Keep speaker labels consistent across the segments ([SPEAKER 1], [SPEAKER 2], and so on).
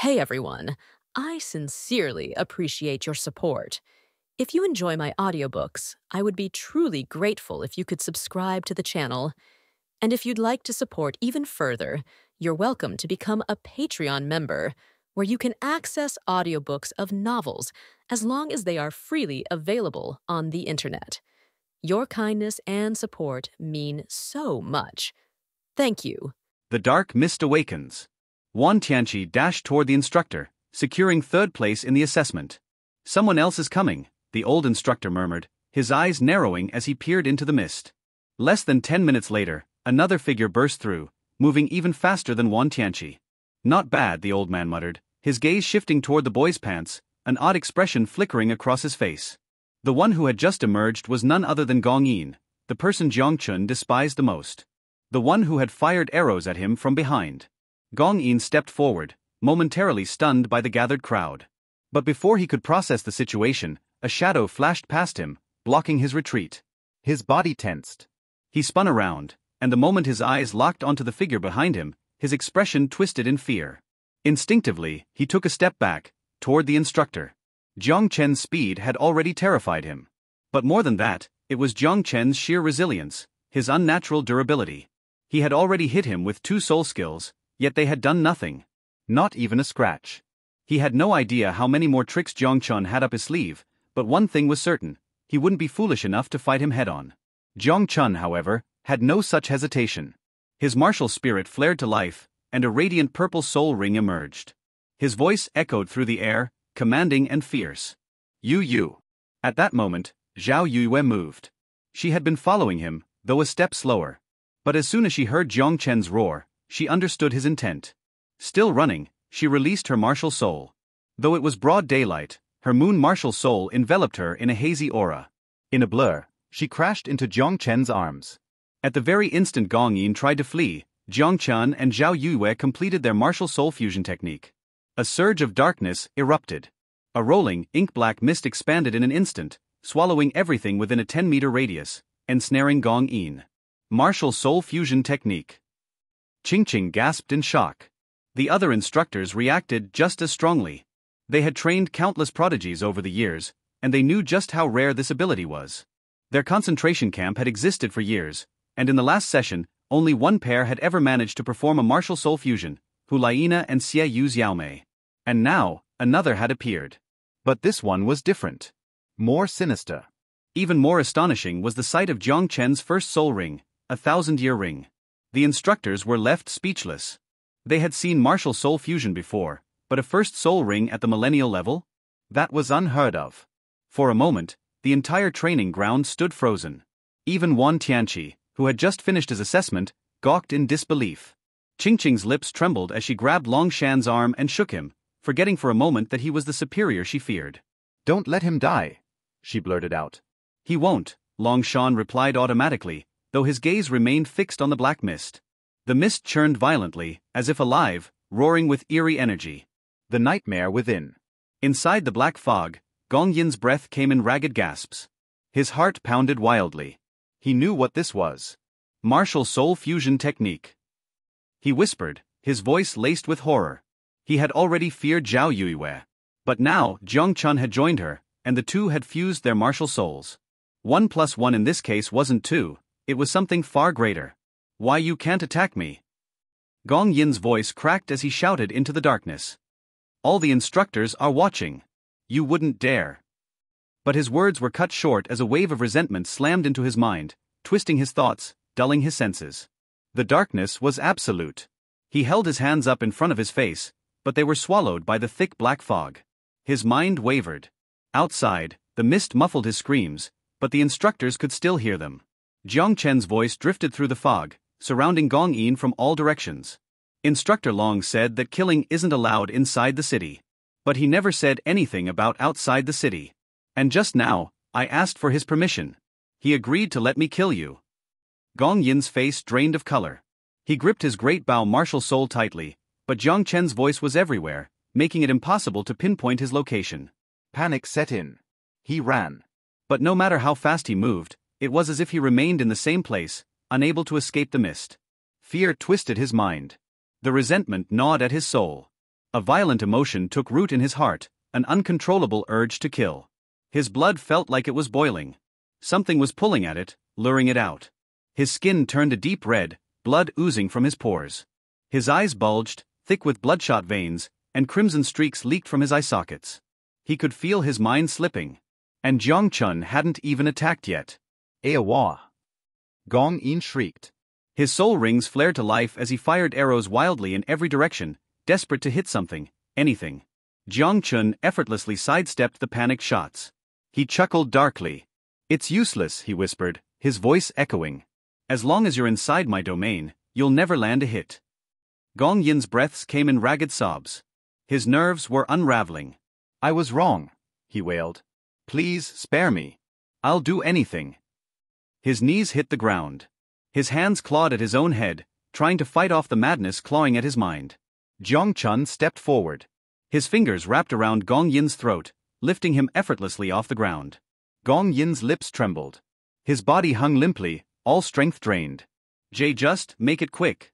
[SPEAKER 1] Hey everyone, I sincerely appreciate your support. If you enjoy my audiobooks, I would be truly grateful if you could subscribe to the channel. And if you'd like to support even further, you're welcome to become a Patreon member, where you can access audiobooks of novels as long as they are freely available on the internet. Your kindness and support mean so much. Thank you.
[SPEAKER 2] The dark mist awakens. Wan Tianqi dashed toward the instructor, securing third place in the assessment. Someone else is coming, the old instructor murmured, his eyes narrowing as he peered into the mist. Less than 10 minutes later, another figure burst through, moving even faster than Wan Tianqi. Not bad, the old man muttered, his gaze shifting toward the boy's pants, an odd expression flickering across his face. The one who had just emerged was none other than Gong Yin, the person Jiang Chen despised the most. The one who had fired arrows at him from behind. Gong Yin stepped forward, momentarily stunned by the gathered crowd. But before he could process the situation, a shadow flashed past him, blocking his retreat. His body tensed. He spun around, and the moment his eyes locked onto the figure behind him, his expression twisted in fear. Instinctively, he took a step back, toward the instructor. Jiang Chen's speed had already terrified him. But more than that, it was Jiang Chen's sheer resilience, his unnatural durability. He had already hit him with 2 soul skills, yet they had done nothing. Not even a scratch. He had no idea how many more tricks Jiang Chen had up his sleeve, but one thing was certain, he wouldn't be foolish enough to fight him head-on. Jiang Chen, however, had no such hesitation. His martial spirit flared to life, and a radiant purple soul ring emerged. His voice echoed through the air, commanding and fierce. You. At that moment, Xiaoxue moved. She had been following him, though a step slower. But as soon as she heard Jiang Chen's roar, she understood his intent. Still running, she released her martial soul. Though it was broad daylight, her moon martial soul enveloped her in a hazy aura. In a blur, she crashed into Jiang Chen's arms. At the very instant Gong Yin tried to flee, Jiang Chen and Xiaoxue completed their martial soul fusion technique. A surge of darkness erupted. A rolling, ink-black mist expanded in an instant, swallowing everything within a 10-meter radius, ensnaring Gong Yin. Martial soul fusion technique. Qing gasped in shock. The other instructors reacted just as strongly. They had trained countless prodigies over the years, and they knew just how rare this ability was. Their concentration camp had existed for years, and in the last session, only one pair had ever managed to perform a martial soul fusion, Hulaina and Xie Yu Xiaomei. And now, another had appeared. But this one was different. More sinister. Even more astonishing was the sight of Jiang Chen's first soul ring, a 1,000-year ring. The instructors were left speechless. They had seen martial soul fusion before, but a first soul ring at the millennial level? That was unheard of. For a moment, the entire training ground stood frozen. Even Wan Tianqi, who had just finished his assessment, gawked in disbelief. Qing's lips trembled as she grabbed Long Shan's arm and shook him, forgetting for a moment that he was the superior she feared.
[SPEAKER 3] "Don't let him die," she blurted out.
[SPEAKER 2] "He won't," Long Shan replied automatically, though his gaze remained fixed on the black mist. The mist churned violently, as if alive, roaring with eerie energy.
[SPEAKER 3] The nightmare within.
[SPEAKER 2] Inside the black fog, Gong Yin's breath came in ragged gasps. His heart pounded wildly. He knew what this was. Martial soul fusion technique. He whispered, his voice laced with horror. He had already feared Xiaoxue. But now, Jiang Chen had joined her, and the two had fused their martial souls. 1 + 1 in this case wasn't 2, it was something far greater. "Why you can't attack me?" Gong Yin's voice cracked as he shouted into the darkness. "All the instructors are watching. You wouldn't dare." But his words were cut short as a wave of resentment slammed into his mind, twisting his thoughts, dulling his senses. The darkness was absolute. He held his hands up in front of his face, but they were swallowed by the thick black fog. His mind wavered. Outside, the mist muffled his screams, but the instructors could still hear them. Jiang Chen's voice drifted through the fog, surrounding Gong Yin from all directions. Instructor Long said that killing isn't allowed inside the city. But he never said anything about outside the city. And just now, I asked for his permission. He agreed to let me kill you. Gong Yin's face drained of color. He gripped his great bow martial soul tightly, but Jiang Chen's voice was everywhere, making it impossible to pinpoint his location.
[SPEAKER 3] Panic set in. He ran.
[SPEAKER 2] But no matter how fast he moved, it was as if he remained in the same place, unable to escape the mist. Fear twisted his mind. The resentment gnawed at his soul. A violent emotion took root in his heart, an uncontrollable urge to kill. His blood felt like it was boiling. Something was pulling at it, luring it out. His skin turned a deep red, blood oozing from his pores. His eyes bulged, thick with bloodshot veins, and crimson streaks leaked from his eye sockets. He could feel his mind slipping. And Jiang Chen hadn't even attacked yet.
[SPEAKER 3] Awa! Gong Yin shrieked.
[SPEAKER 2] His soul rings flared to life as he fired arrows wildly in every direction, desperate to hit something, anything. Jiang Chen effortlessly sidestepped the panicked shots. He chuckled darkly. "It's useless," he whispered, his voice echoing. "As long as you're inside my domain, you'll never land a hit." Gong Yin's breaths came in ragged sobs. His nerves were unraveling.
[SPEAKER 3] "I was wrong," he wailed. "Please spare me. I'll do anything."
[SPEAKER 2] His knees hit the ground. His hands clawed at his own head, trying to fight off the madness clawing at his mind.
[SPEAKER 3] Jiang Chen stepped forward.
[SPEAKER 2] His fingers wrapped around Gong Yin's throat, lifting him effortlessly off the ground.
[SPEAKER 3] Gong Yin's lips trembled.
[SPEAKER 2] His body hung limply, all strength drained. Just make it quick,"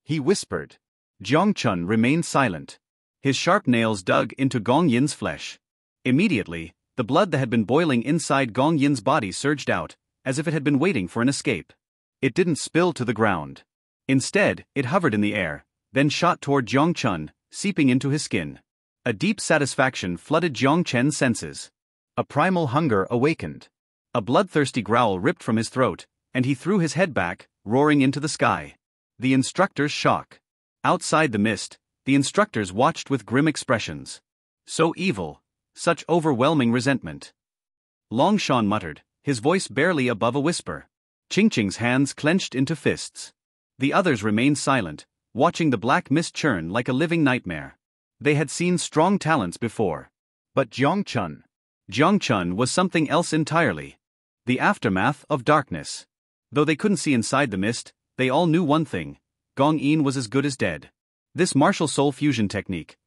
[SPEAKER 3] he whispered.
[SPEAKER 2] Jiang Chen remained silent. His sharp nails dug into Gong Yin's flesh. Immediately, the blood that had been boiling inside Gong Yin's body surged out, as if it had been waiting for an escape. It didn't spill to the ground. Instead, it hovered in the air, then shot toward Jiang Chen, seeping into his skin. A deep satisfaction flooded Jiang Chen's senses.
[SPEAKER 3] A primal hunger awakened.
[SPEAKER 2] A bloodthirsty growl ripped from his throat, and he threw his head back, roaring into the sky. The instructor's shock. Outside the mist, the instructors watched with grim expressions. So evil, such overwhelming resentment. Long Shan muttered, his voice barely above a whisper. Ching Ching's hands clenched into fists. The others remained silent, watching the black mist churn like a living nightmare. They had seen strong talents before.
[SPEAKER 3] But Jiang
[SPEAKER 2] Chen was something else entirely. The aftermath of darkness. Though they couldn't see inside the mist, they all knew one thing: Gong Yin was as good as dead. This martial soul fusion technique.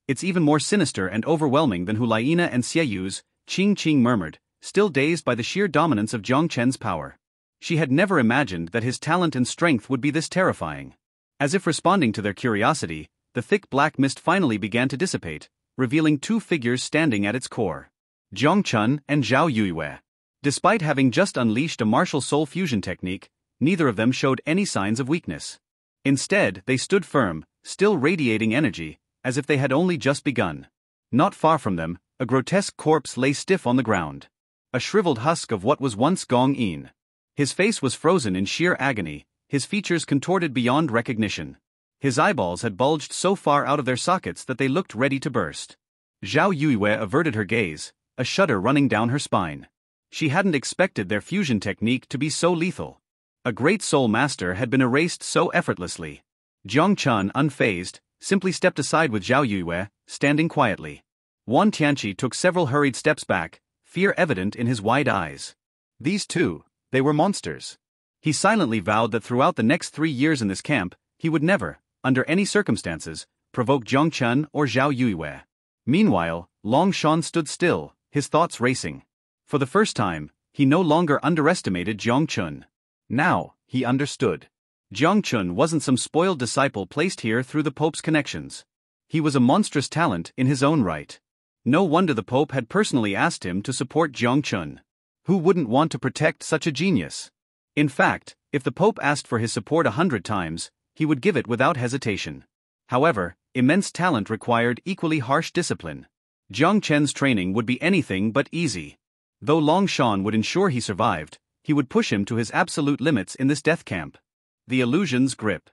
[SPEAKER 2] It's even more sinister and overwhelming than Hulaina and Xiaoxue's, Qing Qing murmured, still dazed by the sheer dominance of Jiang Chen's power. She had never imagined that his talent and strength would be this terrifying. As if responding to their curiosity, the thick black mist finally began to dissipate, revealing two figures standing at its core. Jiang Chen and Xiaoxue. Despite having just unleashed a martial soul fusion technique, neither of them showed any signs of weakness. Instead, they stood firm, still radiating energy, as if they had only just begun. Not far from them, a grotesque corpse lay stiff on the ground. A shriveled husk of what was once Gong Yin. His face was frozen in sheer agony, his features contorted beyond recognition. His eyeballs had bulged so far out of their sockets that they looked ready to burst. Xiaoxue averted her gaze, a shudder running down her spine. She hadn't expected their fusion technique to be so lethal. A great soul master had been erased so effortlessly. Jiang Chen, unfazed, simply stepped aside with Xiaoxue, standing quietly. Wan Tianqi took several hurried steps back, fear evident in his wide eyes.
[SPEAKER 3] These two, they were monsters.
[SPEAKER 2] He silently vowed that throughout the next 3 years in this camp, he would never, under any circumstances, provoke Jiang Chen or Xiaoxue. Meanwhile, Long Shan stood still, his thoughts racing. For the first time, he no longer underestimated Jiang Chen.
[SPEAKER 3] Now, he understood.
[SPEAKER 2] Jiang Chen wasn't some spoiled disciple placed here through the Pope's connections. He was a monstrous talent in his own right. No wonder the Pope had personally asked him to support Jiang Chen. Who wouldn't want to protect such a genius? In fact, if the Pope asked for his support 100 times, he would give it without hesitation. However, immense talent required equally harsh discipline. Jiang Chen's training would be anything but easy. Though Long Shan would ensure he survived, he would push him to his absolute limits in this death camp. The illusion's grip.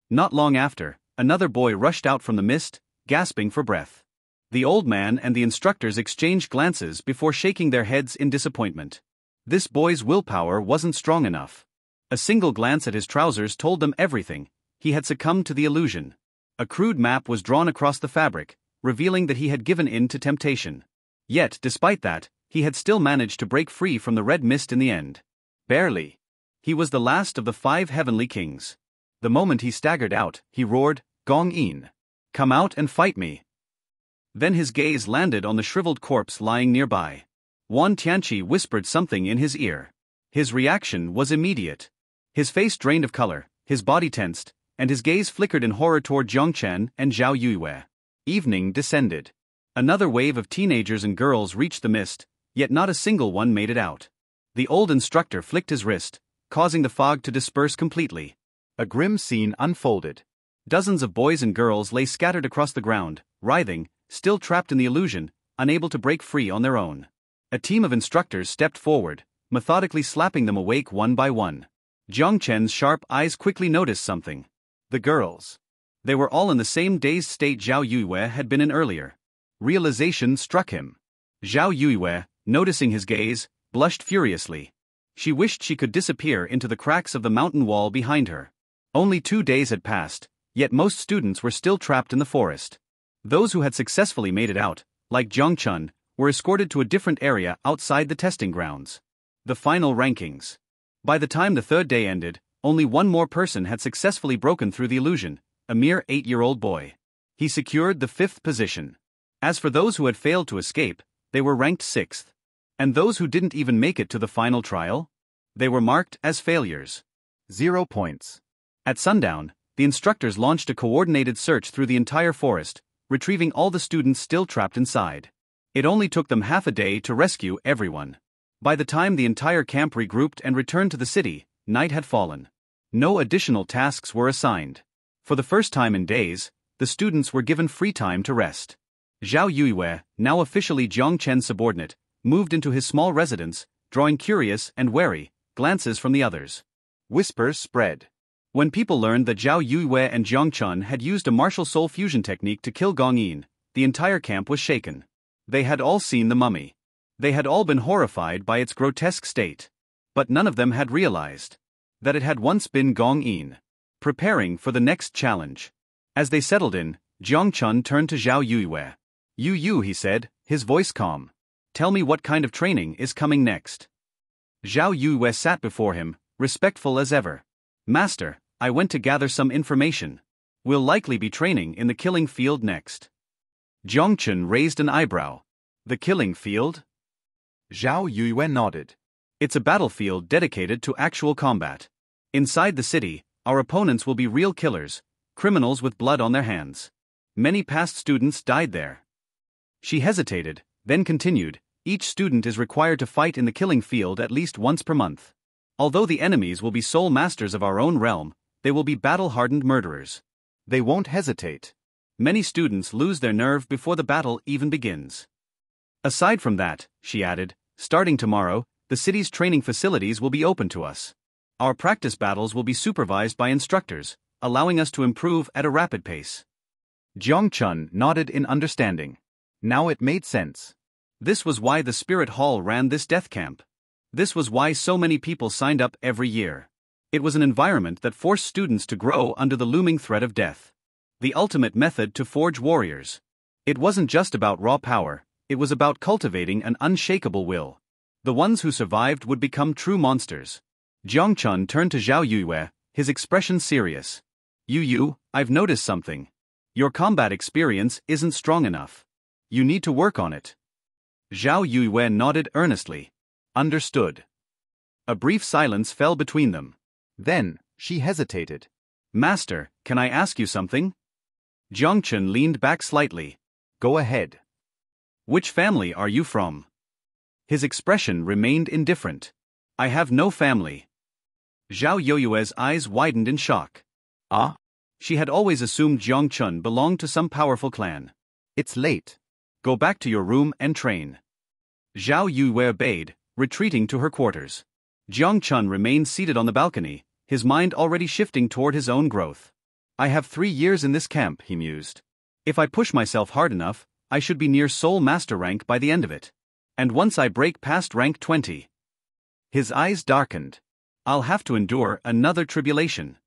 [SPEAKER 2] Not long after, another boy rushed out from the mist, gasping for breath. The old man and the instructors exchanged glances before shaking their heads in disappointment. This boy's willpower wasn't strong enough. A single glance at his trousers told them everything. He had succumbed to the illusion. A crude map was drawn across the fabric, revealing that he had given in to temptation. Yet, despite that, he had still managed to break free from the red mist in the end. Barely. He was the last of the 5 heavenly kings. The moment he staggered out, he roared, "Gong Yin! Come out and fight me!" Then his gaze landed on the shriveled corpse lying nearby. Wan Tianqi whispered something in his ear. His reaction was immediate. His face drained of color, his body tensed, and his gaze flickered in horror toward Jiang Chen and Xiaoxue. Evening descended. Another wave of teenagers and girls reached the mist, yet not a single one made it out. The old instructor flicked his wrist, causing the fog to disperse completely.
[SPEAKER 3] A grim scene unfolded.
[SPEAKER 2] Dozens of boys and girls lay scattered across the ground, writhing, still trapped in the illusion, unable to break free on their own. A team of instructors stepped forward, methodically slapping them awake one by one. Jiang Chen's sharp eyes quickly noticed something. The girls. They were all in the same dazed state Xiaoxue had been in earlier. Realization struck him. Xiaoxue, noticing his gaze, blushed furiously. She wished she could disappear into the cracks of the mountain wall behind her. Only 2 days had passed, yet most students were still trapped in the forest. Those who had successfully made it out, like Jiang Chen, were escorted to a different area outside the testing grounds. The final rankings. By the time the 3rd day ended, only one more person had successfully broken through the illusion, a mere 8-year-old boy. He secured the 5th position. As for those who had failed to escape, they were ranked 6th. And those who didn't even make it to the final trial? They were marked as failures.
[SPEAKER 3] 0 points.
[SPEAKER 2] At sundown, the instructors launched a coordinated search through the entire forest, retrieving all the students still trapped inside. It only took them half a day to rescue everyone. By the time the entire camp regrouped and returned to the city, night had fallen. No additional tasks were assigned. For the first time in days, the students were given free time to rest. Xiaoxue, now officially Jiang Chen's subordinate, moved into his small residence, drawing curious and wary glances from the others.
[SPEAKER 3] Whispers spread.
[SPEAKER 2] When people learned that Xiaoxue and Jiang Chen had used a martial soul fusion technique to kill Gong Yin, the entire camp was shaken. They had all seen the mummy. They had all been horrified by its grotesque state. But none of them had realized that it had once been Gong Yin, preparing for the next challenge. As they settled in, Jiang Chen turned to Xiaoxue. You, he said, his voice calm. Tell me what kind of training is coming next. Xiaoxue sat before him, respectful as ever. Master, I went to gather some information. We'll likely be training in the killing field next. Jiang Chen raised an eyebrow. The killing field?
[SPEAKER 3] Xiaoxue nodded.
[SPEAKER 2] It's a battlefield dedicated to actual combat. Inside the city, our opponents will be real killers, criminals with blood on their hands. Many past students died there. She hesitated, then continued, each student is required to fight in the killing field at least once per month. Although the enemies will be sole masters of our own realm, they will be battle-hardened murderers.
[SPEAKER 3] They won't hesitate.
[SPEAKER 2] Many students lose their nerve before the battle even begins. Aside from that, she added, starting tomorrow, the city's training facilities will be open to us. Our practice battles will be supervised by instructors, allowing us to improve at a rapid pace.
[SPEAKER 3] Jiang Chen nodded in understanding. Now it made sense.
[SPEAKER 2] This was why the Spirit Hall ran this death camp. This was why so many people signed up every year. It was an environment that forced students to grow under the looming threat of death. The ultimate method to forge warriors. It wasn't just about raw power, it was about cultivating an unshakable will. The ones who survived would become true monsters. Jiang Chen turned to Xiaoxue, his expression serious. I've noticed something. Your combat experience isn't strong enough. You need to work on it. Xiaoxue nodded earnestly. Understood. A brief silence fell between them.
[SPEAKER 3] Then, she hesitated.
[SPEAKER 2] Master, can I ask you something? Jiang Chen leaned back slightly.
[SPEAKER 3] Go ahead.
[SPEAKER 2] Which family are you from? His expression remained indifferent. I have no family. Xiaoxue's eyes widened in shock.
[SPEAKER 3] Ah?
[SPEAKER 2] She had always assumed Jiang Chen belonged to some powerful clan.
[SPEAKER 3] It's late.
[SPEAKER 2] Go back to your room and train. Xiaoxue obeyed, retreating to her quarters. Jiang Chen remained seated on the balcony, his mind already shifting toward his own growth. I have 3 years in this camp, he mused. If I push myself hard enough, I should be near Soul Master rank by the end of it. And once I break past rank 20. His eyes darkened. I'll have to endure another tribulation.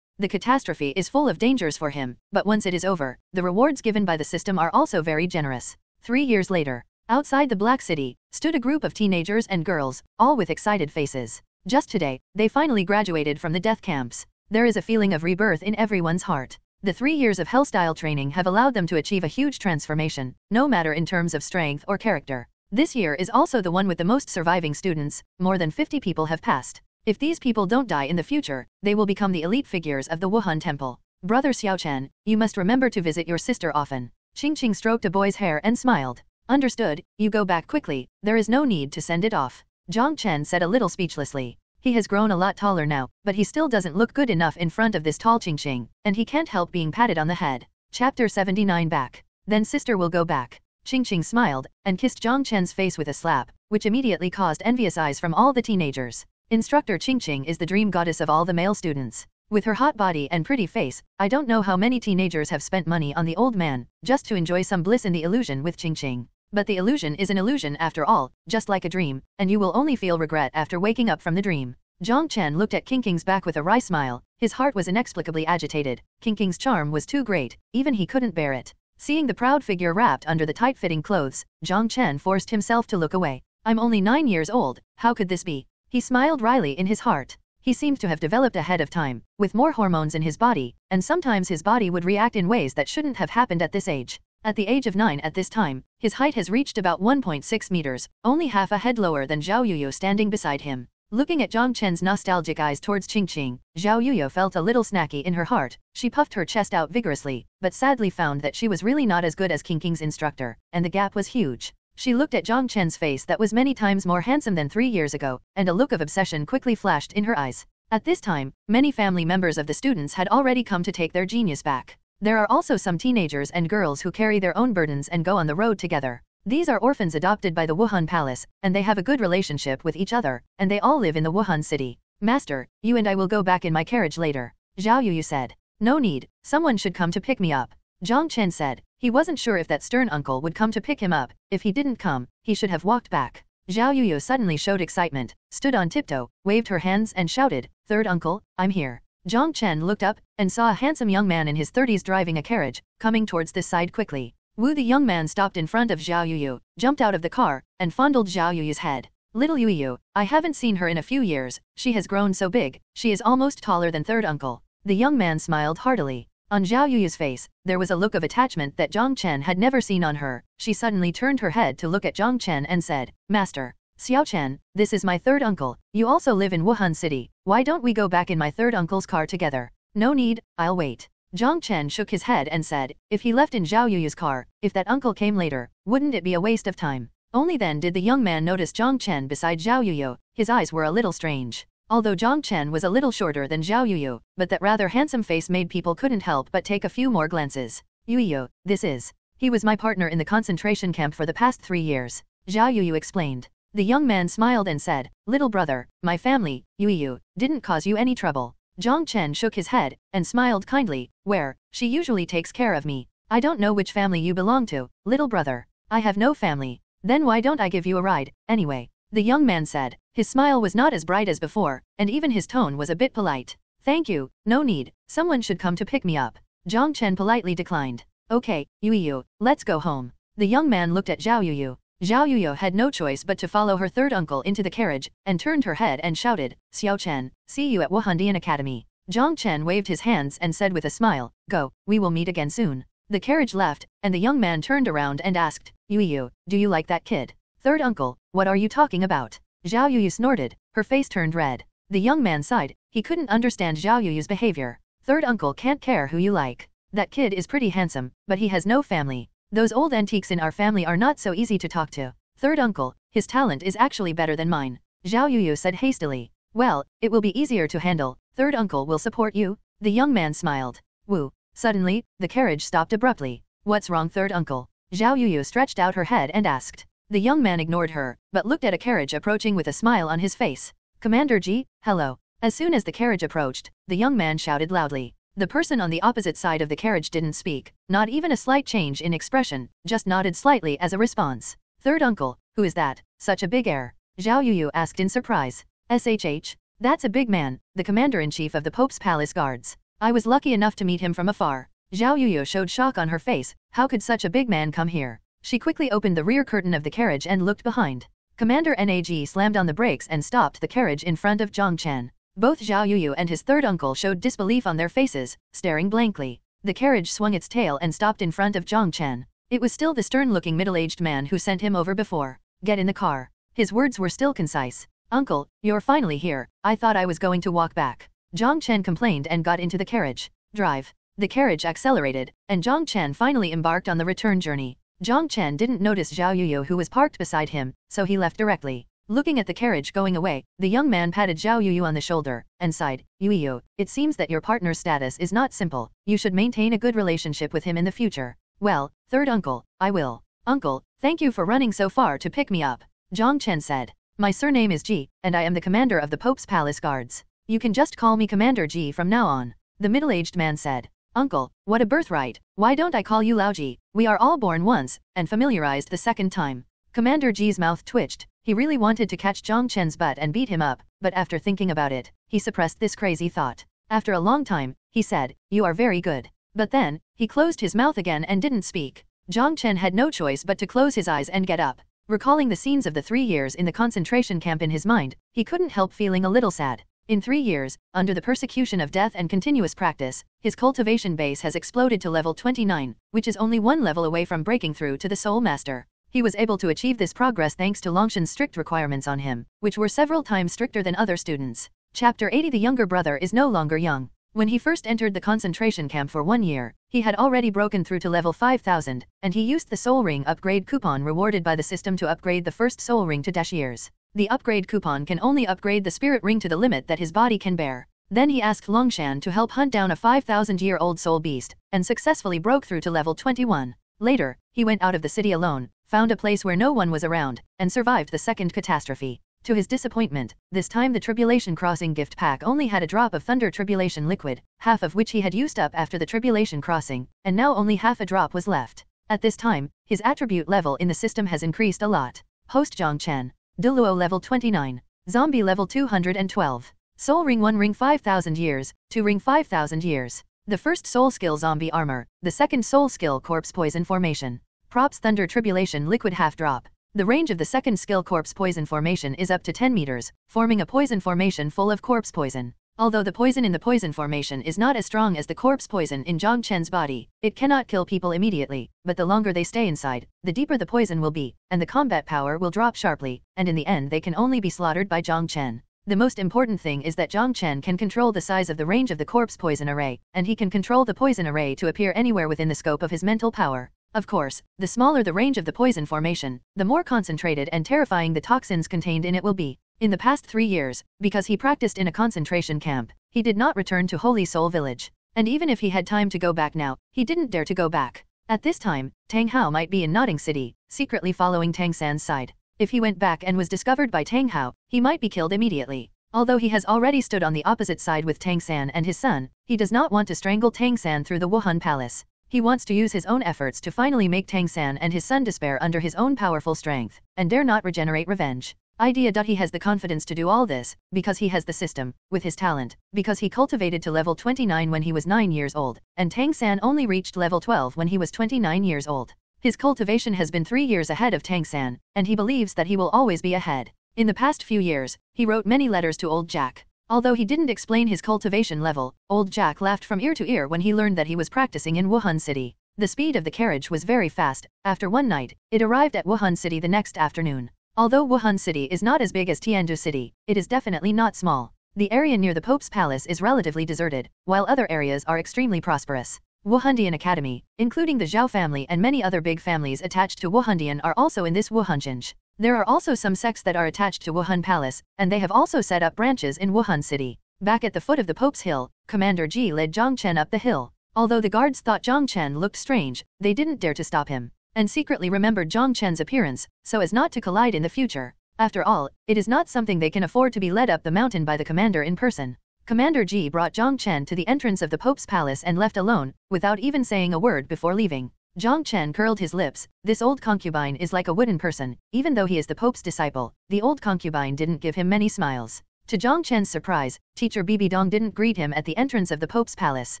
[SPEAKER 4] The catastrophe is full of dangers for him, but once it is over, the rewards given by the system are also very generous. 3 years later, outside the Black City, stood a group of teenagers and girls, all with excited faces. Just today, they finally graduated from the death camps. There is a feeling of rebirth in everyone's heart. The 3 years of Hellstyle training have allowed them to achieve a huge transformation, no matter in terms of strength or character. This year is also the one with the most surviving students, more than 50 people have passed. If these people don't die in the future, they will become the elite figures of the Wuhan Temple. Brother Xiaochen, you must remember to visit your sister often. Qing stroked a boy's hair and smiled. Understood, you go back quickly, there is no need to send it off. Jiang Chen said a little speechlessly. He has grown a lot taller now, but he still doesn't look good enough in front of this tall Qing, and he can't help being patted on the head. Chapter 79 Back. Then sister will go back. Qing smiled, and kissed Jiang Chen's face with a slap, which immediately caused envious eyes from all the teenagers. Instructor Qing is the dream goddess of all the male students. With her hot body and pretty face, I don't know how many teenagers have spent money on the old man, just to enjoy some bliss in the illusion with Qing. But the illusion is an illusion after all, just like a dream, and you will only feel regret after waking up from the dream. Jiang Chen looked at Qing's back with a wry smile. His heart was inexplicably agitated. Qing's charm was too great, even he couldn't bear it. Seeing the proud figure wrapped under the tight-fitting clothes, Jiang Chen forced himself to look away. I'm only 9 years old, how could this be? He smiled wryly in his heart. He seemed to have developed ahead of time, with more hormones in his body, and sometimes his body would react in ways that shouldn't have happened at this age. At the age of 9 at this time, his height has reached about 1.6 meters, only half a head lower than Zhao Yuyu standing beside him. Looking at Jiang Chen's nostalgic eyes towards Qing, Zhao Yuyu felt a little snacky in her heart. She puffed her chest out vigorously, but sadly found that she was really not as good as Qing's instructor, and the gap was huge. She looked at Jiang Chen's face that was many times more handsome than 3 years ago, and a look of obsession quickly flashed in her eyes. At this time, many family members of the students had already come to take their genius back. There are also some teenagers and girls who carry their own burdens and go on the road together. These are orphans adopted by the Wuhan Palace, and they have a good relationship with each other, and they all live in the Wuhan city. Master, you and I will go back in my carriage later. Zhao Yuyu said. No need, someone should come to pick me up. Jiang Chen said. He wasn't sure if that stern uncle would come to pick him up. If he didn't come, he should have walked back. Zhao Yuyu suddenly showed excitement, stood on tiptoe, waved her hands and shouted, Third uncle, I'm here. Jiang Chen looked up, and saw a handsome young man in his 30s driving a carriage, coming towards this side quickly. Wu the young man stopped in front of Zhao Yuyu, jumped out of the car, and fondled Zhao Yuyu's head. Little Yuyu, I haven't seen her in a few years, she has grown so big, she is almost taller than third uncle. The young man smiled heartily. On Zhao Yuyu's face, there was a look of attachment that Jiang Chen had never seen on her. She suddenly turned her head to look at Jiang Chen and said, Master, Xiaoxue, this is my third uncle, you also live in Wuhan City, why don't we go back in my third uncle's car together? No need, I'll wait. Jiang Chen shook his head and said, if he left in Zhao Yuyu's car, if that uncle came later, wouldn't it be a waste of time? Only then did the young man notice Jiang Chen beside Zhao Yuyu. His eyes were a little strange. Although Jiang Chen was a little shorter than Zhao Yuyu, but that rather handsome face made people couldn't help but take a few more glances. Yuyu, this is. He was my partner in the concentration camp for the past 3 years. Zhao Yuyu explained. The young man smiled and said, little brother, my family, Yuyu, didn't cause you any trouble. Jiang Chen shook his head, and smiled kindly, where, she usually takes care of me. I don't know which family you belong to, little brother. I have no family. Then why don't I give you a ride, anyway? The young man said. His smile was not as bright as before, and even his tone was a bit polite. Thank you, no need, someone should come to pick me up. Jiang Chen politely declined. Okay, Yuyu, let's go home. The young man looked at Zhao Yuyu. Zhao Yuyu had no choice but to follow her third uncle into the carriage, and turned her head and shouted, Xiaoxue, see you at Wuhandian Academy. Jiang Chen waved his hands and said with a smile, go, we will meet again soon. The carriage left, and the young man turned around and asked, Yuyu, do you like that kid? Third uncle, what are you talking about? Zhao Yuyu snorted, her face turned red. The young man sighed, he couldn't understand Zhao Yuyu's behavior. Third uncle can't care who you like. That kid is pretty handsome, but he has no family. Those old antiques in our family are not so easy to talk to. Third uncle, his talent is actually better than mine. Zhao Yuyu said hastily. Well, it will be easier to handle. Third uncle will support you. The young man smiled. Woo. Suddenly, the carriage stopped abruptly. What's wrong, third uncle? Zhao Yuyu stretched out her head and asked. The young man ignored her, but looked at a carriage approaching with a smile on his face. Commander Ji, hello. As soon as the carriage approached, the young man shouted loudly. The person on the opposite side of the carriage didn't speak, not even a slight change in expression, just nodded slightly as a response. Third uncle, who is that? Such a big air. Zhao Yuyu asked in surprise. SHH, that's a big man, the commander-in-chief of the Pope's Palace Guards. I was lucky enough to meet him from afar. Zhao Yuyu showed shock on her face. How could such a big man come here? She quickly opened the rear curtain of the carriage and looked behind. Commander Nag slammed on the brakes and stopped the carriage in front of Jiang Chen. Both Zhao Yuyu and his third uncle showed disbelief on their faces, staring blankly. The carriage swung its tail and stopped in front of Jiang Chen. It was still the stern-looking middle-aged man who sent him over before. Get in the car. His words were still concise. Uncle, you're finally here. I thought I was going to walk back. Jiang Chen complained and got into the carriage. Drive. The carriage accelerated, and Jiang Chen finally embarked on the return journey. Jiang Chen didn't notice Xiaoxue who was parked beside him, so he left directly. Looking at the carriage going away, the young man patted Xiaoxue on the shoulder, and sighed, "Yu, it seems that your partner's status is not simple. You should maintain a good relationship with him in the future." "Well, third uncle, I will." "Uncle, thank you for running so far to pick me up," Jiang Chen said. "My surname is Ji, and I am the commander of the Pope's Palace Guards. You can just call me Commander Ji from now on," the middle-aged man said. "Uncle, what a birthright. Why don't I call you Lao Ji? We are all born once, and familiarized the second time." Commander Ji's mouth twitched. He really wanted to catch Jiang Chen's butt and beat him up, but after thinking about it, he suppressed this crazy thought. After a long time, he said, "You are very good." But then, he closed his mouth again and didn't speak. Jiang Chen had no choice but to close his eyes and get up. Recalling the scenes of the 3 years in the concentration camp in his mind, he couldn't help feeling a little sad. In 3 years, under the persecution of death and continuous practice, his cultivation base has exploded to level 29, which is only 1 level away from breaking through to the Soul Master. He was able to achieve this progress thanks to Longshan's strict requirements on him, which were several times stricter than other students. Chapter 80. The younger brother is no longer young. When he first entered the concentration camp for 1 year, he had already broken through to level 5000, and he used the Soul Ring upgrade coupon rewarded by the system to upgrade the first Soul Ring to -years. The upgrade coupon can only upgrade the Spirit Ring to the limit that his body can bear. Then he asked Longshan to help hunt down a 5000-year-old soul beast, and successfully broke through to level 21. Later, he went out of the city alone, found a place where no one was around, and survived the second catastrophe. To his disappointment, this time the Tribulation Crossing gift pack only had a drop of Thunder Tribulation liquid, half of which he had used up after the Tribulation Crossing, and now only half a drop was left. At this time, his attribute level in the system has increased a lot. Host Jiang Chen. Douluo level 29. Zombie level 212. Soul Ring 1 Ring 5000 years, 2 Ring 5000 years. The first soul skill Zombie Armor, the second soul skill Corpse Poison Formation. Props Thunder Tribulation Liquid Half Drop. The range of the second skill Corpse Poison Formation is up to 10 meters, forming a poison formation full of corpse poison. Although the poison in the poison formation is not as strong as the corpse poison in Jiang Chen's body, it cannot kill people immediately, but the longer they stay inside, the deeper the poison will be, and the combat power will drop sharply, and in the end they can only be slaughtered by Jiang Chen. The most important thing is that Jiang Chen can control the size of the range of the corpse poison array, and he can control the poison array to appear anywhere within the scope of his mental power. Of course, the smaller the range of the poison formation, the more concentrated and terrifying the toxins contained in it will be. In the past 3 years, because he practiced in a concentration camp, he did not return to Holy Soul Village. And even if he had time to go back now, he didn't dare to go back. At this time, Tang Hao might be in Nodding City, secretly following Tang San's side. If he went back and was discovered by Tang Hao, he might be killed immediately. Although he has already stood on the opposite side with Tang San and his son, he does not want to strangle Tang San through the Wuhan Palace. He wants to use his own efforts to finally make Tang San and his son despair under his own powerful strength, and dare not regenerate revenge. He has the confidence to do all this, because he has the system, with his talent, because he cultivated to level 29 when he was 9 years old, and Tang San only reached level 12 when he was 29 years old. His cultivation has been 3 years ahead of Tang San, and he believes that he will always be ahead. In the past few years, he wrote many letters to Old Jack. Although he didn't explain his cultivation level, Old Jack laughed from ear to ear when he learned that he was practicing in Wuhan City. The speed of the carriage was very fast. After one night, it arrived at Wuhan City the next afternoon. Although Wuhan City is not as big as Tiandu City, it is definitely not small. The area near the Pope's Palace is relatively deserted, while other areas are extremely prosperous. Wuhandian Academy, including the Zhao family and many other big families attached to Wuhandian are also in this Wuhanjinj. There are also some sects that are attached to Wuhan Palace, and they have also set up branches in Wuhan City. Back at the foot of the Pope's Hill, Commander Ji led Jiang Chen up the hill. Although the guards thought Jiang Chen looked strange, they didn't dare to stop him, and secretly remembered Jiang Chen's appearance, so as not to collide in the future. After all, it is not something they can afford to be led up the mountain by the commander in person. Commander Ji brought Jiang Chen to the entrance of the Pope's Palace and left alone, without even saying a word before leaving. Jiang Chen curled his lips. This old concubine is like a wooden person. Even though he is the Pope's disciple, the old concubine didn't give him many smiles. To Jiang Chen's surprise, teacher Bibi Dong didn't greet him at the entrance of the Pope's Palace.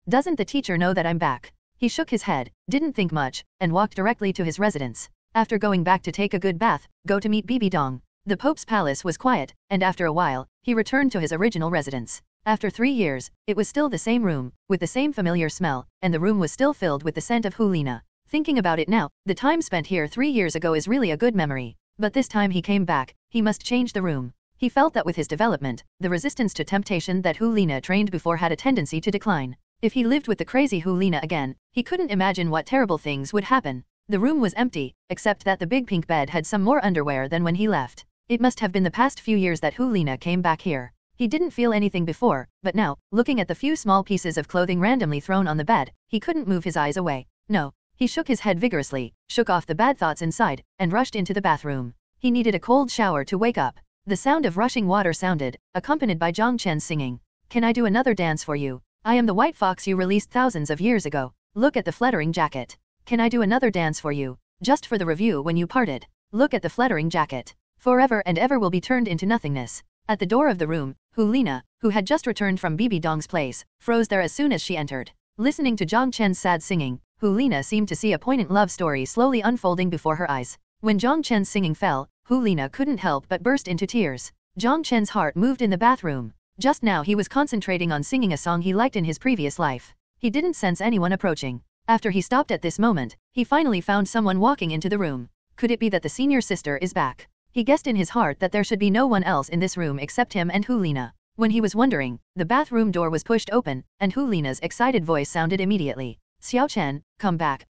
[SPEAKER 4] Doesn't the teacher know that I'm back? He shook his head, didn't think much, and walked directly to his residence. After going back to take a good bath, go to meet Bibi Dong. The Pope's Palace was quiet, and after a while, he returned to his original residence. After 3 years, it was still the same room, with the same familiar smell, and the room was still filled with the scent of Hulina. Thinking about it now, the time spent here 3 years ago is really a good memory. But this time he came back, he must change the room. He felt that with his development, the resistance to temptation that Hulina trained before had a tendency to decline. If he lived with the crazy Hulina again, he couldn't imagine what terrible things would happen. The room was empty, except that the big pink bed had some more underwear than when he left. It must have been the past few years that Hulina came back here. He didn't feel anything before, but now, looking at the few small pieces of clothing randomly thrown on the bed, he couldn't move his eyes away. No. He shook his head vigorously, shook off the bad thoughts inside, and rushed into the bathroom. He needed a cold shower to wake up. The sound of rushing water sounded, accompanied by Jiang Chen singing. Can I do another dance for you? I am the white fox you released thousands of years ago. Look at the fluttering jacket. Can I do another dance for you? Just for the review when you parted. Look at the fluttering jacket. Forever and ever will be turned into nothingness. At the door of the room, Hulina, who had just returned from Bibi Dong's place, froze there as soon as she entered. Listening to Jiang Chen's sad singing, Hulina seemed to see a poignant love story slowly unfolding before her eyes. When Jiang Chen's singing fell, Hulina couldn't help but burst into tears. Jiang Chen's heart moved in the bathroom. Just now he was concentrating on singing a song he liked in his previous life. He didn't sense anyone approaching. After he stopped at this moment, he finally found someone walking into the room. Could it be that the senior sister is back? He guessed in his heart that there should be no one else in this room except him and Hulina. When he was wondering, the bathroom door was pushed open, and Hulina's excited voice sounded immediately. Xiaoxue, come back.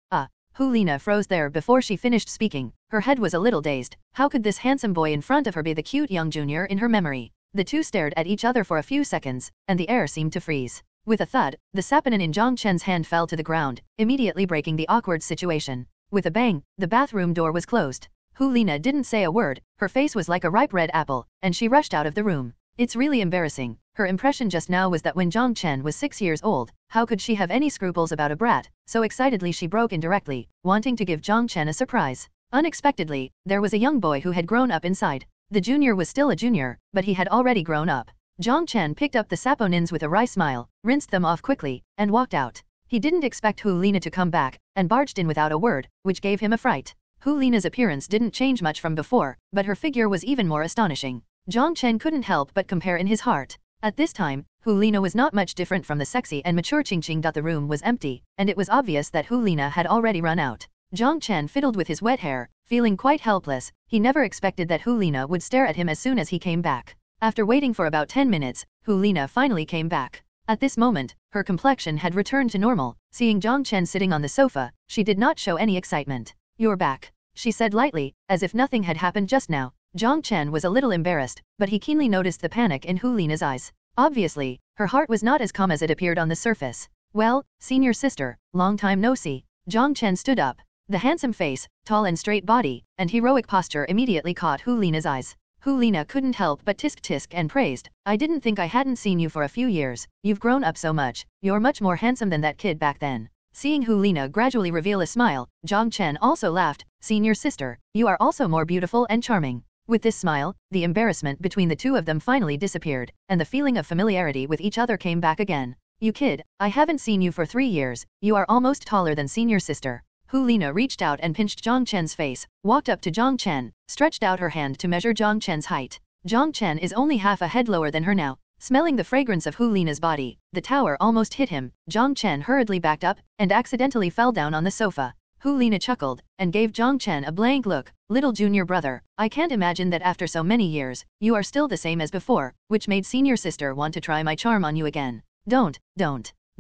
[SPEAKER 4] Hulina froze there before she finished speaking. Her head was a little dazed. How could this handsome boy in front of her be the cute young junior in her memory? The two stared at each other for a few seconds, and the air seemed to freeze. With a thud, the sappanin in Jiang Chen's hand fell to the ground, immediately breaking the awkward situation. With a bang, the bathroom door was closed. Hulina didn't say a word, her face was like a ripe red apple, and she rushed out of the room. It's really embarrassing. Her impression just now was that when Jiang Chen was 6 years old, how could she have any scruples about a brat? So excitedly she broke in directly, wanting to give Jiang Chen a surprise. Unexpectedly, there was a young boy who had grown up inside. The junior was still a junior, but he had already grown up. Jiang Chen picked up the saponins with a wry smile, rinsed them off quickly, and walked out. He didn't expect Hulina to come back, and barged in without a word, which gave him a fright. Hulina's appearance didn't change much from before, but her figure was even more astonishing. Jiang Chen couldn't help but compare in his heart. At this time, Hulina was not much different from the sexy and mature Qingqing. The room was empty, and it was obvious that Hulina had already run out. Jiang Chen fiddled with his wet hair, feeling quite helpless. He never expected that Hulina would stare at him as soon as he came back. After waiting for about 10 minutes, Hulina finally came back. At this moment, her complexion had returned to normal. Seeing Jiang Chen sitting on the sofa, she did not show any excitement. You're back, she said lightly, as if nothing had happened just now. Jiang Chen was a little embarrassed, but he keenly noticed the panic in Hulina's eyes. Obviously, her heart was not as calm as it appeared on the surface. Well, senior sister, long time no see. Jiang Chen stood up. The handsome face, tall and straight body, and heroic posture immediately caught Hulina's eyes. Hulina couldn't help but tisk and praised. I didn't think I hadn't seen you for a few years. You've grown up so much. You're much more handsome than that kid back then. Seeing Hulina gradually reveal a smile, Jiang Chen also laughed. Senior sister, you are also more beautiful and charming. With this smile, the embarrassment between the two of them finally disappeared, and the feeling of familiarity with each other came back again. You kid, I haven't seen you for 3 years. You are almost taller than senior sister. Hulina reached out and pinched Jiang Chen's face, walked up to Jiang Chen, stretched out her hand to measure Jiang Chen's height. Jiang Chen is only half a head lower than her now. Smelling the fragrance of Hulina's body, the tower almost hit him. Jiang Chen hurriedly backed up, and accidentally fell down on the sofa. Hulina chuckled, and gave Jiang Chen a blank look. Little junior brother, I can't imagine that after so many years, you are still the same as before, which made senior sister want to try my charm on you again. Don't.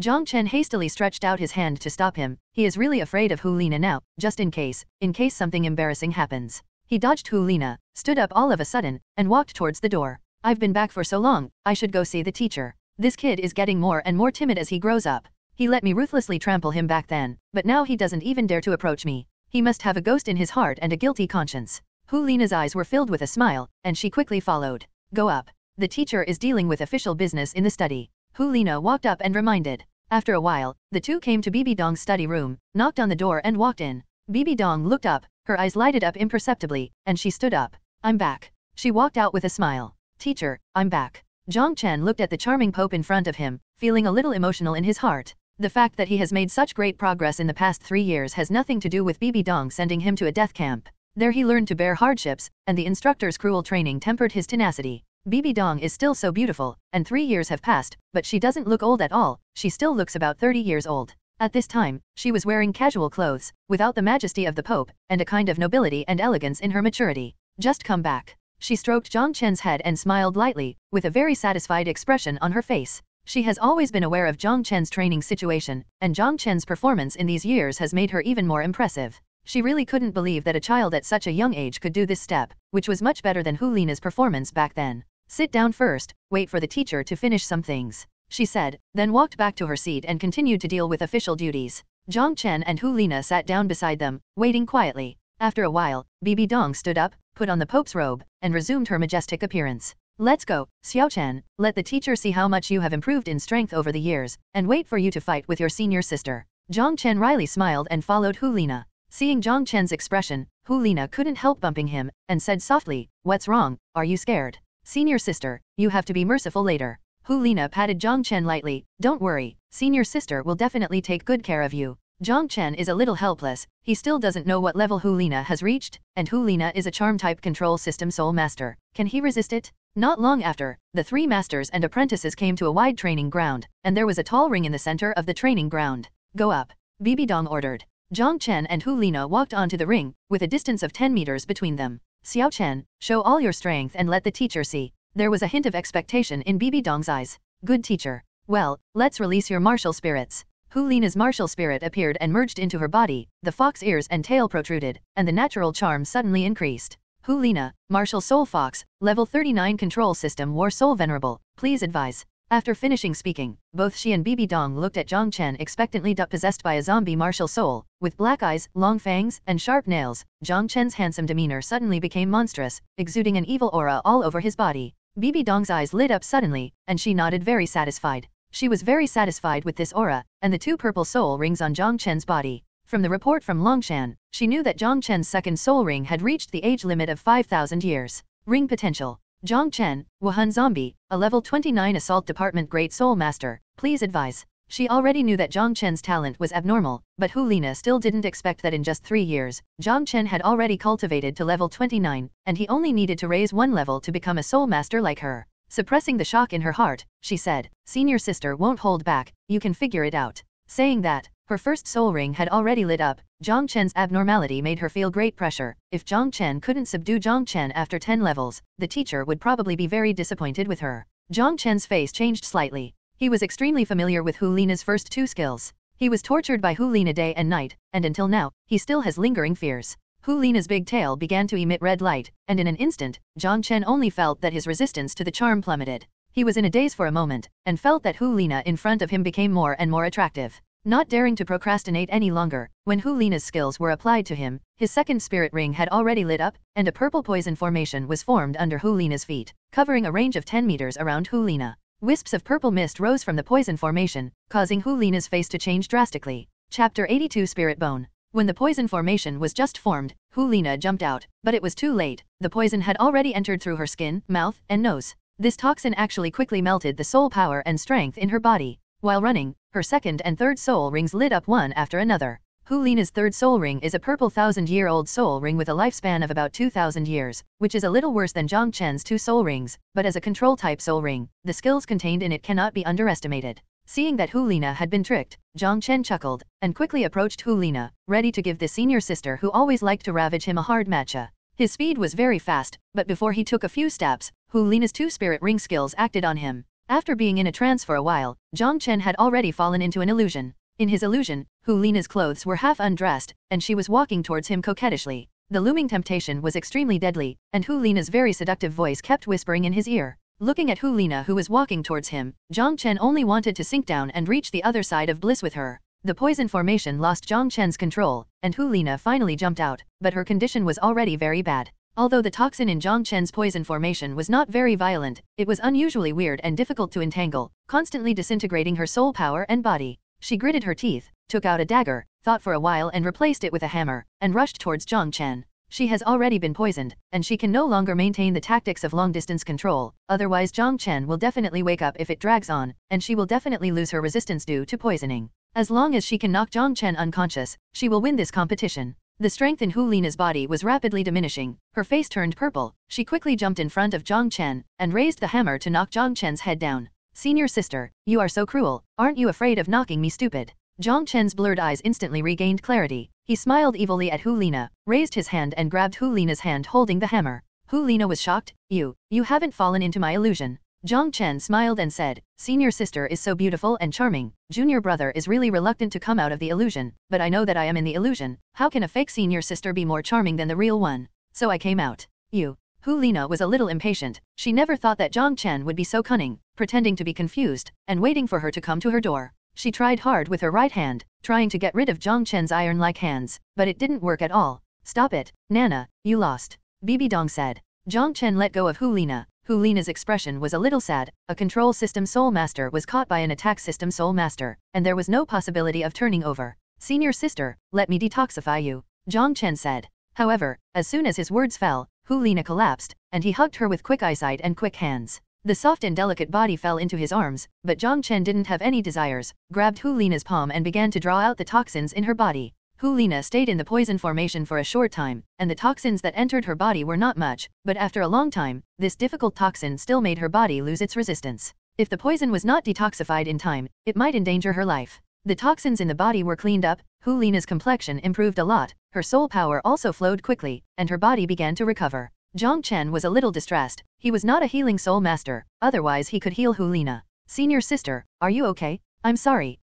[SPEAKER 4] Jiang Chen hastily stretched out his hand to stop him. He is really afraid of Hulina now, just in case something embarrassing happens. He dodged Hulina, stood up all of a sudden, and walked towards the door. I've been back for so long, I should go see the teacher. This kid is getting more and more timid as he grows up. He let me ruthlessly trample him back then, but now he doesn't even dare to approach me. He must have a ghost in his heart and a guilty conscience. Hulina's eyes were filled with a smile, and she quickly followed. Go up. The teacher is dealing with official business in the study. Hulina walked up and reminded. After a while, the two came to Bibi Dong's study room, knocked on the door and walked in. Bibi Dong looked up, her eyes lighted up imperceptibly, and she stood up. I'm back. She walked out with a smile. Teacher, I'm back. Jiang Chen looked at the charming pope in front of him, feeling a little emotional in his heart. The fact that he has made such great progress in the past 3 years has nothing to do with Bibi Dong sending him to a death camp. There he learned to bear hardships, and the instructor's cruel training tempered his tenacity. Bibi Dong is still so beautiful, and 3 years have passed, but she doesn't look old at all. She still looks about 30 years old. At this time, she was wearing casual clothes, without the majesty of the Pope, and a kind of nobility and elegance in her maturity. Just come back. She stroked Jiang Chen's head and smiled lightly, with a very satisfied expression on her face. She has always been aware of Jiang Chen's training situation, and Jiang Chen's performance in these years has made her even more impressive. She really couldn't believe that a child at such a young age could do this step, which was much better than Hu Lina's performance back then. Sit down first, wait for the teacher to finish some things, she said, then walked back to her seat and continued to deal with official duties. Jiang Chen and Hu Lina sat down beside them, waiting quietly. After a while, Bibi Dong stood up, put on the Pope's robe, and resumed her majestic appearance. Let's go, Xiaoxue, let the teacher see how much you have improved in strength over the years, and wait for you to fight with your senior sister. Jiang Chen wryly smiled and followed Hu Lina. Seeing Jiang Chen's expression, Hu Lina couldn't help bumping him, and said softly, "What's wrong, are you scared? Senior sister, you have to be merciful later." Hu Lina patted Jiang Chen lightly. "Don't worry, senior sister will definitely take good care of you." Jiang Chen is a little helpless, he still doesn't know what level Hu Lina has reached, and Hu Lina is a charm-type control system soul master. Can he resist it? Not long after, the three masters and apprentices came to a wide training ground, and there was a tall ring in the center of the training ground. "Go up," Bibi Dong ordered. Jiang Chen and Hu Lina walked onto the ring, with a distance of 10 meters between them. "Xiaoxue, show all your strength and let the teacher see." There was a hint of expectation in Bibi Dong's eyes. "Good teacher. Well, let's release your martial spirits." Hu Lina's martial spirit appeared and merged into her body, the fox ears and tail protruded, and the natural charm suddenly increased. "Hu Lina, martial soul fox, level 39 control system war soul venerable, please advise." After finishing speaking, both she and Bibi Dong looked at Jiang Chen expectantly. Possessed by a zombie martial soul, with black eyes, long fangs, and sharp nails, Jiang Chen's handsome demeanor suddenly became monstrous, exuding an evil aura all over his body. Bibi Dong's eyes lit up suddenly, and she nodded very satisfied. She was very satisfied with this aura, and the two purple soul rings on Jiang Chen's body. From the report from Longshan, she knew that Jiang Chen's second soul ring had reached the age limit of 5,000 years. Ring potential. Jiang Chen, Wuhan Zombie, a level 29 Assault Department Great Soul Master, please advise. She already knew that Jiang Chen's talent was abnormal, but Hu Lina still didn't expect that in just 3 years, Jiang Chen had already cultivated to level 29, and he only needed to raise 1 level to become a soul master like her. Suppressing the shock in her heart, she said, "Senior sister won't hold back, you can figure it out." Saying that, her first soul ring had already lit up. Jiang Chen's abnormality made her feel great pressure. If Jiang Chen couldn't subdue Jiang Chen after 10 levels, the teacher would probably be very disappointed with her. Jiang Chen's face changed slightly. He was extremely familiar with Hu Lina's first 2 skills. He was tortured by Hu Lina day and night, and until now, he still has lingering fears. Hu Lina's big tail began to emit red light, and in an instant, Jiang Chen only felt that his resistance to the charm plummeted. He was in a daze for a moment, and felt that Hu Lina in front of him became more and more attractive. Not daring to procrastinate any longer, when Hu Lina's skills were applied to him, his second spirit ring had already lit up, and a purple poison formation was formed under Hu Lina's feet, covering a range of 10 meters around Hu Lina. Wisps of purple mist rose from the poison formation, causing Hu Lina's face to change drastically. Chapter 82 Spirit Bone. When the poison formation was just formed, Hu Lina jumped out, but it was too late. The poison had already entered through her skin, mouth, and nose. This toxin actually quickly melted the soul power and strength in her body. While running, her second and third soul rings lit up one after another. Hu Lina's third soul ring is a purple 1,000-year-old soul ring with a lifespan of about 2,000 years, which is a little worse than Jiang Chen's 2 soul rings, but as a control-type soul ring, the skills contained in it cannot be underestimated. Seeing that Hu Lina had been tricked, Jiang Chen chuckled, and quickly approached Hu Lina, ready to give the senior sister who always liked to ravage him a hard matcha. His speed was very fast, but before he took a few steps, Hu Lina's 2 spirit ring skills acted on him. After being in a trance for a while, Jiang Chen had already fallen into an illusion. In his illusion, Hu Lina's clothes were half undressed, and she was walking towards him coquettishly. The looming temptation was extremely deadly, and Hu Lina's very seductive voice kept whispering in his ear. Looking at Hu Lina who was walking towards him, Jiang Chen only wanted to sink down and reach the other side of bliss with her. The poison formation lost Jiang Chen's control, and Hu Lina finally jumped out, but her condition was already very bad. Although the toxin in Jiang Chen's poison formation was not very violent, it was unusually weird and difficult to entangle, constantly disintegrating her soul power and body. She gritted her teeth, took out a dagger, thought for a while and replaced it with a hammer, and rushed towards Jiang Chen. She has already been poisoned, and she can no longer maintain the tactics of long-distance control, otherwise Jiang Chen will definitely wake up if it drags on, and she will definitely lose her resistance due to poisoning. As long as she can knock Jiang Chen unconscious, she will win this competition. The strength in Hu Lina's body was rapidly diminishing, her face turned purple, she quickly jumped in front of Jiang Chen, and raised the hammer to knock Jiang Chen's head down. "Senior sister, you are so cruel, aren't you afraid of knocking me stupid?" Jiang Chen's blurred eyes instantly regained clarity. He smiled evilly at Hu Lina, raised his hand and grabbed Hu Lina's hand holding the hammer. Hu Lina was shocked. You haven't fallen into my illusion." Jiang Chen smiled and said, "Senior sister is so beautiful and charming. Junior brother is really reluctant to come out of the illusion, but I know that I am in the illusion. How can a fake senior sister be more charming than the real one? So I came out." Hu Lina was a little impatient. She never thought that Jiang Chen would be so cunning, pretending to be confused, and waiting for her to come to her door. She tried hard with her right hand, trying to get rid of Jiang Chen's iron-like hands, but it didn't work at all. "Stop it, Nana, you lost," Bibi Dong said. Jiang Chen let go of Hu Lina. Hu Lina's expression was a little sad. A control system soul master was caught by an attack system soul master, and there was no possibility of turning over. "Senior sister, let me detoxify you," Jiang Chen said. However, as soon as his words fell, Hu Lina collapsed, and he hugged her with quick eyesight and quick hands. The soft and delicate body fell into his arms, but Jiang Chen didn't have any desires, grabbed Hu Lina's palm and began to draw out the toxins in her body. Hu Lina stayed in the poison formation for a short time, and the toxins that entered her body were not much, but after a long time, this difficult toxin still made her body lose its resistance. If the poison was not detoxified in time, it might endanger her life. The toxins in the body were cleaned up, Hu Lina's complexion improved a lot, her soul power also flowed quickly, and her body began to recover. Jiang Chen was a little distressed. He was not a healing soul master, otherwise he could heal Hu Lina. "Senior sister, are you okay?" "I'm sorry,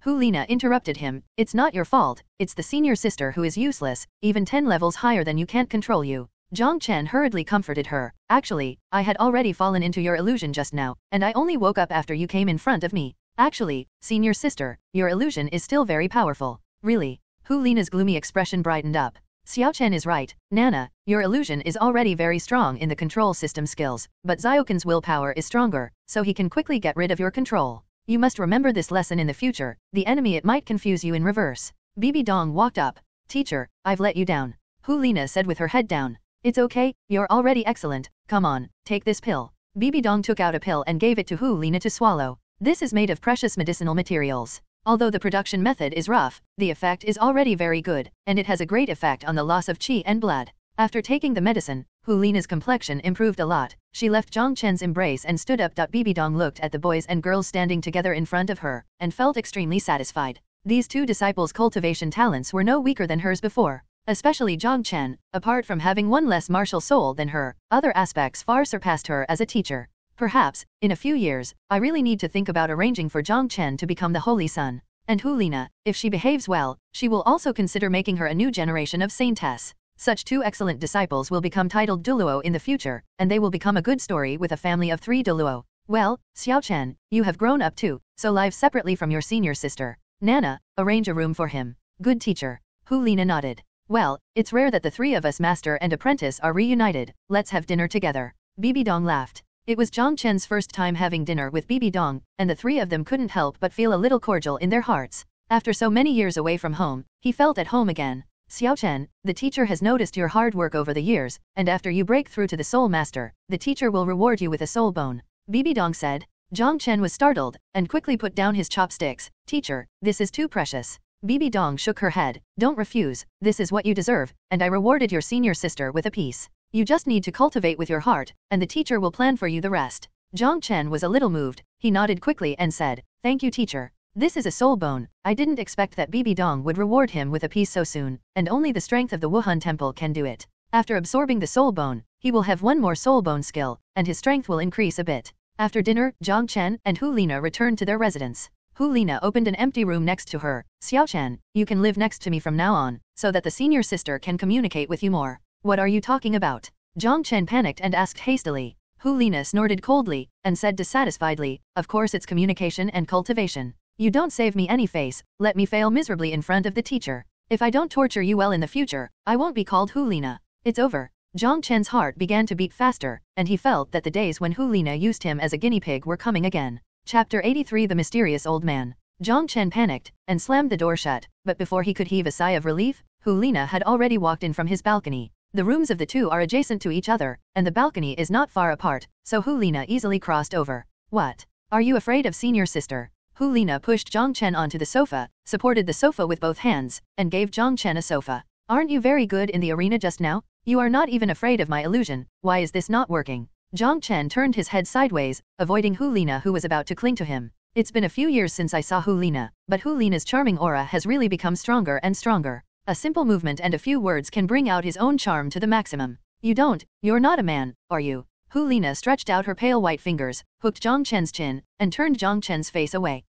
[SPEAKER 4] Hu Lina interrupted him, "It's not your fault, it's the senior sister who is useless, even 10 levels higher than you can't control you." Jiang Chen hurriedly comforted her. "Actually, I had already fallen into your illusion just now, and I only woke up after you came in front of me. Actually, senior sister, your illusion is still very powerful." "Really?" Hu Lina's gloomy expression brightened up. "Xiaoxue is right, Nana, your illusion is already very strong in the control system skills, but Xiaoxue's willpower is stronger, so he can quickly get rid of your control. You must remember this lesson in the future, the enemy it might confuse you in reverse." Bibi Dong walked up. "Teacher, I've let you down," Hu Lina said with her head down. "It's okay, you're already excellent, come on, take this pill." Bibi Dong took out a pill and gave it to Hu Lina to swallow. This is made of precious medicinal materials. Although the production method is rough, the effect is already very good, and it has a great effect on the loss of qi and blood. After taking the medicine, Hu Lina's complexion improved a lot. She left Jiang Chen's embrace and stood up. Bibi Dong looked at the boys and girls standing together in front of her, and felt extremely satisfied. These two disciples' cultivation talents were no weaker than hers before. Especially Jiang Chen, apart from having one less martial soul than her, other aspects far surpassed her as a teacher. Perhaps, in a few years, I really need to think about arranging for Jiang Chen to become the Holy Son. And Hu Lina, if she behaves well, she will also consider making her a new generation of saintess. Such two excellent disciples will become titled Douluo in the future, and they will become a good story with a family of 3 Douluo. "Well, Xiaochen, you have grown up too, so live separately from your senior sister. Nana, arrange a room for him." "Good teacher." Hu Lina nodded. "Well, it's rare that the 3 of us master and apprentice are reunited, let's have dinner together." Bibi Dong laughed. It was Jiang Chen's first time having dinner with Bibi Dong, and the 3 of them couldn't help but feel a little cordial in their hearts. After so many years away from home, he felt at home again. "Xiaochen, the teacher has noticed your hard work over the years, and after you break through to the soul master, the teacher will reward you with a soul bone," Bibi Dong said. Jiang Chen was startled, and quickly put down his chopsticks. "Teacher, this is too precious." Bibi Dong shook her head. "Don't refuse, this is what you deserve, and I rewarded your senior sister with a piece. You just need to cultivate with your heart, and the teacher will plan for you the rest." Jiang Chen was a little moved. He nodded quickly and said, "Thank you, teacher. This is a soul bone. I didn't expect that Bibi Dong would reward him with a piece so soon, and only the strength of the Wuhan temple can do it. After absorbing the soul bone, he will have one more soul bone skill, and his strength will increase a bit." After dinner, Jiang Chen and Hu Lina returned to their residence. Hu Lina opened an empty room next to her. "Xiaochen, you can live next to me from now on, so that the senior sister can communicate with you more." "What are you talking about?" Jiang Chen panicked and asked hastily. Hu Lina snorted coldly, and said dissatisfiedly, "Of course it's communication and cultivation. You don't save me any face, let me fail miserably in front of the teacher. If I don't torture you well in the future, I won't be called Hu Lina. It's over." Jiang Chen's heart began to beat faster, and he felt that the days when Hu Lina used him as a guinea pig were coming again. Chapter 83 The Mysterious Old Man. Jiang Chen panicked, and slammed the door shut, but before he could heave a sigh of relief, Hu Lina had already walked in from his balcony. The rooms of the two are adjacent to each other, and the balcony is not far apart, so Hu Lina easily crossed over. "What? Are you afraid of senior sister?" Hu Lina pushed Jiang Chen onto the sofa, supported the sofa with both hands, and gave Jiang Chen a sofa. "Aren't you very good in the arena just now? You are not even afraid of my illusion, why is this not working?" Jiang Chen turned his head sideways, avoiding Hu Lina who was about to cling to him. "It's been a few years since I saw Hu Lina, but Hu Lina's charming aura has really become stronger and stronger. A simple movement and a few words can bring out his own charm to the maximum. You're not a man, are you?" Hu Lina stretched out her pale white fingers, hooked Jiang Chen's chin, and turned Jiang Chen's face away.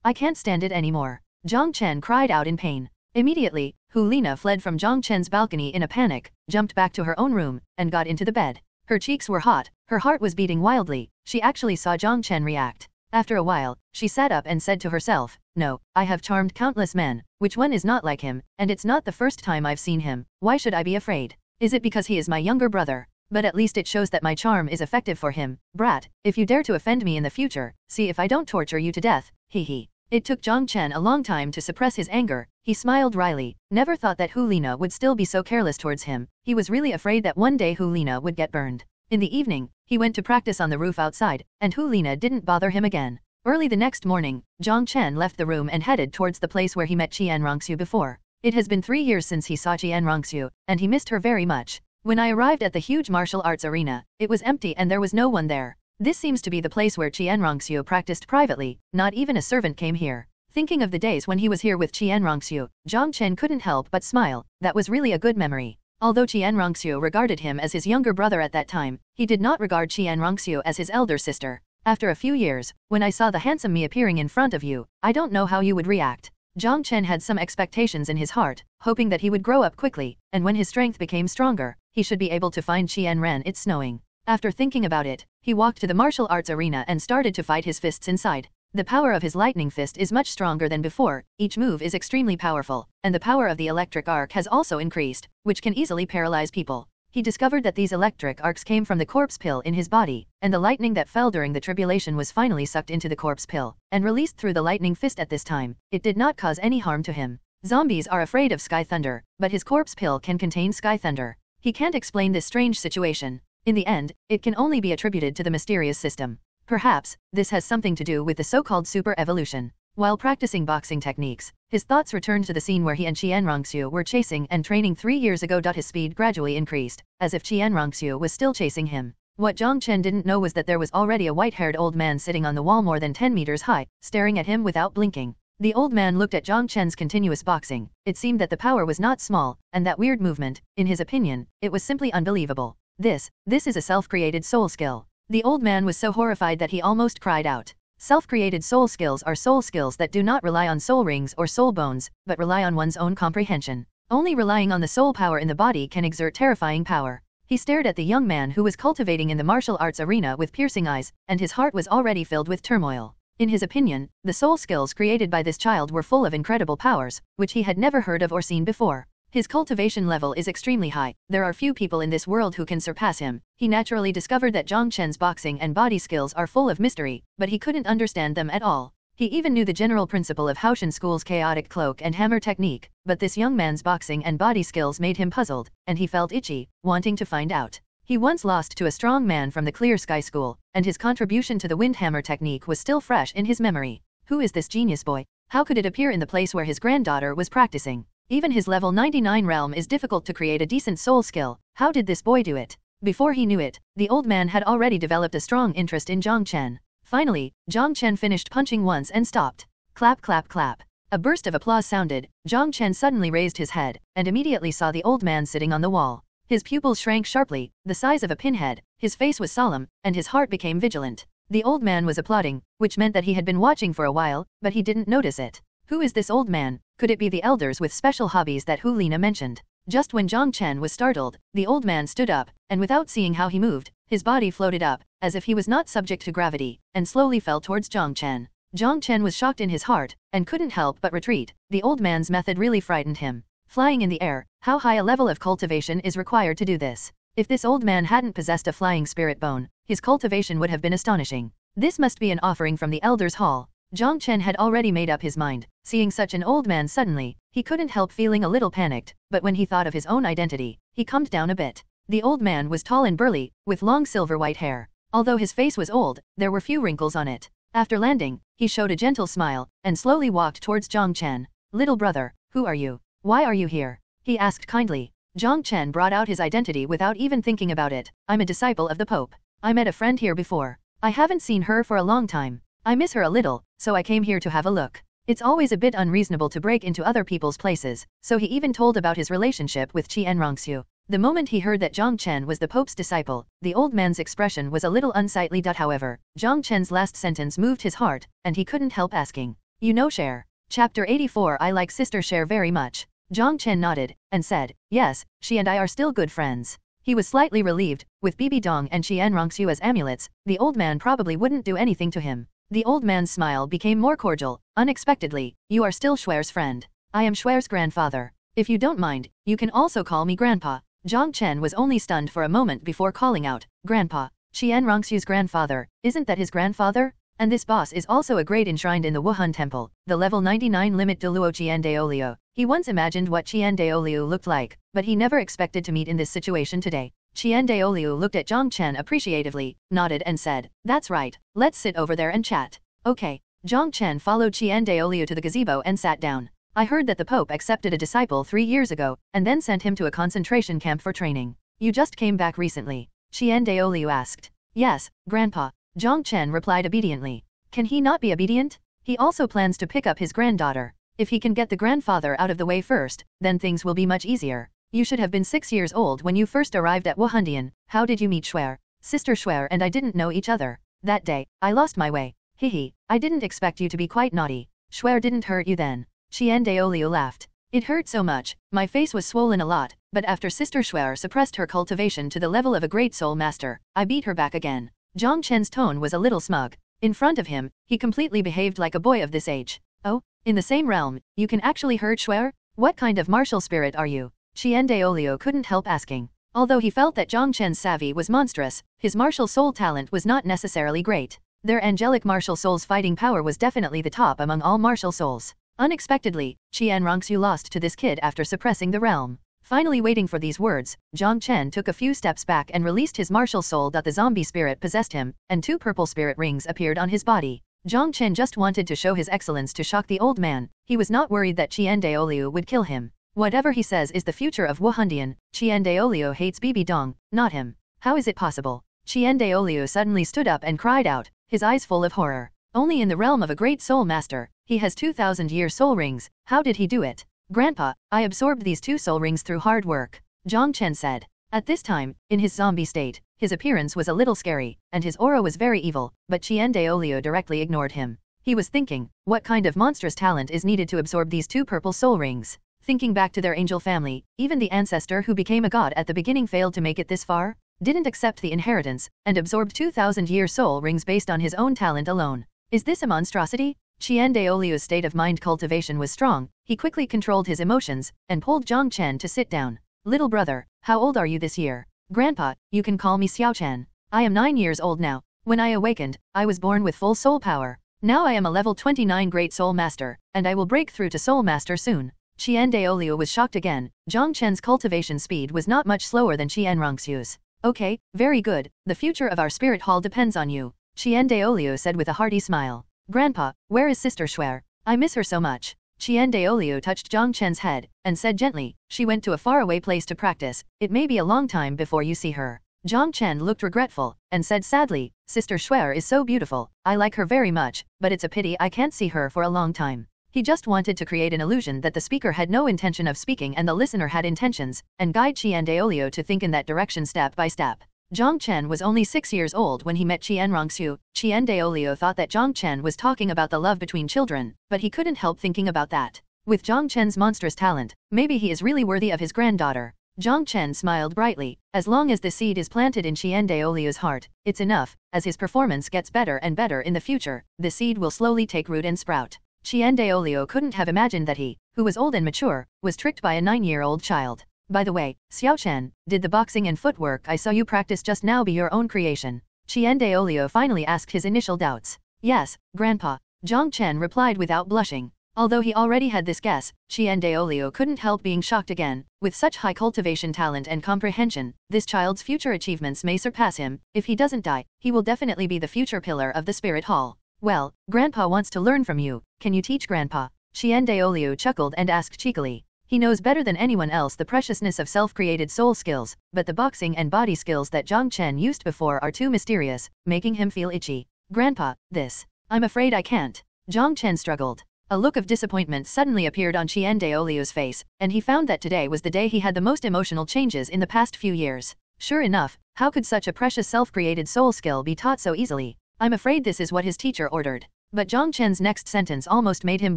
[SPEAKER 4] I can't stand it anymore. Jiang Chen cried out in pain. Immediately, Hu Lina fled from Jiang Chen's balcony in a panic, jumped back to her own room, and got into the bed. Her cheeks were hot, her heart was beating wildly, she actually saw Jiang Chen react. After a while, she sat up and said to herself, "No, I have charmed countless men, which one is not like him, and it's not the first time I've seen him, why should I be afraid? Is it because he is my younger brother? But at least it shows that my charm is effective for him. Brat, if you dare to offend me in the future, see if I don't torture you to death, hee." It took Jiang Chen a long time to suppress his anger. He smiled wryly, never thought that Hu Lina would still be so careless towards him. He was really afraid that one day Hu Lina would get burned. In the evening, he went to practice on the roof outside, and Hu Lina didn't bother him again. Early the next morning, Jiang Chen left the room and headed towards the place where he met Xiaoxue before. It has been 3 years since he saw Xiaoxue, and he missed her very much. When I arrived at the huge martial arts arena, it was empty and there was no one there. This seems to be the place where Xiaoxue practiced privately, not even a servant came here. Thinking of the days when he was here with Xiaoxue, Jiang Chen couldn't help but smile. That was really a good memory. Although Xiaoxue regarded him as his younger brother at that time, he did not regard Xiaoxue as his elder sister. After a few years, when I saw the handsome me appearing in front of you, I don't know how you would react. Jiang Chen had some expectations in his heart, hoping that he would grow up quickly, and when his strength became stronger, he should be able to find Qianren. It's snowing. After thinking about it, he walked to the martial arts arena and started to fight his fists inside. The power of his lightning fist is much stronger than before, each move is extremely powerful, and the power of the electric arc has also increased, which can easily paralyze people. He discovered that these electric arcs came from the corpse pill in his body, and the lightning that fell during the tribulation was finally sucked into the corpse pill, and released through the lightning fist at this time. It did not cause any harm to him. Zombies are afraid of sky thunder, but his corpse pill can contain sky thunder. He can't explain this strange situation. In the end, it can only be attributed to the mysterious system. Perhaps, this has something to do with the so-called super evolution. While practicing boxing techniques, his thoughts returned to the scene where he and Xiaoxue were chasing and training 3 years ago. His speed gradually increased, as if Xiaoxue was still chasing him. What Jiang Chen didn't know was that there was already a white-haired old man sitting on the wall more than 10 meters high, staring at him without blinking. The old man looked at Jiang Chen's continuous boxing. It seemed that the power was not small, and that weird movement, in his opinion, it was simply unbelievable. This is a self-created soul skill. The old man was so horrified that he almost cried out. Self-created soul skills are soul skills that do not rely on soul rings or soul bones, but rely on one's own comprehension. Only relying on the soul power in the body can exert terrifying power. He stared at the young man who was cultivating in the martial arts arena with piercing eyes, and his heart was already filled with turmoil. In his opinion, the soul skills created by this child were full of incredible powers, which he had never heard of or seen before. His cultivation level is extremely high. There are few people in this world who can surpass him. He naturally discovered that Jiang Chen's boxing and body skills are full of mystery, but he couldn't understand them at all. He even knew the general principle of Haoshan School's chaotic cloak and hammer technique, but this young man's boxing and body skills made him puzzled, and he felt itchy, wanting to find out. He once lost to a strong man from the Clear Sky School, and his contribution to the wind hammer technique was still fresh in his memory. Who is this genius boy? How could it appear in the place where his granddaughter was practicing? Even his level 99 realm is difficult to create a decent soul skill. How did this boy do it? Before he knew it, the old man had already developed a strong interest in Jiang Chen. Finally, Jiang Chen finished punching once and stopped. Clap clap clap. A burst of applause sounded. Jiang Chen suddenly raised his head, and immediately saw the old man sitting on the wall. His pupils shrank sharply, the size of a pinhead, his face was solemn, and his heart became vigilant. The old man was applauding, which meant that he had been watching for a while, but he didn't notice it. Who is this old man? Could it be the elders with special hobbies that Hu Lina mentioned? Just when Jiang Chen was startled, the old man stood up, and without seeing how he moved, his body floated up, as if he was not subject to gravity, and slowly fell towards Jiang Chen. Jiang Chen was shocked in his heart, and couldn't help but retreat. The old man's method really frightened him. Flying in the air, how high a level of cultivation is required to do this? If this old man hadn't possessed a flying spirit bone, his cultivation would have been astonishing. This must be an offering from the elders' hall. Jiang Chen had already made up his mind. Seeing such an old man suddenly, he couldn't help feeling a little panicked, but when he thought of his own identity, he calmed down a bit. The old man was tall and burly, with long silver white hair. Although his face was old, there were few wrinkles on it. After landing, he showed a gentle smile, and slowly walked towards Jiang Chen. "Little brother, who are you? Why are you here?" he asked kindly. Jiang Chen brought out his identity without even thinking about it. "I'm a disciple of the Pope. I met a friend here before. I haven't seen her for a long time. I miss her a little, so I came here to have a look." It's always a bit unreasonable to break into other people's places, so he even told about his relationship with Xiaoxue. The moment he heard that Jiang Chen was the Pope's disciple, the old man's expression was a little unsightly. However, Jiang Chen's last sentence moved his heart, and he couldn't help asking, "You know Cher?" Chapter 84. I like Sister Cher very much. Jiang Chen nodded, and said, "Yes, she and I are still good friends." He was slightly relieved. With Bibi Dong and Xiaoxue as amulets, the old man probably wouldn't do anything to him. The old man's smile became more cordial. Unexpectedly, "You are still Xue's friend. I am Xue's grandfather. If you don't mind, you can also call me Grandpa." Jiang Chen was only stunned for a moment before calling out, "Grandpa? Xiaoxue's grandfather, isn't that his grandfather? And this boss is also a great enshrined in the Wuhan Temple, the level 99 limit Douluo Continent." He once imagined what Douluo looked like, but he never expected to meet in this situation today. Douluo looked at Jiang Chen appreciatively, nodded and said, "That's right, let's sit over there and chat." Okay. Jiang Chen followed Douluo to the gazebo and sat down. "I heard that the Pope accepted a disciple 3 years ago, and then sent him to a concentration camp for training. You just came back recently?" Douluo asked. "Yes, Grandpa." Jiang Chen replied obediently. Can he not be obedient? He also plans to pick up his granddaughter. If he can get the grandfather out of the way first, then things will be much easier. "You should have been 6 years old when you first arrived at Wuhandian. How did you meet Xue?" "Sister Xue and I didn't know each other. That day, I lost my way. Hehe, I didn't expect you to be quite naughty. Xue didn't hurt you then?" Douluo laughed. "It hurt so much, my face was swollen a lot, but after Sister Xue suppressed her cultivation to the level of a great soul master, I beat her back again." Jiang Chen's tone was a little smug. In front of him, he completely behaved like a boy of this age. "Oh, in the same realm, you can actually hurt Xue? What kind of martial spirit are you?" Douluo couldn't help asking. Although he felt that Jiang Chen's savvy was monstrous, his martial soul talent was not necessarily great. Their angelic martial soul's fighting power was definitely the top among all martial souls. Unexpectedly, Xiaoxue lost to this kid after suppressing the realm. Finally waiting for these words, Jiang Chen took a few steps back and released his martial soul. The zombie spirit possessed him, and 2 purple spirit rings appeared on his body. Jiang Chen just wanted to show his excellence to shock the old man. He was not worried that Douluo would kill him. Whatever he says is the future of Wuhandian. Douluo hates Bibi Dong, not him. How is it possible? Douluo suddenly stood up and cried out, his eyes full of horror. Only in the realm of a great soul master, he has 2,000-year soul rings. How did he do it? "Grandpa, I absorbed these 2 soul rings through hard work," Jiang Chen said. At this time, in his zombie state, his appearance was a little scary, and his aura was very evil, but Douluo directly ignored him. He was thinking, what kind of monstrous talent is needed to absorb these 2 purple soul rings? Thinking back to their angel family, even the ancestor who became a god at the beginning failed to make it this far, didn't accept the inheritance, and absorbed 2,000-year soul rings based on his own talent alone. Is this a monstrosity? Douluo's state of mind cultivation was strong. He quickly controlled his emotions, and pulled Jiang Chen to sit down. "Little brother, how old are you this year?" "Grandpa, you can call me Xiaochen. I am 9 years old now. When I awakened, I was born with full soul power. Now I am a level 29 great soul master, and I will break through to soul master soon." Douluo was shocked again. Jiang Chen's cultivation speed was not much slower than Xiaoxue's. "Okay, very good. The future of our spirit hall depends on you," Douluo said with a hearty smile. "Grandpa, where is Sister Xue? I miss her so much." Douluo touched Jiang Chen's head, and said gently, "She went to a faraway place to practice. It may be a long time before you see her." Jiang Chen looked regretful, and said sadly, "Sister Xue is so beautiful, I like her very much, but it's a pity I can't see her for a long time." He just wanted to create an illusion that the speaker had no intention of speaking and the listener had intentions, and guide Douluo to think in that direction step by step. Jiang Chen was only 6 years old when he met Xiaoxue. Douluo thought that Jiang Chen was talking about the love between children, but he couldn't help thinking about that. With Jiang Chen's monstrous talent, maybe he is really worthy of his granddaughter. Jiang Chen smiled brightly. As long as the seed is planted in Douluo's heart, it's enough. As his performance gets better and better in the future, the seed will slowly take root and sprout. Douluo couldn't have imagined that he, who was old and mature, was tricked by a 9-year-old child. "By the way, Xiaochen, did the boxing and footwork I saw you practice just now be your own creation?" Douluo finally asked his initial doubts. "Yes, Grandpa," Jiang Chen replied without blushing. Although he already had this guess, Douluo couldn't help being shocked again. With such high cultivation talent and comprehension, this child's future achievements may surpass him. If he doesn't die, he will definitely be the future pillar of the spirit hall. "Well, Grandpa wants to learn from you. Can you teach Grandpa?" Douluo chuckled and asked cheekily. He knows better than anyone else the preciousness of self-created soul skills, but the boxing and body skills that Jiang Chen used before are too mysterious, making him feel itchy. "Grandpa, this. I'm afraid I can't." Jiang Chen struggled. A look of disappointment suddenly appeared on Qian Daoliu's face, and he found that today was the day he had the most emotional changes in the past few years. Sure enough, how could such a precious self-created soul skill be taught so easily? I'm afraid this is what his teacher ordered. But Jiang Chen's next sentence almost made him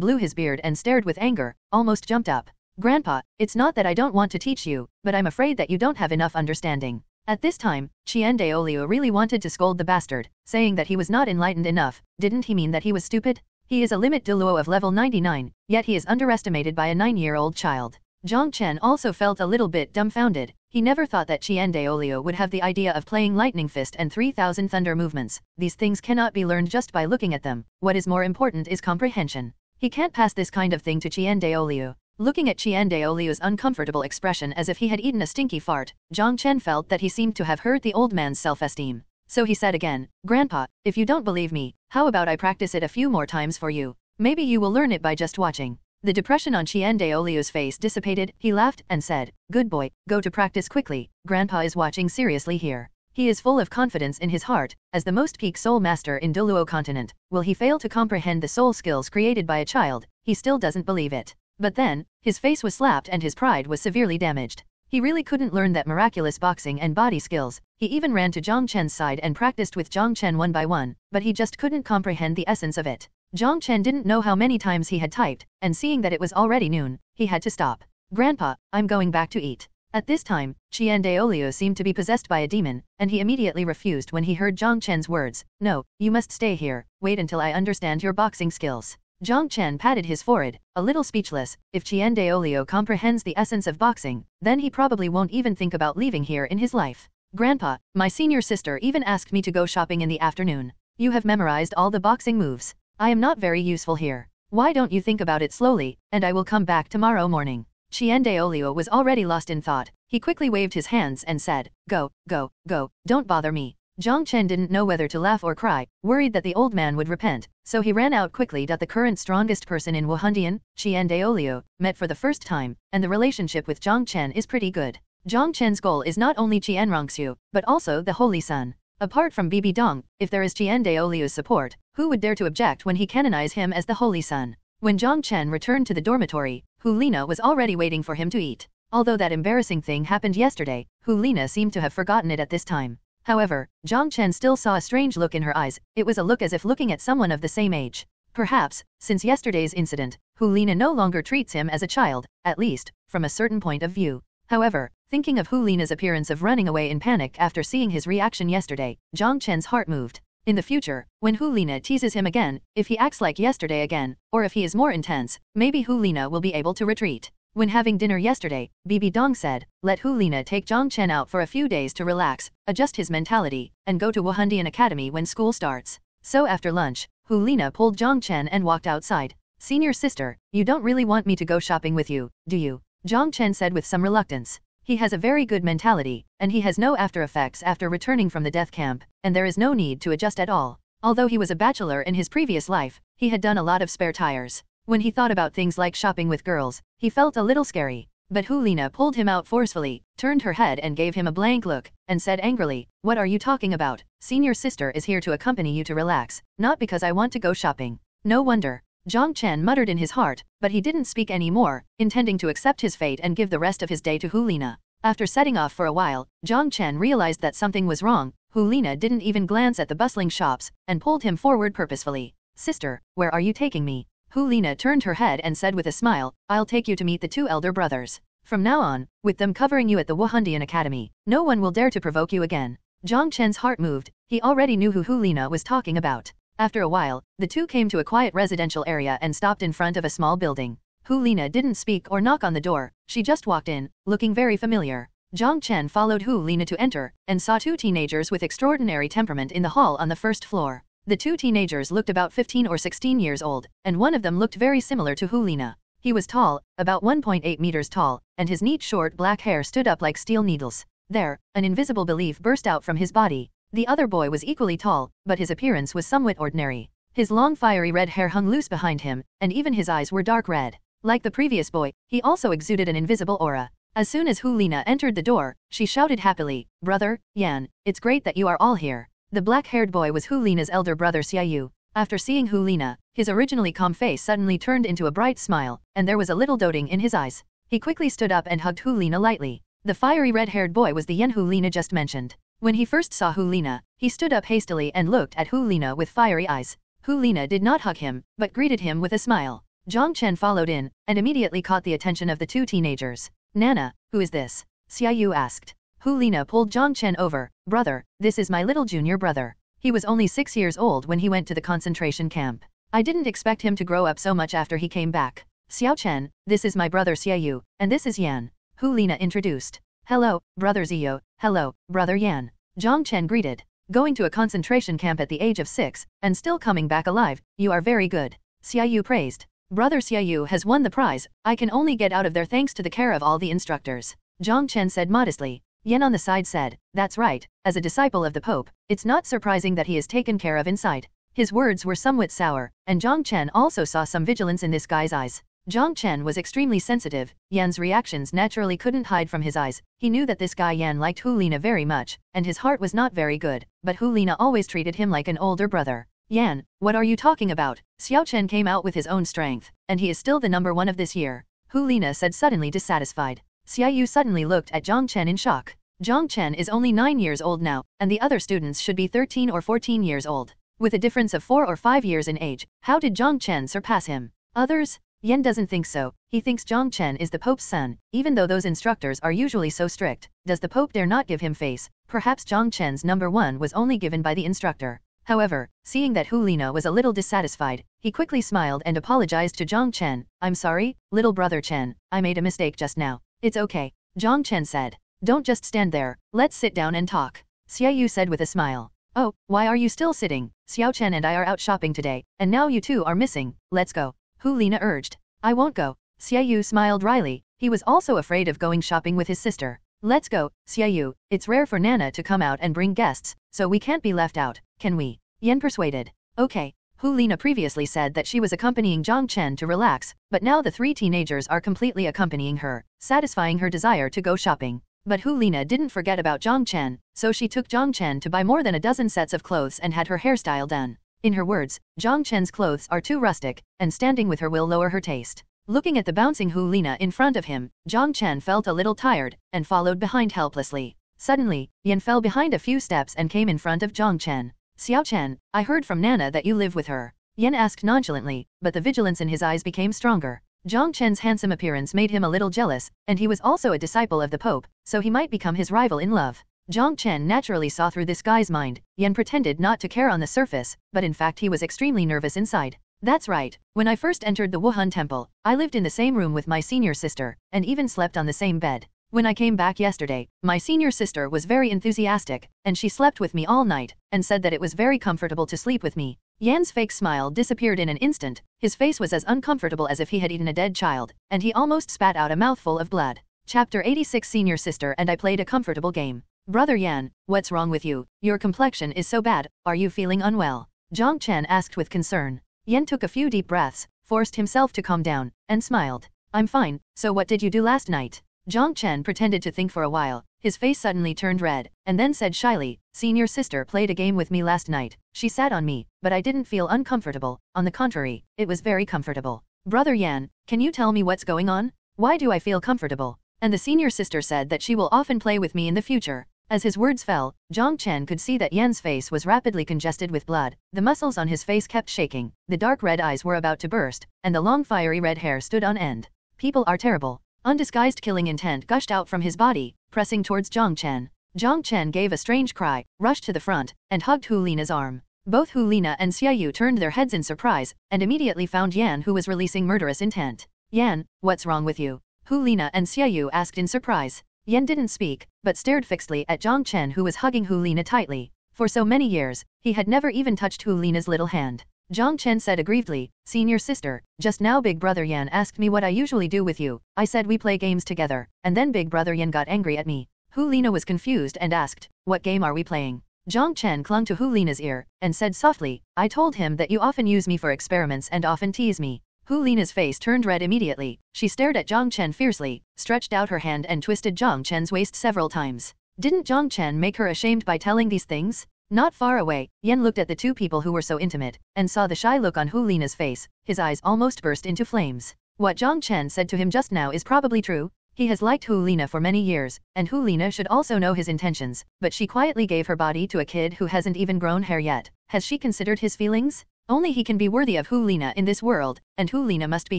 [SPEAKER 4] blue his beard and stared with anger, almost jumped up. Grandpa, it's not that I don't want to teach you, but I'm afraid that you don't have enough understanding. At this time, Qian Daoliu really wanted to scold the bastard, saying that he was not enlightened enough. Didn't he mean that he was stupid? He is a limit Douluo of level 99, yet he is underestimated by a 9-year-old child. Jiang Chen also felt a little bit dumbfounded. He never thought that Qian Daoliu would have the idea of playing Lightning Fist and 3000 Thunder movements. These things cannot be learned just by looking at them. What is more important is comprehension. He can't pass this kind of thing to Qian Daoliu. Looking at Qian Daoliu's uncomfortable expression as if he had eaten a stinky fart, Jiang Chen felt that he seemed to have hurt the old man's self-esteem. So he said again, Grandpa, if you don't believe me, how about I practice it a few more times for you? Maybe you will learn it by just watching. The depression on Qian Daoliu's face dissipated. He laughed and said, Good boy, go to practice quickly. Grandpa is watching seriously here. He is full of confidence in his heart. As the most peak soul master in Douluo Continent, will he fail to comprehend the soul skills created by a child? He still doesn't believe it. But then, his face was slapped and his pride was severely damaged. He really couldn't learn that miraculous boxing and body skills. He even ran to Jiang Chen's side and practiced with Jiang Chen one by one, but he just couldn't comprehend the essence of it. Jiang Chen didn't know how many times he had typed, and seeing that it was already noon, he had to stop. Grandpa, I'm going back to eat. At this time, Qian Daoliu seemed to be possessed by a demon, and he immediately refused when he heard Jiang Chen's words. No, you must stay here, wait until I understand your boxing skills. Jiang Chen patted his forehead, a little speechless. If Qian Daoliu comprehends the essence of boxing, then he probably won't even think about leaving here in his life. Grandpa, my senior sister even asked me to go shopping in the afternoon. You have memorized all the boxing moves. I am not very useful here. Why don't you think about it slowly, and I will come back tomorrow morning. Qian Daoliu was already lost in thought. He quickly waved his hands and said, Go, go, go, don't bother me. Jiang Chen didn't know whether to laugh or cry, worried that the old man would repent, so he ran out quickly. The current strongest person in Wuhandian, Qian Daoliu, met for the first time, and the relationship with Jiang Chen is pretty good. Jiang Chen's goal is not only Qianrongxue, but also the Holy Sun. Apart from Bibi Dong, if there is Qian Daoliu's support, who would dare to object when he canonized him as the Holy Sun? When Jiang Chen returned to the dormitory, Hu Lina was already waiting for him to eat. Although that embarrassing thing happened yesterday, Hu Lina seemed to have forgotten it at this time. However, Jiang Chen still saw a strange look in her eyes. It was a look as if looking at someone of the same age. Perhaps, since yesterday's incident, Hu Lina no longer treats him as a child, at least, from a certain point of view. However, thinking of Hu Lina's appearance of running away in panic after seeing his reaction yesterday, Jiang Chen's heart moved. In the future, when Hu Lina teases him again, if he acts like yesterday again, or if he is more intense, maybe Hu Lina will be able to retreat. When having dinner yesterday, Bibi Dong said, let Hu Lina take Jiang Chen out for a few days to relax, adjust his mentality, and go to Wuhandian Academy when school starts. So after lunch, Hu Lina pulled Jiang Chen and walked outside. Senior sister, you don't really want me to go shopping with you, do you? Jiang Chen said with some reluctance. He has a very good mentality, and he has no after effects after returning from the death camp, and there is no need to adjust at all. Although he was a bachelor in his previous life, he had done a lot of spare tires. When he thought about things like shopping with girls, he felt a little scary. But Hu Lina pulled him out forcefully, turned her head and gave him a blank look, and said angrily, what are you talking about? Senior sister is here to accompany you to relax, not because I want to go shopping. No wonder. Jiang Chen muttered in his heart, but he didn't speak any more, intending to accept his fate and give the rest of his day to Hu Lina. After setting off for a while, Jiang Chen realized that something was wrong. Hu Lina didn't even glance at the bustling shops, and pulled him forward purposefully. Sister, where are you taking me? Hu Lina turned her head and said with a smile, I'll take you to meet the 2 elder brothers. From now on, with them covering you at the Wuhandian Academy, no one will dare to provoke you again. Jiang Chen's heart moved. He already knew who Hu Lina was talking about. After a while, the two came to a quiet residential area and stopped in front of a small building. Hu Lina didn't speak or knock on the door, she just walked in, looking very familiar. Jiang Chen followed Hu Lina to enter, and saw 2 teenagers with extraordinary temperament in the hall on the first floor. The 2 teenagers looked about 15 or 16 years old, and one of them looked very similar to Hu Lina. He was tall, about 1.8 meters tall, and his neat short black hair stood up like steel needles. There, an invisible belief burst out from his body. The other boy was equally tall, but his appearance was somewhat ordinary. His long fiery red hair hung loose behind him, and even his eyes were dark red. Like the previous boy, he also exuded an invisible aura. As soon as Hu Lina entered the door, she shouted happily, Brother, Yan, it's great that you are all here. The black-haired boy was Hu Lina's elder brother Xiaoxue. After seeing Hu Lina, his originally calm face suddenly turned into a bright smile, and there was a little doting in his eyes. He quickly stood up and hugged Hu Lina lightly. The fiery red-haired boy was the Yan Hu Lina just mentioned. When he first saw Hu Lina, he stood up hastily and looked at Hu Lina with fiery eyes. Hu Lina did not hug him, but greeted him with a smile. Jiang Chen followed in, and immediately caught the attention of the two teenagers. Nana, who is this? Xiaoxue asked. Hu Lina pulled Jiang Chen over. Brother, this is my little junior brother. He was only 6 years old when he went to the concentration camp. I didn't expect him to grow up so much after he came back. Xiao Chen, this is my brother Xiaoxue, and this is Yan. Hu Lina introduced. Hello, brother Xiao. Hello, brother Yan. Jiang Chen greeted. Going to a concentration camp at the age of 6, and still coming back alive, you are very good. Xiaoxue praised. Brother Xiaoxue has won the prize, I can only get out of there thanks to the care of all the instructors. Jiang Chen said modestly. Yan on the side said, that's right, as a disciple of the Pope, it's not surprising that he is taken care of inside. His words were somewhat sour, and Jiang Chen also saw some vigilance in this guy's eyes. Jiang Chen was extremely sensitive, Yan's reactions naturally couldn't hide from his eyes. He knew that this guy Yan liked Hu Lina very much, and his heart was not very good, but Hu Lina always treated him like an older brother. Yan, what are you talking about? Xiao Chen came out with his own strength, and he is still the number 1 of this year. Hu Lina said suddenly dissatisfied. Xiaoxue suddenly looked at Jiang Chen in shock. Jiang Chen is only 9 years old now, and the other students should be 13 or 14 years old. With a difference of 4 or 5 years in age, how did Jiang Chen surpass him? Others? Yan doesn't think so. He thinks Jiang Chen is the Pope's son, even though those instructors are usually so strict. Does the Pope dare not give him face? Perhaps Jiang Chen's number 1 was only given by the instructor. However, seeing that Hu Lina was a little dissatisfied, he quickly smiled and apologized to Jiang Chen. I'm sorry, little brother Chen, I made a mistake just now. It's okay. Jiang Chen said. Don't just stand there, let's sit down and talk. Xiaoxue said with a smile. Oh, why are you still sitting? Xiao Chen and I are out shopping today, and now you two are missing. Let's go. Hu Lina urged. I won't go. Xiaoxue smiled wryly. He was also afraid of going shopping with his sister. Let's go, Xiaoxue. It's rare for Nana to come out and bring guests, so we can't be left out, can we? Yan persuaded. Okay. Hu Lina previously said that she was accompanying Jiang Chen to relax, but now the 3 teenagers are completely accompanying her, satisfying her desire to go shopping. But Hu Lina didn't forget about Jiang Chen, so she took Jiang Chen to buy more than a dozen sets of clothes and had her hairstyle done. In her words, Jiang Chen's clothes are too rustic, and standing with her will lower her taste. Looking at the bouncing Hu Lina in front of him, Jiang Chen felt a little tired, and followed behind helplessly. Suddenly, Yan fell behind a few steps and came in front of Jiang Chen. Xiao Chen, I heard from Nana that you live with her. Yan asked nonchalantly, but the vigilance in his eyes became stronger. Jiang Chen's handsome appearance made him a little jealous, and he was also a disciple of the Pope, so he might become his rival in love. Jiang Chen naturally saw through this guy's mind. Yan pretended not to care on the surface, but in fact he was extremely nervous inside. That's right, when I first entered the Wuhan temple, I lived in the same room with my senior sister, and even slept on the same bed. When I came back yesterday, my senior sister was very enthusiastic, and she slept with me all night, and said that it was very comfortable to sleep with me. Yan's fake smile disappeared in an instant. His face was as uncomfortable as if he had eaten a dead child, and he almost spat out a mouthful of blood. Chapter 86 Senior Sister and I played a comfortable game. Brother Yan, what's wrong with you? Your complexion is so bad, are you feeling unwell? Jiang Chen asked with concern. Yan took a few deep breaths, forced himself to calm down, and smiled. I'm fine, so what did you do last night? Jiang Chen pretended to think for a while. His face suddenly turned red, and then said shyly, Senior sister played a game with me last night. She sat on me, but I didn't feel uncomfortable. On the contrary, it was very comfortable. Brother Yan, can you tell me what's going on? Why do I feel comfortable? And the senior sister said that she will often play with me in the future. As his words fell, Jiang Chen could see that Yan's face was rapidly congested with blood. The muscles on his face kept shaking, the dark red eyes were about to burst, and the long fiery red hair stood on end. People are terrible. Undisguised killing intent gushed out from his body, pressing towards Jiang Chen. Jiang Chen gave a strange cry, rushed to the front, and hugged Hu Lina's arm. Both Hu Lina and Xiaoxue turned their heads in surprise, and immediately found Yan who was releasing murderous intent. Yan, what's wrong with you? Hu Lina and Xiaoxue asked in surprise. Yan didn't speak, but stared fixedly at Jiang Chen who was hugging Hu Lina tightly. For so many years, he had never even touched Hu Lina's little hand. Jiang Chen said aggrievedly, Senior sister, just now Big Brother Yan asked me what I usually do with you. I said we play games together, and then Big Brother Yan got angry at me. Hu Lina was confused and asked, what game are we playing? Jiang Chen clung to Hu Lina's ear, and said softly, I told him that you often use me for experiments and often tease me. Hu Lina's face turned red immediately. She stared at Jiang Chen fiercely, stretched out her hand and twisted Jiang Chen's waist several times. Didn't Jiang Chen make her ashamed by telling these things? Not far away, Yan looked at the two people who were so intimate, and saw the shy look on Hu Lina's face. His eyes almost burst into flames. What Jiang Chen said to him just now is probably true. He has liked Hu Lina for many years, and Hu Lina should also know his intentions, but she quietly gave her body to a kid who hasn't even grown hair yet. Has she considered his feelings? Only he can be worthy of Hu Lina in this world, and Hu Lina must be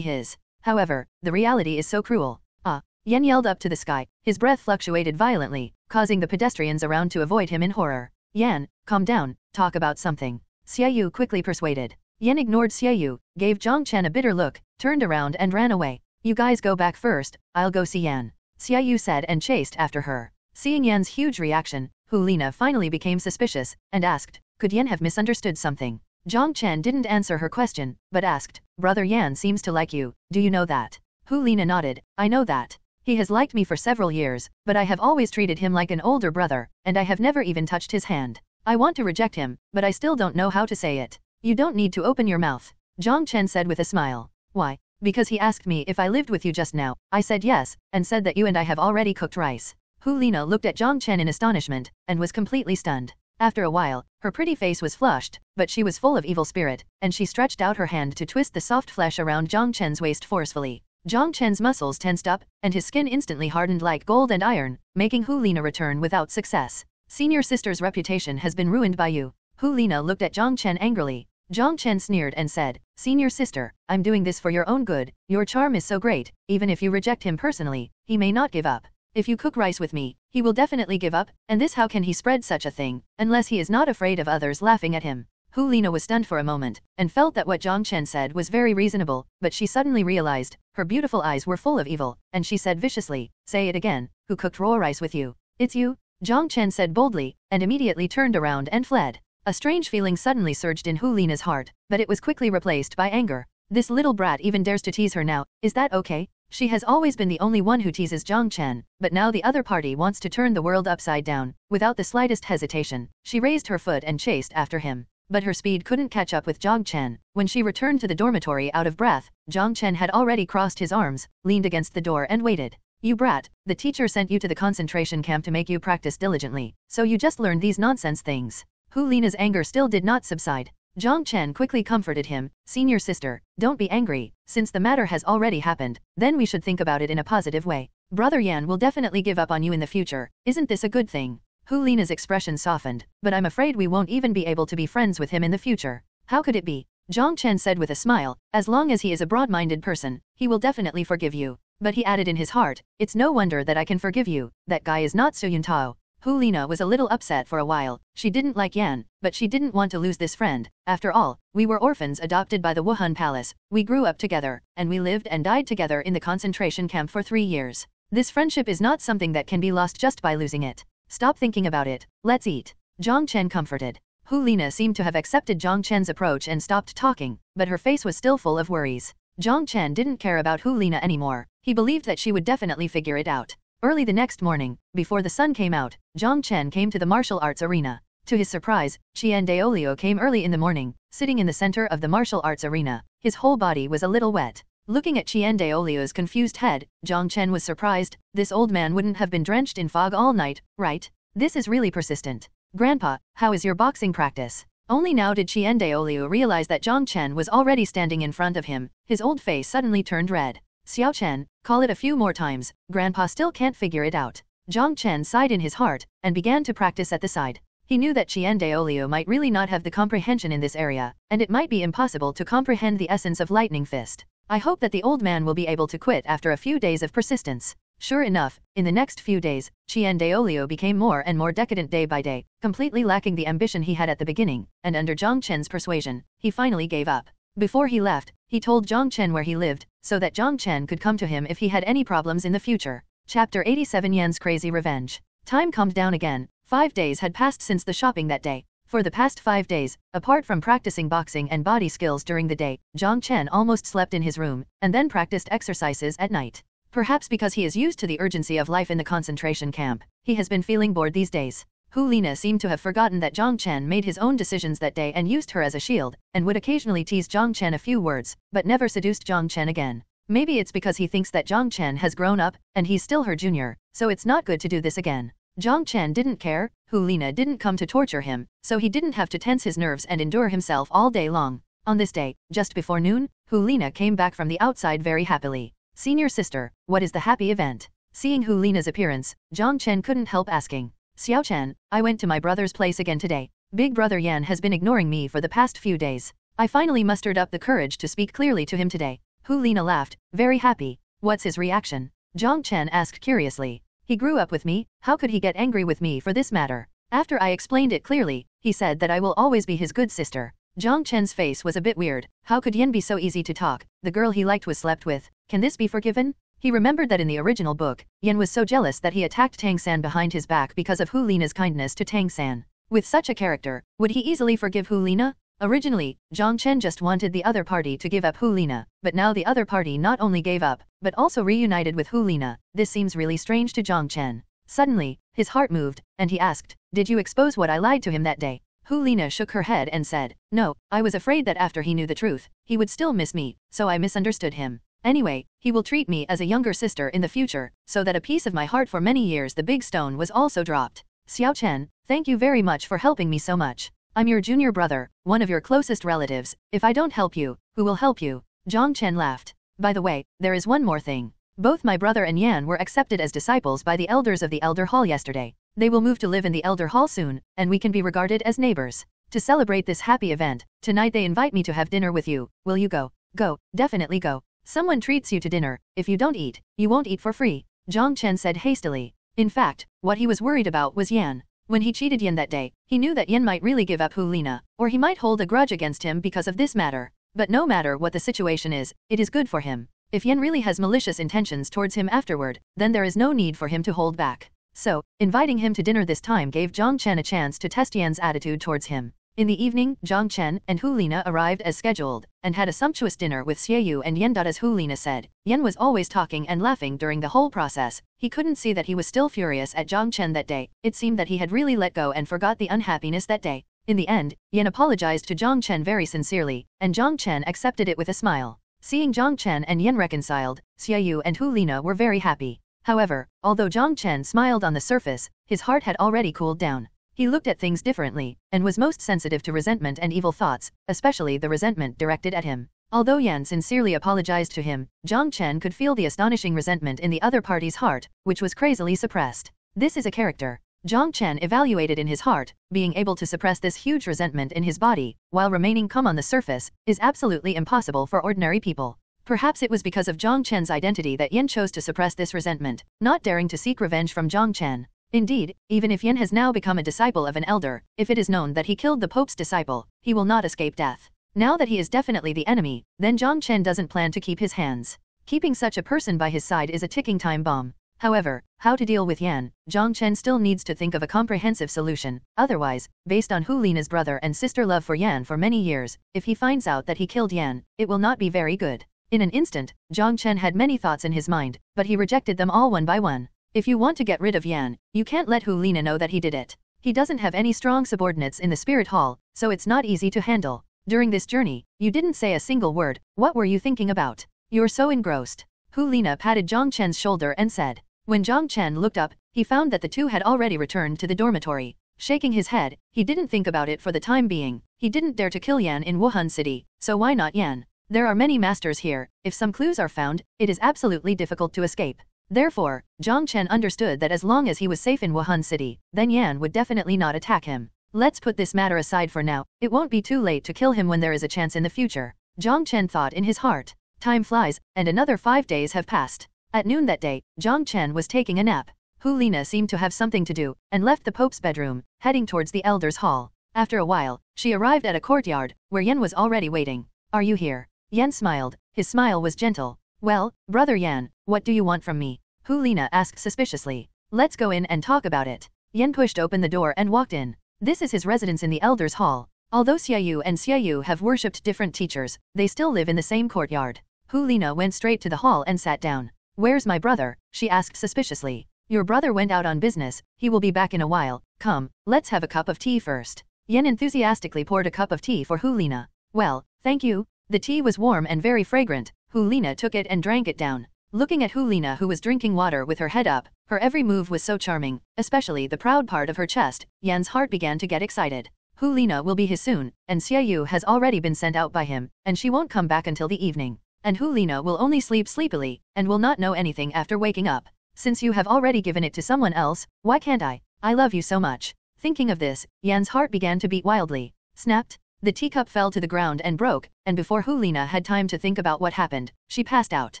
[SPEAKER 4] his. However, the reality is so cruel. Ah! Yan yelled up to the sky. His breath fluctuated violently, causing the pedestrians around to avoid him in horror. Yan, calm down, talk about something. Xiaoxue quickly persuaded. Yan ignored Xiaoxue, gave Jiang Chen a bitter look, turned around and ran away. You guys go back first, I'll go see Yan. Xiaoxue said and chased after her. Seeing Yan's huge reaction, Hu Lina finally became suspicious, and asked, could Yan have misunderstood something? Jiang Chen didn't answer her question, but asked, Brother Yan seems to like you, do you know that? Hu Lina nodded, I know that. He has liked me for several years, but I have always treated him like an older brother, and I have never even touched his hand. I want to reject him, but I still don't know how to say it. You don't need to open your mouth, Jiang Chen said with a smile. Why? Because he asked me if I lived with you just now. I said yes, and said that you and I have already cooked rice. Hu Lina looked at Jiang Chen in astonishment, and was completely stunned. After a while, her pretty face was flushed, but she was full of evil spirit, and she stretched out her hand to twist the soft flesh around Jiang Chen's waist forcefully. Jiang Chen's muscles tensed up, and his skin instantly hardened like gold and iron, making Hu Lina return without success. Senior sister's reputation has been ruined by you. Hu Lina looked at Jiang Chen angrily. Jiang Chen sneered and said, Senior sister, I'm doing this for your own good. Your charm is so great, even if you reject him personally, he may not give up. If you cook rice with me, he will definitely give up, and this how can he spread such a thing, unless he is not afraid of others laughing at him. Hu Lina was stunned for a moment, and felt that what Jiang Chen said was very reasonable, but she suddenly realized, her beautiful eyes were full of evil, and she said viciously, say it again, who cooked raw rice with you? It's you? Jiang Chen said boldly, and immediately turned around and fled. A strange feeling suddenly surged in Hu Lina's heart, but it was quickly replaced by anger. This little brat even dares to tease her now, is that okay? She has always been the only one who teases Jiang Chen, but now the other party wants to turn the world upside down. Without the slightest hesitation, she raised her foot and chased after him. But her speed couldn't catch up with Jiang Chen. When she returned to the dormitory out of breath, Jiang Chen had already crossed his arms, leaned against the door and waited. You brat, the teacher sent you to the concentration camp to make you practice diligently, so you just learned these nonsense things. Hu Lina's anger still did not subside. Jiang Chen quickly comforted him, Senior sister, don't be angry, since the matter has already happened, then we should think about it in a positive way. Brother Yan will definitely give up on you in the future, isn't this a good thing? Hu Lina's expression softened, but I'm afraid we won't even be able to be friends with him in the future. How could it be? Jiang Chen said with a smile, as long as he is a broad-minded person, he will definitely forgive you. But he added in his heart, it's no wonder that I can forgive you, that guy is not Su Yuntao. Hu Lina was a little upset for a while. She didn't like Yan, but she didn't want to lose this friend. After all, we were orphans adopted by the Wuhan Palace. We grew up together, and we lived and died together in the concentration camp for 3 years. This friendship is not something that can be lost just by losing it. Stop thinking about it. Let's eat. Jiang Chen comforted. Hu Lina seemed to have accepted Jiang Chen's approach and stopped talking, but her face was still full of worries. Jiang Chen didn't care about Hu Lina anymore. He believed that she would definitely figure it out. Early the next morning, before the sun came out, Jiang Chen came to the martial arts arena. To his surprise, Qian Daolio came early in the morning, sitting in the center of the martial arts arena. His whole body was a little wet. Looking at Qian Daolio's confused head, Jiang Chen was surprised. This old man wouldn't have been drenched in fog all night, right? This is really persistent. Grandpa, how is your boxing practice? Only now did Qian Daolio realize that Jiang Chen was already standing in front of him. His old face suddenly turned red. Xiaoxue, call it a few more times, Grandpa still can't figure it out. Jiang Chen sighed in his heart, and began to practice at the side. He knew that Qian Daolio might really not have the comprehension in this area, and it might be impossible to comprehend the essence of Lightning Fist. I hope that the old man will be able to quit after a few days of persistence. Sure enough, in the next few days, Qian Daolio became more and more decadent day by day, completely lacking the ambition he had at the beginning, and under Jiang Chen's persuasion, he finally gave up. Before he left, he told Jiang Chen where he lived, so that Jiang Chen could come to him if he had any problems in the future. Chapter 87 Yan's Crazy Revenge. Time calmed down again. 5 days had passed since the shopping that day. For the past 5 days, apart from practicing boxing and body skills during the day, Jiang Chen almost slept in his room, and then practiced exercises at night. Perhaps because he is used to the urgency of life in the concentration camp, he has been feeling bored these days. Hu Lina seemed to have forgotten that Jiang Chen made his own decisions that day and used her as a shield, and would occasionally tease Jiang Chen a few words, but never seduced Jiang Chen again. Maybe it's because he thinks that Jiang Chen has grown up, and he's still her junior, so it's not good to do this again. Jiang Chen didn't care, Hu Lina didn't come to torture him, so he didn't have to tense his nerves and endure himself all day long. On this day, just before noon, Hu Lina came back from the outside very happily. Senior sister, what is the happy event? Seeing Hu Lina's appearance, Jiang Chen couldn't help asking. Xiaoxue, I went to my brother's place again today. Big brother Yan has been ignoring me for the past few days. I finally mustered up the courage to speak clearly to him today. Hu Lina laughed, very happy. What's his reaction? Jiang Chen asked curiously. He grew up with me, how could he get angry with me for this matter? After I explained it clearly, he said that I will always be his good sister. Jiang Chen's face was a bit weird. How could Yan be so easy to talk? The girl he liked was slept with. Can this be forgiven? He remembered that in the original book, Yan was so jealous that he attacked Tang San behind his back because of Hu Lina's kindness to Tang San. With such a character, would he easily forgive Hu Lina? Originally, Jiang Chen just wanted the other party to give up Hu Lina, but now the other party not only gave up, but also reunited with Hu Lina. This seems really strange to Jiang Chen. Suddenly, his heart moved, and he asked, did you expose what I lied to him that day? Hu Lina shook her head and said, no, I was afraid that after he knew the truth, he would still miss me, so I misunderstood him. Anyway, he will treat me as a younger sister in the future, so that a piece of my heart for many years the big stone was also dropped. Xiaoxue, thank you very much for helping me so much. I'm your junior brother, one of your closest relatives. If I don't help you, who will help you? Jiang Chen laughed. By the way, there is one more thing. Both my brother and Yan were accepted as disciples by the elders of the Elder Hall yesterday. They will move to live in the Elder Hall soon, and we can be regarded as neighbors. To celebrate this happy event, tonight they invite me to have dinner with you. Will you go? Go, definitely go. Someone treats you to dinner. If you don't eat, you won't eat for free, Jiang Chen said hastily. In fact, what he was worried about was Yan. When he cheated Yan that day, he knew that Yan might really give up Hu Lina, or he might hold a grudge against him because of this matter. But no matter what the situation is, it is good for him. If Yan really has malicious intentions towards him afterward, then there is no need for him to hold back. So, inviting him to dinner this time gave Jiang Chen a chance to test Yan's attitude towards him. In the evening, Jiang Chen and Hu Lina arrived as scheduled, and had a sumptuous dinner with Xiaoxue and Yan. As Hu Lina said, Yan was always talking and laughing during the whole process. He couldn't see that he was still furious at Jiang Chen that day. It seemed that he had really let go and forgot the unhappiness that day. In the end, Yan apologized to Jiang Chen very sincerely, and Jiang Chen accepted it with a smile. Seeing Jiang Chen and Yan reconciled, Xiaoxue and Hu Lina were very happy. However, although Jiang Chen smiled on the surface, his heart had already cooled down. He looked at things differently, and was most sensitive to resentment and evil thoughts, especially the resentment directed at him. Although Yan sincerely apologized to him, Jiang Chen could feel the astonishing resentment in the other party's heart, which was crazily suppressed. This is a character. Jiang Chen evaluated in his heart, being able to suppress this huge resentment in his body, while remaining calm on the surface, is absolutely impossible for ordinary people. Perhaps it was because of Jiang Chen's identity that Yan chose to suppress this resentment, not daring to seek revenge from Jiang Chen. Indeed, even if Yan has now become a disciple of an elder, if it is known that he killed the Pope's disciple, he will not escape death. Now that he is definitely the enemy, then Jiang Chen doesn't plan to keep his hands. Keeping such a person by his side is a ticking time bomb. However, how to deal with Yan, Jiang Chen still needs to think of a comprehensive solution. Otherwise, based on Hu Lina's brother and sister love for Yan for many years, if he finds out that he killed Yan, it will not be very good. In an instant, Jiang Chen had many thoughts in his mind, but he rejected them all one by one. If you want to get rid of Yan, you can't let Hu Lina know that he did it. He doesn't have any strong subordinates in the spirit hall, so it's not easy to handle. During this journey, you didn't say a single word. What were you thinking about? You're so engrossed. Hu Lina patted Jiang Chen's shoulder and said. When Jiang Chen looked up, he found that the two had already returned to the dormitory. Shaking his head, he didn't think about it for the time being. He didn't dare to kill Yan in Wuhan City, so why not Yan? There are many masters here. If some clues are found, it is absolutely difficult to escape. Therefore, Jiang Chen understood that as long as he was safe in Wuhan City, then Yan would definitely not attack him. Let's put this matter aside for now. It won't be too late to kill him when there is a chance in the future, Jiang Chen thought in his heart. Time flies, and another 5 days have passed. At noon that day, Jiang Chen was taking a nap. Hu Lina seemed to have something to do, and left the Pope's bedroom, heading towards the Elder's Hall. After a while, she arrived at a courtyard, where Yan was already waiting. Are you here? Yan smiled. His smile was gentle. Well, brother Yan, what do you want from me? Hu Lina asked suspiciously. Let's go in and talk about it. Yan pushed open the door and walked in. This is his residence in the Elder's Hall. Although Xiaoxue and Xiaoxue have worshipped different teachers, they still live in the same courtyard. Hu Lina went straight to the hall and sat down. Where's my brother? She asked suspiciously. Your brother went out on business, he will be back in a while. Come, let's have a cup of tea first. Yan enthusiastically poured a cup of tea for Hu Lina. Well, thank you. The tea was warm and very fragrant. Hu Lina took it and drank it down. Looking at Hulina, who was drinking water with her head up, her every move was so charming, especially the proud part of her chest. Yan's heart began to get excited. Hulina will be his soon, and Xiaoxue has already been sent out by him, and she won't come back until the evening. And Hulina will only sleep sleepily, and will not know anything after waking up. Since you have already given it to someone else, why can't I? I love you so much. Thinking of this, Yan's heart began to beat wildly. Snapped. The teacup fell to the ground and broke, and before Hulina had time to think about what happened, she passed out.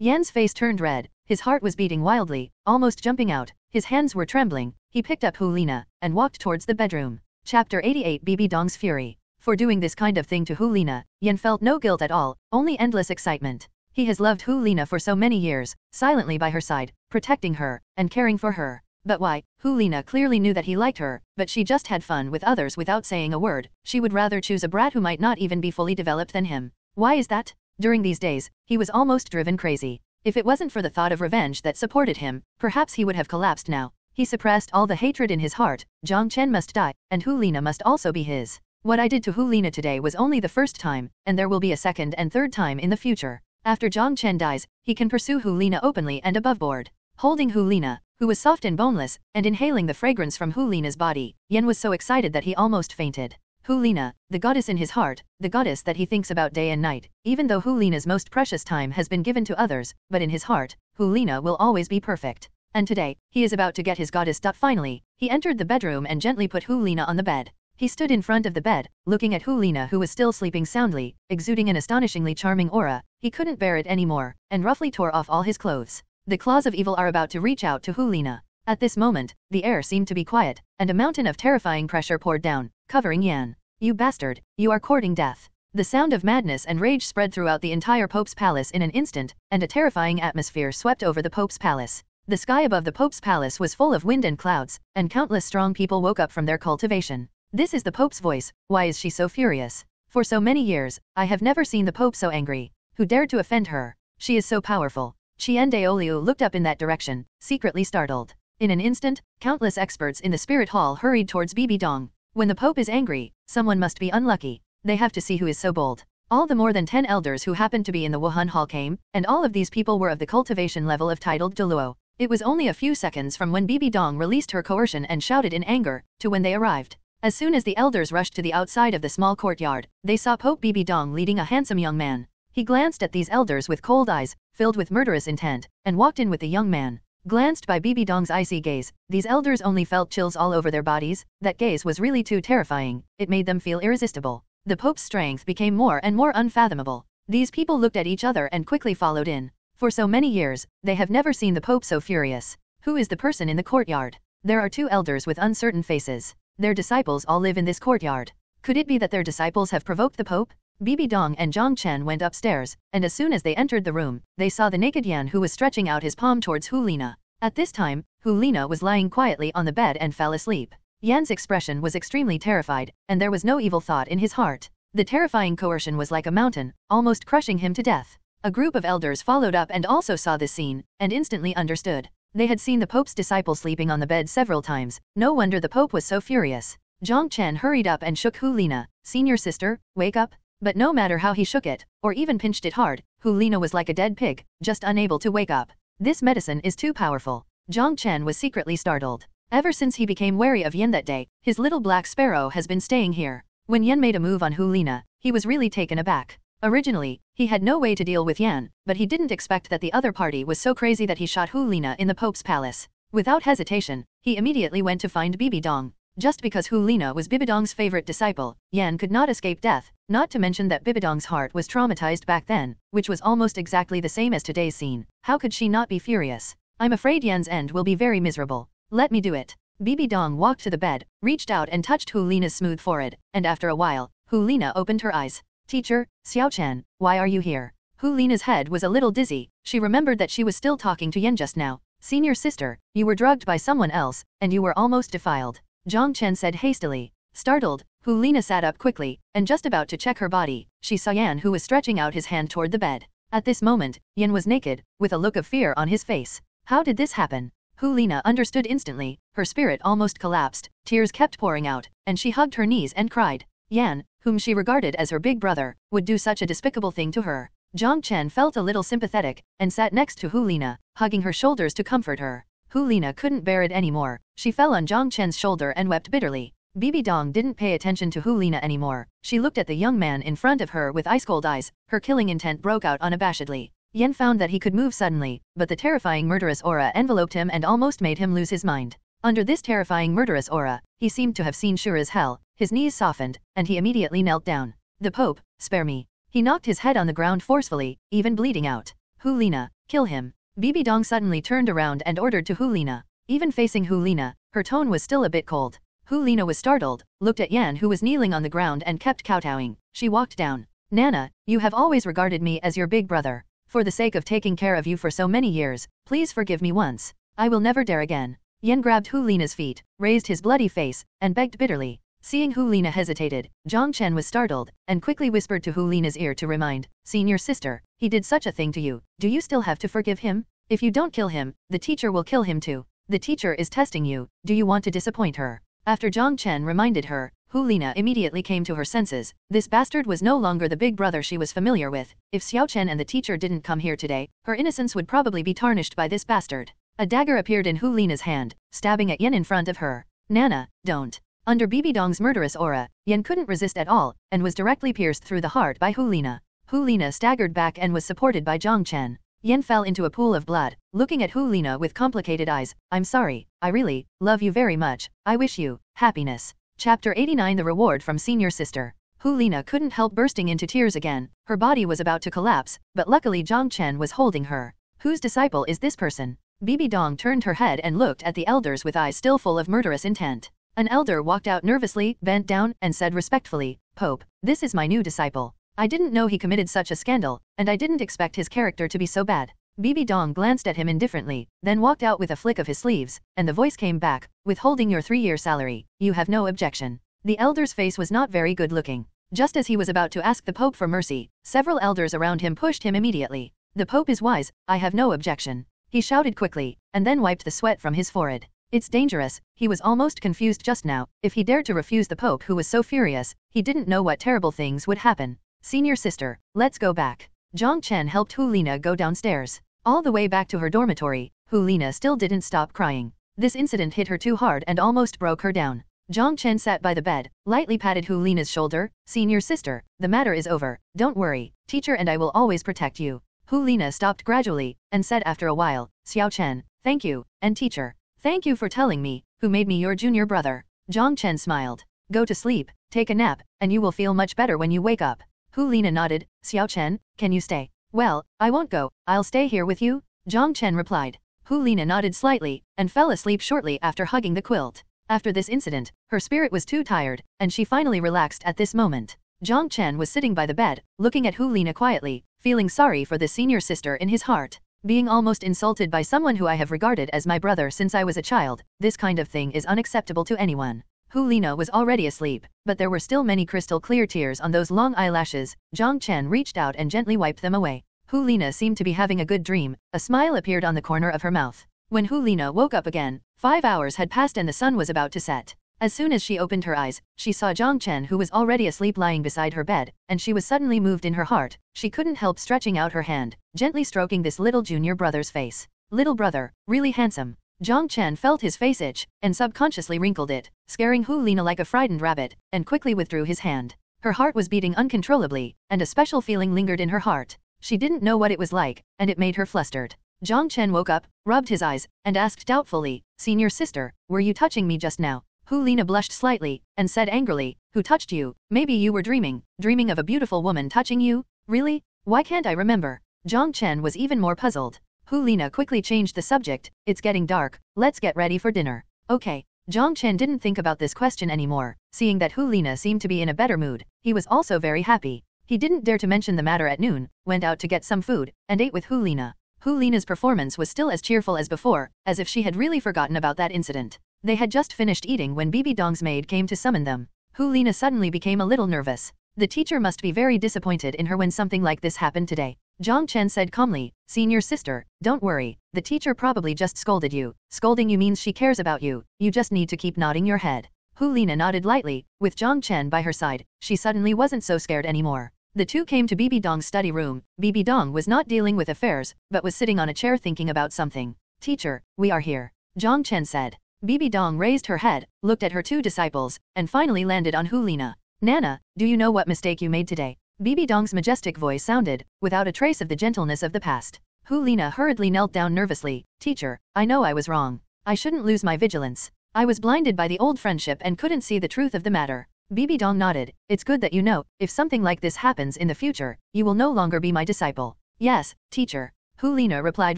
[SPEAKER 4] Yan's face turned red, his heart was beating wildly, almost jumping out, his hands were trembling. He picked up Hulina, and walked towards the bedroom. Chapter 88 Bibi Dong's Fury. For doing this kind of thing to Hulina, Yan felt no guilt at all, only endless excitement. He has loved Hulina for so many years, silently by her side, protecting her, and caring for her. But why? Hulina clearly knew that he liked her, but she just had fun with others without saying a word. She would rather choose a brat who might not even be fully developed than him. Why is that? During these days, he was almost driven crazy. If it wasn't for the thought of revenge that supported him, perhaps he would have collapsed now. He suppressed all the hatred in his heart. Jiang Chen must die, and Hulina must also be his. What I did to Hulina today was only the first time, and there will be a second and third time in the future. After Jiang Chen dies, he can pursue Hulina openly and above board. Holding Hulina, who was soft and boneless, and inhaling the fragrance from Hulina's body, Yan was so excited that he almost fainted. Hulina, the goddess in his heart, the goddess that he thinks about day and night, even though Hulina's most precious time has been given to others, but in his heart, Hulina will always be perfect. And today, he is about to get his goddess. Finally, he entered the bedroom and gently put Hulina on the bed. He stood in front of the bed, looking at Hulina, who was still sleeping soundly, exuding an astonishingly charming aura. He couldn't bear it anymore, and roughly tore off all his clothes. The claws of evil are about to reach out to Hulina. At this moment, the air seemed to be quiet, and a mountain of terrifying pressure poured down, covering Yan. You bastard, you are courting death. The sound of madness and rage spread throughout the entire Pope's palace in an instant, and a terrifying atmosphere swept over the Pope's palace. The sky above the Pope's palace was full of wind and clouds, and countless strong people woke up from their cultivation. This is the Pope's voice. Why is she so furious? For so many years, I have never seen the Pope so angry. Who dared to offend her? She is so powerful. Qian Daoliu looked up in that direction, secretly startled. In an instant, countless experts in the spirit hall hurried towards Bibi Dong. When the Pope is angry, someone must be unlucky. They have to see who is so bold. All the more than 10 elders who happened to be in the Wuhan Hall came, and all of these people were of the cultivation level of titled Douluo. It was only a few seconds from when Bibi Dong released her coercion and shouted in anger, to when they arrived. As soon as the elders rushed to the outside of the small courtyard, they saw Pope Bibi Dong leading a handsome young man. He glanced at these elders with cold eyes, filled with murderous intent, and walked in with the young man. Glanced by Bibi Dong's icy gaze, these elders only felt chills all over their bodies. That gaze was really too terrifying. It made them feel irresistible. The Pope's strength became more and more unfathomable. These people looked at each other and quickly followed in. For so many years, they have never seen the Pope so furious. Who is the person in the courtyard? There are 2 elders with uncertain faces. Their disciples all live in this courtyard. Could it be that their disciples have provoked the Pope? Bibi Dong and Jiang Chen went upstairs, and as soon as they entered the room, they saw the naked Yan, who was stretching out his palm towards Hulina. At this time, Hulina was lying quietly on the bed and fell asleep. Yan's expression was extremely terrified, and there was no evil thought in his heart. The terrifying coercion was like a mountain, almost crushing him to death. A group of elders followed up and also saw this scene, and instantly understood. They had seen the Pope's disciple sleeping on the bed several times. No wonder the Pope was so furious. Jiang Chen hurried up and shook Hulina. Senior sister, wake up. But no matter how he shook it, or even pinched it hard, Hulina was like a dead pig, just unable to wake up. This medicine is too powerful. Jiang Chen was secretly startled. Ever since he became wary of Yan that day, his little black sparrow has been staying here. When Yan made a move on Hulina, he was really taken aback. Originally, he had no way to deal with Yan, but he didn't expect that the other party was so crazy that he shot Hulina in the Pope's palace. Without hesitation, he immediately went to find Bibi Dong. Just because Hulina was Bibi Dong's favorite disciple, Yan could not escape death, not to mention that Bibi Dong's heart was traumatized back then, which was almost exactly the same as today's scene. How could she not be furious? I'm afraid Yan's end will be very miserable. Let me do it. Bibi Dong walked to the bed, reached out and touched Hulina's smooth forehead, and after a while, Hulina opened her eyes. Teacher, Xiaochen, why are you here? Hulina's head was a little dizzy. She remembered that she was still talking to Yan just now. Senior sister, you were drugged by someone else, and you were almost defiled. Jiang Chen said hastily. Startled, Hulina sat up quickly, and just about to check her body, she saw Yan, who was stretching out his hand toward the bed. At this moment, Yan was naked, with a look of fear on his face. How did this happen? Hulina understood instantly. Her spirit almost collapsed, tears kept pouring out, and she hugged her knees and cried. Yan, whom she regarded as her big brother, would do such a despicable thing to her. Jiang Chen felt a little sympathetic, and sat next to Hu Lina, hugging her shoulders to comfort her. Hu Lina couldn't bear it anymore. She fell on Jiang Chen's shoulder and wept bitterly. Bibi Dong didn't pay attention to Hu Lina anymore. She looked at the young man in front of her with ice-cold eyes. Her killing intent broke out unabashedly. Yan found that he could move suddenly, but the terrifying murderous aura enveloped him and almost made him lose his mind. Under this terrifying murderous aura, he seemed to have seen sure as hell. His knees softened, and he immediately knelt down. The Pope, spare me. He knocked his head on the ground forcefully, even bleeding out. Hu Lina, kill him. Bibi Dong suddenly turned around and ordered to Hu Lina. Even facing Hu Lina, her tone was still a bit cold. Hu Lina was startled, looked at Yan who was kneeling on the ground and kept kowtowing. She walked down. Nana, you have always regarded me as your big brother. For the sake of taking care of you for so many years, please forgive me once. I will never dare again. Yan grabbed Hu Lina's feet, raised his bloody face, and begged bitterly. Seeing Hu Lina hesitated, Jiang Chen was startled, and quickly whispered to Hu Lina's ear to remind, "Senior sister, he did such a thing to you. Do you still have to forgive him? If you don't kill him, the teacher will kill him too. The teacher is testing you. Do you want to disappoint her?" After Jiang Chen reminded her, Hu Lina immediately came to her senses. This bastard was no longer the big brother she was familiar with. If Xiaoxue and the teacher didn't come here today, her innocence would probably be tarnished by this bastard. A dagger appeared in Hu Lina's hand, stabbing at Yan in front of her. "Nana, don't." Under Bibi Dong's murderous aura, Yan couldn't resist at all, and was directly pierced through the heart by Hu Lina. Hu Lina staggered back and was supported by Jiang Chen. Yan fell into a pool of blood, looking at Hu Lina with complicated eyes. "I'm sorry, I really love you very much. I wish you happiness." Chapter 89 The Reward from Senior Sister. Hu Lina couldn't help bursting into tears again. Her body was about to collapse, but luckily Jiang Chen was holding her. Whose disciple is this person? Bibi Dong turned her head and looked at the elders with eyes still full of murderous intent. An elder walked out nervously, bent down, and said respectfully, "Pope, this is my new disciple. I didn't know he committed such a scandal, and I didn't expect his character to be so bad." Bibi Dong glanced at him indifferently, then walked out with a flick of his sleeves, and the voice came back, "Withholding your 3-year salary, you have no objection." The elder's face was not very good looking. Just as he was about to ask the Pope for mercy, several elders around him pushed him immediately. "The Pope is wise, I have no objection," he shouted quickly, and then wiped the sweat from his forehead. It's dangerous. He was almost confused just now. If he dared to refuse the Pope who was so furious, he didn't know what terrible things would happen. "Senior sister, let's go back." Jiang Chen helped Hu Lina go downstairs. All the way back to her dormitory, Hu Lina still didn't stop crying. This incident hit her too hard and almost broke her down. Jiang Chen sat by the bed, lightly patted Hu Lina's shoulder. "Senior sister, the matter is over. Don't worry, teacher and I will always protect you." Hu Lina stopped gradually, and said after a while, "Xiaochen, thank you, and teacher, thank you for telling me, who made me your junior brother." Jiang Chen smiled. "Go to sleep, take a nap, and you will feel much better when you wake up." Hu Lina nodded. "Xiaochen, can you stay?" "Well, I won't go, I'll stay here with you," Jiang Chen replied. Hu Lina nodded slightly, and fell asleep shortly after hugging the quilt. After this incident, her spirit was too tired, and she finally relaxed at this moment. Jiang Chen was sitting by the bed, looking at Hu Lina quietly, feeling sorry for the senior sister in his heart. Being almost insulted by someone who I have regarded as my brother since I was a child, this kind of thing is unacceptable to anyone. Hu Lina was already asleep, but there were still many crystal clear tears on those long eyelashes. Jiang Chen reached out and gently wiped them away. Hu Lina seemed to be having a good dream. A smile appeared on the corner of her mouth. When Hu Lina woke up again, 5 hours had passed and the sun was about to set. As soon as she opened her eyes, she saw Jiang Chen who was already asleep lying beside her bed, and she was suddenly moved in her heart. She couldn't help stretching out her hand, gently stroking this little junior brother's face. "Little brother, really handsome." Jiang Chen felt his face itch, and subconsciously wrinkled it, scaring Hu Lina like a frightened rabbit, and quickly withdrew his hand. Her heart was beating uncontrollably, and a special feeling lingered in her heart. She didn't know what it was like, and it made her flustered. Jiang Chen woke up, rubbed his eyes, and asked doubtfully, "Senior sister, were you touching me just now?" Hu Lina blushed slightly, and said angrily, "Who touched you? Maybe you were dreaming of a beautiful woman touching you? Really? Why can't I remember?" Jiang Chen was even more puzzled. Hu Lina quickly changed the subject. "It's getting dark, let's get ready for dinner." "Okay." Jiang Chen didn't think about this question anymore. Seeing that Hu Lina seemed to be in a better mood, he was also very happy. He didn't dare to mention the matter at noon, went out to get some food, and ate with Hu Lina. Hu Lina's performance was still as cheerful as before, as if she had really forgotten about that incident. They had just finished eating when Bibi Dong's maid came to summon them. Hu Lina suddenly became a little nervous. The teacher must be very disappointed in her when something like this happened today. Jiang Chen said calmly, "Senior sister, don't worry, the teacher probably just scolded you. Scolding you means she cares about you, you just need to keep nodding your head." Hu Lina nodded lightly, with Jiang Chen by her side. She suddenly wasn't so scared anymore. The two came to Bibi Dong's study room. Bibi Dong was not dealing with affairs, but was sitting on a chair thinking about something. Teacher, we are here. Jiang Chen said. Bibi Dong raised her head, looked at her two disciples, and finally landed on Hulina. Nana, do you know what mistake you made today? Bibi Dong's majestic voice sounded, without a trace of the gentleness of the past. Hulina hurriedly knelt down nervously. Teacher, I know I was wrong. I shouldn't lose my vigilance. I was blinded by the old friendship and couldn't see the truth of the matter. Bibi Dong nodded. It's good that you know, if something like this happens in the future, you will no longer be my disciple. Yes, teacher. Hulina replied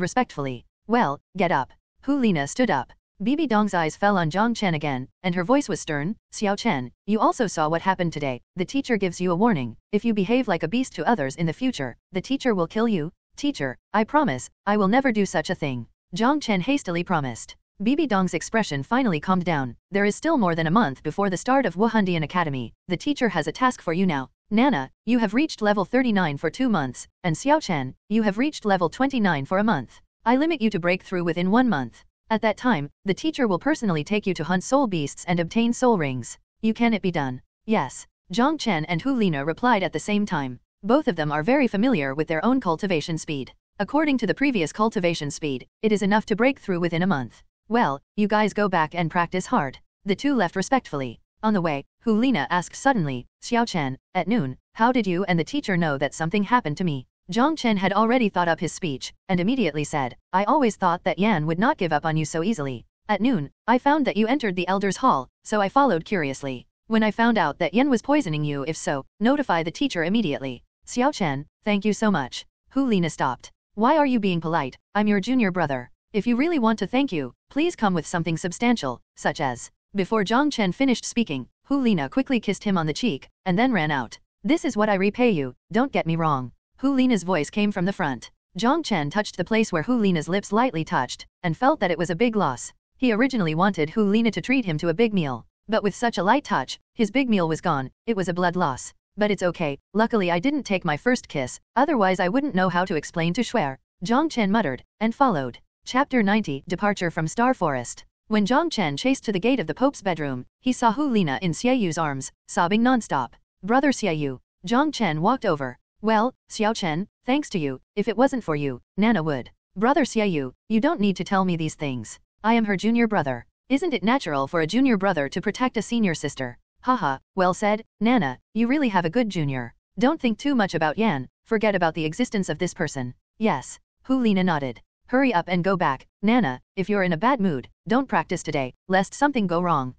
[SPEAKER 4] respectfully. Well, get up. Hulina stood up. Bibi Dong's eyes fell on Jiang Chen again, and her voice was stern. Xiao Chen, you also saw what happened today. The teacher gives you a warning. If you behave like a beast to others in the future, the teacher will kill you. Teacher, I promise, I will never do such a thing. Jiang Chen hastily promised. Bibi Dong's expression finally calmed down. There is still more than a month before the start of Wuhandian Academy. The teacher has a task for you now. Nana, you have reached level 39 for 2 months, and Xiao Chen, you have reached level 29 for a month. I limit you to break through within 1 month. At that time, the teacher will personally take you to hunt soul beasts and obtain soul rings. Can it be done? Yes. Jiang Chen and Hulina replied at the same time. Both of them are very familiar with their own cultivation speed. According to the previous cultivation speed, it is enough to break through within a month. Well, you guys go back and practice hard. The two left respectfully. On the way, Hulina asked suddenly, Xiao Chen, at noon, how did you and the teacher know that something happened to me? Jiang Chen had already thought up his speech, and immediately said, I always thought that Yan would not give up on you so easily. At noon, I found that you entered the Elder's Hall, so I followed curiously. When I found out that Yan was poisoning you, if so, notify the teacher immediately. Xiao Chen, thank you so much. Hulina stopped. Why are you being polite? I'm your junior brother. If you really want to thank you, please come with something substantial, such as. Before Jiang Chen finished speaking, Hulina quickly kissed him on the cheek, and then ran out. This is what I repay you, don't get me wrong. Hulina's voice came from the front. Jiang Chen touched the place where Hulina's lips lightly touched, and felt that it was a big loss. He originally wanted Hulina to treat him to a big meal, but with such a light touch, his big meal was gone. It was a blood loss. But it's okay, luckily I didn't take my first kiss, otherwise I wouldn't know how to explain to Shuer. Jiang Chen muttered, and followed. Chapter 90, Departure from Star Forest. When Jiang Chen chased to the gate of the Pope's bedroom, he saw Hulina in Xiaoyu's arms, sobbing non-stop. Brother Xiaoyu. Jiang Chen walked over. Well, Xiao Chen, thanks to you, if it wasn't for you, Nana would. Brother Xiaoyu, you don't need to tell me these things. I am her junior brother. Isn't it natural for a junior brother to protect a senior sister? Haha, well said, Nana, you really have a good junior. Don't think too much about Yan, forget about the existence of this person. Yes. Hulina nodded. Hurry up and go back, Nana, if you're in a bad mood, don't practice today, lest something go wrong.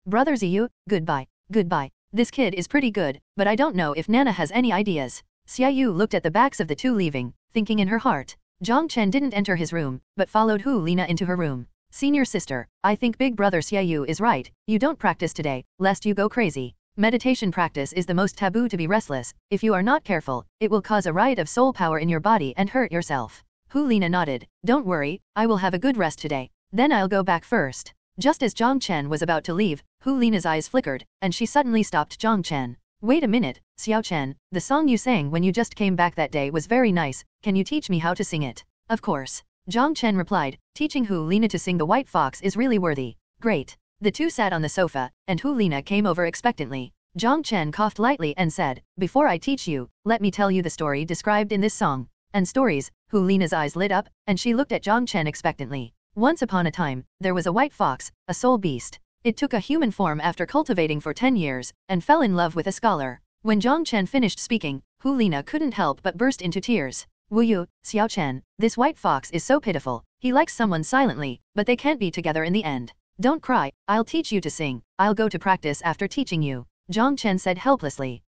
[SPEAKER 4] Brother Xiaoyu, goodbye. Goodbye. This kid is pretty good, but I don't know if Nana has any ideas. Xiaoyu looked at the backs of the two leaving, thinking in her heart. Jiang Chen didn't enter his room, but followed Hulina into her room. Senior sister, I think big brother Xiaoyu is right, you don't practice today, lest you go crazy. Meditation practice is the most taboo to be restless. If you are not careful, it will cause a riot of soul power in your body and hurt yourself. Hulina nodded. Don't worry, I will have a good rest today. Then I'll go back first. Just as Jiang Chen was about to leave, Hulina's eyes flickered, and she suddenly stopped Jiang Chen. Wait a minute, Xiao Chen, the song you sang when you just came back that day was very nice, can you teach me how to sing it? Of course. Jiang Chen replied, teaching Hulina to sing The White Fox is really worthy. Great. The two sat on the sofa, and Hulina came over expectantly. Jiang Chen coughed lightly and said, before I teach you, let me tell you the story described in this song. And stories, Hulina's eyes lit up, and she looked at Jiang Chen expectantly. Once upon a time, there was a white fox, a soul beast. It took a human form after cultivating for 10 years, and fell in love with a scholar. When Jiang Chen finished speaking, Hulina couldn't help but burst into tears. Wu Yu, Xiao Chen, this white fox is so pitiful. He likes someone silently, but they can't be together in the end. Don't cry, I'll teach you to sing. I'll go to practice after teaching you. Jiang Chen said helplessly.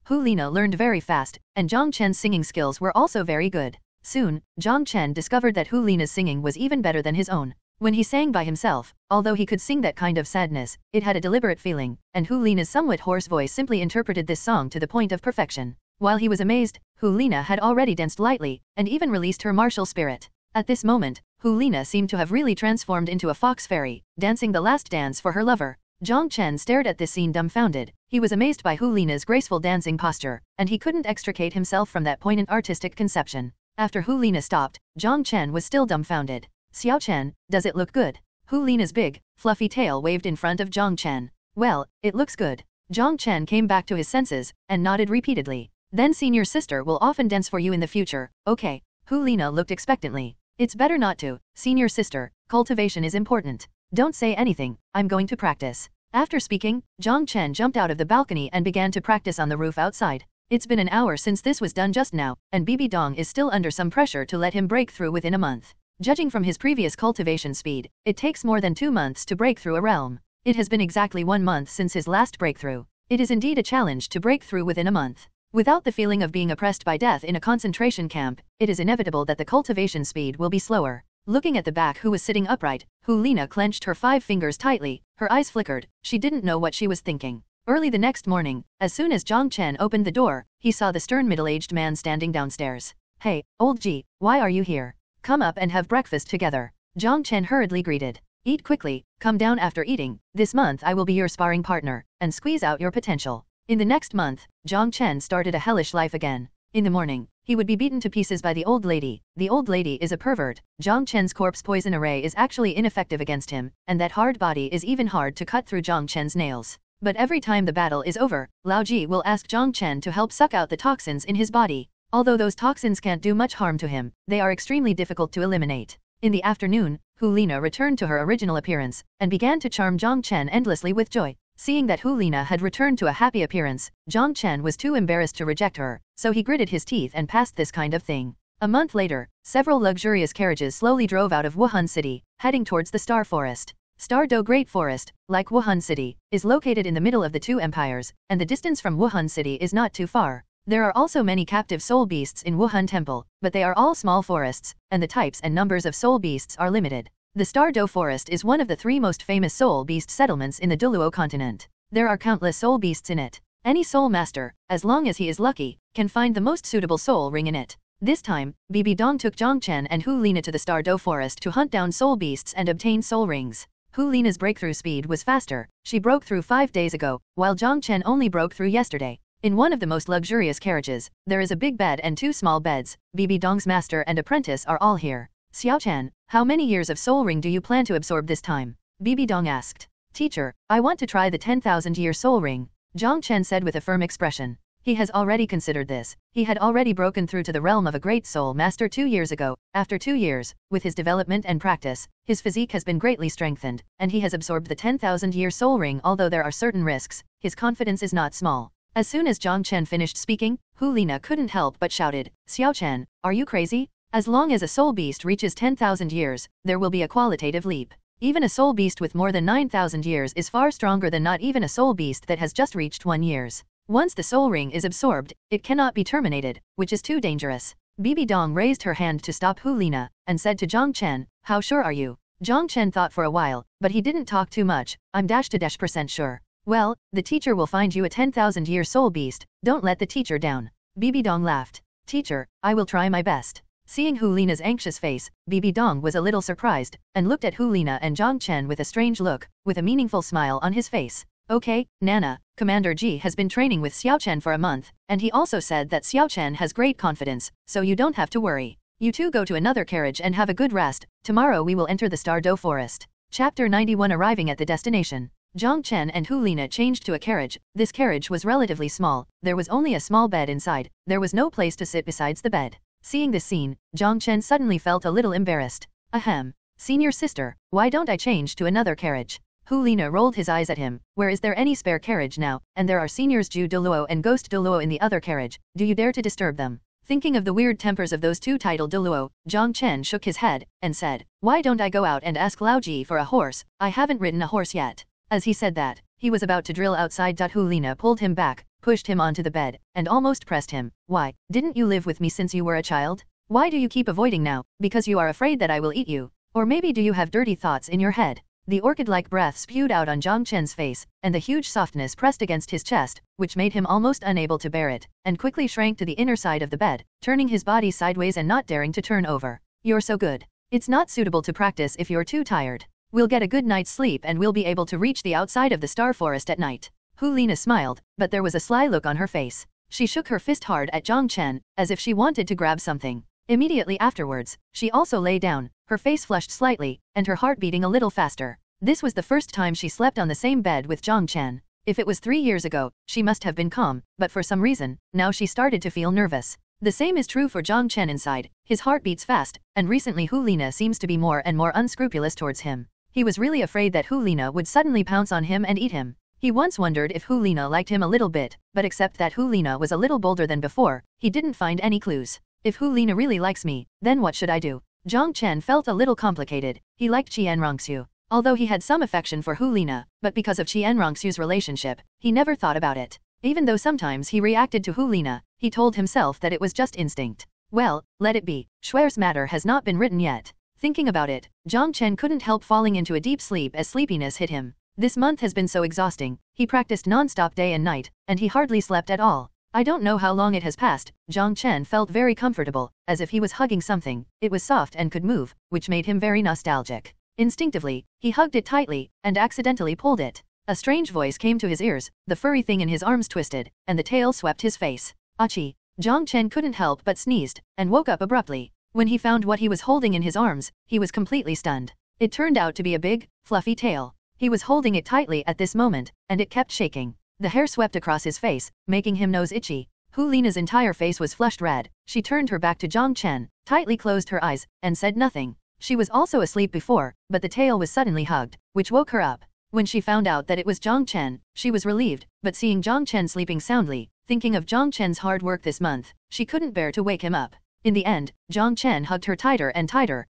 [SPEAKER 4] Hulina learned very fast, and Jiang Chen's singing skills were also very good. Soon, Jiang Chen discovered that Hulina's singing was even better than his own. When he sang by himself, although he could sing that kind of sadness, it had a deliberate feeling, and Hulina's somewhat hoarse voice simply interpreted this song to the point of perfection. While he was amazed, Hulina had already danced lightly, and even released her martial spirit. At this moment, Hulina seemed to have really transformed into a fox fairy, dancing the last dance for her lover. Jiang Chen stared at this scene dumbfounded. He was amazed by Hulina's graceful dancing posture, and he couldn't extricate himself from that poignant artistic conception. After Hulina stopped, Jiang Chen was still dumbfounded. Xiao Chen, does it look good? Hulina's big, fluffy tail waved in front of Jiang Chen. Well, it looks good. Jiang Chen came back to his senses, and nodded repeatedly. Then senior sister will often dance for you in the future, okay? Hu Lina looked expectantly. It's better not to, senior sister, cultivation is important. Don't say anything, I'm going to practice. After speaking, Jiang Chen jumped out of the balcony and began to practice on the roof outside. It's been an hour since this was done just now, and Bibi Dong is still under some pressure to let him break through within a month. Judging from his previous cultivation speed, it takes more than 2 months to break through a realm. It has been exactly 1 month since his last breakthrough. It is indeed a challenge to break through within a month. Without the feeling of being oppressed by death in a concentration camp, it is inevitable that the cultivation speed will be slower. Looking at the back who was sitting upright, Hu Lina clenched her 5 fingers tightly, her eyes flickered, she didn't know what she was thinking. Early the next morning, as soon as Jiang Chen opened the door, he saw the stern middle-aged man standing downstairs. Hey, old Ji, why are you here? Come up and have breakfast together. Jiang Chen hurriedly greeted. Eat quickly, come down after eating, this month I will be your sparring partner, and squeeze out your potential. In the next month, Jiang Chen started a hellish life again. In the morning, he would be beaten to pieces by the old lady. The old lady is a pervert. Jiang Chen's corpse poison array is actually ineffective against him, and that hard body is even hard to cut through Jiang Chen's nails. But every time the battle is over, Lao Ji will ask Jiang Chen to help suck out the toxins in his body. Although those toxins can't do much harm to him, they are extremely difficult to eliminate. In the afternoon, Hu Lina returned to her original appearance, and began to charm Jiang Chen endlessly with joy. Seeing that Hu Lina had returned to a happy appearance, Jiang Chen was too embarrassed to reject her, so he gritted his teeth and passed this kind of thing. A month later, several luxurious carriages slowly drove out of Wuhan City, heading towards the Star Forest. Star Do Great Forest, like Wuhan City, is located in the middle of the 2 empires, and the distance from Wuhan City is not too far. There are also many captive soul beasts in Wuhan Temple, but they are all small forests, and the types and numbers of soul beasts are limited. The Star Do Forest is one of the 3 most famous soul beast settlements in the Douluo Continent. There are countless soul beasts in it. Any soul master, as long as he is lucky, can find the most suitable soul ring in it. This time, Bibi Dong took Jiang Chen and Hu Lina to the Star Do Forest to hunt down soul beasts and obtain soul rings. Hu Lina's breakthrough speed was faster. She broke through 5 days ago, while Jiang Chen only broke through yesterday. In one of the most luxurious carriages, there is a big bed and 2 small beds. Bibi Dong's master and apprentice are all here. Xiaoxue, how many years of soul ring do you plan to absorb this time? Bibi Dong asked. Teacher, I want to try the 10,000-year soul ring. Jiang Chen said with a firm expression. He has already considered this. He had already broken through to the realm of a great soul master 2 years ago. After 2 years, with his development and practice, his physique has been greatly strengthened, and he has absorbed the 10,000-year soul ring. Although there are certain risks, his confidence is not small. As soon as Jiang Chen finished speaking, Hu Lina couldn't help but shouted, Xiaoxue, are you crazy? As long as a soul beast reaches 10,000 years, there will be a qualitative leap. Even a soul beast with more than 9,000 years is far stronger than not even a soul beast that has just reached 1 year. Once the soul ring is absorbed, it cannot be terminated, which is too dangerous. Bibi Dong raised her hand to stop Hu Lina, and said to Jiang Chen, how sure are you? Jiang Chen thought for a while, but he didn't talk too much. I'm -% sure. Well, the teacher will find you a 10,000-year soul beast, don't let the teacher down. Bibi Dong laughed. Teacher, I will try my best. Seeing Hu Lina's anxious face, Bibi Dong was a little surprised, and looked at Hu Lina and Jiang Chen with a strange look, with a meaningful smile on his face. Okay, Nana, Commander Ji has been training with Xiaoxue for a month, and he also said that Xiaoxue has great confidence, so you don't have to worry. You two go to another carriage and have a good rest. Tomorrow we will enter the Star Do Forest. Chapter 91. Arriving at the destination. Jiang Chen and Hu Lina changed to a carriage. This carriage was relatively small. There was only a small bed inside. There was no place to sit besides the bed. Seeing this scene, Jiang Chen suddenly felt a little embarrassed. Ahem. Senior sister, why don't I change to another carriage? Hu Lina rolled his eyes at him. Where is there any spare carriage now? And there are seniors Ju Douluo and Ghost Douluo in the other carriage. Do you dare to disturb them? Thinking of the weird tempers of those 2 titled Douluo, Jiang Chen shook his head, and said, why don't I go out and ask Lao Ji for a horse? I haven't ridden a horse yet. As he said that, he was about to drill outside. Hu Lina pulled him back, pushed him onto the bed, and almost pressed him. Why, didn't you live with me since you were a child? Why do you keep avoiding now? Because you are afraid that I will eat you? Or maybe do you have dirty thoughts in your head? The orchid-like breath spewed out on Jiang Chen's face, and the huge softness pressed against his chest, which made him almost unable to bear it, and quickly shrank to the inner side of the bed, turning his body sideways and not daring to turn over. You're so good. It's not suitable to practice if you're too tired. We'll get a good night's sleep and we'll be able to reach the outside of the Star Forest at night. Hu Lina smiled, but there was a sly look on her face. She shook her fist hard at Jiang Chen, as if she wanted to grab something. Immediately afterwards, she also lay down, her face flushed slightly, and her heart beating a little faster. This was the first time she slept on the same bed with Jiang Chen. If it was 3 years ago, she must have been calm, but for some reason, now she started to feel nervous. The same is true for Jiang Chen inside. His heart beats fast, and recently Hu Lina seems to be more and more unscrupulous towards him. He was really afraid that Hu Lina would suddenly pounce on him and eat him. He once wondered if Hu Lina liked him a little bit, but except that Hu Lina was a little bolder than before, he didn't find any clues. If Hu Lina really likes me, then what should I do? Jiang Chen felt a little complicated. He liked Qian, although he had some affection for Hu Lina, but because of Qian relationship, he never thought about it. Even though sometimes he reacted to Hu Lina, he told himself that it was just instinct. Well, let it be. Xue's matter has not been written yet. Thinking about it, Jiang Chen couldn't help falling into a deep sleep as sleepiness hit him. This month has been so exhausting. He practiced non-stop day and night, and he hardly slept at all. I don't know how long it has passed. Jiang Chen felt very comfortable, as if he was hugging something. It was soft and could move, which made him very nostalgic. Instinctively, he hugged it tightly, and accidentally pulled it. A strange voice came to his ears, the furry thing in his arms twisted, and the tail swept his face. Achi! Jiang Chen couldn't help but sneezed, and woke up abruptly. When he found what he was holding in his arms, he was completely stunned. It turned out to be a big, fluffy tail. He was holding it tightly at this moment, and it kept shaking. The hair swept across his face, making him nose itchy. Hu Lina's entire face was flushed red. She turned her back to Jiang Chen, tightly closed her eyes, and said nothing. She was also asleep before, but the tail was suddenly hugged, which woke her up. When she found out that it was Jiang Chen, she was relieved, but seeing Jiang Chen sleeping soundly, thinking of Jiang Chen's hard work this month, she couldn't bear to wake him up. In the end, Jiang Chen hugged her tighter,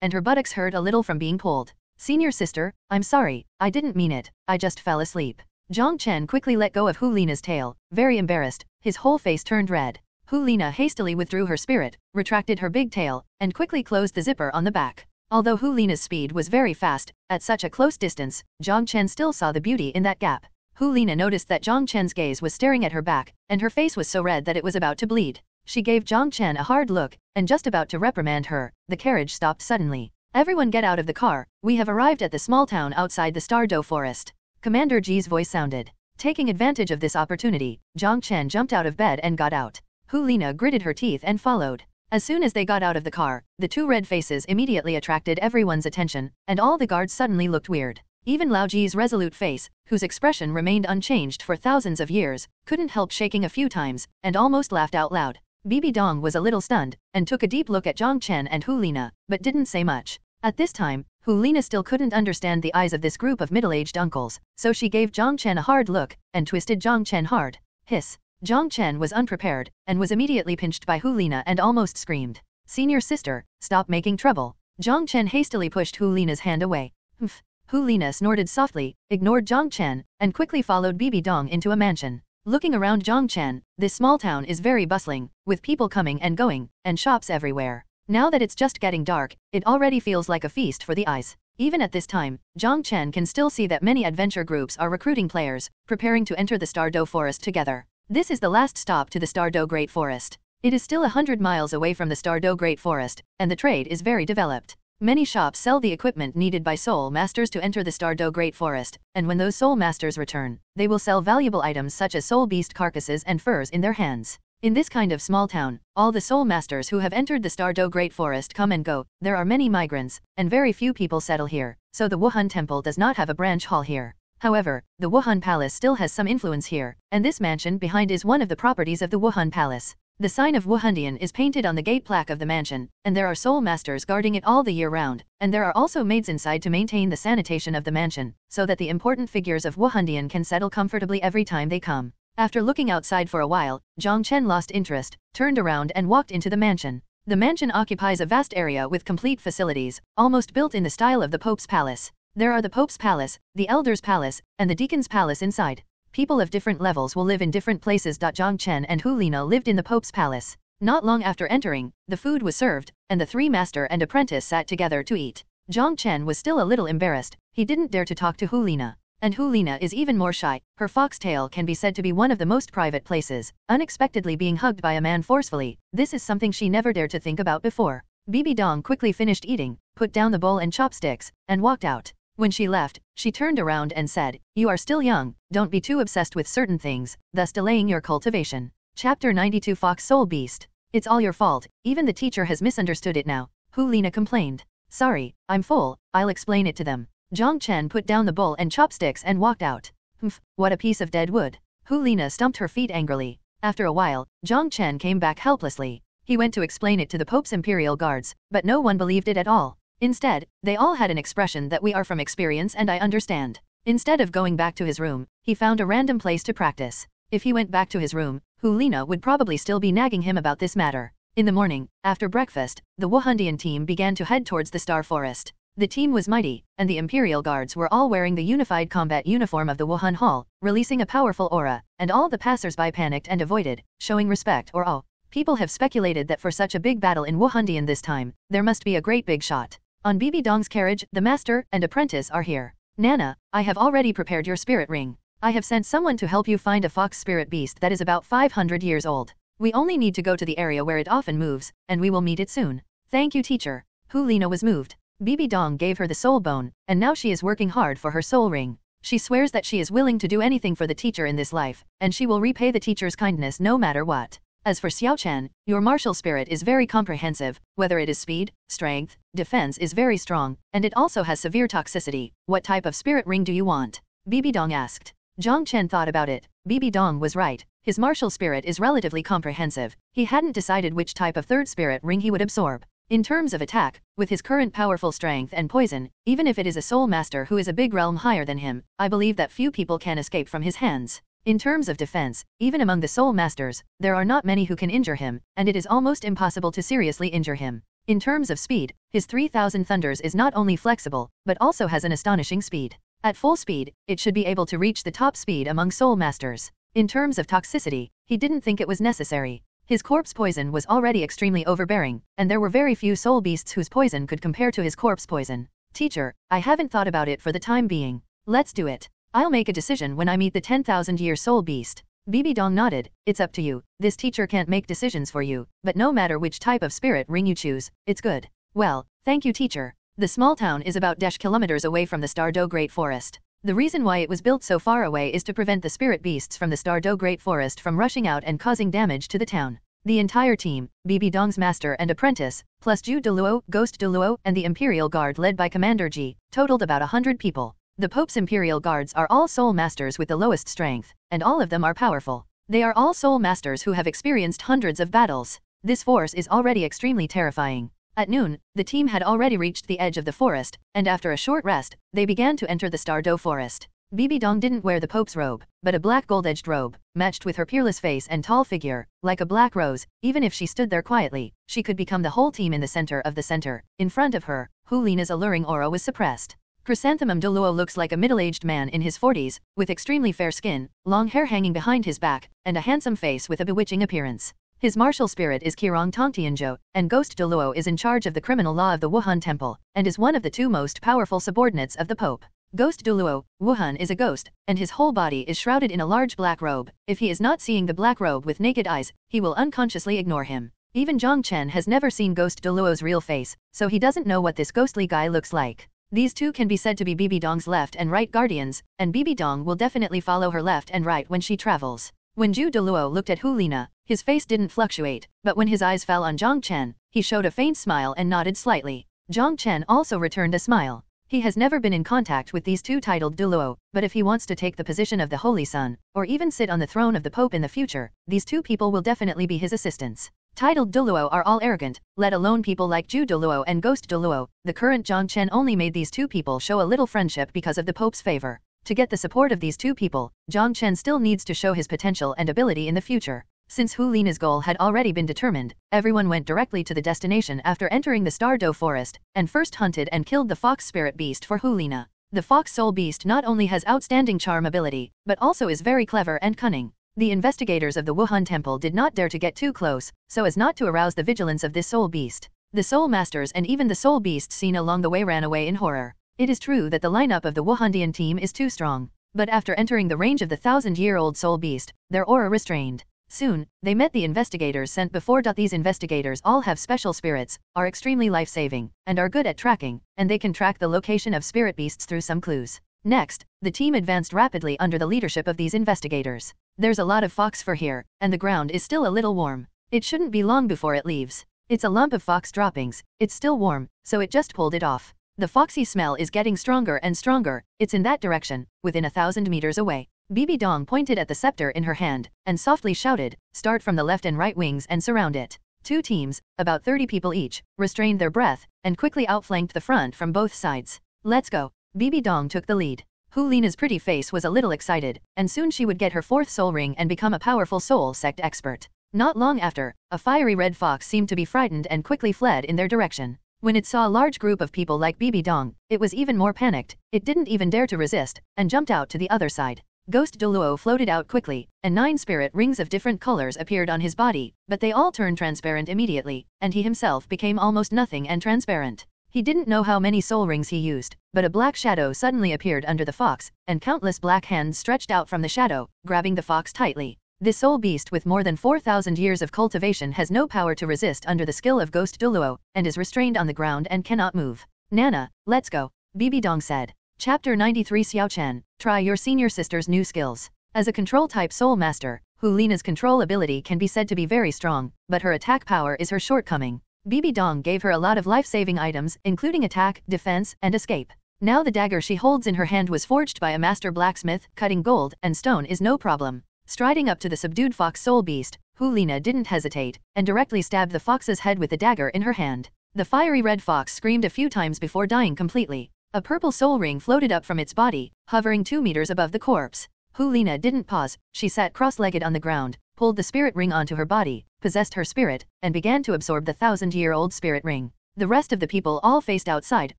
[SPEAKER 4] and her buttocks hurt a little from being pulled. Senior sister, I'm sorry, I didn't mean it, I just fell asleep. Jiang Chen quickly let go of Hu Lina's tail, very embarrassed, his whole face turned red. Hu Lina hastily withdrew her spirit, retracted her big tail, and quickly closed the zipper on the back. Although Hu Lina's speed was very fast, at such a close distance, Jiang Chen still saw the beauty in that gap. Hu Lina noticed that Jiang Chen's gaze was staring at her back, and her face was so red that it was about to bleed. She gave Jiang Chen a hard look, and just about to reprimand her, the carriage stopped suddenly. Everyone get out of the car, we have arrived at the small town outside the Douluo Forest. Commander Ji's voice sounded. Taking advantage of this opportunity, Jiang Chen jumped out of bed and got out. Hu Lina gritted her teeth and followed. As soon as they got out of the car, the two red faces immediately attracted everyone's attention, and all the guards suddenly looked weird. Even Lao Ji's resolute face, whose expression remained unchanged for thousands of years, couldn't help shaking a few times, and almost laughed out loud. Bibi Dong was a little stunned, and took a deep look at Jiang Chen and Hu Lina, but didn't say much. At this time, Hu Lina still couldn't understand the eyes of this group of middle-aged uncles, so she gave Jiang Chen a hard look, and twisted Jiang Chen hard. Hiss! Jiang Chen was unprepared, and was immediately pinched by Hu Lina and almost screamed. Senior sister, stop making trouble. Jiang Chen hastily pushed Hu Lina's hand away. Humph! Hu Lina snorted softly, ignored Jiang Chen, and quickly followed Bibi Dong into a mansion. Looking around Jiang Chen, this small town is very bustling, with people coming and going, and shops everywhere. Now that it's just getting dark, it already feels like a feast for the eyes. Even at this time, Jiang Chen can still see that many adventure groups are recruiting players, preparing to enter the Douluo Forest together. This is the last stop to the Douluo Great Forest. It is still 100 miles away from the Douluo Great Forest, and the trade is very developed. Many shops sell the equipment needed by soul masters to enter the Douluo Great Forest, and when those soul masters return, they will sell valuable items such as soul beast carcasses and furs in their hands. In this kind of small town, all the soul masters who have entered the Douluo Great Forest come and go. There are many migrants, and very few people settle here, so the Wuhan Temple does not have a branch hall here. However, the Wuhan Palace still has some influence here, and this mansion behind is one of the properties of the Wuhan Palace. The sign of Wuhandian is painted on the gate plaque of the mansion, and there are soul masters guarding it all the year round, and there are also maids inside to maintain the sanitation of the mansion, so that the important figures of Wuhandian can settle comfortably every time they come. After looking outside for a while, Jiang Chen lost interest, turned around and walked into the mansion. The mansion occupies a vast area with complete facilities, almost built in the style of the Pope's Palace. There are the Pope's Palace, the Elder's Palace, and the Deacon's Palace inside. People of different levels will live in different places. Jiang Chen and Hu Lina lived in the Pope's Palace. Not long after entering, the food was served, and the three master and apprentice sat together to eat. Jiang Chen was still a little embarrassed. He didn't dare to talk to Hu Lina. And Hu Lina is even more shy. Her foxtail can be said to be one of the most private places. Unexpectedly being hugged by a man forcefully, this is something she never dared to think about before. Bibi Dong quickly finished eating, put down the bowl and chopsticks, and walked out. When she left, she turned around and said, "You are still young, don't be too obsessed with certain things, thus delaying your cultivation." Chapter 92 Fox Soul Beast. It's all your fault, even the teacher has misunderstood it now, Hu Lina complained. Sorry, I'm full, I'll explain it to them. Jiang Chen put down the bowl and chopsticks and walked out. Humph, what a piece of dead wood. Hu Lina stumped her feet angrily. After a while, Jiang Chen came back helplessly. He went to explain it to the Pope's imperial guards, but no one believed it at all. Instead, they all had an expression that we are from experience and I understand. Instead of going back to his room, he found a random place to practice. If he went back to his room, Hu Lina would probably still be nagging him about this matter. In the morning, after breakfast, the Wuhandian team began to head towards the Star Forest. The team was mighty, and the Imperial Guards were all wearing the unified combat uniform of the Wuhan Hall, releasing a powerful aura, and all the passers-by panicked and avoided, showing respect or awe. People have speculated that for such a big battle in Wuhandian this time, there must be a great big shot. On Bibi Dong's carriage, the master and apprentice are here. Nana, I have already prepared your spirit ring. I have sent someone to help you find a fox spirit beast that is about 500 years old. We only need to go to the area where it often moves, and we will meet it soon. Thank you, teacher. Hu Lina was moved. Bibi Dong gave her the soul bone, and now she is working hard for her soul ring. She swears that she is willing to do anything for the teacher in this life, and she will repay the teacher's kindness no matter what. As for Xiaoxue, your martial spirit is very comprehensive, whether it is speed, strength, defense is very strong, and it also has severe toxicity. What type of spirit ring do you want? Bibi Dong asked. Jiang Chen thought about it. Bibi Dong was right. His martial spirit is relatively comprehensive. He hadn't decided which type of third spirit ring he would absorb. In terms of attack, with his current powerful strength and poison, even if it is a soul master who is a big realm higher than him, I believe that few people can escape from his hands. In terms of defense, even among the soul masters, there are not many who can injure him, and it is almost impossible to seriously injure him. In terms of speed, his 3000 Thunders is not only flexible, but also has an astonishing speed. At full speed, it should be able to reach the top speed among soul masters. In terms of toxicity, he didn't think it was necessary. His corpse poison was already extremely overbearing, and there were very few soul beasts whose poison could compare to his corpse poison. Teacher, I haven't thought about it for the time being. Let's do it. I'll make a decision when I meet the 10,000-year soul beast. Bibi Dong nodded. It's up to you. This teacher can't make decisions for you, but no matter which type of spirit ring you choose, it's good. Well, thank you, teacher. The small town is about kilometers away from the Stardo Great Forest. The reason why it was built so far away is to prevent the spirit beasts from the Stardo Great Forest from rushing out and causing damage to the town. The entire team, Bibi Dong's master and apprentice, plus Douluo, Ghost Douluo, and the Imperial Guard led by Commander Ji, totaled about 100 people. The Pope's Imperial Guards are all soul masters with the lowest strength, and all of them are powerful. They are all soul masters who have experienced hundreds of battles. This force is already extremely terrifying. At noon, the team had already reached the edge of the forest, and after a short rest, they began to enter the Stardo Forest. Bibi Dong didn't wear the Pope's robe, but a black gold-edged robe, matched with her peerless face and tall figure, like a black rose. Even if she stood there quietly, she could become the whole team in the center of the center. In front of her, Hu Lina's alluring aura was suppressed. Chrysanthemum Douluo looks like a middle-aged man in his 40s, with extremely fair skin, long hair hanging behind his back, and a handsome face with a bewitching appearance. His martial spirit is Qirong Tongtianzhou, and Ghost Douluo is in charge of the criminal law of the Wuhan Temple, and is one of the two most powerful subordinates of the Pope. Ghost Douluo, Wuhan is a ghost, and his whole body is shrouded in a large black robe. If he is not seeing the black robe with naked eyes, he will unconsciously ignore him. Even Jiang Chen has never seen Ghost Douluo's real face, so he doesn't know what this ghostly guy looks like. These two can be said to be Bibi Dong's left and right guardians, and Bibi Dong will definitely follow her left and right when she travels. When Zhu Douluo looked at Hu Lina, his face didn't fluctuate, but when his eyes fell on Jiang Chen, he showed a faint smile and nodded slightly. Jiang Chen also returned a smile. He has never been in contact with these two titled Douluo, but if he wants to take the position of the Holy Son, or even sit on the throne of the Pope in the future, these two people will definitely be his assistants. Titled Douluo are all arrogant, let alone people like Zhu Douluo and Ghost Douluo. The current Jiang Chen only made these two people show a little friendship because of the Pope's favor. To get the support of these two people, Jiang Chen still needs to show his potential and ability in the future. Since Hu Lina's goal had already been determined, everyone went directly to the destination after entering the Stardo Forest, and first hunted and killed the fox spirit beast for Hu Lina. The fox soul beast not only has outstanding charm ability, but also is very clever and cunning. The investigators of the Wuhan Temple did not dare to get too close, so as not to arouse the vigilance of this soul beast. The soul masters and even the soul beasts seen along the way ran away in horror. It is true that the lineup of the Wuhandian team is too strong, but after entering the range of the 1,000-year-old soul beast, their aura restrained. Soon, they met the investigators sent before. These investigators all have special spirits, are extremely life-saving, and are good at tracking, and they can track the location of spirit beasts through some clues. Next, the team advanced rapidly under the leadership of these investigators. There's a lot of fox fur here, and the ground is still a little warm. It shouldn't be long before it leaves. It's a lump of fox droppings, it's still warm, so it just pulled it off. The foxy smell is getting stronger and stronger. It's in that direction, within 1,000 meters away. Bibi Dong pointed at the scepter in her hand, and softly shouted, "Start from the left and right wings and surround it." 2 teams, about 30 people each, restrained their breath, and quickly outflanked the front from both sides. "Let's go." Bibi Dong took the lead. Hu Lina's pretty face was a little excited, and soon she would get her 4th soul ring and become a powerful soul sect expert. Not long after, a fiery red fox seemed to be frightened and quickly fled in their direction. When it saw a large group of people like Bibi Dong, it was even more panicked. It didn't even dare to resist, and jumped out to the other side. Ghost Douluo floated out quickly, and 9 spirit rings of different colors appeared on his body, but they all turned transparent immediately, and he himself became almost nothing and transparent. He didn't know how many soul rings he used, but a black shadow suddenly appeared under the fox, and countless black hands stretched out from the shadow, grabbing the fox tightly. This soul beast with more than 4,000 years of cultivation has no power to resist under the skill of Ghost Douluo, and is restrained on the ground and cannot move. "Nana, let's go," Bibi Dong said. Chapter 93 Xiao Chen, try your senior sister's new skills. As a control-type soul master, Hu Lina's control ability can be said to be very strong, but her attack power is her shortcoming. Bibi Dong gave her a lot of life-saving items, including attack, defense, and escape. Now the dagger she holds in her hand was forged by a master blacksmith, cutting gold and stone is no problem. Striding up to the subdued fox soul beast, Hu Lina didn't hesitate, and directly stabbed the fox's head with the dagger in her hand. The fiery red fox screamed a few times before dying completely. A purple soul ring floated up from its body, hovering 2 meters above the corpse. Hu Lina didn't pause, she sat cross-legged on the ground, pulled the spirit ring onto her body, possessed her spirit, and began to absorb the 1,000-year-old spirit ring. The rest of the people all faced outside,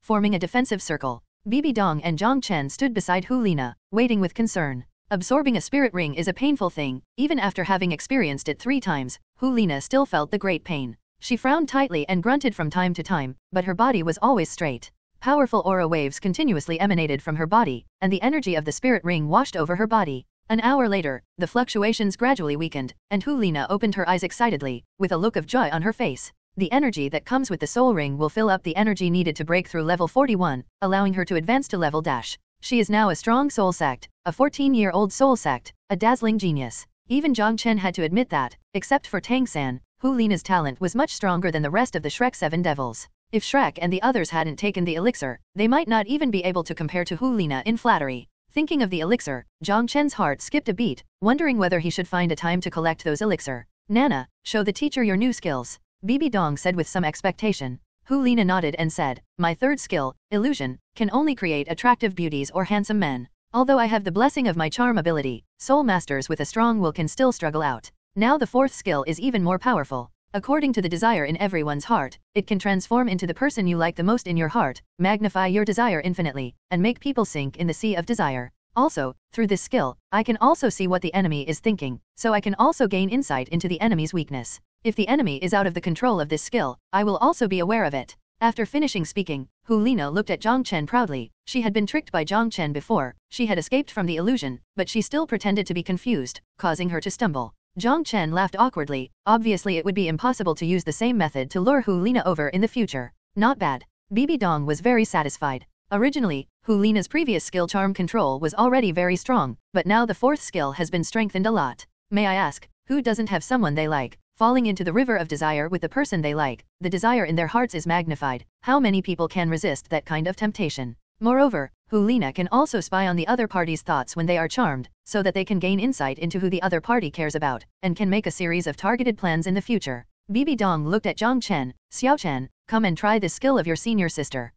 [SPEAKER 4] forming a defensive circle. Bibi Dong and Jiang Chen stood beside Hu Lina, waiting with concern. Absorbing a spirit ring is a painful thing. Even after having experienced it 3 times, Hu Lina still felt the great pain. She frowned tightly and grunted from time to time, but her body was always straight. Powerful aura waves continuously emanated from her body, and the energy of the spirit ring washed over her body. An hour later, the fluctuations gradually weakened, and Hu Lina opened her eyes excitedly, with a look of joy on her face. The energy that comes with the soul ring will fill up the energy needed to break through level 41, allowing her to advance to level dash. She is now a strong soul sect, a 14-year-old soul sect, a dazzling genius. Even Jiang Chen had to admit that, except for Tang San, Hu Lina's talent was much stronger than the rest of the Shrek 7 devils. If Shrek and the others hadn't taken the elixir, they might not even be able to compare to Hu Lina in flattery. Thinking of the elixir, Jiang Chen's heart skipped a beat, wondering whether he should find a time to collect those elixir. "Nana, show the teacher your new skills," Bibi Dong said with some expectation. Hu Lina nodded and said, "My 3rd skill, illusion, can only create attractive beauties or handsome men. Although I have the blessing of my charm ability, soul masters with a strong will can still struggle out. Now the 4th skill is even more powerful. According to the desire in everyone's heart, it can transform into the person you like the most in your heart, magnify your desire infinitely, and make people sink in the sea of desire. Also, through this skill, I can also see what the enemy is thinking, so I can also gain insight into the enemy's weakness. If the enemy is out of the control of this skill, I will also be aware of it." After finishing speaking, Hu Lina looked at Jiang Chen proudly. She had been tricked by Jiang Chen before, she had escaped from the illusion, but she still pretended to be confused, causing her to stumble. Jiang Chen laughed awkwardly. Obviously it would be impossible to use the same method to lure Hu Lina over in the future. Not bad. Bibi Dong was very satisfied. Originally, Hu Lina's previous skill charm control was already very strong, but now the 4th skill has been strengthened a lot. May I ask, who doesn't have someone they like? Falling into the river of desire with the person they like, the desire in their hearts is magnified. How many people can resist that kind of temptation? Moreover, Hu Lina can also spy on the other party's thoughts when they are charmed, so that they can gain insight into who the other party cares about, and can make a series of targeted plans in the future. Bibi Dong looked at Jiang Chen. "Xiao Chen, come and try this skill of your senior sister."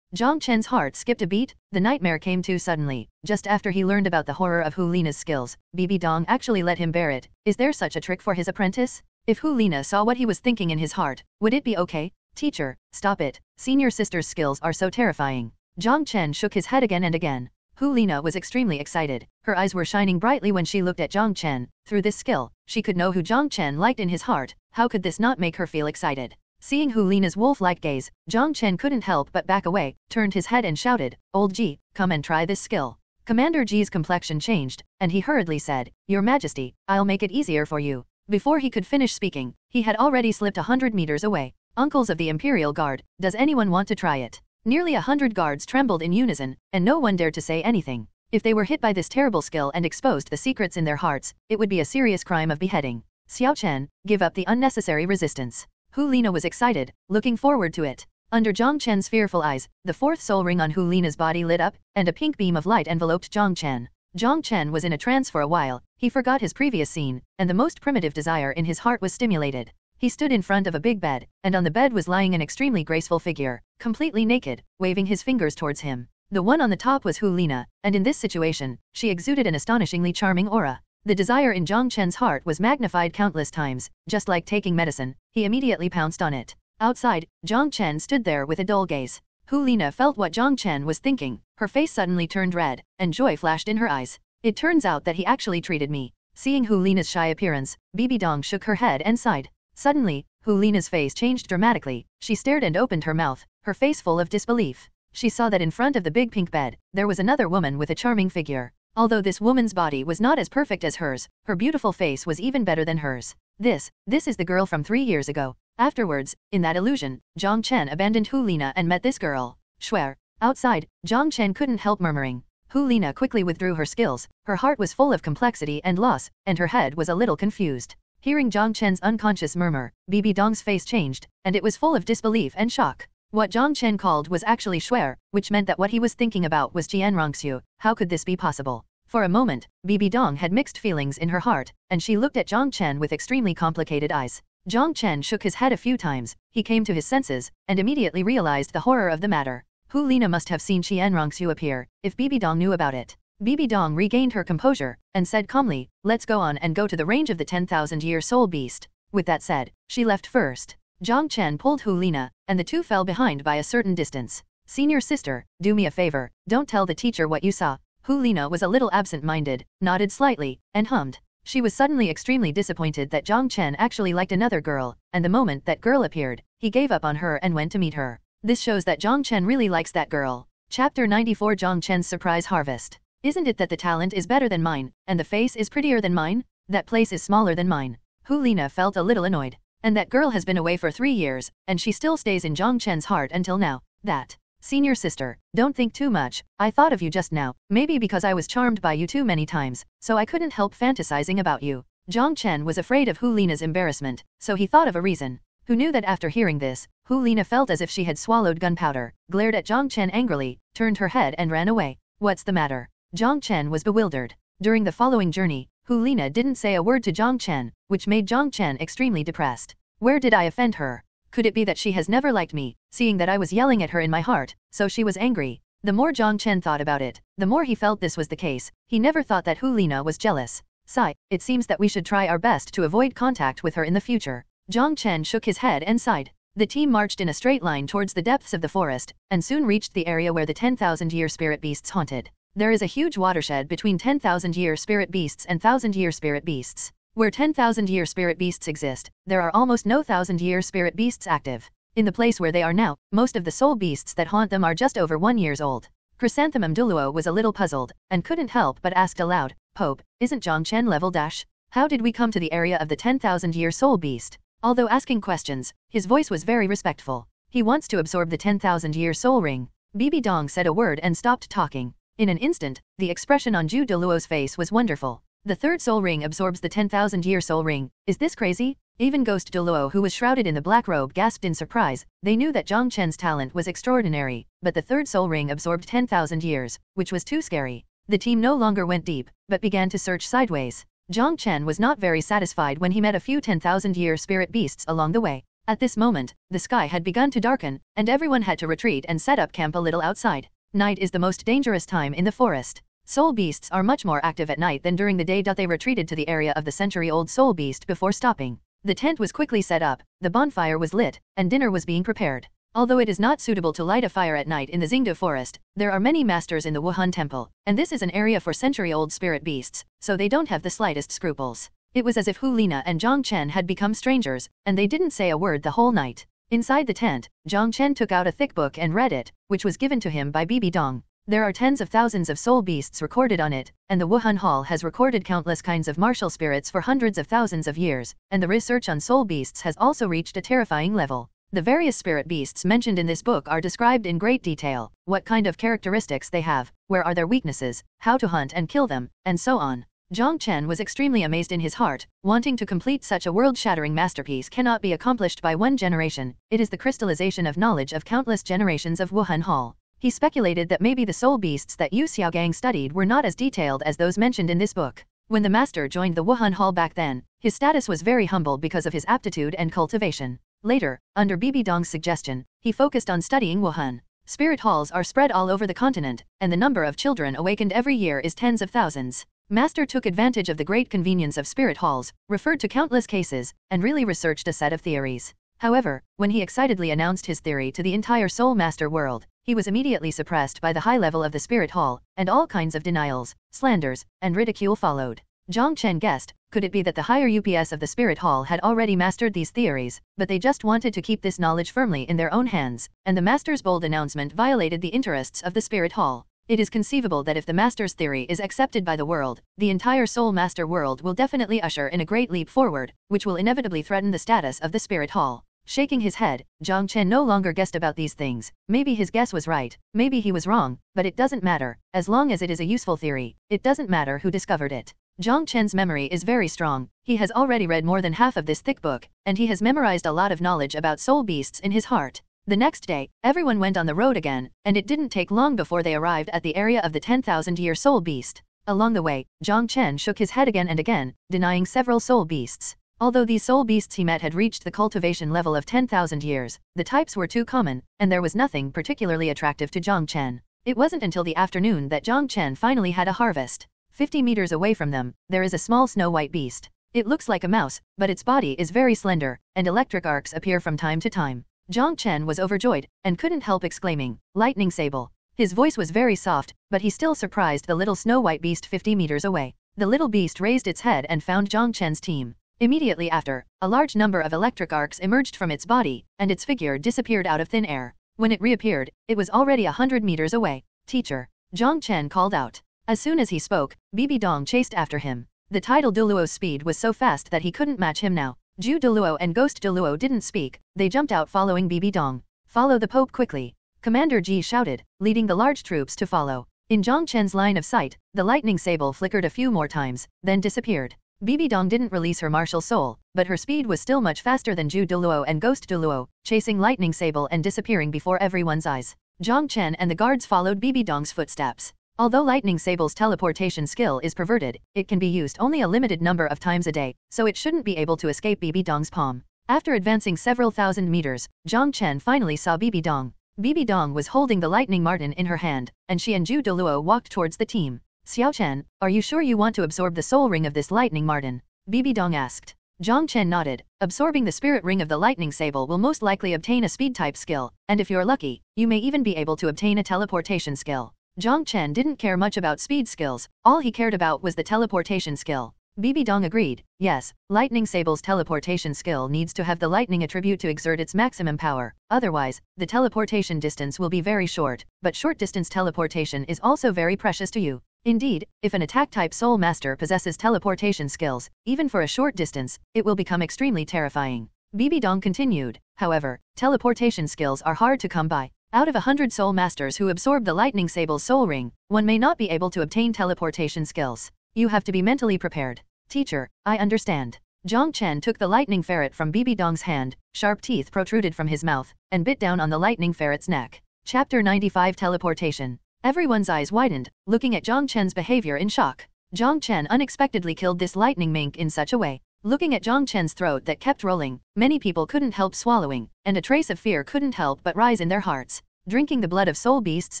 [SPEAKER 4] Jiang Chen's heart skipped a beat. The nightmare came too suddenly. Just after he learned about the horror of Hu Lina's skills, Bibi Dong actually let him bear it. Is there such a trick for his apprentice? If Hu Lina saw what he was thinking in his heart, would it be okay? "Teacher, stop it. Senior sister's skills are so terrifying." Jiang Chen shook his head again and again. Hu Lina was extremely excited. Her eyes were shining brightly when she looked at Jiang Chen. Through this skill, she could know who Jiang Chen liked in his heart. How could this not make her feel excited? Seeing Hu Lina's wolf-like gaze, Jiang Chen couldn't help but back away, turned his head and shouted, "Old Ji, come and try this skill." Commander Ji's complexion changed, and he hurriedly said, "Your Majesty, I'll make it easier for you." Before he could finish speaking, he had already slipped 100 meters away. "Uncles of the Imperial Guard, does anyone want to try it?" Nearly 100 guards trembled in unison, and no one dared to say anything. If they were hit by this terrible skill and exposed the secrets in their hearts, it would be a serious crime of beheading. "Xiao Chen, give up the unnecessary resistance." Hu Lina was excited, looking forward to it. Under Jiang Chen's fearful eyes, the fourth soul ring on Hu Lina's body lit up, and a pink beam of light enveloped Jiang Chen. Jiang Chen was in a trance for a while. He forgot his previous scene, and the most primitive desire in his heart was stimulated. He stood in front of a big bed, and on the bed was lying an extremely graceful figure, completely naked, waving his fingers towards him. The one on the top was Hu Lina, and in this situation, she exuded an astonishingly charming aura. The desire in Jiang Chen's heart was magnified countless times. Just like taking medicine, he immediately pounced on it. Outside, Jiang Chen stood there with a dull gaze. Hu Lina felt what Jiang Chen was thinking. Her face suddenly turned red, and joy flashed in her eyes. It turns out that he actually treated me. Seeing Hu Lina's shy appearance, Bibi Dong shook her head and sighed. Suddenly, Hu Lina's face changed dramatically. She stared and opened her mouth, her face full of disbelief. She saw that in front of the big pink bed, there was another woman with a charming figure. Although this woman's body was not as perfect as hers, her beautiful face was even better than hers. This is the girl from 3 years ago. Afterwards, in that illusion, Jiang Chen abandoned Hu Lina and met this girl. Swear. Outside, Jiang Chen couldn't help murmuring. Hu Lina quickly withdrew her skills. Her heart was full of complexity and loss, and her head was a little confused. Hearing Jiang Chen's unconscious murmur, Bibi Dong's face changed, and it was full of disbelief and shock. What Jiang Chen called was actually swear, which meant that what he was thinking about was Xiaoxue. How could this be possible? For a moment, Bibi Dong had mixed feelings in her heart, and she looked at Jiang Chen with extremely complicated eyes. Jiang Chen shook his head a few times. He came to his senses, and immediately realized the horror of the matter. Hu Lina must have seen Xiaoxue appear, if Bibi Dong knew about it. Bibi Dong regained her composure, and said calmly, "Let's go on and go to the range of the 10,000-year soul beast." With that said, she left first. Jiang Chen pulled Hu Lina, and the two fell behind by a certain distance. "Senior sister, do me a favor, don't tell the teacher what you saw." Hu Lina was a little absent-minded, nodded slightly, and hummed. She was suddenly extremely disappointed that Jiang Chen actually liked another girl, and the moment that girl appeared, he gave up on her and went to meet her. This shows that Jiang Chen really likes that girl. Chapter 94 Jiang Chen's Surprise Harvest. Isn't it that the talent is better than mine, and the face is prettier than mine? That place is smaller than mine. Hu Lina felt a little annoyed. And that girl has been away for 3 years, and she still stays in Jiang Chen's heart until now. That. Senior sister, don't think too much. I thought of you just now, maybe because I was charmed by you too many times, so I couldn't help fantasizing about you. Jiang Chen was afraid of Hu Lina's embarrassment, so he thought of a reason. Who knew that after hearing this, Hu Lina felt as if she had swallowed gunpowder, glared at Jiang Chen angrily, turned her head and ran away. What's the matter? Jiang Chen was bewildered. During the following journey, Hu Lina didn't say a word to Jiang Chen, which made Jiang Chen extremely depressed. Where did I offend her? Could it be that she has never liked me, seeing that I was yelling at her in my heart, so she was angry? The more Jiang Chen thought about it, the more he felt this was the case. He never thought that Hu Lina was jealous. Sigh, it seems that we should try our best to avoid contact with her in the future. Jiang Chen shook his head and sighed. The team marched in a straight line towards the depths of the forest, and soon reached the area where the 10,000-year spirit beasts haunted. There is a huge watershed between 10,000-year spirit beasts and 1,000-year spirit beasts. Where 10,000-year spirit beasts exist, there are almost no 1,000-year spirit beasts active. In the place where they are now, most of the soul beasts that haunt them are just over 1 year old. Chrysanthemum Douluo was a little puzzled, and couldn't help but asked aloud, "Pope, isn't Jiang Chen level dash? How did we come to the area of the 10,000-year soul beast?" Although asking questions, his voice was very respectful. He wants to absorb the 10,000-year soul ring. Bibi Dong said a word and stopped talking. In an instant, the expression on Ju Douluo's face was wonderful. The third soul ring absorbs the 10,000-year soul ring. Is this crazy? Even Ghost Douluo, who was shrouded in the black robe, gasped in surprise. They knew that Jiang Chen's talent was extraordinary, but the third soul ring absorbed 10,000 years, which was too scary. The team no longer went deep, but began to search sideways. Jiang Chen was not very satisfied when he met a few 10,000-year spirit beasts along the way. At this moment, the sky had begun to darken, and everyone had to retreat and set up camp a little outside. Night is the most dangerous time in the forest. Soul beasts are much more active at night than during the day. They retreated to the area of the century-old soul beast before stopping. The tent was quickly set up, the bonfire was lit, and dinner was being prepared. Although it is not suitable to light a fire at night in the Xingde forest, there are many masters in the Wuhan temple, and this is an area for century-old spirit beasts, so they don't have the slightest scruples. It was as if Hu Lina and Jiang Chen had become strangers, and they didn't say a word the whole night. Inside the tent, Jiang Chen took out a thick book and read it, which was given to him by Bibi Dong. There are tens of thousands of soul beasts recorded on it, and the Wuhan Hall has recorded countless kinds of martial spirits for hundreds of thousands of years, and the research on soul beasts has also reached a terrifying level. The various spirit beasts mentioned in this book are described in great detail, what kind of characteristics they have, where are their weaknesses, how to hunt and kill them, and so on. Jiang Chen was extremely amazed in his heart. Wanting to complete such a world-shattering masterpiece cannot be accomplished by one generation. It is the crystallization of knowledge of countless generations of Wuhan Hall. He speculated that maybe the soul beasts that Yu Xiaogang studied were not as detailed as those mentioned in this book. When the master joined the Wuhan Hall back then, his status was very humble because of his aptitude and cultivation. Later, under Bibi Dong's suggestion, he focused on studying Wuhan. Spirit halls are spread all over the continent, and the number of children awakened every year is tens of thousands. Master took advantage of the great convenience of spirit halls, referred to countless cases, and really researched a set of theories. However, when he excitedly announced his theory to the entire Soul Master world, he was immediately suppressed by the high level of the spirit hall, and all kinds of denials, slanders, and ridicule followed. Jiang Chen guessed, could it be that the higher UPS of the spirit hall had already mastered these theories, but they just wanted to keep this knowledge firmly in their own hands, and the master's bold announcement violated the interests of the spirit hall. It is conceivable that if the master's theory is accepted by the world, the entire Soul Master world will definitely usher in a great leap forward, which will inevitably threaten the status of the spirit hall. Shaking his head, Jiang Chen no longer guessed about these things. Maybe his guess was right, maybe he was wrong, but it doesn't matter. As long as it is a useful theory, it doesn't matter who discovered it. Jiang Chen's memory is very strong. He has already read more than half of this thick book, and he has memorized a lot of knowledge about soul beasts in his heart. The next day, everyone went on the road again, and it didn't take long before they arrived at the area of the 10,000-year soul beast. Along the way, Jiang Chen shook his head again and again, denying several soul beasts. Although these soul beasts he met had reached the cultivation level of 10,000 years, the types were too common, and there was nothing particularly attractive to Jiang Chen. It wasn't until the afternoon that Jiang Chen finally had a harvest. 50 meters away from them, there is a small snow-white beast. It looks like a mouse, but its body is very slender, and electric arcs appear from time to time. Jiang Chen was overjoyed, and couldn't help exclaiming, "Lightning Sable." His voice was very soft, but he still surprised the little snow-white beast 50 meters away. The little beast raised its head and found Jiang Chen's team. Immediately after, a large number of electric arcs emerged from its body, and its figure disappeared out of thin air. When it reappeared, it was already 100 meters away. "Teacher," Jiang Chen called out. As soon as he spoke, Bibi Dong chased after him. The tidal Douluo's speed was so fast that he couldn't match him now. Ju Douluo and Ghost Douluo didn't speak, they jumped out following Bibi Dong. "Follow the Pope quickly," Commander Ji shouted, leading the large troops to follow. In Jiang Chen's line of sight, the lightning sable flickered a few more times, then disappeared. Bibi Dong didn't release her martial soul, but her speed was still much faster than Ju Douluo and Ghost Douluo, chasing lightning sable and disappearing before everyone's eyes. Jiang Chen and the guards followed Bibi Dong's footsteps. Although Lightning Sable's teleportation skill is perverted, it can be used only a limited number of times a day, so it shouldn't be able to escape Bibi Dong's palm. After advancing several thousand meters, Jiang Chen finally saw Bibi Dong. Bibi Dong was holding the lightning marten in her hand, and she and Ju Douluo walked towards the team. "Xiaochen, are you sure you want to absorb the soul ring of this lightning marten?" Bibi Dong asked. Jiang Chen nodded. Absorbing the spirit ring of the lightning sable will most likely obtain a speed type skill, and if you're lucky, you may even be able to obtain a teleportation skill. Jiang Chen didn't care much about speed skills, all he cared about was the teleportation skill. Bibi Dong agreed, yes, Lightning Sable's teleportation skill needs to have the lightning attribute to exert its maximum power, otherwise, the teleportation distance will be very short, but short-distance teleportation is also very precious to you. Indeed, if an attack-type Soul Master possesses teleportation skills, even for a short distance, it will become extremely terrifying. Bibi Dong continued, however, teleportation skills are hard to come by. Out of 100 Soul Masters who absorb the Lightning Sable's soul ring, one may not be able to obtain teleportation skills. You have to be mentally prepared. Teacher, I understand. Jiang Chen took the lightning ferret from Bibi Dong's hand, sharp teeth protruded from his mouth, and bit down on the lightning ferret's neck. Chapter 95 Teleportation. Everyone's eyes widened, looking at Jiang Chen's behavior in shock. Jiang Chen unexpectedly killed this lightning mink in such a way. Looking at Jiang Chen's throat that kept rolling, many people couldn't help swallowing, and a trace of fear couldn't help but rise in their hearts. Drinking the blood of soul beasts,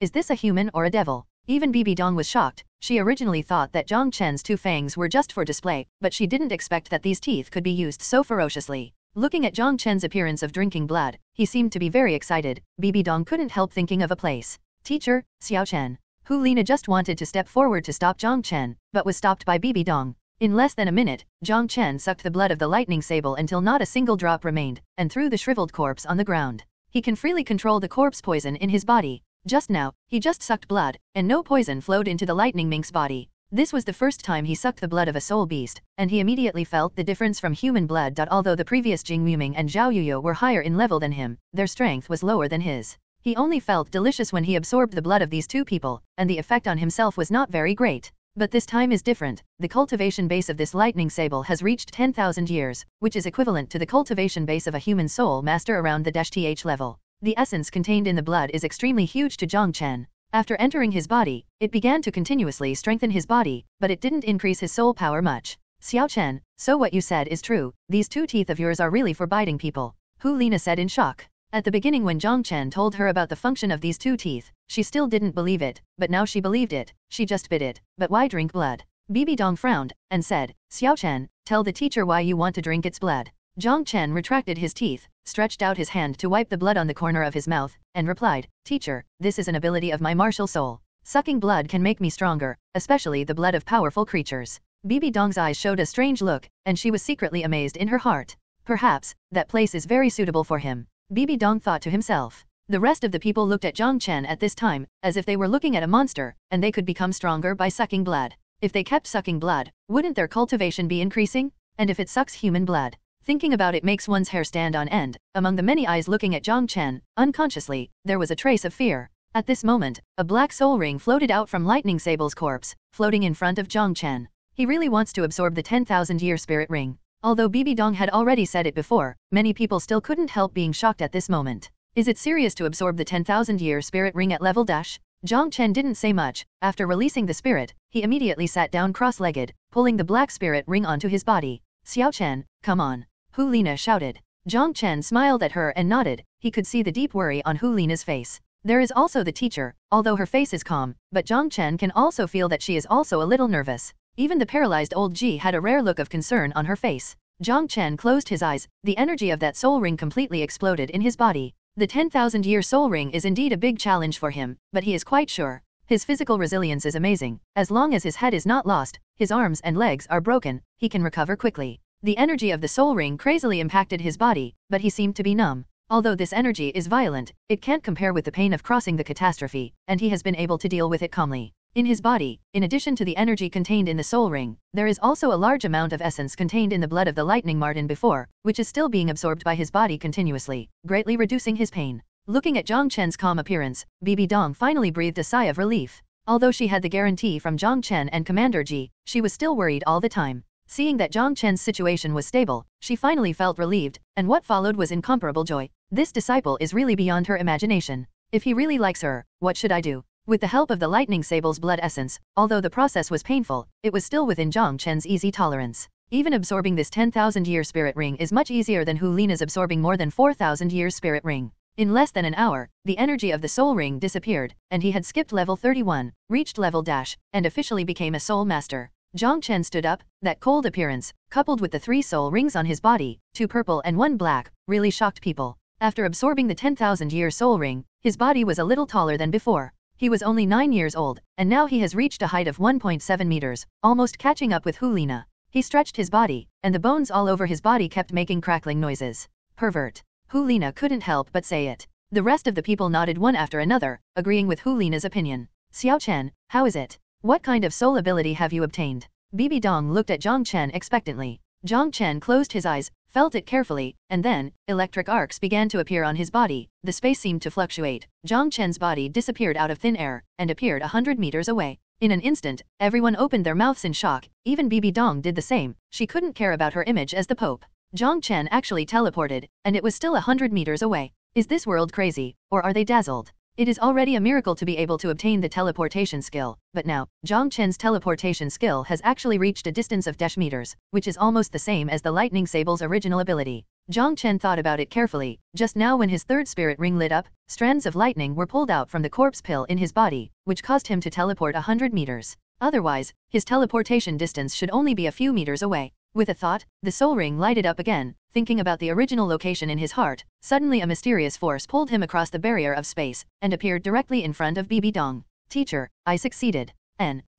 [SPEAKER 4] is this a human or a devil? Even Bibi Dong was shocked. She originally thought that Jiang Chen's two fangs were just for display, but she didn't expect that these teeth could be used so ferociously. Looking at Jiang Chen's appearance of drinking blood, he seemed to be very excited. Bibi Dong couldn't help thinking of a place. Teacher, Xiaochen. Hu Lina just wanted to step forward to stop Jiang Chen, but was stopped by Bibi Dong. In less than a minute, Jiang Chen sucked the blood of the lightning sable until not a single drop remained, and threw the shriveled corpse on the ground. He can freely control the corpse poison in his body. Just now, he just sucked blood, and no poison flowed into the lightning mink's body. This was the first time he sucked the blood of a soul beast, and he immediately felt the difference from human blood. Although the previous Jing Yuming and Zhao Yuyo were higher in level than him, their strength was lower than his. He only felt delicious when he absorbed the blood of these two people, and the effect on himself was not very great. But this time is different. The cultivation base of this lightning sable has reached 10,000 years, which is equivalent to the cultivation base of a human soul master around the -th level. The essence contained in the blood is extremely huge to Jiang Chen. After entering his body, it began to continuously strengthen his body, but it didn't increase his soul power much. Xiao Chen, so what you said is true, these 2 teeth of yours are really for biting people. Hu Lina said in shock. At the beginning when Jiang Chen told her about the function of these 2 teeth, she still didn't believe it, but now she believed it, she just bit it. But why drink blood? Bibi Dong frowned, and said, Xiao Chen, tell the teacher why you want to drink its blood. Jiang Chen retracted his teeth, stretched out his hand to wipe the blood on the corner of his mouth, and replied, Teacher, this is an ability of my martial soul. Sucking blood can make me stronger, especially the blood of powerful creatures. Bibi Dong's eyes showed a strange look, and she was secretly amazed in her heart. Perhaps, that place is very suitable for him. Bibi Dong thought to himself. The rest of the people looked at Jiang Chen at this time, as if they were looking at a monster, and they could become stronger by sucking blood. If they kept sucking blood, wouldn't their cultivation be increasing? And if it sucks human blood? Thinking about it makes one's hair stand on end. Among the many eyes looking at Jiang Chen, unconsciously, there was a trace of fear. At this moment, a black soul ring floated out from Lightning Sable's corpse, floating in front of Jiang Chen. He really wants to absorb the 10,000-year spirit ring. Although Bibi Dong had already said it before, many people still couldn't help being shocked at this moment. Is it serious to absorb the 10,000-year spirit ring at level dash? Jiang Chen didn't say much. After releasing the spirit, he immediately sat down cross-legged, pulling the black spirit ring onto his body. Xiao Chen, come on. Hu Lina shouted. Jiang Chen smiled at her and nodded. He could see the deep worry on Hu Lina's face. There is also the teacher, although her face is calm, but Jiang Chen can also feel that she is also a little nervous. Even the paralyzed old Ji had a rare look of concern on her face. Jiang Chen closed his eyes. The energy of that soul ring completely exploded in his body. The 10,000-year soul ring is indeed a big challenge for him, but he is quite sure. His physical resilience is amazing. As long as his head is not lost, his arms and legs are broken, he can recover quickly. The energy of the soul ring crazily impacted his body, but he seemed to be numb. Although this energy is violent, it can't compare with the pain of crossing the catastrophe, and he has been able to deal with it calmly. In his body, in addition to the energy contained in the soul ring, there is also a large amount of essence contained in the blood of the lightning marten before, which is still being absorbed by his body continuously, greatly reducing his pain. Looking at Jiang Chen's calm appearance, Bibi Dong finally breathed a sigh of relief. Although she had the guarantee from Jiang Chen and Commander Ji, she was still worried all the time. Seeing that Jiang Chen's situation was stable, she finally felt relieved, and what followed was incomparable joy. This disciple is really beyond her imagination. If he really likes her, what should I do? With the help of the lightning sable's blood essence, although the process was painful, it was still within Jiang Chen's easy tolerance. Even absorbing this 10,000-year spirit ring is much easier than Hu Lina's absorbing more than 4,000 years spirit ring. In less than an hour, the energy of the soul ring disappeared, and he had skipped level 31, reached level dash, and officially became a soul master. Jiang Chen stood up. That cold appearance, coupled with the 3 soul rings on his body, 2 purple and 1 black, really shocked people. After absorbing the 10,000-year soul ring, his body was a little taller than before. He was only 9 years old, and now he has reached a height of 1.7 meters, almost catching up with Hu Lina. He stretched his body, and the bones all over his body kept making crackling noises. Pervert. Hu Lina couldn't help but say it. The rest of the people nodded one after another, agreeing with Hu Lina's opinion. Xiao Chen, how is it? What kind of soul ability have you obtained? Bibi Dong looked at Jiang Chen expectantly. Jiang Chen closed his eyes, felt it carefully, and then, electric arcs began to appear on his body. The space seemed to fluctuate. Jiang Chen's body disappeared out of thin air, and appeared 100 meters away. In an instant, everyone opened their mouths in shock. Even Bibi Dong did the same. She couldn't care about her image as the Pope. Jiang Chen actually teleported, and it was still 100 meters away. Is this world crazy, or are they dazzled? It is already a miracle to be able to obtain the teleportation skill, but now, Jiang Chen's teleportation skill has actually reached a distance of dash meters, which is almost the same as the lightning sable's original ability. Jiang Chen thought about it carefully. Just now when his 3rd spirit ring lit up, strands of lightning were pulled out from the corpse pill in his body, which caused him to teleport 100 meters. Otherwise, his teleportation distance should only be a few meters away. With a thought, the soul ring lighted up again. Thinking about the original location in his heart, suddenly a mysterious force pulled him across the barrier of space, and appeared directly in front of Bibi Dong. Teacher, I succeeded.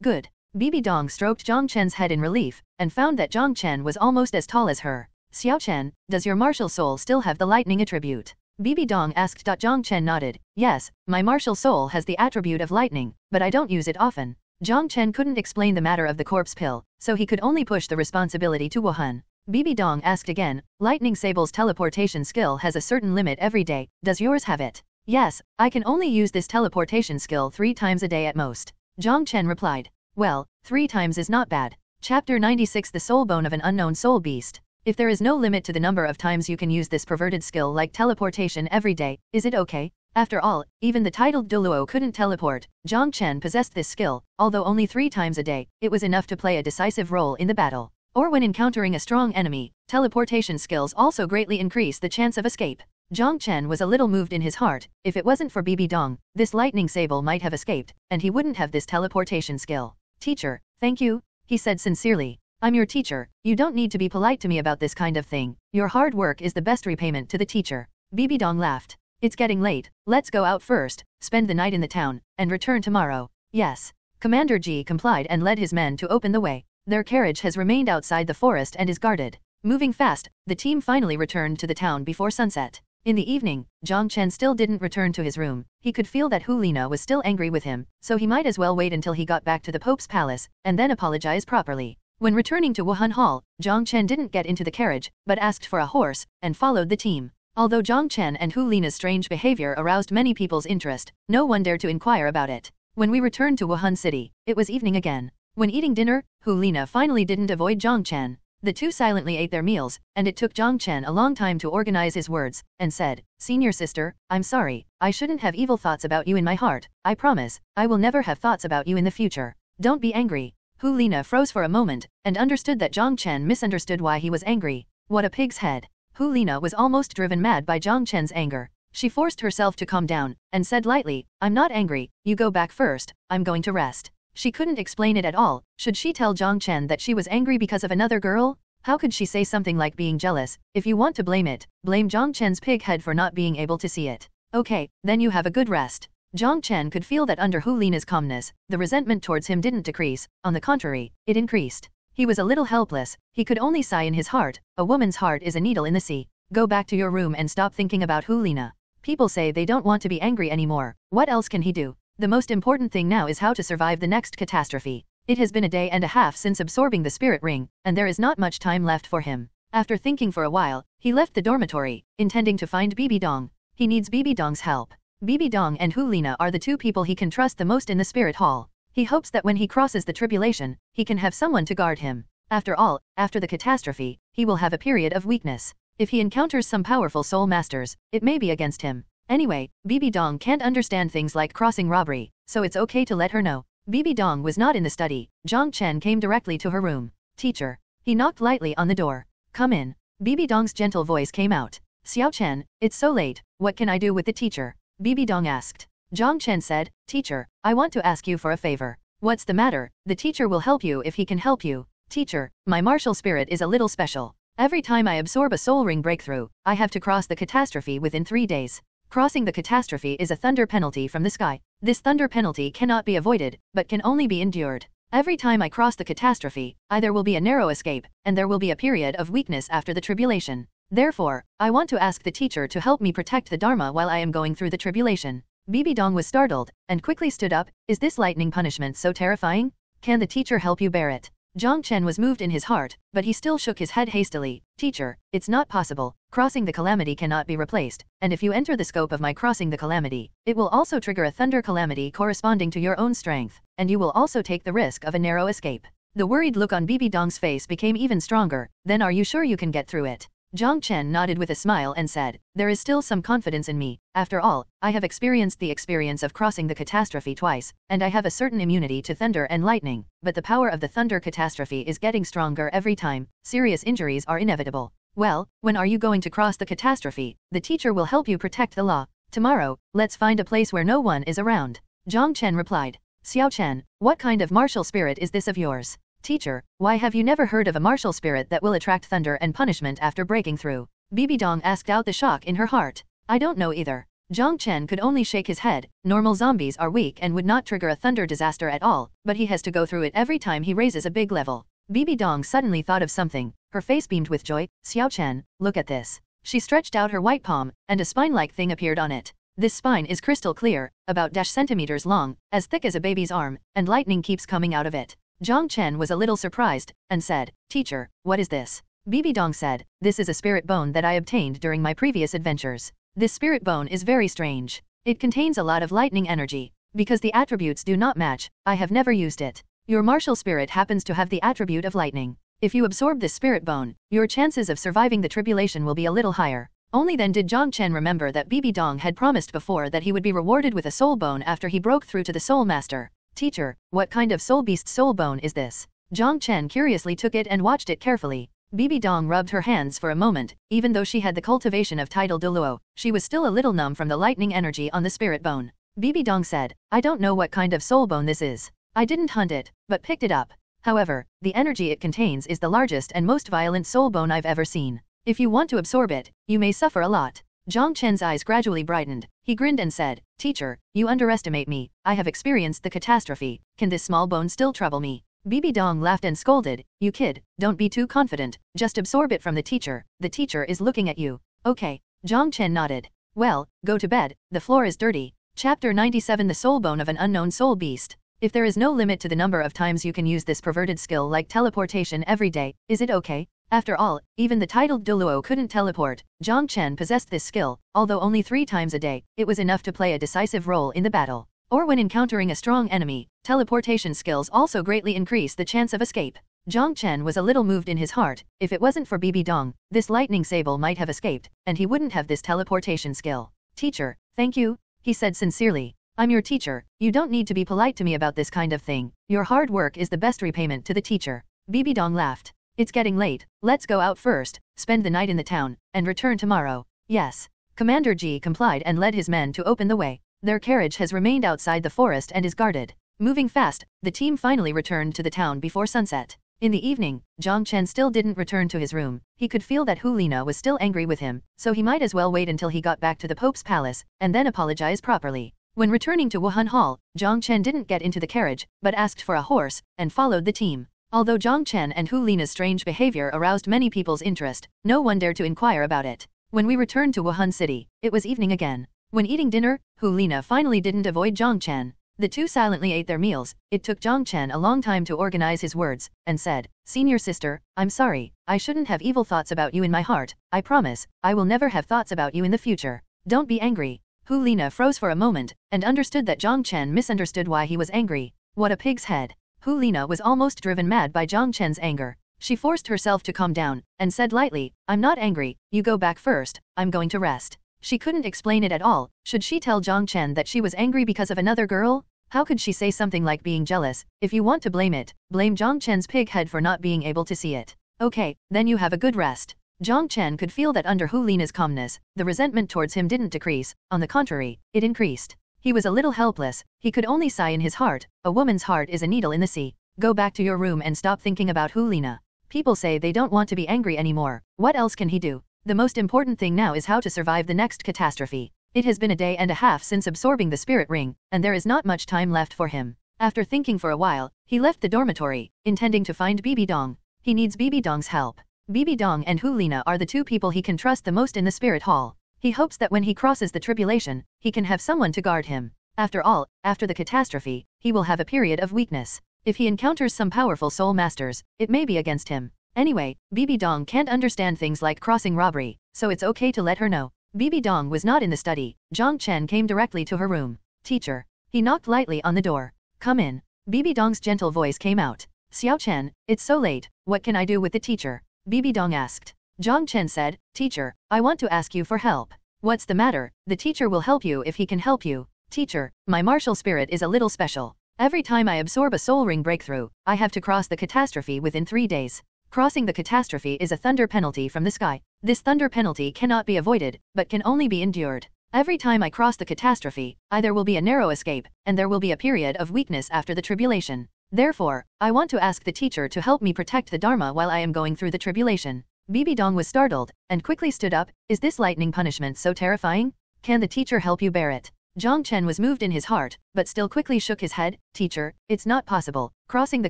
[SPEAKER 4] Good. Bibi Dong stroked Jiang Chen's head in relief, and found that Jiang Chen was almost as tall as her. Xiao Chen, does your martial soul still have the lightning attribute? Bibi Dong asked. Jiang Chen nodded. Yes, my martial soul has the attribute of lightning, but I don't use it often. Jiang Chen couldn't explain the matter of the corpse pill, so he could only push the responsibility to Wuhan. Bibi Dong asked again, Lightning Sable's teleportation skill has a certain limit every day, does yours have it? Yes, I can only use this teleportation skill 3 times a day at most. Jiang Chen replied. Well, 3 times is not bad. Chapter 96 The Soul Bone of an Unknown Soul Beast. If there is no limit to the number of times you can use this perverted skill like teleportation every day, is it okay? After all, even the titled Douluo couldn't teleport. Jiang Chen possessed this skill, although only 3 times a day, it was enough to play a decisive role in the battle. Or when encountering a strong enemy, teleportation skills also greatly increase the chance of escape. Jiang Chen was a little moved in his heart. If it wasn't for Bibi Dong, this lightning sable might have escaped, and he wouldn't have this teleportation skill. Teacher, thank you, he said sincerely. I'm your teacher, you don't need to be polite to me about this kind of thing. Your hard work is the best repayment to the teacher. Bibi Dong laughed. It's getting late, let's go out first, spend the night in the town, and return tomorrow. Yes. Commander Ji complied and led his men to open the way. Their carriage has remained outside the forest and is guarded. Moving fast, the team finally returned to the town before sunset. In the evening, Jiang Chen still didn't return to his room. He could feel that Hu Lina was still angry with him, so he might as well wait until he got back to the Pope's palace, and then apologize properly. When returning to Wuhan Hall, Jiang Chen didn't get into the carriage, but asked for a horse, and followed the team. Although Jiang Chen and Hu Lina's strange behavior aroused many people's interest, no one dared to inquire about it. When we returned to Wuhan City, it was evening again. When eating dinner, Hu Lina finally didn't avoid Jiang Chen. The two silently ate their meals, and it took Jiang Chen a long time to organize his words, and said, "Senior sister, I'm sorry, I shouldn't have evil thoughts about you in my heart. I promise, I will never have thoughts about you in the future. Don't be angry." Hu Lina froze for a moment, and understood that Jiang Chen misunderstood why he was angry. What a pig's head. Hu Lina was almost driven mad by Jiang Chen's anger. She forced herself to calm down, and said lightly, "I'm not angry, you go back first, I'm going to rest." She couldn't explain it at all. Should she tell Jiang Chen that she was angry because of another girl? How could she say something like being jealous? If you want to blame it, blame Jiang Chen's pig head for not being able to see it. Okay, then you have a good rest. Jiang Chen could feel that under Hu Lina's calmness, the resentment towards him didn't decrease, on the contrary, it increased. He was a little helpless, he could only sigh in his heart. A woman's heart is a needle in the sea. Go back to your room and stop thinking about Hu Lina. People say they don't want to be angry anymore. What else can he do? The most important thing now is how to survive the next catastrophe. It has been a day and a half since absorbing the spirit ring, and there is not much time left for him. After thinking for a while, he left the dormitory, intending to find Bibi Dong. He needs Bibi Dong's help. Bibi Dong and Hu Lina are the two people he can trust the most in the spirit hall. He hopes that when he crosses the tribulation, he can have someone to guard him. After all, after the catastrophe, he will have a period of weakness. If he encounters some powerful soul masters, it may be against him. Anyway, Bibi Dong can't understand things like crossing robbery, so it's okay to let her know. Bibi Dong was not in the study. Jiang Chen came directly to her room. "Teacher." He knocked lightly on the door. "Come in." Bibi Dong's gentle voice came out. "Xiao Chen, it's so late, what can I do with the teacher?" Bibi Dong asked. Jiang Chen said, "Teacher, I want to ask you for a favor." "What's the matter?" "The teacher will help you if he can help you." "Teacher, my martial spirit is a little special. Every time I absorb a soul ring breakthrough, I have to cross the catastrophe within 3 days. Crossing the catastrophe is a thunder penalty from the sky. This thunder penalty cannot be avoided, but can only be endured. Every time I cross the catastrophe, either will be a narrow escape, and there will be a period of weakness after the tribulation. Therefore, I want to ask the teacher to help me protect the Dharma while I am going through the tribulation." Bibi Dong was startled, and quickly stood up. "Is this lightning punishment so terrifying? Can the teacher help you bear it?" Jiang Chen was moved in his heart, but he still shook his head hastily. "Teacher, it's not possible. Crossing the calamity cannot be replaced, and if you enter the scope of my crossing the calamity, it will also trigger a thunder calamity corresponding to your own strength, and you will also take the risk of a narrow escape." The worried look on Bibi Dong's face became even stronger. "Then are you sure you can get through it?" Jiang Chen nodded with a smile and said, "There is still some confidence in me. After all, I have experienced the experience of crossing the catastrophe twice, and I have a certain immunity to thunder and lightning, but the power of the thunder catastrophe is getting stronger every time. Serious injuries are inevitable." "Well, when are you going to cross the catastrophe? The teacher will help you protect the law." "Tomorrow, let's find a place where no one is around." Jiang Chen replied. "Xiao Chen, what kind of martial spirit is this of yours?" "Teacher, why have you never heard of a martial spirit that will attract thunder and punishment after breaking through?" Bibi Dong asked out the shock in her heart. "I don't know either." Jiang Chen could only shake his head. Normal zombies are weak and would not trigger a thunder disaster at all, but he has to go through it every time he raises a big level. Bibi Dong suddenly thought of something. Her face beamed with joy. "Xiao Chen, look at this." She stretched out her white palm, and a spine-like thing appeared on it. This spine is crystal clear, about -centimeters long, as thick as a baby's arm, and lightning keeps coming out of it. Jiang Chen was a little surprised, and said, "Teacher, what is this?" Bibi Dong said, "This is a spirit bone that I obtained during my previous adventures. This spirit bone is very strange. It contains a lot of lightning energy. Because the attributes do not match, I have never used it. Your martial spirit happens to have the attribute of lightning. If you absorb this spirit bone, your chances of surviving the tribulation will be a little higher. Only then did Jiang Chen remember that Bibi Dong had promised before that he would be rewarded with a soul bone after he broke through to the soul master. Teacher, what kind of soul beast soul bone is this? Jiang Chen curiously took it and watched it carefully. Bibi Dong rubbed her hands for a moment. Even though she had the cultivation of tidal Douluo, she was still a little numb from the lightning energy on the spirit bone. Bibi Dong said, I don't know what kind of soul bone this is. I didn't hunt it, but picked it up. However, the energy it contains is the largest and most violent soul bone I've ever seen. If you want to absorb it, you may suffer a lot. Jiang Chen's eyes gradually brightened. He grinned and said, Teacher, you underestimate me. I have experienced the catastrophe. Can this small bone still trouble me? Bibi Dong laughed and scolded, You kid, don't be too confident. Just absorb it from the teacher. The teacher is looking at you. Okay. Jiang Chen nodded. Well, go to bed. The floor is dirty. Chapter 97 The Soul Bone of an Unknown Soul Beast. If there is no limit to the number of times you can use this perverted skill like teleportation every day, is it okay? After all, even the titled Douluo couldn't teleport. Jiang Chen possessed this skill, although only 3 times a day, it was enough to play a decisive role in the battle. Or when encountering a strong enemy, teleportation skills also greatly increase the chance of escape. Jiang Chen was a little moved in his heart. If it wasn't for Bibi Dong, this lightning sable might have escaped, and he wouldn't have this teleportation skill. Teacher, thank you, he said sincerely. I'm your teacher, you don't need to be polite to me about this kind of thing. Your hard work is the best repayment to the teacher. Bibi Dong laughed. It's getting late, let's go out first, spend the night in the town, and return tomorrow. Yes. Commander Ji complied and led his men to open the way. Their carriage has remained outside the forest and is guarded. Moving fast, the team finally returned to the town before sunset. In the evening, Jiang Chen still didn't return to his room. He could feel that Hu Lina was still angry with him, so he might as well wait until he got back to the Pope's palace, and then apologize properly. When returning to Wuhan Hall, Jiang Chen didn't get into the carriage, but asked for a horse, and followed the team. Although Jiang Chen and Hu Lina's strange behavior aroused many people's interest, no one dared to inquire about it. When we returned to Wuhan City, it was evening again. When eating dinner, Hu Lina finally didn't avoid Jiang Chen. The two silently ate their meals. It took Jiang Chen a long time to organize his words, and said, Senior sister, I'm sorry, I shouldn't have evil thoughts about you in my heart. I promise, I will never have thoughts about you in the future. Don't be angry. Hu Lina froze for a moment, and understood that Jiang Chen misunderstood why he was angry. What a pig's head. Hu Lina was almost driven mad by Jiang Chen's anger. She forced herself to calm down, and said lightly, I'm not angry, you go back first, I'm going to rest. She couldn't explain it at all. Should she tell Jiang Chen that she was angry because of another girl? How could she say something like being jealous? If you want to blame it, blame Jiang Chen's pig head for not being able to see it. Okay, then you have a good rest. Jiang Chen could feel that under Hu Lina's calmness, the resentment towards him didn't decrease, on the contrary, it increased. He was a little helpless, he could only sigh in his heart. A woman's heart is a needle in the sea. Go back to your room and stop thinking about Hu Lina. People say they don't want to be angry anymore. What else can he do? The most important thing now is how to survive the next catastrophe. It has been a day and a half since absorbing the spirit ring, and there is not much time left for him. After thinking for a while, he left the dormitory, intending to find Bibi Dong. He needs Bibi Dong's help. Bibi Dong and Hu Lina are the two people he can trust the most in the spirit hall. He hopes that when he crosses the tribulation, he can have someone to guard him. After all, after the catastrophe, he will have a period of weakness. If he encounters some powerful soul masters, it may be against him. Anyway, Bibi Dong can't understand things like crossing robbery, so it's okay to let her know. Bibi Dong was not in the study. Jiang Chen came directly to her room. Teacher. He knocked lightly on the door. Come in. Bibi Dong's gentle voice came out. Xiaoxue, it's so late, what can I do with the teacher? Bibi Dong asked. Jiang Chen said, Teacher, I want to ask you for help. What's the matter? The teacher will help you if he can help you. Teacher, my martial spirit is a little special. Every time I absorb a soul ring breakthrough, I have to cross the catastrophe within 3 days. Crossing the catastrophe is a thunder penalty from the sky. This thunder penalty cannot be avoided, but can only be endured. Every time I cross the catastrophe, either will be a narrow escape, and there will be a period of weakness after the tribulation. Therefore, I want to ask the teacher to help me protect the Dharma while I am going through the tribulation. Bibi Dong was startled, and quickly stood up. Is this lightning punishment so terrifying? Can the teacher help you bear it? Jiang Chen was moved in his heart, but still quickly shook his head. Teacher, it's not possible. Crossing the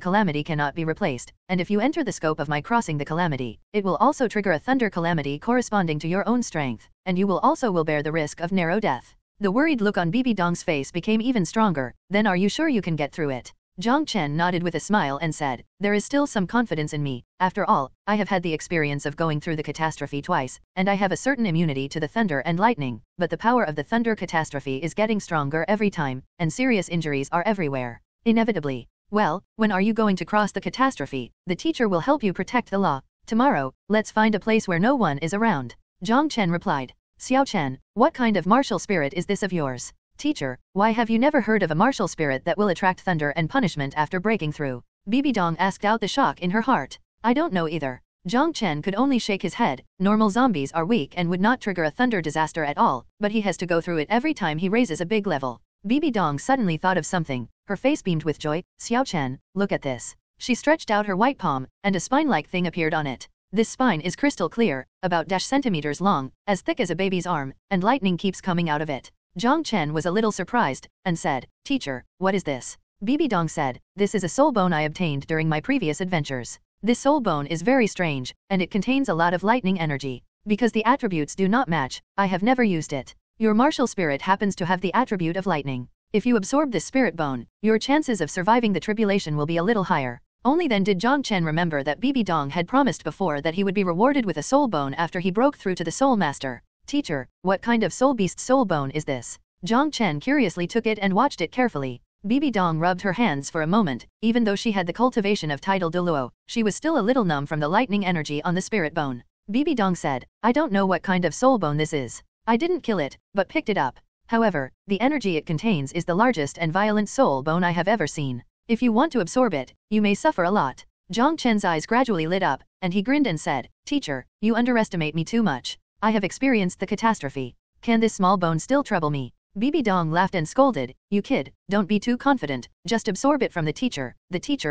[SPEAKER 4] calamity cannot be replaced, and if you enter the scope of my crossing the calamity, it will also trigger a thunder calamity corresponding to your own strength, and you will also bear the risk of narrow death. The worried look on Bibi Dong's face became even stronger. Then are you sure you can get through it? Jiang Chen nodded with a smile and said, There is still some confidence in me. After all, I have had the experience of going through the catastrophe twice, and I have a certain immunity to the thunder and lightning, but the power of the thunder catastrophe is getting stronger every time, and serious injuries are everywhere. Inevitably, Well, when are you going to cross the catastrophe? The teacher will help you protect the law. Tomorrow, let's find a place where no one is around. Jiang Chen replied. Xiao Chen, what kind of martial spirit is this of yours? Teacher, why have you never heard of a martial spirit that will attract thunder and punishment after breaking through? Bibi Dong asked out the shock in her heart. I don't know either. Jiang Chen could only shake his head. Normal zombies are weak and would not trigger a thunder disaster at all, but he has to go through it every time he raises a big level. Bibi Dong suddenly thought of something. Her face beamed with joy. Xiao Chen, look at this. She stretched out her white palm, and a spine-like thing appeared on it. This spine is crystal clear, about centimeters long, as thick as a baby's arm, and lightning keeps coming out of it. Jiang Chen was a little surprised, and said, Teacher, what is this? Bibi Dong said, this is a soul bone I obtained during my previous adventures. This soul bone is very strange, and it contains a lot of lightning energy. Because the attributes do not match, I have never used it. Your martial spirit happens to have the attribute of lightning. If you absorb this spirit bone, your chances of surviving the tribulation will be a little higher. Only then did Jiang Chen remember that Bibi Dong had promised before that he would be rewarded with a soul bone after he broke through to the soul master. Teacher, what kind of soul beast soul bone is this? Jiang Chen curiously took it and watched it carefully. Bibi Dong rubbed her hands for a moment. Even though she had the cultivation of tidal Douluo, she was still a little numb from the lightning energy on the spirit bone. Bibi Dong said, I don't know what kind of soul bone this is. I didn't kill it, but picked it up. However, the energy it contains is the largest and violent soul bone I have ever seen. If you want to absorb it, you may suffer a lot. Jiang Chen's eyes gradually lit up, and he grinned and said, Teacher, you underestimate me too much. I have experienced the catastrophe. Can this small bone still trouble me? Bibi Dong laughed and scolded, You kid, don't be too confident, just absorb it from the teacher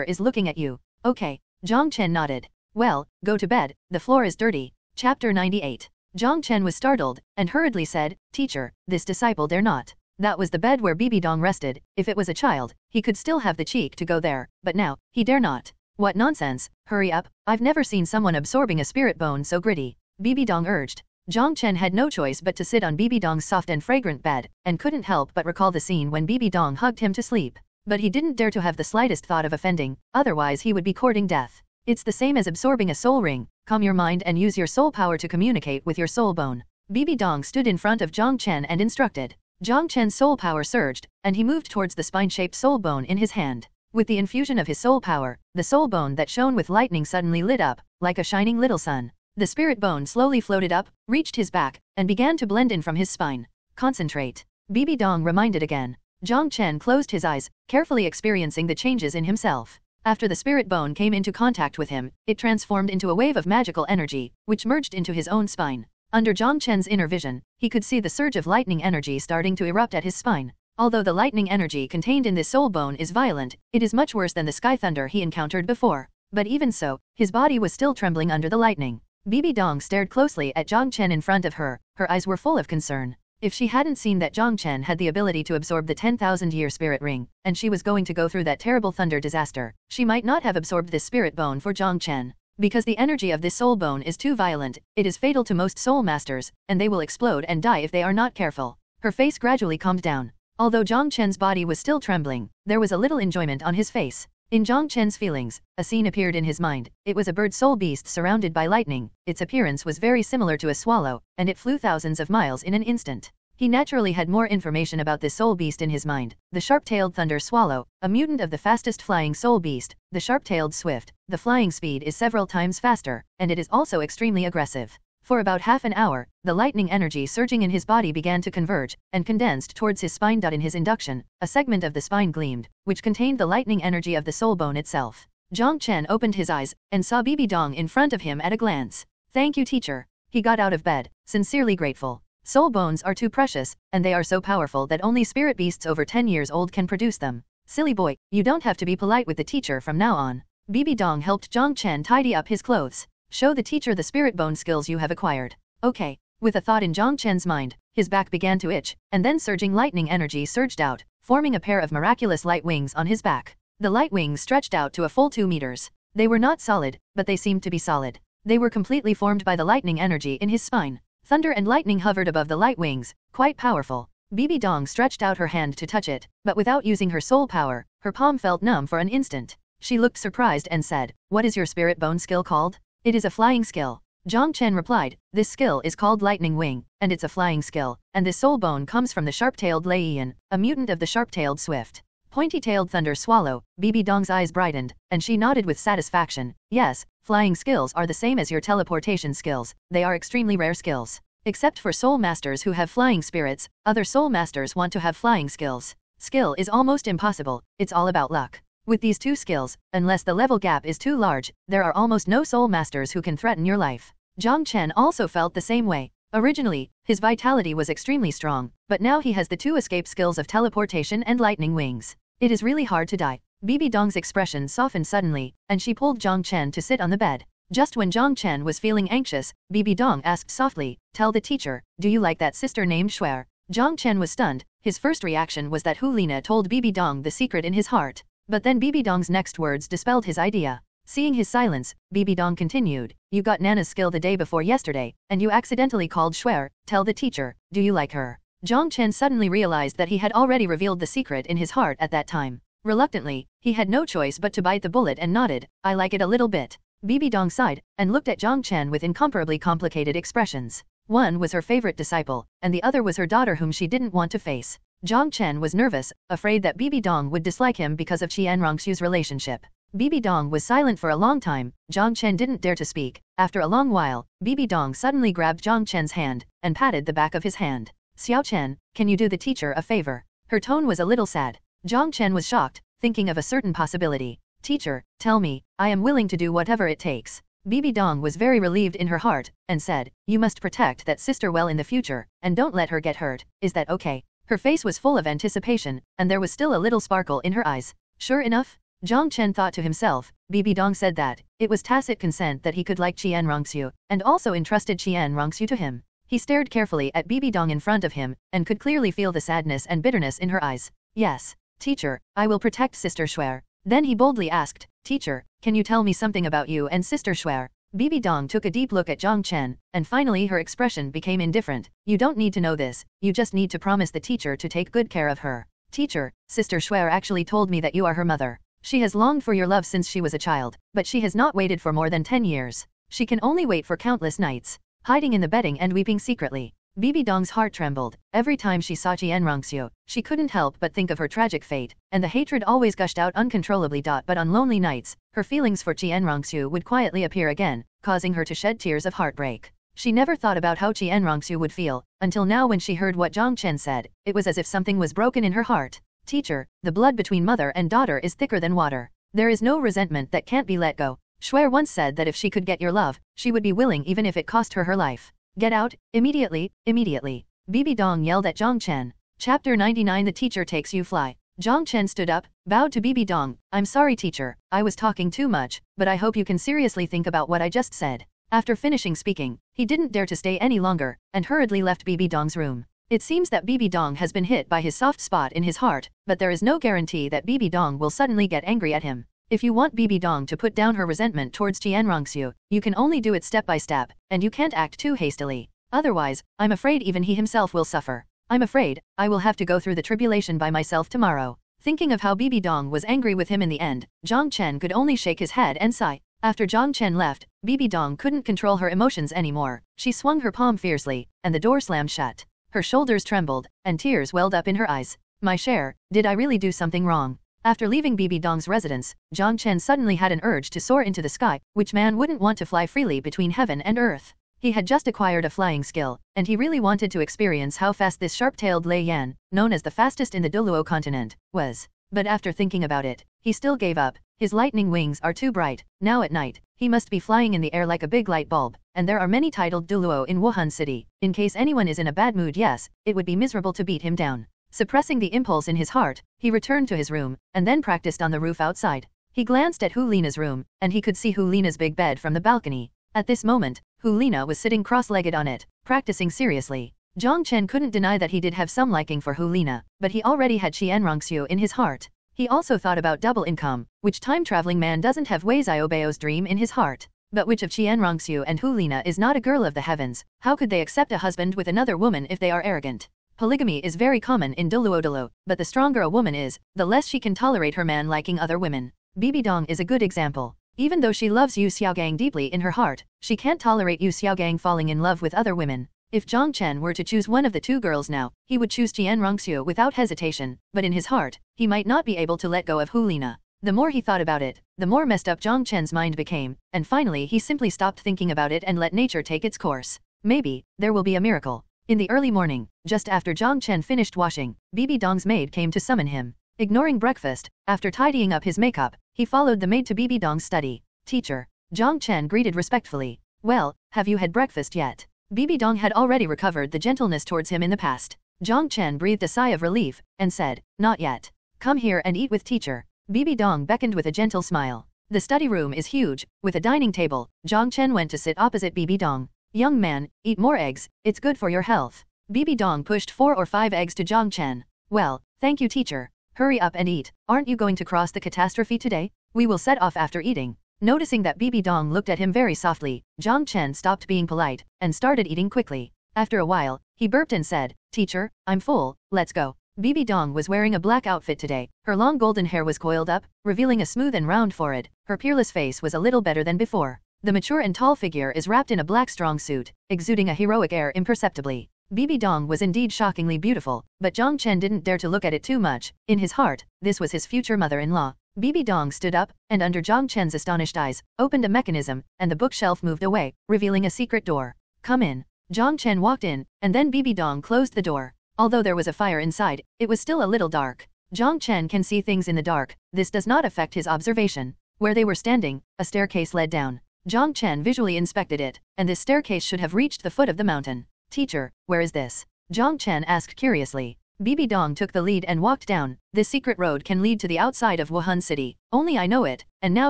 [SPEAKER 4] is looking at you. Okay. Jiang Chen nodded. Well, go to bed, the floor is dirty. Chapter 98. Jiang Chen was startled, and hurriedly said, Teacher, this disciple dare not. That was the bed where Bibi Dong rested. If it was a child, he could still have the cheek to go there, but now, he dare not. What nonsense, hurry up, I've never seen someone absorbing a spirit bone so gritty. Bibi Dong urged. Jiang Chen had no choice but to sit on Bibi Dong's soft and fragrant bed, and couldn't help but recall the scene when Bibi Dong hugged him to sleep. But he didn't dare to have the slightest thought of offending, otherwise he would be courting death. It's the same as absorbing a soul ring. Calm your mind and use your soul power to communicate with your soul bone. Bibi Dong stood in front of Jiang Chen and instructed. Jiang Chen's soul power surged, and he moved towards the spine-shaped soul bone in his hand. With the infusion of his soul power, the soul bone that shone with lightning suddenly lit up, like a shining little sun. The spirit bone slowly floated up, reached his back, and began to blend in from his spine. Concentrate. Bibi Dong reminded again. Jiang Chen closed his eyes, carefully experiencing the changes in himself. After the spirit bone came into contact with him, it transformed into a wave of magical energy, which merged into his own spine. Under Jiang Chen's inner vision, he could see the surge of lightning energy starting to erupt at his spine. Although the lightning energy contained in this soul bone is violent, it is much worse than the sky thunder he encountered before. But even so, his body was still trembling under the lightning. Bibi Dong stared closely at Jiang Chen in front of her. Her eyes were full of concern. If she hadn't seen that Jiang Chen had the ability to absorb the 10,000-year spirit ring, and she was going to go through that terrible thunder disaster, she might not have absorbed this spirit bone for Jiang Chen. Because the energy of this soul bone is too violent, it is fatal to most soul masters, and they will explode and die if they are not careful. Her face gradually calmed down. Although Jiang Chen's body was still trembling, there was a little enjoyment on his face. In Jiang Chen's feelings, a scene appeared in his mind. It was a bird soul beast surrounded by lightning. Its appearance was very similar to a swallow, and it flew thousands of miles in an instant. He naturally had more information about this soul beast in his mind. The sharp-tailed thunder swallow, a mutant of the fastest flying soul beast, the sharp-tailed swift. The flying speed is several times faster, and it is also extremely aggressive. For about half an hour, the lightning energy surging in his body began to converge, and condensed towards his spine. In his induction, a segment of the spine gleamed, which contained the lightning energy of the soul bone itself. Jiang Chen opened his eyes, and saw Bibi Dong in front of him at a glance. Thank you, teacher. He got out of bed, sincerely grateful. Soul bones are too precious, and they are so powerful that only spirit beasts over 10 years old can produce them. Silly boy, you don't have to be polite with the teacher from now on. Bibi Dong helped Jiang Chen tidy up his clothes. Show the teacher the spirit bone skills you have acquired. Okay. With a thought in Jiang Chen's mind, his back began to itch, and then surging lightning energy surged out, forming a pair of miraculous light wings on his back. The light wings stretched out to a full 2 meters. They were not solid, but they seemed to be solid. They were completely formed by the lightning energy in his spine. Thunder and lightning hovered above the light wings, quite powerful. Bibi Dong stretched out her hand to touch it, but without using her soul power, her palm felt numb for an instant. She looked surprised and said, What is your spirit bone skill called? It is a flying skill. Jiang Chen replied, This skill is called Lightning Wing, and it's a flying skill, and this soul bone comes from the sharp-tailed Leiyan, a mutant of the sharp-tailed swift. Pointy-tailed thunder swallow, Bibi Dong's eyes brightened, and she nodded with satisfaction. Yes, flying skills are the same as your teleportation skills, they are extremely rare skills. Except for soul masters who have flying spirits, other soul masters want to have flying skills. Skill is almost impossible, it's all about luck. With these two skills, unless the level gap is too large, there are almost no soul masters who can threaten your life. Jiang Chen also felt the same way. Originally, his vitality was extremely strong, but now he has the two escape skills of teleportation and lightning wings. It is really hard to die. Bibi Dong's expression softened suddenly, and she pulled Jiang Chen to sit on the bed. Just when Jiang Chen was feeling anxious, Bibi Dong asked softly, "Tell the teacher, do you like that sister named Xiaoxue?" Jiang Chen was stunned. His first reaction was that Hu Lina told Bibi Dong the secret in his heart. But then Bibi Dong's next words dispelled his idea. Seeing his silence, Bibi Dong continued, "You got Nana's skill the day before yesterday, and you accidentally called Xiaoxue. Tell the teacher, do you like her?" Jiang Chen suddenly realized that he had already revealed the secret in his heart at that time. Reluctantly, he had no choice but to bite the bullet and nodded, "I like it a little bit." Bibi Dong sighed, and looked at Jiang Chen with incomparably complicated expressions. One was her favorite disciple, and the other was her daughter whom she didn't want to face. Jiang Chen was nervous, afraid that Bibi Dong would dislike him because of Qian Rongxu's relationship. Bibi Dong was silent for a long time. Jiang Chen didn't dare to speak. After a long while, Bibi Dong suddenly grabbed Jiang Chen's hand, and patted the back of his hand. "Xiaochen, can you do the teacher a favor?" Her tone was a little sad. Jiang Chen was shocked, thinking of a certain possibility. "Teacher, tell me, I am willing to do whatever it takes." Bibi Dong was very relieved in her heart, and said, "You must protect that sister well in the future, and don't let her get hurt, is that okay?" Her face was full of anticipation, and there was still a little sparkle in her eyes. Sure enough? Jiang Chen thought to himself. Bibi Dong said that it was tacit consent that he could like Qian Rongxu, and also entrusted Qian Rongxu to him. He stared carefully at Bibi Dong in front of him, and could clearly feel the sadness and bitterness in her eyes. "Yes, teacher, I will protect Sister Xiaoxue." Then he boldly asked, "Teacher, can you tell me something about you and Sister Xiaoxue?" Bibi Dong took a deep look at Jiang Chen, and finally her expression became indifferent. "You don't need to know this, you just need to promise the teacher to take good care of her." "Teacher, Sister Xiaoxue actually told me that you are her mother. She has longed for your love since she was a child, but she has not waited for more than 10 years. She can only wait for countless nights, hiding in the bedding and weeping secretly." Bibi Dong's heart trembled. Every time she saw Qian Rongxu, she couldn't help but think of her tragic fate, and the hatred always gushed out uncontrollably. But on lonely nights, her feelings for Qian Rongxu would quietly appear again, causing her to shed tears of heartbreak. She never thought about how Qian Rongxu would feel, until now when she heard what Jiang Chen said. It was as if something was broken in her heart. "Teacher, the blood between mother and daughter is thicker than water. There is no resentment that can't be let go. Xiaoxue once said that if she could get your love, she would be willing even if it cost her her life. Get out, immediately, immediately." Bibi Dong yelled at Jiang Chen. Chapter 99 The Teacher Takes You Fly. Jiang Chen stood up, bowed to Bibi Dong. "I'm sorry teacher, I was talking too much, but I hope you can seriously think about what I just said." After finishing speaking, he didn't dare to stay any longer, and hurriedly left Bibi Dong's room. It seems that Bibi Dong has been hit by his soft spot in his heart, but there is no guarantee that Bibi Dong will suddenly get angry at him. If you want Bibi Dong to put down her resentment towards Qian Rongxu, you can only do it step by step, and you can't act too hastily. Otherwise, I'm afraid even he himself will suffer. I'm afraid I will have to go through the tribulation by myself tomorrow. Thinking of how Bibi Dong was angry with him in the end, Jiang Chen could only shake his head and sigh. After Jiang Chen left, Bibi Dong couldn't control her emotions anymore. She swung her palm fiercely, and the door slammed shut. Her shoulders trembled, and tears welled up in her eyes. "My share, did I really do something wrong?" After leaving Bibi Dong's residence, Jiang Chen suddenly had an urge to soar into the sky. Which man wouldn't want to fly freely between heaven and earth? He had just acquired a flying skill, and he really wanted to experience how fast this sharp-tailed Lei Yan, known as the fastest in the Douluo Continent, was. But after thinking about it, he still gave up. His lightning wings are too bright. Now at night, he must be flying in the air like a big light bulb, and there are many titled Douluo in Wuhan City. In case anyone is in a bad mood, yes, it would be miserable to beat him down. Suppressing the impulse in his heart, he returned to his room, and then practiced on the roof outside. He glanced at Hu Lina's room, and he could see Hu Lina's big bed from the balcony. At this moment, Hu Lina was sitting cross-legged on it, practicing seriously. Jiang Chen couldn't deny that he did have some liking for Hu Lina, but he already had Qian Rongxu in his heart. He also thought about double income, which time-traveling man doesn't have Wei Xiaobeo's dream in his heart. But which of Qian Rongxu and Hu Lina is not a girl of the heavens? How could they accept a husband with another woman if they are arrogant? Polygamy is very common in Douluo, but the stronger a woman is, the less she can tolerate her man liking other women. Bibi Dong is a good example. Even though she loves Yu Xiaogang deeply in her heart, she can't tolerate Yu Xiaogang falling in love with other women. If Jiang Chen were to choose one of the two girls now, he would choose Xiaoxue without hesitation, but in his heart, he might not be able to let go of Hulina. The more he thought about it, the more messed up Jiang Chen's mind became, and finally he simply stopped thinking about it and let nature take its course. Maybe, there will be a miracle. In the early morning, just after Jiang Chen finished washing, Bibi Dong's maid came to summon him. Ignoring breakfast, after tidying up his makeup, he followed the maid to Bibi Dong's study. Teacher. Jiang Chen greeted respectfully. Well, have you had breakfast yet? Bibi Dong had already recovered the gentleness towards him in the past. Jiang Chen breathed a sigh of relief, and said, not yet. Come here and eat with teacher. Bibi Dong beckoned with a gentle smile. The study room is huge, with a dining table. Jiang Chen went to sit opposite Bibi Dong. Young man, eat more eggs, it's good for your health. Bibi Dong pushed 4 or 5 eggs to Jiang Chen. Well, thank you teacher. Hurry up and eat. Aren't you going to cross the catastrophe today? We will set off after eating. Noticing that Bibi Dong looked at him very softly, Jiang Chen stopped being polite, and started eating quickly. After a while, he burped and said, teacher, I'm full, let's go. Bibi Dong was wearing a black outfit today. Her long golden hair was coiled up, revealing a smooth and round forehead. Her peerless face was a little better than before. The mature and tall figure is wrapped in a black strong suit, exuding a heroic air imperceptibly. Bibi Dong was indeed shockingly beautiful, but Jiang Chen didn't dare to look at it too much. In his heart, this was his future mother-in-law. Bibi Dong stood up, and under Jiang Chen's astonished eyes, opened a mechanism, and the bookshelf moved away, revealing a secret door. Come in. Jiang Chen walked in, and then Bibi Dong closed the door. Although there was a fire inside, it was still a little dark. Jiang Chen can see things in the dark. This does not affect his observation. Where they were standing, a staircase led down. Jiang Chen visually inspected it, and this staircase should have reached the foot of the mountain. Teacher, where is this? Jiang Chen asked curiously. Bibi Dong took the lead and walked down. This secret road can lead to the outside of Wuhan City. Only I know it, and now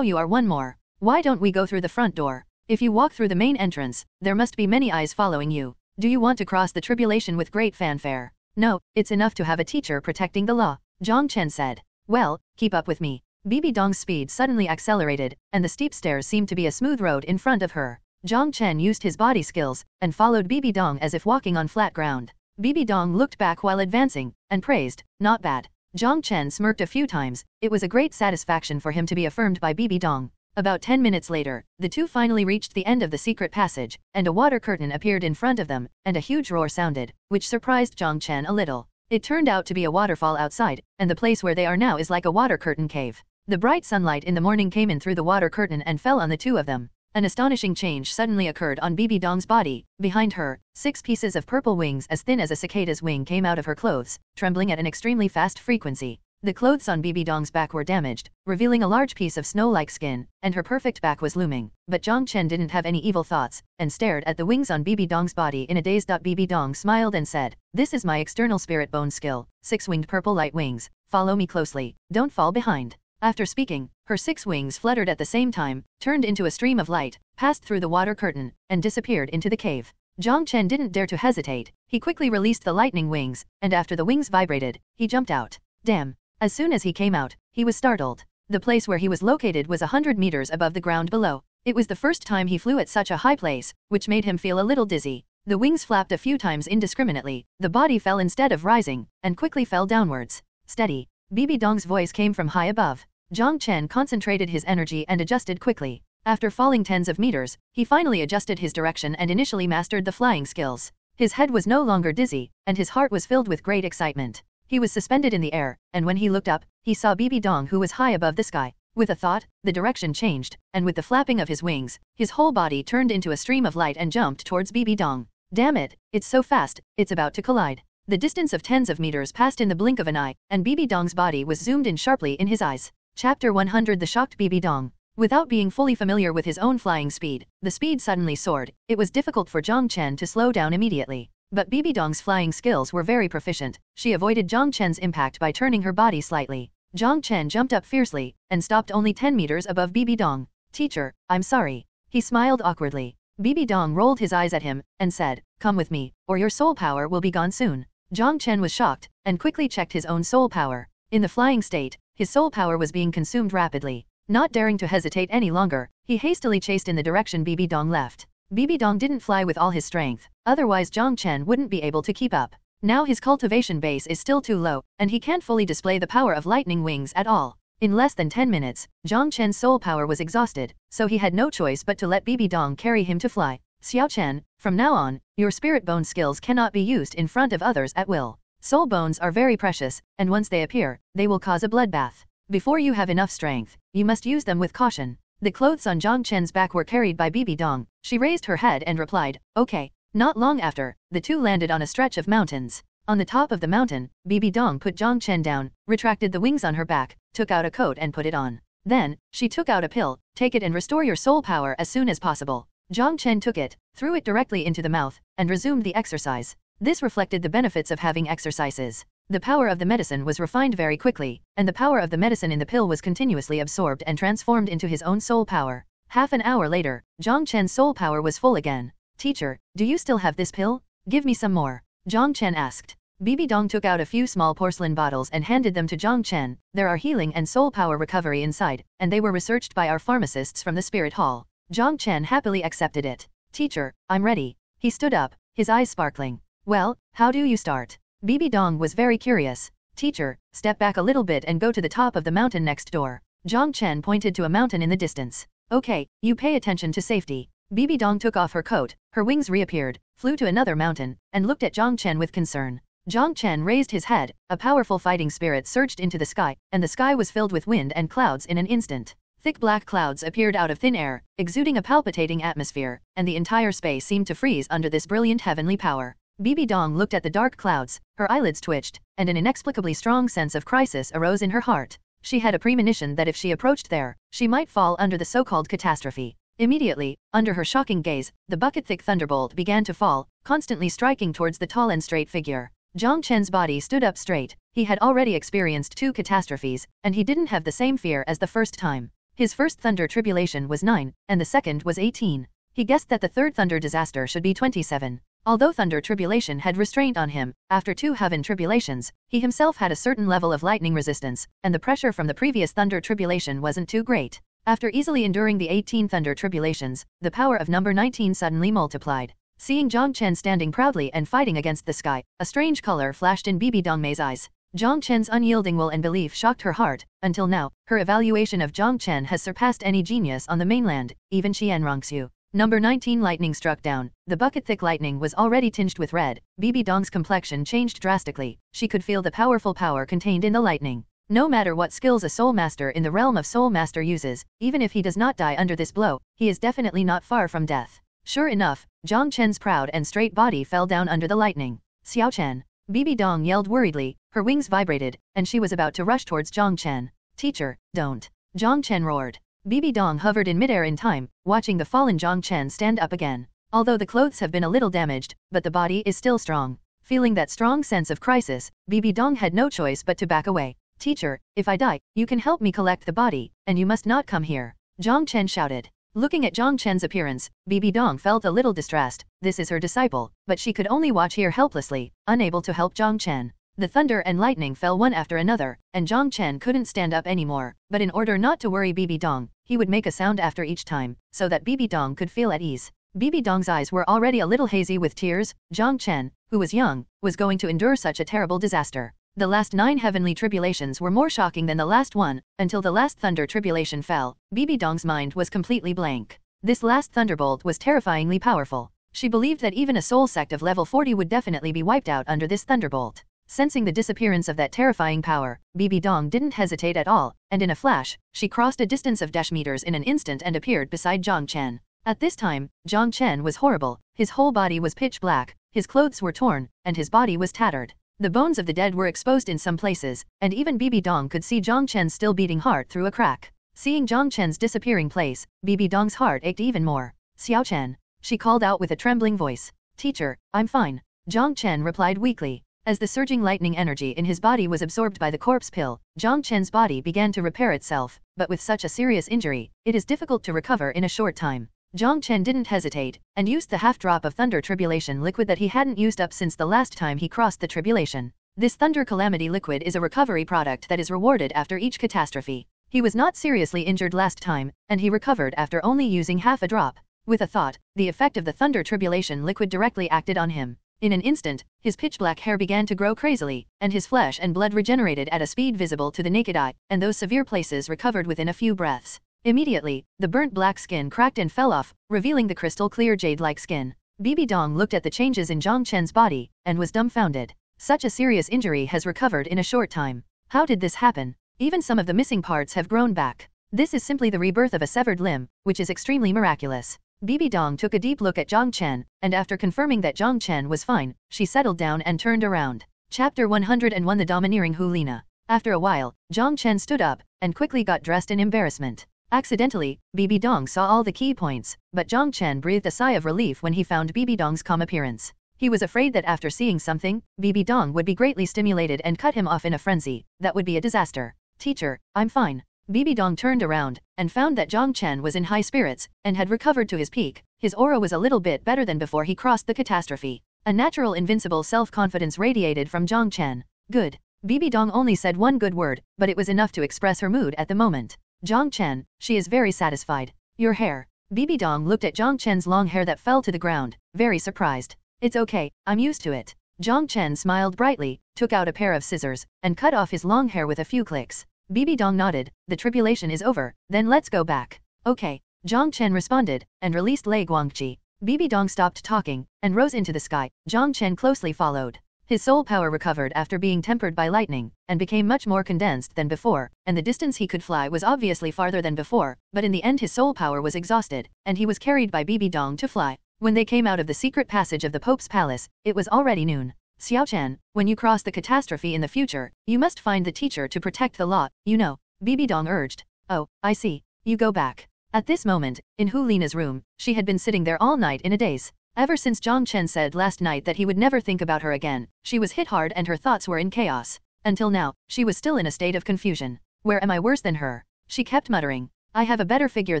[SPEAKER 4] you are one more. Why don't we go through the front door? If you walk through the main entrance, there must be many eyes following you. Do you want to cross the tribulation with great fanfare? No, it's enough to have a teacher protecting the law, Jiang Chen said. Well, keep up with me. Bibi Dong's speed suddenly accelerated, and the steep stairs seemed to be a smooth road in front of her. Jiang Chen used his body skills, and followed Bibi Dong as if walking on flat ground. Bibi Dong looked back while advancing, and praised, not bad. Jiang Chen smirked a few times. It was a great satisfaction for him to be affirmed by Bibi Dong. About 10 minutes later, the two finally reached the end of the secret passage, and a water curtain appeared in front of them, and a huge roar sounded, which surprised Jiang Chen a little. It turned out to be a waterfall outside, and the place where they are now is like a water curtain cave. The bright sunlight in the morning came in through the water curtain and fell on the two of them. An astonishing change suddenly occurred on Bibi Dong's body. Behind her, 6 pieces of purple wings as thin as a cicada's wing came out of her clothes, trembling at an extremely fast frequency. The clothes on Bibi Dong's back were damaged, revealing a large piece of snow-like skin, and her perfect back was looming. But Jiang Chen didn't have any evil thoughts, and stared at the wings on Bibi Dong's body in a daze. Bibi Dong smiled and said, this is my external spirit bone skill, 6-winged purple light wings, follow me closely, don't fall behind. After speaking, her 6 wings fluttered at the same time, turned into a stream of light, passed through the water curtain, and disappeared into the cave. Jiang Chen didn't dare to hesitate. He quickly released the lightning wings, and after the wings vibrated, he jumped out. Damn! As soon as he came out, he was startled. The place where he was located was 100 meters above the ground below. It was the first time he flew at such a high place, which made him feel a little dizzy. The wings flapped a few times indiscriminately. The body fell instead of rising, and quickly fell downwards. Steady. Bibi Dong's voice came from high above. Jiang Chen concentrated his energy and adjusted quickly. After falling tens of meters, he finally adjusted his direction and initially mastered the flying skills. His head was no longer dizzy, and his heart was filled with great excitement. He was suspended in the air, and when he looked up, he saw Bibi Dong who was high above the sky. With a thought, the direction changed, and with the flapping of his wings, his whole body turned into a stream of light and jumped towards Bibi Dong. Damn it, it's so fast, it's about to collide. The distance of tens of meters passed in the blink of an eye, and Bibi Dong's body was zoomed in sharply in his eyes. Chapter 100 The Shocked Bibi Dong. Without being fully familiar with his own flying speed, the speed suddenly soared. It was difficult for Jiang Chen to slow down immediately. But Bibi Dong's flying skills were very proficient. She avoided Jiang Chen's impact by turning her body slightly. Jiang Chen jumped up fiercely, and stopped only 10 meters above Bibi Dong. Teacher, I'm sorry. He smiled awkwardly. Bibi Dong rolled his eyes at him, and said, come with me, or your soul power will be gone soon. Jiang Chen was shocked, and quickly checked his own soul power. In the flying state, his soul power was being consumed rapidly. Not daring to hesitate any longer, he hastily chased in the direction Bibi Dong left. Bibi Dong didn't fly with all his strength, otherwise Jiang Chen wouldn't be able to keep up. Now his cultivation base is still too low, and he can't fully display the power of lightning wings at all. In less than 10 minutes, Jiang Chen's soul power was exhausted, so he had no choice but to let Bibi Dong carry him to fly. Xiao Chen, from now on, your spirit bone skills cannot be used in front of others at will. Soul bones are very precious, and once they appear, they will cause a bloodbath. Before you have enough strength, you must use them with caution. The clothes on Jiang Chen's back were carried by Bibi Dong. She raised her head and replied, okay. Not long after, the two landed on a stretch of mountains. On the top of the mountain, Bibi Dong put Jiang Chen down, retracted the wings on her back, took out a coat and put it on. Then, she took out a pill, take it and restore your soul power as soon as possible. Jiang Chen took it, threw it directly into the mouth, and resumed the exercise. This reflected the benefits of having exercises. The power of the medicine was refined very quickly, and the power of the medicine in the pill was continuously absorbed and transformed into his own soul power. Half an hour later, Jiang Chen's soul power was full again. Teacher, do you still have this pill? Give me some more. Jiang Chen asked. Bibi Dong took out a few small porcelain bottles and handed them to Jiang Chen. There are healing and soul power recovery inside, and they were researched by our pharmacists from the spirit hall. Jiang Chen happily accepted it. Teacher, I'm ready. He stood up, his eyes sparkling. Well, how do you start? Bibi Dong was very curious. Teacher, step back a little bit and go to the top of the mountain next door. Jiang Chen pointed to a mountain in the distance. Okay, you pay attention to safety. Bibi Dong took off her coat, her wings reappeared, flew to another mountain, and looked at Jiang Chen with concern. Jiang Chen raised his head, a powerful fighting spirit surged into the sky, and the sky was filled with wind and clouds in an instant. Thick black clouds appeared out of thin air, exuding a palpitating atmosphere, and the entire space seemed to freeze under this brilliant heavenly power. Bibi Dong looked at the dark clouds, her eyelids twitched, and an inexplicably strong sense of crisis arose in her heart. She had a premonition that if she approached there, she might fall under the so-called catastrophe. Immediately, under her shocking gaze, the bucket-thick thunderbolt began to fall, constantly striking towards the tall and straight figure. Jiang Chen's body stood up straight. He had already experienced 2 catastrophes, and he didn't have the same fear as the first time. His first thunder tribulation was 9, and the second was 18. He guessed that the third thunder disaster should be 27. Although thunder tribulation had restraint on him, after 2 heaven tribulations, he himself had a certain level of lightning resistance, and the pressure from the previous thunder tribulation wasn't too great. After easily enduring the 18 thunder tribulations, the power of number 19 suddenly multiplied. Seeing Jiang Chen standing proudly and fighting against the sky, a strange color flashed in Bibi Dongmei's eyes. Jiang Chen's unyielding will and belief shocked her heart. Until now, her evaluation of Jiang Chen has surpassed any genius on the mainland, even Qian Rongxue. Number 19 lightning struck down. The bucket-thick lightning was already tinged with red. Bibi Dong's complexion changed drastically. She could feel the powerful power contained in the lightning. No matter what skills a soul master in the realm of soul master uses, even if he does not die under this blow, he is definitely not far from death. Sure enough, Jiang Chen's proud and straight body fell down under the lightning. Xiao Chen. Bibi Dong yelled worriedly, her wings vibrated, and she was about to rush towards Jiang Chen. Teacher, don't. Jiang Chen roared. Bibi Dong hovered in midair in time, watching the fallen Jiang Chen stand up again. Although the clothes have been a little damaged, but the body is still strong. Feeling that strong sense of crisis, Bibi Dong had no choice but to back away. Teacher, if I die, you can help me collect the body, and you must not come here. Jiang Chen shouted. Looking at Jiang Chen's appearance, Bibi Dong felt a little distressed. This is her disciple, but she could only watch here helplessly, unable to help Jiang Chen. The thunder and lightning fell one after another, and Jiang Chen couldn't stand up anymore. But in order not to worry Bibi Dong, he would make a sound after each time, so that Bibi Dong could feel at ease. Bibi Dong's eyes were already a little hazy with tears. Jiang Chen, who was young, was going to endure such a terrible disaster. The last 9 heavenly tribulations were more shocking than the last one. Until the last thunder tribulation fell, Bibi Dong's mind was completely blank. This last thunderbolt was terrifyingly powerful. She believed that even a soul sect of level 40 would definitely be wiped out under this thunderbolt. Sensing the disappearance of that terrifying power, Bibi Dong didn't hesitate at all, and in a flash, she crossed a distance of -meters in an instant and appeared beside Jiang Chen. At this time, Jiang Chen was horrible. His whole body was pitch black, his clothes were torn, and his body was tattered. The bones of the dead were exposed in some places, and even Bibi Dong could see Jiang Chen's still beating heart through a crack. Seeing Jiang Chen's disappearing place, Bibi Dong's heart ached even more. Xiao Chen, she called out with a trembling voice. Teacher, I'm fine. Jiang Chen replied weakly. As the surging lightning energy in his body was absorbed by the corpse pill, Jiang Chen's body began to repair itself, but with such a serious injury, it is difficult to recover in a short time. Jiang Chen didn't hesitate, and used the half-drop of thunder tribulation liquid that he hadn't used up since the last time he crossed the tribulation. This thunder calamity liquid is a recovery product that is rewarded after each catastrophe. He was not seriously injured last time, and he recovered after only using half a drop. With a thought, the effect of the thunder tribulation liquid directly acted on him. In an instant, his pitch-black hair began to grow crazily, and his flesh and blood regenerated at a speed visible to the naked eye, and those severe places recovered within a few breaths. Immediately, the burnt black skin cracked and fell off, revealing the crystal-clear jade-like skin. Bibi Dong looked at the changes in Jiang Chen's body, and was dumbfounded. Such a serious injury has recovered in a short time. How did this happen? Even some of the missing parts have grown back. This is simply the rebirth of a severed limb, which is extremely miraculous. Bibi Dong took a deep look at Jiang Chen, and after confirming that Jiang Chen was fine, she settled down and turned around. Chapter 101 The Domineering Hulina. After a while, Jiang Chen stood up, and quickly got dressed in embarrassment. Accidentally, Bibi Dong saw all the key points, but Jiang Chen breathed a sigh of relief when he found Bibi Dong's calm appearance. He was afraid that after seeing something, Bibi Dong would be greatly stimulated and cut him off in a frenzy. That would be a disaster. Teacher, I'm fine. Bibi Dong turned around, and found that Jiang Chen was in high spirits, and had recovered to his peak. His aura was a little bit better than before he crossed the catastrophe. A natural invincible self-confidence radiated from Jiang Chen. Good. Bibi Dong only said one good word, but it was enough to express her mood at the moment. Jiang Chen, she is very satisfied. Your hair. Bibi Dong looked at Jiang Chen's long hair that fell to the ground, very surprised. It's okay, I'm used to it. Jiang Chen smiled brightly, took out a pair of scissors, and cut off his long hair with a few clicks. Bibi Dong nodded, the tribulation is over, then let's go back. Okay. Jiang Chen responded, and released Lei Guangqi. Bibi Dong stopped talking, and rose into the sky. Jiang Chen closely followed. His soul power recovered after being tempered by lightning, and became much more condensed than before, and the distance he could fly was obviously farther than before, but in the end his soul power was exhausted, and he was carried by Bibi Dong to fly. When they came out of the secret passage of the Pope's palace, it was already noon. Xiaoxue, when you cross the catastrophe in the future, you must find the teacher to protect the law, you know, Bibi Dong urged. Oh, I see. You go back. At this moment, in Hulina's room, she had been sitting there all night in a daze. Ever since Jiang Chen said last night that he would never think about her again, she was hit hard and her thoughts were in chaos. Until now, she was still in a state of confusion. Where am I worse than her? She kept muttering. I have a better figure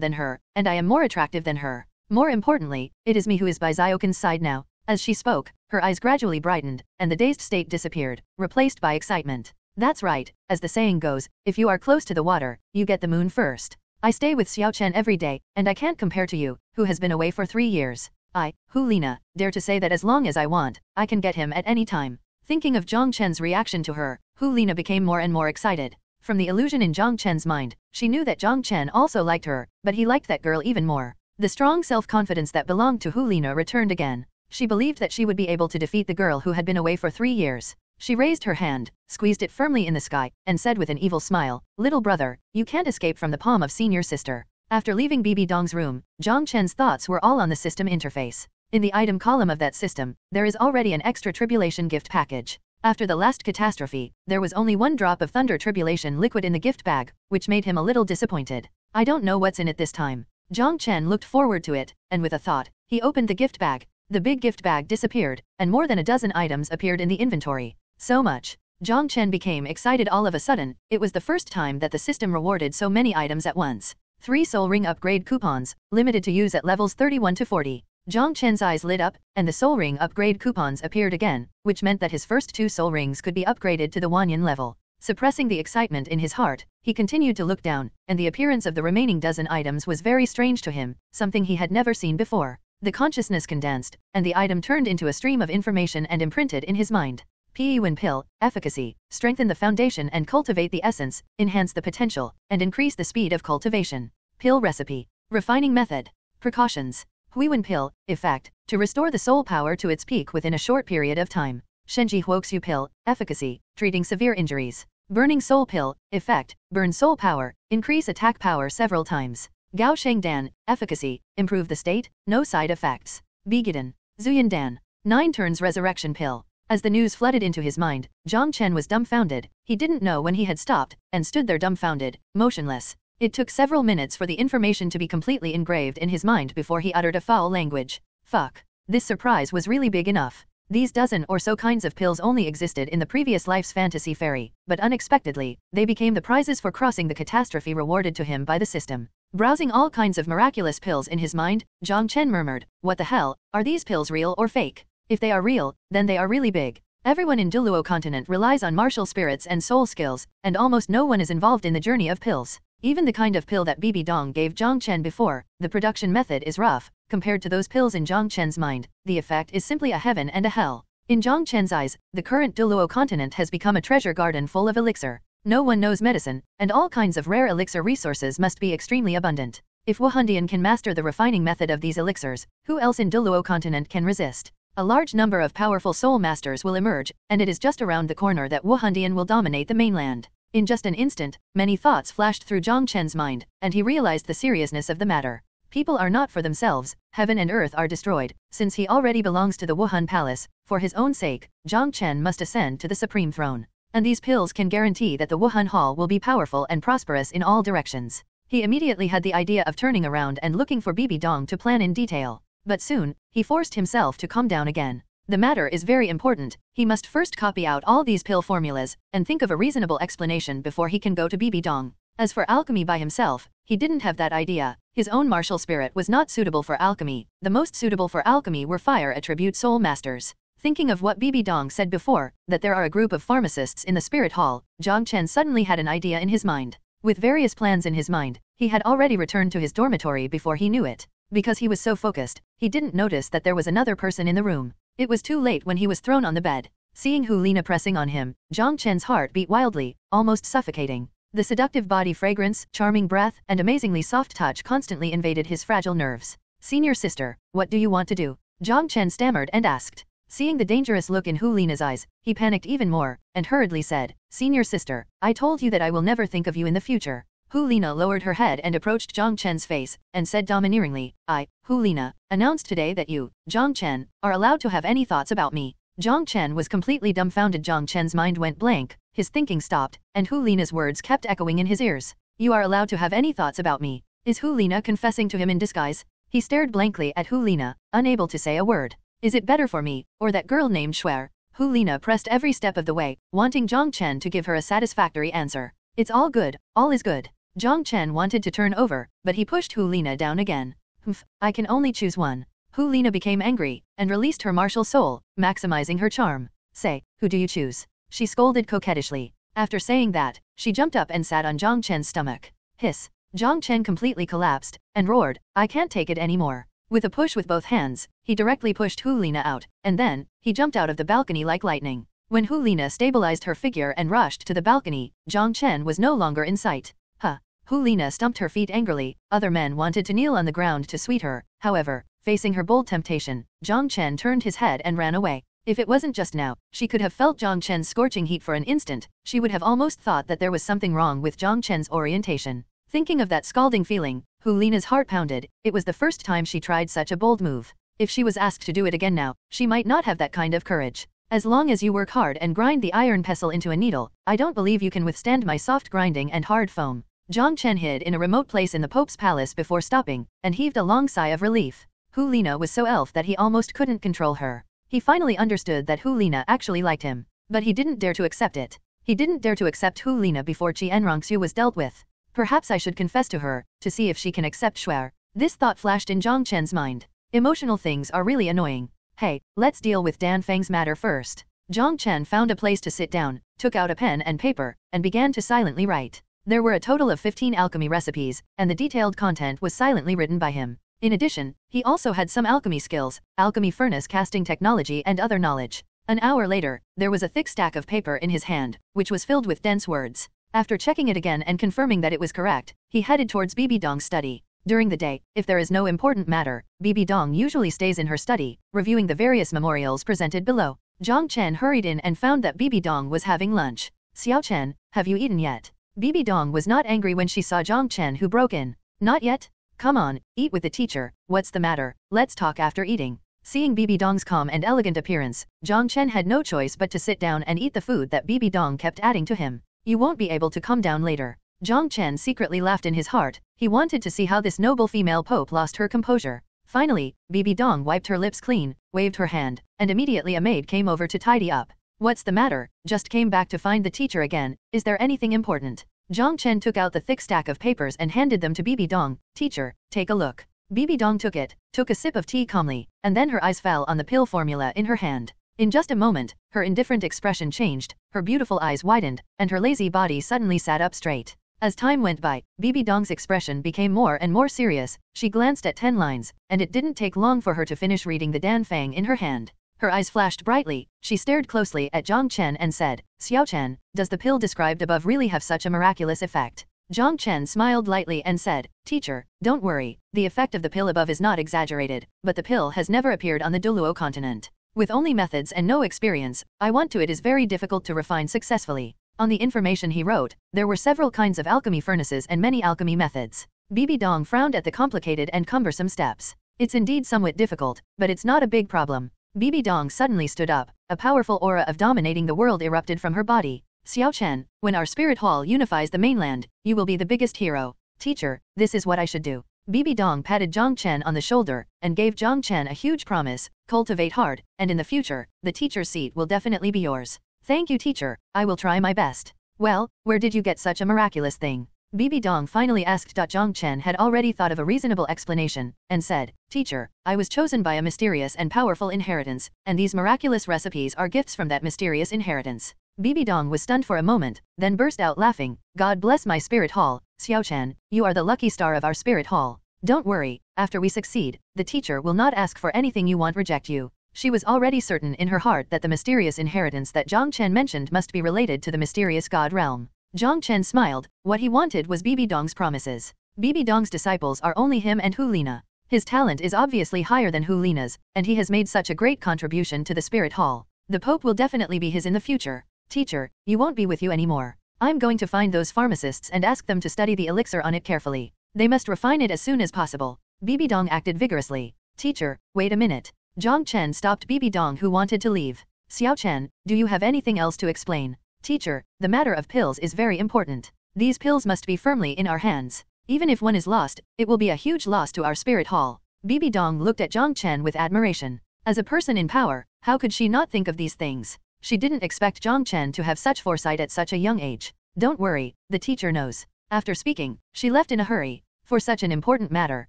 [SPEAKER 4] than her, and I am more attractive than her. More importantly, it is me who is by Xiaoxue's side now. As she spoke, her eyes gradually brightened, and the dazed state disappeared, replaced by excitement. That's right, as the saying goes, if you are close to the water, you get the moon first. I stay with Xiaoxue every day, and I can't compare to you, who has been away for 3 years. I, Hulina, dare to say that as long as I want, I can get him at any time. Thinking of Jiang Chen's reaction to her, Hulina became more and more excited. From the illusion in Jiang Chen's mind, she knew that Jiang Chen also liked her, but he liked that girl even more. The strong self-confidence that belonged to Hulina returned again. She believed that she would be able to defeat the girl who had been away for 3 years. She raised her hand, squeezed it firmly in the sky, and said with an evil smile, "Little brother, you can't escape from the palm of senior sister." After leaving Bibi Dong's room, Jiang Chen's thoughts were all on the system interface. In the item column of that system, there is already an extra tribulation gift package. After the last catastrophe, there was only 1 drop of thunder tribulation liquid in the gift bag, which made him a little disappointed. I don't know what's in it this time. Jiang Chen looked forward to it, and with a thought, he opened the gift bag. The big gift bag disappeared, and more than a dozen items appeared in the inventory. So much. Jiang Chen became excited all of a sudden. It was the first time that the system rewarded so many items at once. 3 soul ring upgrade coupons, limited to use at levels 31 to 40. Jiang Chen's eyes lit up, and the soul ring upgrade coupons appeared again, which meant that his first 2 soul rings could be upgraded to the Wanyan level. Suppressing the excitement in his heart, he continued to look down, and the appearance of the remaining dozen items was very strange to him, something he had never seen before. The consciousness condensed, and the item turned into a stream of information and imprinted in his mind. Pewin pill, efficacy, strengthen the foundation and cultivate the essence, enhance the potential, and increase the speed of cultivation. Pill recipe, refining method, precautions. Huiwen pill, effect, to restore the soul power to its peak within a short period of time. Shenji Huoxu pill, efficacy, treating severe injuries. Burning soul pill, effect, burn soul power, increase attack power several times. Gao Sheng Dan, efficacy, improve the state, no side effects. Bigidan, Zuyan Dan, 9 turns resurrection pill. As the news flooded into his mind, Jiang Chen was dumbfounded. He didn't know when he had stopped, and stood there dumbfounded, motionless. It took several minutes for the information to be completely engraved in his mind before he uttered a foul language. Fuck. This surprise was really big enough. These dozen or so kinds of pills only existed in the previous life's fantasy fairy, but unexpectedly, they became the prizes for crossing the catastrophe rewarded to him by the system. Browsing all kinds of miraculous pills in his mind, Jiang Chen murmured, "What the hell, are these pills real or fake? If they are real, then they are really big. Everyone in Douluo Continent relies on martial spirits and soul skills, and almost no one is involved in the journey of pills. Even the kind of pill that Bibi Dong gave Jiang Chen before, the production method is rough. Compared to those pills in Jiang Chen's mind, the effect is simply a heaven and a hell." In Jiang Chen's eyes, the current Douluo Continent has become a treasure garden full of elixir. No one knows medicine, and all kinds of rare elixir resources must be extremely abundant. If Wuhandian can master the refining method of these elixirs, who else in Douluo Continent can resist? A large number of powerful soul masters will emerge, and it is just around the corner that Wuhandian will dominate the mainland. In just an instant, many thoughts flashed through Jiang Chen's mind, and he realized the seriousness of the matter. People are not for themselves, heaven and earth are destroyed. Since he already belongs to the Wuhan Palace, for his own sake, Jiang Chen must ascend to the supreme throne. And these pills can guarantee that the Wuhan Hall will be powerful and prosperous in all directions. He immediately had the idea of turning around and looking for Bibi Dong to plan in detail. But soon, he forced himself to calm down again. The matter is very important. He must first copy out all these pill formulas, and think of a reasonable explanation before he can go to Bibi Dong. As for alchemy by himself, he didn't have that idea. His own martial spirit was not suitable for alchemy. The most suitable for alchemy were fire attribute soul masters. Thinking of what Bibi Dong said before, that there are a group of pharmacists in the spirit hall, Jiang Chen suddenly had an idea in his mind. With various plans in his mind, he had already returned to his dormitory before he knew it. Because he was so focused, he didn't notice that there was another person in the room. It was too late when he was thrown on the bed. Seeing Hu Lina pressing on him, Jiang Chen's heart beat wildly, almost suffocating. The seductive body fragrance, charming breath, and amazingly soft touch constantly invaded his fragile nerves. "Senior sister, what do you want to do?" Jiang Chen stammered and asked. Seeing the dangerous look in Hu Lina's eyes, he panicked even more, and hurriedly said, "Senior sister, I told you that I will never think of you in the future." Hu Lina lowered her head and approached Jiang Chen's face, and said domineeringly, "I, Hu Lina, announced today that you, Jiang Chen, are allowed to have any thoughts about me." Jiang Chen was completely dumbfounded. Jiang Chen's mind went blank, his thinking stopped, and Hu Lina's words kept echoing in his ears. "You are allowed to have any thoughts about me." Is Hu Lina confessing to him in disguise? He stared blankly at Hu Lina, unable to say a word. Is it better for me, or that girl named Xiaoxue? Hu Lina pressed every step of the way, wanting Jiang Chen to give her a satisfactory answer. "It's all good, all is good." Jiang Chen wanted to turn over, but he pushed Hu Lina down again. "Humph, I can only choose one." Hu Lina became angry, and released her martial soul, maximizing her charm. "Say, who do you choose?" she scolded coquettishly. After saying that, she jumped up and sat on Jiang Chen's stomach. Hiss! Jiang Chen completely collapsed, and roared, "I can't take it anymore." With a push with both hands, he directly pushed Hu Lina out, and then, he jumped out of the balcony like lightning. When Hu Lina stabilized her figure and rushed to the balcony, Jiang Chen was no longer in sight. Huh! Hu Lina stumped her feet angrily. Other men wanted to kneel on the ground to sweet her. However, facing her bold temptation, Jiang Chen turned his head and ran away. If it wasn't just now, she could have felt Jiang Chen's scorching heat for an instant. She would have almost thought that there was something wrong with Jiang Chen's orientation. Thinking of that scalding feeling, Hu Lina's heart pounded. It was the first time she tried such a bold move. If she was asked to do it again now, she might not have that kind of courage. "As long as you work hard and grind the iron pestle into a needle, I don't believe you can withstand my soft grinding and hard foam." Jiang Chen hid in a remote place in the Pope's palace before stopping, and heaved a long sigh of relief. Hu Lina was so elf that he almost couldn't control her. He finally understood that Hu Lina actually liked him, but he didn't dare to accept it. He didn't dare to accept Hu Lina before Qianrongxue was dealt with. Perhaps I should confess to her, to see if she can accept Xiaoxue. This thought flashed in Jiang Chen's mind. Emotional things are really annoying. Hey, let's deal with Dan Feng's matter first. Jiang Chen found a place to sit down, took out a pen and paper, and began to silently write. There were a total of 15 alchemy recipes, and the detailed content was silently written by him. In addition, he also had some alchemy skills, alchemy furnace casting technology and other knowledge. An hour later, there was a thick stack of paper in his hand, which was filled with dense words. After checking it again and confirming that it was correct, he headed towards Bibi Dong's study. During the day, if there is no important matter, Bibi Dong usually stays in her study, reviewing the various memorials presented below. Jiang Chen hurried in and found that Bibi Dong was having lunch. "Xiao Chen, have you eaten yet?" Bibi Dong was not angry when she saw Jiang Chen, who broke in. "Not yet? Come on, eat with the teacher. What's the matter? Let's talk after eating." Seeing Bibi Dong's calm and elegant appearance, Jiang Chen had no choice but to sit down and eat the food that Bibi Dong kept adding to him. "You won't be able to calm down later." Jiang Chen secretly laughed in his heart. He wanted to see how this noble female pope lost her composure. Finally, Bibi Dong wiped her lips clean, waved her hand, and immediately a maid came over to tidy up. "What's the matter? Just came back to find the teacher again. Is there anything important?" Jiang Chen took out the thick stack of papers and handed them to Bibi Dong. "Teacher, take a look." Bibi Dong took it, took a sip of tea calmly, and then her eyes fell on the pill formula in her hand. In just a moment, her indifferent expression changed, her beautiful eyes widened, and her lazy body suddenly sat up straight. As time went by, Bibi Dong's expression became more and more serious. She glanced at 10 lines, and it didn't take long for her to finish reading the Dan Fang in her hand. Her eyes flashed brightly, she stared closely at Jiang Chen and said, Xiaochen, does the pill described above really have such a miraculous effect? Jiang Chen smiled lightly and said, Teacher, don't worry, the effect of the pill above is not exaggerated, but the pill has never appeared on the Douluo Continent. With only methods and no experience, it is very difficult to refine successfully. On the information he wrote, there were several kinds of alchemy furnaces and many alchemy methods. Bibi Dong frowned at the complicated and cumbersome steps. It's indeed somewhat difficult, but it's not a big problem. Bibi Dong suddenly stood up, a powerful aura of dominating the world erupted from her body. Xiaochen, when our spirit hall unifies the mainland, you will be the biggest hero. Teacher, this is what I should do. Bibi Dong patted Jiang Chen on the shoulder, and gave Jiang Chen a huge promise, cultivate hard, and in the future, the teacher's seat will definitely be yours. Thank you teacher, I will try my best. Well, where did you get such a miraculous thing? Bibi Dong finally asked. Jiang Chen had already thought of a reasonable explanation, and said, Teacher, I was chosen by a mysterious and powerful inheritance, and these miraculous recipes are gifts from that mysterious inheritance. Bibi Dong was stunned for a moment, then burst out laughing, God bless my spirit hall, Xiaochen, you are the lucky star of our spirit hall. Don't worry, after we succeed, the teacher will not ask for anything you want reject you. She was already certain in her heart that the mysterious inheritance that Jiang Chen mentioned must be related to the mysterious god realm. Jiang Chen smiled, what he wanted was Bibi Dong's promises. Bibi Dong's disciples are only him and Hu Lina. His talent is obviously higher than Hu Lina's, and he has made such a great contribution to the spirit hall. The Pope will definitely be his in the future. Teacher, you won't be with you anymore. I'm going to find those pharmacists and ask them to study the elixir on it carefully. They must refine it as soon as possible. Bibi Dong acted vigorously. Teacher, wait a minute. Jiang Chen stopped Bibi Dong who wanted to leave. Xiaochen, do you have anything else to explain? Teacher, the matter of pills is very important. These pills must be firmly in our hands. Even if one is lost, it will be a huge loss to our spirit hall. Bibi Dong looked at Jiang Chen with admiration. As a person in power, how could she not think of these things? She didn't expect Jiang Chen to have such foresight at such a young age. Don't worry, the teacher knows. After speaking, she left in a hurry. For such an important matter,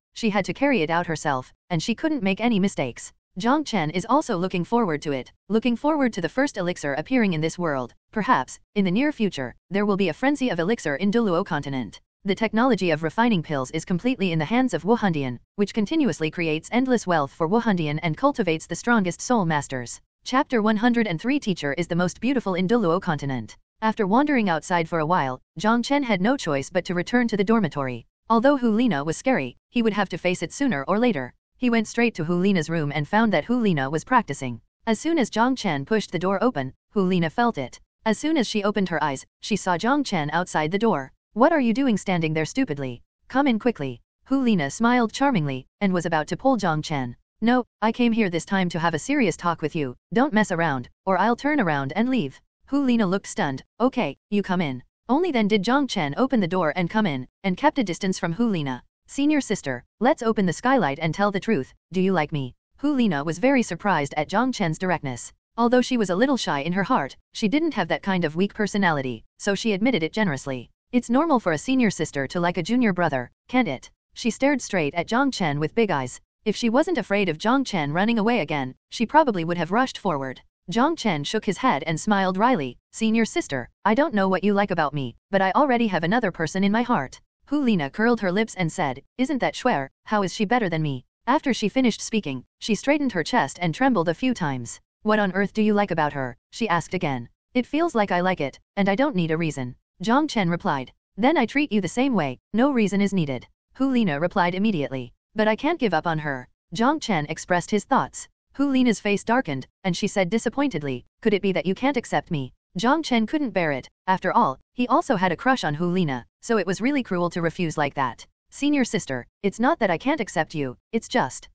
[SPEAKER 4] she had to carry it out herself, and she couldn't make any mistakes. Jiang Chen is also looking forward to it, looking forward to the first elixir appearing in this world. Perhaps, in the near future, there will be a frenzy of elixir in Douluo Continent. The technology of refining pills is completely in the hands of Wuhandian, which continuously creates endless wealth for Wuhandian and cultivates the strongest soul masters. Chapter 103 Teacher is the most beautiful in Douluo Continent. After wandering outside for a while, Jiang Chen had no choice but to return to the dormitory. Although Hu Lina was scary, he would have to face it sooner or later. He went straight to Hu Lina's room and found that Hu Lina was practicing. As soon as Jiang Chen pushed the door open, Hu Lina felt it. As soon as she opened her eyes, she saw Jiang Chen outside the door. What are you doing standing there stupidly? Come in quickly. Hu Lina smiled charmingly, and was about to pull Jiang Chen. No, I came here this time to have a serious talk with you, don't mess around, or I'll turn around and leave. Hu Lina looked stunned. Okay, you come in. Only then did Jiang Chen open the door and come in, and kept a distance from Hu Lina. Senior sister, let's open the skylight and tell the truth, do you like me? Hu Lina was very surprised at Jiang Chen's directness. Although she was a little shy in her heart, she didn't have that kind of weak personality, so she admitted it generously. It's normal for a senior sister to like a junior brother, can't it? She stared straight at Jiang Chen with big eyes. If she wasn't afraid of Jiang Chen running away again, she probably would have rushed forward. Jiang Chen shook his head and smiled wryly. Senior sister, I don't know what you like about me, but I already have another person in my heart. Hu Lina curled her lips and said, isn't that Xiaoxue, how is she better than me? After she finished speaking, she straightened her chest and trembled a few times. What on earth do you like about her? She asked again. It feels like I like it, and I don't need a reason. Jiang Chen replied. Then I treat you the same way, no reason is needed. Hu Lina replied immediately. But I can't give up on her. Jiang Chen expressed his thoughts. Hu Lina's face darkened, and she said disappointedly, could it be that you can't accept me? Jiang Chen couldn't bear it. After all, he also had a crush on Hu Lina, so it was really cruel to refuse like that. Senior sister, it's not that I can't accept you, it's just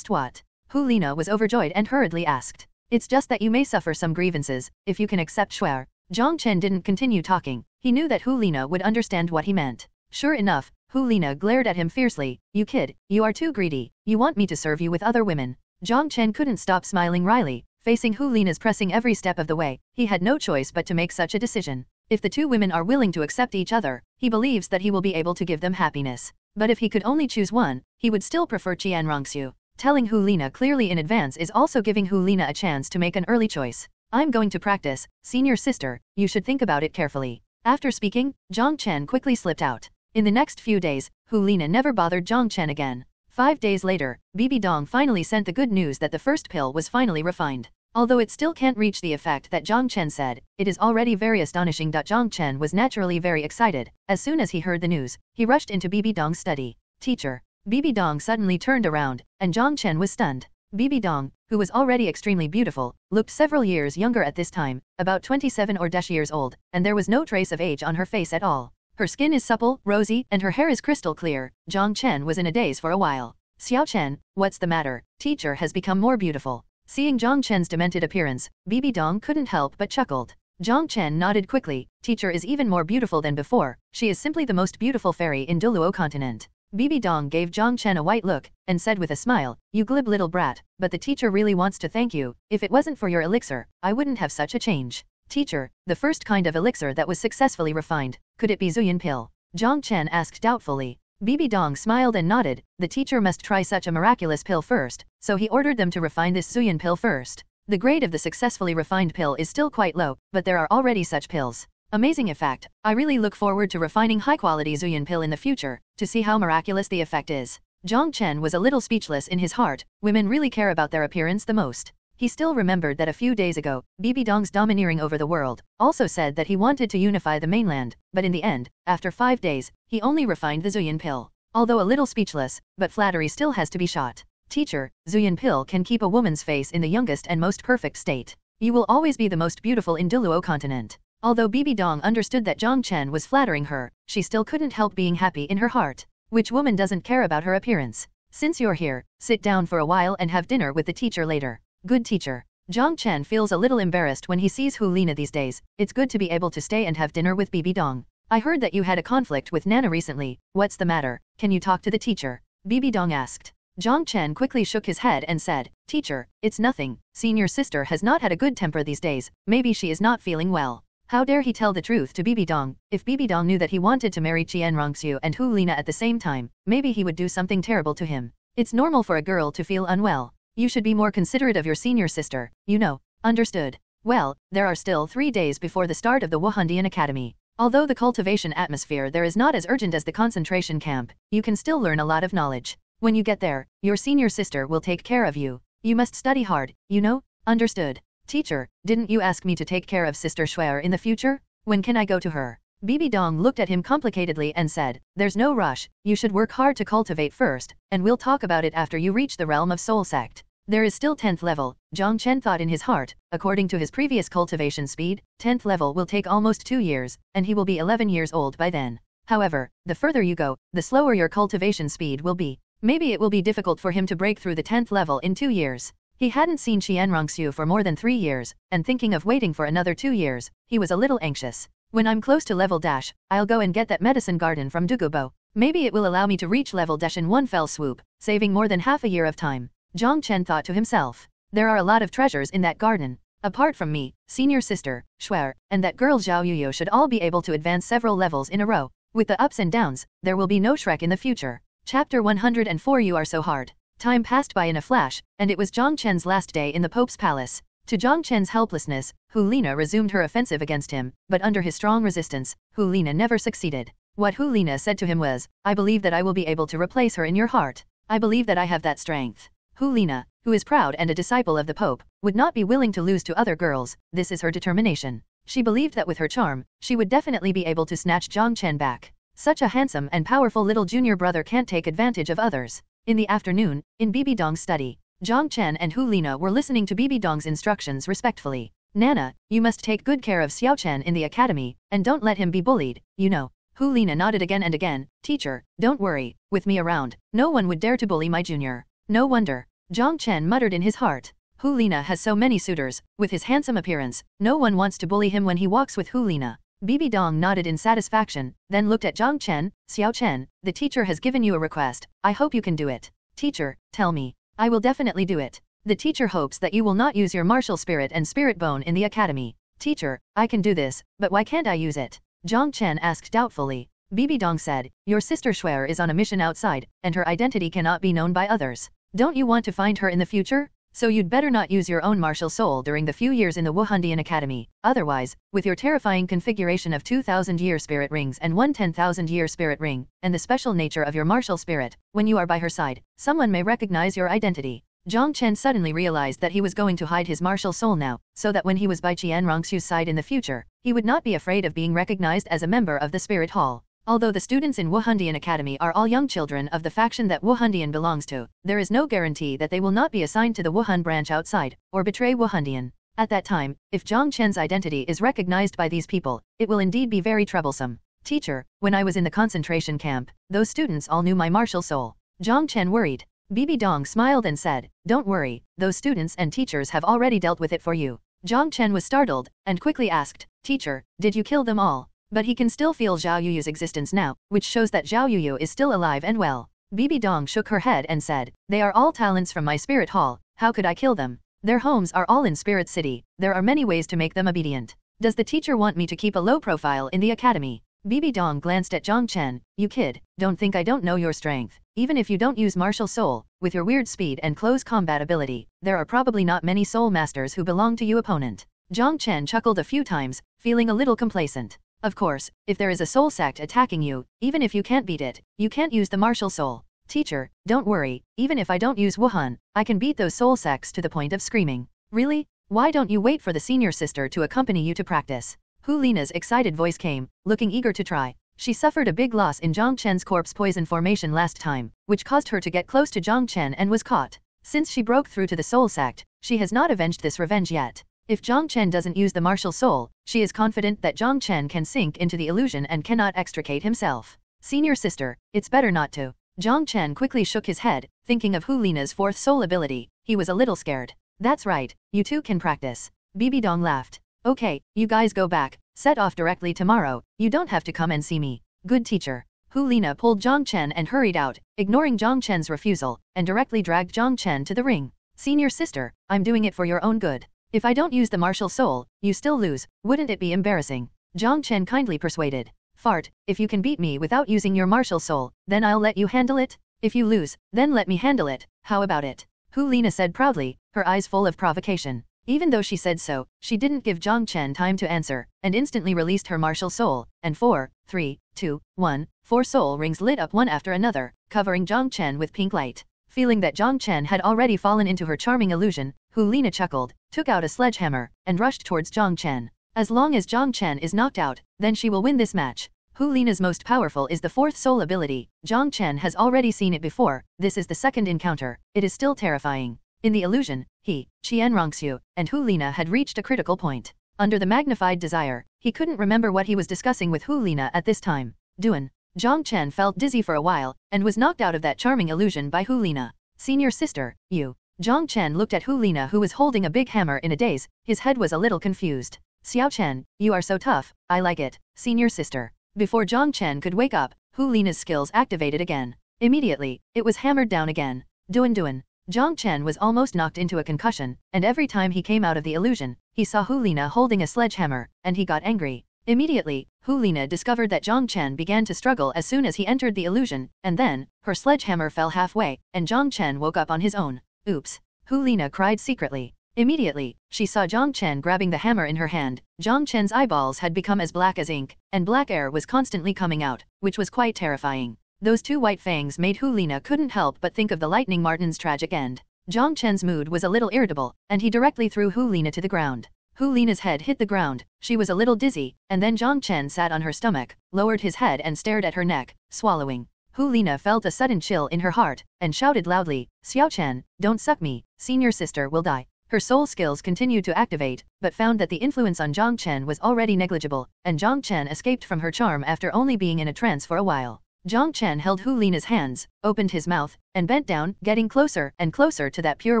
[SPEAKER 4] what? Hu Lina was overjoyed and hurriedly asked. It's just that you may suffer some grievances, if you can accept Xiaoxue. Jiang Chen didn't continue talking. He knew that Hu Lina would understand what he meant. Sure enough, Hu Lina glared at him fiercely. You kid, you are too greedy. You want me to serve you with other women. Jiang Chen couldn't stop smiling wryly. Facing Hu Lina's pressing every step of the way, he had no choice but to make such a decision. If the two women are willing to accept each other, he believes that he will be able to give them happiness. But if he could only choose one, he would still prefer Qianrongxue. Telling Hu Lina clearly in advance is also giving Hu Lina a chance to make an early choice. I'm going to practice, senior sister, you should think about it carefully. After speaking, Jiang Chen quickly slipped out. In the next few days, Hu Lina never bothered Jiang Chen again. 5 days later, Bibi Dong finally sent the good news that the first pill was finally refined. Although it still can't reach the effect that Jiang Chen said, it is already very astonishing. Jiang Chen was naturally very excited. As soon as he heard the news, he rushed into Bibi Dong's study. Teacher. Bibi Dong suddenly turned around, and Jiang Chen was stunned. Bibi Dong, who was already extremely beautiful, looked several years younger at this time, about 27 or years old, and there was no trace of age on her face at all. Her skin is supple, rosy, and her hair is crystal clear. Jiang Chen was in a daze for a while. Xiaoxue, what's the matter? Teacher has become more beautiful. Seeing Jiang Chen's demented appearance, Bibi Dong couldn't help but chuckled. Jiang Chen nodded quickly. Teacher is even more beautiful than before. She is simply the most beautiful fairy in Douluo Continent. Bibi Dong gave Jiang Chen a white look, and said with a smile, you glib little brat, but the teacher really wants to thank you. If it wasn't for your elixir, I wouldn't have such a change. Teacher, the first kind of elixir that was successfully refined, could it be Zuyan pill? Jiang Chen asked doubtfully. Bibi Dong smiled and nodded. The teacher must try such a miraculous pill first, so he ordered them to refine this Zuyan pill first. The grade of the successfully refined pill is still quite low, but there are already such pills. Amazing effect. I really look forward to refining high-quality Zuyan pill in the future, to see how miraculous the effect is. Jiang Chen was a little speechless in his heart. Women really care about their appearance the most. He still remembered that a few days ago, Bibi Dong's domineering over the world, also said that he wanted to unify the mainland, but in the end, after 5 days, he only refined the Zuyan pill. Although a little speechless, but flattery still has to be shot. Teacher, Zuyan pill can keep a woman's face in the youngest and most perfect state. You will always be the most beautiful in Douluo Continent. Although Bibi Dong understood that Jiang Chen was flattering her, she still couldn't help being happy in her heart. Which woman doesn't care about her appearance? Since you're here, sit down for a while and have dinner with the teacher later. Good teacher. Jiang Chen feels a little embarrassed when he sees Hu Lina these days. It's good to be able to stay and have dinner with Bibi Dong. I heard that you had a conflict with Nana recently. What's the matter? Can you talk to the teacher? Bibi Dong asked. Jiang Chen quickly shook his head and said, Teacher, it's nothing. Senior sister has not had a good temper these days. Maybe she is not feeling well. How dare he tell the truth to Bibi Dong? If Bibi Dong knew that he wanted to marry Xiaoxue and Hu Lina at the same time, maybe he would do something terrible to him. It's normal for a girl to feel unwell. You should be more considerate of your senior sister, you know. Understood. Well, there are still 3 days before the start of the Wuhandian Academy. Although the cultivation atmosphere there is not as urgent as the concentration camp, you can still learn a lot of knowledge. When you get there, your senior sister will take care of you. You must study hard, you know? Understood. Teacher, didn't you ask me to take care of Sister Xiaoxue in the future? When can I go to her? Bibi Dong looked at him complicatedly and said, there's no rush, you should work hard to cultivate first, and we'll talk about it after you reach the realm of Soul Sect. There is still 10th level, Jiang Chen thought in his heart. According to his previous cultivation speed, 10th level will take almost 2 years, and he will be 11 years old by then. However, the further you go, the slower your cultivation speed will be. Maybe it will be difficult for him to break through the 10th level in 2 years. He hadn't seen Xiaoxue for more than 3 years, and thinking of waiting for another 2 years, he was a little anxious. When I'm close to level dash, I'll go and get that medicine garden from Dugubo. Maybe it will allow me to reach level dash in one fell swoop, saving more than half a year of time. Jiang Chen thought to himself. There are a lot of treasures in that garden. Apart from me, senior sister, Xiaoxue, and that girl Xiaoyuyo should all be able to advance several levels in a row. With the ups and downs, there will be no Shrek in the future. Chapter 104 You are so hard. Time passed by in a flash, and it was Jiang Chen's last day in the Pope's palace. To Jiang Chen's helplessness, Hu Lina resumed her offensive against him, but under his strong resistance, Hu Lina never succeeded. What Hu Lina said to him was, I believe that I will be able to replace her in your heart. I believe that I have that strength. Hu Lina, who is proud and a disciple of the Pope, would not be willing to lose to other girls. This is her determination. She believed that with her charm, she would definitely be able to snatch Jiang Chen back. Such a handsome and powerful little junior brother can't take advantage of others. In the afternoon, in Bibi Dong's study, Jiang Chen and Hu Lina were listening to Bibi Dong's instructions respectfully. Nana, you must take good care of Xiaoxue in the academy, and don't let him be bullied, you know. Hu Lina nodded again and again. Teacher, don't worry, with me around, no one would dare to bully my junior. No wonder. Jiang Chen muttered in his heart. Hu Lina has so many suitors, with his handsome appearance, no one wants to bully him when he walks with Hu Lina. Bibi Dong nodded in satisfaction, then looked at Jiang Chen. Xiaoxue, the teacher has given you a request, I hope you can do it. Teacher, tell me. I will definitely do it. The teacher hopes that you will not use your martial spirit and spirit bone in the academy. Teacher, I can do this, but why can't I use it? Jiang Chen asked doubtfully. Bibi Dong said, your sister Xiaoxue is on a mission outside, and her identity cannot be known by others. Don't you want to find her in the future? So you'd better not use your own martial soul during the few years in the Wuhandian Academy. Otherwise, with your terrifying configuration of 2,000-year spirit rings and one 10,000-year spirit ring, and the special nature of your martial spirit, when you are by her side, someone may recognize your identity. Jiang Chen suddenly realized that he was going to hide his martial soul now, so that when he was by Qianrongxu's side in the future, he would not be afraid of being recognized as a member of the Spirit Hall. Although the students in Wuhandian Academy are all young children of the faction that Wuhandian belongs to, there is no guarantee that they will not be assigned to the Wuhan branch outside, or betray Wuhandian. At that time, if Jiang Chen's identity is recognized by these people, it will indeed be very troublesome. Teacher, when I was in the concentration camp, those students all knew my martial soul. Jiang Chen worried. Bibi Dong smiled and said, don't worry, those students and teachers have already dealt with it for you. Jiang Chen was startled, and quickly asked, Teacher, did you kill them all? But he can still feel Zhao Yuyu's existence now, which shows that Zhao Yuyu is still alive and well. Bibi Dong shook her head and said, they are all talents from my spirit hall, how could I kill them? Their homes are all in Spirit City, there are many ways to make them obedient. Does the teacher want me to keep a low profile in the academy? Bibi Dong glanced at Jiang Chen, you kid, don't think I don't know your strength. Even if you don't use martial soul, with your weird speed and close combat ability, there are probably not many soul masters who belong to you opponent. Jiang Chen chuckled a few times, feeling a little complacent. Of course, if there is a soul sect attacking you, even if you can't beat it, you can't use the martial soul. Teacher, don't worry, even if I don't use Wuhan, I can beat those soul sects to the point of screaming. Really? Why don't you wait for the senior sister to accompany you to practice? Hu Lina's excited voice came, looking eager to try. She suffered a big loss in Jiang Chen's corpse poison formation last time, which caused her to get close to Jiang Chen and was caught. Since she broke through to the soul sect, she has not avenged this revenge yet. If Jiang Chen doesn't use the martial soul, she is confident that Jiang Chen can sink into the illusion and cannot extricate himself. Senior sister, it's better not to. Jiang Chen quickly shook his head, thinking of Hu Lina's fourth soul ability. He was a little scared. That's right, you two can practice. Bibi Dong laughed. Okay, you guys go back, set off directly tomorrow, you don't have to come and see me. Good teacher. Hu Lina pulled Jiang Chen and hurried out, ignoring Jiang Chen's refusal, and directly dragged Jiang Chen to the ring. Senior sister, I'm doing it for your own good. If I don't use the martial soul, you still lose, wouldn't it be embarrassing? Jiang Chen kindly persuaded. Fart, if you can beat me without using your martial soul, then I'll let you handle it. If you lose, then let me handle it, how about it? Hu Lina said proudly, her eyes full of provocation. Even though she said so, she didn't give Jiang Chen time to answer, and instantly released her martial soul, and 4, 3, 2, 1, 4 soul rings lit up one after another, covering Jiang Chen with pink light. Feeling that Jiang Chen had already fallen into her charming illusion, Hu Lina chuckled, took out a sledgehammer, and rushed towards Jiang Chen. As long as Jiang Chen is knocked out, then she will win this match. Hu Lina's most powerful is the fourth soul ability. Jiang Chen has already seen it before, this is the second encounter, it is still terrifying. In the illusion, he, Qianrongxue, and Hu Lina had reached a critical point. Under the magnified desire, he couldn't remember what he was discussing with Hu Lina at this time. Duan. Jiang Chen felt dizzy for a while, and was knocked out of that charming illusion by Hu Lina. Senior sister, you. Jiang Chen looked at Hu Lina who was holding a big hammer in a daze, his head was a little confused. Xiaoxue, you are so tough, I like it, senior sister. Before Jiang Chen could wake up, Hu Lina's skills activated again. Immediately, it was hammered down again. Duan. Jiang Chen was almost knocked into a concussion, and every time he came out of the illusion, he saw Hu Lina holding a sledgehammer, and he got angry. Immediately, Hu Lina discovered that Jiang Chen began to struggle as soon as he entered the illusion, and then, her sledgehammer fell halfway, and Jiang Chen woke up on his own. Oops. Hu Lina cried secretly. Immediately, she saw Jiang Chen grabbing the hammer in her hand. Jiang Chen's eyeballs had become as black as ink, and black air was constantly coming out, which was quite terrifying. Those two white fangs made Hu Lina couldn't help but think of the Lightning Martin's tragic end. Jiang Chen's mood was a little irritable, and he directly threw Hu Lina to the ground. Hu Lina's head hit the ground, she was a little dizzy, and then Jiang Chen sat on her stomach, lowered his head and stared at her neck, swallowing. Hu Lina felt a sudden chill in her heart, and shouted loudly, Xiaoxue, don't suck me, senior sister will die. Her soul skills continued to activate, but found that the influence on Jiang Chen was already negligible, and Jiang Chen escaped from her charm after only being in a trance for a while. Jiang Chen held Hu Lina's hands, opened his mouth, and bent down, getting closer and closer to that pure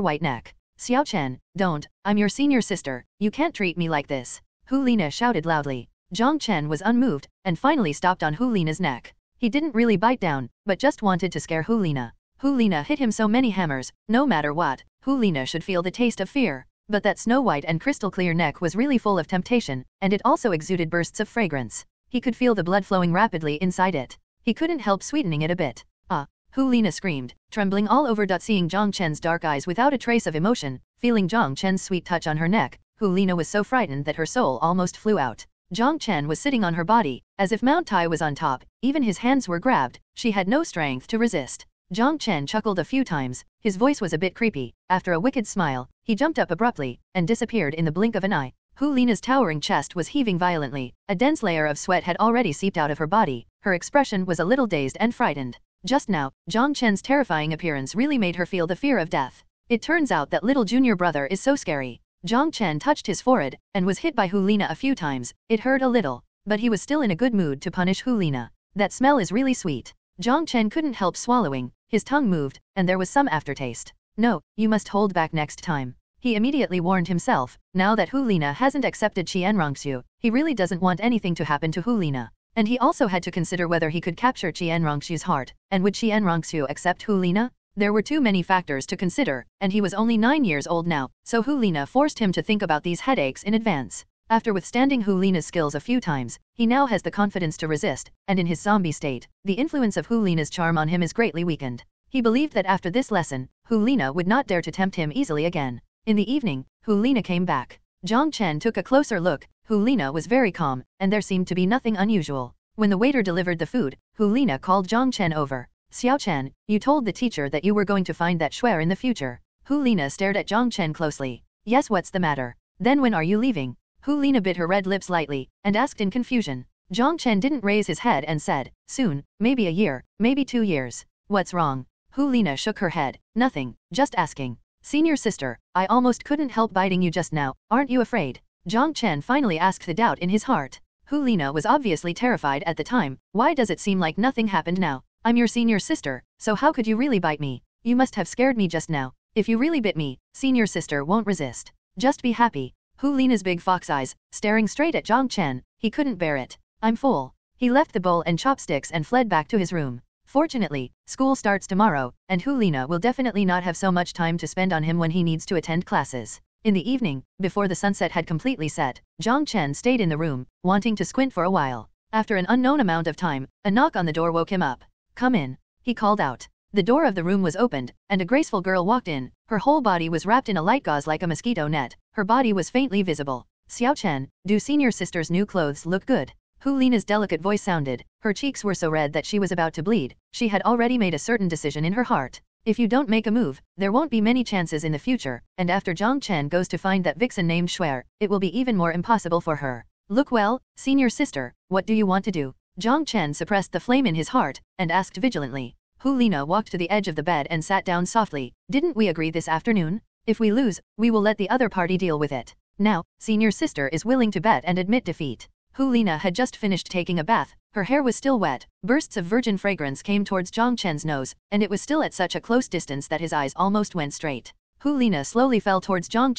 [SPEAKER 4] white neck. Xiaoxue, don't, I'm your senior sister, you can't treat me like this. Hu Lina shouted loudly. Jiang Chen was unmoved, and finally stopped on Hu Lina's neck. He didn't really bite down, but just wanted to scare Hu Lina. Hu Lina hit him so many hammers, no matter what, Hu Lina should feel the taste of fear. But that snow white and crystal clear neck was really full of temptation, and it also exuded bursts of fragrance. He could feel the blood flowing rapidly inside it. He couldn't help sweetening it a bit. Ah! Hu Lina screamed, trembling all over. Seeing Jiang Chen's dark eyes without a trace of emotion, feeling Jiang Chen's sweet touch on her neck, Hu Lina was so frightened that her soul almost flew out. Jiang Chen was sitting on her body, as if Mount Tai was on top, even his hands were grabbed, she had no strength to resist. Jiang Chen chuckled a few times, his voice was a bit creepy. After a wicked smile, he jumped up abruptly and disappeared in the blink of an eye. Hu Lina's towering chest was heaving violently, a dense layer of sweat had already seeped out of her body, her expression was a little dazed and frightened. Just now, Jiang Chen's terrifying appearance really made her feel the fear of death. It turns out that little junior brother is so scary. Jiang Chen touched his forehead, and was hit by Hu Lina a few times. It hurt a little, but he was still in a good mood to punish Hu Lina. That smell is really sweet. Jiang Chen couldn't help swallowing, his tongue moved, and there was some aftertaste. No, you must hold back next time. He immediately warned himself, now that Hu Lina hasn't accepted Qianrongxue, he really doesn't want anything to happen to Hu Lina. And he also had to consider whether he could capture Qianrongxue's heart, and would Qianrongxue accept Hu Lina? There were too many factors to consider, and he was only 9 years old now, so Hu Lina forced him to think about these headaches in advance. After withstanding Hu Lina's skills a few times, he now has the confidence to resist, and in his zombie state, the influence of Hu Lina's charm on him is greatly weakened. He believed that after this lesson, Hu Lina would not dare to tempt him easily again. In the evening, Hu Lina came back. Jiang Chen took a closer look. Hu Lina was very calm, and there seemed to be nothing unusual. When the waiter delivered the food, Hu Lina called Jiang Chen over. Xiaoxue, you told the teacher that you were going to find that Shuer in the future. Hu Lina stared at Jiang Chen closely. Yes, what's the matter? Then when are you leaving? Hu Lina bit her red lips lightly, and asked in confusion. Jiang Chen didn't raise his head and said, soon, maybe a year, maybe 2 years. What's wrong? Hu Lina shook her head. Nothing, just asking. Senior sister, I almost couldn't help biting you just now, aren't you afraid? Jiang Chen finally asked the doubt in his heart. Hu Lina was obviously terrified at the time. Why does it seem like nothing happened now? I'm your senior sister, so how could you really bite me? You must have scared me just now. If you really bit me, senior sister won't resist. Just be happy. Hu Lina's big fox eyes, staring straight at Jiang Chen, he couldn't bear it. I'm full. He left the bowl and chopsticks and fled back to his room. Fortunately, school starts tomorrow, and Hu Lina will definitely not have so much time to spend on him when he needs to attend classes. In the evening, before the sunset had completely set, Jiang Chen stayed in the room, wanting to squint for a while. After an unknown amount of time, a knock on the door woke him up. Come in, he called out. The door of the room was opened, and a graceful girl walked in. Her whole body was wrapped in a light gauze like a mosquito net. Her body was faintly visible. Xiaoxue, do senior sister's new clothes look good? Hu Lina's delicate voice sounded. Her cheeks were so red that she was about to bleed. She had already made a certain decision in her heart. If you don't make a move, there won't be many chances in the future, and after Jiang Chen goes to find that vixen named Shuer, it will be even more impossible for her. Look well, senior sister, what do you want to do? Jiang Chen suppressed the flame in his heart, and asked vigilantly. Hu Lina walked to the edge of the bed and sat down softly. Didn't we agree this afternoon? If we lose, we will let the other party deal with it. Now, senior sister is willing to bet and admit defeat. Hu Lina had just finished taking a bath, her hair was still wet, bursts of virgin fragrance came towards Jiang Chen's nose, and it was still at such a close distance that his eyes almost went straight. Hu Lina slowly fell towards Jiang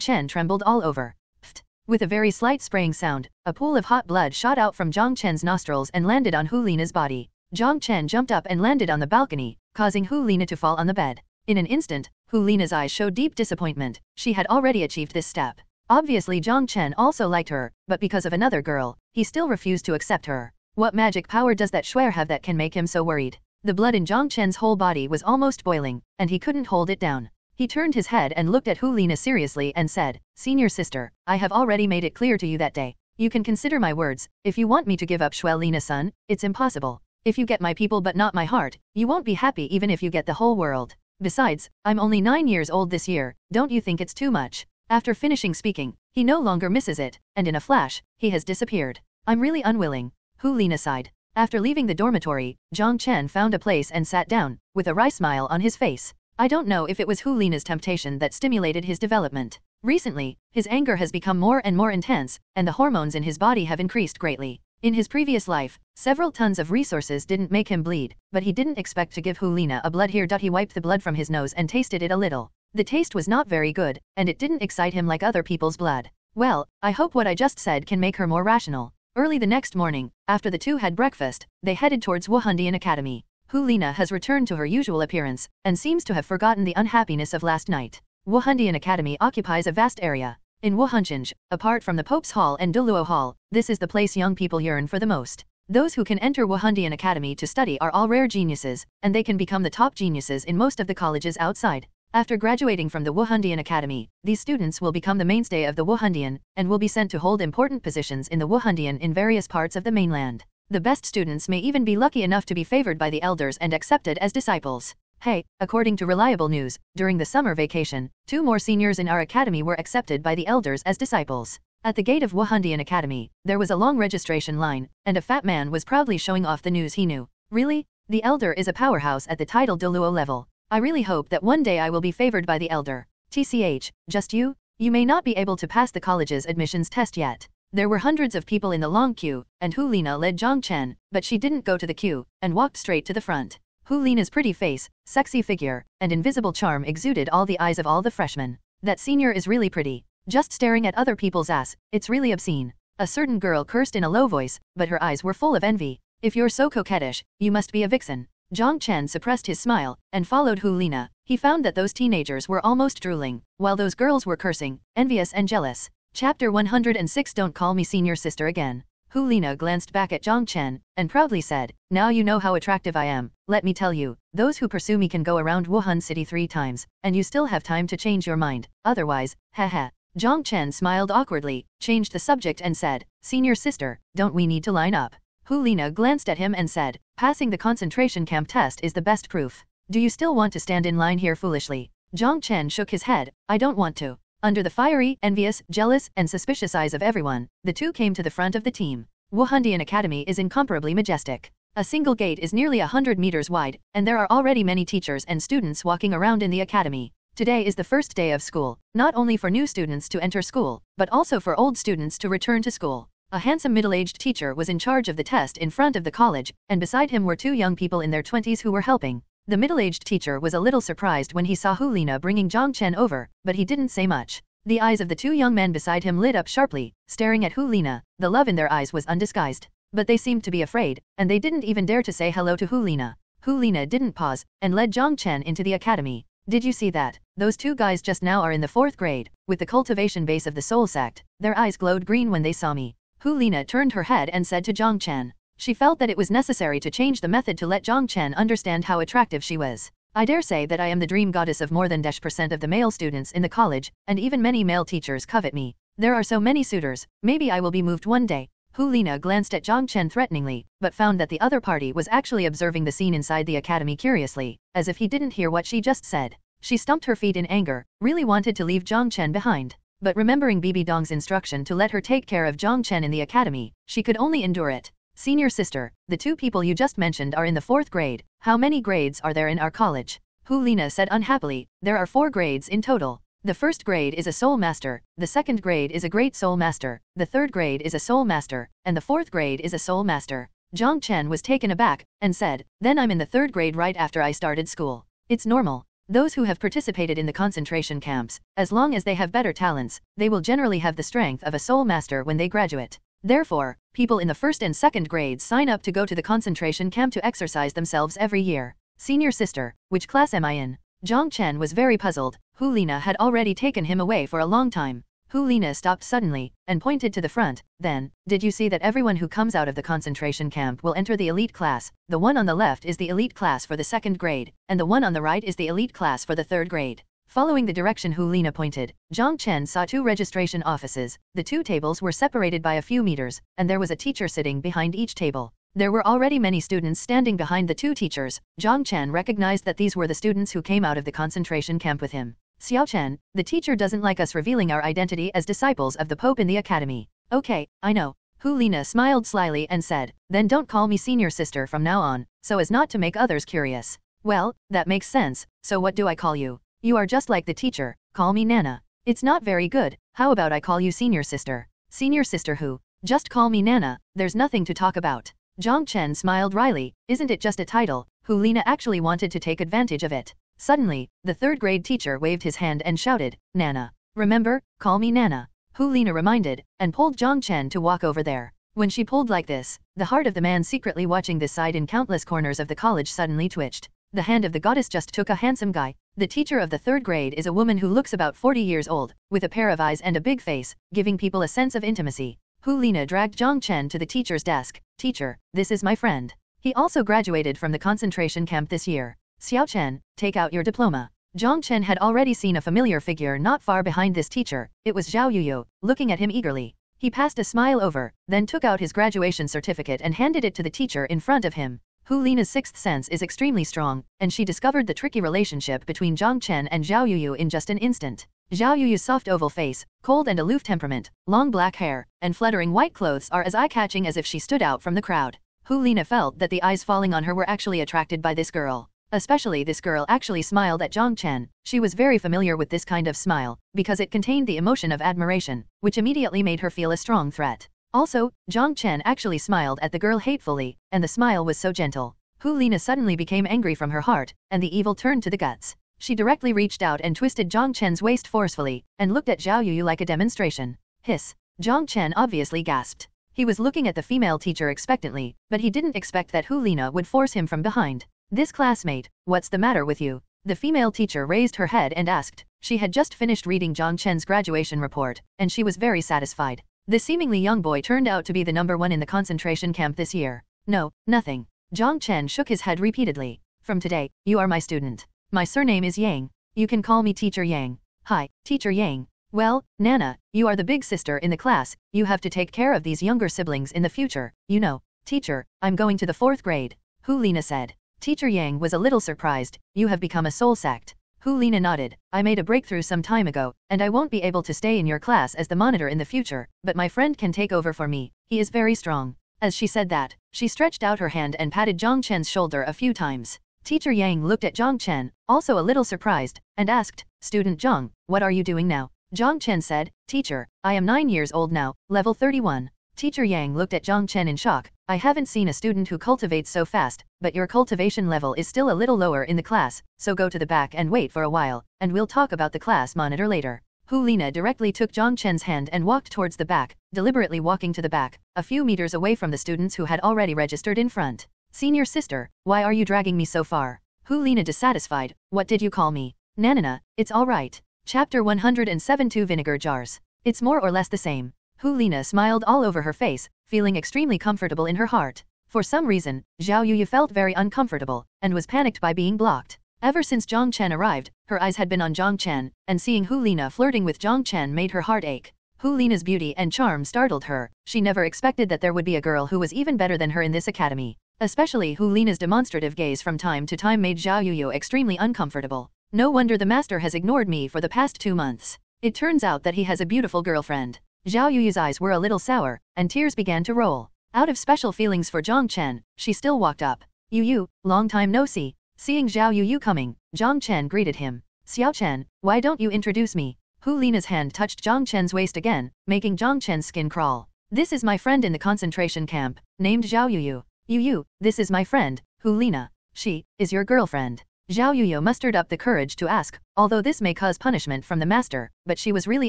[SPEAKER 4] Chen trembled all over. Pfft. With a very slight spraying sound, a pool of hot blood shot out from Jiang Chen's nostrils and landed on Hu Lina's body. Jiang Chen jumped up and landed on the balcony, causing Hu Lina to fall on the bed. In an instant, Hu Lina's eyes showed deep disappointment. She had already achieved this step. Obviously Jiang Chen also liked her, but because of another girl, he still refused to accept her. What magic power does that Shuer have that can make him so worried? The blood in Jiang Chen's whole body was almost boiling, and he couldn't hold it down. He turned his head and looked at Hu Lina seriously and said, Senior sister, I have already made it clear to you that day. You can consider my words. If you want me to give up Shuer Lina-san, it's impossible. If you get my people but not my heart, you won't be happy even if you get the whole world. Besides, I'm only 9 years old this year, don't you think it's too much? After finishing speaking, he no longer misses it, and in a flash, he has disappeared. I'm really unwilling. Hu Lina sighed. After leaving the dormitory, Jiang Chen found a place and sat down, with a wry smile on his face. I don't know if it was Hu Lina's temptation that stimulated his development. Recently, his anger has become more and more intense, and the hormones in his body have increased greatly. In his previous life, several tons of resources didn't make him bleed, but he didn't expect to give Hu Lina a blood here. He wiped the blood from his nose and tasted it a little. The taste was not very good, and it didn't excite him like other people's blood. Well, I hope what I just said can make her more rational. Early the next morning, after the two had breakfast, they headed towards Wuhandian Academy. Hu Lina has returned to her usual appearance, and seems to have forgotten the unhappiness of last night. Wuhandian Academy occupies a vast area. In Wuhanchange, apart from the Pope's Hall and Douluo Hall, this is the place young people yearn for the most. Those who can enter Wuhandian Academy to study are all rare geniuses, and they can become the top geniuses in most of the colleges outside. After graduating from the Wuhandian Academy, these students will become the mainstay of the Wuhandian, and will be sent to hold important positions in the Wuhandian in various parts of the mainland. The best students may even be lucky enough to be favored by the elders and accepted as disciples. Hey, according to reliable news, during the summer vacation, 2 more seniors in our academy were accepted by the elders as disciples. At the gate of Wuhandian Academy, there was a long registration line, and a fat man was proudly showing off the news he knew. Really? The elder is a powerhouse at the title Douluo level. I really hope that one day I will be favored by the elder. TCH, just you? You may not be able to pass the college's admissions test yet. There were hundreds of people in the long queue, and Hu Lina led Jiang Chen, but she didn't go to the queue, and walked straight to the front. Hu Lina's pretty face, sexy figure, and invisible charm exuded all the eyes of all the freshmen. That senior is really pretty. Just staring at other people's ass, it's really obscene. A certain girl cursed in a low voice, but her eyes were full of envy. If you're so coquettish, you must be a vixen. Jiang Chen suppressed his smile, and followed Hu Lina. He found that those teenagers were almost drooling, while those girls were cursing, envious and jealous. Chapter 106 Don't call me senior sister again. Hu Lina glanced back at Jiang Chen, and proudly said, now you know how attractive I am. Let me tell you, those who pursue me can go around Wuhan City 3 times, and you still have time to change your mind. Otherwise, haha. Jiang Chen smiled awkwardly, changed the subject and said, senior sister, don't we need to line up? Hu Lina glanced at him and said, passing the concentration camp test is the best proof. Do you still want to stand in line here foolishly? Jiang Chen shook his head, I don't want to. Under the fiery, envious, jealous, and suspicious eyes of everyone, the two came to the front of the team. Wuhandian Academy is incomparably majestic. A single gate is nearly 100 meters wide, and there are already many teachers and students walking around in the academy. Today is the first day of school, not only for new students to enter school, but also for old students to return to school. A handsome middle-aged teacher was in charge of the test in front of the college, and beside him were 2 young people in their 20s who were helping. The middle-aged teacher was a little surprised when he saw Hu Lina bringing Jiang Chen over, but he didn't say much. The eyes of the 2 young men beside him lit up sharply, staring at Hu Lina. The love in their eyes was undisguised. But they seemed to be afraid, and they didn't even dare to say hello to Hu Lina. Hu Lina didn't pause, and led Jiang Chen into the academy. Did you see that? Those 2 guys just now are in the 4th grade, with the cultivation base of the soul sect. Their eyes glowed green when they saw me. Hu Lina turned her head and said to Jiang Chen. She felt that it was necessary to change the method to let Jiang Chen understand how attractive she was. I dare say that I am the dream goddess of more than -% of the male students in the college, and even many male teachers covet me. There are so many suitors, maybe I will be moved one day. Hu Lina glanced at Jiang Chen threateningly, but found that the other party was actually observing the scene inside the academy curiously, as if he didn't hear what she just said. She stomped her feet in anger, really wanted to leave Jiang Chen behind. But remembering Bibi Dong's instruction to let her take care of Jiang Chen in the academy, she could only endure it. Senior sister, the 2 people you just mentioned are in the 4th grade. How many grades are there in our college? Hu Lina said unhappily. There are 4 grades in total. The 1st grade is a soul master, the 2nd grade is a great soul master, the 3rd grade is a soul master, and the 4th grade is a soul master. Jiang Chen was taken aback, and said, then I'm in the 3rd grade right after I started school. It's normal. Those who have participated in the concentration camps, as long as they have better talents, they will generally have the strength of a soul master when they graduate. Therefore, people in the 1st and 2nd grades sign up to go to the concentration camp to exercise themselves every year. Senior sister, which class am I in? Jiang Chen was very puzzled. Hu Lina had already taken him away for a long time. Hu Lina stopped suddenly, and pointed to the front. Then, did you see that everyone who comes out of the concentration camp will enter the elite class? The one on the left is the elite class for the 2nd grade, and the one on the right is the elite class for the 3rd grade. Following the direction Hu Lina pointed, Jiang Chen saw 2 registration offices. The 2 tables were separated by a few meters, and there was a teacher sitting behind each table. There were already many students standing behind the 2 teachers. Jiang Chen recognized that these were the students who came out of the concentration camp with him. Xiaoxue, the teacher doesn't like us revealing our identity as disciples of the Pope in the academy. Okay, I know. Hu Lina smiled slyly and said, then don't call me senior sister from now on, so as not to make others curious. Well, that makes sense, so what do I call you? You are just like the teacher, call me Nana. It's not very good, how about I call you senior sister? Senior sister who? Just call me Nana, there's nothing to talk about. Jiang Chen smiled wryly, isn't it just a title? Hu Lina actually wanted to take advantage of it. Suddenly, the 3rd grade teacher waved his hand and shouted, Nana. Remember, call me Nana. Hu Lina reminded, and pulled Jiang Chen to walk over there. When she pulled like this, the heart of the man secretly watching this side in countless corners of the college suddenly twitched. The hand of the goddess just took a handsome guy. The teacher of the 3rd grade is a woman who looks about 40 years old, with a pair of eyes and a big face, giving people a sense of intimacy. Hu Lina dragged Jiang Chen to the teacher's desk. Teacher, this is my friend. He also graduated from the concentration camp this year. Xiaoxue, take out your diploma. Jiang Chen had already seen a familiar figure not far behind this teacher. It was Zhao Yuyu, looking at him eagerly. He passed a smile over, then took out his graduation certificate and handed it to the teacher in front of him. Hu Lina's sixth sense is extremely strong, and she discovered the tricky relationship between Jiang Chen and Zhao Yuyu in just an instant. Zhao Yuyu's soft oval face, cold and aloof temperament, long black hair, and fluttering white clothes are as eye-catching as if she stood out from the crowd. Hu Lina felt that the eyes falling on her were actually attracted by this girl. Especially this girl actually smiled at Jiang Chen. She was very familiar with this kind of smile, because it contained the emotion of admiration, which immediately made her feel a strong threat. Also, Jiang Chen actually smiled at the girl hatefully, and the smile was so gentle. Hu Lina suddenly became angry from her heart, and the evil turned to the guts. She directly reached out and twisted Jiang Chen's waist forcefully, and looked at Zhao Yuyu like a demonstration. Hiss. Jiang Chen obviously gasped. He was looking at the female teacher expectantly, but he didn't expect that Hu Lina would force him from behind. This classmate, what's the matter with you? The female teacher raised her head and asked. She had just finished reading Jiang Chen's graduation report, and she was very satisfied. The seemingly young boy turned out to be the #1 in the concentration camp this year. No, nothing. Jiang Chen shook his head repeatedly. From today, you are my student. My surname is Yang. You can call me Teacher Yang. Hi, Teacher Yang. Well, Nana, you are the big sister in the class. You have to take care of these younger siblings in the future, you know. Teacher, I'm going to the 4th grade. Hu Lina said. Teacher Yang was a little surprised. You have become a soul sect. Hu Lina nodded. I made a breakthrough some time ago, and I won't be able to stay in your class as the monitor in the future, but my friend can take over for me. He is very strong. As she said that, she stretched out her hand and patted Jiang Chen's shoulder a few times. Teacher Yang looked at Jiang Chen, also a little surprised, and asked, Student Jiang, what are you doing now? Jiang Chen said, Teacher, I am 9 years old now, level 31. Teacher Yang looked at Jiang Chen in shock. I haven't seen a student who cultivates so fast, but your cultivation level is still a little lower in the class, so go to the back and wait for a while, and we'll talk about the class monitor later. Hu Lina directly took Jiang Chen's hand and walked towards the back, deliberately walking to the back, a few meters away from the students who had already registered in front. Senior sister, why are you dragging me so far? Hu Lina dissatisfied, what did you call me? Nanana, it's alright. Chapter 172 Vinegar Jars. It's more or less the same. Hu Lina smiled all over her face, feeling extremely comfortable in her heart. For some reason, Zhao Yuyu felt very uncomfortable, and was panicked by being blocked. Ever since Jiang Chen arrived, her eyes had been on Jiang Chen, and seeing Hu Lina flirting with Jiang Chen made her heart ache. Hu Lina's beauty and charm startled her. She never expected that there would be a girl who was even better than her in this academy. Especially Hu Lina's demonstrative gaze from time to time made Zhao Yuyu extremely uncomfortable. No wonder the master has ignored me for the past 2 months. It turns out that he has a beautiful girlfriend. Zhao Yuyu's eyes were a little sour, and tears began to roll. Out of special feelings for Jiang Chen, she still walked up. Yuyu, long time no see. Seeing Zhao Yuyu coming, Jiang Chen greeted him. Xiao Chen, why don't you introduce me? Hu Lina's hand touched Jiang Chen's waist again, making Jiang Chen's skin crawl. This is my friend in the concentration camp, named Zhao Yuyu. Yuyu, this is my friend, Hu Lina. She is your girlfriend. Zhao Yuyu mustered up the courage to ask, although this may cause punishment from the master, but she was really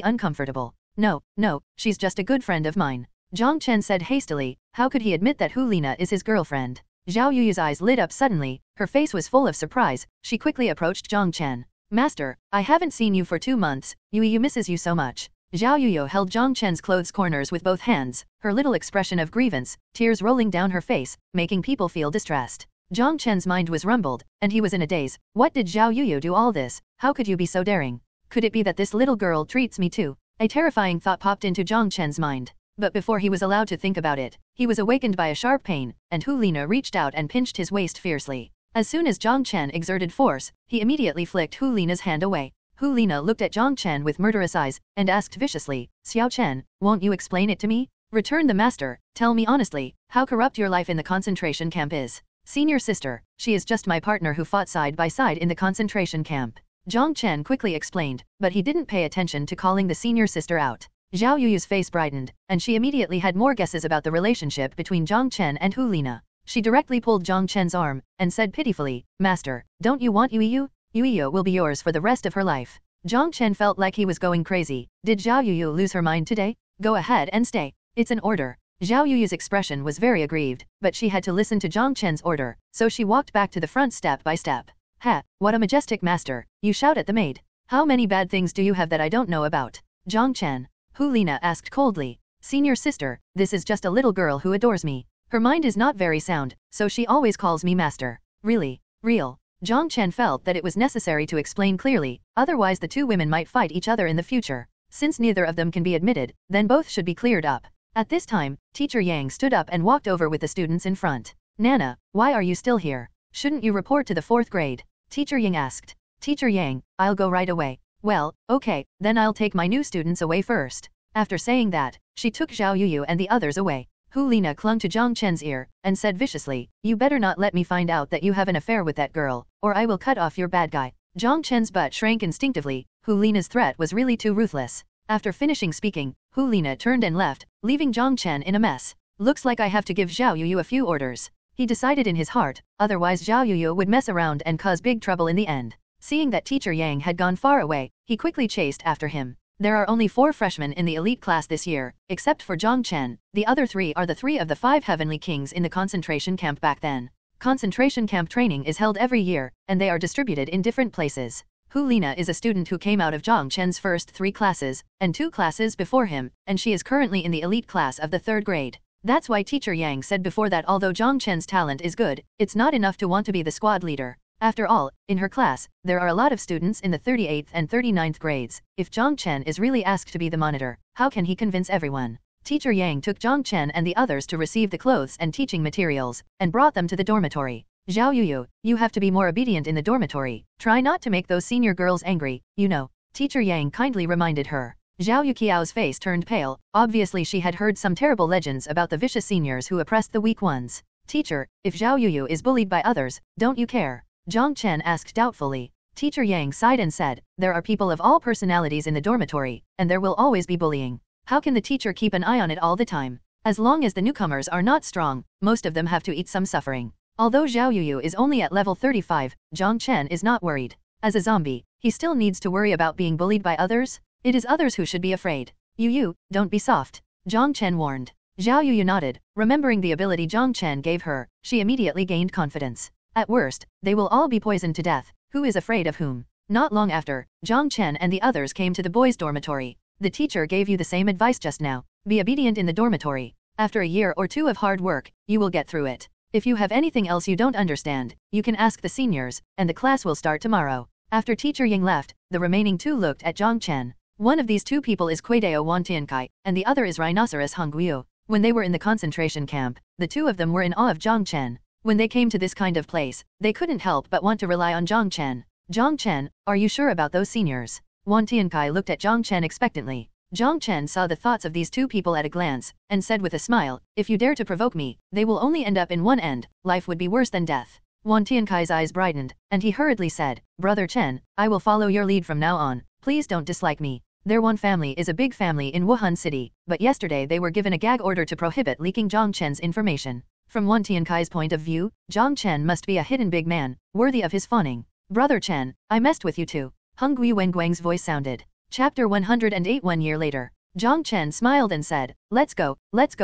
[SPEAKER 4] uncomfortable. No, she's just a good friend of mine. Jiang Chen said hastily. How could he admit that Hu Lina is his girlfriend? Zhao Yuyu's eyes lit up suddenly, her face was full of surprise. She quickly approached Jiang Chen. Master, I haven't seen you for 2 months, Yuyu misses you so much. Zhao Yuyu held Jiang Chen's clothes corners with both hands, her little expression of grievance, tears rolling down her face, making people feel distressed. Jiang Chen's mind was rumbled, and he was in a daze. What did Zhao Yuyu do all this? How could you be so daring? Could it be that this little girl treats me too? A terrifying thought popped into Jiang Chen's mind. But before he was allowed to think about it, he was awakened by a sharp pain, and Hu Lina reached out and pinched his waist fiercely. As soon as Jiang Chen exerted force, he immediately flicked Hu Lina's hand away. Hu Lina looked at Jiang Chen with murderous eyes, and asked viciously, Xiao Chen, won't you explain it to me? Returned the master, tell me honestly, how corrupt your life in the concentration camp is. Senior sister, she is just my partner who fought side by side in the concentration camp. Jiang Chen quickly explained, but he didn't pay attention to calling the senior sister out. Zhao Yuyu's face brightened, and she immediately had more guesses about the relationship between Jiang Chen and Hu Lina. She directly pulled Jiang Chen's arm, and said pitifully, Master, don't you want Yuyu? Yuyu will be yours for the rest of her life. Jiang Chen felt like he was going crazy. Did Zhao Yuyu lose her mind today? Go ahead and stay. It's an order. Zhao Yuyu's expression was very aggrieved, but she had to listen to Jiang Chen's order, so she walked back to the front step by step. Ha, what a majestic master, you shout at the maid. How many bad things do you have that I don't know about? Jiang Chen. Hu Lina asked coldly. Senior sister, this is just a little girl who adores me. Her mind is not very sound, so she always calls me master. Really? Real? Jiang Chen felt that it was necessary to explain clearly, otherwise the two women might fight each other in the future. Since neither of them can be admitted, then both should be cleared up. At this time, Teacher Yang stood up and walked over with the students in front. Nana, why are you still here? Shouldn't you report to the 4th grade? Teacher Yang asked. Teacher Yang, I'll go right away. Well, okay, then I'll take my new students away first. After saying that, she took Zhao Yuyu and the others away. Hu Lina clung to Jiang Chen's ear, and said viciously, you better not let me find out that you have an affair with that girl, or I will cut off your bad guy. Jiang Chen's butt shrank instinctively. Hu Lina's threat was really too ruthless. After finishing speaking, Hu Lina turned and left, leaving Jiang Chen in a mess. Looks like I have to give Zhao Yuyu a few orders. He decided in his heart, otherwise Zhao Yuyu would mess around and cause big trouble in the end. Seeing that Teacher Yang had gone far away, he quickly chased after him. There are only 4 freshmen in the elite class this year, except for Jiang Chen. The other 3 are the 3 of the 5 heavenly kings in the concentration camp back then. Concentration camp training is held every year, and they are distributed in different places. Hu Lina is a student who came out of Jiang Chen's first 3 classes, and 2 classes before him, and she is currently in the elite class of the 3rd grade. That's why Teacher Yang said before that although Jiang Chen's talent is good, it's not enough to want to be the squad leader. After all, in her class, there are a lot of students in the 38th and 39th grades. If Jiang Chen is really asked to be the monitor, how can he convince everyone? Teacher Yang took Jiang Chen and the others to receive the clothes and teaching materials, and brought them to the dormitory. Zhao Yuyu, you have to be more obedient in the dormitory. Try not to make those senior girls angry, you know. Teacher Yang kindly reminded her. Zhao Yuqiao's face turned pale. Obviously she had heard some terrible legends about the vicious seniors who oppressed the weak ones. Teacher, if Zhao Yuyu is bullied by others, don't you care? Jiang Chen asked doubtfully. Teacher Yang sighed and said, there are people of all personalities in the dormitory, and there will always be bullying. How can the teacher keep an eye on it all the time? As long as the newcomers are not strong, most of them have to eat some suffering. Although Zhao Yuyu is only at level 35, Jiang Chen is not worried. As a zombie, he still needs to worry about being bullied by others? It is others who should be afraid. Yuyu, don't be soft. Jiang Chen warned. Zhao Yuyu nodded. Remembering the ability Jiang Chen gave her, she immediately gained confidence. At worst, they will all be poisoned to death. Who is afraid of whom? Not long after, Jiang Chen and the others came to the boys' dormitory. The teacher gave you the same advice just now. Be obedient in the dormitory. After a year or 2 of hard work, you will get through it. If you have anything else you don't understand, you can ask the seniors, and the class will start tomorrow. After Teacher Yang left, the remaining 2 looked at Jiang Chen. One of these 2 people is Kuidao Wantiankai, and the other is Rhinoceros Hongguo. When they were in the concentration camp, the 2 of them were in awe of Jiang Chen. When they came to this kind of place, they couldn't help but want to rely on Jiang Chen. Jiang Chen, are you sure about those seniors? Wan Tiankai looked at Jiang Chen expectantly. Jiang Chen saw the thoughts of these 2 people at a glance, and said with a smile, if you dare to provoke me, they will only end up in one end, life would be worse than death. Wan Tiankai's eyes brightened, and he hurriedly said, Brother Chen, I will follow your lead from now on, please don't dislike me. Their Wan family is a big family in Wuhan City, but yesterday they were given a gag order to prohibit leaking Jiang Chen's information. From Wan Tiankai's point of view, Jiang Chen must be a hidden big man, worthy of his fawning. Brother Chen, I messed with you too. Hung Gui Wenguang's voice sounded. Chapter 108. 1 year later. Jiang Chen smiled and said, let's go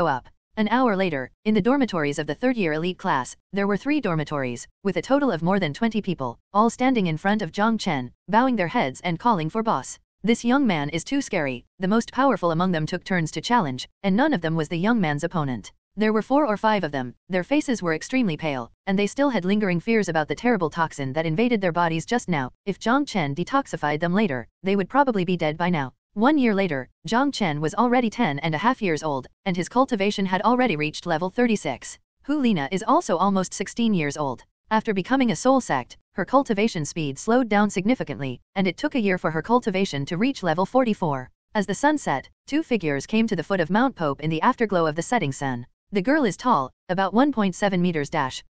[SPEAKER 4] up. An hour later, in the dormitories of the 3rd year elite class, there were 3 dormitories, with a total of more than 20 people, all standing in front of Jiang Chen, bowing their heads and calling for boss. This young man is too scary. The most powerful among them took turns to challenge, and none of them was the young man's opponent. There were 4 or 5 of them, their faces were extremely pale, and they still had lingering fears about the terrible toxin that invaded their bodies just now. If Jiang Chen detoxified them later, they would probably be dead by now. 1 year later, Jiang Chen was already 10.5 years old, and his cultivation had already reached level 36. Hu Lina is also almost 16 years old. After becoming a soul sect, her cultivation speed slowed down significantly, and it took a year for her cultivation to reach level 44. As the sun set, 2 figures came to the foot of Mount Pope in the afterglow of the setting sun. The girl is tall, about 1.7 meters,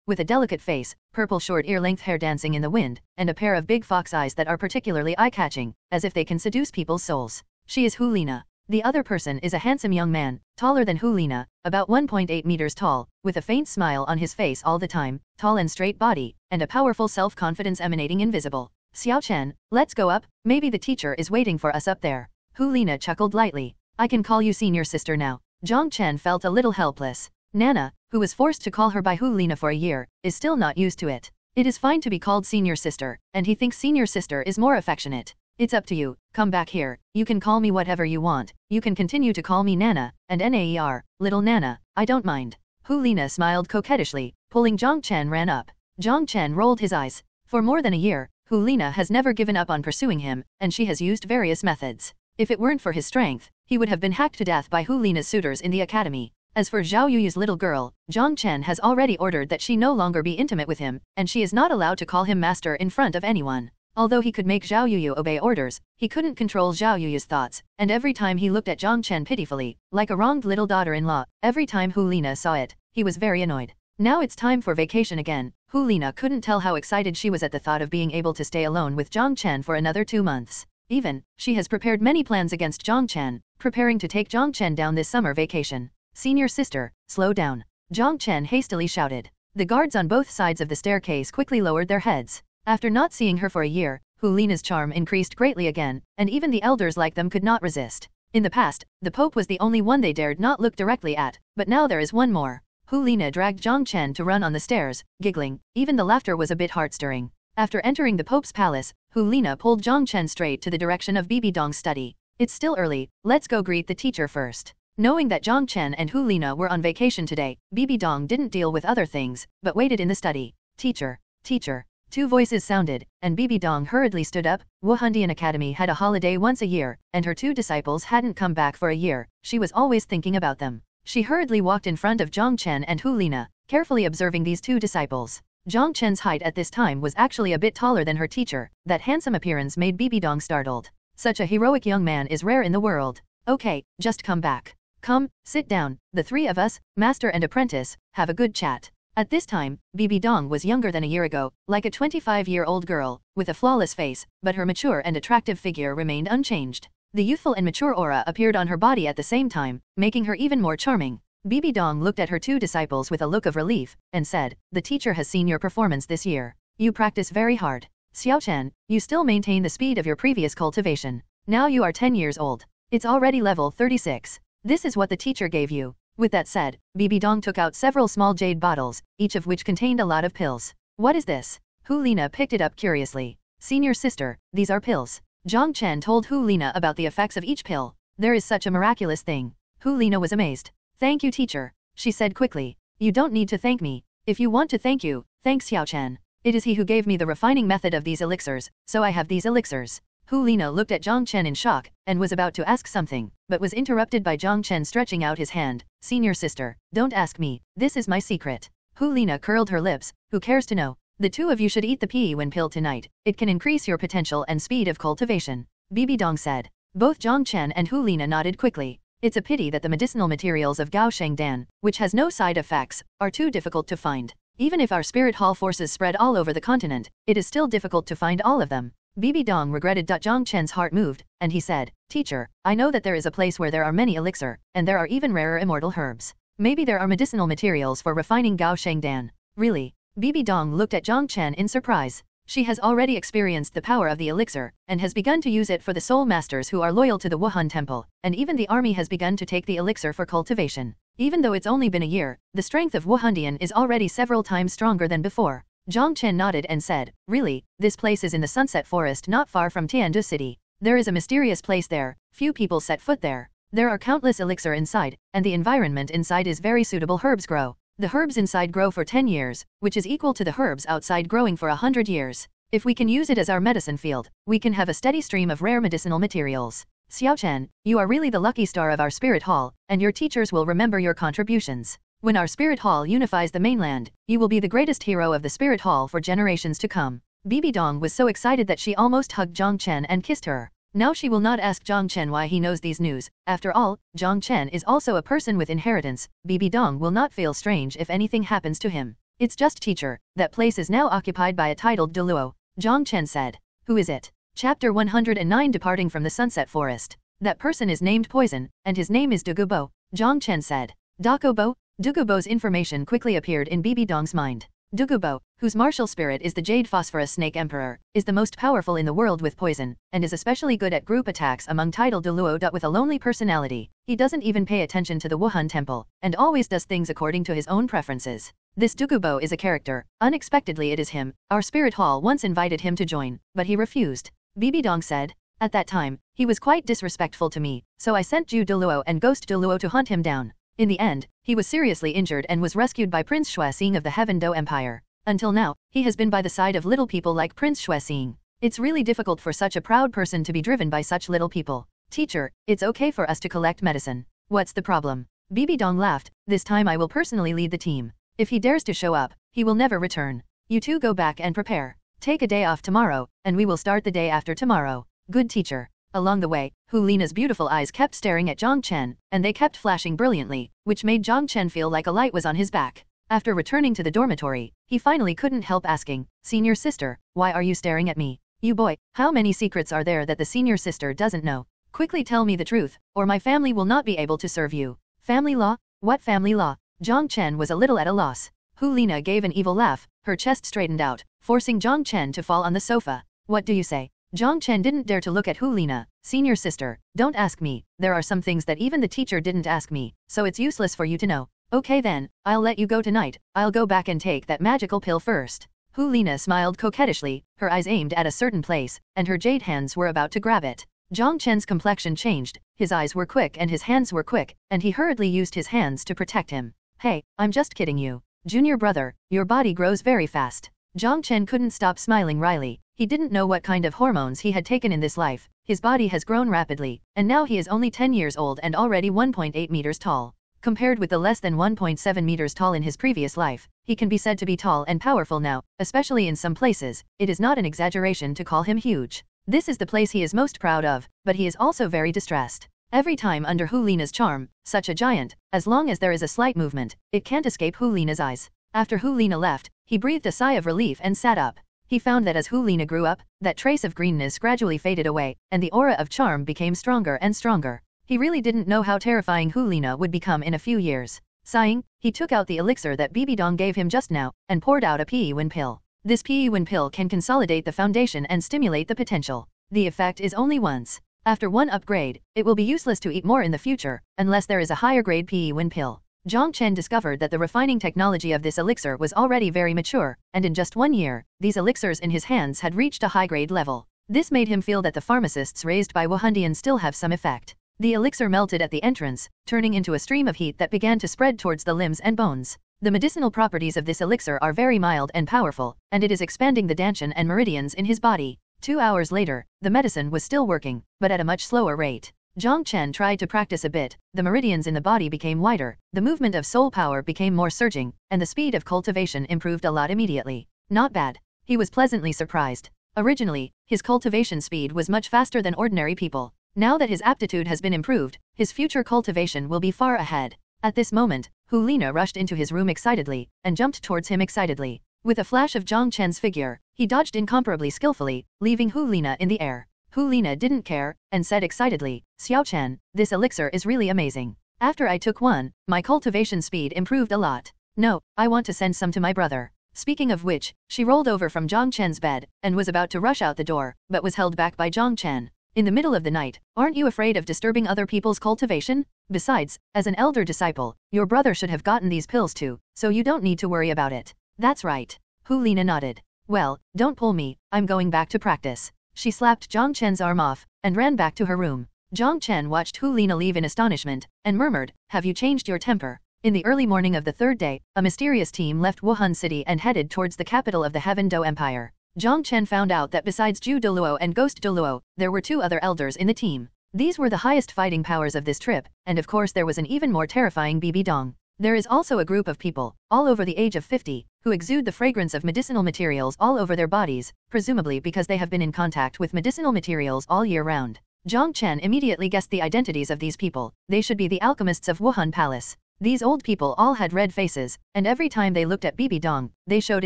[SPEAKER 4] with a delicate face, purple short ear-length hair dancing in the wind, and a pair of big fox eyes that are particularly eye-catching, as if they can seduce people's souls. She is Hu Lina. The other person is a handsome young man, taller than Hu Lina, about 1.8 meters tall, with a faint smile on his face all the time, tall and straight body, and a powerful self-confidence emanating invisible. Xiaoxue, let's go up, maybe the teacher is waiting for us up there. Hu Lina chuckled lightly. I can call you senior sister now. Jiang Chen felt a little helpless. Nana, who was forced to call her by Hu Lina for a year, is still not used to it. It is fine to be called senior sister, and he thinks senior sister is more affectionate. It's up to you, come back here, you can call me whatever you want, you can continue to call me Nana, and Naer, little Nana, I don't mind. Hu Lina smiled coquettishly, pulling Jiang Chen ran up. Jiang Chen rolled his eyes. For more than a year, Hu Lina has never given up on pursuing him, and she has used various methods. If it weren't for his strength, he would have been hacked to death by Hu Lina's suitors in the academy. As for Xiaoyu's little girl, Jiang Chen has already ordered that she no longer be intimate with him, and she is not allowed to call him master in front of anyone. Although he could make Xiaoyu obey orders, he couldn't control Xiaoyu's thoughts, and every time he looked at Jiang Chen pitifully, like a wronged little daughter-in-law, every time Hu Lina saw it, he was very annoyed. Now it's time for vacation again. Hu Lina couldn't tell how excited she was at the thought of being able to stay alone with Jiang Chen for another 2 months. Even, she has prepared many plans against Jiang Chen, preparing to take Jiang Chen down this summer vacation. Senior sister, slow down. Jiang Chen hastily shouted. The guards on both sides of the staircase quickly lowered their heads. After not seeing her for a year, Hu Lina's charm increased greatly again, and even the elders like them could not resist. In the past, the Pope was the only one they dared not look directly at, but now there is one more. Hu Lina dragged Jiang Chen to run on the stairs, giggling. Even the laughter was a bit heart-stirring. After entering the Pope's palace, Hu Lina pulled Jiang Chen straight to the direction of Bibi Dong's study. It's still early, let's go greet the teacher first. Knowing that Jiang Chen and Hu Lina were on vacation today, Bibi Dong didn't deal with other things, but waited in the study. Teacher, teacher. 2 voices sounded, and Bibi Dong hurriedly stood up. Wuhandian Academy had a holiday once a year, and her 2 disciples hadn't come back for a year. She was always thinking about them. She hurriedly walked in front of Jiang Chen and Hu Lina, carefully observing these 2 disciples. Jiang Chen's height at this time was actually a bit taller than her teacher. That handsome appearance made Bibi Dong startled. Such a heroic young man is rare in the world. Okay, just come back. Come, sit down, the 3 of us, master and apprentice, have a good chat. At this time, Bibi Dong was younger than a year ago, like a 25-year-old girl, with a flawless face, but her mature and attractive figure remained unchanged. The youthful and mature aura appeared on her body at the same time, making her even more charming. Bibi Dong looked at her 2 disciples with a look of relief, and said, the teacher has seen your performance this year. You practice very hard. Xiaoxue, you still maintain the speed of your previous cultivation. Now you are 10 years old. It's already level 36. This is what the teacher gave you. With that said, Bibi Dong took out several small jade bottles, each of which contained a lot of pills. What is this? Hu Lina picked it up curiously. Senior sister, these are pills. Jiang Chen told Hu Lina about the effects of each pill. There is such a miraculous thing. Hu Lina was amazed. Thank you teacher, she said quickly. You don't need to thank me. If you want to thank you, thank Xiaoxue. It is he who gave me the refining method of these elixirs, so I have these elixirs. Hu Lina looked at Jiang Chen in shock, and was about to ask something, but was interrupted by Jiang Chen stretching out his hand. Senior sister, don't ask me, this is my secret. Hu Lina curled her lips, who cares to know? The 2 of you should eat the P1 pill tonight, it can increase your potential and speed of cultivation. Bibi Dong said. Both Jiang Chen and Hu Lina nodded quickly. It's a pity that the medicinal materials of Gao Shengdan, which has no side effects, are too difficult to find. Even if our spirit hall forces spread all over the continent, it is still difficult to find all of them. Bibi Dong regretted that Jiang Chen's heart moved, and he said, Teacher, I know that there is a place where there are many elixir, and there are even rarer immortal herbs. Maybe there are medicinal materials for refining Gao Shengdan. Really? Bibi Dong looked at Jiang Chen in surprise. She has already experienced the power of the elixir, and has begun to use it for the soul masters who are loyal to the Wuhan temple, and even the army has begun to take the elixir for cultivation. Even though it's only been a year, the strength of Wuhandian is already several times stronger than before. Jiang Chen nodded and said, Really, this place is in the Sunset Forest not far from Tiandu City. There is a mysterious place there, few people set foot there. There are countless elixir inside, and the environment inside is very suitable. Herbs grow. The herbs inside grow for 10 years, which is equal to the herbs outside growing for 100 years. If we can use it as our medicine field, we can have a steady stream of rare medicinal materials. Xiaoxue, you are really the lucky star of our spirit hall, and your teachers will remember your contributions. When our spirit hall unifies the mainland, you will be the greatest hero of the spirit hall for generations to come. Bibi Dong was so excited that she almost hugged Jiang Chen and kissed her. Now she will not ask Jiang Chen why he knows these news. After all, Jiang Chen is also a person with inheritance. Bibi Dong will not feel strange if anything happens to him. It's just teacher. That place is now occupied by a titled Douluo. Jiang Chen said. Who is it? Chapter 109 Departing from the Sunset Forest. That person is named Poison, and his name is Dugubo. Jiang Chen said. Dakobo? Dugubo's information quickly appeared in Bibi Dong's mind. Dugubo, whose martial spirit is the Jade Phosphorus Snake Emperor, is the most powerful in the world with poison, and is especially good at group attacks among titled Douluo. With a lonely personality, he doesn't even pay attention to the Wuhan temple, and always does things according to his own preferences. This Dugubo is a character. Unexpectedly it is him. Our spirit hall once invited him to join, but he refused. Bibi Dong said. At that time, he was quite disrespectful to me, so I sent Ju Douluo and Ghost Douluo to hunt him down. In the end, he was seriously injured and was rescued by Prince Xuexing of the Heaven Do Empire. Until now, he has been by the side of little people like Prince Xuexing. It's really difficult for such a proud person to be driven by such little people. Teacher, it's okay for us to collect medicine. What's the problem? Bibi Dong laughed. This time I will personally lead the team. If he dares to show up, he will never return. You two go back and prepare. Take a day off tomorrow, and we will start the day after tomorrow. Good teacher. Along the way, Hu Lina's beautiful eyes kept staring at Jiang Chen, and they kept flashing brilliantly, which made Jiang Chen feel like a light was on his back. After returning to the dormitory, he finally couldn't help asking, Senior sister, why are you staring at me? You boy, how many secrets are there that the senior sister doesn't know? Quickly tell me the truth, or my family will not be able to serve you. Family law? What family law? Jiang Chen was a little at a loss. Hu Lina gave an evil laugh, her chest straightened out, forcing Jiang Chen to fall on the sofa. What do you say? Jiang Chen didn't dare to look at Hu Lina. Senior sister, don't ask me, there are some things that even the teacher didn't ask me, so it's useless for you to know. Okay then, I'll let you go tonight, I'll go back and take that magical pill first. Hu Lina smiled coquettishly, her eyes aimed at a certain place, and her jade hands were about to grab it. Jiang Chen's complexion changed, his eyes were quick and his hands were quick, and he hurriedly used his hands to protect him. Hey, I'm just kidding you. Junior brother, your body grows very fast. Jiang Chen couldn't stop smiling wryly. He didn't know what kind of hormones he had taken in this life. His body has grown rapidly, and now he is only 10 years old and already 1.8 meters tall. Compared with the less than 1.7 meters tall in his previous life, he can be said to be tall and powerful now, especially in some places. It is not an exaggeration to call him huge. This is the place he is most proud of, but he is also very distressed. Every time under Hu Lina's charm, such a giant, as long as there is a slight movement, it can't escape Hu Lina's eyes. After Hu Lina left, he breathed a sigh of relief and sat up. He found that as Hu Lina grew up, that trace of greenness gradually faded away, and the aura of charm became stronger and stronger. He really didn't know how terrifying Hu Lina would become in a few years. Sighing, he took out the elixir that Bibi Dong gave him just now, and poured out a Pi-Wen pill. This Pi-Wen pill can consolidate the foundation and stimulate the potential. The effect is only once. After one upgrade, it will be useless to eat more in the future, unless there is a higher grade Pi-Wen pill. Jiang Chen discovered that the refining technology of this elixir was already very mature, and in just 1 year, these elixirs in his hands had reached a high-grade level. This made him feel that the pharmacists raised by Wuhandian still have some effect. The elixir melted at the entrance, turning into a stream of heat that began to spread towards the limbs and bones. The medicinal properties of this elixir are very mild and powerful, and it is expanding the danshan and meridians in his body. 2 hours later, the medicine was still working, but at a much slower rate. Jiang Chen tried to practice a bit, the meridians in the body became wider, the movement of soul power became more surging, and the speed of cultivation improved a lot immediately. Not bad. He was pleasantly surprised. Originally, his cultivation speed was much faster than ordinary people. Now that his aptitude has been improved, his future cultivation will be far ahead. At this moment, Hu Lina rushed into his room excitedly, and jumped towards him excitedly. With a flash of Jiang Chen's figure, he dodged incomparably skillfully, leaving Hu Lina in the air. Hu Lina didn't care, and said excitedly, Xiaoxue, this elixir is really amazing. After I took one, my cultivation speed improved a lot. No, I want to send some to my brother. Speaking of which, she rolled over from Jiang Chen's bed, and was about to rush out the door, but was held back by Jiang Chen. In the middle of the night, aren't you afraid of disturbing other people's cultivation? Besides, as an elder disciple, your brother should have gotten these pills too, so you don't need to worry about it. That's right. Hu Lina nodded. Well, don't pull me, I'm going back to practice. She slapped Jiang Chen's arm off, and ran back to her room. Jiang Chen watched Hu Lina leave in astonishment, and murmured, have you changed your temper? In the early morning of the third day, a mysterious team left Wuhan City and headed towards the capital of the Heaven Do Empire. Jiang Chen found out that besides Ju Douluo and Ghost Douluo, there were 2 other elders in the team. These were the highest fighting powers of this trip, and of course there was an even more terrifying Bibi Dong. There is also a group of people, all over the age of 50, who exude the fragrance of medicinal materials all over their bodies, presumably because they have been in contact with medicinal materials all year round. Jiang Chen immediately guessed the identities of these people. They should be the alchemists of Wuhan Palace. These old people all had red faces, and every time they looked at Bibi Dong, they showed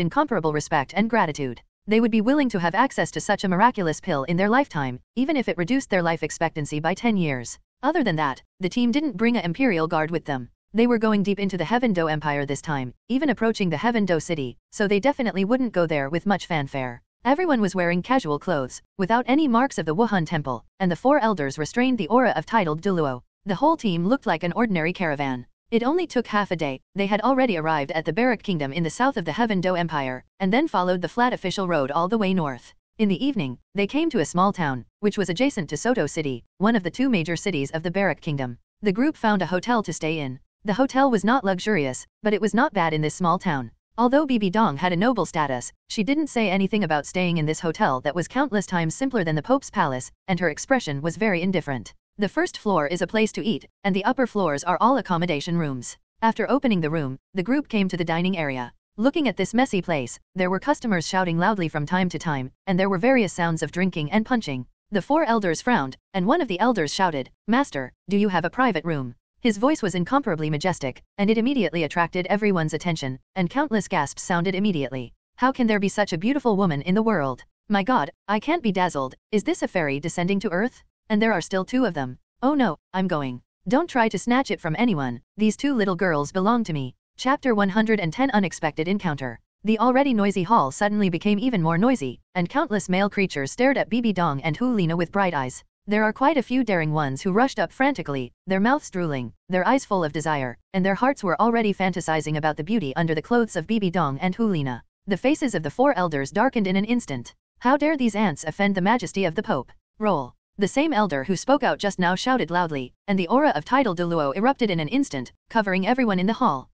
[SPEAKER 4] incomparable respect and gratitude. They would be willing to have access to such a miraculous pill in their lifetime, even if it reduced their life expectancy by 10 years. Other than that, the team didn't bring an imperial guard with them. They were going deep into the Heaven Do Empire this time, even approaching the Heaven Do city, so they definitely wouldn't go there with much fanfare. Everyone was wearing casual clothes, without any marks of the Wuhan temple, and the 4 elders restrained the aura of titled Douluo. The whole team looked like an ordinary caravan. It only took half a day, they had already arrived at the Barak Kingdom in the south of the Heaven Do Empire, and then followed the flat official road all the way north. In the evening, they came to a small town, which was adjacent to Soto City, one of the 2 major cities of the Barak Kingdom. The group found a hotel to stay in. The hotel was not luxurious, but it was not bad in this small town. Although Bibi Dong had a noble status, she didn't say anything about staying in this hotel that was countless times simpler than the Pope's palace, and her expression was very indifferent. The first floor is a place to eat, and the upper floors are all accommodation rooms. After opening the room, the group came to the dining area. Looking at this messy place, there were customers shouting loudly from time to time, and there were various sounds of drinking and punching. The 4 elders frowned, and one of the elders shouted, "Master, do you have a private room?" His voice was incomparably majestic, and it immediately attracted everyone's attention, and countless gasps sounded immediately. How can there be such a beautiful woman in the world? My God, I can't be dazzled. Is this a fairy descending to earth? And there are still 2 of them. Oh no, I'm going. Don't try to snatch it from anyone. These 2 little girls belong to me. Chapter 110 Unexpected Encounter. The already noisy hall suddenly became even more noisy, and countless male creatures stared at Bibi Dong and Hu Lina with bright eyes. There are quite a few daring ones who rushed up frantically, their mouths drooling, their eyes full of desire, and their hearts were already fantasizing about the beauty under the clothes of Bibi Dong and Hu Lina. The faces of the 4 elders darkened in an instant. How dare these ants offend the majesty of the Pope? Roll. The same elder who spoke out just now shouted loudly, and the aura of tidal Douluo erupted in an instant, covering everyone in the hall.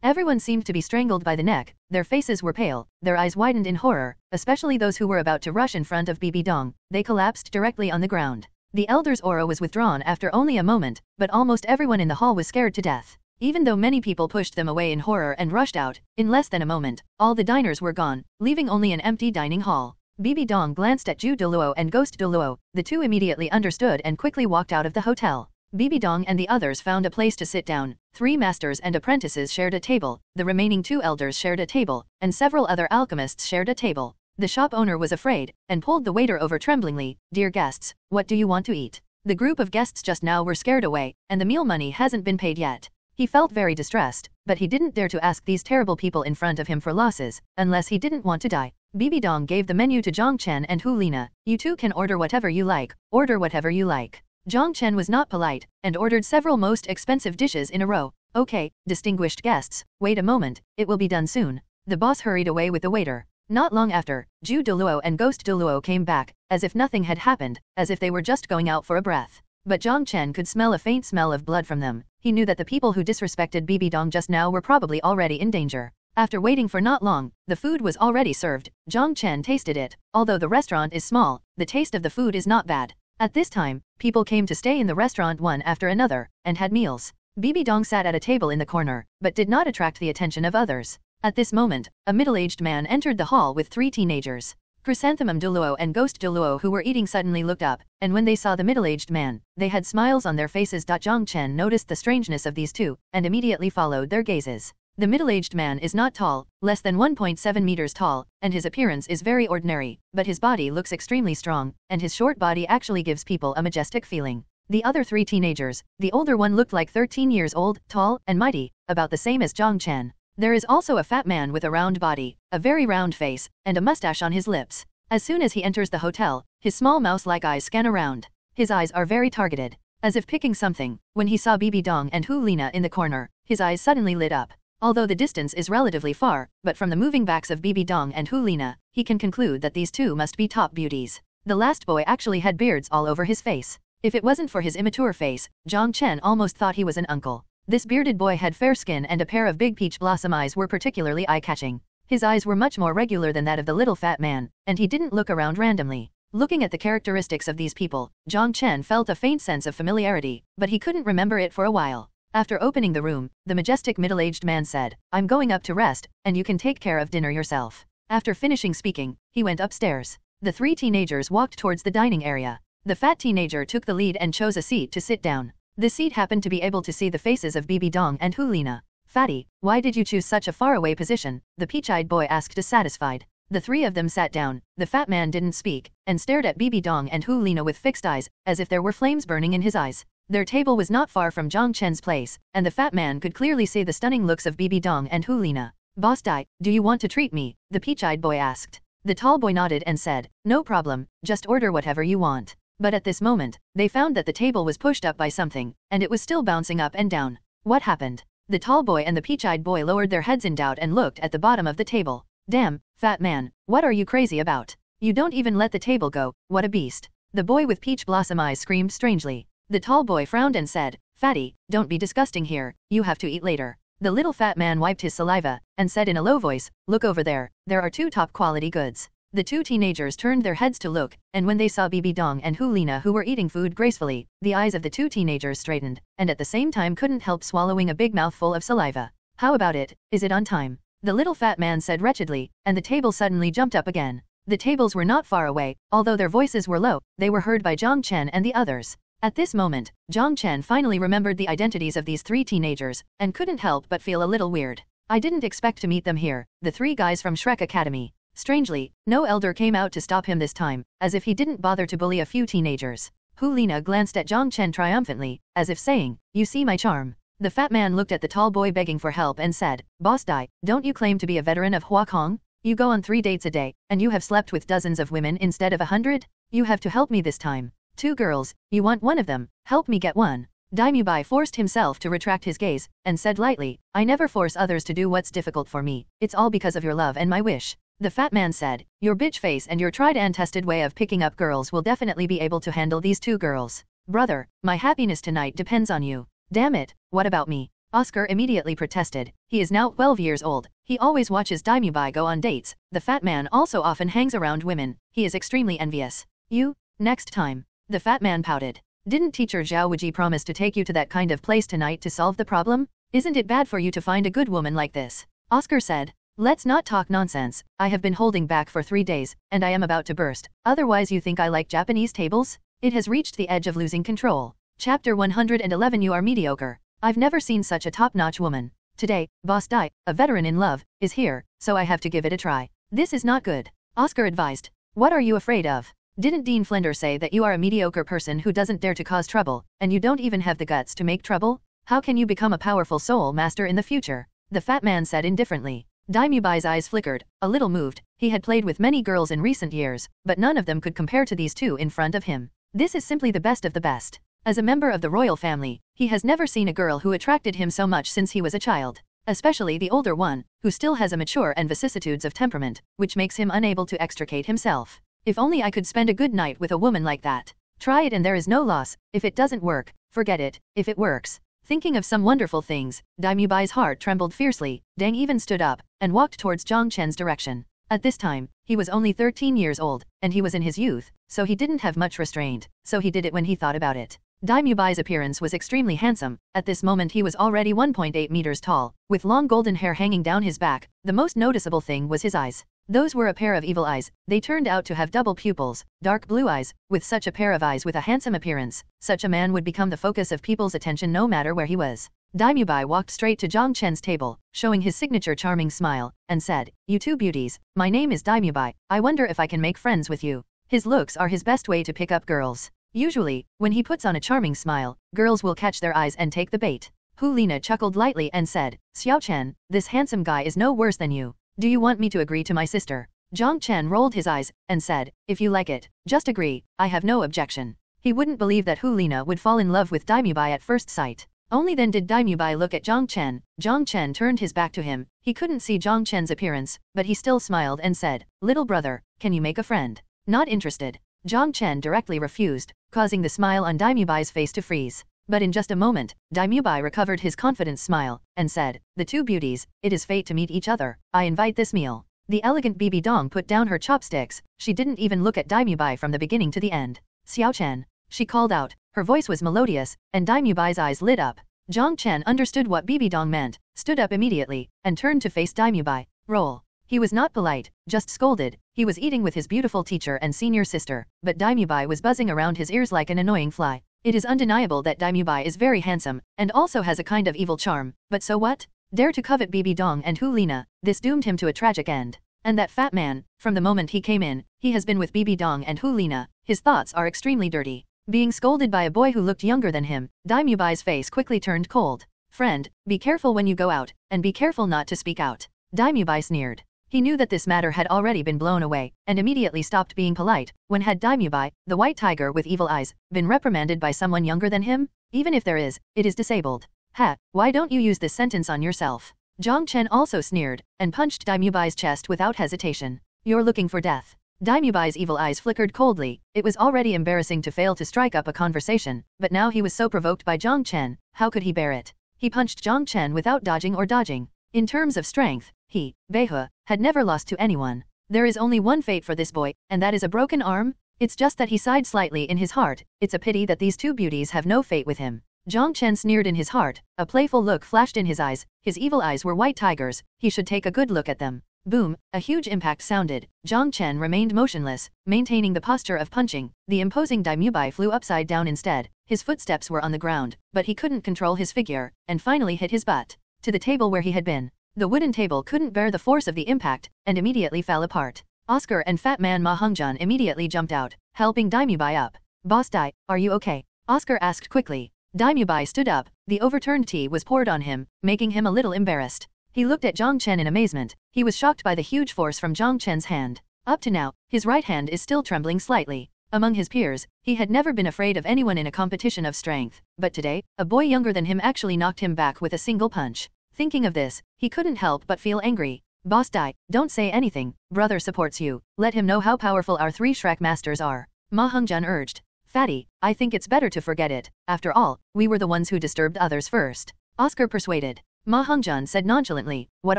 [SPEAKER 4] Everyone seemed to be strangled by the neck, their faces were pale, their eyes widened in horror, especially those who were about to rush in front of Bibi Dong. They collapsed directly on the ground. The elder's aura was withdrawn after only a moment, but almost everyone in the hall was scared to death. Even though many people pushed them away in horror and rushed out, in less than a moment, all the diners were gone, leaving only an empty dining hall. Bibi Dong glanced at Ju Douluo and Ghost Douluo. The 2 immediately understood and quickly walked out of the hotel. Bibi Dong and the others found a place to sit down. 3 masters and apprentices shared a table, the remaining 2 elders shared a table, and several other alchemists shared a table. The shop owner was afraid, and pulled the waiter over tremblingly. "Dear guests, what do you want to eat?" The group of guests just now were scared away, and the meal money hasn't been paid yet. He felt very distressed, but he didn't dare to ask these terrible people in front of him for losses, unless he didn't want to die. Bibi Dong gave the menu to Jiang Chen and Hu Lina. "You 2 can order whatever you like, order whatever you like." Jiang Chen was not polite, and ordered several most expensive dishes in a row. "Okay, distinguished guests, wait a moment, it will be done soon." The boss hurried away with the waiter. Not long after, Ju Douluo and Ghost Douluo came back, as if nothing had happened, as if they were just going out for a breath. But Jiang Chen could smell a faint smell of blood from them. He knew that the people who disrespected Bibi Dong just now were probably already in danger. After waiting for not long, the food was already served. Jiang Chen tasted it. Although the restaurant is small, the taste of the food is not bad. At this time, people came to stay in the restaurant one after another, and had meals. Bibi Dong sat at a table in the corner, but did not attract the attention of others. At this moment, a middle-aged man entered the hall with 3 teenagers. Chrysanthemum Douluo and Ghost Douluo who were eating suddenly looked up, and when they saw the middle-aged man, they had smiles on their faces. Jiang Chen noticed the strangeness of these 2, and immediately followed their gazes. The middle-aged man is not tall, less than 1.7 meters tall, and his appearance is very ordinary, but his body looks extremely strong, and his short body actually gives people a majestic feeling. The other 3 teenagers, the older one looked like 13 years old, tall and mighty, about the same as Jiang Chen. There is also a fat man with a round body, a very round face, and a mustache on his lips. As soon as he enters the hotel, his small mouse-like eyes scan around. His eyes are very targeted, as if picking something. When he saw Bibi Dong and Hu Lina in the corner, his eyes suddenly lit up. Although the distance is relatively far, but from the moving backs of Bibi Dong and Hu Lina, he can conclude that these 2 must be top beauties. The last boy actually had beards all over his face. If it wasn't for his immature face, Jiang Chen almost thought he was an uncle. This bearded boy had fair skin and a pair of big peach blossom eyes were particularly eye-catching. His eyes were much more regular than that of the little fat man, and he didn't look around randomly. Looking at the characteristics of these people, Jiang Chen felt a faint sense of familiarity, but he couldn't remember it for a while. After opening the room, the majestic middle-aged man said, "I'm going up to rest, and you can take care of dinner yourself." After finishing speaking, he went upstairs. The 3 teenagers walked towards the dining area. The fat teenager took the lead and chose a seat to sit down. The seat happened to be able to see the faces of Bibi Dong and Hu Lina. "Fatty, why did you choose such a faraway position?" the peach-eyed boy asked dissatisfied. The 3 of them sat down. The fat man didn't speak, and stared at Bibi Dong and Hu Lina with fixed eyes, as if there were flames burning in his eyes. Their table was not far from Jiang Chen's place, and the fat man could clearly see the stunning looks of Bibi Dong and Hu Lina. "Boss Dai, do you want to treat me?" the peach-eyed boy asked. The tall boy nodded and said, "No problem, just order whatever you want." But at this moment, they found that the table was pushed up by something, and it was still bouncing up and down. What happened? The tall boy and the peach-eyed boy lowered their heads in doubt and looked at the bottom of the table. "Damn, fat man, what are you crazy about? You don't even let the table go, what a beast." The boy with peach blossom eyes screamed strangely. The tall boy frowned and said, "Fatty, don't be disgusting here, you have to eat later." The little fat man wiped his saliva, and said in a low voice, "Look over there, there are 2 top quality goods. The two teenagers turned their heads to look, and when they saw Bibi Dong and Hu Lina who were eating food gracefully, the eyes of the two teenagers straightened, and at the same time couldn't help swallowing a big mouthful of saliva. How about it, is it on time? The little fat man said wretchedly, and the table suddenly jumped up again. The tables were not far away, although their voices were low, they were heard by Jiang Chen and the others. At this moment, Jiang Chen finally remembered the identities of these three teenagers, and couldn't help but feel a little weird. I didn't expect to meet them here, the three guys from Shrek Academy. Strangely, no elder came out to stop him this time, as if he didn't bother to bully a few teenagers. Hu Lina glanced at Jiang Chen triumphantly, as if saying, "You see my charm." The fat man looked at the tall boy begging for help and said, "Boss Dai, don't you claim to be a veteran of Huakong? You go on 3 dates a day, and you have slept with dozens of women instead of 100? You have to help me this time. 2 girls, you want one of them, help me get one." Daimyobai forced himself to retract his gaze, and said lightly, "I never force others to do what's difficult for me, it's all because of your love and my wish." The fat man said, "Your bitch face and your tried and tested way of picking up girls will definitely be able to handle these 2 girls. Brother, my happiness tonight depends on you." "Damn it, what about me?" Oscar immediately protested. He is now 12 years old. He always watches Daimyobai go on dates. The fat man also often hangs around women. He is extremely envious. "You? Next time." The fat man pouted. "Didn't teacher Xiaoxue promise to take you to that kind of place tonight to solve the problem? Isn't it bad for you to find a good woman like this?" Oscar said. "Let's not talk nonsense. I have been holding back for 3 days, and I am about to burst. Otherwise you think I like Japanese tables?" It has reached the edge of losing control. Chapter 111. You are mediocre. I've never seen such a top-notch woman. Today, Boss Dai, a veteran in love, is here, so I have to give it a try. This is not good. Oscar advised. "What are you afraid of? Didn't Dean Flender say that you are a mediocre person who doesn't dare to cause trouble, and you don't even have the guts to make trouble? How can you become a powerful soul master in the future?" The fat man said indifferently. Daimyobai's eyes flickered, a little moved. He had played with many girls in recent years, but none of them could compare to these 2 in front of him. This is simply the best of the best. As a member of the royal family, he has never seen a girl who attracted him so much since he was a child. Especially the older one, who still has a mature and vicissitudes of temperament, which makes him unable to extricate himself. If only I could spend a good night with a woman like that. Try it and there is no loss. If it doesn't work, forget it. If it works. Thinking of some wonderful things, Daimyobai's heart trembled fiercely. Dang even stood up, and walked towards Jiang Chen's direction. At this time, he was only 13 years old, and he was in his youth, so he didn't have much restraint, so he did it when he thought about it. Daimyobai's appearance was extremely handsome. At this moment he was already 1.8 meters tall, with long golden hair hanging down his back. The most noticeable thing was his eyes. Those were a pair of evil eyes. They turned out to have double pupils, dark blue eyes. With such a pair of eyes with a handsome appearance, such a man would become the focus of people's attention no matter where he was. Daimyobai walked straight to Jiang Chen's table, showing his signature charming smile, and said, "You 2 beauties, my name is Daimyobai. I wonder if I can make friends with you." His looks are his best way to pick up girls. Usually, when he puts on a charming smile, girls will catch their eyes and take the bait. Hu Lina chuckled lightly and said, "Xiao Chen, this handsome guy is no worse than you. Do you want me to agree to my sister?" Jiang Chen rolled his eyes, and said, "If you like it, just agree, I have no objection." He wouldn't believe that Hu Lina would fall in love with Daimyobai at first sight. Only then did Daimyobai look at Jiang Chen. Jiang Chen turned his back to him. He couldn't see Jiang Chen's appearance, but he still smiled and said, "Little brother, can you make a friend?" "Not interested." Jiang Chen directly refused, causing the smile on Daimyobai's face to freeze. But in just a moment, Daimyobai recovered his confident smile, and said, "The 2 beauties, it is fate to meet each other. I invite this meal." The elegant Bibi Dong put down her chopsticks. She didn't even look at Daimyobai from the beginning to the end. "Xiao Chen," she called out. Her voice was melodious, and Daimyobai's eyes lit up. Jiang Chen understood what Bibi Dong meant, stood up immediately, and turned to face Daimyobai. Roll. He was not polite, just scolded. He was eating with his beautiful teacher and senior sister, but Daimyobai was buzzing around his ears like an annoying fly. It is undeniable that Daimyobai is very handsome, and also has a kind of evil charm, but so what? Dare to covet Bibi Dong and Hu Lina, this doomed him to a tragic end. And that fat man, from the moment he came in, he has been with Bibi Dong and Hu Lina. His thoughts are extremely dirty. Being scolded by a boy who looked younger than him, Daimyobai's face quickly turned cold. "Friend, be careful when you go out, and be careful not to speak out." Daimyobai sneered. He knew that this matter had already been blown away, and immediately stopped being polite. When had Daimyobai, the white tiger with evil eyes, been reprimanded by someone younger than him? Even if there is, it is disabled. "Ha, why don't you use this sentence on yourself?" Jiang Chen also sneered, and punched Daimyobai's chest without hesitation. "You're looking for death." Daimyobai's evil eyes flickered coldly. It was already embarrassing to fail to strike up a conversation, but now he was so provoked by Jiang Chen, how could he bear it? He punched Jiang Chen without dodging or dodging. In terms of strength, he, Beihe, had never lost to anyone. There is only one fate for this boy, and that is a broken arm? It's just that he sighed slightly in his heart. It's a pity that these two beauties have no fate with him. Jiang Chen sneered in his heart, a playful look flashed in his eyes, his evil eyes were white tigers, he should take a good look at them. Boom, a huge impact sounded. Jiang Chen remained motionless, maintaining the posture of punching. The imposing Daimubai flew upside down instead. His footsteps were on the ground, but he couldn't control his figure, and finally hit his butt to the table where he had been. The wooden table couldn't bear the force of the impact, and immediately fell apart. Oscar and Fat Man Ma Hongjian immediately jumped out, helping Daimubai up. Boss Dai, are you okay? Oscar asked quickly. Daimubai stood up, the overturned tea was poured on him, making him a little embarrassed. He looked at Jiang Chen in amazement. He was shocked by the huge force from Jiang Chen's hand. Up to now, his right hand is still trembling slightly. Among his peers, he had never been afraid of anyone in a competition of strength, but today, a boy younger than him actually knocked him back with a single punch. Thinking of this, he couldn't help but feel angry. Boss Dai, don't say anything, brother supports you, let him know how powerful our three Shrek masters are. Ma Hongjian urged. Fatty, I think it's better to forget it, after all, we were the ones who disturbed others first. Oscar persuaded. Ma Hongjian said nonchalantly, what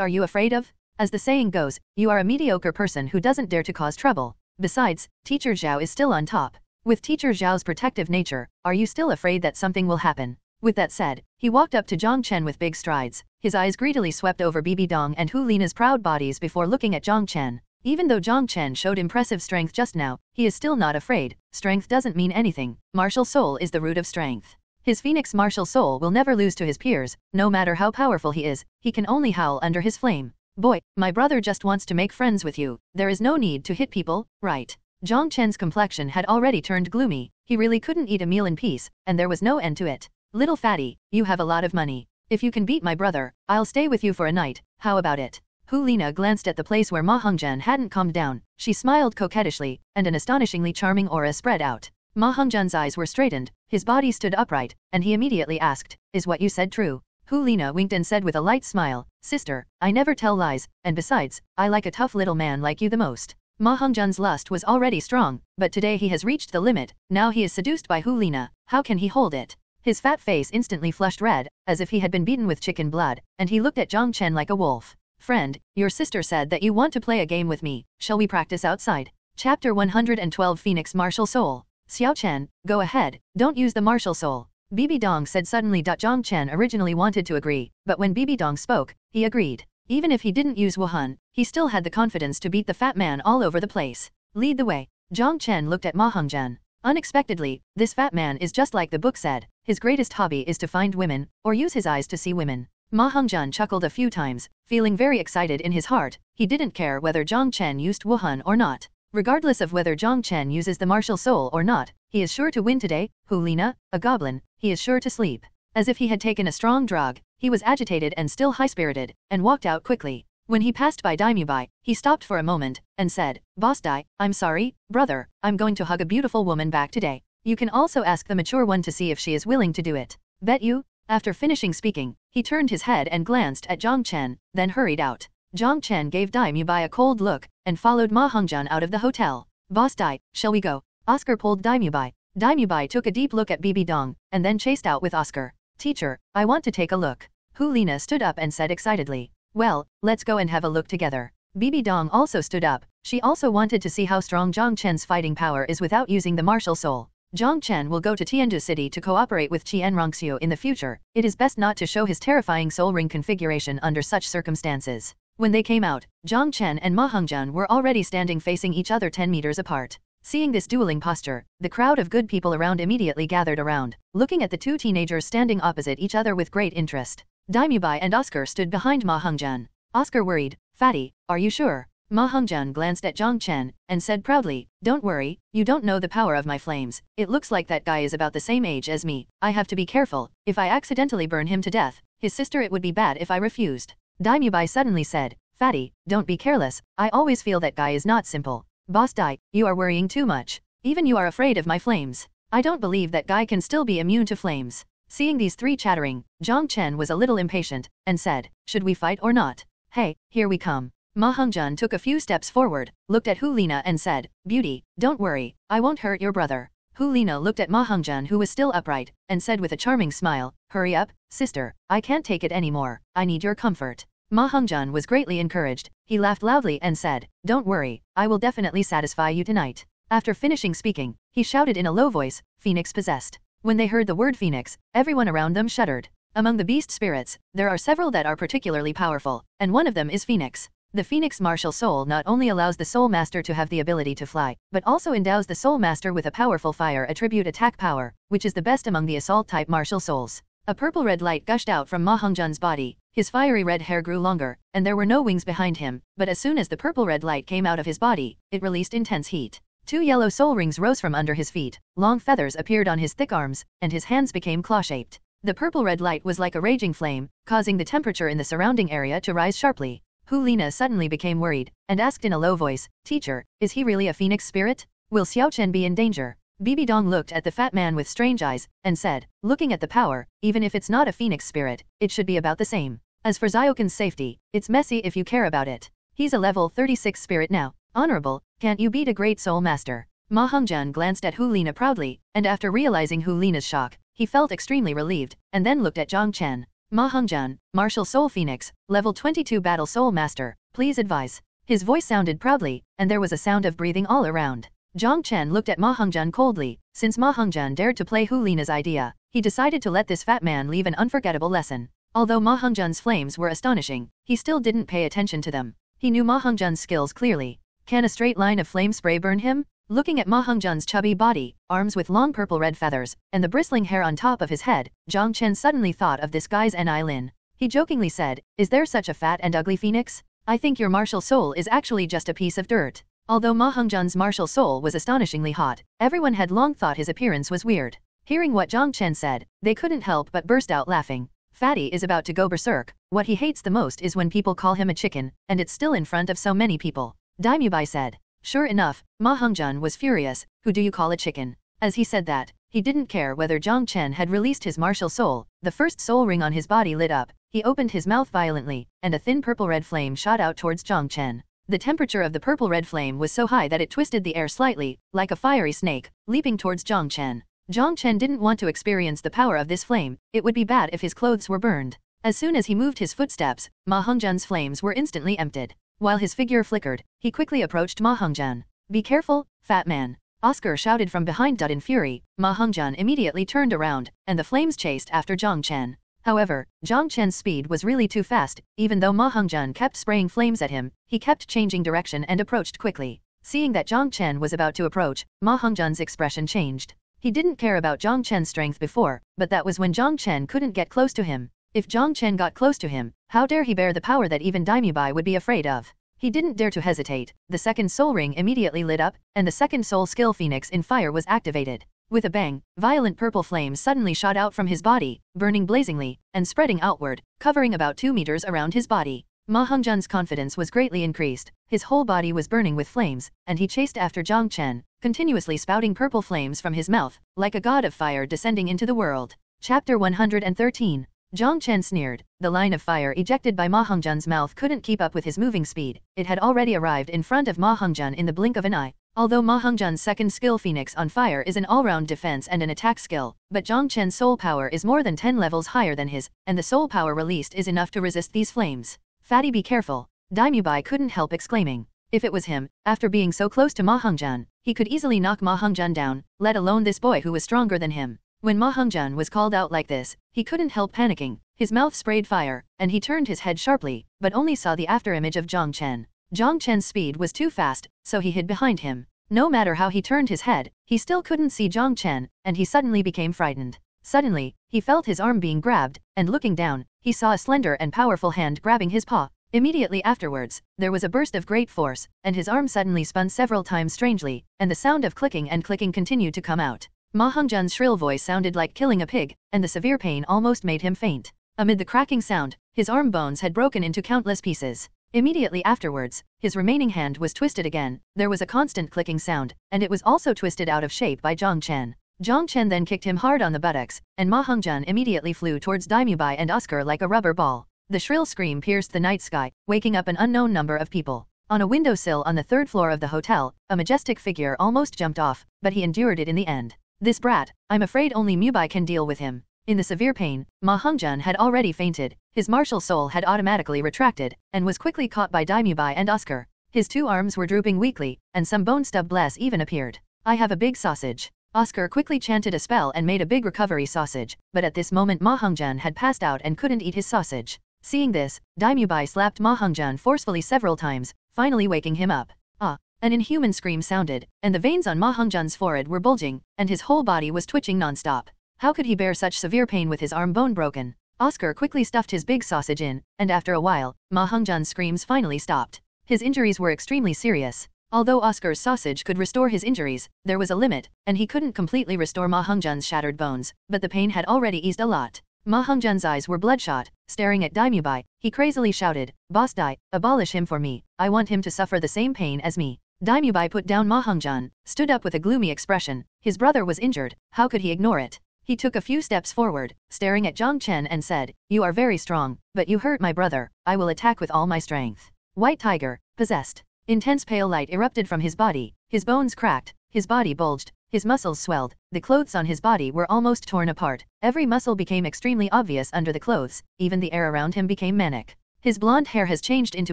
[SPEAKER 4] are you afraid of? As the saying goes, you are a mediocre person who doesn't dare to cause trouble. Besides, Teacher Zhao is still on top. With Teacher Zhao's protective nature, are you still afraid that something will happen? With that said, he walked up to Jiang Chen with big strides. His eyes greedily swept over Bibi Dong and Hu Lina's proud bodies before looking at Jiang Chen. Even though Jiang Chen showed impressive strength just now, he is still not afraid. Strength doesn't mean anything. Martial soul is the root of strength. His phoenix martial soul will never lose to his peers, no matter how powerful he is, he can only howl under his flame. Boy, my brother just wants to make friends with you, there is no need to hit people, right? Jiang Chen's complexion had already turned gloomy, he really couldn't eat a meal in peace, and there was no end to it. Little fatty, you have a lot of money. If you can beat my brother, I'll stay with you for a night, how about it? Hu Lina glanced at the place where Ma Hongjian hadn't calmed down, she smiled coquettishly, and an astonishingly charming aura spread out. Ma Hongjian's eyes were straightened, his body stood upright, and he immediately asked, is what you said true? Hu Lina winked and said with a light smile, sister, I never tell lies, and besides, I like a tough little man like you the most. Ma Hongjian's lust was already strong, but today he has reached the limit, now he is seduced by Hu Lina, how can he hold it? His fat face instantly flushed red, as if he had been beaten with chicken blood, and he looked at Jiang Chen like a wolf. Friend, your sister said that you want to play a game with me, shall we practice outside? Chapter 112 Phoenix Martial Soul. Xiao Chen, go ahead, don't use the martial soul. Bibi Dong said suddenly. Jiang Chen originally wanted to agree, but when Bibi Dong spoke, he agreed. Even if he didn't use Wuhan, he still had the confidence to beat the fat man all over the place. Lead the way. Jiang Chen looked at Ma Hongjian. Unexpectedly, this fat man is just like the book said, his greatest hobby is to find women, or use his eyes to see women. Ma Hongjian chuckled a few times, feeling very excited in his heart, he didn't care whether Jiang Chen used Wuhan or not. Regardless of whether Jiang Chen uses the martial soul or not, he is sure to win today. Hu Lina, a goblin, he is sure to sleep. As if he had taken a strong drug, he was agitated and still high-spirited, and walked out quickly. When he passed by Daimubai, he stopped for a moment, and said, Boss Dai, I'm sorry, brother, I'm going to hug a beautiful woman back today. You can also ask the mature one to see if she is willing to do it. Bet you? After finishing speaking, he turned his head and glanced at Jiang Chen, then hurried out. Jiang Chen gave Daimubai a cold look, and followed Ma Hongjian out of the hotel. Boss Dai, shall we go? Oscar pulled Daimubai. Daimubai took a deep look at Bibi Dong, and then chased out with Oscar. Teacher, I want to take a look. Hu Lina stood up and said excitedly. Well, let's go and have a look together. Bibi Dong also stood up, she also wanted to see how strong Jiang Chen's fighting power is without using the martial soul. Jiang Chen will go to Tiandu City to cooperate with Qian Rongxiu in the future, it is best not to show his terrifying soul ring configuration under such circumstances. When they came out, Jiang Chen and Ma Hongjian were already standing facing each other 10 meters apart. Seeing this dueling posture, the crowd of good people around immediately gathered around, looking at the two teenagers standing opposite each other with great interest. Daimubai and Oscar stood behind Ma Hongjian. Oscar worried, Fatty, are you sure? Ma Hongjian glanced at Jiang Chen, and said proudly, don't worry, you don't know the power of my flames, it looks like that guy is about the same age as me, I have to be careful, if I accidentally burn him to death, his sister it would be bad if I refused. Daimubai suddenly said, Fatty, don't be careless, I always feel that guy is not simple. Boss Dai, you are worrying too much, even you are afraid of my flames. I don't believe that guy can still be immune to flames. Seeing these three chattering, Jiang Chen was a little impatient, and said, should we fight or not? Hey, here we come. Ma Hongjian took a few steps forward, looked at Hu Lina and said, Beauty, don't worry, I won't hurt your brother. Hu Lina looked at Ma Hongjian who was still upright, and said with a charming smile, hurry up, sister, I can't take it anymore, I need your comfort. Ma Hongjian was greatly encouraged. He laughed loudly and said, "Don't worry, I will definitely satisfy you tonight." After finishing speaking, he shouted in a low voice, "Phoenix possessed." When they heard the word phoenix, everyone around them shuddered. Among the beast spirits, there are several that are particularly powerful, and one of them is Phoenix. The Phoenix martial soul not only allows the soul master to have the ability to fly, but also endows the soul master with a powerful fire attribute attack power, which is the best among the assault type martial souls. A purple-red light gushed out from Ma Hongjian's body, his fiery red hair grew longer, and there were no wings behind him, but as soon as the purple-red light came out of his body, it released intense heat. 2 yellow soul rings rose from under his feet, long feathers appeared on his thick arms, and his hands became claw-shaped. The purple-red light was like a raging flame, causing the temperature in the surrounding area to rise sharply. Hu Lina suddenly became worried, and asked in a low voice, "Teacher, is he really a phoenix spirit? Will Xiaochen be in danger?" Bibi Dong looked at the fat man with strange eyes, and said, "Looking at the power, even if it's not a phoenix spirit, it should be about the same. As for Xiaoken's safety, it's messy if you care about it. He's a level 36 spirit now. Honorable, can't you beat a great soul master?" Ma Hongjian glanced at Hu Lina proudly, and after realizing Hu Lina's shock, he felt extremely relieved, and then looked at Jiang Chen. "Ma Hongjian, Martial Soul Phoenix, level 22 Battle Soul Master, please advise." His voice sounded proudly, and there was a sound of breathing all around. Jiang Chen looked at Ma Hongjian coldly. Since Ma Hongjian dared to play Hu Lina's idea, he decided to let this fat man leave an unforgettable lesson. Although Ma Hongjian's flames were astonishing, he still didn't pay attention to them. He knew Ma Hongjian's skills clearly. Can a straight line of flame spray burn him? Looking at Ma Hongjian's chubby body, arms with long purple-red feathers, and the bristling hair on top of his head, Jiang Chen suddenly thought of this guy's Ni Lin. He jokingly said, "Is there such a fat and ugly phoenix? I think your martial soul is actually just a piece of dirt." Although Ma Hongjian's martial soul was astonishingly hot, everyone had long thought his appearance was weird. Hearing what Jiang Chen said, they couldn't help but burst out laughing. Fatty is about to go berserk. What he hates the most is when people call him a chicken, and it's still in front of so many people. Daimyobai said. Sure enough, Ma Hongjian was furious. "Who do you call a chicken?" As he said that, he didn't care whether Jiang Chen had released his martial soul. The first soul ring on his body lit up. He opened his mouth violently, and a thin purple-red flame shot out towards Jiang Chen. The temperature of the purple-red flame was so high that it twisted the air slightly, like a fiery snake, leaping towards Jiang Chen. Jiang Chen didn't want to experience the power of this flame. It would be bad if his clothes were burned. As soon as he moved his footsteps, Ma Hongjian's flames were instantly emptied. While his figure flickered, he quickly approached Ma Hongjian. "Be careful, fat man," Oscar shouted from behind. In fury, Ma Hongjian immediately turned around, and the flames chased after Jiang Chen. However, Jiang Chen's speed was really too fast. Even though Ma Hongjian kept spraying flames at him, he kept changing direction and approached quickly. Seeing that Jiang Chen was about to approach, Ma Hongjian's expression changed. He didn't care about Jiang Chen's strength before, but that was when Jiang Chen couldn't get close to him. If Jiang Chen got close to him, how dare he bear the power that even Daimyobai would be afraid of? He didn't dare to hesitate. The second soul ring immediately lit up, and the second soul skill Phoenix in Fire was activated. With a bang, violent purple flames suddenly shot out from his body, burning blazingly, and spreading outward, covering about 2 meters around his body. Ma Hongjian's confidence was greatly increased. His whole body was burning with flames, and he chased after Jiang Chen, continuously spouting purple flames from his mouth, like a god of fire descending into the world. Chapter 113. Jiang Chen sneered. The line of fire ejected by Ma Hongjian's mouth couldn't keep up with his moving speed. It had already arrived in front of Ma Hongjian in the blink of an eye. Although Ma Hongjian's second skill Phoenix on Fire is an all-round defense and an attack skill, but Jiang Chen's soul power is more than 10 levels higher than his, and the soul power released is enough to resist these flames. "Fatty, be careful," Daimyobai couldn't help exclaiming. If it was him, after being so close to Ma Hongjian, he could easily knock Ma Hongjian down, let alone this boy who was stronger than him. When Ma Hongjian was called out like this, he couldn't help panicking. His mouth sprayed fire, and he turned his head sharply, but only saw the afterimage of Jiang Chen. Jiang Chen's speed was too fast, so he hid behind him. No matter how he turned his head, he still couldn't see Jiang Chen, and he suddenly became frightened. Suddenly, he felt his arm being grabbed, and looking down, he saw a slender and powerful hand grabbing his paw. Immediately afterwards, there was a burst of great force, and his arm suddenly spun several times strangely, and the sound of clicking and clicking continued to come out. Ma Hongjian's shrill voice sounded like killing a pig, and the severe pain almost made him faint. Amid the cracking sound, his arm bones had broken into countless pieces. Immediately afterwards, his remaining hand was twisted again. There was a constant clicking sound, and it was also twisted out of shape by Jiang Chen. Jiang Chen then kicked him hard on the buttocks, and Ma Hongjian immediately flew towards Daimyobai and Oscar like a rubber ball. The shrill scream pierced the night sky, waking up an unknown number of people. On a windowsill on the 3rd floor of the hotel, a majestic figure almost jumped off, but he endured it in the end. "This brat, I'm afraid only Mubai can deal with him." In the severe pain, Ma Hongzhen had already fainted, his martial soul had automatically retracted, and was quickly caught by Daimubai and Oscar. His 2 arms were drooping weakly, and some bone stub bless even appeared. I have a big sausage. Oscar quickly chanted a spell and made a big recovery sausage, but at this moment Ma Hongzhen had passed out and couldn't eat his sausage. Seeing this, Daimubai slapped Ma Hongzhen forcefully several times, finally waking him up. Ah! An inhuman scream sounded, and the veins on Ma Hongzhen's forehead were bulging, and his whole body was twitching non-stop. How could he bear such severe pain with his arm bone broken? Oscar quickly stuffed his big sausage in, and after a while, Ma Hongzhen's screams finally stopped. His injuries were extremely serious. Although Oscar's sausage could restore his injuries, there was a limit, and he couldn't completely restore Ma Hongzhen's shattered bones, but the pain had already eased a lot. Ma Hongzhen's eyes were bloodshot, staring at Daimubai. He crazily shouted, "Boss Dai, abolish him for me, I want him to suffer the same pain as me." Daimubai put down Ma Hongzhen, stood up with a gloomy expression. His brother was injured, how could he ignore it? He took a few steps forward, staring at Jiang Chen and said, "You are very strong, but you hurt my brother, I will attack with all my strength." White Tiger, possessed. Intense pale light erupted from his body, his bones cracked, his body bulged, his muscles swelled, the clothes on his body were almost torn apart, every muscle became extremely obvious under the clothes, even the air around him became manic. His blonde hair has changed into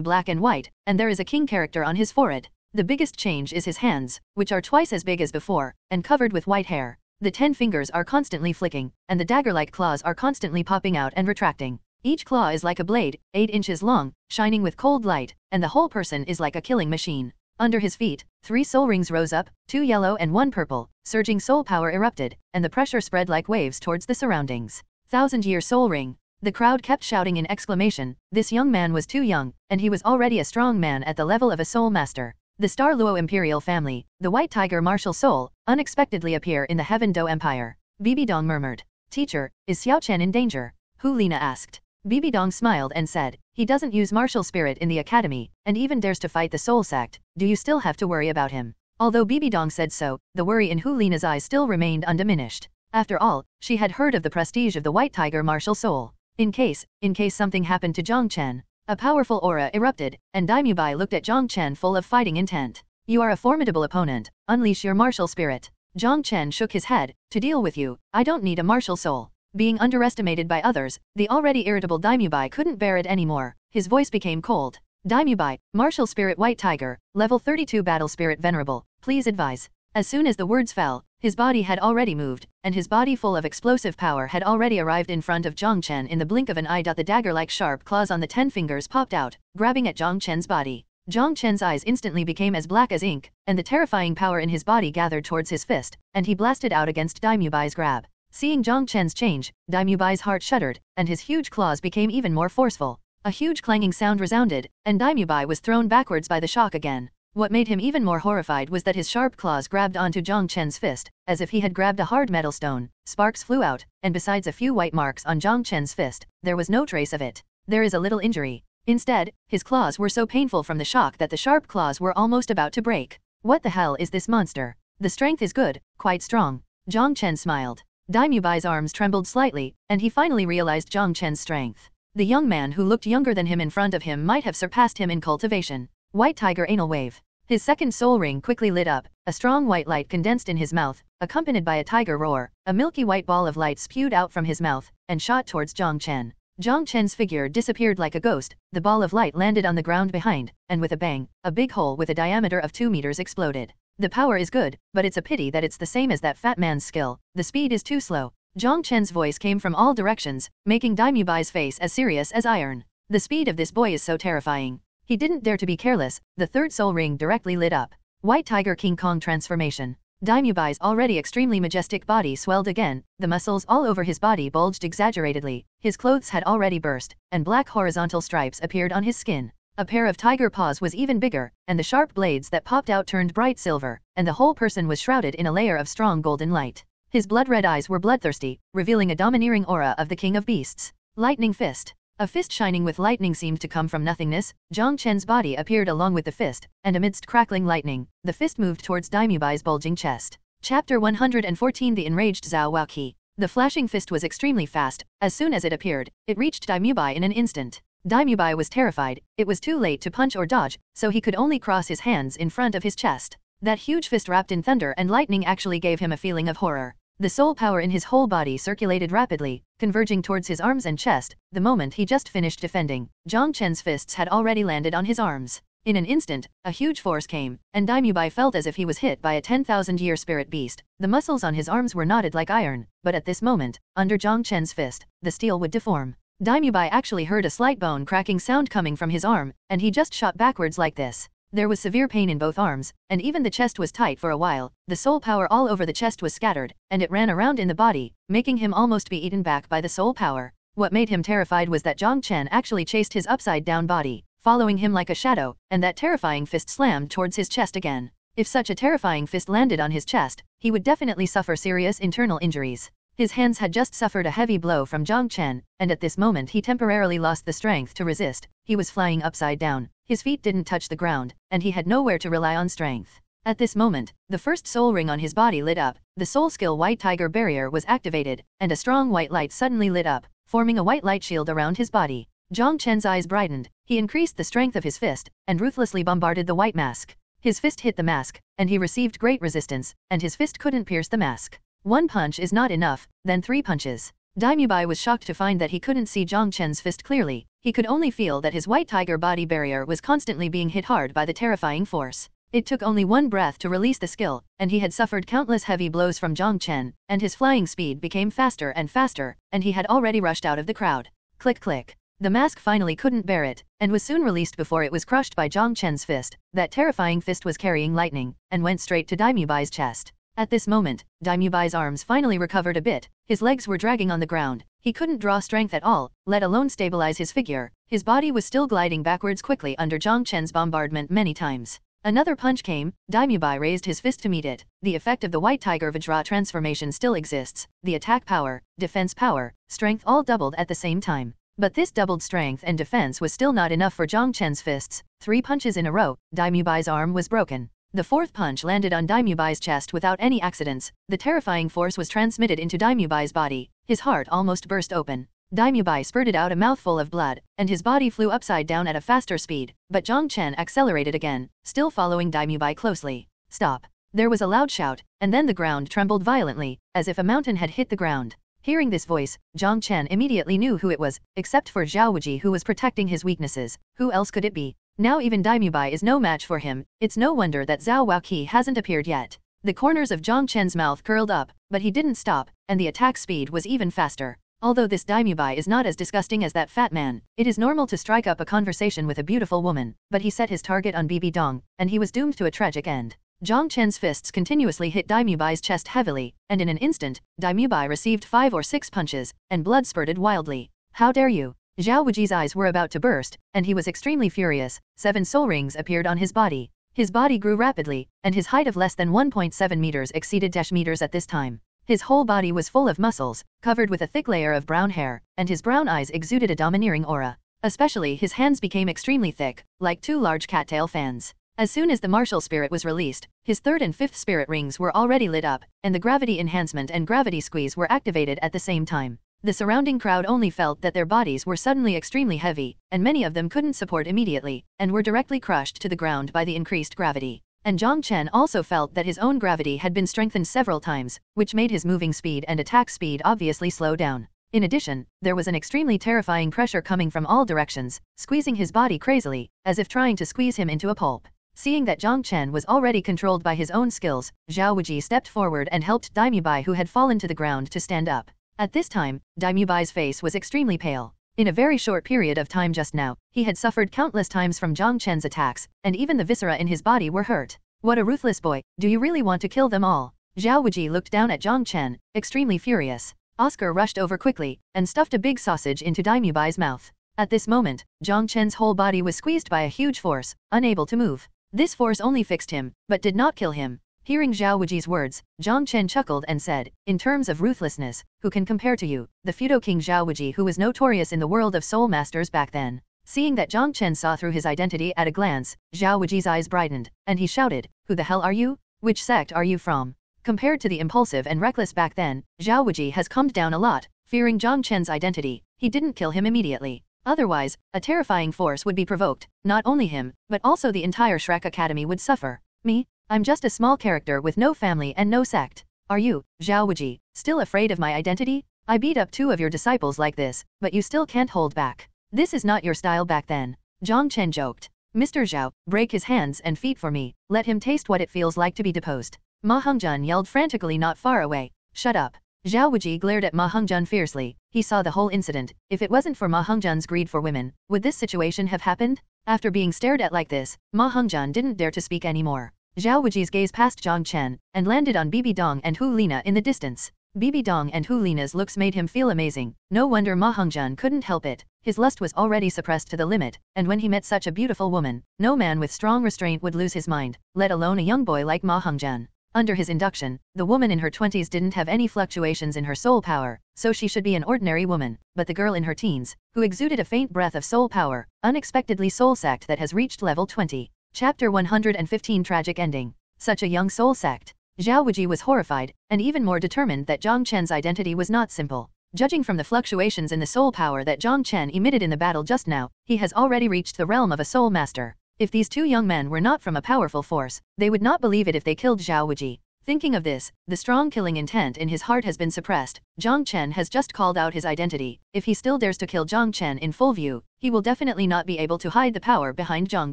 [SPEAKER 4] black and white, and there is a king character on his forehead. The biggest change is his hands, which are twice as big as before, and covered with white hair. The 10 fingers are constantly flicking, and the dagger-like claws are constantly popping out and retracting. Each claw is like a blade, 8 inches long, shining with cold light, and the whole person is like a killing machine. Under his feet, 3 soul rings rose up, 2 yellow and 1 purple, surging soul power erupted, and the pressure spread like waves towards the surroundings. 1000-year soul ring. The crowd kept shouting in exclamation. This young man was too young, and he was already a strong man at the level of a soul master. The Star Luo imperial family, the White Tiger martial soul, unexpectedly appear in the Heaven Do Empire. Bibi Dong murmured. "Teacher, is Xiao Chen in danger?" Hu Lina asked. Bibi Dong smiled and said, "He doesn't use martial spirit in the academy, and even dares to fight the soul sect. Do you still have to worry about him?" Although Bibi Dong said so, the worry in Hu Lina's eyes still remained undiminished. After all, she had heard of the prestige of the White Tiger martial soul. In case something happened to Jiang Chen. A powerful aura erupted, and Daimubai looked at Jiang Chen full of fighting intent. "You are a formidable opponent, unleash your martial spirit." Jiang Chen shook his head. "To deal with you, I don't need a martial soul." Being underestimated by others, the already irritable Daimubai couldn't bear it anymore. His voice became cold. "Daimubai, martial spirit White Tiger, level 32 battle spirit venerable, please advise." As soon as the words fell, his body had already moved, and his body full of explosive power had already arrived in front of Jiang Chen in the blink of an eye. The dagger-like sharp claws on the 10 fingers popped out, grabbing at Jiang Chen's body. Jiang Chen's eyes instantly became as black as ink, and the terrifying power in his body gathered towards his fist, and he blasted out against Daimubai's grab. Seeing Jiang Chen's change, Daimubai's heart shuddered, and his huge claws became even more forceful. A huge clanging sound resounded, and Daimubai was thrown backwards by the shock again. What made him even more horrified was that his sharp claws grabbed onto Jiang Chen's fist, as if he had grabbed a hard metal stone. Sparks flew out, and besides a few white marks on Jiang Chen's fist, there was no trace of it. There is a little injury. Instead, his claws were so painful from the shock that the sharp claws were almost about to break. What the hell is this monster? The strength is good, quite strong. Jiang Chen smiled. Daimubai's arms trembled slightly, and he finally realized Jiang Chen's strength. The young man who looked younger than him in front of him might have surpassed him in cultivation. White Tiger Anal Wave. His second soul ring quickly lit up, a strong white light condensed in his mouth, accompanied by a tiger roar. A milky white ball of light spewed out from his mouth, and shot towards Jiang Chen. Jiang Chen's figure disappeared like a ghost, the ball of light landed on the ground behind, and with a bang, a big hole with a diameter of 2 meters exploded. The power is good, but it's a pity that it's the same as that fat man's skill. The speed is too slow. Jiang Chen's voice came from all directions, making Daimubai's face as serious as iron. The speed of this boy is so terrifying. He didn't dare to be careless. The third soul ring directly lit up. White Tiger King Kong transformation. Daimubai's already extremely majestic body swelled again, the muscles all over his body bulged exaggeratedly, his clothes had already burst, and black horizontal stripes appeared on his skin. A pair of tiger paws was even bigger, and the sharp blades that popped out turned bright silver, and the whole person was shrouded in a layer of strong golden light. His blood-red eyes were bloodthirsty, revealing a domineering aura of the king of beasts. Lightning fist. A fist shining with lightning seemed to come from nothingness. Jiang Chen's body appeared along with the fist, and amidst crackling lightning, the fist moved towards Daimubai's bulging chest. Chapter 114 The Enraged Zhao Waoqi. The flashing fist was extremely fast. As soon as it appeared, it reached Daimubai in an instant. Daimubai was terrified. It was too late to punch or dodge, so he could only cross his hands in front of his chest. That huge fist wrapped in thunder and lightning actually gave him a feeling of horror. The soul power in his whole body circulated rapidly, converging towards his arms and chest. The moment he just finished defending, Jiang Chen's fists had already landed on his arms. In an instant, a huge force came, and Daimubai felt as if he was hit by a 10,000-year spirit beast. The muscles on his arms were knotted like iron, but at this moment, under Jiang Chen's fist, the steel would deform. Daimubai actually heard a slight bone cracking sound coming from his arm, and he just shot backwards like this. There was severe pain in both arms, and even the chest was tight for a while. The soul power all over the chest was scattered, and it ran around in the body, making him almost be eaten back by the soul power. What made him terrified was that Jiang Chen actually chased his upside-down body, following him like a shadow, and that terrifying fist slammed towards his chest again. If such a terrifying fist landed on his chest, he would definitely suffer serious internal injuries. His hands had just suffered a heavy blow from Jiang Chen, and at this moment he temporarily lost the strength to resist. He was flying upside down, his feet didn't touch the ground, and he had nowhere to rely on strength. At this moment, the first soul ring on his body lit up, the soul skill White Tiger barrier was activated, and a strong white light suddenly lit up, forming a white light shield around his body. Jiang Chen's eyes brightened, he increased the strength of his fist, and ruthlessly bombarded the white mask. His fist hit the mask, and he received great resistance, and his fist couldn't pierce the mask. One punch is not enough, then 3 punches. Daimubai was shocked to find that he couldn't see Jiang Chen's fist clearly. He could only feel that his White Tiger body barrier was constantly being hit hard by the terrifying force. It took only one breath to release the skill, and he had suffered countless heavy blows from Jiang Chen, and his flying speed became faster and faster, and he had already rushed out of the crowd. Click click. The mask finally couldn't bear it, and was soon released before it was crushed by Jiang Chen's fist. That terrifying fist was carrying lightning, and went straight to Daimubai's chest. At this moment, Daimubai's arms finally recovered a bit, his legs were dragging on the ground, he couldn't draw strength at all, let alone stabilize his figure, his body was still gliding backwards quickly under Jiang Chen's bombardment many times. Another punch came, Daimubai raised his fist to meet it, the effect of the White Tiger Vajra transformation still exists, the attack power, defense power, strength all doubled at the same time. But this doubled strength and defense was still not enough for Jiang Chen's fists. 3 punches in a row, Daimubai's arm was broken. The 4th punch landed on Daimubai's chest without any accidents. The terrifying force was transmitted into Daimubai's body. His heart almost burst open. Daimubai spurted out a mouthful of blood, and his body flew upside down at a faster speed, but Jiang Chen accelerated again, still following Daimubai closely. Stop. There was a loud shout, and then the ground trembled violently, as if a mountain had hit the ground. Hearing this voice, Jiang Chen immediately knew who it was, except for Xiaoxue who was protecting his weaknesses. Who else could it be? Now even Daimubai is no match for him. It's no wonder that Zhao Waoqi hasn't appeared yet. The corners of Jiang Chen's mouth curled up, but he didn't stop, and the attack speed was even faster. Although this Daimubai is not as disgusting as that fat man, it is normal to strike up a conversation with a beautiful woman, but he set his target on Bibi Dong, and he was doomed to a tragic end. Jiang Chen's fists continuously hit Daimubai's chest heavily, and in an instant, Daimubai received 5 or 6 punches, and blood spurted wildly. How dare you! Xiaoxue's eyes were about to burst, and he was extremely furious. 7 soul rings appeared on his body. His body grew rapidly, and his height of less than 1.7 meters exceeded -meters at this time. His whole body was full of muscles, covered with a thick layer of brown hair, and his brown eyes exuded a domineering aura. Especially his hands became extremely thick, like 2 large cattail fans. As soon as the martial spirit was released, his 3rd and 5th spirit rings were already lit up, and the gravity enhancement and gravity squeeze were activated at the same time. The surrounding crowd only felt that their bodies were suddenly extremely heavy, and many of them couldn't support immediately, and were directly crushed to the ground by the increased gravity. And Jiang Chen also felt that his own gravity had been strengthened several times, which made his moving speed and attack speed obviously slow down. In addition, there was an extremely terrifying pressure coming from all directions, squeezing his body crazily, as if trying to squeeze him into a pulp. Seeing that Jiang Chen was already controlled by his own skills, Xiaoxue stepped forward and helped Daimubai, who had fallen to the ground, to stand up. At this time, Daimubai's face was extremely pale. In a very short period of time just now, he had suffered countless times from Jiang Chen's attacks, and even the viscera in his body were hurt. What a ruthless boy, do you really want to kill them all? Xiaoxue looked down at Jiang Chen, extremely furious. Oscar rushed over quickly, and stuffed a big sausage into Daimubai's mouth. At this moment, Jiang Chen's whole body was squeezed by a huge force, unable to move. This force only fixed him, but did not kill him. Hearing Xiaoxue's words, Jiang Chen chuckled and said, in terms of ruthlessness, who can compare to you, the feudal king Xiaoxue, who was notorious in the world of soul masters back then. Seeing that Jiang Chen saw through his identity at a glance, Xiaoxue's eyes brightened, and he shouted, who the hell are you? Which sect are you from? Compared to the impulsive and reckless back then, Xiaoxue has calmed down a lot. Fearing Jiang Chen's identity, he didn't kill him immediately. Otherwise, a terrifying force would be provoked. Not only him, but also the entire Shrek Academy would suffer. Me? I'm just a small character with no family and no sect. Are you, Zhao Wuji, still afraid of my identity? I beat up 2 of your disciples like this, but you still can't hold back. This is not your style back then. Jiang Chen joked. Mr. Zhao, break his hands and feet for me, let him taste what it feels like to be deposed. Ma Hongzhen yelled frantically not far away. Shut up. Zhao Wuji glared at Ma Hongzhen fiercely. He saw the whole incident. If it wasn't for Ma Hongzhen's greed for women, would this situation have happened? After being stared at like this, Ma Hongzhen didn't dare to speak anymore. Zhao Wuji's gaze passed Jiang Chen and landed on Bibi Dong and Hu Lina in the distance. Bibi Dong and Hu Lina's looks made him feel amazing. No wonder Ma Hongzhen couldn't help it. His lust was already suppressed to the limit, and when he met such a beautiful woman, no man with strong restraint would lose his mind, let alone a young boy like Ma Hongzhen. Under his induction, the woman in her 20s didn't have any fluctuations in her soul power, so she should be an ordinary woman, but the girl in her teens, who exuded a faint breath of soul power, unexpectedly soul-sacked that has reached level 20. Chapter 115 Tragic Ending. Such a young soul-sacked. Zhao Wuji was horrified, and even more determined that Jiang Chen's identity was not simple. Judging from the fluctuations in the soul power that Jiang Chen emitted in the battle just now, he has already reached the realm of a soul master. If these 2 young men were not from a powerful force, they would not believe it if they killed Zhao Wuji. Thinking of this, the strong killing intent in his heart has been suppressed. Jiang Chen has just called out his identity. If he still dares to kill Jiang Chen in full view, he will definitely not be able to hide the power behind Jiang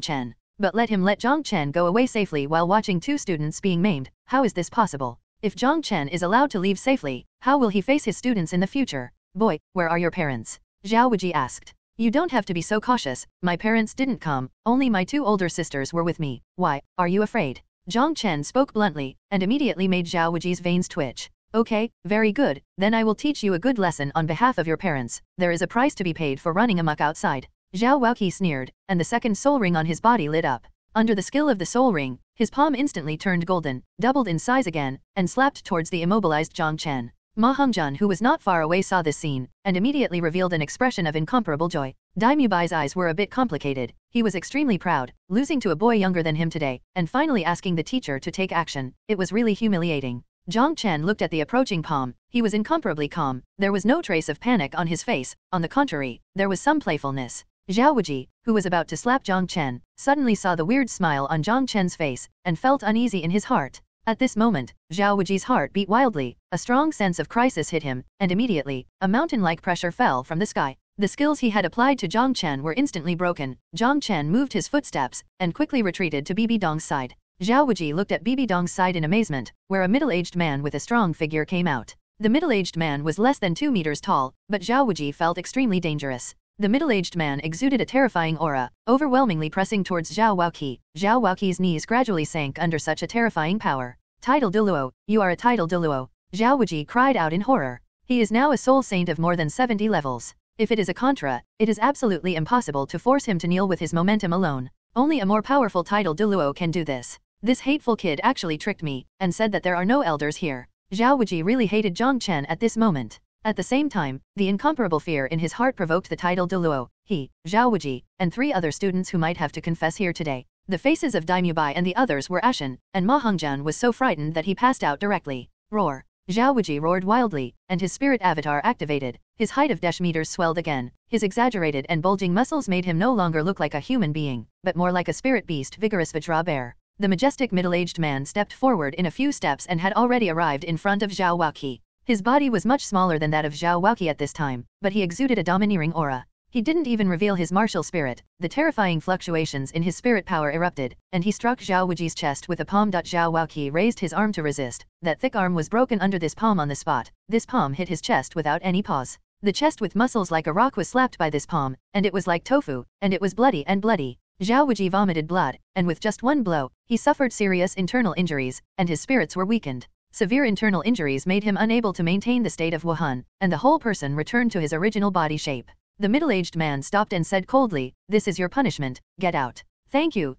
[SPEAKER 4] Chen. But let him let Jiang Chen go away safely while watching 2 students being maimed. How is this possible? If Jiang Chen is allowed to leave safely, how will he face his students in the future? Boy, where are your parents? Zhao Wuji asked. You don't have to be so cautious, my parents didn't come, only my 2 older sisters were with me. Why, are you afraid? Jiang Chen spoke bluntly, and immediately made Zhao Wuji's veins twitch. Okay, very good, then I will teach you a good lesson on behalf of your parents. There is a price to be paid for running amok outside. Zhao Wuji sneered, and the second soul ring on his body lit up. Under the skill of the soul ring, his palm instantly turned golden, doubled in size again, and slapped towards the immobilized Jiang Chen. Ma Hongzhen, who was not far away, saw this scene, and immediately revealed an expression of incomparable joy. Daimubai's eyes were a bit complicated. He was extremely proud, losing to a boy younger than him today, and finally asking the teacher to take action. It was really humiliating. Jiang Chen looked at the approaching palm. He was incomparably calm. There was no trace of panic on his face. On the contrary, there was some playfulness. Zhao Wuji, who was about to slap Jiang Chen, suddenly saw the weird smile on Jiang Chen's face, and felt uneasy in his heart. At this moment, Zhao Wuji's heart beat wildly, a strong sense of crisis hit him, and immediately, a mountain-like pressure fell from the sky. The skills he had applied to Jiang Chen were instantly broken. Jiang Chen moved his footsteps, and quickly retreated to Bibi Dong's side. Zhao Wuji looked at Bibi Dong's side in amazement, where a middle-aged man with a strong figure came out. The middle-aged man was less than 2 meters tall, but Zhao Wuji felt extremely dangerous. The middle-aged man exuded a terrifying aura, overwhelmingly pressing towards Zhao Wuji. Zhao Wuji's knees gradually sank under such a terrifying power. Title Douluo, you are a title Douluo. Zhao Wuji cried out in horror. He is now a soul saint of more than 70 levels. If it is a contra, it is absolutely impossible to force him to kneel with his momentum alone. Only a more powerful title Douluo can do this. This hateful kid actually tricked me, and said that there are no elders here. Zhao Wuji really hated Jiang Chen at this moment. At the same time, the incomparable fear in his heart provoked the title Douluo. He, Zhao Wuji, and 3 other students who might have to confess here today. The faces of Daimubei and the others were ashen, and Ma Hongzhen was so frightened that he passed out directly. Roar. Zhao Wuji roared wildly, and his spirit avatar activated. His height of dash meters swelled again. His exaggerated and bulging muscles made him no longer look like a human being, but more like a spirit beast, vigorous Vajra bear. The majestic middle-aged man stepped forward in a few steps and had already arrived in front of Zhao Wuji. His body was much smaller than that of Zhao Wuji at this time, but he exuded a domineering aura. He didn't even reveal his martial spirit. The terrifying fluctuations in his spirit power erupted, and he struck Zhao Wuji's chest with a palm. Zhao Wuji raised his arm to resist. That thick arm was broken under this palm on the spot. This palm hit his chest without any pause. The chest with muscles like a rock was slapped by this palm, and it was like tofu, and it was bloody and bloody. Zhao Wuji vomited blood, and with just one blow, he suffered serious internal injuries, and his spirits were weakened. Severe internal injuries made him unable to maintain the state of Wuhan, and the whole person returned to his original body shape. The middle-aged man stopped and said coldly, "This is your punishment, get out." Thank you,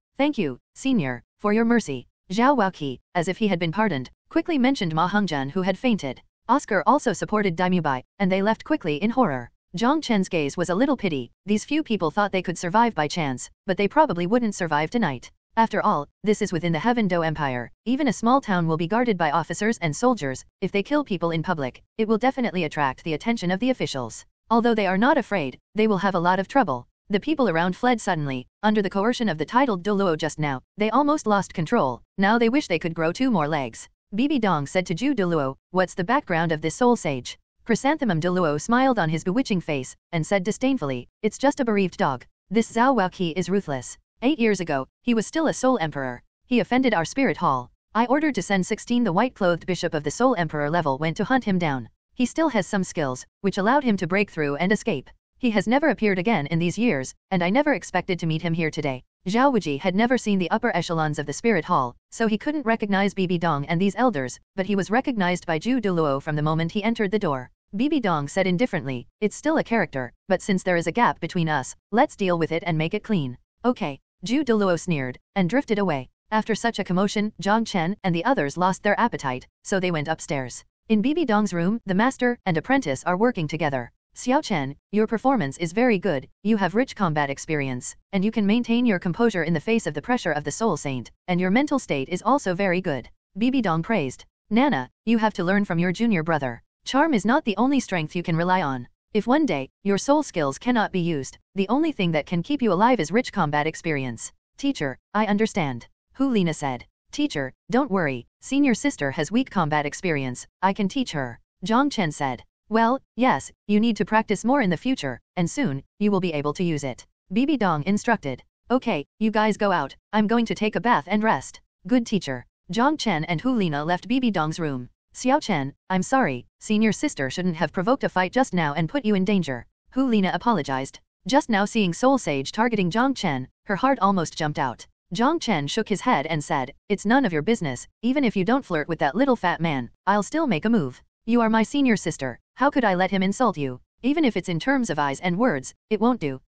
[SPEAKER 4] senior, for your mercy." Zhao Wuji, as if he had been pardoned, quickly mentioned Ma Hongzhen who had fainted. Oscar also supported Daimubei, and they left quickly in horror. Jiang Chen's gaze was a little pity. These few people thought they could survive by chance, but they probably wouldn't survive tonight. After all, this is within the Heaven Do Empire. Even a small town will be guarded by officers and soldiers. If they kill people in public, it will definitely attract the attention of the officials. Although they are not afraid, they will have a lot of trouble. The people around fled suddenly. Under the coercion of the titled Douluo just now, they almost lost control. Now they wish they could grow 2 more legs. Bibi Dong said to Douluo, what's the background of this soul sage? Chrysanthemum Douluo smiled on his bewitching face, and said disdainfully, it's just a bereaved dog. This Xiaoxue is ruthless. 8 years ago, he was still a soul emperor. He offended our spirit hall. I ordered to send 16. The white-clothed bishop of the soul emperor level went to hunt him down. He still has some skills, which allowed him to break through and escape. He has never appeared again in these years, and I never expected to meet him here today. Xiaoxue had never seen the upper echelons of the spirit hall, so he couldn't recognize Bibi Dong and these elders, but he was recognized by Douluo from the moment he entered the door. Bibi Dong said indifferently, it's still a character, but since there is a gap between us, let's deal with it and make it clean. Okay. Douluo sneered, and drifted away. After such a commotion, Jiang Chen and the others lost their appetite, so they went upstairs. In Bibi Dong's room, the master and apprentice are working together. Xiaochen, your performance is very good, you have rich combat experience, and you can maintain your composure in the face of the pressure of the soul saint, and your mental state is also very good. Bibi Dong praised. Nana, you have to learn from your junior brother. Charm is not the only strength you can rely on. If one day, your soul skills cannot be used, the only thing that can keep you alive is rich combat experience. Teacher, I understand. Lina said. Teacher, don't worry, senior sister has weak combat experience, I can teach her. Jiang Chen said. Well, yes, you need to practice more in the future, and soon, you will be able to use it. Bibi Dong instructed. Okay, you guys go out, I'm going to take a bath and rest. Good teacher. Jiang Chen and Lina left Bibi Dong's room. Xiaochen, I'm sorry, senior sister shouldn't have provoked a fight just now and put you in danger. Lina apologized. Just now seeing Soul Sage targeting Jiang Chen, her heart almost jumped out. Jiang Chen shook his head and said, it's none of your business, even if you don't flirt with that little fat man, I'll still make a move. You are my senior sister, how could I let him insult you? Even if it's in terms of eyes and words, it won't do.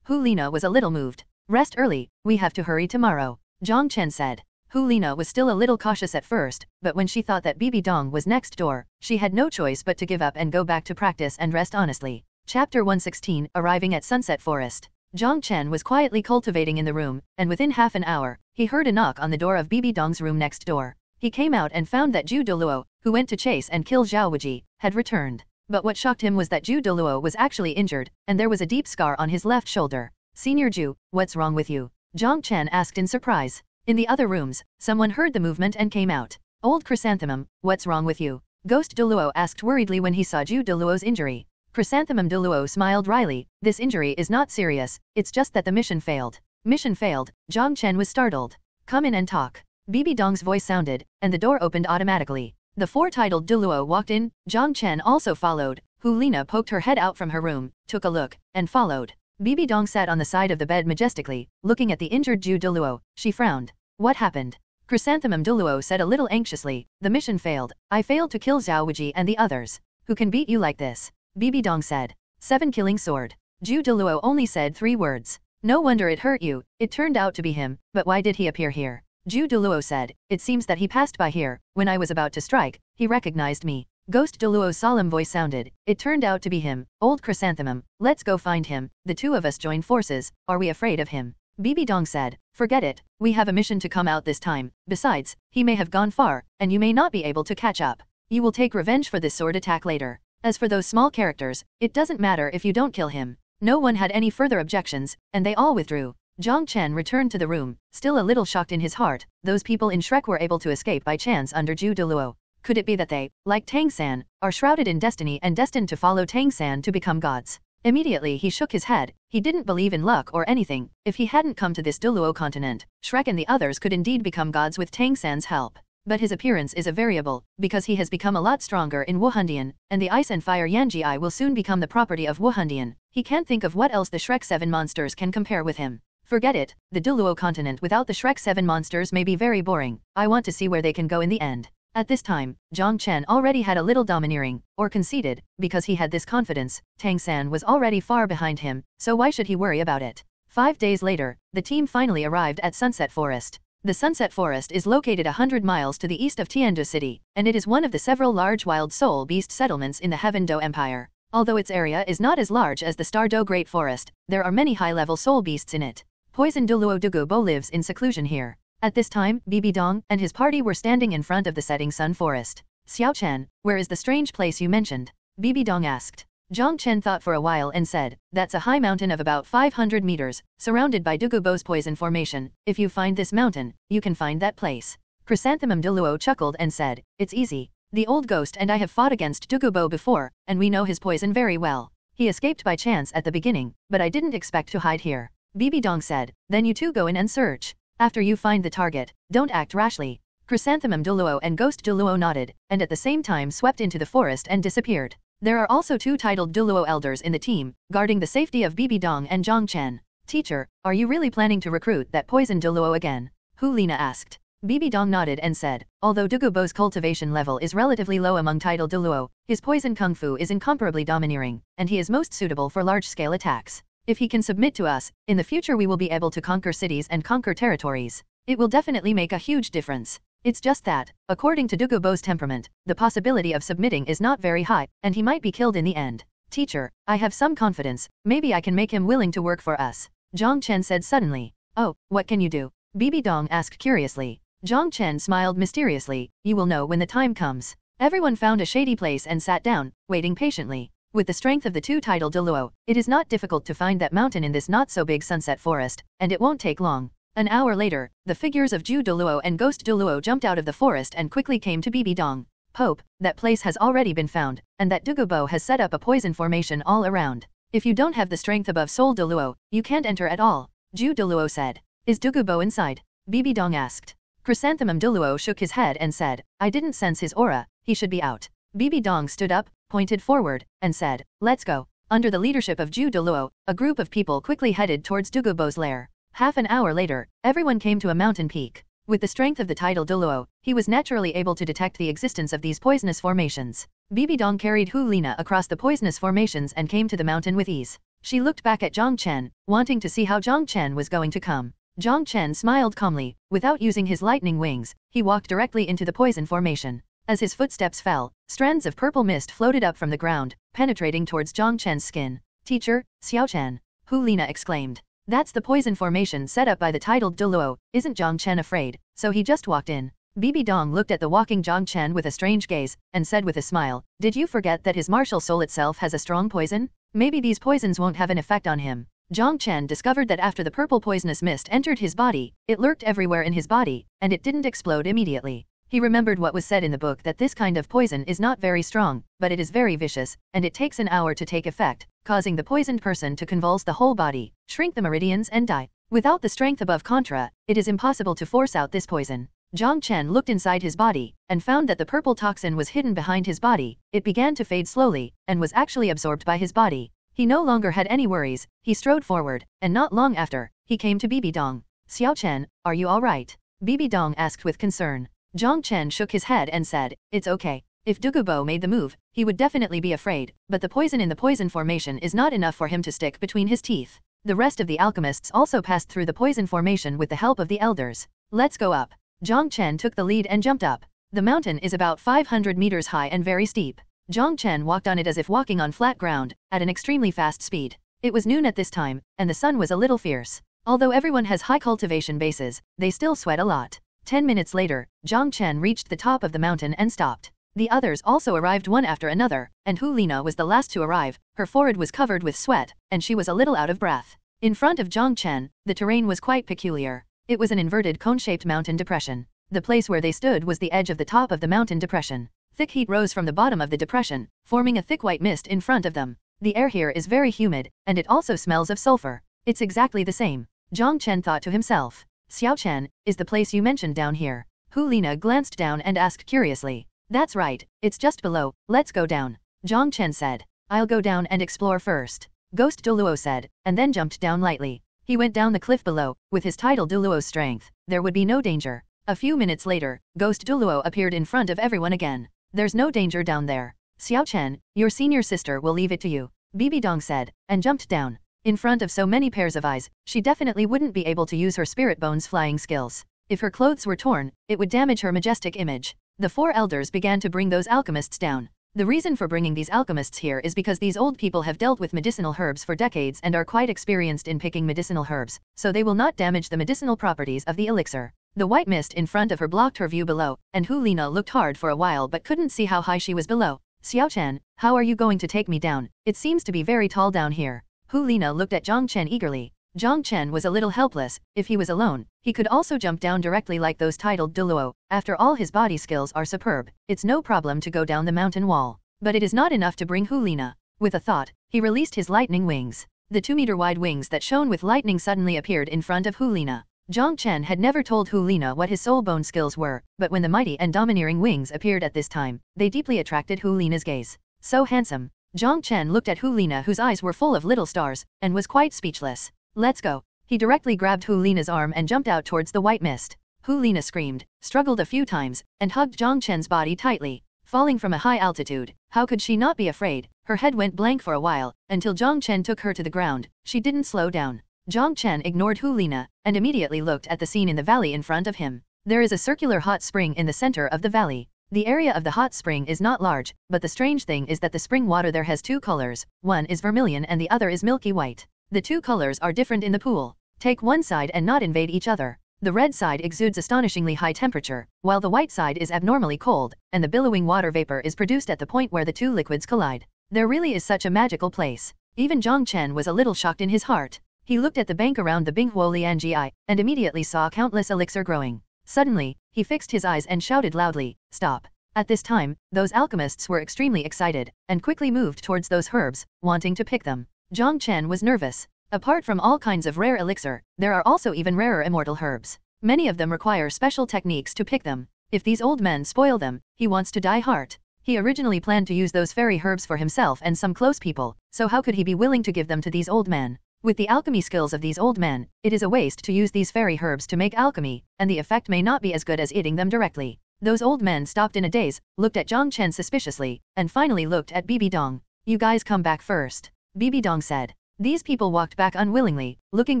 [SPEAKER 4] Lina was a little moved. Rest early, we have to hurry tomorrow. Jiang Chen said. Lina was still a little cautious at first, but when she thought that Bibi Dong was next door, she had no choice but to give up and go back to practice and rest honestly. Chapter 116, Arriving at Sunset Forest. Jiang Chen was quietly cultivating in the room, and within half an hour, he heard a knock on the door of Bibi Dong's room next door. He came out and found that Douluo, who went to chase and kill Xiaoxue, had returned. But what shocked him was that Douluo was actually injured, and there was a deep scar on his left shoulder. Senior Ju, what's wrong with you? Jiang Chen asked in surprise. In the other rooms, someone heard the movement and came out. Old Chrysanthemum, what's wrong with you? Ghost Douluo asked worriedly when he saw Douluo's injury. Chrysanthemum Douluo smiled wryly, this injury is not serious, it's just that the mission failed. Mission failed, Jiang Chen was startled. Come in and talk. Bibi Dong's voice sounded, and the door opened automatically. The four-titled Douluo walked in, Jiang Chen also followed. Lina poked her head out from her room, took a look, and followed. Bibi Dong sat on the side of the bed majestically, looking at the injured Douluo. She frowned. What happened? Chrysanthemum Douluo said a little anxiously, the mission failed. I failed to kill Xiaoxue and the others. Who can beat you like this? Bibi Dong said. 7 killing sword. Douluo only said 3 words. No wonder it hurt you, it turned out to be him, but why did he appear here? Douluo said, it seems that he passed by here, when I was about to strike, he recognized me. Ghost Douluo's solemn voice sounded, it turned out to be him, old Chrysanthemum, let's go find him, the two of us join forces, are we afraid of him? Bibi Dong said, forget it, we have a mission to come out this time, besides, he may have gone far, and you may not be able to catch up. You will take revenge for this sword attack later. As for those small characters, it doesn't matter if you don't kill him. No one had any further objections, and they all withdrew. Jiang Chen returned to the room, still a little shocked in his heart, those people in Shrek were able to escape by chance under Douluo. Could it be that they, like Tang San, are shrouded in destiny and destined to follow Tang San to become gods? Immediately he shook his head, he didn't believe in luck or anything, if he hadn't come to this Douluo continent, Shrek and the others could indeed become gods with Tang San's help. But his appearance is a variable, because he has become a lot stronger in Wuhandian, and the ice and fire Yanji will soon become the property of Wuhandian. He can't think of what else the Shrek 7 monsters can compare with him. Forget it, the Douluo continent without the Shrek 7 monsters may be very boring, I want to see where they can go in the end. At this time, Jiang Chen already had a little domineering, or conceited, because he had this confidence, Tang San was already far behind him, so why should he worry about it? 5 days later, the team finally arrived at Sunset Forest. The Sunset Forest is located 100 miles to the east of Tiandu City, and it is one of the several large wild soul beast settlements in the Heaven Do Empire. Although its area is not as large as the Star Do Great Forest, there are many high-level soul beasts in it. Poison Douluo Dugu lives in seclusion here. At this time, Bibi Dong and his party were standing in front of the setting sun forest. Xiaochen, where is the strange place you mentioned? Bibi Dong asked. Jiang Chen thought for a while and said, that's a high mountain of about 500 meters, surrounded by Dugubo's poison formation. If you find this mountain, you can find that place. Chrysanthemum Douluo chuckled and said, "It's easy. The old ghost and I have fought against Dugubo before, and we know his poison very well. He escaped by chance at the beginning, but I didn't expect to hide here." Bibi Dong said, "Then you two go in and search. After you find the target, don't act rashly." Chrysanthemum Douluo and Ghost Douluo nodded, and at the same time swept into the forest and disappeared. There are also two titled Douluo elders in the team, guarding the safety of Bibi Dong and Jiang Chen. "Teacher, are you really planning to recruit that poison Douluo again?" Hu Lina asked. Bibi Dong nodded and said, "Although Dugubo's cultivation level is relatively low among titled Douluo, his poison kung fu is incomparably domineering, and he is most suitable for large-scale attacks. If he can submit to us, in the future we will be able to conquer cities and conquer territories. It will definitely make a huge difference. It's just that, according to Dugubo's temperament, the possibility of submitting is not very high, and he might be killed in the end. Teacher, I have some confidence, maybe I can make him willing to work for us," Jiang Chen said suddenly. "Oh, what can you do?" Bibi Dong asked curiously. Jiang Chen smiled mysteriously, "You will know when the time comes." Everyone found a shady place and sat down, waiting patiently. With the strength of the two titled Douluo, it is not difficult to find that mountain in this not-so-big sunset forest, and it won't take long. An hour later, the figures of Ju Douluo and Ghost Douluo jumped out of the forest and quickly came to Bibi Dong. "Pope, that place has already been found, and that Dugubo has set up a poison formation all around. If you don't have the strength above Soul Douluo, you can't enter at all," Ju Douluo said. "Is Dugubo inside?" Bibi Dong asked. Chrysanthemum Douluo shook his head and said, "I didn't sense his aura, he should be out." Bibi Dong stood up, pointed forward, and said, "Let's go." Under the leadership of Ju Douluo, a group of people quickly headed towards Dugubo's lair. Half an hour later, everyone came to a mountain peak. With the strength of the title Douluo, he was naturally able to detect the existence of these poisonous formations. Bibi Dong carried Hu Lina across the poisonous formations and came to the mountain with ease. She looked back at Jiang Chen, wanting to see how Jiang Chen was going to come. Jiang Chen smiled calmly. Without using his lightning wings, he walked directly into the poison formation. As his footsteps fell, strands of purple mist floated up from the ground, penetrating towards Jiang Chen's skin. "Teacher, Xiaoxue," Hu Lina exclaimed. "That's the poison formation set up by the titled Douluo, isn't Jiang Chen afraid?" So he just walked in. Bibi Dong looked at the walking Jiang Chen with a strange gaze, and said with a smile, "Did you forget that his martial soul itself has a strong poison? Maybe these poisons won't have an effect on him." Jiang Chen discovered that after the purple poisonous mist entered his body, it lurked everywhere in his body, and it didn't explode immediately. He remembered what was said in the book that this kind of poison is not very strong, but it is very vicious, and it takes an hour to take effect, causing the poisoned person to convulse the whole body, shrink the meridians and die. Without the strength above contra, it is impossible to force out this poison. Jiang Chen looked inside his body, and found that the purple toxin was hidden behind his body. It began to fade slowly, and was actually absorbed by his body. He no longer had any worries. He strode forward, and not long after, he came to Bibi Dong. "Xiaochen, are you all right?" Bibi Dong asked with concern. Jiang Chen shook his head and said, "It's okay. If Dugubo made the move, he would definitely be afraid, but the poison in the poison formation is not enough for him to stick between his teeth." The rest of the alchemists also passed through the poison formation with the help of the elders. "Let's go up." Jiang Chen took the lead and jumped up. The mountain is about 500 meters high and very steep. Jiang Chen walked on it as if walking on flat ground, at an extremely fast speed. It was noon at this time, and the sun was a little fierce. Although everyone has high cultivation bases, they still sweat a lot. 10 minutes later, Jiang Chen reached the top of the mountain and stopped. The others also arrived one after another, and Hu Lina was the last to arrive. Her forehead was covered with sweat, and she was a little out of breath. In front of Jiang Chen, the terrain was quite peculiar. It was an inverted cone-shaped mountain depression. The place where they stood was the edge of the top of the mountain depression. Thick heat rose from the bottom of the depression, forming a thick white mist in front of them. The air here is very humid, and it also smells of sulfur. It's exactly the same. Jiang Chen thought to himself. "Xiaochen, is the place you mentioned down here?" Hu Lina glanced down and asked curiously. "That's right, it's just below, let's go down," Jiang Chen said. "I'll go down and explore first," Ghost Douluo said, and then jumped down lightly. He went down the cliff below. With his title Douluo's strength, there would be no danger. A few minutes later, Ghost Douluo appeared in front of everyone again. "There's no danger down there. Xiaochen, your senior sister will leave it to you," Bibi Dong said, and jumped down. In front of so many pairs of eyes, she definitely wouldn't be able to use her spirit bones flying skills. If her clothes were torn, it would damage her majestic image. The four elders began to bring those alchemists down. The reason for bringing these alchemists here is because these old people have dealt with medicinal herbs for decades and are quite experienced in picking medicinal herbs, so they will not damage the medicinal properties of the elixir. The white mist in front of her blocked her view below, and Hu Lina looked hard for a while but couldn't see how high she was below. "Xiaochen, how are you going to take me down? It seems to be very tall down here." Hu Lina looked at Jiang Chen eagerly. Jiang Chen was a little helpless. If he was alone, he could also jump down directly like those titled Douluo. After all, his body skills are superb. It's no problem to go down the mountain wall. But it is not enough to bring Hulina. With a thought, he released his lightning wings. The 2-meter-wide wings that shone with lightning suddenly appeared in front of Hulina. Jiang Chen had never told Hulina what his soul bone skills were, but when the mighty and domineering wings appeared at this time, they deeply attracted Hulina's gaze. So handsome. Jiang Chen looked at Hulina, whose eyes were full of little stars, and was quite speechless. Let's go. He directly grabbed Hulina's arm and jumped out towards the white mist. Hulina screamed, struggled a few times, and hugged Jiang Chen's body tightly. Falling from a high altitude, how could she not be afraid? Her head went blank for a while, until Jiang Chen took her to the ground. She didn't slow down. Jiang Chen ignored Hulina, and immediately looked at the scene in the valley in front of him. There is a circular hot spring in the center of the valley. The area of the hot spring is not large, but the strange thing is that the spring water there has 2 colors, one is vermilion and the other is milky white. The 2 colors are different in the pool. Take one side and not invade each other. The red side exudes astonishingly high temperature, while the white side is abnormally cold, and the billowing water vapor is produced at the point where the 2 liquids collide. There really is such a magical place. Even Jiang Chen was a little shocked in his heart. He looked at the bank around the Binghuo Lianji and immediately saw countless elixir growing. Suddenly, he fixed his eyes and shouted loudly, "Stop!" At this time, those alchemists were extremely excited, and quickly moved towards those herbs, wanting to pick them. Jiang Chen was nervous. Apart from all kinds of rare elixir, there are also even rarer immortal herbs. Many of them require special techniques to pick them. If these old men spoil them, he wants to die hard. He originally planned to use those fairy herbs for himself and some close people, so how could he be willing to give them to these old men? With the alchemy skills of these old men, it is a waste to use these fairy herbs to make alchemy, and the effect may not be as good as eating them directly. Those old men stopped in a daze, looked at Jiang Chen suspiciously, and finally looked at Bibi Dong. "You guys come back first," Bibi Dong said. These people walked back unwillingly, looking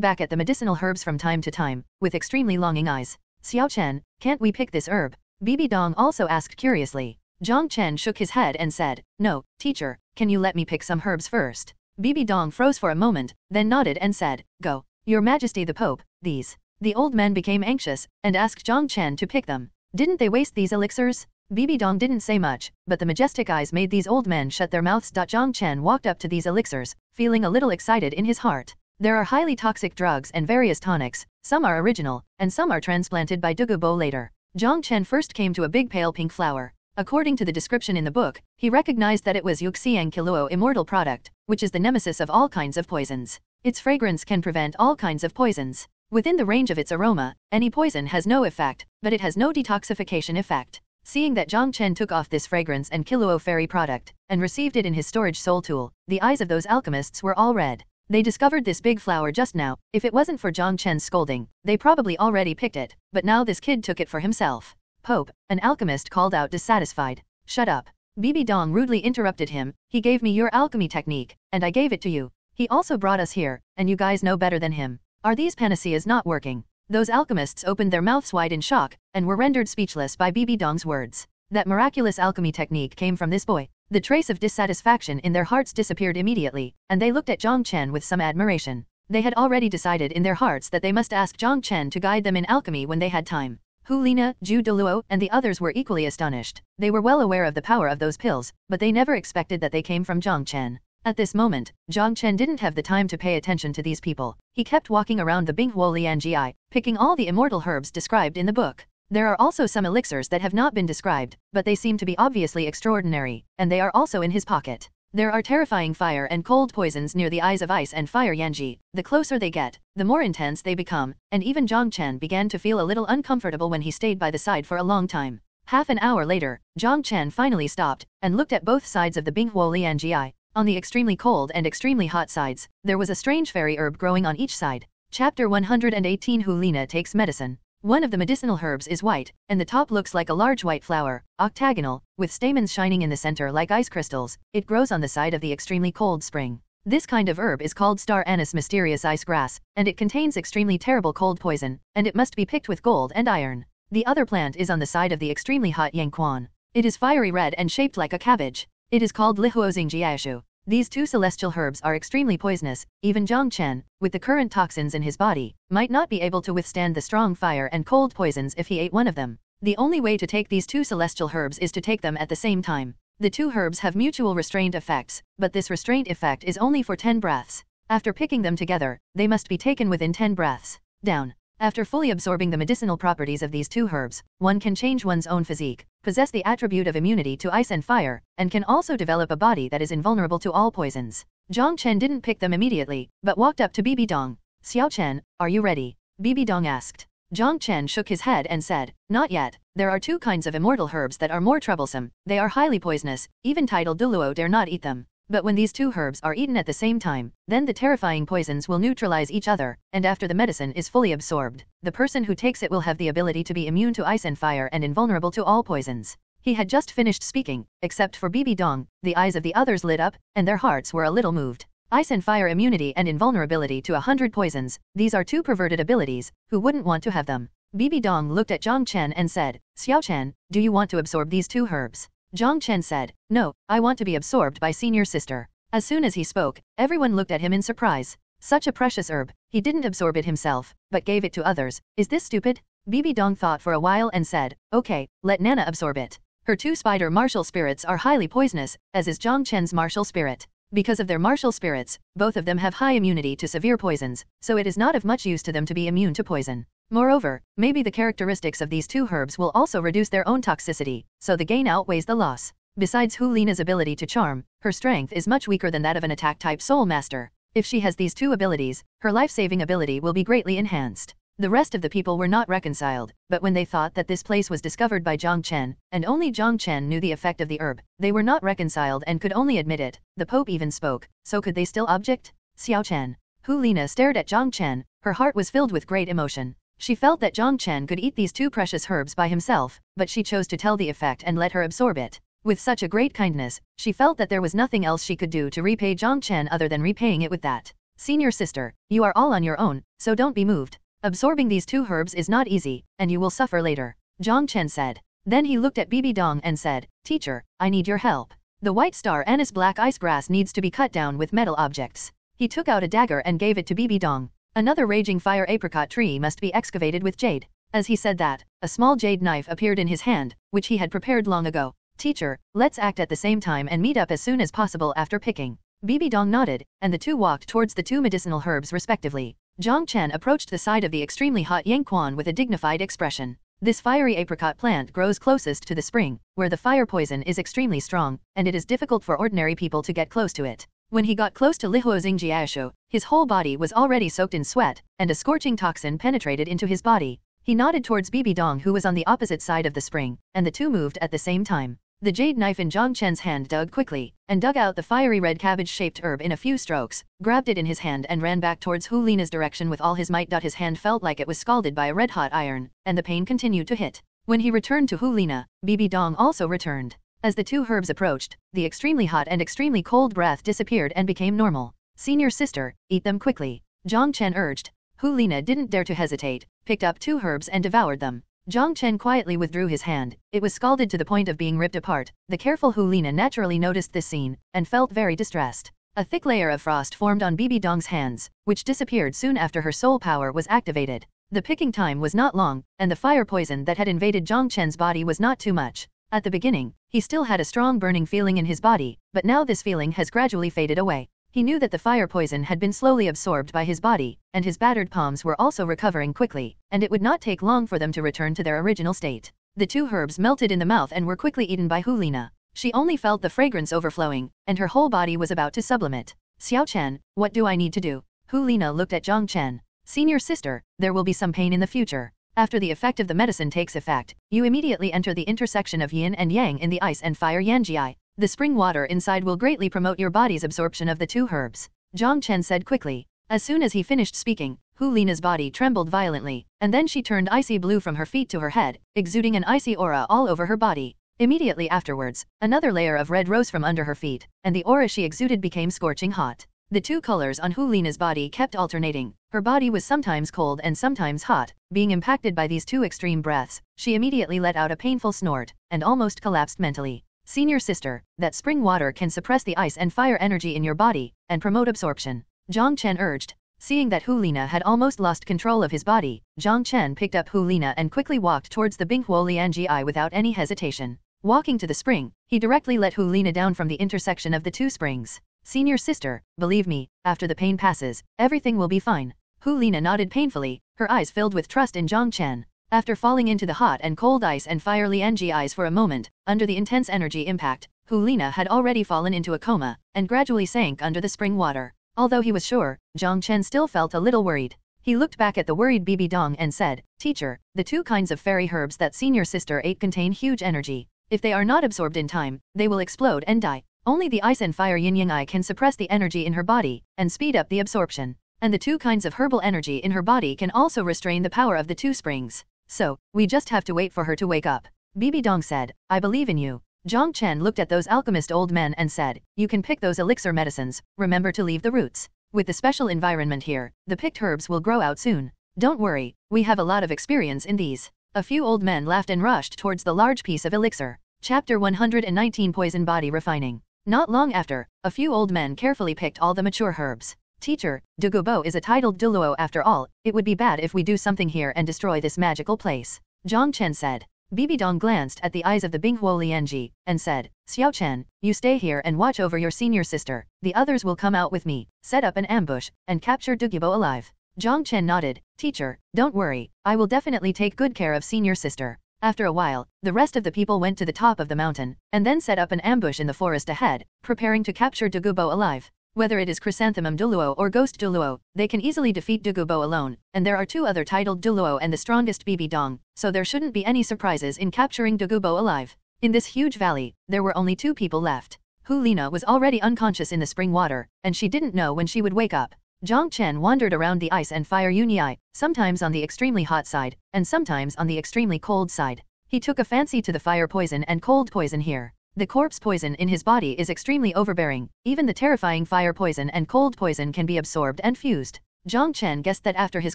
[SPEAKER 4] back at the medicinal herbs from time to time, with extremely longing eyes. "Xiaoxue, can't we pick this herb?" Bibi Dong also asked curiously. Jiang Chen shook his head and said, "No, teacher, can you let me pick some herbs first?" Bibi Dong froze for a moment, then nodded and said, "Go. Your Majesty the Pope, these." The old men became anxious, and asked Jiang Chen to pick them. Didn't they waste these elixirs? Bibi Dong didn't say much, but the majestic eyes made these old men shut their mouths. Jiang Chen walked up to these elixirs, feeling a little excited in his heart. There are highly toxic drugs and various tonics, some are original, and some are transplanted by Dugubo later. Jiang Chen first came to a big pale pink flower. According to the description in the book, he recognized that it was Yuxiang Kiluo immortal product, which is the nemesis of all kinds of poisons. Its fragrance can prevent all kinds of poisons. Within the range of its aroma, any poison has no effect, but it has no detoxification effect. Seeing that Jiang Chen took off this fragrance and Kiluo fairy product, and received it in his storage soul tool, the eyes of those alchemists were all red. They discovered this big flower just now. If it wasn't for Jiang Chen's scolding, they probably already picked it, but now this kid took it for himself. "Pope," an alchemist called out dissatisfied. "Shut up." Bibi Dong rudely interrupted him. "He gave me your alchemy technique, and I gave it to you. He also brought us here, and you guys know better than him. Are these panaceas not working?" Those alchemists opened their mouths wide in shock, and were rendered speechless by Bibi Dong's words. That miraculous alchemy technique came from this boy. The trace of dissatisfaction in their hearts disappeared immediately, and they looked at Jiang Chen with some admiration. They had already decided in their hearts that they must ask Jiang Chen to guide them in alchemy when they had time. Hulina, Douluo, and the others were equally astonished. They were well aware of the power of those pills, but they never expected that they came from Jiang Chen. At this moment, Jiang Chen didn't have the time to pay attention to these people. He kept walking around the Binghuo Lianji, picking all the immortal herbs described in the book. There are also some elixirs that have not been described, but they seem to be obviously extraordinary, and they are also in his pocket. There are terrifying fire and cold poisons near the eyes of ice and fire Yanji. The closer they get, the more intense they become, and even Jiang Chen began to feel a little uncomfortable when he stayed by the side for a long time. Half an hour later, Jiang Chen finally stopped, and looked at both sides of the Binghuo Lianji. On the extremely cold and extremely hot sides, there was a strange fairy herb growing on each side. Chapter 118 Hulina takes medicine. One of the medicinal herbs is white, and the top looks like a large white flower, octagonal, with stamens shining in the center like ice crystals. It grows on the side of the extremely cold spring. This kind of herb is called star anise mysterious ice grass, and it contains extremely terrible cold poison, and it must be picked with gold and iron. The other plant is on the side of the extremely hot yangquan. It is fiery red and shaped like a cabbage. It is called Lihuozing Jiaoshu. These two celestial herbs are extremely poisonous. Even Jiang Chen, with the current toxins in his body, might not be able to withstand the strong fire and cold poisons if he ate one of them. The only way to take these two celestial herbs is to take them at the same time. The two herbs have mutual restraint effects, but this restraint effect is only for 10 breaths. After picking them together, they must be taken within 10 breaths. Down. After fully absorbing the medicinal properties of these two herbs, one can change one's own physique, possess the attribute of immunity to ice and fire, and can also develop a body that is invulnerable to all poisons. Jiang Chen didn't pick them immediately, but walked up to Bibi Dong. Xiaoxue, are you ready? Bibi Dong asked. Jiang Chen shook his head and said, not yet. There are two kinds of immortal herbs that are more troublesome. They are highly poisonous, even titled Douluo dare not eat them. But when these two herbs are eaten at the same time, then the terrifying poisons will neutralize each other, and after the medicine is fully absorbed, the person who takes it will have the ability to be immune to ice and fire and invulnerable to all poisons. He had just finished speaking, except for Bibi Dong, the eyes of the others lit up, and their hearts were a little moved. Ice and fire immunity and invulnerability to 100 poisons, these are two perverted abilities, who wouldn't want to have them? Bibi Dong looked at Jiang Chen and said, Xiaoxue, do you want to absorb these two herbs? Jiang Chen said, no, I want to be absorbed by senior sister. As soon as he spoke, everyone looked at him in surprise. Such a precious herb, he didn't absorb it himself, but gave it to others. Is this stupid? Bibi Dong thought for a while and said, okay, let Nana absorb it. Her two spider martial spirits are highly poisonous, as is Jiang Chen's martial spirit. Because of their martial spirits, both of them have high immunity to severe poisons, so it is not of much use to them to be immune to poison. Moreover, maybe the characteristics of these two herbs will also reduce their own toxicity, so the gain outweighs the loss. Besides Hu Lina's ability to charm, her strength is much weaker than that of an attack-type soul master. If she has these two abilities, her life-saving ability will be greatly enhanced. The rest of the people were not reconciled, but when they thought that this place was discovered by Jiang Chen, and only Jiang Chen knew the effect of the herb, they were not reconciled and could only admit it. The Pope even spoke, so could they still object? Xiaoxue. Hu Lina stared at Jiang Chen, her heart was filled with great emotion. She felt that Jiang Chen could eat these two precious herbs by himself, but she chose to tell the effect and let her absorb it. With such a great kindness, she felt that there was nothing else she could do to repay Jiang Chen other than repaying it with that. Senior sister, you are all on your own, so don't be moved. Absorbing these two herbs is not easy, and you will suffer later. Jiang Chen said. Then he looked at Bibi Dong and said, teacher, I need your help. The white star anise black ice grass needs to be cut down with metal objects. He took out a dagger and gave it to Bibi Dong. Another raging fire apricot tree must be excavated with jade. As he said that, a small jade knife appeared in his hand, which he had prepared long ago. Teacher, let's act at the same time and meet up as soon as possible after picking. Bibi Dong nodded, and the two walked towards the two medicinal herbs respectively. Jiang Chen approached the side of the extremely hot Yangquan with a dignified expression. This fiery apricot plant grows closest to the spring, where the fire poison is extremely strong, and it is difficult for ordinary people to get close to it. When he got close to Lihuozing Xiaoxue, his whole body was already soaked in sweat, and a scorching toxin penetrated into his body. He nodded towards Bibi Dong who was on the opposite side of the spring, and the two moved at the same time. The jade knife in Jiang Chen's hand dug quickly, and dug out the fiery red cabbage-shaped herb in a few strokes, grabbed it in his hand and ran back towards Hu Lina's direction with all his might. His hand felt like it was scalded by a red-hot iron, and the pain continued to hit. When he returned to Hu Lina, Bibi Dong also returned. As the two herbs approached, the extremely hot and extremely cold breath disappeared and became normal. Senior sister, eat them quickly. Jiang Chen urged. Hu Lina didn't dare to hesitate, picked up two herbs and devoured them. Jiang Chen quietly withdrew his hand. It was scalded to the point of being ripped apart. The careful Hu Lina naturally noticed this scene, and felt very distressed. A thick layer of frost formed on Bibi Dong's hands, which disappeared soon after her soul power was activated. The picking time was not long, and the fire poison that had invaded Jiang Chen's body was not too much. At the beginning, he still had a strong burning feeling in his body, but now this feeling has gradually faded away. He knew that the fire poison had been slowly absorbed by his body, and his battered palms were also recovering quickly, and it would not take long for them to return to their original state. The two herbs melted in the mouth and were quickly eaten by Hu Lina. She only felt the fragrance overflowing, and her whole body was about to sublimate. Xiaoxue, what do I need to do? Hu Lina looked at Jiang Chen. Senior sister, there will be some pain in the future. After the effect of the medicine takes effect, you immediately enter the intersection of yin and yang in the ice and fire yanji. The spring water inside will greatly promote your body's absorption of the two herbs. Jiang Chen said quickly. As soon as he finished speaking, Hu Lina's body trembled violently, and then she turned icy blue from her feet to her head, exuding an icy aura all over her body. Immediately afterwards, another layer of red rose from under her feet, and the aura she exuded became scorching hot. The two colors on Hu Lina's body kept alternating. Her body was sometimes cold and sometimes hot. Being impacted by these two extreme breaths, she immediately let out a painful snort, and almost collapsed mentally. Senior sister, that spring water can suppress the ice and fire energy in your body, and promote absorption. Jiang Chen urged. Seeing that Hu Lina had almost lost control of his body, Jiang Chen picked up Hu Lina and quickly walked towards the Binghuo Lianji without any hesitation. Walking to the spring, he directly let Hu Lina down from the intersection of the two springs. Senior sister, believe me, after the pain passes, everything will be fine. Hu Lina nodded painfully, her eyes filled with trust in Jiang Chen. After falling into the hot and cold ice and fire Lianji eyes for a moment, under the intense energy impact, Hu Lina had already fallen into a coma, and gradually sank under the spring water. Although he was sure, Jiang Chen still felt a little worried. He looked back at the worried Bibi Dong and said, Teacher, the 2 kinds of fairy herbs that senior sister ate contain huge energy. If they are not absorbed in time, they will explode and die. Only the ice and fire yin-yang eye can suppress the energy in her body, and speed up the absorption. And the 2 kinds of herbal energy in her body can also restrain the power of the 2 springs. So, we just have to wait for her to wake up. Bibi Dong said, I believe in you. Jiang Chen looked at those alchemist old men and said, you can pick those elixir medicines, remember to leave the roots. With the special environment here, the picked herbs will grow out soon. Don't worry, we have a lot of experience in these. A few old men laughed and rushed towards the large piece of elixir. Chapter 119 Poison Body Refining. Not long after, a few old men carefully picked all the mature herbs. Teacher, Douluo is a titled Douluo after all, it would be bad if we do something here and destroy this magical place. Jiang Chen said. Bibi Dong glanced at the eyes of the Binghuo Lianji, and said, Xiaoxue, you stay here and watch over your senior sister, the others will come out with me, set up an ambush, and capture Douluo alive. Jiang Chen nodded, Teacher, don't worry, I will definitely take good care of senior sister. After a while, the rest of the people went to the top of the mountain, and then set up an ambush in the forest ahead, preparing to capture Douluo alive. Whether it is Chrysanthemum Douluo or Ghost Douluo, they can easily defeat Douluo alone, and there are 2 other titled Douluo and the strongest Bibi Dong, so there shouldn't be any surprises in capturing Douluo alive. In this huge valley, there were only 2 people left. Hu Lina was already unconscious in the spring water, and she didn't know when she would wake up. Jiang Chen wandered around the ice and fire Yunyi, sometimes on the extremely hot side, and sometimes on the extremely cold side. He took a fancy to the fire poison and cold poison here. The corpse poison in his body is extremely overbearing, even the terrifying fire poison and cold poison can be absorbed and fused. Jiang Chen guessed that after his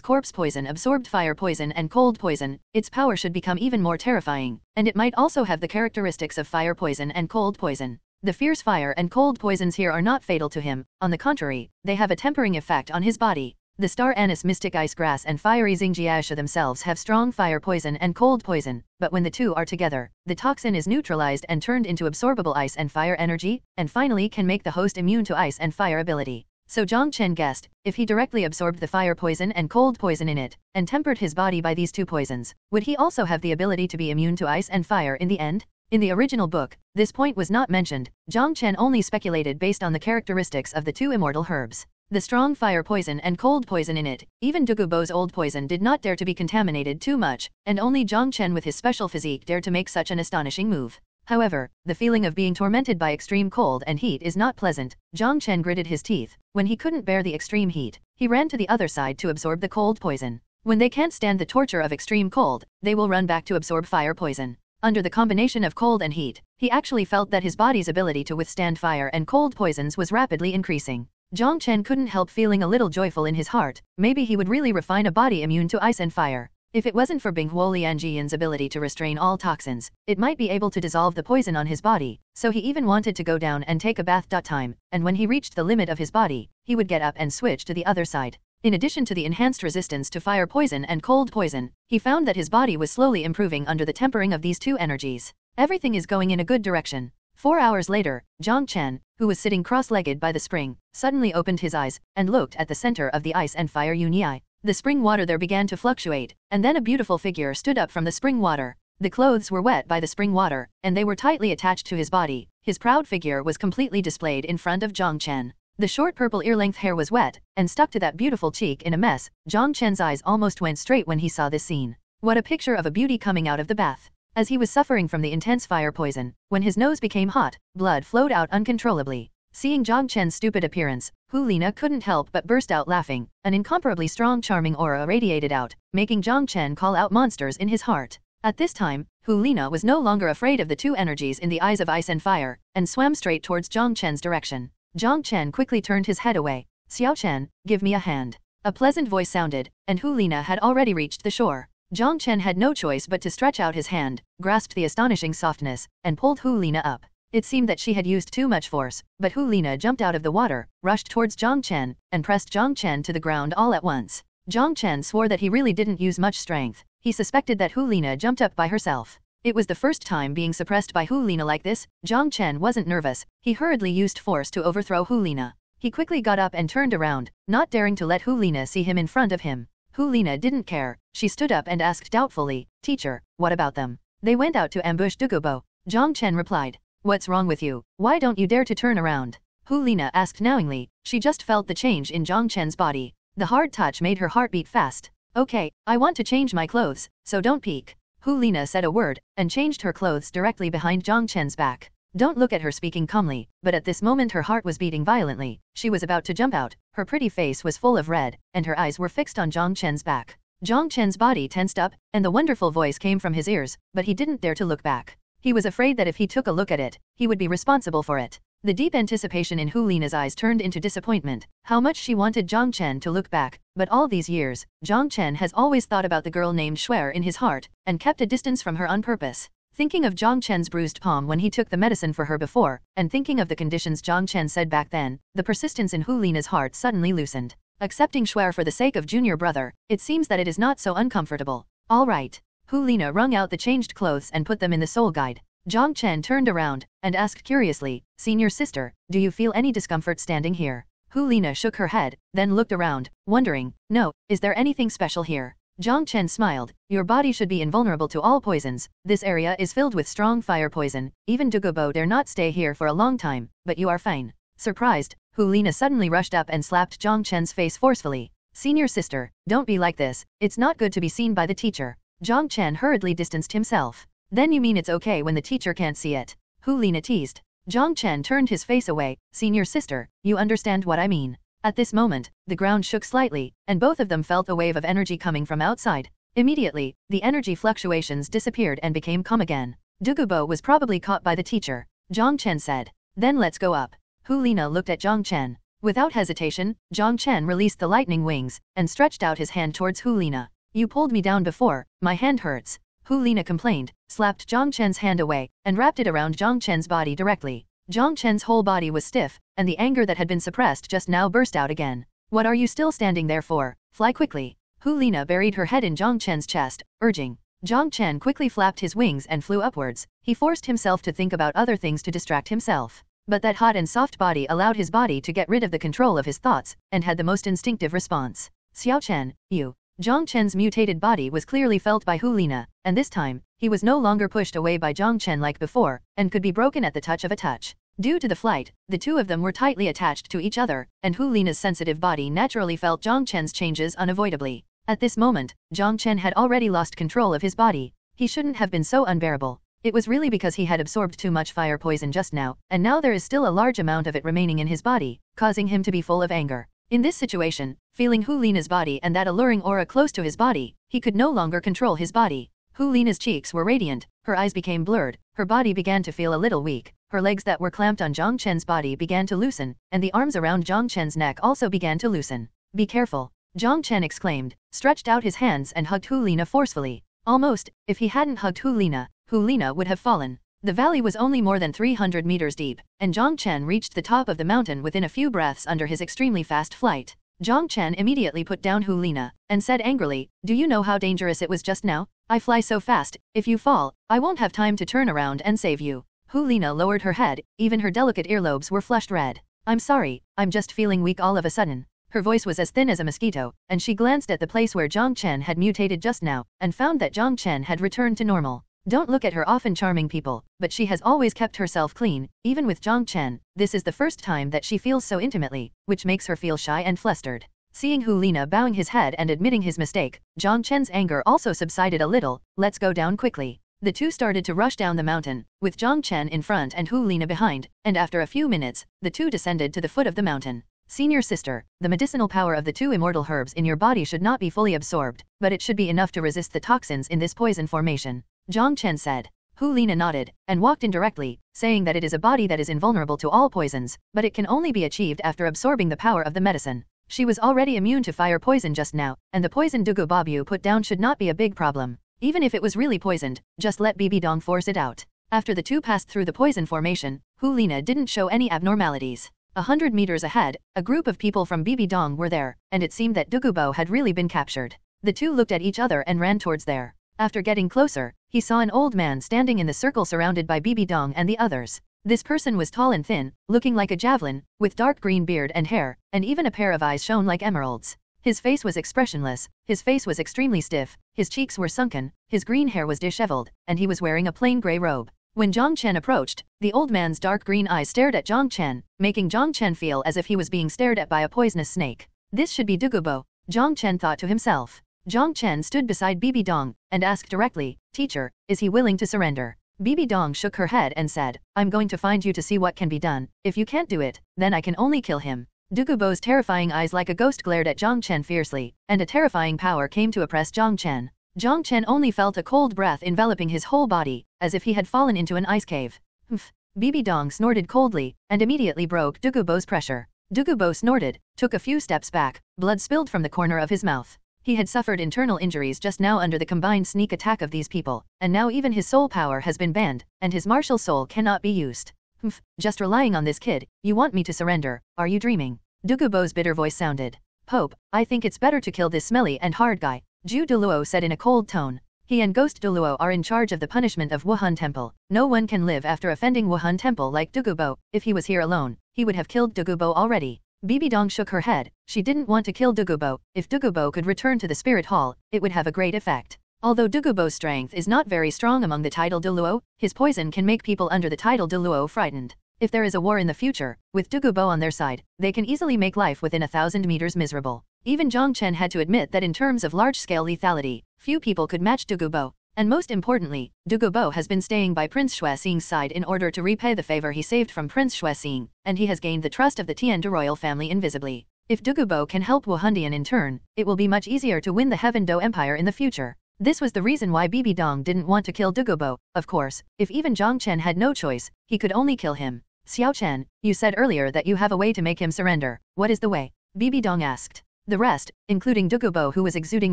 [SPEAKER 4] corpse poison absorbed fire poison and cold poison, its power should become even more terrifying, and it might also have the characteristics of fire poison and cold poison. The fierce fire and cold poisons here are not fatal to him, on the contrary, they have a tempering effect on his body. The star anise mystic ice grass and fiery Xingjiaxia themselves have strong fire poison and cold poison, but when the 2 are together, the toxin is neutralized and turned into absorbable ice and fire energy, and finally can make the host immune to ice and fire ability. So Jiang Chen guessed, if he directly absorbed the fire poison and cold poison in it, and tempered his body by these 2 poisons, would he also have the ability to be immune to ice and fire in the end? In the original book, this point was not mentioned. Jiang Chen only speculated based on the characteristics of the 2 immortal herbs. The strong fire poison and cold poison in it, even Douluo's old poison did not dare to be contaminated too much, and only Jiang Chen with his special physique dared to make such an astonishing move. However, the feeling of being tormented by extreme cold and heat is not pleasant. Jiang Chen gritted his teeth. When he couldn't bear the extreme heat, he ran to the other side to absorb the cold poison. When they can't stand the torture of extreme cold, they will run back to absorb fire poison. Under the combination of cold and heat, he actually felt that his body's ability to withstand fire and cold poisons was rapidly increasing. Jiang Chen couldn't help feeling a little joyful in his heart. Maybe he would really refine a body immune to ice and fire. If it wasn't for Binghuo Lianjian's ability to restrain all toxins, it might be able to dissolve the poison on his body, so he even wanted to go down and take a bath. Time, and when he reached the limit of his body, he would get up and switch to the other side. In addition to the enhanced resistance to fire poison and cold poison, he found that his body was slowly improving under the tempering of these 2 energies. Everything is going in a good direction. 4 hours later, Jiang Chen, who was sitting cross-legged by the spring, suddenly opened his eyes, and looked at the center of the ice and fire Yunyi. The spring water there began to fluctuate, and then a beautiful figure stood up from the spring water. The clothes were wet by the spring water, and they were tightly attached to his body. His proud figure was completely displayed in front of Jiang Chen. The short purple ear-length hair was wet, and stuck to that beautiful cheek in a mess. Jiang Chen's eyes almost went straight when he saw this scene. What a picture of a beauty coming out of the bath. As he was suffering from the intense fire poison, when his nose became hot, blood flowed out uncontrollably. Seeing Jiang Chen's stupid appearance, Hu Lina couldn't help but burst out laughing. An incomparably strong charming aura radiated out, making Jiang Chen call out monsters in his heart. At this time, Hu Lina was no longer afraid of the 2 energies in the eyes of ice and fire, and swam straight towards Jiang Chen's direction. Jiang Chen quickly turned his head away. Xiaoxue, give me a hand. A pleasant voice sounded, and Hu Lina had already reached the shore. Jiang Chen had no choice but to stretch out his hand, grasped the astonishing softness, and pulled Hu Lina up. It seemed that she had used too much force, but Hu Lina jumped out of the water, rushed towards Jiang Chen, and pressed Jiang Chen to the ground all at once. Jiang Chen swore that he really didn't use much strength. He suspected that Hu Lina jumped up by herself. It was the first time being suppressed by Hu Lina like this. Jiang Chen wasn't nervous. He hurriedly used force to overthrow Hu Lina. He quickly got up and turned around, not daring to let Hu Lina see him in front of him. Hu Lina didn't care. She stood up and asked doubtfully, "Teacher, what about them?" "They went out to ambush Douluo." Jiang Chen replied. "What's wrong with you? Why don't you dare to turn around?" Hu Lina asked knowingly. She just felt the change in Jiang Chen's body. The hard touch made her heart beat fast. "Okay, I want to change my clothes, so don't peek." Hu Lina said a word, and changed her clothes directly behind Jiang Chen's back. Don't look at her speaking calmly, but at this moment her heart was beating violently. She was about to jump out. Her pretty face was full of red, and her eyes were fixed on Jiang Chen's back. Jiang Chen's body tensed up, and the wonderful voice came from his ears, but he didn't dare to look back. He was afraid that if he took a look at it, he would be responsible for it. The deep anticipation in Hu Lina's eyes turned into disappointment. How much she wanted Jiang Chen to look back, but all these years, Jiang Chen has always thought about the girl named Xiaoxue in his heart, and kept a distance from her on purpose. Thinking of Jiang Chen's bruised palm when he took the medicine for her before, and thinking of the conditions Jiang Chen said back then, the persistence in Hu Lina's heart suddenly loosened. Accepting Xiaoxue for the sake of junior brother, it seems that it is not so uncomfortable. All right. Hu Lina wrung out the changed clothes and put them in the soul guide. Jiang Chen turned around, and asked curiously, "Senior sister, do you feel any discomfort standing here?" Hu Lina shook her head, then looked around, wondering, "No, is there anything special here?" Jiang Chen smiled, "Your body should be invulnerable to all poisons. This area is filled with strong fire poison. Even Douluo dare not stay here for a long time, but you are fine." Surprised, Hu Lina suddenly rushed up and slapped Jiang Chen's face forcefully. "Senior sister, don't be like this. It's not good to be seen by the teacher." Jiang Chen hurriedly distanced himself. "Then you mean it's okay when the teacher can't see it?" Hu Lina teased. Jiang Chen turned his face away. "Senior sister, you understand what I mean." At this moment, the ground shook slightly, and both of them felt a wave of energy coming from outside. Immediately, the energy fluctuations disappeared and became calm again. Douluo was probably caught by the teacher, Jiang Chen said. "Then let's go up." Hu Lina looked at Jiang Chen. Without hesitation, Jiang Chen released the lightning wings, and stretched out his hand towards Hu Lina. "You pulled me down before, my hand hurts." Hu Lina complained, slapped Jiang Chen's hand away, and wrapped it around Jiang Chen's body directly. Jiang Chen's whole body was stiff, and the anger that had been suppressed just now burst out again. "What are you still standing there for? Fly quickly." Hu Lina buried her head in Jiang Chen's chest, urging. Jiang Chen quickly flapped his wings and flew upwards. He forced himself to think about other things to distract himself. But that hot and soft body allowed his body to get rid of the control of his thoughts, and had the most instinctive response. "Xiaochen, you." Jiang Chen's mutated body was clearly felt by Hu Lina, and this time, he was no longer pushed away by Jiang Chen like before, and could be broken at the touch of a touch. Due to the flight, the two of them were tightly attached to each other, and Hu Lina's sensitive body naturally felt Jiang Chen's changes unavoidably. At this moment, Jiang Chen had already lost control of his body. He shouldn't have been so unbearable. It was really because he had absorbed too much fire poison just now, and now there is still a large amount of it remaining in his body, causing him to be full of anger. In this situation, feeling Hu Lina's body and that alluring aura close to his body, he could no longer control his body. Hu Lina's cheeks were radiant, her eyes became blurred, her body began to feel a little weak, her legs that were clamped on Jiang Chen's body began to loosen, and the arms around Jiang Chen's neck also began to loosen. "Be careful," Jiang Chen exclaimed, stretched out his hands and hugged Hu Lina forcefully. Almost, if he hadn't hugged Hu Lina would have fallen. The valley was only more than 300 meters deep, and Jiang Chen reached the top of the mountain within a few breaths under his extremely fast flight. Jiang Chen immediately put down Hu Lina, and said angrily, "Do you know how dangerous it was just now? I fly so fast, if you fall, I won't have time to turn around and save you." Hu Lina lowered her head, even her delicate earlobes were flushed red. "I'm sorry, I'm just feeling weak all of a sudden." Her voice was as thin as a mosquito, and she glanced at the place where Jiang Chen had mutated just now, and found that Jiang Chen had returned to normal. Don't look at her often charming people, but she has always kept herself clean, even with Jiang Chen. This is the first time that she feels so intimately, which makes her feel shy and flustered. Seeing Hu Lina bowing his head and admitting his mistake, Jiang Chen's anger also subsided a little. "Let's go down quickly." The two started to rush down the mountain, with Jiang Chen in front and Hu Lina behind, and after a few minutes, the two descended to the foot of the mountain. "Senior sister, the medicinal power of the two immortal herbs in your body should not be fully absorbed, but it should be enough to resist the toxins in this poison formation," Jiang Chen said. Hu Lina nodded, and walked in directly, saying that it is a body that is invulnerable to all poisons, but it can only be achieved after absorbing the power of the medicine. She was already immune to fire poison just now, and the poison Douluo Babu put down should not be a big problem. Even if it was really poisoned, just let Bibi Dong force it out. After the two passed through the poison formation, Hu Lina didn't show any abnormalities. 100 meters ahead, a group of people from Bibi Dong were there, and it seemed that Douluo had really been captured. The two looked at each other and ran towards there. After getting closer, he saw an old man standing in the circle surrounded by Bibi Dong and the others. This person was tall and thin, looking like a javelin, with dark green beard and hair, and even a pair of eyes shone like emeralds. His face was expressionless, his face was extremely stiff, his cheeks were sunken, his green hair was disheveled, and he was wearing a plain grey robe. When Jiang Chen approached, the old man's dark green eyes stared at Jiang Chen, making Jiang Chen feel as if he was being stared at by a poisonous snake. This should be Douluo, Jiang Chen thought to himself. Jiang Chen stood beside Bibi Dong, and asked directly, "Teacher, is he willing to surrender?" Bibi Dong shook her head and said, "I'm going to find you to see what can be done. If you can't do it, then I can only kill him." Douluo's terrifying eyes like a ghost glared at Jiang Chen fiercely, and a terrifying power came to oppress Jiang Chen. Jiang Chen only felt a cold breath enveloping his whole body, as if he had fallen into an ice cave. Humph! Bibi Dong snorted coldly, and immediately broke Douluo's pressure. Douluo snorted, took a few steps back, blood spilled from the corner of his mouth. He had suffered internal injuries just now under the combined sneak attack of these people, and now even his soul power has been banned, and his martial soul cannot be used. Humph, just relying on this kid, you want me to surrender, are you dreaming? Douluo's bitter voice sounded. Pope, I think it's better to kill this smelly and hard guy, Douluo said in a cold tone. He and Ghost Douluo are in charge of the punishment of Wuhan Temple. No one can live after offending Wuhan Temple like Douluo. If he was here alone, he would have killed Douluo already. Bibi Dong shook her head. She didn't want to kill Douluo. If Douluo could return to the spirit hall, it would have a great effect. Although Douluo's strength is not very strong among the title Douluo, his poison can make people under the title Douluo frightened. If there is a war in the future, with Douluo on their side, they can easily make life within 1,000 meters miserable. Even Jiang Chen had to admit that in terms of large-scale lethality, few people could match Douluo. And most importantly, Douluo has been staying by Prince Xiaoxue's side in order to repay the favor he saved from Prince Xiaoxue, and he has gained the trust of the Tian de royal family invisibly. If Douluo can help Wuhandian in turn, it will be much easier to win the Heaven Do Empire in the future. This was the reason why Bibi Dong didn't want to kill Douluo. Of course, if even Jiang Chen had no choice, he could only kill him. Xiaochen, you said earlier that you have a way to make him surrender. What is the way? Bibi Dong asked. The rest, including Douluo who was exuding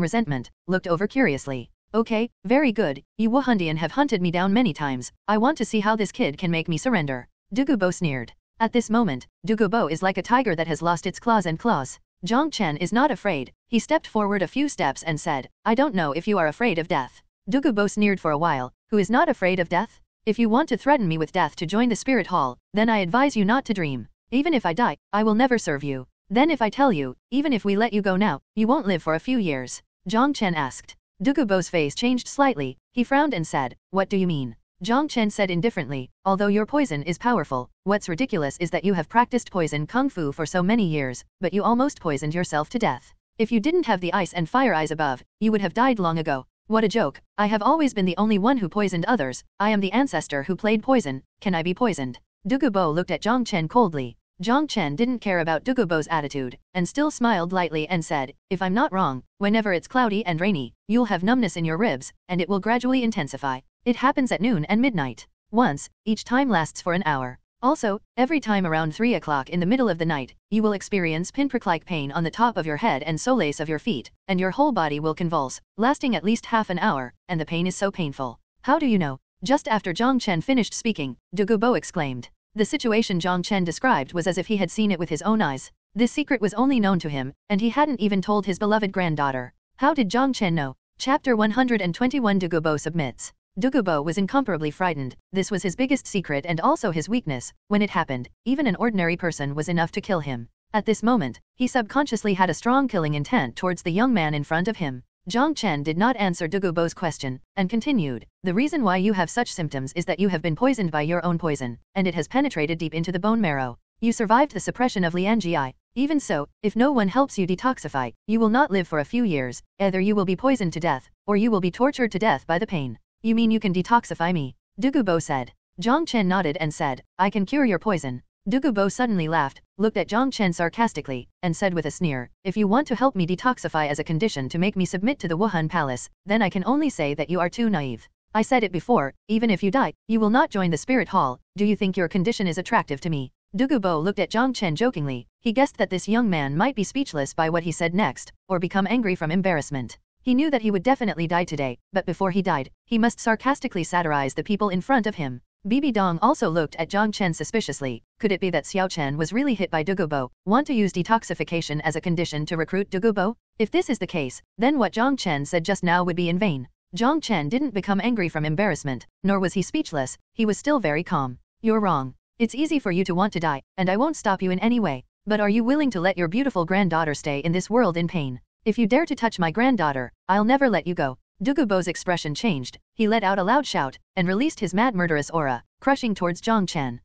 [SPEAKER 4] resentment, looked over curiously. Okay, very good, you Wuhandian have hunted me down many times, I want to see how this kid can make me surrender. Douluo sneered. At this moment, Douluo is like a tiger that has lost its claws and claws. Jiang Chen is not afraid, he stepped forward a few steps and said, I don't know if you are afraid of death. Douluo sneered for a while, who is not afraid of death? If you want to threaten me with death to join the spirit hall, then I advise you not to dream. Even if I die, I will never serve you. Then if I tell you, even if we let you go now, you won't live for a few years. Jiang Chen asked. Douluo's face changed slightly, he frowned and said, what do you mean? Jiang Chen said indifferently, although your poison is powerful, what's ridiculous is that you have practiced poison kung fu for so many years, but you almost poisoned yourself to death. If you didn't have the ice and fire eyes above, you would have died long ago. What a joke, I have always been the only one who poisoned others, I am the ancestor who played poison, can I be poisoned? Douluo looked at Jiang Chen coldly. Jiang Chen didn't care about Douluo's attitude, and still smiled lightly and said, if I'm not wrong, whenever it's cloudy and rainy, you'll have numbness in your ribs, and it will gradually intensify. It happens at noon and midnight. Once, each time lasts for an hour. Also, every time around 3 o'clock in the middle of the night, you will experience pinprick-like pain on the top of your head and soles of your feet, and your whole body will convulse, lasting at least half an hour, and the pain is so painful. How do you know? Just after Jiang Chen finished speaking, Douluo exclaimed. The situation Jiang Chen described was as if he had seen it with his own eyes. This secret was only known to him, and he hadn't even told his beloved granddaughter. How did Jiang Chen know? Chapter 121 Douluo submits. Douluo was incomparably frightened, this was his biggest secret and also his weakness. When it happened, even an ordinary person was enough to kill him. At this moment, he subconsciously had a strong killing intent towards the young man in front of him. Jiang Chen did not answer Douluo's question, and continued, the reason why you have such symptoms is that you have been poisoned by your own poison, and it has penetrated deep into the bone marrow. You survived the suppression of Lianji. Even so, if no one helps you detoxify, you will not live for a few years, either you will be poisoned to death, or you will be tortured to death by the pain. You mean you can detoxify me? Douluo said. Jiang Chen nodded and said, I can cure your poison. Douluo suddenly laughed, looked at Jiang Chen sarcastically, and said with a sneer, if you want to help me detoxify as a condition to make me submit to the Wuhan Palace, then I can only say that you are too naive. I said it before, even if you die, you will not join the spirit hall. Do you think your condition is attractive to me? Douluo looked at Jiang Chen jokingly, he guessed that this young man might be speechless by what he said next, or become angry from embarrassment. He knew that he would definitely die today, but before he died, he must sarcastically satirize the people in front of him. Bibi Dong also looked at Jiang Chen suspiciously. Could it be that Xiaochen was really hit by Douluo, want to use detoxification as a condition to recruit Douluo? If this is the case, then what Jiang Chen said just now would be in vain. Jiang Chen didn't become angry from embarrassment, nor was he speechless, he was still very calm. You're wrong. It's easy for you to want to die, and I won't stop you in any way. But are you willing to let your beautiful granddaughter stay in this world in pain? If you dare to touch my granddaughter, I'll never let you go. Douluo's expression changed, he let out a loud shout, and released his mad murderous aura, crushing towards Jiang Chen.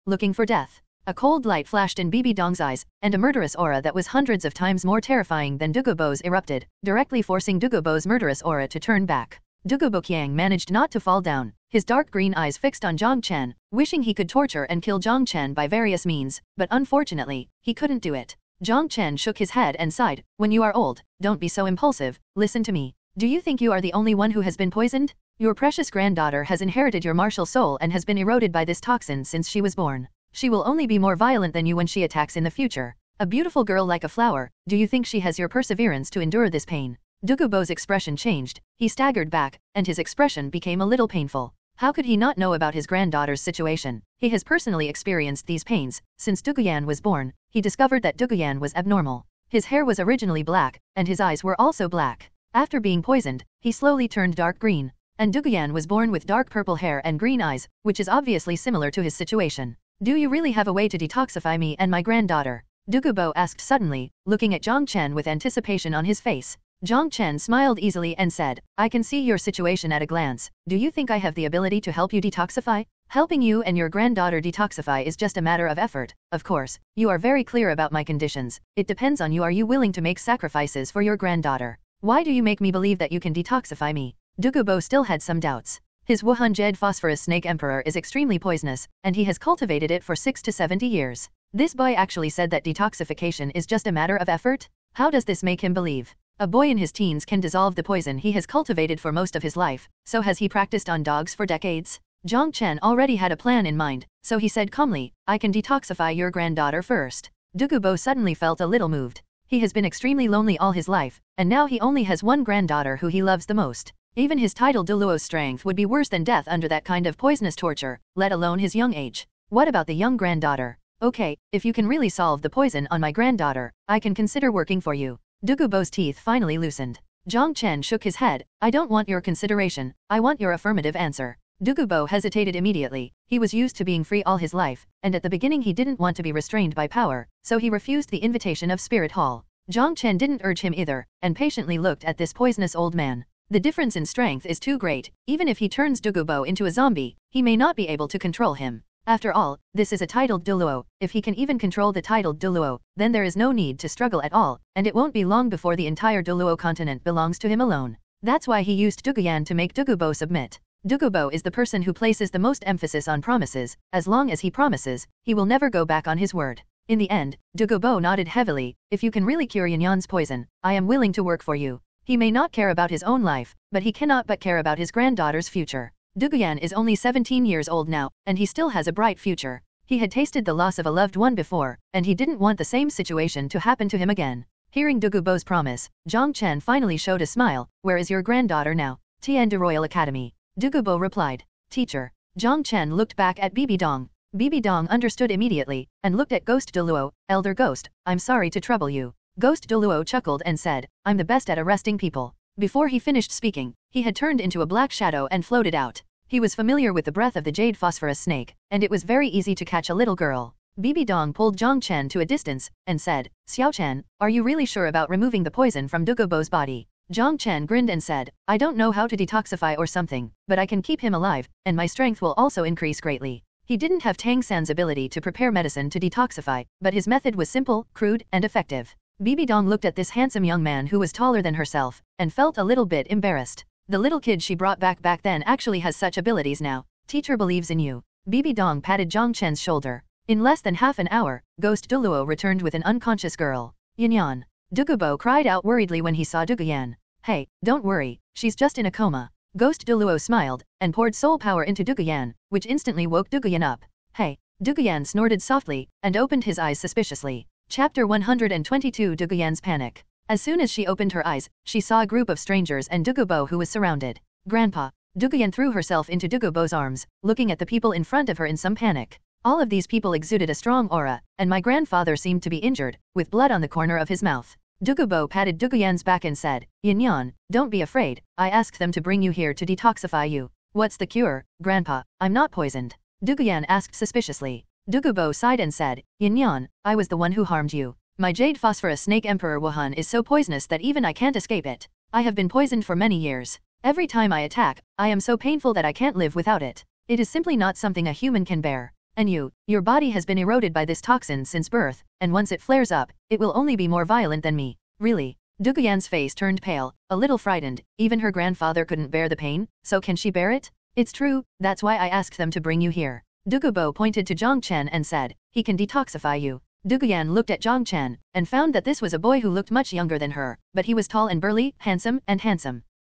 [SPEAKER 4] Looking for death. A cold light flashed in Bibi Dong's eyes, and a murderous aura that was hundreds of times more terrifying than Douluo's erupted, directly forcing Douluo's murderous aura to turn back. Douluo Qiang managed not to fall down, his dark green eyes fixed on Jiang Chen, wishing he could torture and kill Jiang Chen by various means, but unfortunately, he couldn't do it. Jiang Chen shook his head and sighed, when you are old, don't be so impulsive, listen to me. Do you think you are the only one who has been poisoned? Your precious granddaughter has inherited your martial soul and has been eroded by this toxin since she was born. She will only be more violent than you when she attacks in the future. A beautiful girl like a flower, do you think she has your perseverance to endure this pain? Douluo's expression changed, he staggered back, and his expression became a little painful. How could he not know about his granddaughter's situation? He has personally experienced these pains. Since Douluo was born, he discovered that Douluo was abnormal. His hair was originally black, and his eyes were also black. After being poisoned, he slowly turned dark green. And Douluo was born with dark purple hair and green eyes, which is obviously similar to his situation. Do you really have a way to detoxify me and my granddaughter? Douluo asked suddenly, looking at Jiang Chen with anticipation on his face. Jiang Chen smiled easily and said, I can see your situation at a glance. Do you think I have the ability to help you detoxify? Helping you and your granddaughter detoxify is just a matter of effort. Of course, you are very clear about my conditions. It depends on you. Are you willing to make sacrifices for your granddaughter? Why do you make me believe that you can detoxify me? Douluo still had some doubts. His Wuhan-jed phosphorus snake emperor is extremely poisonous, and he has cultivated it for 6 to 70 years. This boy actually said that detoxification is just a matter of effort? How does this make him believe? A boy in his teens can dissolve the poison he has cultivated for most of his life, so has he practiced on dogs for decades? Jiang Chen already had a plan in mind, so he said calmly, I can detoxify your granddaughter first. Douluo suddenly felt a little moved. He has been extremely lonely all his life, and now he only has one granddaughter who he loves the most. Even his title Douluo's strength would be worse than death under that kind of poisonous torture, let alone his young age. What about the young granddaughter? Okay, if you can really solve the poison on my granddaughter, I can consider working for you. Douluo's teeth finally loosened. Jiang Chen shook his head, I don't want your consideration, I want your affirmative answer. Douluo hesitated immediately. He was used to being free all his life, and at the beginning he didn't want to be restrained by power, so he refused the invitation of Spirit Hall. Jiang Chen didn't urge him either, and patiently looked at this poisonous old man. The difference in strength is too great. Even if he turns Douluo into a zombie, he may not be able to control him. After all, this is a titled Douluo. If he can even control the titled Douluo, then there is no need to struggle at all, and it won't be long before the entire Douluo continent belongs to him alone. That's why he used Douluo to make Douluo submit. Douluo is the person who places the most emphasis on promises. As long as he promises, he will never go back on his word. In the end, Douluo nodded heavily. If you can really cure Yanyan's poison, I am willing to work for you. He may not care about his own life, but he cannot but care about his granddaughter's future. Douluo is only 17 years old now, and he still has a bright future. He had tasted the loss of a loved one before, and he didn't want the same situation to happen to him again. Hearing Douluo's promise, Jiang Chen finally showed a smile. Where is your granddaughter now? Tian de Royal Academy. Douluo replied. Teacher. Jiang Chen looked back at Bibi Dong. Bibi Dong understood immediately, and looked at Ghost Douluo. Elder Ghost, I'm sorry to trouble you. Ghost Douluo chuckled and said, I'm the best at arresting people. Before he finished speaking, he had turned into a black shadow and floated out. He was familiar with the breath of the jade phosphorus snake, and it was very easy to catch a little girl. Bibi Dong pulled Jiang Chen to a distance, and said, Xiaoxue, are you really sure about removing the poison from Douluo's body? Jiang Chen grinned and said, I don't know how to detoxify or something, but I can keep him alive, and my strength will also increase greatly. He didn't have Tang San's ability to prepare medicine to detoxify, but his method was simple, crude, and effective. Bibi Dong looked at this handsome young man who was taller than herself, and felt a little bit embarrassed. The little kid she brought back then actually has such abilities now. Teacher believes in you. Bibi Dong patted Jiang Chen's shoulder. In less than half an hour, Ghost Douluo returned with an unconscious girl. Yanyan. Douluo cried out worriedly when he saw Douluo. Hey, don't worry, she's just in a coma. Ghost Douluo smiled, and poured soul power into Douluo, which instantly woke Douluo up. Hey. Douluo snorted softly, and opened his eyes suspiciously. Chapter 122 Douluo's Panic. As soon as she opened her eyes, she saw a group of strangers and Douluo who was surrounded. Grandpa. Douluo threw herself into Douluo's arms, looking at the people in front of her in some panic. All of these people exuded a strong aura, and my grandfather seemed to be injured, with blood on the corner of his mouth. Dugubo patted Duguyan's back and said, Yin Yan, don't be afraid, I asked them to bring you here to detoxify you. What's the cure, Grandpa? I'm not poisoned. Duguyan asked suspiciously. Dugubo sighed and said, Yin Yan, I was the one who harmed you. My jade phosphorus snake Emperor Wuhan is so poisonous that even I can't escape it. I have been poisoned for many years. Every time I attack, I am so painful that I can't live without it. It is simply not something a human can bear. And your body has been eroded by this toxin since birth, and once it flares up, it will only be more violent than me. Really? Duguyan's face turned pale, a little frightened. Even her grandfather couldn't bear the pain, so can she bear it? It's true, that's why I asked them to bring you here. Dugubo pointed to Jiang Chen and said, he can detoxify you. Duguyan looked at Jiang Chen, and found that this was a boy who looked much younger than her, but he was tall and burly, handsome.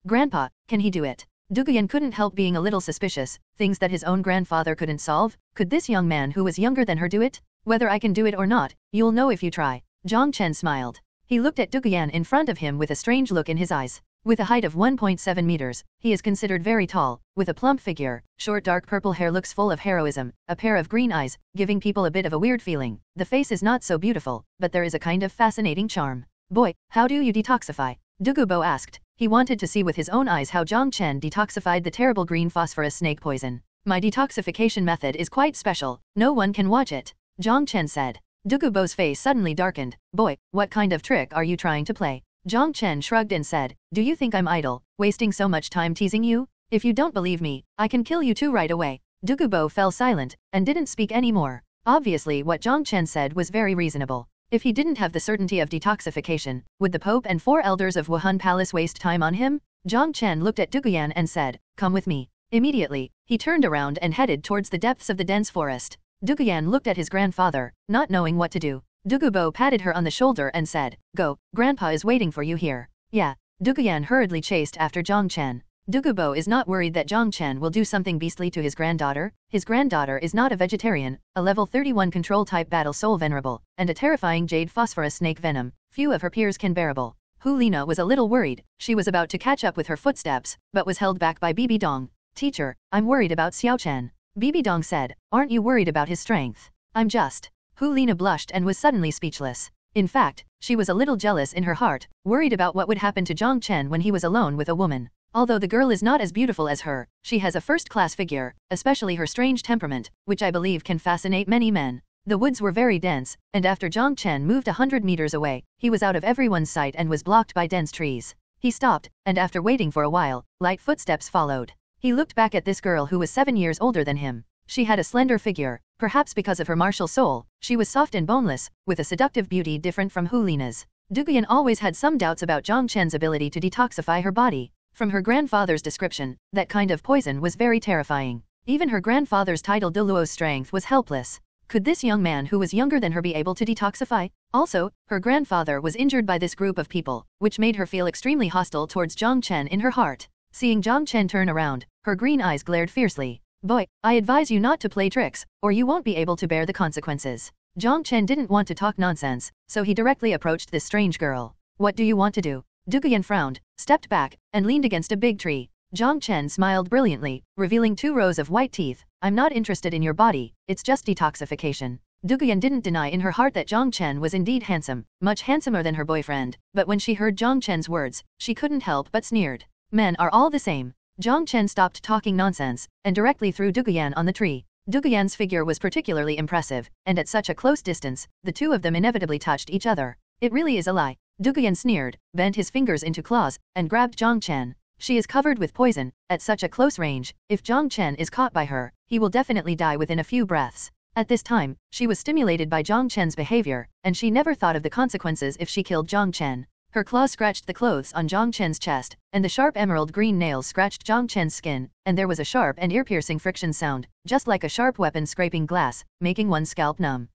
[SPEAKER 4] Grandpa, can he do it? Duguyan couldn't help being a little suspicious, things that his own grandfather couldn't solve. Could this young man who was younger than her do it? Whether I can do it or not, you'll know if you try. Jiang Chen smiled. He looked at Duguyan in front of him with a strange look in his eyes. With a height of 1.7 meters, he is considered very tall, with a plump figure, short dark purple hair looks full of heroism, a pair of green eyes, giving people a bit of a weird feeling. The face is not so beautiful, but there is a kind of fascinating charm. Boy, how do you detoxify? Dugubo asked. He wanted to see with his own eyes how Jiang Chen detoxified the terrible green phosphorus snake poison. My detoxification method is quite special, no one can watch it, Jiang Chen said. Dugubo's face suddenly darkened. Boy, what kind of trick are you trying to play? Jiang Chen shrugged and said, do you think I'm idle, wasting so much time teasing you? If you don't believe me, I can kill you too right away. Dugubo fell silent, and didn't speak anymore. Obviously what Jiang Chen said was very reasonable. If he didn't have the certainty of detoxification, would the Pope and 4 elders of Wuhan Palace waste time on him? Jiang Chen looked at Duguyan and said, come with me. Immediately, he turned around and headed towards the depths of the dense forest. Duguyan looked at his grandfather, not knowing what to do. Dugubo patted her on the shoulder and said, go, Grandpa is waiting for you here. Yeah. Duguyan hurriedly chased after Jiang Chen. Dugubo is not worried that Jiang Chen will do something beastly to his granddaughter. His granddaughter is not a vegetarian, a level 31 control-type battle soul venerable, and a terrifying jade phosphorus snake venom. Few of her peers can bearable. Hu Lina was a little worried. She was about to catch up with her footsteps, but was held back by Bibi Dong. Teacher, I'm worried about Xiao Chen. Bibi Dong said, aren't you worried about his strength? I'm just. Hu Lina blushed and was suddenly speechless. In fact, she was a little jealous in her heart, worried about what would happen to Jiang Chen when he was alone with a woman. Although the girl is not as beautiful as her, she has a first-class figure, especially her strange temperament, which I believe can fascinate many men. The woods were very dense, and after Jiang Chen moved 100 meters away, he was out of everyone's sight and was blocked by dense trees. He stopped, and after waiting for a while, light footsteps followed. He looked back at this girl who was 7 years older than him. She had a slender figure, perhaps because of her martial soul. She was soft and boneless, with a seductive beauty different from Hu Lina's. Duguyan always had some doubts about Jiang Chen's ability to detoxify her body. From her grandfather's description, that kind of poison was very terrifying. Even her grandfather's title Douluo's strength was helpless. Could this young man who was younger than her be able to detoxify? Also, her grandfather was injured by this group of people, which made her feel extremely hostile towards Jiang Chen in her heart. Seeing Jiang Chen turn around, her green eyes glared fiercely. Boy, I advise you not to play tricks, or you won't be able to bear the consequences. Jiang Chen didn't want to talk nonsense, so he directly approached this strange girl. What do you want to do? Duguyan frowned, stepped back, and leaned against a big tree. Jiang Chen smiled brilliantly, revealing 2 rows of white teeth. I'm not interested in your body, it's just detoxification. Duguyan didn't deny in her heart that Jiang Chen was indeed handsome, much handsomer than her boyfriend, but when she heard Jiang Chen's words, she couldn't help but sneered. Men are all the same. Jiang Chen stopped talking nonsense, and directly threw Duguyan on the tree. Duguyan's figure was particularly impressive, and at such a close distance, the 2 of them inevitably touched each other. It really is a lie. Duguyan sneered, bent his fingers into claws, and grabbed Jiang Chen. She is covered with poison, at such a close range. If Jiang Chen is caught by her, he will definitely die within a few breaths. At this time, she was stimulated by Jiang Chen's behavior, and she never thought of the consequences if she killed Jiang Chen. Her claws scratched the clothes on Jiang Chen's chest, and the sharp emerald green nails scratched Jiang Chen's skin, and there was a sharp and ear-piercing friction sound, just like a sharp weapon scraping glass, making one's scalp numb.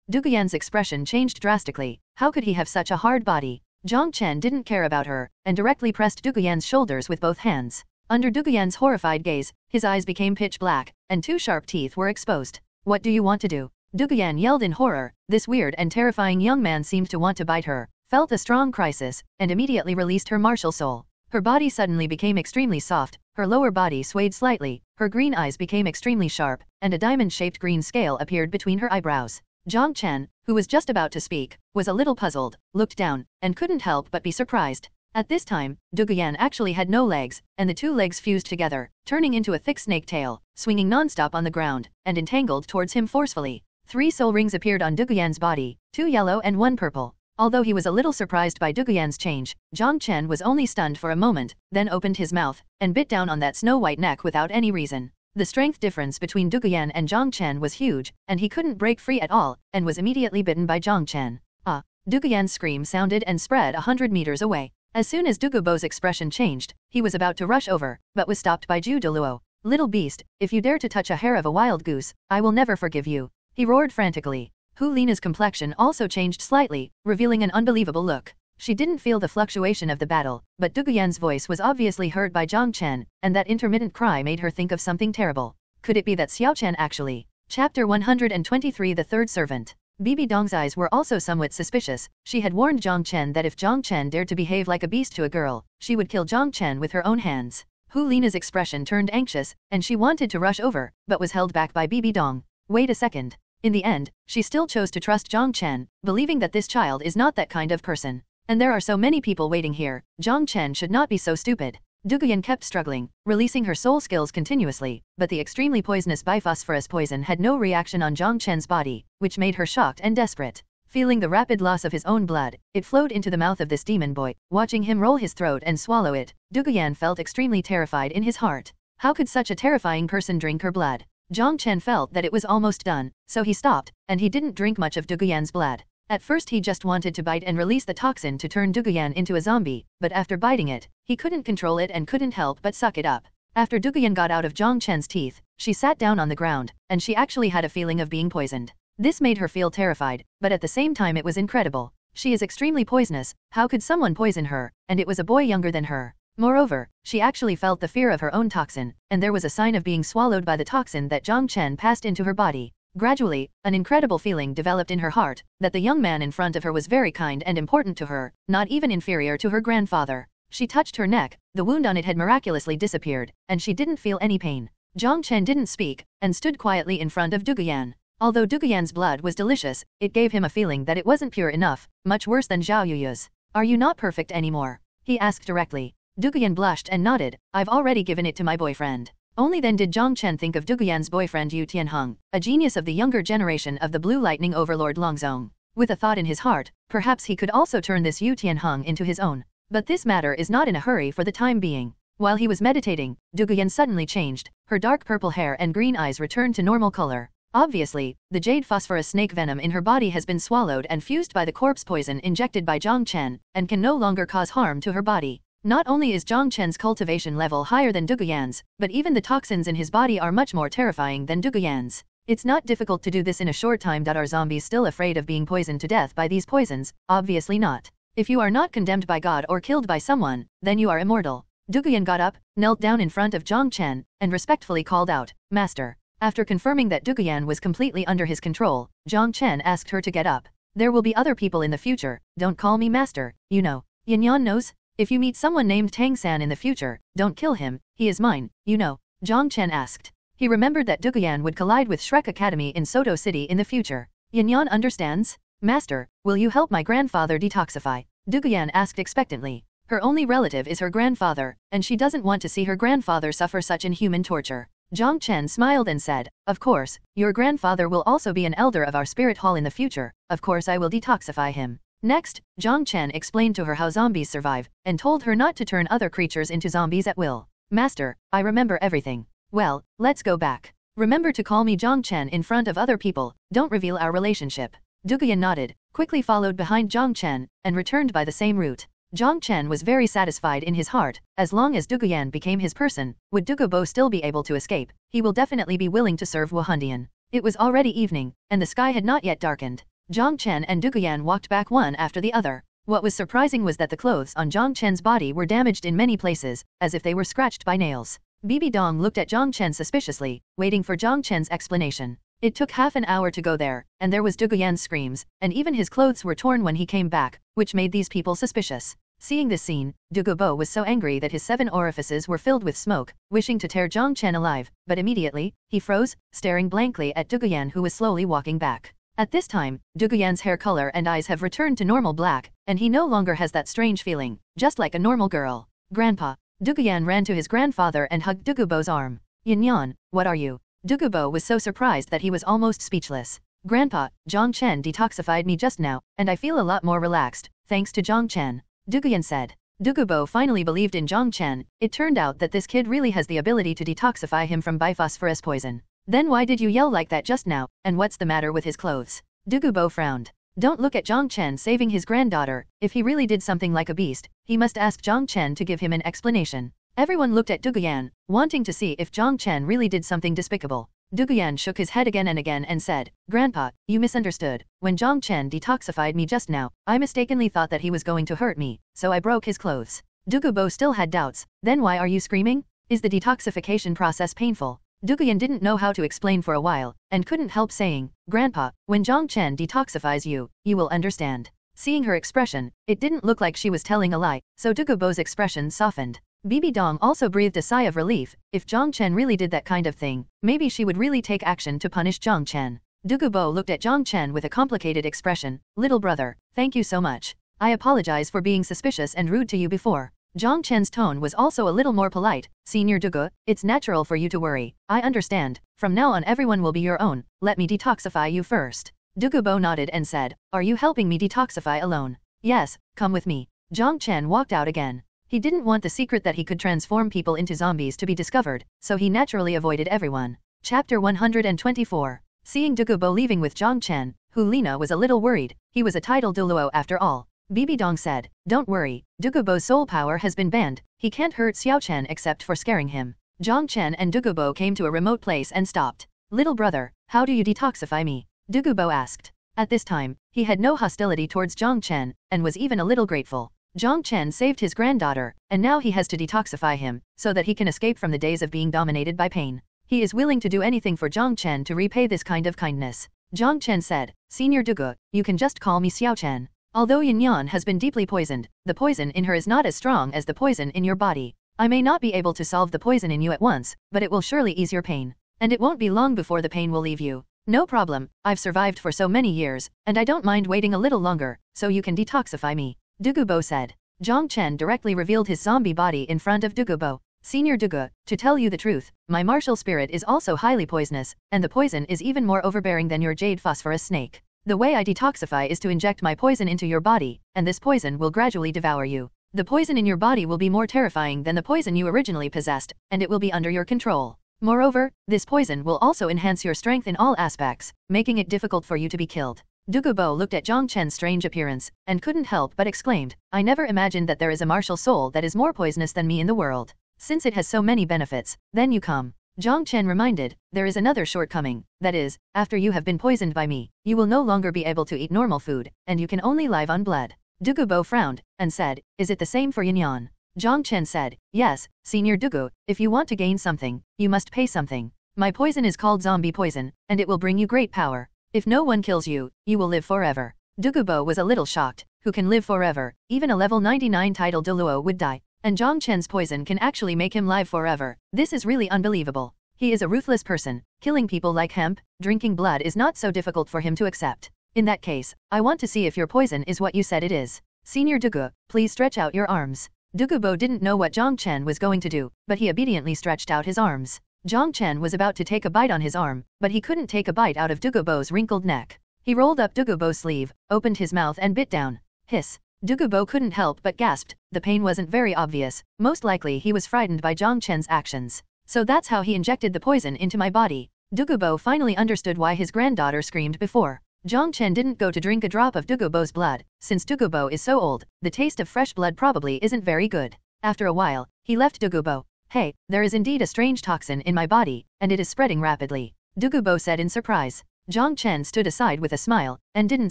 [SPEAKER 4] Duguyan's expression changed drastically. How could he have such a hard body? Jiang Chen didn't care about her, and directly pressed Duguyan's shoulders with both hands. Under Duguyan's horrified gaze, his eyes became pitch black, and 2 sharp teeth were exposed. What do you want to do? Duguyan yelled in horror. This weird and terrifying young man seemed to want to bite her, felt a strong crisis, and immediately released her martial soul. Her body suddenly became extremely soft, her lower body swayed slightly, her green eyes became extremely sharp, and a diamond-shaped green scale appeared between her eyebrows. Jiang Chen, who was just about to speak, was a little puzzled, looked down, and couldn't help but be surprised. At this time, Duguyan actually had no legs, and the two legs fused together, turning into a thick snake tail, swinging non-stop on the ground, and entangled towards him forcefully. 3 soul rings appeared on Duguyan's body, 2 yellow and 1 purple. Although he was a little surprised by Duguyan's change, Jiang Chen was only stunned for a moment, then opened his mouth, and bit down on that snow-white neck without any reason. The strength difference between Duguyan and Jiang Chen was huge, and he couldn't break free at all, and was immediately bitten by Jiang Chen. Ah! Duguyan's scream sounded and spread 100 meters away. As soon as Dugubo's expression changed, he was about to rush over, but was stopped by Douluo. Little beast, if you dare to touch a hair of a wild goose, I will never forgive you. He roared frantically. Hu Lina's complexion also changed slightly, revealing an unbelievable look. She didn't feel the fluctuation of the battle, but Duguyan's voice was obviously heard by Jiang Chen, and that intermittent cry made her think of something terrible. Could it be that Xiaoxue actually? Chapter 123 The Third Servant. Bibi Dong's eyes were also somewhat suspicious. She had warned Jiang Chen that if Jiang Chen dared to behave like a beast to a girl, she would kill Jiang Chen with her own hands. Hu Lina's expression turned anxious, and she wanted to rush over, but was held back by Bibi Dong. Wait a second. In the end, she still chose to trust Jiang Chen, believing that this child is not that kind of person. And there are so many people waiting here, Jiang Chen should not be so stupid. Duguyan kept struggling, releasing her soul skills continuously, but the extremely poisonous biphosphorus poison had no reaction on Jiang Chen's body, which made her shocked and desperate. Feeling the rapid loss of his own blood, it flowed into the mouth of this demon boy. Watching him roll his throat and swallow it, Duguyan felt extremely terrified in his heart. How could such a terrifying person drink her blood? Jiang Chen felt that it was almost done, so he stopped, and he didn't drink much of Duguyan's blood. At first he just wanted to bite and release the toxin to turn Duguyan into a zombie, but after biting it, he couldn't control it and couldn't help but suck it up. After Duguyan got out of Jiang Chen's teeth, she sat down on the ground, and she actually had a feeling of being poisoned. This made her feel terrified, but at the same time it was incredible. She is extremely poisonous, how could someone poison her, and it was a boy younger than her. Moreover, she actually felt the fear of her own toxin, and there was a sign of being swallowed by the toxin that Jiang Chen passed into her body. Gradually, an incredible feeling developed in her heart, that the young man in front of her was very kind and important to her, not even inferior to her grandfather. She touched her neck, the wound on it had miraculously disappeared, and she didn't feel any pain. Jiang Chen didn't speak, and stood quietly in front of Duguyan. Although Duguyan's blood was delicious, it gave him a feeling that it wasn't pure enough, much worse than Zhao Yuya's. Are you not perfect anymore? He asked directly. Duguyan blushed and nodded. I've already given it to my boyfriend. Only then did Jiang Chen think of Duguyan's boyfriend Yu Tianheng, a genius of the younger generation of the Blue Lightning Overlord Longzong. With a thought in his heart, perhaps he could also turn this Yu Tianheng into his own. But this matter is not in a hurry for the time being. While he was meditating, Duguyan suddenly changed. Her dark purple hair and green eyes returned to normal color. Obviously, the jade phosphorus snake venom in her body has been swallowed and fused by the corpse poison injected by Jiang Chen, and can no longer cause harm to her body. Not only is Jiang Chen's cultivation level higher than Duguyan's, but even the toxins in his body are much more terrifying than Duguyan's. It's not difficult to do this in a short time. Are zombies still afraid of being poisoned to death by these poisons? Obviously not. If you are not condemned by God or killed by someone, then you are immortal. Duguyan got up, knelt down in front of Jiang Chen, and respectfully called out, Master. After confirming that Duguyan was completely under his control, Jiang Chen asked her to get up. There will be other people in the future, don't call me master, you know. Yanyan knows? If you meet someone named Tang San in the future, don't kill him, he is mine, you know. Jiang Chen asked. He remembered that Duguyan would collide with Shrek Academy in Soto City in the future. Yanyan understands? Master, will you help my grandfather detoxify? Duguyan asked expectantly. Her only relative is her grandfather, and she doesn't want to see her grandfather suffer such inhuman torture. Jiang Chen smiled and said, Of course, your grandfather will also be an elder of our spirit hall in the future, of course I will detoxify him. Next, Jiang Chen explained to her how zombies survive, and told her not to turn other creatures into zombies at will. Master, I remember everything. Well, let's go back. Remember to call me Jiang Chen in front of other people, don't reveal our relationship. Duguyan nodded, quickly followed behind Jiang Chen, and returned by the same route. Jiang Chen was very satisfied in his heart. As long as Duguyan became his person, would Dugubo still be able to escape? He will definitely be willing to serve Wuhandian. It was already evening, and the sky had not yet darkened. Jiang Chen and Duguyan walked back one after the other. What was surprising was that the clothes on Jiang Chen's body were damaged in many places, as if they were scratched by nails. Bibi Dong looked at Jiang Chen suspiciously, waiting for Jiang Chen's explanation. It took half an hour to go there, and there was Duguyan's screams, and even his clothes were torn when he came back, which made these people suspicious. Seeing this scene, Dugubo was so angry that his 7 orifices were filled with smoke, wishing to tear Jiang Chen alive, but immediately, he froze, staring blankly at Duguyan who was slowly walking back. At this time, Duguyan's hair color and eyes have returned to normal black, and he no longer has that strange feeling, just like a normal girl. Grandpa. Duguyan ran to his grandfather and hugged Dugubo's arm. Yan, what are you? Dugubo was so surprised that he was almost speechless. Grandpa, Jiang Chen detoxified me just now, and I feel a lot more relaxed, thanks to Jiang Chen. Duguyan said. Dugubo finally believed in Jiang Chen. It turned out that this kid really has the ability to detoxify him from biphosphorus poison. Then why did you yell like that just now, and what's the matter with his clothes? Dugubo frowned. Don't look at Jiang Chen saving his granddaughter. If he really did something like a beast, he must ask Jiang Chen to give him an explanation. Everyone looked at Duguyan, wanting to see if Jiang Chen really did something despicable. Duguyan shook his head again and said, Grandpa, you misunderstood. When Jiang Chen detoxified me just now, I mistakenly thought that he was going to hurt me, so I broke his clothes. Dugubo still had doubts. Then why are you screaming? Is the detoxification process painful? Duguyan didn't know how to explain for a while, and couldn't help saying, Grandpa, when Jiang Chen detoxifies you, you will understand. Seeing her expression, it didn't look like she was telling a lie, so Dugubo's expression softened. Bibi Dong also breathed a sigh of relief. If Jiang Chen really did that kind of thing, maybe she would really take action to punish Jiang Chen. Dugubo looked at Jiang Chen with a complicated expression. Little brother, thank you so much. I apologize for being suspicious and rude to you before. Jiang Chen's tone was also a little more polite. Senior Dugu, it's natural for you to worry. I understand. From now on everyone will be your own. Let me detoxify you first. Dugubo nodded and said, Are you helping me detoxify alone? Yes, come with me. Jiang Chen walked out again. He didn't want the secret that he could transform people into zombies to be discovered, so he naturally avoided everyone. Chapter 124. Seeing Dugubo leaving with Jiang Chen, Hulina was a little worried. He was a title Douluo after all. Bibi Dong said, Don't worry, Dugubo's soul power has been banned. He can't hurt Xiaoxue except for scaring him. Jiang Chen and Dugubo came to a remote place and stopped. Little brother, how do you detoxify me? Dugubo asked. At this time, he had no hostility towards Jiang Chen, and was even a little grateful. Jiang Chen saved his granddaughter, and now he has to detoxify him, so that he can escape from the days of being dominated by pain. He is willing to do anything for Jiang Chen to repay this kind of kindness. Jiang Chen said, Senior Dugu, you can just call me Xiaoxue. Although Yan has been deeply poisoned, the poison in her is not as strong as the poison in your body. I may not be able to solve the poison in you at once, but it will surely ease your pain. And it won't be long before the pain will leave you. No problem, I've survived for so many years, and I don't mind waiting a little longer, so you can detoxify me. Dugubo said. Jiang Chen directly revealed his zombie body in front of Dugubo. Senior Dugu, to tell you the truth, my martial spirit is also highly poisonous, and the poison is even more overbearing than your jade phosphorus snake. The way I detoxify is to inject my poison into your body, and this poison will gradually devour you. The poison in your body will be more terrifying than the poison you originally possessed, and it will be under your control. Moreover, this poison will also enhance your strength in all aspects, making it difficult for you to be killed. Dugubo looked at Jiang Chen's strange appearance, and couldn't help but exclaimed, I never imagined that there is a martial soul that is more poisonous than me in the world. Since it has so many benefits, then you come. Jiang Chen reminded, there is another shortcoming, that is, after you have been poisoned by me, you will no longer be able to eat normal food, and you can only live on blood. Dugubo frowned, and said, Is it the same for Yan? Jiang Chen said, Yes, Senior Dugu, if you want to gain something, you must pay something. My poison is called zombie poison, and it will bring you great power. If no one kills you, you will live forever. Dugubo was a little shocked. Who can live forever? Even a level 99 title Douluo would die. And Jiang Chen's poison can actually make him live forever. This is really unbelievable. He is a ruthless person. Killing people like hemp, drinking blood is not so difficult for him to accept. In that case, I want to see if your poison is what you said it is. Senior Dugu, please stretch out your arms. Dugubo didn't know what Jiang Chen was going to do, but he obediently stretched out his arms. Jiang Chen was about to take a bite on his arm, but he couldn't take a bite out of Dugubo's wrinkled neck. He rolled up Dugubo's sleeve, opened his mouth and bit down. Hiss. Dugubo couldn't help but gasped. The pain wasn't very obvious. Most likely he was frightened by Jiang Chen's actions. So that's how he injected the poison into my body. Dugubo finally understood why his granddaughter screamed before. Jiang Chen didn't go to drink a drop of Dugubo's blood. Since Dugubo is so old, the taste of fresh blood probably isn't very good. After a while, he left Dugubo. Hey, there is indeed a strange toxin in my body, and it is spreading rapidly. Dugubo said in surprise. Jiang Chen stood aside with a smile, and didn't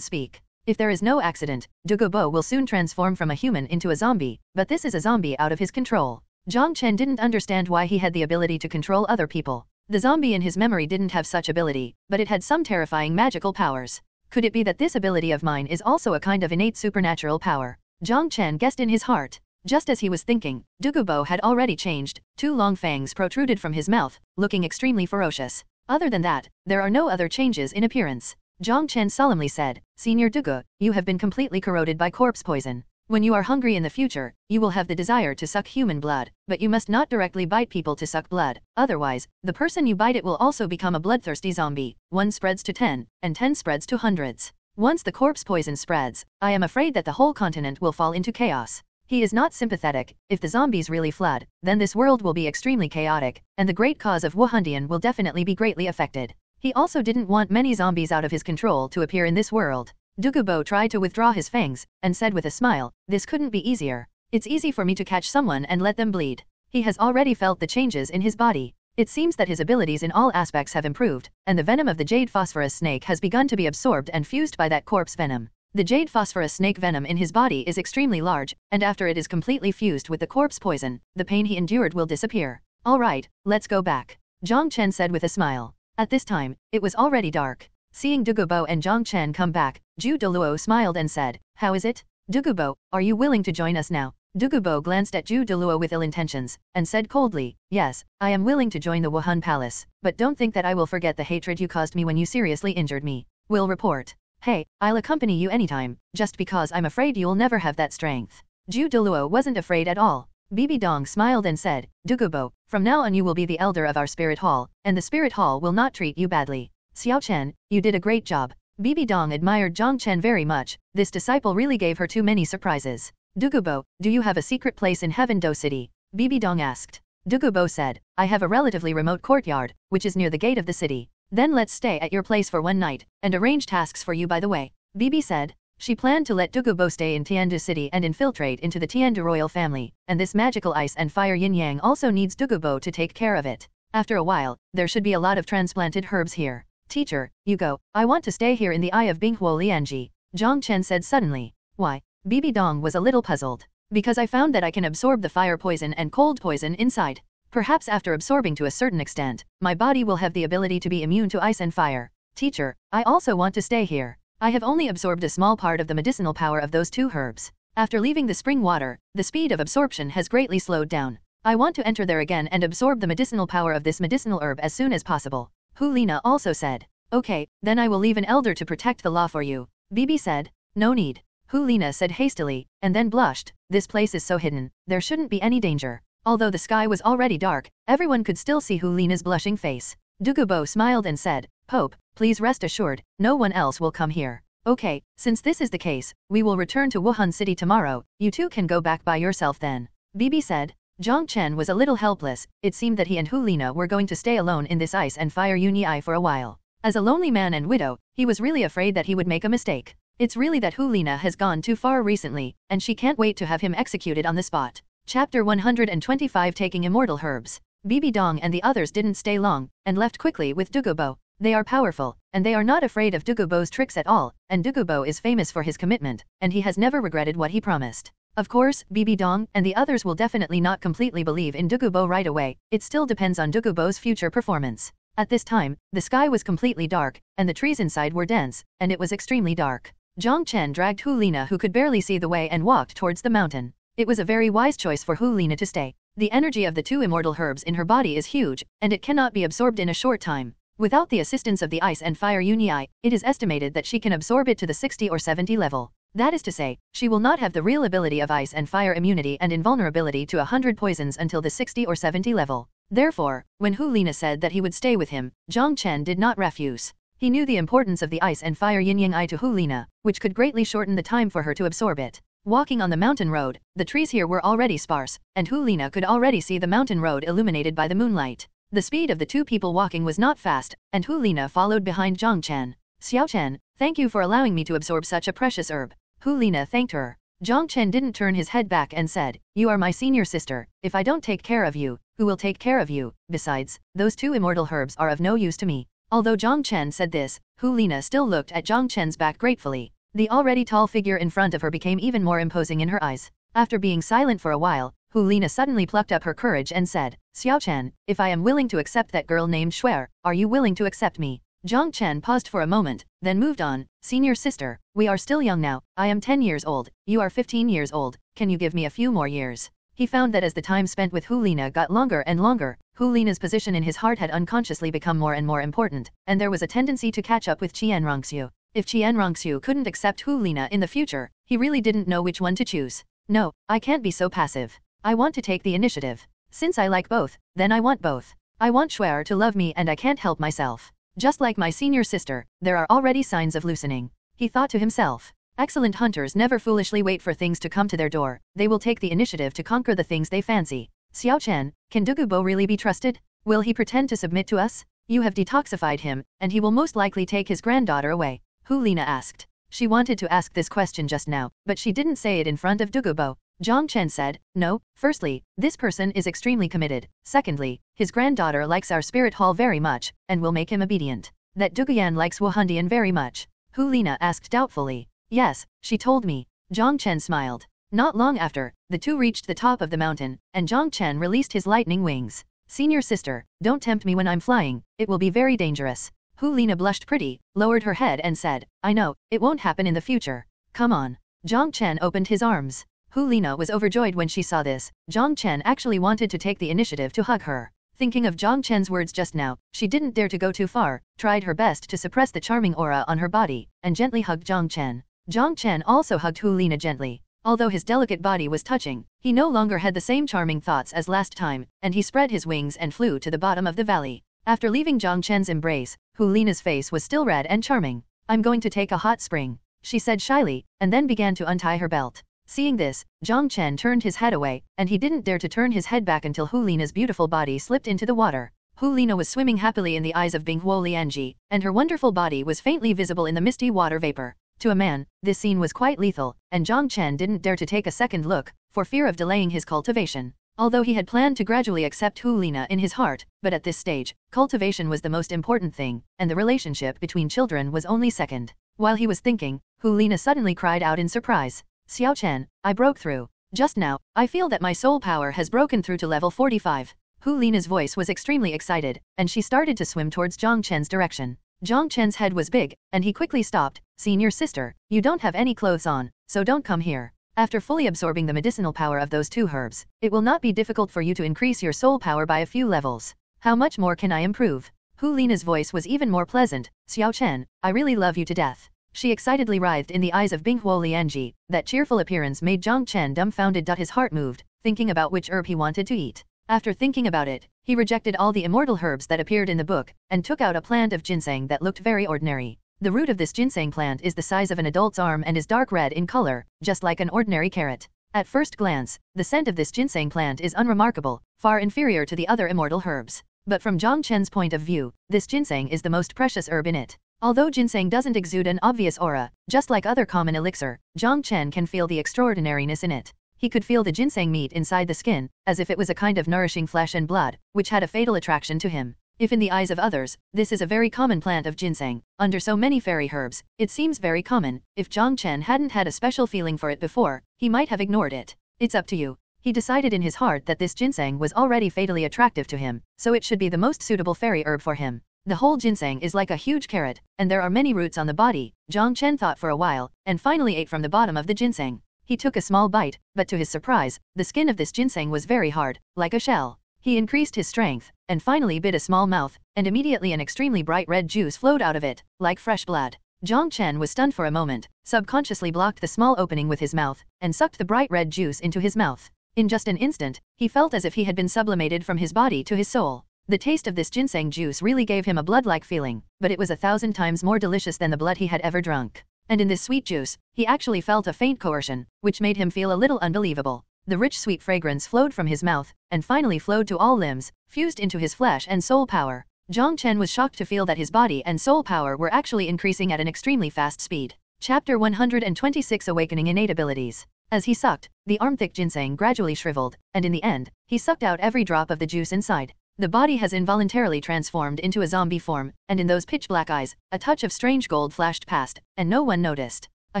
[SPEAKER 4] speak. If there is no accident, Dugubo will soon transform from a human into a zombie, but this is a zombie out of his control. Jiang Chen didn't understand why he had the ability to control other people. The zombie in his memory didn't have such ability, but it had some terrifying magical powers. Could it be that this ability of mine is also a kind of innate supernatural power? Jiang Chen guessed in his heart. Just as he was thinking, Dugubo had already changed. 2 long fangs protruded from his mouth, looking extremely ferocious. Other than that, there are no other changes in appearance. Jiang Chen solemnly said, Senior Dugu, you have been completely corroded by corpse poison. When you are hungry in the future, you will have the desire to suck human blood, but you must not directly bite people to suck blood, otherwise, the person you bite it will also become a bloodthirsty zombie. 1 spreads to 10, and 10 spreads to hundreds. Once the corpse poison spreads, I am afraid that the whole continent will fall into chaos. He is not sympathetic. If the zombies really flood, then this world will be extremely chaotic, and the great cause of Wuhandian will definitely be greatly affected. He also didn't want many zombies out of his control to appear in this world. Dugubo tried to withdraw his fangs, and said with a smile, this couldn't be easier. It's easy for me to catch someone and let them bleed. He has already felt the changes in his body. It seems that his abilities in all aspects have improved, and the venom of the jade phosphorus snake has begun to be absorbed and fused by that corpse venom. The jade phosphorus snake venom in his body is extremely large, and after it is completely fused with the corpse poison, the pain he endured will disappear. Alright, let's go back. Jiang Chen said with a smile. At this time, it was already dark. Seeing Dugubo and Jiang Chen come back, Douluo smiled and said, how is it? Dugubo, are you willing to join us now? Dugubo glanced at Douluo with ill intentions, and said coldly, yes, I am willing to join the Wuhan Palace, but don't think that I will forget the hatred you caused me when you seriously injured me. Will report. Hey, I'll accompany you anytime, just because I'm afraid you'll never have that strength. Douluo wasn't afraid at all. Bibi Dong smiled and said, Dugubo, from now on you will be the elder of our spirit hall, and the spirit hall will not treat you badly. Xiaoxue, you did a great job. Bibi Dong admired Jiang Chen very much. This disciple really gave her too many surprises. Dugubo, do you have a secret place in Heaven Do City? Bibi Dong asked. Dugubo said, I have a relatively remote courtyard, which is near the gate of the city. Then let's stay at your place for one night, and arrange tasks for you by the way. Bibi said. She planned to let Dugubo stay in Tiandu City and infiltrate into the Tiandu royal family, and this magical ice and fire yin-yang also needs Dugubo to take care of it. After a while, there should be a lot of transplanted herbs here. Teacher, you go. I want to stay here in the eye of Binghuo Lianji. Jiang Chen said suddenly. Why? Bibi Dong was a little puzzled. Because I found that I can absorb the fire poison and cold poison inside. Perhaps after absorbing to a certain extent, my body will have the ability to be immune to ice and fire. Teacher, I also want to stay here. I have only absorbed a small part of the medicinal power of those 2 herbs. After leaving the spring water, the speed of absorption has greatly slowed down. I want to enter there again and absorb the medicinal power of this medicinal herb as soon as possible. Hu Lina also said. Okay, then I will leave an elder to protect the law for you. Bibi said. No need. Hu Lina said hastily, and then blushed. This place is so hidden, there shouldn't be any danger. Although the sky was already dark, everyone could still see Hu Lina's blushing face. Dugubo smiled and said, Pope, please rest assured, no one else will come here. Okay, since this is the case, we will return to Wuhan City tomorrow, you 2 can go back by yourself then. Bibi said. Jiang Chen was a little helpless. It seemed that he and Hu Lina were going to stay alone in this ice and fire uni for a while. As a lonely man and widow, he was really afraid that he would make a mistake. It's really that Hu Lina has gone too far recently, and she can't wait to have him executed on the spot. Chapter 125 Taking Immortal Herbs. Bibi Dong and the others didn't stay long, and left quickly with Dugubo. They are powerful, and they are not afraid of Dugubo's tricks at all, and Dugubo is famous for his commitment, and he has never regretted what he promised. Of course, Bibi Dong and the others will definitely not completely believe in Dugubo right away. It still depends on Dugubo's future performance. At this time, the sky was completely dark, and the trees inside were dense, and it was extremely dark. Jiang Chen dragged Hu Lina who could barely see the way and walked towards the mountain. It was a very wise choice for Hu Lina to stay. The energy of the 2 immortal herbs in her body is huge, and it cannot be absorbed in a short time. Without the assistance of the ice and fire uni, it is estimated that she can absorb it to the 60 or 70 level. That is to say, she will not have the real ability of ice and fire immunity and invulnerability to 100 poisons until the 60 or 70 level. Therefore, when Hu Lina said that he would stay with him, Jiang Chen did not refuse. He knew the importance of the ice and fire yin-yang to Hu Lina, which could greatly shorten the time for her to absorb it. Walking on the mountain road, the trees here were already sparse, and Hu Lina could already see the mountain road illuminated by the moonlight. The speed of the 2 people walking was not fast, and Hu Lina followed behind Jiang Chen. Xiaoxue, thank you for allowing me to absorb such a precious herb. Hu Lina thanked her. Jiang Chen didn't turn his head back and said, you are my senior sister. If I don't take care of you, who will take care of you? Besides, those 2 immortal herbs are of no use to me. Although Jiang Chen said this, Hu Lina still looked at Jiang Chen's back gratefully. The already tall figure in front of her became even more imposing in her eyes. After being silent for a while, Hu Lina suddenly plucked up her courage and said, Xiaoxue, if I am willing to accept that girl named Shuer, are you willing to accept me? Jiang Chen paused for a moment, then moved on, senior sister, we are still young now, I am 10 years old, you are 15 years old, can you give me a few more years? He found that as the time spent with Hu Lina got longer and longer, Hu Lina's position in his heart had unconsciously become more and more important, and there was a tendency to catch up with Xianrongxiu. If Xianrongxiu couldn't accept Hu Lina in the future, he really didn't know which one to choose. No, I can't be so passive. I want to take the initiative. Since I like both, then I want both. I want Shuer to love me and I can't help myself. Just like my senior sister, there are already signs of loosening. He thought to himself. Excellent hunters never foolishly wait for things to come to their door, they will take the initiative to conquer the things they fancy. Xiaochen, can Dugubo really be trusted? Will he pretend to submit to us? You have detoxified him, and he will most likely take his granddaughter away. Hu Lina asked. She wanted to ask this question just now, but she didn't say it in front of Dugubo. Jiang Chen said, no, firstly, this person is extremely committed. Secondly, his granddaughter likes our spirit hall very much, and will make him obedient. That Duguyan likes Wuhandian very much. Hu Lina asked doubtfully. Yes, she told me. Jiang Chen smiled. Not long after, the two reached the top of the mountain, and Jiang Chen released his lightning wings. Senior sister, don't tempt me when I'm flying, it will be very dangerous. Hu Lina blushed pretty, lowered her head and said, I know, it won't happen in the future. Come on. Jiang Chen opened his arms. Hu Lina was overjoyed when she saw this. Jiang Chen actually wanted to take the initiative to hug her. Thinking of Jiang Chen's words just now, she didn't dare to go too far, tried her best to suppress the charming aura on her body, and gently hugged Jiang Chen. Jiang Chen also hugged Hu Lina gently. Although his delicate body was touching, he no longer had the same charming thoughts as last time, and he spread his wings and flew to the bottom of the valley. After leaving Jiang Chen's embrace, Hu Lina's face was still red and charming. I'm going to take a hot spring, she said shyly, and then began to untie her belt. Seeing this, Jiang Chen turned his head away, and he didn't dare to turn his head back until Hu Lina's beautiful body slipped into the water. Hu Lina was swimming happily in the eyes of Binghuo Lianji, and her wonderful body was faintly visible in the misty water vapor. To a man, this scene was quite lethal, and Jiang Chen didn't dare to take a second look, for fear of delaying his cultivation. Although he had planned to gradually accept Hu Lina in his heart, but at this stage, cultivation was the most important thing, and the relationship between children was only second. While he was thinking, Hu Lina suddenly cried out in surprise. Xiaochen, I broke through. Just now, I feel that my soul power has broken through to level 45. Hu Lina's voice was extremely excited, and she started to swim towards Jiang Chen's direction. Jiang Chen's head was big, and he quickly stopped. Senior sister, you don't have any clothes on, so don't come here. After fully absorbing the medicinal power of those two herbs, it will not be difficult for you to increase your soul power by a few levels. How much more can I improve? Hu Lina's voice was even more pleasant. Xiaochen, I really love you to death. She excitedly writhed in the eyes of Binghuo Lianji. That cheerful appearance made Jiang Chen dumbfounded. His heart moved, thinking about which herb he wanted to eat. After thinking about it, he rejected all the immortal herbs that appeared in the book, and took out a plant of ginseng that looked very ordinary. The root of this ginseng plant is the size of an adult's arm and is dark red in color, just like an ordinary carrot. At first glance, the scent of this ginseng plant is unremarkable, far inferior to the other immortal herbs. But from Jiang Chen's point of view, this ginseng is the most precious herb in it. Although ginseng doesn't exude an obvious aura, just like other common elixir, Jiang Chen can feel the extraordinariness in it. He could feel the ginseng meat inside the skin, as if it was a kind of nourishing flesh and blood, which had a fatal attraction to him. If in the eyes of others, this is a very common plant of ginseng, under so many fairy herbs, it seems very common. If Jiang Chen hadn't had a special feeling for it before, he might have ignored it. It's up to you. He decided in his heart that this ginseng was already fatally attractive to him, so it should be the most suitable fairy herb for him. The whole ginseng is like a huge carrot, and there are many roots on the body. Jiang Chen thought for a while, and finally ate from the bottom of the ginseng. He took a small bite, but to his surprise, the skin of this ginseng was very hard, like a shell. He increased his strength, and finally bit a small mouth, and immediately an extremely bright red juice flowed out of it, like fresh blood. Jiang Chen was stunned for a moment, subconsciously blocked the small opening with his mouth, and sucked the bright red juice into his mouth. In just an instant, he felt as if he had been sublimated from his body to his soul. The taste of this ginseng juice really gave him a blood-like feeling, but it was 1,000 times more delicious than the blood he had ever drunk. And in this sweet juice, he actually felt a faint coercion, which made him feel a little unbelievable. The rich sweet fragrance flowed from his mouth, and finally flowed to all limbs, fused into his flesh and soul power. Jiang Chen was shocked to feel that his body and soul power were actually increasing at an extremely fast speed. Chapter 126 Awakening Innate Abilities. As he sucked, the arm-thick ginseng gradually shriveled, and in the end, he sucked out every drop of the juice inside. The body has involuntarily transformed into a zombie form, and in those pitch-black eyes, a touch of strange gold flashed past, and no one noticed. A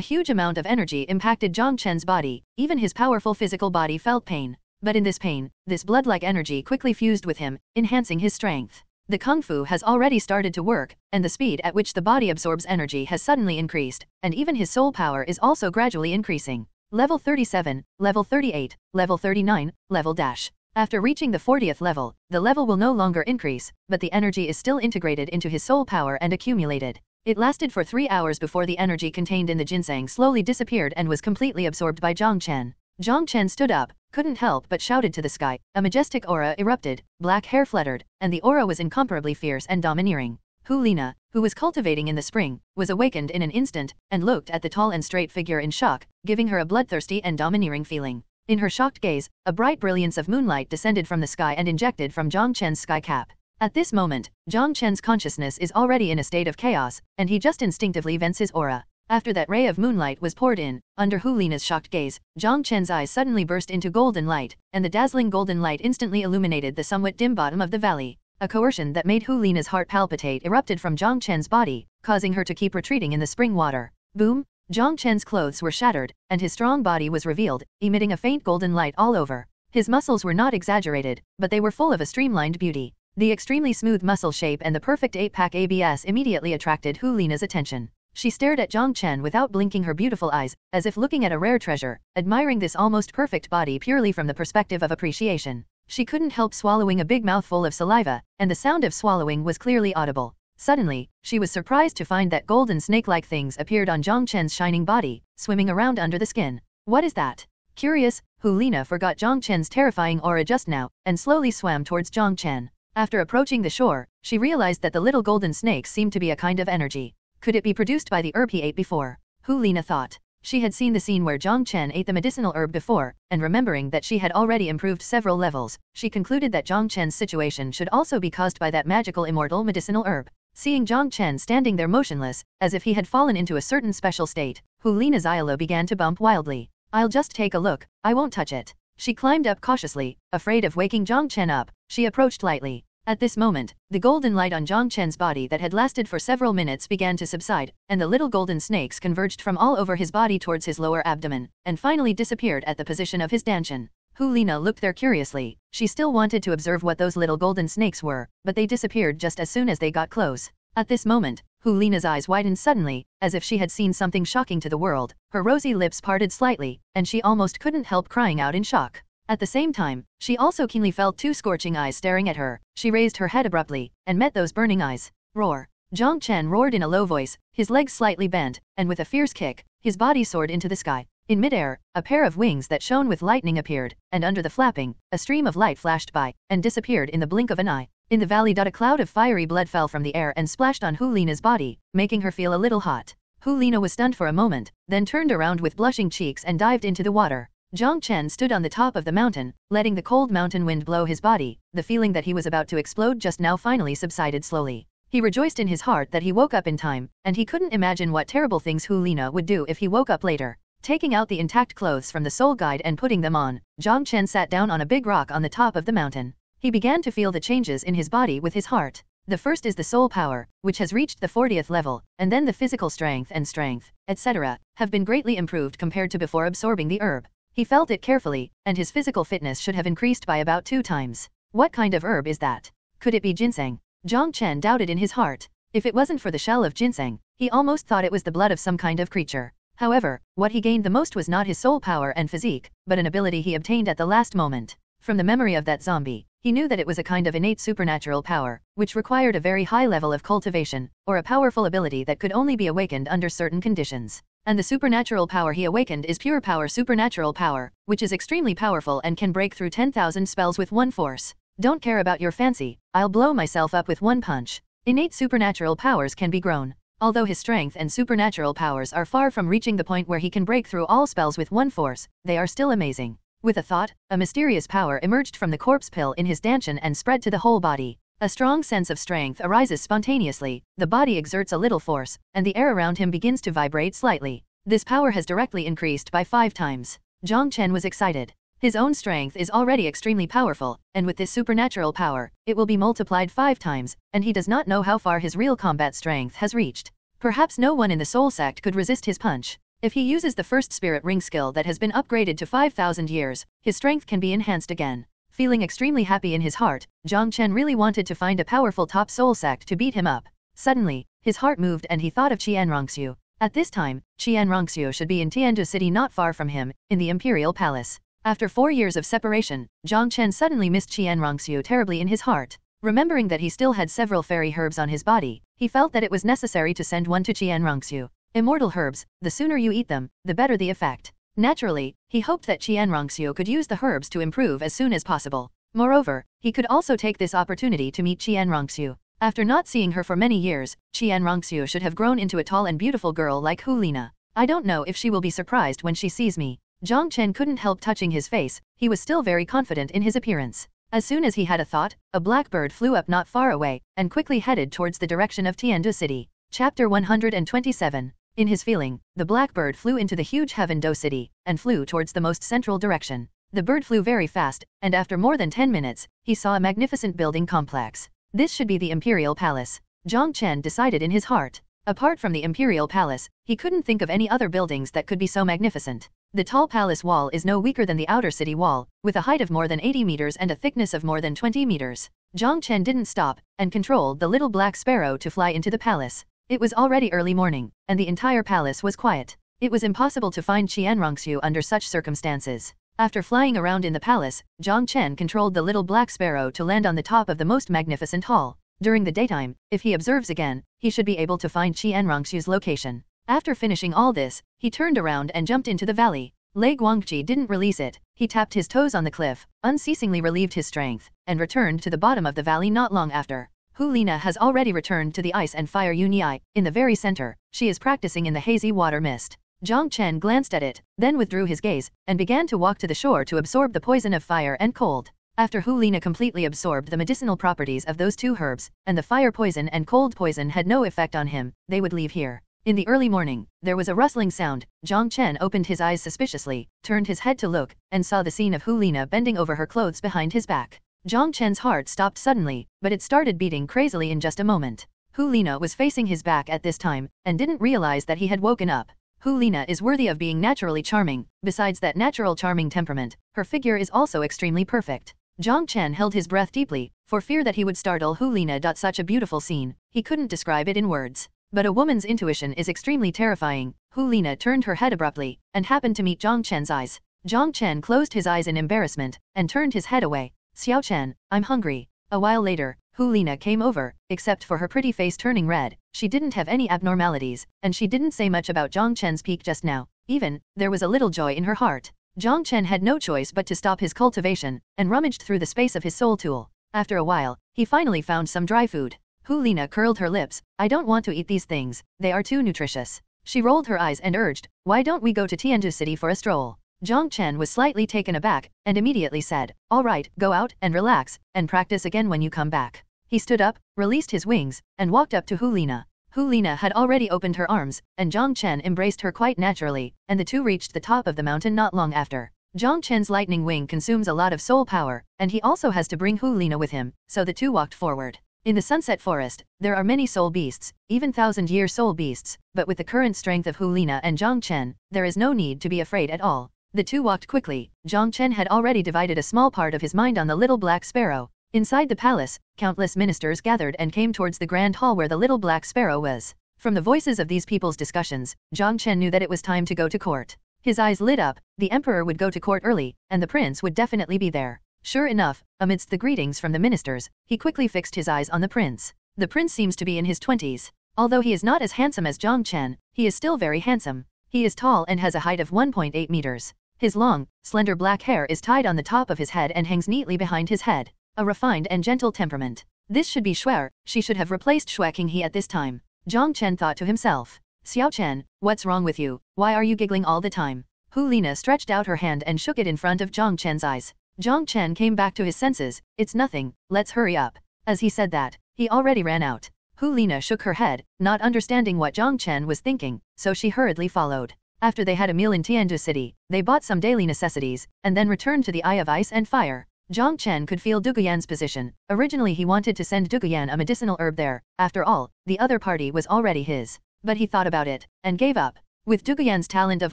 [SPEAKER 4] huge amount of energy impacted Jiang Chen's body, even his powerful physical body felt pain. But in this pain, this blood-like energy quickly fused with him, enhancing his strength. The kung fu has already started to work, and the speed at which the body absorbs energy has suddenly increased, and even his soul power is also gradually increasing. Level 37, Level 38, Level 39, Level dash. After reaching the 40th level, the level will no longer increase, but the energy is still integrated into his soul power and accumulated. It lasted for 3 hours before the energy contained in the ginseng slowly disappeared and was completely absorbed by Jiang Chen. Jiang Chen stood up, couldn't help but shouted to the sky. A majestic aura erupted, black hair fluttered, and the aura was incomparably fierce and domineering. Hu Lina, who was cultivating in the spring, was awakened in an instant, and looked at the tall and straight figure in shock, giving her a bloodthirsty and domineering feeling. In her shocked gaze, a bright brilliance of moonlight descended from the sky and injected from Jiang Chen's sky cap. At this moment, Jiang Chen's consciousness is already in a state of chaos, and he just instinctively vents his aura. After that ray of moonlight was poured in, under Hu Lina's shocked gaze, Jiang Chen's eyes suddenly burst into golden light, and the dazzling golden light instantly illuminated the somewhat dim bottom of the valley. A coercion that made Hu Lina's heart palpitate erupted from Jiang Chen's body, causing her to keep retreating in the spring water. Boom! Jiang Chen's clothes were shattered, and his strong body was revealed, emitting a faint golden light all over. His muscles were not exaggerated, but they were full of a streamlined beauty. The extremely smooth muscle shape and the perfect 8-pack abs immediately attracted Hu Lina's attention. She stared at Jiang Chen without blinking her beautiful eyes, as if looking at a rare treasure, admiring this almost perfect body purely from the perspective of appreciation. She couldn't help swallowing a big mouthful of saliva, and the sound of swallowing was clearly audible. Suddenly, she was surprised to find that golden snake-like things appeared on Jiang Chen's shining body, swimming around under the skin. What is that? Curious, Hu Lina forgot Jiang Chen's terrifying aura just now, and slowly swam towards Jiang Chen. After approaching the shore, she realized that the little golden snakes seemed to be a kind of energy. Could it be produced by the herb he ate before? Hu Lina thought. She had seen the scene where Jiang Chen ate the medicinal herb before, and remembering that she had already improved several levels, she concluded that Jiang Chen's situation should also be caused by that magical immortal medicinal herb. Seeing Jiang Chen standing there motionless, as if he had fallen into a certain special state, Hu Lina's eyelid began to bump wildly. I'll just take a look, I won't touch it. She climbed up cautiously, afraid of waking Jiang Chen up. She approached lightly. At this moment, the golden light on Jiang Chen's body that had lasted for several minutes began to subside, and the little golden snakes converged from all over his body towards his lower abdomen, and finally disappeared at the position of his dantian. Hu Lina looked there curiously. She still wanted to observe what those little golden snakes were, but they disappeared just as soon as they got close. At this moment, Hu Lina's eyes widened suddenly, as if she had seen something shocking to the world. Her rosy lips parted slightly, and she almost couldn't help crying out in shock. At the same time, she also keenly felt 2 scorching eyes staring at her. She raised her head abruptly, and met those burning eyes. Roar! Jiang Chen roared in a low voice, his legs slightly bent, and with a fierce kick, his body soared into the sky. In midair, a pair of wings that shone with lightning appeared, and under the flapping, a stream of light flashed by, and disappeared in the blink of an eye. In the valley, a cloud of fiery blood fell from the air and splashed on Hu Lina's body, making her feel a little hot. Hu Lina was stunned for a moment, then turned around with blushing cheeks and dived into the water. Jiang Chen stood on the top of the mountain, letting the cold mountain wind blow his body. The feeling that he was about to explode just now finally subsided slowly. He rejoiced in his heart that he woke up in time, and he couldn't imagine what terrible things Hu Lina would do if he woke up later. Taking out the intact clothes from the soul guide and putting them on, Jiang Chen sat down on a big rock on the top of the mountain. He began to feel the changes in his body with his heart. The first is the soul power, which has reached the 40th level, and then the physical strength, etc., have been greatly improved compared to before absorbing the herb. He felt it carefully, and his physical fitness should have increased by about 2 times. What kind of herb is that? Could it be ginseng? Jiang Chen doubted in his heart. If it wasn't for the shell of ginseng, he almost thought it was the blood of some kind of creature. However, what he gained the most was not his soul power and physique, but an ability he obtained at the last moment. From the memory of that zombie, he knew that it was a kind of innate supernatural power, which required a very high level of cultivation, or a powerful ability that could only be awakened under certain conditions. And the supernatural power he awakened is pure power supernatural power, which is extremely powerful and can break through 10,000 spells with one force. Don't care about your fancy, I'll blow myself up with one punch. Innate supernatural powers can be grown. Although his strength and supernatural powers are far from reaching the point where he can break through all spells with one force, they are still amazing. With a thought, a mysterious power emerged from the corpse pill in his dantian and spread to the whole body. A strong sense of strength arises spontaneously, the body exerts a little force, and the air around him begins to vibrate slightly. This power has directly increased by 5 times. Jiang Chen was excited. His own strength is already extremely powerful, and with this supernatural power, it will be multiplied 5 times, and he does not know how far his real combat strength has reached. Perhaps no one in the soul sect could resist his punch. If he uses the first spirit ring skill that has been upgraded to 5,000 years, his strength can be enhanced again. Feeling extremely happy in his heart, Jiang Chen really wanted to find a powerful top soul sect to beat him up. Suddenly, his heart moved and he thought of Qianrongxue. At this time, Qianrongxue should be in Tiandu city not far from him, in the imperial palace. After 4 years of separation, Jiang Chen suddenly missed Xianrongxiu terribly in his heart. Remembering that he still had several fairy herbs on his body, he felt that it was necessary to send one to Xianrongxiu. Immortal herbs, the sooner you eat them, the better the effect. Naturally, he hoped that Xianrongxiu could use the herbs to improve as soon as possible. Moreover, he could also take this opportunity to meet Xianrongxiu. After not seeing her for many years, Xianrongxiu should have grown into a tall and beautiful girl like Hulina. I don't know if she will be surprised when she sees me. Jiang Chen couldn't help touching his face, he was still very confident in his appearance. As soon as he had a thought, a blackbird flew up not far away, and quickly headed towards the direction of Tiandu City. Chapter 127. In his feeling, the blackbird flew into the huge Heaven-Do City, and flew towards the most central direction. The bird flew very fast, and after more than 10 minutes, he saw a magnificent building complex. This should be the Imperial Palace. Jiang Chen decided in his heart. Apart from the Imperial Palace, he couldn't think of any other buildings that could be so magnificent. The tall palace wall is no weaker than the outer city wall, with a height of more than 80 meters and a thickness of more than 20 meters. Jiang Chen didn't stop, and controlled the little black sparrow to fly into the palace. It was already early morning, and the entire palace was quiet. It was impossible to find Xianrongxiu under such circumstances. After flying around in the palace, Jiang Chen controlled the little black sparrow to land on the top of the most magnificent hall. During the daytime, if he observes again, he should be able to find Xianrongxiu's location. After finishing all this, he turned around and jumped into the valley. Lei Guangqi didn't release it. He tapped his toes on the cliff, unceasingly relieved his strength, and returned to the bottom of the valley not long after. Hulina has already returned to the ice and fire Yunyi. In the very center, she is practicing in the hazy water mist. Jiang Chen glanced at it, then withdrew his gaze, and began to walk to the shore to absorb the poison of fire and cold. After Hulina completely absorbed the medicinal properties of those two herbs, and the fire poison and cold poison had no effect on him, they would leave here. In the early morning, there was a rustling sound. Jiang Chen opened his eyes suspiciously, turned his head to look, and saw the scene of Hulina bending over her clothes behind his back. Jiang Chen's heart stopped suddenly, but it started beating crazily in just a moment. Hulina was facing his back at this time, and didn't realize that he had woken up. Hulina is worthy of being naturally charming. Besides that natural charming temperament, her figure is also extremely perfect. Jiang Chen held his breath deeply, for fear that he would startle Hulina. Such a beautiful scene, he couldn't describe it in words. But a woman's intuition is extremely terrifying. Hulina turned her head abruptly, and happened to meet Jiang Chen's eyes. Jiang Chen closed his eyes in embarrassment, and turned his head away. Xiao Chen, I'm hungry. A while later, Hulina came over. Except for her pretty face turning red, she didn't have any abnormalities, and she didn't say much about Jiang Chen's peak just now. Even, there was a little joy in her heart. Jiang Chen had no choice but to stop his cultivation, and rummaged through the space of his soul tool. After a while, he finally found some dry food. Hulina curled her lips. I don't want to eat these things, they are too nutritious. She rolled her eyes and urged, why don't we go to Tiandu City for a stroll? Jiang Chen was slightly taken aback, and immediately said, all right, go out and relax, and practice again when you come back. He stood up, released his wings, and walked up to Hulina. Hulina had already opened her arms, and Jiang Chen embraced her quite naturally, and the two reached the top of the mountain not long after. Jiang Chen's lightning wing consumes a lot of soul power, and he also has to bring Hulina with him, so the two walked forward. In the Sunset Forest, there are many soul beasts, even thousand-year soul beasts, but with the current strength of Hulina and Jiang Chen, there is no need to be afraid at all. The two walked quickly. Jiang Chen had already divided a small part of his mind on the little black sparrow. Inside the palace, countless ministers gathered and came towards the grand hall where the little black sparrow was. From the voices of these people's discussions, Jiang Chen knew that it was time to go to court. His eyes lit up. The emperor would go to court early, and the prince would definitely be there. Sure enough, amidst the greetings from the ministers, he quickly fixed his eyes on the prince. The prince seems to be in his 20s. Although he is not as handsome as Jiang Chen, he is still very handsome. He is tall and has a height of 1.8 meters. His long, slender black hair is tied on the top of his head and hangs neatly behind his head. A refined and gentle temperament. This should be Shuer. She should have replaced Shui Qinghe at this time. Jiang Chen thought to himself. Xiao Chen, what's wrong with you? Why are you giggling all the time? Hulina stretched out her hand and shook it in front of Jiang Chen's eyes. Jiang Chen came back to his senses. It's nothing, let's hurry up. As he said that, he already ran out. Hulina shook her head, not understanding what Jiang Chen was thinking, so she hurriedly followed. After they had a meal in Tiandu City, they bought some daily necessities, and then returned to the Eye of Ice and Fire. Jiang Chen could feel Duguyan's position. Originally he wanted to send Duguyan a medicinal herb there. After all, the other party was already his. But he thought about it, and gave up. With Duguyan's talent of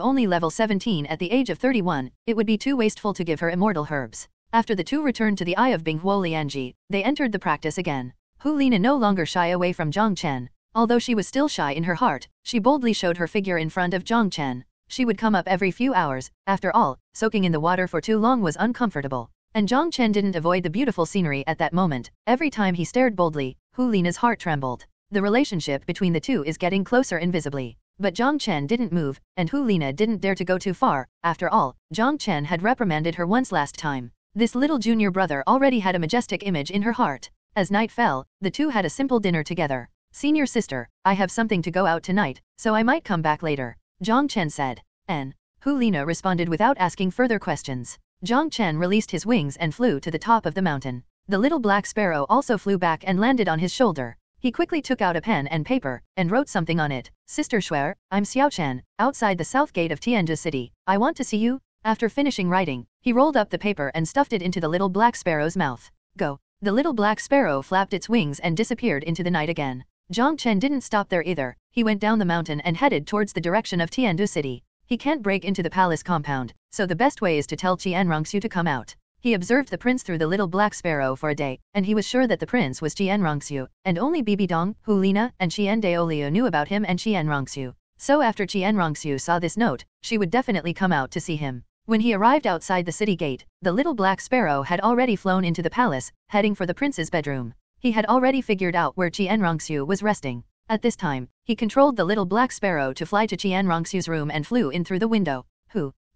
[SPEAKER 4] only level 17 at the age of 31, it would be too wasteful to give her immortal herbs. After the two returned to the Eye of Binghuo Lianji, they entered the practice again. Hulina no longer shy away from Jiang Chen. Although she was still shy in her heart, she boldly showed her figure in front of Jiang Chen. She would come up every few hours. After all, soaking in the water for too long was uncomfortable. And Jiang Chen didn't avoid the beautiful scenery at that moment. Every time he stared boldly, Hu Lina's heart trembled. The relationship between the two is getting closer invisibly. But Jiang Chen didn't move, and Hu Lina didn't dare to go too far. After all, Jiang Chen had reprimanded her once last time. This little junior brother already had a majestic image in her heart. As night fell, the two had a simple dinner together. Senior sister, I have something to go out tonight, so I might come back later, Jiang Chen said. Hu Lina responded without asking further questions. Jiang Chen released his wings and flew to the top of the mountain. The little black sparrow also flew back and landed on his shoulder. He quickly took out a pen and paper, and wrote something on it. Sister Shuer, I'm Xiaoxue, outside the south gate of Tianzhi City. I want to see you. After finishing writing, he rolled up the paper and stuffed it into the little black sparrow's mouth. Go. The little black sparrow flapped its wings and disappeared into the night again. Jiang Chen didn't stop there either. He went down the mountain and headed towards the direction of Tianzhi City. He can't break into the palace compound, so the best way is to tell Xianrongxue to come out. He observed the prince through the little black sparrow for a day, and he was sure that the prince was Xianrongxue, and only Bibi Dong, Hu Lina, and Xian Daoliu knew about him and Xianrongxue. So after Xianrongxue saw this note, she would definitely come out to see him. When he arrived outside the city gate, the little black sparrow had already flown into the palace, heading for the prince's bedroom. He had already figured out where Xianrongxue was resting. At this time, he controlled the little black sparrow to fly to Xianrongxue's room and flew in through the window.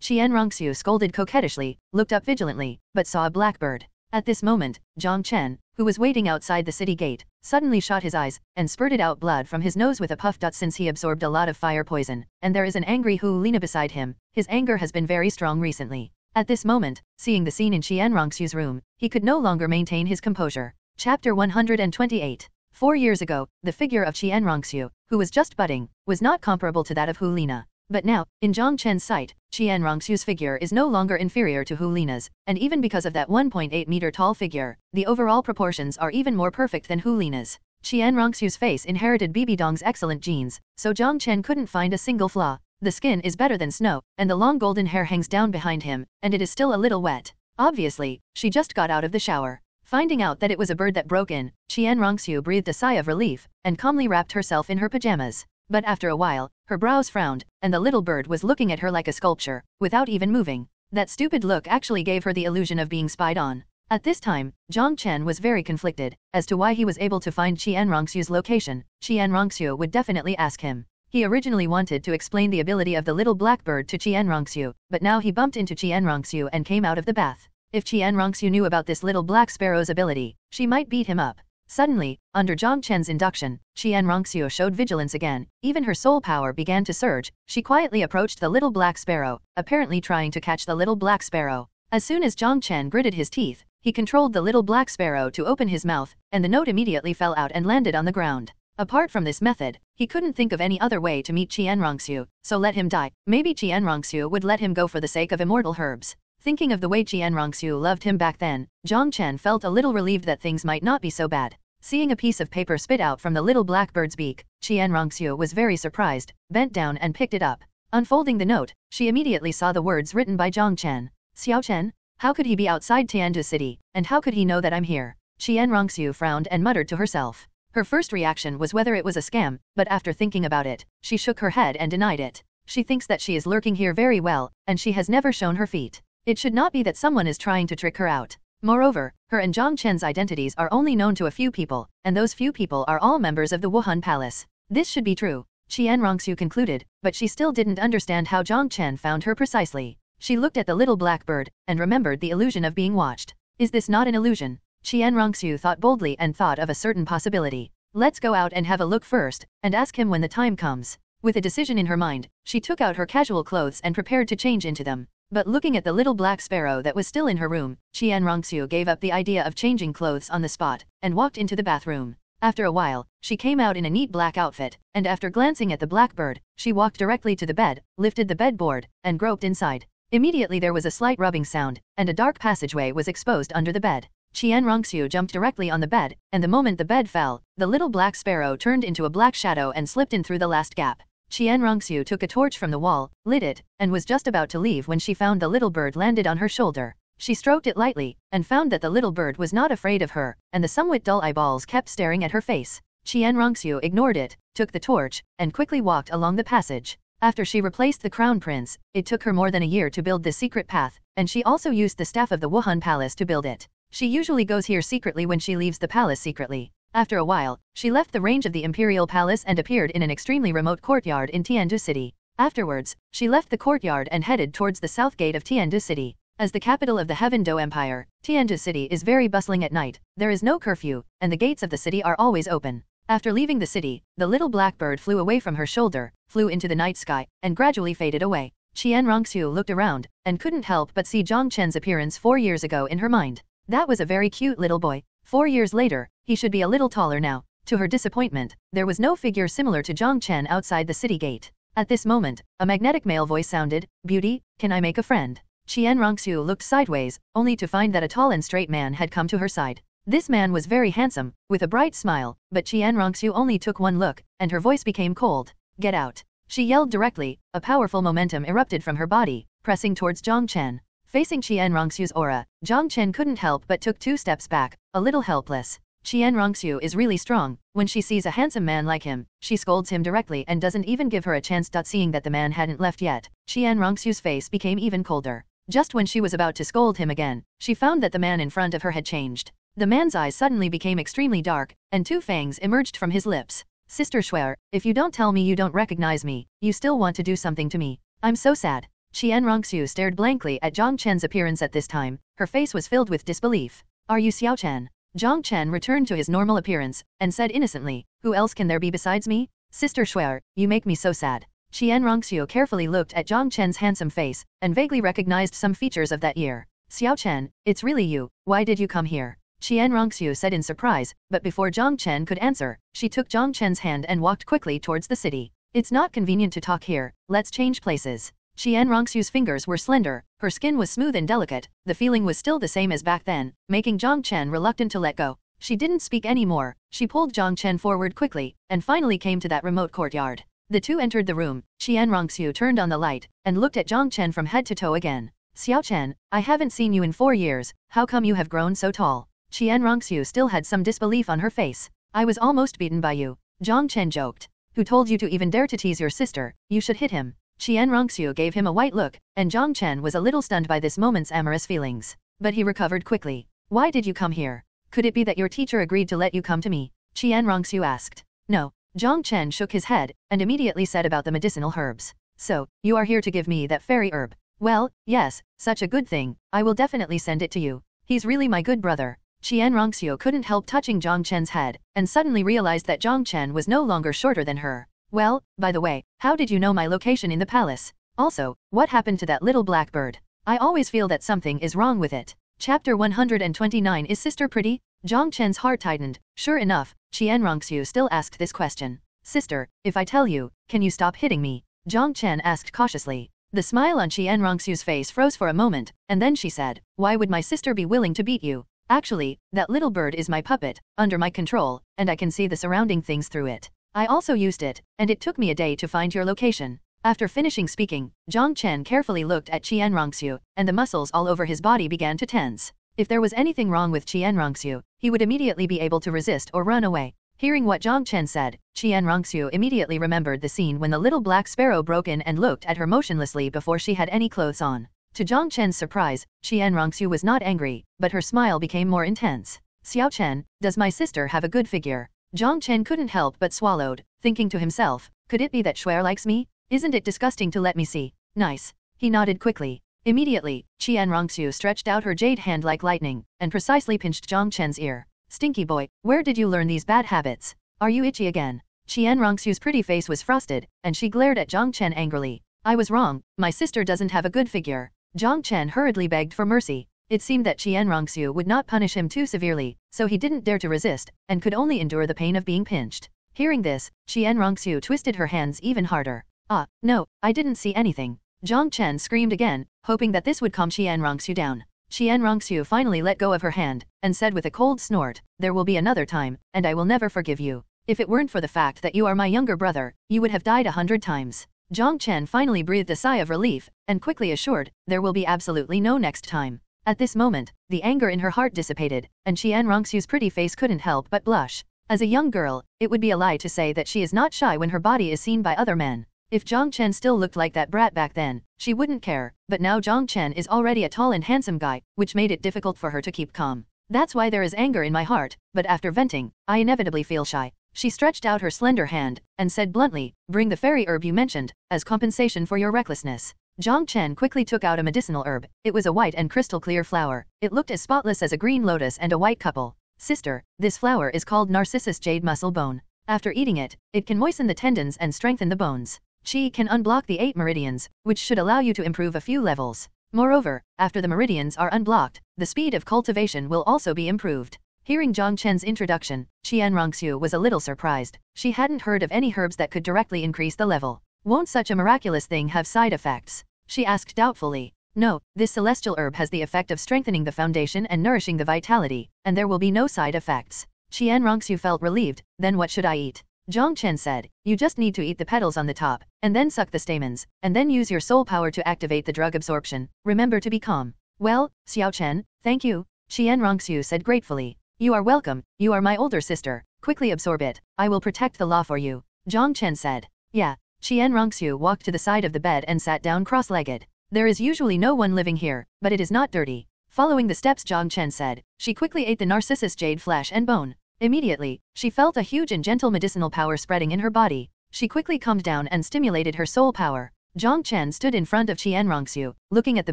[SPEAKER 4] Xianrongxue scolded coquettishly, looked up vigilantly, but saw a blackbird. At this moment, Jiang Chen, who was waiting outside the city gate, suddenly shot his eyes, and spurted out blood from his nose with a puff. Since he absorbed a lot of fire poison, and there is an angry Hu Lina beside him, his anger has been very strong recently. At this moment, seeing the scene in Xianrongxue's room, he could no longer maintain his composure. Chapter 128. 4 years ago, the figure of Xianrongxue, who was just budding, was not comparable to that of Hu Lina. But now, in Jiang Chen's sight, Xianrongxue's figure is no longer inferior to Hu Lina's, and even because of that 1.8-meter tall figure, the overall proportions are even more perfect than Hu Lina's. Xianrongxue's face inherited Bibi Dong's excellent genes, so Jiang Chen couldn't find a single flaw. The skin is better than snow, and the long golden hair hangs down behind him, and it is still a little wet. Obviously, she just got out of the shower. Finding out that it was a bird that broke in, Xianrongxue breathed a sigh of relief, and calmly wrapped herself in her pajamas. But after a while, her brows frowned, and the little bird was looking at her like a sculpture, without even moving. That stupid look actually gave her the illusion of being spied on. At this time, Jiang Chen was very conflicted, as to why he was able to find Xianrongxue's location. Xianrongxue would definitely ask him. He originally wanted to explain the ability of the little blackbird to Xianrongxue, but now he bumped into Xianrongxue and came out of the bath. If Xianrongxue knew about this little black sparrow's ability, she might beat him up. Suddenly, under Jiang Chen's induction, Xianrongxue showed vigilance again. Even her soul power began to surge. She quietly approached the little black sparrow, apparently trying to catch the little black sparrow. As soon as Jiang Chen gritted his teeth, he controlled the little black sparrow to open his mouth, and the note immediately fell out and landed on the ground. Apart from this method, he couldn't think of any other way to meet Xianrongxue, so let him die. Maybe Xianrongxue would let him go for the sake of immortal herbs. Thinking of the way Xianrongxue loved him back then, Jiang Chen felt a little relieved that things might not be so bad. Seeing a piece of paper spit out from the little blackbird's beak, Xianrongxue was very surprised, bent down and picked it up. Unfolding the note, she immediately saw the words written by Jiang Chen. Xiaoxue? How could he be outside Tianzhi City, and how could he know that I'm here? Xianrongxue frowned and muttered to herself. Her first reaction was whether it was a scam, but after thinking about it, she shook her head and denied it. She thinks that she is lurking here very well, and she has never shown her feet. It should not be that someone is trying to trick her out. Moreover, her and Jiang Chen's identities are only known to a few people, and those few people are all members of the Wuhan Palace. This should be true, Xianrongxue concluded, but she still didn't understand how Jiang Chen found her precisely. She looked at the little blackbird, and remembered the illusion of being watched. Is this not an illusion? Xianrongxue thought boldly and thought of a certain possibility. Let's go out and have a look first, and ask him when the time comes. With a decision in her mind, she took out her casual clothes and prepared to change into them. But looking at the little black sparrow that was still in her room, Xianrongxue gave up the idea of changing clothes on the spot, and walked into the bathroom. After a while, she came out in a neat black outfit, and after glancing at the blackbird, she walked directly to the bed, lifted the bedboard, and groped inside. Immediately there was a slight rubbing sound, and a dark passageway was exposed under the bed. Xianrongxue jumped directly on the bed, and the moment the bed fell, the little black sparrow turned into a black shadow and slipped in through the last gap. Xianrongxue took a torch from the wall, lit it, and was just about to leave when she found the little bird landed on her shoulder. She stroked it lightly, and found that the little bird was not afraid of her, and the somewhat dull eyeballs kept staring at her face. Xianrongxue ignored it, took the torch, and quickly walked along the passage. After she replaced the crown prince, it took her more than a year to build this secret path, and she also used the staff of the Wuhan palace to build it. She usually goes here secretly when she leaves the palace secretly. After a while, she left the range of the imperial palace and appeared in an extremely remote courtyard in Tiandu City. Afterwards, she left the courtyard and headed towards the south gate of Tiandu City. As the capital of the Heaven Do Empire, Tiandu City is very bustling at night, there is no curfew, and the gates of the city are always open. After leaving the city, the little black bird flew away from her shoulder, flew into the night sky, and gradually faded away. Qian Rongxiu looked around, and couldn't help but see Jiang Chen's appearance 4 years ago in her mind. That was a very cute little boy. 4 years later, he should be a little taller now. To her disappointment, there was no figure similar to Jiang Chen outside the city gate. At this moment, a magnetic male voice sounded, "Beauty, can I make a friend?" Qian Rongxiu looked sideways, only to find that a tall and straight man had come to her side. This man was very handsome, with a bright smile, but Qian Rongxiu only took one look, and her voice became cold. "Get out!" She yelled directly. A powerful momentum erupted from her body, pressing towards Jiang Chen. Facing Qian Rongxiu's aura, Jiang Chen couldn't help but took 2 steps back, a little helpless. Qian Rongxiu is really strong. When she sees a handsome man like him, she scolds him directly and doesn't even give her a chance. Seeing that the man hadn't left yet, Qian Rongxiu's face became even colder. Just when she was about to scold him again, she found that the man in front of her had changed. The man's eyes suddenly became extremely dark, and 2 fangs emerged from his lips. "Sister Shuer, if you don't tell me you don't recognize me, you still want to do something to me. I'm so sad." Qian Rongxiu stared blankly at Jiang Chen's appearance at this time. Her face was filled with disbelief. "Are you Xiao Chen?" Jiang Chen returned to his normal appearance, and said innocently, "Who else can there be besides me? Sister Shuer, you make me so sad." Qian Rongxiu carefully looked at Jiang Chen's handsome face, and vaguely recognized some features of that year. "Xiao Chen, it's really you. Why did you come here?" Qian Rongxiu said in surprise, but before Jiang Chen could answer, she took Jiang Chen's hand and walked quickly towards the city. "It's not convenient to talk here, let's change places." Qian Rongxiu's fingers were slender, her skin was smooth and delicate, the feeling was still the same as back then, making Jiang Chen reluctant to let go. She didn't speak anymore, she pulled Jiang Chen forward quickly, and finally came to that remote courtyard. The two entered the room. Qian Rongxiu turned on the light, and looked at Jiang Chen from head to toe again. "Xiao Chen, I haven't seen you in 4 years, how come you have grown so tall?" Qian Rongxiu still had some disbelief on her face. "I was almost beaten by you," Jiang Chen joked. "Who told you to even dare to tease your sister? You should hit him." Qian Rongxiu gave him a white look, and Jiang Chen was a little stunned by this moment's amorous feelings. But he recovered quickly. "Why did you come here? Could it be that your teacher agreed to let you come to me?" Qian Rongxiu asked. "No." Jiang Chen shook his head, and immediately said about the medicinal herbs. "So, you are here to give me that fairy herb?" "Well, yes, such a good thing, I will definitely send it to you. He's really my good brother." Qian Rongxiu couldn't help touching Jiang Chen's head, and suddenly realized that Jiang Chen was no longer shorter than her. "Well, by the way, how did you know my location in the palace? Also, what happened to that little black bird? I always feel that something is wrong with it." Chapter 129. Is sister pretty? Jiang Chen's heart tightened. Sure enough, Qian Rongxiu still asked this question. "Sister, if I tell you, can you stop hitting me?" Jiang Chen asked cautiously. The smile on Qian Rongxiu's face froze for a moment, and then she said, "Why would my sister be willing to beat you? Actually, that little bird is my puppet, under my control, and I can see the surrounding things through it. I also used it, and it took me a day to find your location." After finishing speaking, Jiang Chen carefully looked at Qian Rongxiu, and the muscles all over his body began to tense. If there was anything wrong with Qian Rongxiu, he would immediately be able to resist or run away. Hearing what Jiang Chen said, Qian Rongxiu immediately remembered the scene when the little black sparrow broke in and looked at her motionlessly before she had any clothes on. To Jiang Chen's surprise, Qian Rongxiu was not angry, but her smile became more intense. "Xiao Chen, does my sister have a good figure?" Jiang Chen couldn't help but swallowed, thinking to himself, could it be that Shuer likes me? Isn't it disgusting to let me see? Nice. He nodded quickly. Immediately, Qian Rongxiu stretched out her jade hand like lightning, and precisely pinched Jiang Chen's ear. "Stinky boy, where did you learn these bad habits? Are you itchy again?" Qian Rongxiu's pretty face was frosted, and she glared at Jiang Chen angrily. "I was wrong, my sister doesn't have a good figure." Jiang Chen hurriedly begged for mercy. It seemed that Qian Rongxiu would not punish him too severely, so he didn't dare to resist, and could only endure the pain of being pinched. Hearing this, Qian Rongxiu twisted her hands even harder. "Ah, no, I didn't see anything." Jiang Chen screamed again, hoping that this would calm Qian Rongxiu down. Qian Rongxiu finally let go of her hand, and said with a cold snort, "There will be another time, and I will never forgive you. If it weren't for the fact that you are my younger brother, you would have died 100 times. Jiang Chen finally breathed a sigh of relief, and quickly assured, "There will be absolutely no next time." At this moment, the anger in her heart dissipated, and Qian Rongxiu's pretty face couldn't help but blush. As a young girl, it would be a lie to say that she is not shy when her body is seen by other men. If Jiang Chen still looked like that brat back then, she wouldn't care, but now Jiang Chen is already a tall and handsome guy, which made it difficult for her to keep calm. That's why there is anger in my heart, but after venting, I inevitably feel shy. She stretched out her slender hand, and said bluntly, bring the fairy herb you mentioned, as compensation for your recklessness. Jiang Chen quickly took out a medicinal herb. It was a white and crystal clear flower. It looked as spotless as a green lotus and a white couple. Sister, this flower is called Narcissus Jade Muscle Bone. After eating it, it can moisten the tendons and strengthen the bones. Qi can unblock the 8 meridians, which should allow you to improve a few levels. Moreover, after the meridians are unblocked, the speed of cultivation will also be improved. Hearing Jiang Chen's introduction, Qian Rongxiu was a little surprised. She hadn't heard of any herbs that could directly increase the level. Won't such a miraculous thing have side effects? She asked doubtfully. No, this celestial herb has the effect of strengthening the foundation and nourishing the vitality, and there will be no side effects. Qian Rongxiu felt relieved. Then what should I eat? Jiang Chen said, you just need to eat the petals on the top, and then suck the stamens, and then use your soul power to activate the drug absorption. Remember to be calm. Well, Xiao Chen, thank you, Qian Rongxiu said gratefully. You are welcome, you are my older sister, quickly absorb it, I will protect the law for you, Jiang Chen said. Yeah, Qian Rongxiu walked to the side of the bed and sat down cross-legged. There is usually no one living here, but it is not dirty. Following the steps Jiang Chen said, she quickly ate the Narcissus Jade flesh and bone. Immediately, she felt a huge and gentle medicinal power spreading in her body. She quickly calmed down and stimulated her soul power. Jiang Chen stood in front of Qian Rongxiu, looking at the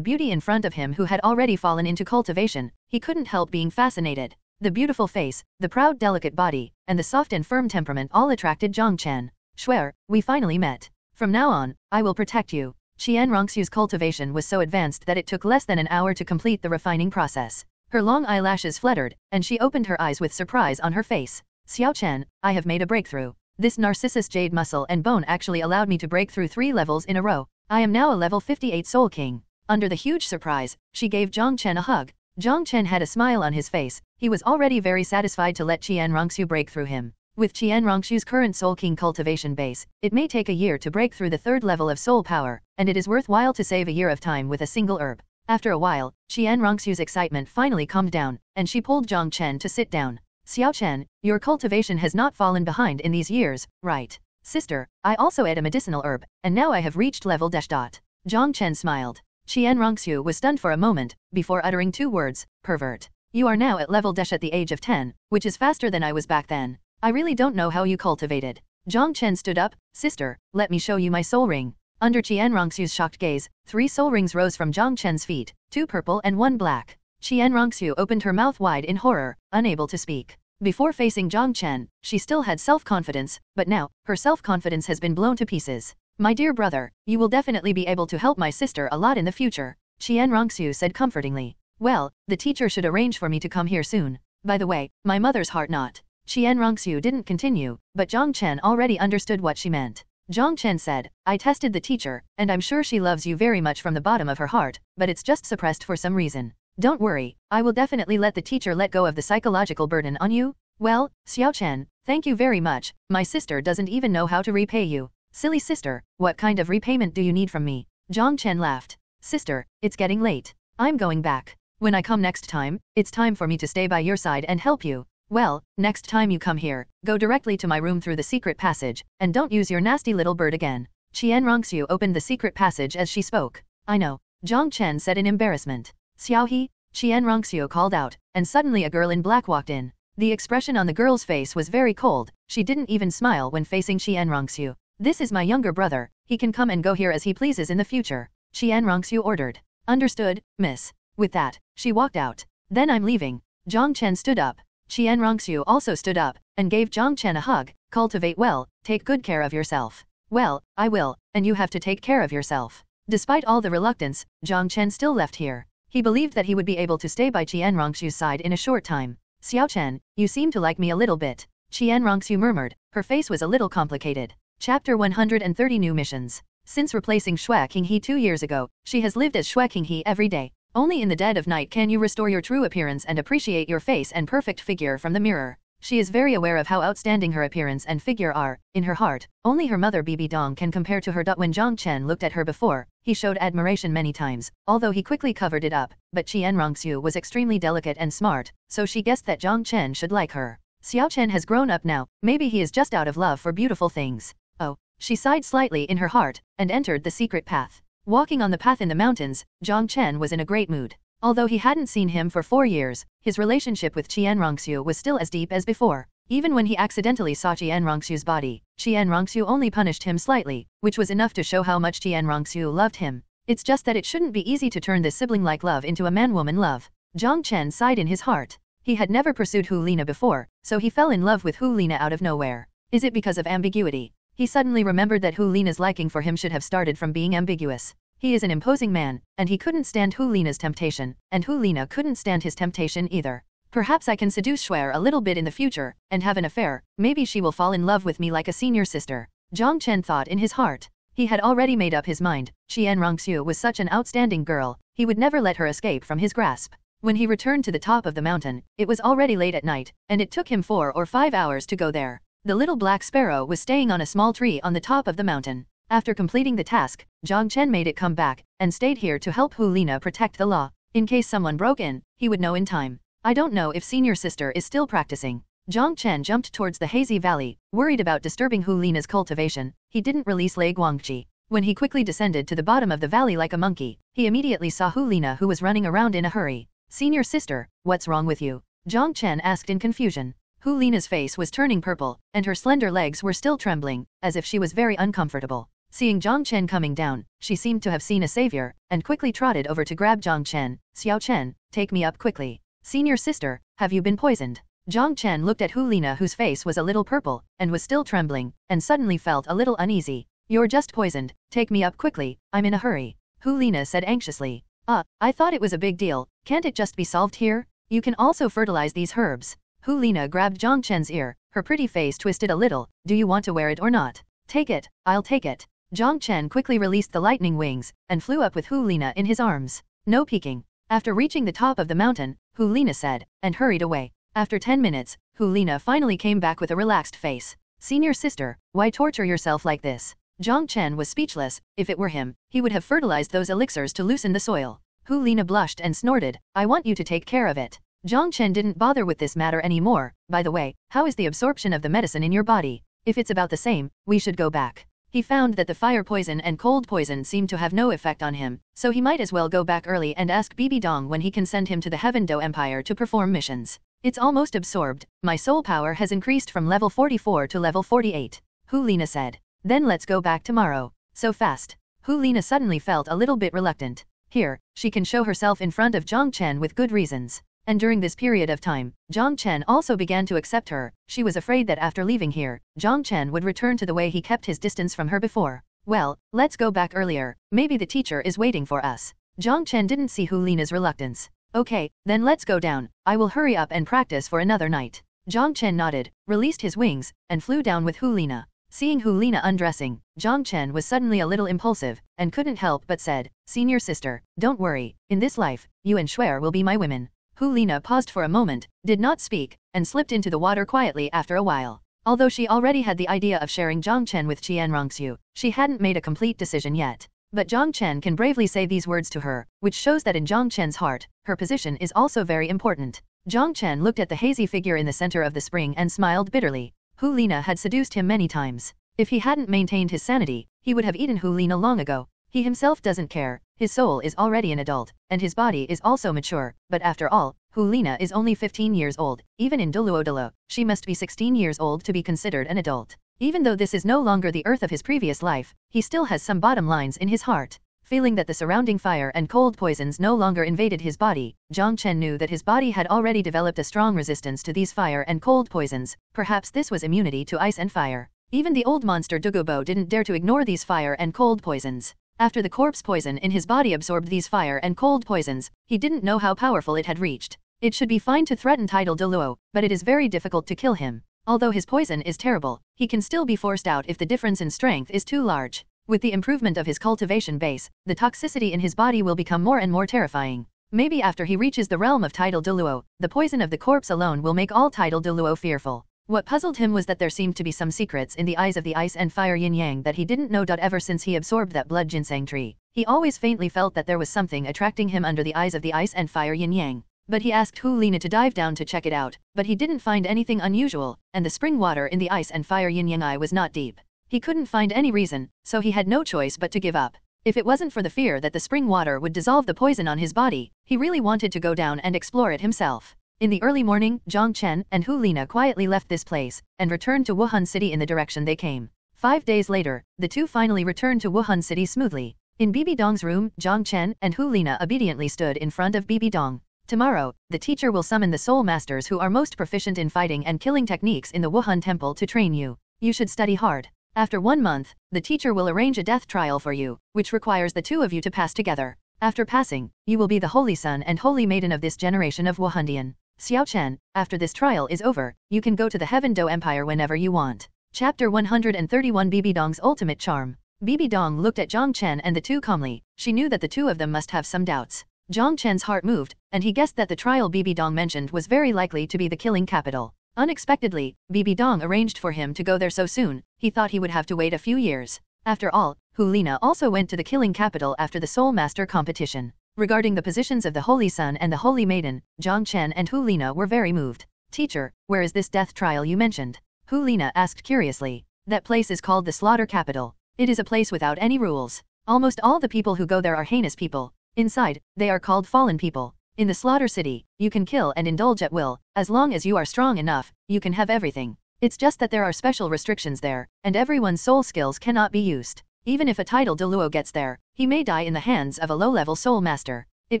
[SPEAKER 4] beauty in front of him who had already fallen into cultivation. He couldn't help being fascinated. The beautiful face, the proud delicate body, and the soft and firm temperament all attracted Jiang Chen. Swear, we finally met. From now on, I will protect you. Qian Rongxiu's cultivation was so advanced that it took less than an hour to complete the refining process. Her long eyelashes fluttered, and she opened her eyes with surprise on her face. Xiao Chen, I have made a breakthrough. This Narcissus Jade muscle and bone actually allowed me to break through 3 levels in a row. I am now a level 58 Soul King. Under the huge surprise, she gave Jiang Chen a hug. Jiang Chen had a smile on his face. He was already very satisfied to let Qian Rongxiu break through him. With Qian Rongxiu's current Soul King cultivation base, it may take a year to break through the 3rd level of soul power, and it is worthwhile to save a year of time with a single herb. After a while, Qian Rongxiu's excitement finally calmed down, and she pulled Jiang Chen to sit down. Xiao Chen, your cultivation has not fallen behind in these years, right? Sister, I also ate a medicinal herb, and now I have reached level dash dot. Jiang Chen smiled. Qian Rongxiu was stunned for a moment, before uttering 2 words, pervert. You are now at level dash at the age of 10, which is faster than I was back then. I really don't know how you cultivated. Jiang Chen stood up. Sister, let me show you my soul ring. Under Qian Rongxiu's shocked gaze, 3 soul rings rose from Jiang Chen's feet, 2 purple and 1 black. Qian Rongxiu opened her mouth wide in horror, unable to speak. Before facing Jiang Chen, she still had self-confidence, but now, her self-confidence has been blown to pieces. My dear brother, you will definitely be able to help my sister a lot in the future, Qian Rongxiu said comfortingly. Well, the teacher should arrange for me to come here soon. By the way, my mother's heart not. Qian Rongxiu didn't continue, but Jiang Chen already understood what she meant. Jiang Chen said, I tested the teacher, and I'm sure she loves you very much from the bottom of her heart, but it's just suppressed for some reason. Don't worry, I will definitely let the teacher let go of the psychological burden on you. Well, Xiao Chen, thank you very much, my sister doesn't even know how to repay you. Silly sister, what kind of repayment do you need from me? Jiang Chen laughed. Sister, it's getting late. I'm going back. When I come next time, it's time for me to stay by your side and help you. Well, next time you come here, go directly to my room through the secret passage, and don't use your nasty little bird again. Qian Rongxiu opened the secret passage as she spoke. I know, Jiang Chen said in embarrassment. Xiaohe, Qian Rongxiu called out, and suddenly a girl in black walked in. The expression on the girl's face was very cold. She didn't even smile when facing Qian Rongxiu. This is my younger brother, he can come and go here as he pleases in the future, Qian Rongxiu ordered. Understood, miss. With that, she walked out. Then I'm leaving. Jiang Chen stood up. Qian Rongxiu also stood up, and gave Jiang Chen a hug. Cultivate well, take good care of yourself. Well, I will, and you have to take care of yourself. Despite all the reluctance, Jiang Chen still left here. He believed that he would be able to stay by Qian Rongxiu's side in a short time. Xiao Chen, you seem to like me a little bit, Qian Rongxiu murmured. Her face was a little complicated. Chapter 130 New Missions. Since replacing Xue Qinghe 2 years ago, she has lived as Xue Qinghe every day. Only in the dead of night can you restore your true appearance and appreciate your face and perfect figure from the mirror. She is very aware of how outstanding her appearance and figure are. In her heart, only her mother Bibi Dong can compare to her. When Jiang Chen looked at her before, he showed admiration many times, although he quickly covered it up, but Qian Rongxiu was extremely delicate and smart, so she guessed that Jiang Chen should like her. Xiao Chen has grown up now, maybe he is just out of love for beautiful things. Oh, She sighed slightly in her heart, and entered the secret path. Walking on the path in the mountains, Jiang Chen was in a great mood. Although he hadn't seen him for 4 years, his relationship with Xiaoxue was still as deep as before. Even when he accidentally saw Xiaoxue's body, Xiaoxue only punished him slightly, which was enough to show how much Xiaoxue loved him. It's just that it shouldn't be easy to turn this sibling-like love into a man-woman love. Jiang Chen sighed in his heart. He had never pursued Hu Lina before, so he fell in love with Hu Lina out of nowhere. Is it because of ambiguity? He suddenly remembered that Hu Lina's liking for him should have started from being ambiguous. He is an imposing man, and he couldn't stand Hu Lina's temptation, and Hu Lina couldn't stand his temptation either. Perhaps I can seduce Xuer a little bit in the future, and have an affair, maybe she will fall in love with me like a senior sister. Jiang Chen thought in his heart. He had already made up his mind. Xiaoxue was such an outstanding girl, he would never let her escape from his grasp. When he returned to the top of the mountain, it was already late at night, and it took him 4 or 5 hours to go there. The little black sparrow was staying on a small tree on the top of the mountain. After completing the task, Jiang Chen made it come back, and stayed here to help Hu Lina protect the law. In case someone broke in, he would know in time. I don't know if senior sister is still practicing. Jiang Chen jumped towards the hazy valley, worried about disturbing Hu Lina's cultivation. He didn't release Lei Guangqi. When he quickly descended to the bottom of the valley like a monkey, he immediately saw Hu Lina, who was running around in a hurry. Senior sister, what's wrong with you? Jiang Chen asked in confusion. Hu Lina's face was turning purple, and her slender legs were still trembling, as if she was very uncomfortable. Seeing Jiang Chen coming down, she seemed to have seen a savior, and quickly trotted over to grab Jiang Chen. Xiao Chen, take me up quickly. Senior sister, have you been poisoned? Jiang Chen looked at Hu Lina, whose face was a little purple, and was still trembling, and suddenly felt a little uneasy. You're just poisoned, take me up quickly, I'm in a hurry. Hu Lina said anxiously. I thought it was a big deal, can't it just be solved here? You can also fertilize these herbs. Hu Lina grabbed Jiang Chen's ear, her pretty face twisted a little. Do you want to wear it or not? Take it, I'll take it. Jiang Chen quickly released the lightning wings, and flew up with Hu Lina in his arms. No peeking. After reaching the top of the mountain, Hu Lina said, and hurried away. After 10 minutes, Hu Lina finally came back with a relaxed face. Senior sister, why torture yourself like this? Jiang Chen was speechless. If it were him, he would have fertilized those elixirs to loosen the soil. Hu Lina blushed and snorted. I want you to take care of it. Jiang Chen didn't bother with this matter anymore. By the way, how is the absorption of the medicine in your body? If it's about the same, we should go back. He found that the fire poison and cold poison seemed to have no effect on him, so he might as well go back early and ask Bibi Dong when he can send him to the Heaven Do Empire to perform missions. It's almost absorbed. My soul power has increased from level 44 to level 48. Hu Lina said. Then let's go back tomorrow. So fast. Hu Lina suddenly felt a little bit reluctant. Here, she can show herself in front of Jiang Chen with good reasons. And during this period of time, Jiang Chen also began to accept her. She was afraid that after leaving here, Jiang Chen would return to the way he kept his distance from her before. Well, let's go back earlier. Maybe the teacher is waiting for us. Jiang Chen didn't see Hu Lina's reluctance. Okay, then let's go down. I will hurry up and practice for another night. Jiang Chen nodded, released his wings, and flew down with Hu Lina. Seeing Hu Lina undressing, Jiang Chen was suddenly a little impulsive, and couldn't help but said, Senior sister, don't worry, in this life, you and Xuer will be my women. Hu Lina paused for a moment, did not speak, and slipped into the water quietly after a while. Although she already had the idea of sharing Jiang Chen with Xiaoxue, she hadn't made a complete decision yet. But Jiang Chen can bravely say these words to her, which shows that in Jiang Chen's heart, her position is also very important. Jiang Chen looked at the hazy figure in the center of the spring and smiled bitterly. Hu Lina had seduced him many times. If he hadn't maintained his sanity, he would have eaten Hu Lina long ago. He himself doesn't care. His soul is already an adult, and his body is also mature, but after all, Hu Lina is only 15 years old. Even in Douluo, she must be 16 years old to be considered an adult. Even though this is no longer the earth of his previous life, he still has some bottom lines in his heart. Feeling that the surrounding fire and cold poisons no longer invaded his body, Jiang Chen knew that his body had already developed a strong resistance to these fire and cold poisons. Perhaps this was immunity to ice and fire. Even the old monster Dugubo didn't dare to ignore these fire and cold poisons. After the corpse poison in his body absorbed these fire and cold poisons, he didn't know how powerful it had reached. It should be fine to threaten Tidal Douluo, but it is very difficult to kill him. Although his poison is terrible, he can still be forced out if the difference in strength is too large. With the improvement of his cultivation base, the toxicity in his body will become more and more terrifying. Maybe after he reaches the realm of Tidal Douluo, the poison of the corpse alone will make all Tidal Douluo fearful. What puzzled him was that there seemed to be some secrets in the eyes of the ice and fire yin-yang that he didn't know. Ever since he absorbed that blood ginseng tree, he always faintly felt that there was something attracting him under the eyes of the ice and fire yin-yang. But he asked Hu Lina to dive down to check it out, but he didn't find anything unusual, and the spring water in the ice and fire yin-yang eye was not deep. He couldn't find any reason, so he had no choice but to give up. If it wasn't for the fear that the spring water would dissolve the poison on his body, he really wanted to go down and explore it himself. In the early morning, Jiang Chen and Hu Lina quietly left this place and returned to Wuhan City in the direction they came. 5 days later, the two finally returned to Wuhan City smoothly. In Bibi Dong's room, Jiang Chen and Hu Lina obediently stood in front of Bibi Dong. Tomorrow, the teacher will summon the soul masters who are most proficient in fighting and killing techniques in the Wuhan temple to train you. You should study hard. After 1 month, the teacher will arrange a death trial for you, which requires the two of you to pass together. After passing, you will be the holy son and holy maiden of this generation of Wuhandian. Xiaoxue, after this trial is over, you can go to the Heaven Do Empire whenever you want. Chapter 131 Bibi Dong's Ultimate Charm. Bibi Dong looked at Jiang Chen and the two calmly. She knew that the two of them must have some doubts. Jiang Chen's heart moved, and he guessed that the trial Bibi Dong mentioned was very likely to be the killing capital. Unexpectedly, Bibi Dong arranged for him to go there so soon. He thought he would have to wait a few years. After all, Hu Lina also went to the killing capital after the Soul Master competition. Regarding the positions of the Holy Son and the Holy Maiden, Jiang Chen and Hu Lina were very moved. Teacher, where is this death trial you mentioned? Hu Lina asked curiously. That place is called the Slaughter Capital. It is a place without any rules. Almost all the people who go there are heinous people. Inside, they are called fallen people. In the Slaughter City, you can kill and indulge at will. As long as you are strong enough, you can have everything. It's just that there are special restrictions there, and everyone's soul skills cannot be used. Even if a titled Douluo gets there, he may die in the hands of a low-level soul master. It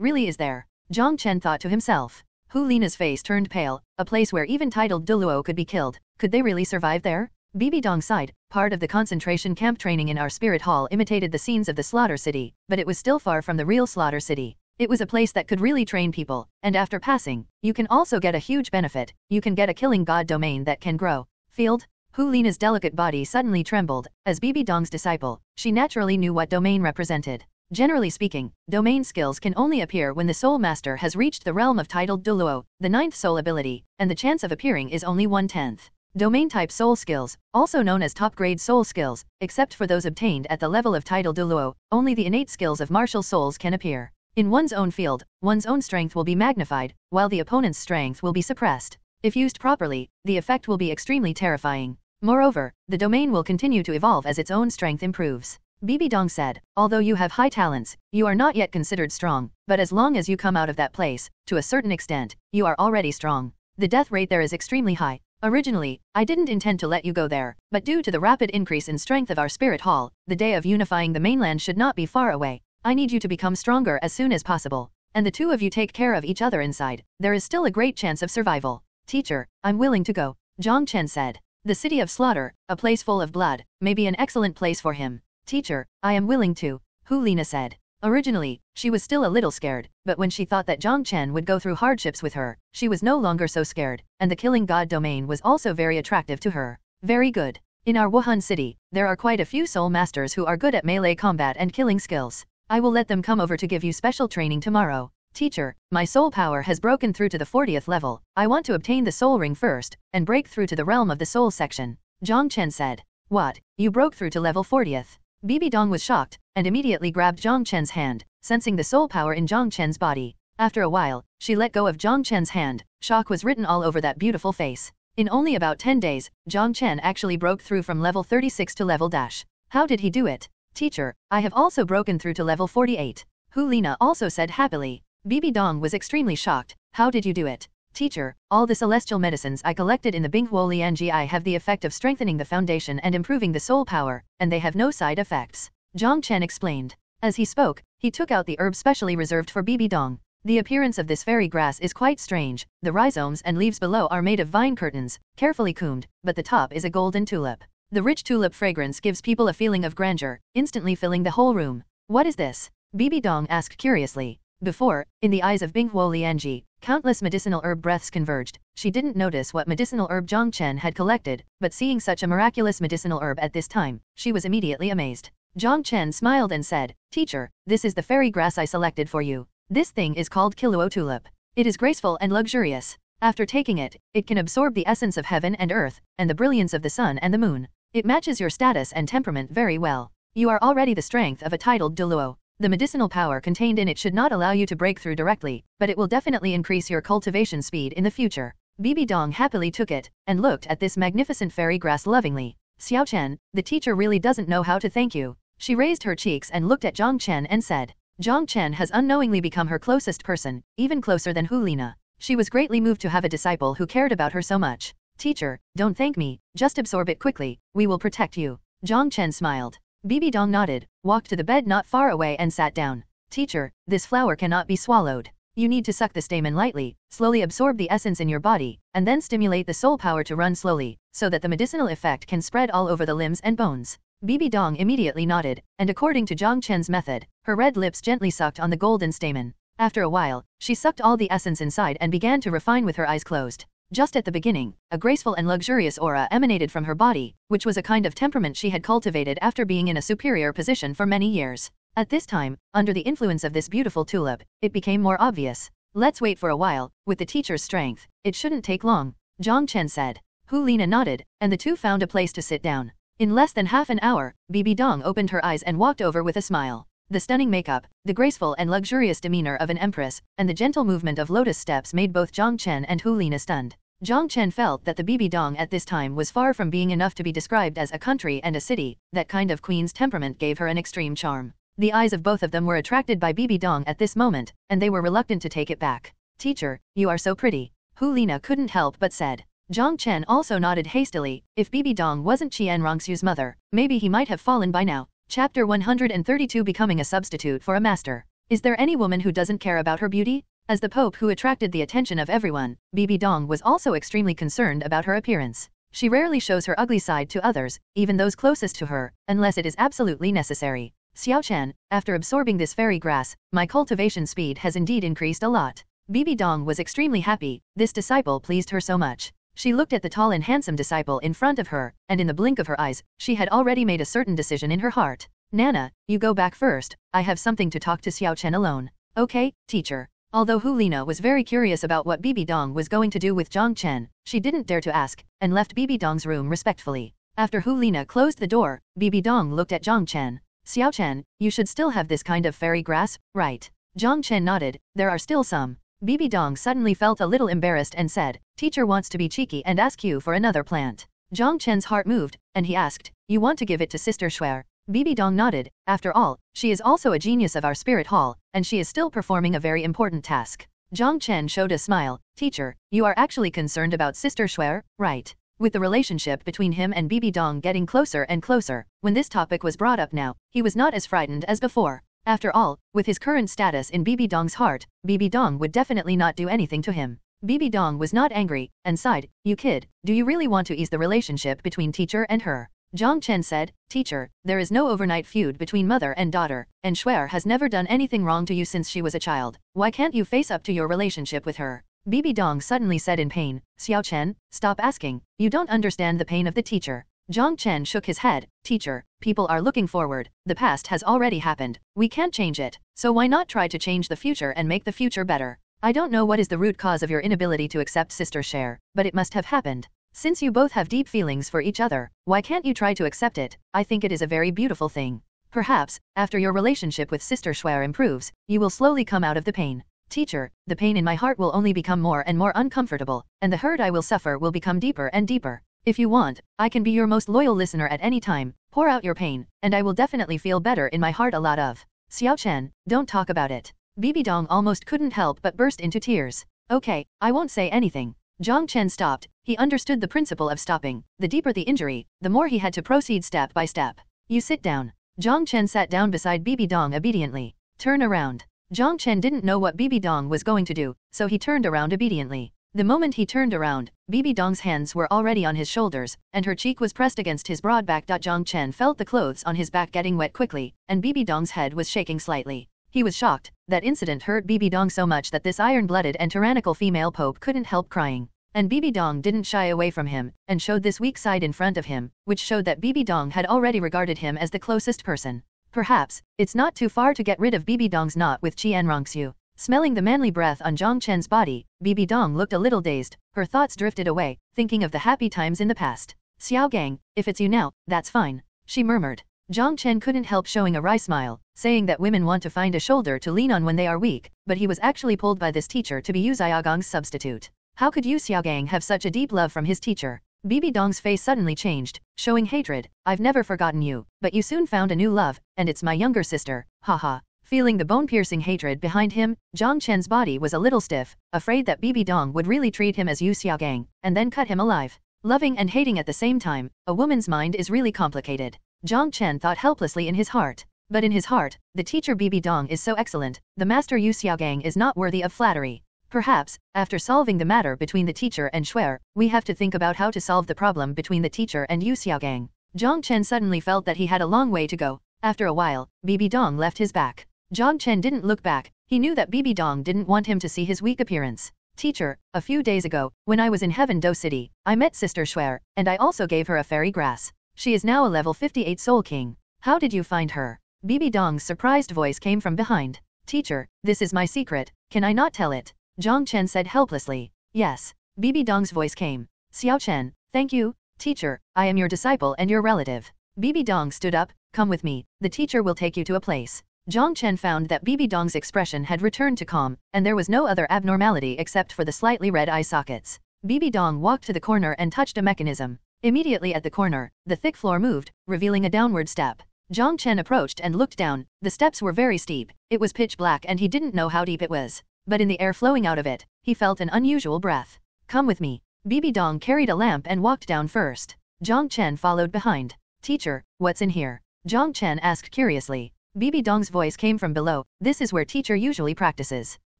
[SPEAKER 4] really is there. Jiang Chen thought to himself. Hu Lina's face turned pale. A place where even titled Douluo could be killed. Could they really survive there? Bibi Dong sighed. Part of the concentration camp training in our spirit hall imitated the scenes of the Slaughter City, but it was still far from the real Slaughter City. It was a place that could really train people, and after passing, you can also get a huge benefit. You can get a killing god domain that can grow. Field? Hu Lina's delicate body suddenly trembled. As Bibi Dong's disciple, she naturally knew what domain represented. Generally speaking, domain skills can only appear when the soul master has reached the realm of titled Douluo, the 9th soul ability, and the chance of appearing is only 1/10. Domain type soul skills, also known as top grade soul skills, except for those obtained at the level of titled Douluo, only the innate skills of martial souls can appear. In one's own field, one's own strength will be magnified, while the opponent's strength will be suppressed. If used properly, the effect will be extremely terrifying. Moreover, the domain will continue to evolve as its own strength improves. Bibi Dong said, although you have high talents, you are not yet considered strong, but as long as you come out of that place, to a certain extent, you are already strong. The death rate there is extremely high. Originally, I didn't intend to let you go there, but due to the rapid increase in strength of our spirit hall, the day of unifying the mainland should not be far away. I need you to become stronger as soon as possible, and the two of you take care of each other inside. There is still a great chance of survival. Teacher, I'm willing to go, Jiang Chen said. The city of slaughter, a place full of blood, may be an excellent place for him. Teacher, I am willing to, Hu Lina said. Originally, she was still a little scared, but when she thought that Jiang Chen would go through hardships with her, she was no longer so scared, and the killing god domain was also very attractive to her. Very good. In our Wuhan city, there are quite a few soul masters who are good at melee combat and killing skills. I will let them come over to give you special training tomorrow. Teacher, my soul power has broken through to the 40th level. I want to obtain the soul ring first, and break through to the realm of the soul section. Jiang Chen said. What, you broke through to level 40th? Bibi Dong was shocked, and immediately grabbed Jiang Chen's hand, sensing the soul power in Jiang Chen's body. After a while, she let go of Jiang Chen's hand. Shock was written all over that beautiful face. In only about 10 days, Jiang Chen actually broke through from level 36 to level dash. How did he do it? Teacher, I have also broken through to level 48. Hu Lina also said happily. Bibi Dong was extremely shocked. How did you do it? Teacher, all the celestial medicines I collected in the Binghuo Lianji have the effect of strengthening the foundation and improving the soul power, and they have no side effects. Jiang Chen explained. As he spoke, he took out the herb specially reserved for Bibi Dong. The appearance of this fairy grass is quite strange. The rhizomes and leaves below are made of vine curtains, carefully combed, but the top is a golden tulip. The rich tulip fragrance gives people a feeling of grandeur, instantly filling the whole room. What is this? Bibi Dong asked curiously. Before, in the eyes of Binghuo Lianji, countless medicinal herb breaths converged. She didn't notice what medicinal herb Jiang Chen had collected, but seeing such a miraculous medicinal herb at this time, she was immediately amazed. Jiang Chen smiled and said, Teacher, this is the fairy grass I selected for you. This thing is called Kiluo tulip. It is graceful and luxurious. After taking it, it can absorb the essence of heaven and earth, and the brilliance of the sun and the moon. It matches your status and temperament very well. You are already the strength of a titled Douluo. The medicinal power contained in it should not allow you to break through directly, but it will definitely increase your cultivation speed in the future. Bibi Dong happily took it, and looked at this magnificent fairy grass lovingly. Xiao Chen, the teacher really doesn't know how to thank you. She raised her cheeks and looked at Jiang Chen and said. Jiang Chen has unknowingly become her closest person, even closer than Hu Lina. She was greatly moved to have a disciple who cared about her so much. Teacher, don't thank me, just absorb it quickly, we will protect you. Jiang Chen smiled. Bibi Dong nodded, walked to the bed not far away and sat down. Teacher, this flower cannot be swallowed. You need to suck the stamen lightly, slowly absorb the essence in your body, and then stimulate the soul power to run slowly, so that the medicinal effect can spread all over the limbs and bones. Bibi Dong immediately nodded, and according to Jiang Chen's method, her red lips gently sucked on the golden stamen. After a while, she sucked all the essence inside and began to refine with her eyes closed. Just at the beginning, a graceful and luxurious aura emanated from her body, which was a kind of temperament she had cultivated after being in a superior position for many years. At this time, under the influence of this beautiful tulip, it became more obvious. Let's wait for a while, with the teacher's strength, it shouldn't take long, Jiang Chen said. Hu Lina nodded, and the two found a place to sit down. In less than half an hour, Bibi Dong opened her eyes and walked over with a smile. The stunning makeup, the graceful and luxurious demeanor of an empress, and the gentle movement of lotus steps made both Jiang Chen and Hu Lina stunned. Jiang Chen felt that the Bibi Dong at this time was far from being enough to be described as a country and a city. That kind of queen's temperament gave her an extreme charm. The eyes of both of them were attracted by Bibi Dong at this moment, and they were reluctant to take it back. Teacher, you are so pretty. Hu Lina couldn't help but said. Jiang Chen also nodded hastily. If Bibi Dong wasn't Qian Rongxu's mother, maybe he might have fallen by now. Chapter 132 Becoming a Substitute for a Master. Is there any woman who doesn't care about her beauty? As the Pope who attracted the attention of everyone, Bibi Dong was also extremely concerned about her appearance. She rarely shows her ugly side to others, even those closest to her, unless it is absolutely necessary. Xiao Chen, after absorbing this fairy grass, my cultivation speed has indeed increased a lot. Bibi Dong was extremely happy, this disciple pleased her so much. She looked at the tall and handsome disciple in front of her, and in the blink of her eyes, she had already made a certain decision in her heart. Nana, you go back first, I have something to talk to Xiao Chen alone. Okay, teacher. Although Hu Lina was very curious about what Bibi Dong was going to do with Jiang Chen, she didn't dare to ask, and left Bibi Dong's room respectfully. After Hu Lina closed the door, Bibi Dong looked at Jiang Chen. Xiao Chen, you should still have this kind of fairy grass, right? Jiang Chen nodded, there are still some. Bibi Dong suddenly felt a little embarrassed and said, teacher wants to be cheeky and ask you for another plant. Jiang Chen's heart moved, and he asked, you want to give it to Sister Xiaoxue? Bibi Dong nodded, after all, she is also a genius of our spirit hall, and she is still performing a very important task. Jiang Chen showed a smile, teacher, you are actually concerned about Sister Xiaoxue, right? With the relationship between him and Bibi Dong getting closer and closer, when this topic was brought up now, he was not as frightened as before. After all, with his current status in Bibi Dong's heart, Bibi Dong would definitely not do anything to him. Bibi Dong was not angry, and sighed, you kid, do you really want to ease the relationship between teacher and her? Jiang Chen said, teacher, there is no overnight feud between mother and daughter, and Xiaoxue has never done anything wrong to you since she was a child. Why can't you face up to your relationship with her? Bibi Dong suddenly said in pain, Xiao Chen, stop asking, you don't understand the pain of the teacher. Jiang Chen shook his head, teacher, people are looking forward, the past has already happened, we can't change it, so why not try to change the future and make the future better? I don't know what is the root cause of your inability to accept Sister Xiaoxue, but it must have happened. Since you both have deep feelings for each other, why can't you try to accept it? I think it is a very beautiful thing. Perhaps, after your relationship with Sister Xiaoxue improves, you will slowly come out of the pain. Teacher, the pain in my heart will only become more and more uncomfortable, and the hurt I will suffer will become deeper and deeper. If you want, I can be your most loyal listener at any time, pour out your pain, and I will definitely feel better in my heart a lot of. Xiao Chen, don't talk about it. Bibi Dong almost couldn't help but burst into tears. Okay, I won't say anything. Jiang Chen stopped, he understood the principle of stopping. The deeper the injury, the more he had to proceed step by step. You sit down. Jiang Chen sat down beside Bibi Dong obediently. Turn around. Jiang Chen didn't know what Bibi Dong was going to do, so he turned around obediently. The moment he turned around, Bibi Dong's hands were already on his shoulders, and her cheek was pressed against his broad back. Jiang Chen felt the clothes on his back getting wet quickly, and Bibi Dong's head was shaking slightly. He was shocked. That incident hurt Bibi Dong so much that this iron-blooded and tyrannical female pope couldn't help crying. And Bibi Dong didn't shy away from him, and showed this weak side in front of him, which showed that Bibi Dong had already regarded him as the closest person. Perhaps, it's not too far to get rid of Bibi Dong's knot with Qian Rongxu. Smelling the manly breath on Jiang Chen's body, Bibi Dong looked a little dazed, her thoughts drifted away, thinking of the happy times in the past. Xiao Gang, if it's you now, that's fine, she murmured. Jiang Chen couldn't help showing a wry smile, saying that women want to find a shoulder to lean on when they are weak, but he was actually pulled by this teacher to be Yu Xiaogang's substitute. How could Yu Xiaogang have such a deep love from his teacher? Bibi Dong's face suddenly changed, showing hatred. I've never forgotten you, but you soon found a new love, and it's my younger sister, haha. Feeling the bone-piercing hatred behind him, Jiang Chen's body was a little stiff, afraid that Bibi Dong would really treat him as Yu Xiaogang, and then cut him alive. Loving and hating at the same time, a woman's mind is really complicated. Jiang Chen thought helplessly in his heart. But in his heart, the teacher Bibi Dong is so excellent, the master Yu Xiaogang is not worthy of flattery. Perhaps, after solving the matter between the teacher and Shuer, we have to think about how to solve the problem between the teacher and Yu Xiaogang. Jiang Chen suddenly felt that he had a long way to go. After a while, Bibi Dong left his back. Jiang Chen didn't look back. He knew that Bibi Dong didn't want him to see his weak appearance. Teacher, a few days ago, when I was in Heaven Do City, I met Sister Shuer, and I also gave her a fairy grass. She is now a level 58 Soul King. How did you find her? Bibi Dong's surprised voice came from behind. Teacher, this is my secret, can I not tell it? Jiang Chen said helplessly. Yes. Bibi Dong's voice came. Xiao Chen, thank you. Teacher, I am your disciple and your relative. Bibi Dong stood up, come with me, the teacher will take you to a place. Jiang Chen found that Bibi Dong's expression had returned to calm, and there was no other abnormality except for the slightly red eye sockets. Bibi Dong walked to the corner and touched a mechanism. Immediately at the corner, the thick floor moved, revealing a downward step. Jiang Chen approached and looked down. The steps were very steep, it was pitch black and he didn't know how deep it was. But in the air flowing out of it, he felt an unusual breath. Come with me. Bibi Dong carried a lamp and walked down first. Jiang Chen followed behind. Teacher, what's in here? Jiang Chen asked curiously. Bibi Dong's voice came from below. This is where teacher usually practices.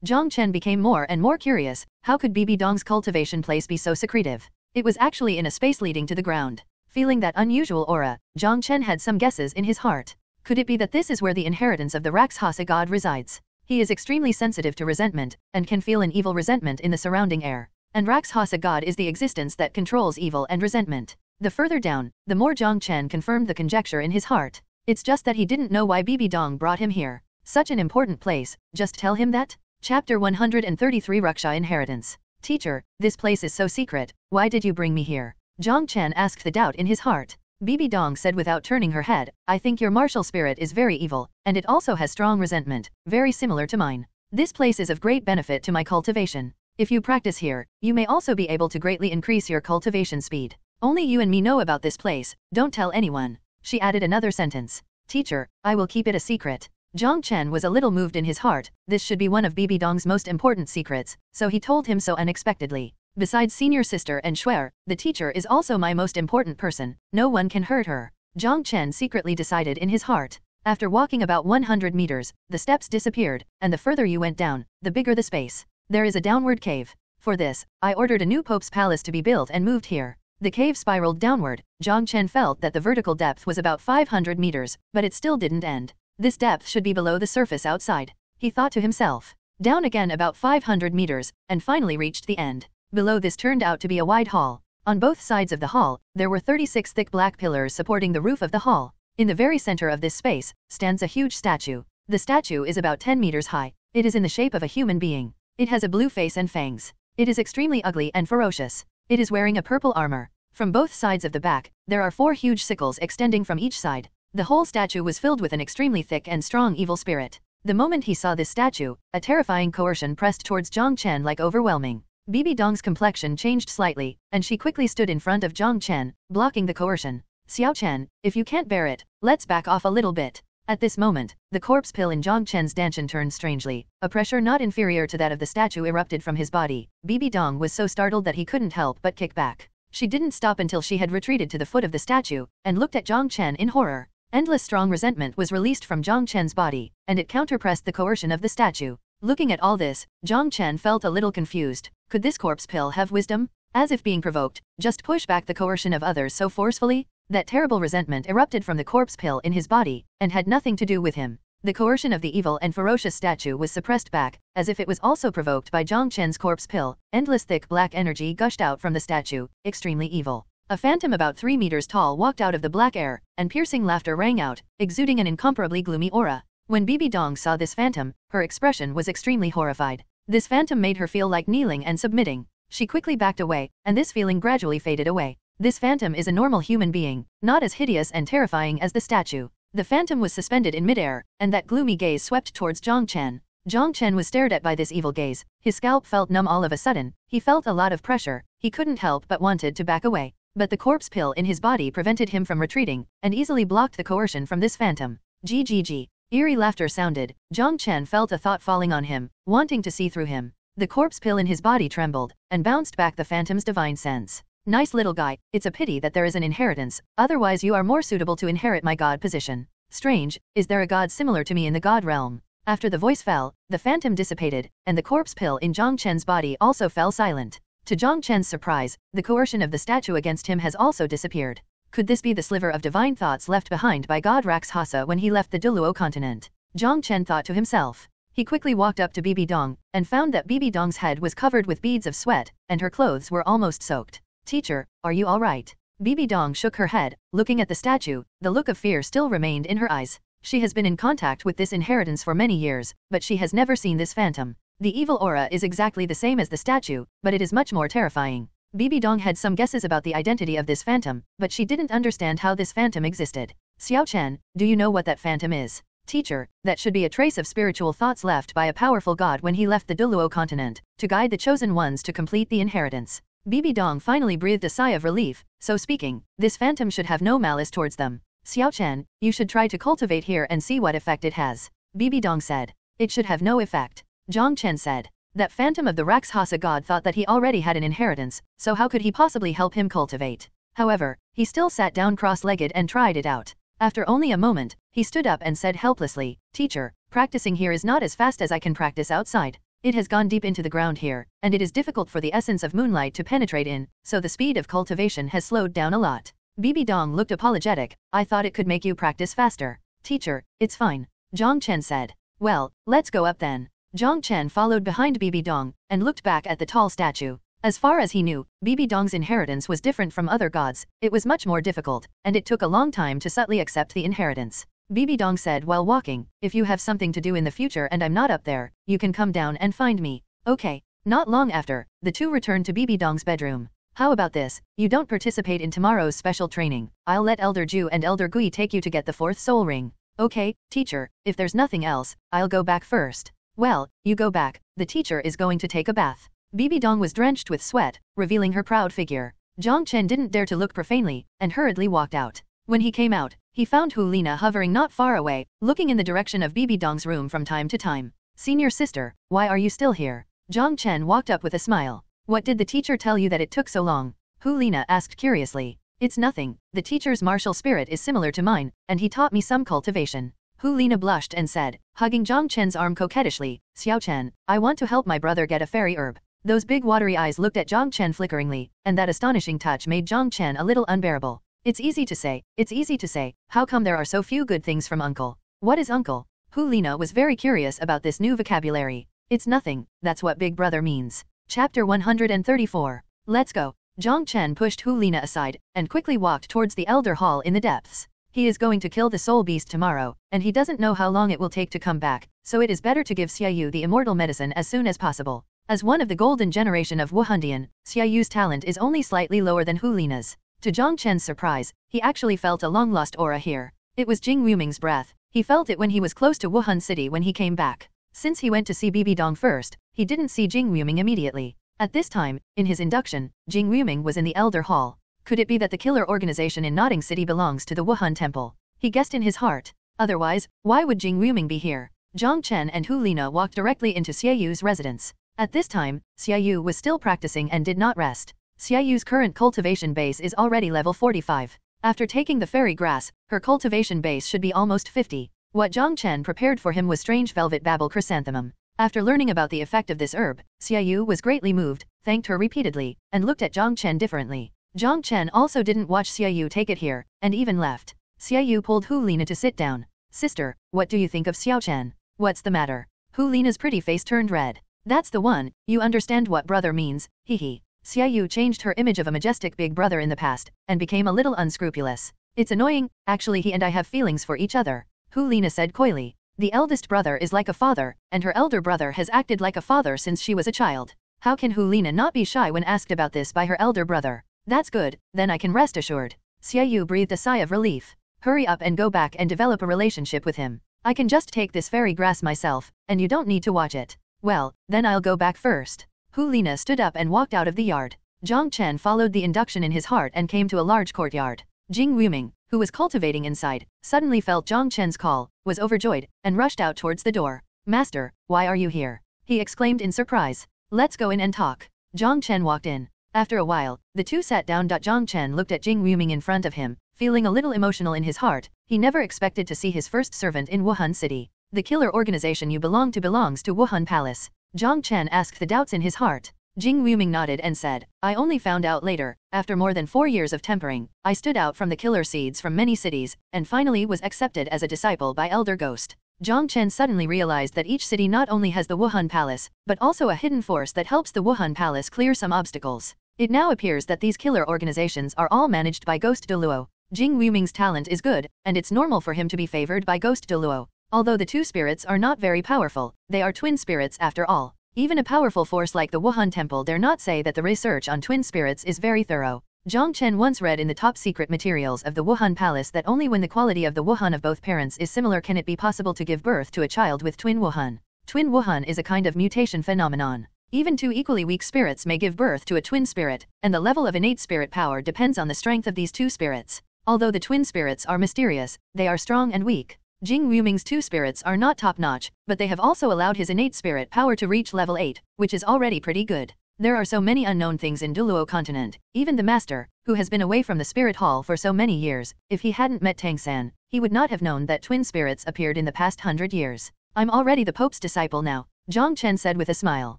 [SPEAKER 4] Jiang Chen became more and more curious. How could Bibi Dong's cultivation place be so secretive? It was actually in a space leading to the ground. Feeling that unusual aura, Jiang Chen had some guesses in his heart. Could it be that this is where the inheritance of the Rakshasa god resides? He is extremely sensitive to resentment, and can feel an evil resentment in the surrounding air. And Rakshasa god is the existence that controls evil and resentment. The further down, the more Jiang Chen confirmed the conjecture in his heart. It's just that he didn't know why Bibi Dong brought him here. Such an important place, just tell him that? Chapter 133 Raksha Inheritance. Teacher, this place is so secret, why did you bring me here? Jiang Chen asked the doubt in his heart. Bibi Dong said without turning her head, I think your martial spirit is very evil, and it also has strong resentment, very similar to mine. This place is of great benefit to my cultivation. If you practice here, you may also be able to greatly increase your cultivation speed. Only you and me know about this place, don't tell anyone. She added another sentence. Teacher, I will keep it a secret. Jiang Chen was a little moved in his heart. This should be one of Bibi Dong's most important secrets, so he told him so unexpectedly. Besides senior sister and Shuer, the teacher is also my most important person. No one can hurt her. Jiang Chen secretly decided in his heart. After walking about 100 meters, the steps disappeared, and the further you went down, the bigger the space. There is a downward cave. For this, I ordered a new Pope's palace to be built and moved here. The cave spiraled downward. Jiang Chen felt that the vertical depth was about 500 meters, but it still didn't end. This depth should be below the surface outside. He thought to himself. Down again about 500 meters, and finally reached the end. Below this turned out to be a wide hall. On both sides of the hall, there were 36 thick black pillars supporting the roof of the hall. In the very center of this space, stands a huge statue. The statue is about 10 meters high. It is in the shape of a human being. It has a blue face and fangs. It is extremely ugly and ferocious. It is wearing a purple armor. From both sides of the back, there are 4 huge sickles extending from each side. The whole statue was filled with an extremely thick and strong evil spirit. The moment he saw this statue, a terrifying coercion pressed towards Jiang Chen like overwhelming. Bibi Dong's complexion changed slightly, and she quickly stood in front of Jiang Chen, blocking the coercion. Xiao Chen, if you can't bear it, let's back off a little bit. At this moment, the corpse pill in Jiang Chen's danchan turned strangely. A pressure not inferior to that of the statue erupted from his body. Bibi Dong was so startled that he couldn't help but kick back. She didn't stop until she had retreated to the foot of the statue, and looked at Jiang Chen in horror. Endless strong resentment was released from Jiang Chen's body, and it counterpressed the coercion of the statue. Looking at all this, Jiang Chen felt a little confused. Could this corpse pill have wisdom? As if being provoked, just push back the coercion of others so forcefully? That terrible resentment erupted from the corpse pill in his body, and had nothing to do with him. The coercion of the evil and ferocious statue was suppressed back, as if it was also provoked by Jiang Chen's corpse pill. Endless thick black energy gushed out from the statue, extremely evil. A phantom about 3 meters tall walked out of the black air, and piercing laughter rang out, exuding an incomparably gloomy aura. When Bibi Dong saw this phantom, her expression was extremely horrified. This phantom made her feel like kneeling and submitting. She quickly backed away, and this feeling gradually faded away. This phantom is a normal human being, not as hideous and terrifying as the statue. The phantom was suspended in midair, and that gloomy gaze swept towards Jiang Chen. Jiang Chen was stared at by this evil gaze. His scalp felt numb all of a sudden. He felt a lot of pressure. He couldn't help but wanted to back away. But the corpse pill in his body prevented him from retreating, and easily blocked the coercion from this phantom. GGG. Eerie laughter sounded. Jiang Chen felt a thought falling on him, wanting to see through him. The corpse pill in his body trembled, and bounced back the phantom's divine sense. Nice little guy, it's a pity that there is an inheritance, otherwise you are more suitable to inherit my god position. Strange, is there a god similar to me in the god realm? After the voice fell, the phantom dissipated, and the corpse pill in Jiang Chen's body also fell silent. To Jiang Chen's surprise, the coercion of the statue against him has also disappeared. Could this be the sliver of divine thoughts left behind by God Rakshasa when he left the Douluo Continent? Jiang Chen thought to himself. He quickly walked up to Bibi Dong, and found that Bibi Dong's head was covered with beads of sweat, and her clothes were almost soaked. Teacher, are you all right? Bibi Dong shook her head, looking at the statue. The look of fear still remained in her eyes. She has been in contact with this inheritance for many years, but she has never seen this phantom. The evil aura is exactly the same as the statue, but it is much more terrifying. Bibi Dong had some guesses about the identity of this phantom, but she didn't understand how this phantom existed. Xiaoxue, do you know what that phantom is? Teacher, that should be a trace of spiritual thoughts left by a powerful god when he left the Douluo Continent, to guide the chosen ones to complete the inheritance. Bibi Dong finally breathed a sigh of relief. So speaking, this phantom should have no malice towards them. Xiaoxue, you should try to cultivate here and see what effect it has. Bibi Dong said. It should have no effect. Jiang Chen said. That phantom of the Rakshasa god thought that he already had an inheritance, so how could he possibly help him cultivate? However, he still sat down cross-legged and tried it out. After only a moment, he stood up and said helplessly, Teacher, practicing here is not as fast as I can practice outside. It has gone deep into the ground here, and it is difficult for the essence of moonlight to penetrate in, so the speed of cultivation has slowed down a lot. Bibi Dong looked apologetic. I thought it could make you practice faster. Teacher, it's fine. Jiang Chen said. Well, let's go up then. Jiang Chen followed behind Bibi Dong, and looked back at the tall statue. As far as he knew, Bibi Dong's inheritance was different from other gods. It was much more difficult, and it took a long time to subtly accept the inheritance. Bibi Dong said while walking, if you have something to do in the future and I'm not up there, you can come down and find me. Okay. Not long after, the two returned to Bibi Dong's bedroom. How about this, you don't participate in tomorrow's special training. I'll let Elder Ju and Elder Gui take you to get the 4th soul ring. Okay, teacher, if there's nothing else, I'll go back first. Well, you go back, the teacher is going to take a bath. Bibi Dong was drenched with sweat, revealing her proud figure. Jiang Chen didn't dare to look profanely, and hurriedly walked out. When he came out, he found Hu Lina hovering not far away, looking in the direction of Bibi Dong's room from time to time. Senior sister, why are you still here? Jiang Chen walked up with a smile. What did the teacher tell you that it took so long? Hu Lina asked curiously. It's nothing, the teacher's martial spirit is similar to mine, and he taught me some cultivation. Hu Lina blushed and said, hugging Jiang Chen's arm coquettishly, Xiaochen, I want to help my brother get a fairy herb. Those big watery eyes looked at Jiang Chen flickeringly, and that astonishing touch made Jiang Chen a little unbearable. It's easy to say, how come there are so few good things from uncle? What is uncle? Hu Lina was very curious about this new vocabulary. It's nothing, that's what big brother means. Chapter 134. Let's go. Jiang Chen pushed Hu Lina aside, and quickly walked towards the elder hall in the depths. He is going to kill the soul beast tomorrow, and he doesn't know how long it will take to come back, so it is better to give Xiaoyu the immortal medicine as soon as possible. As one of the golden generation of Wuhandian, Xiaoyu's talent is only slightly lower than Hu Lina's. To Jiang Chen's surprise, he actually felt a long-lost aura here. It was Jing Wuming's breath. He felt it when he was close to Wuhan City when he came back. Since he went to see Bibi Dong first, he didn't see Jing Wuming immediately. At this time, in his induction, Jing Wuming was in the Elder Hall. Could it be that the killer organization in Notting City belongs to the Wuhan Temple? He guessed in his heart. Otherwise, why would Jing Wuming be here? Jiang Chen and Hu Lina walked directly into Xiaoyu's residence. At this time, Xiaoyu was still practicing and did not rest. Xiaoyu's current cultivation base is already level 45. After taking the fairy grass, her cultivation base should be almost 50. What Jiang Chen prepared for him was strange velvet babble chrysanthemum. After learning about the effect of this herb, Xiaoyu was greatly moved, thanked her repeatedly, and looked at Jiang Chen differently. Jiang Chen also didn't watch Xiaoyu take it here, and even left. Xiaoyu pulled Hu Lina to sit down. Sister, what do you think of Xiaochen? What's the matter? Hu Lina's pretty face turned red. That's the one, you understand what brother means, hee. Xiaoyu changed her image of a majestic big brother in the past, and became a little unscrupulous. It's annoying, actually he and I have feelings for each other. Hu Lina said coyly. The eldest brother is like a father, and her elder brother has acted like a father since she was a child. How can Hu Lina not be shy when asked about this by her elder brother? That's good, then I can rest assured. Xiaoyu breathed a sigh of relief. Hurry up and go back and develop a relationship with him. I can just take this fairy grass myself, and you don't need to watch it. Well, then I'll go back first. Hu Lina stood up and walked out of the yard. Jiang Chen followed the induction in his heart and came to a large courtyard. Jing Wuming, who was cultivating inside, suddenly felt Jiang Chen's call, was overjoyed, and rushed out towards the door. Master, why are you here? He exclaimed in surprise. Let's go in and talk. Jiang Chen walked in. After a while, the two sat down. Jiang Chen looked at Jing Wuming in front of him, feeling a little emotional in his heart. He never expected to see his first servant in Wuhan City. The killer organization you belong to belongs to Wuhan Palace. Jiang Chen asked the doubts in his heart. Jing Wuming nodded and said, I only found out later, after more than 4 years of tempering, I stood out from the killer seeds from many cities, and finally was accepted as a disciple by Elder Ghost. Jiang Chen suddenly realized that each city not only has the Wuhan Palace, but also a hidden force that helps the Wuhan Palace clear some obstacles. It now appears that these killer organizations are all managed by Ghost Douluo. Jing Wuming's talent is good, and it's normal for him to be favored by Ghost Douluo. Although the two spirits are not very powerful, they are twin spirits after all. Even a powerful force like the Wuhan Temple dare not say that the research on twin spirits is very thorough. Jiang Chen once read in the top secret materials of the Wuhan Palace that only when the quality of the Wuhan of both parents is similar can it be possible to give birth to a child with twin Wuhan. Twin Wuhan is a kind of mutation phenomenon. Even two equally weak spirits may give birth to a twin spirit, and the level of innate spirit power depends on the strength of these two spirits. Although the twin spirits are mysterious, they are strong and weak. Jing Wuming's two spirits are not top-notch, but they have also allowed his innate spirit power to reach level 8, which is already pretty good. There are so many unknown things in Douluo Continent. Even the master, who has been away from the spirit hall for so many years, if he hadn't met Tang San, he would not have known that twin spirits appeared in the past 100 years. I'm already the Pope's disciple now, Jiang Chen said with a smile.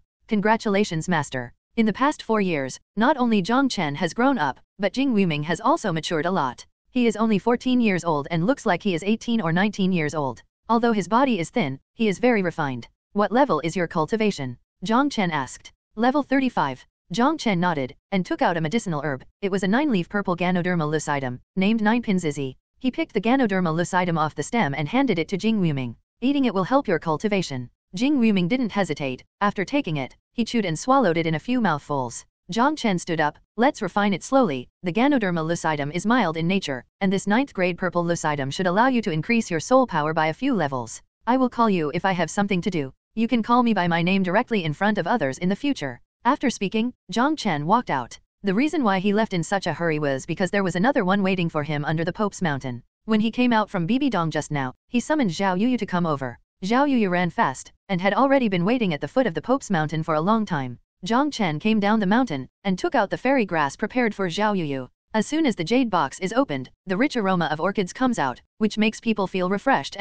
[SPEAKER 4] Congratulations, master. In the past 4 years, not only Jiang Chen has grown up, but Jing Wuming has also matured a lot. He is only 14 years old and looks like he is 18 or 19 years old. Although his body is thin, he is very refined. What level is your cultivation? Jiang Chen asked. Level 35. Jiang Chen nodded, and took out a medicinal herb. It was a 9-leaf purple Ganoderma lucidum, named 9-pinzizi. He picked the Ganoderma lucidum off the stem and handed it to Jing Wuming. Eating it will help your cultivation. Jing Wuming didn't hesitate. After taking it, he chewed and swallowed it in a few mouthfuls. Jiang Chen stood up. Let's refine it slowly. The Ganoderma lucidum is mild in nature, and this 9th grade purple lucidum should allow you to increase your soul power by a few levels. I will call you if I have something to do. You can call me by my name directly in front of others in the future. After speaking, Jiang Chen walked out. The reason why he left in such a hurry was because there was another one waiting for him under the Pope's mountain. When he came out from Bibi Dong just now, he summoned Xiaoxue to come over. Xiaoxue ran fast, and had already been waiting at the foot of the Pope's mountain for a long time. Jiang Chen came down the mountain, and took out the fairy grass prepared for Xiaoxue. As soon as the jade box is opened, the rich aroma of orchids comes out, which makes people feel refreshed.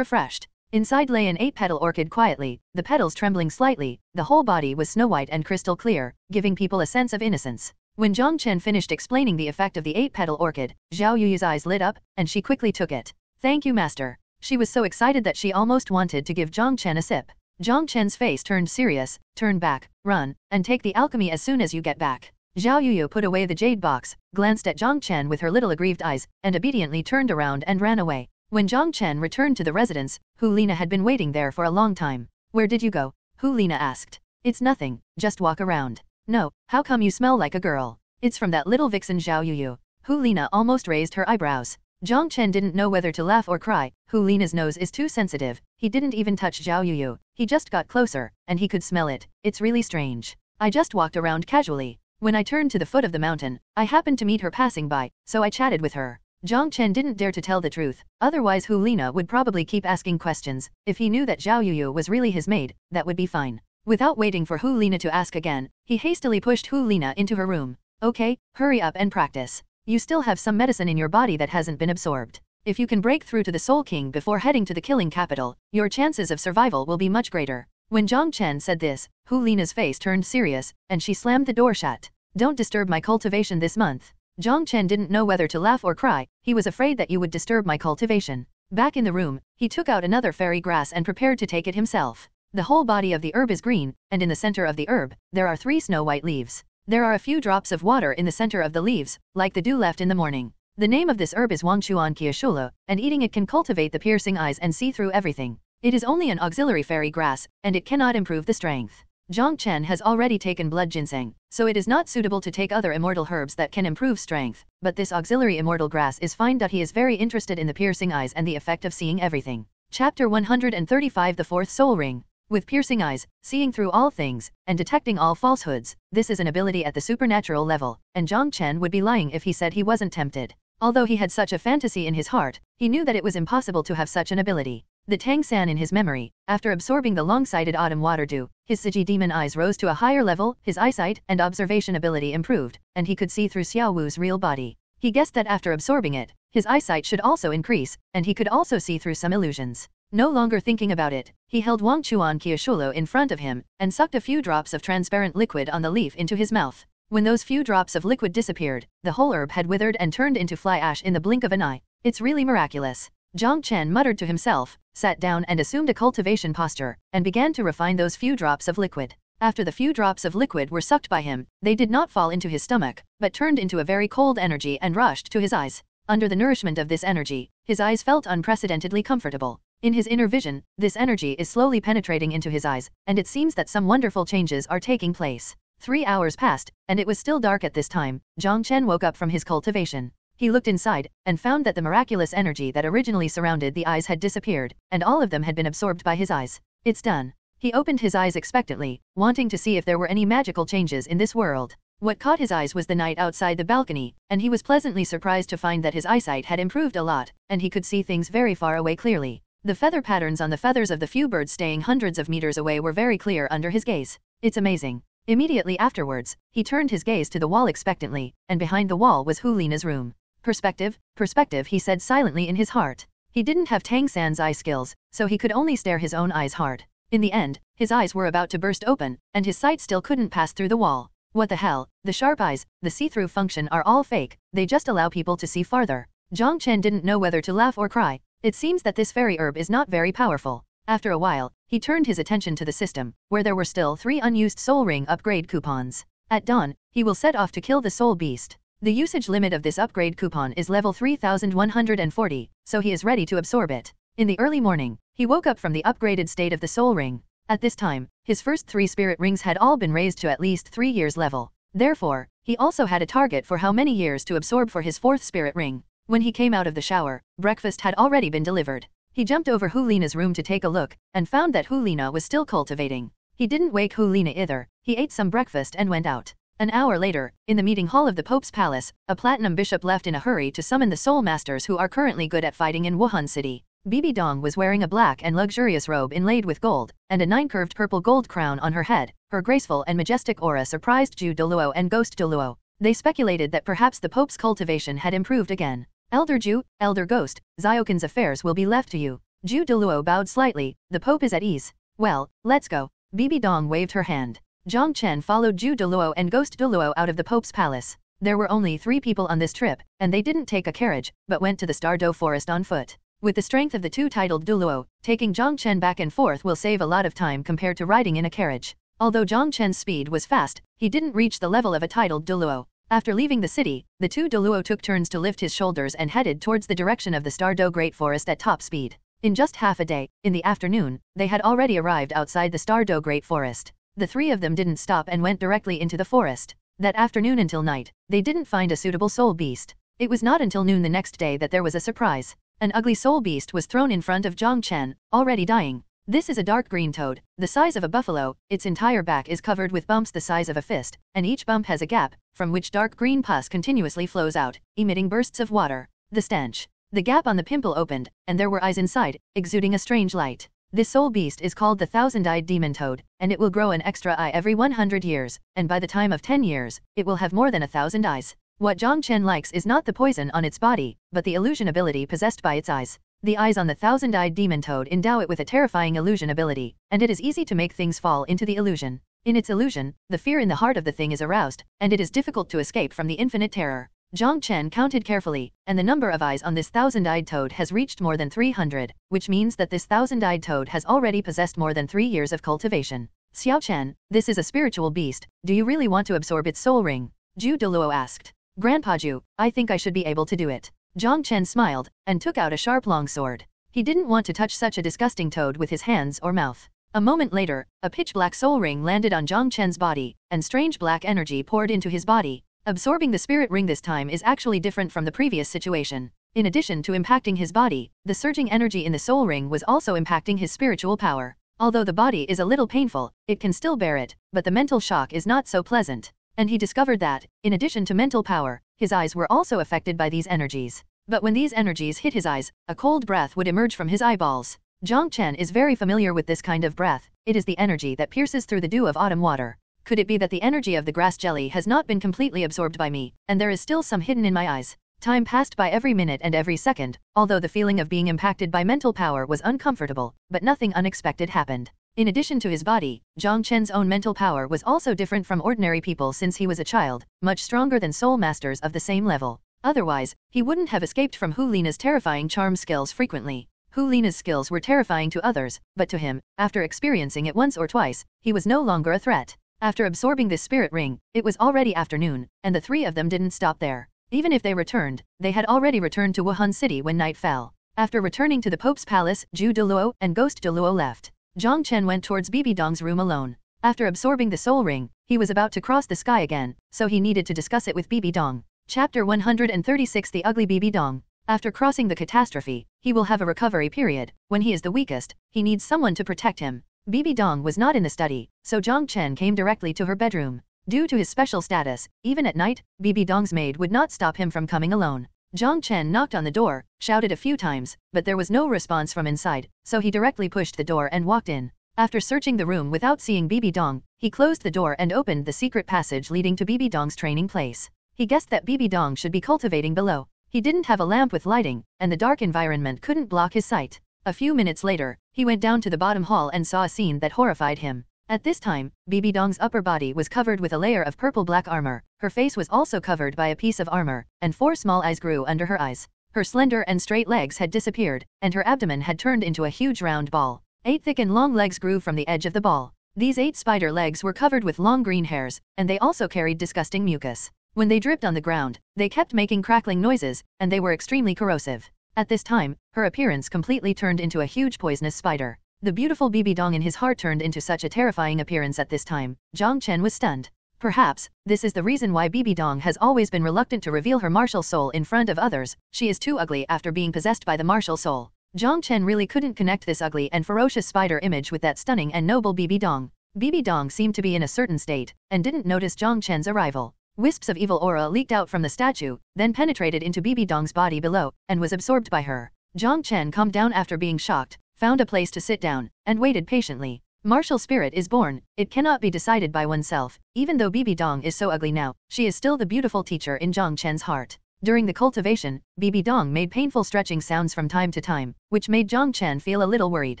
[SPEAKER 4] Inside lay an 8-petal orchid quietly, the petals trembling slightly. The whole body was snow white and crystal clear, giving people a sense of innocence. When Jiang Chen finished explaining the effect of the 8-petal orchid, Xiaoxue's eyes lit up, and she quickly took it. Thank you, master. She was so excited that she almost wanted to give Jiang Chen a sip. Jiang Chen's face turned serious. Turn back, run, and take the alchemy as soon as you get back. Xiaoxue put away the jade box, glanced at Jiang Chen with her little aggrieved eyes, and obediently turned around and ran away. When Jiang Chen returned to the residence, Hu Lina had been waiting there for a long time. Where did you go? Hu Lina asked. It's nothing, just walk around. No, how come you smell like a girl? It's from that little vixen Xiaoxue. Hu Lina almost raised her eyebrows. Jiang Chen didn't know whether to laugh or cry. Hu Lina's nose is too sensitive. He didn't even touch Xiaoxue. He just got closer, and he could smell it. It's really strange. I just walked around casually. When I turned to the foot of the mountain, I happened to meet her passing by, so I chatted with her. Jiang Chen didn't dare to tell the truth, otherwise Hu Lina would probably keep asking questions. If he knew that Xiaoxue was really his maid, that would be fine. Without waiting for Hu Lina to ask again, he hastily pushed Hu Lina into her room. Okay, hurry up and practice. You still have some medicine in your body that hasn't been absorbed. If you can break through to the Soul King before heading to the killing capital, your chances of survival will be much greater. When Jiang Chen said this, Hu Lina's face turned serious, and she slammed the door shut. Don't disturb my cultivation this month. Jiang Chen didn't know whether to laugh or cry. He was afraid that you would disturb my cultivation. Back in the room, he took out another fairy grass and prepared to take it himself. The whole body of the herb is green, and in the center of the herb, there are 3 snow-white leaves. There are a few drops of water in the center of the leaves, like the dew left in the morning. The name of this herb is Wangchuan Qiashula, and eating it can cultivate the piercing eyes and see through everything. It is only an auxiliary fairy grass, and it cannot improve the strength. Jiang Chen has already taken blood ginseng, so it is not suitable to take other immortal herbs that can improve strength, but this auxiliary immortal grass is fine. He is very interested in the piercing eyes and the effect of seeing everything. Chapter 135 The Fourth Soul Ring. with piercing eyes, seeing through all things, and detecting all falsehoods. This is an ability at the supernatural level, and Jiang Chen would be lying if he said he wasn't tempted. Although he had such a fantasy in his heart, he knew that it was impossible to have such an ability. The Tang San in his memory, after absorbing the long-sighted autumn water dew, his Siji demon eyes rose to a higher level, his eyesight and observation ability improved, and he could see through Xiaowu's real body. He guessed that after absorbing it, his eyesight should also increase, and he could also see through some illusions. No longer thinking about it, he held Wang Chuan Qiushulo in front of him, and sucked a few drops of transparent liquid on the leaf into his mouth. When those few drops of liquid disappeared, the whole herb had withered and turned into fly ash in the blink of an eye. It's really miraculous. Jiang Chen muttered to himself, sat down and assumed a cultivation posture, and began to refine those few drops of liquid. After the few drops of liquid were sucked by him, they did not fall into his stomach, but turned into a very cold energy and rushed to his eyes. Under the nourishment of this energy, his eyes felt unprecedentedly comfortable. In his inner vision, this energy is slowly penetrating into his eyes, and it seems that some wonderful changes are taking place. 3 hours passed, and it was still dark at this time. Jiang Chen woke up from his cultivation. He looked inside, and found that the miraculous energy that originally surrounded the eyes had disappeared, and all of them had been absorbed by his eyes. It's done. He opened his eyes expectantly, wanting to see if there were any magical changes in this world. What caught his eyes was the night outside the balcony, and he was pleasantly surprised to find that his eyesight had improved a lot, and he could see things very far away clearly. The feather patterns on the feathers of the few birds staying hundreds of meters away were very clear under his gaze. It's amazing. Immediately afterwards, he turned his gaze to the wall expectantly, and behind the wall was Hulina's room. Perspective, perspective, he said silently in his heart. He didn't have Tang San's eye skills, so he could only stare his own eyes hard. In the end, his eyes were about to burst open, and his sight still couldn't pass through the wall. What the hell, the sharp eyes, the see-through function are all fake, they just allow people to see farther. Jiang Chen didn't know whether to laugh or cry. It seems that this fairy herb is not very powerful. After a while, he turned his attention to the system, where there were still 3 unused soul ring upgrade coupons. At dawn, he will set off to kill the soul beast. The usage limit of this upgrade coupon is level 3140, so he is ready to absorb it. In the early morning, he woke up from the upgraded state of the soul ring. At this time, his first 3 spirit rings had all been raised to at least 3 years level. Therefore, he also had a target for how many years to absorb for his 4th spirit ring. When he came out of the shower, breakfast had already been delivered. He jumped over Hulina's room to take a look, and found that Hulina was still cultivating. He didn't wake Hulina either. He ate some breakfast and went out. An hour later, in the meeting hall of the Pope's palace, a platinum bishop left in a hurry to summon the soul masters who are currently good at fighting in Wuhan City. Bibi Dong was wearing a black and luxurious robe inlaid with gold, and a 9-curved purple gold crown on her head. Her graceful and majestic aura surprised Ju Douluo and Ghost Douluo. They speculated that perhaps the Pope's cultivation had improved again. Elder Ju, Elder Ghost, Xiaoxue's affairs will be left to you. Ju Douluo bowed slightly. The Pope is at ease. Well, let's go. Bibi Dong waved her hand. Jiang Chen followed Ju Douluo and Ghost Douluo out of the Pope's palace. There were only 3 people on this trip, and they didn't take a carriage, but went to the Stardo forest on foot. With the strength of the 2 titled Douluo, taking Jiang Chen back and forth will save a lot of time compared to riding in a carriage. Although Jiang Chen's speed was fast, he didn't reach the level of a titled Douluo. After leaving the city, the 2 Douluo took turns to lift his shoulders and headed towards the direction of the Stardo Great Forest at top speed. In just half a day, in the afternoon, they had already arrived outside the Stardo Great Forest. The 3 of them didn't stop and went directly into the forest. That afternoon until night, they didn't find a suitable soul beast. It was not until noon the next day that there was a surprise. An ugly soul beast was thrown in front of Jiang Chen, already dying. This is a dark green toad, the size of a buffalo. Its entire back is covered with bumps the size of a fist, and each bump has a gap, from which dark green pus continuously flows out, emitting bursts of water. The stench. The gap on the pimple opened, and there were eyes inside, exuding a strange light. This soul beast is called the thousand-eyed demon toad, and it will grow an extra eye every 100 years, and by the time of 10 years, it will have more than 1,000 eyes. What Jiang Chen likes is not the poison on its body, but the illusion ability possessed by its eyes. The eyes on the thousand-eyed demon toad endow it with a terrifying illusion ability, and it is easy to make things fall into the illusion. In its illusion, the fear in the heart of the thing is aroused, and it is difficult to escape from the infinite terror. Jiang Chen counted carefully, and the number of eyes on this thousand-eyed toad has reached more than 300, which means that this thousand-eyed toad has already possessed more than 3 years of cultivation. Xiao Chen, this is a spiritual beast, do you really want to absorb its soul ring? Ju Douluo asked. Grandpa Ju, I think I should be able to do it. Jiang Chen smiled, and took out a sharp long sword. He didn't want to touch such a disgusting toad with his hands or mouth. A moment later, a pitch-black soul ring landed on Jiang Chen's body, and strange black energy poured into his body. Absorbing the spirit ring this time is actually different from the previous situation. In addition to impacting his body, the surging energy in the soul ring was also impacting his spiritual power. Although the body is a little painful, it can still bear it, but the mental shock is not so pleasant. And he discovered that, in addition to mental power, his eyes were also affected by these energies. But when these energies hit his eyes, a cold breath would emerge from his eyeballs. Jiang Chen is very familiar with this kind of breath. It is the energy that pierces through the dew of autumn water. Could it be that the energy of the grass jelly has not been completely absorbed by me, and there is still some hidden in my eyes? Time passed by every minute and every second, although the feeling of being impacted by mental power was uncomfortable, but nothing unexpected happened. In addition to his body, Jiang Chen's own mental power was also different from ordinary people since he was a child, much stronger than soul masters of the same level. Otherwise, he wouldn't have escaped from Hu Lina's terrifying charm skills frequently. Hu Lina's skills were terrifying to others, but to him, after experiencing it once or twice, he was no longer a threat. After absorbing this spirit ring, it was already afternoon, and the three of them didn't stop there. Even if they returned, they had already returned to Wuhan City when night fell. After returning to the Pope's palace, Ju Douluo and Ghost Douluo left. Jiang Chen went towards Bibi Dong's room alone. After absorbing the soul ring, he was about to cross the sky again, so he needed to discuss it with Bibi Dong. Chapter 136 The Ugly Bibi Dong. After crossing the catastrophe, he will have a recovery period. When he is the weakest, he needs someone to protect him. Bibi Dong was not in the study, so Jiang Chen came directly to her bedroom. Due to his special status, even at night, Bibi Dong's maid would not stop him from coming alone. Jiang Chen knocked on the door, shouted a few times, but there was no response from inside, so he directly pushed the door and walked in. After searching the room without seeing Bibi Dong, he closed the door and opened the secret passage leading to Bibi Dong's training place. He guessed that Bibi Dong should be cultivating below. He didn't have a lamp with lighting, and the dark environment couldn't block his sight. A few minutes later, he went down to the bottom hall and saw a scene that horrified him. At this time, Bibi Dong's upper body was covered with a layer of purple-black armor, her face was also covered by a piece of armor, and 4 small eyes grew under her eyes. Her slender and straight legs had disappeared, and her abdomen had turned into a huge round ball. 8 thick and long legs grew from the edge of the ball. These 8 spider legs were covered with long green hairs, and they also carried disgusting mucus. When they dripped on the ground, they kept making crackling noises, and they were extremely corrosive. At this time, her appearance completely turned into a huge poisonous spider. The beautiful Bibi Dong in his heart turned into such a terrifying appearance at this time. Jiang Chen was stunned. Perhaps, this is the reason why Bibi Dong has always been reluctant to reveal her martial soul in front of others. She is too ugly after being possessed by the martial soul. Jiang Chen really couldn't connect this ugly and ferocious spider image with that stunning and noble Bibi Dong. Bibi Dong seemed to be in a certain state, and didn't notice Jiang Chen's arrival. Wisps of evil aura leaked out from the statue, then penetrated into Bibi Dong's body below, and was absorbed by her. Jiang Chen calmed down after being shocked, found a place to sit down, and waited patiently. Martial spirit is born, it cannot be decided by oneself. Even though Bibi Dong is so ugly now, she is still the beautiful teacher in Jiang Chen's heart. During the cultivation, Bibi Dong made painful stretching sounds from time to time, which made Jiang Chen feel a little worried.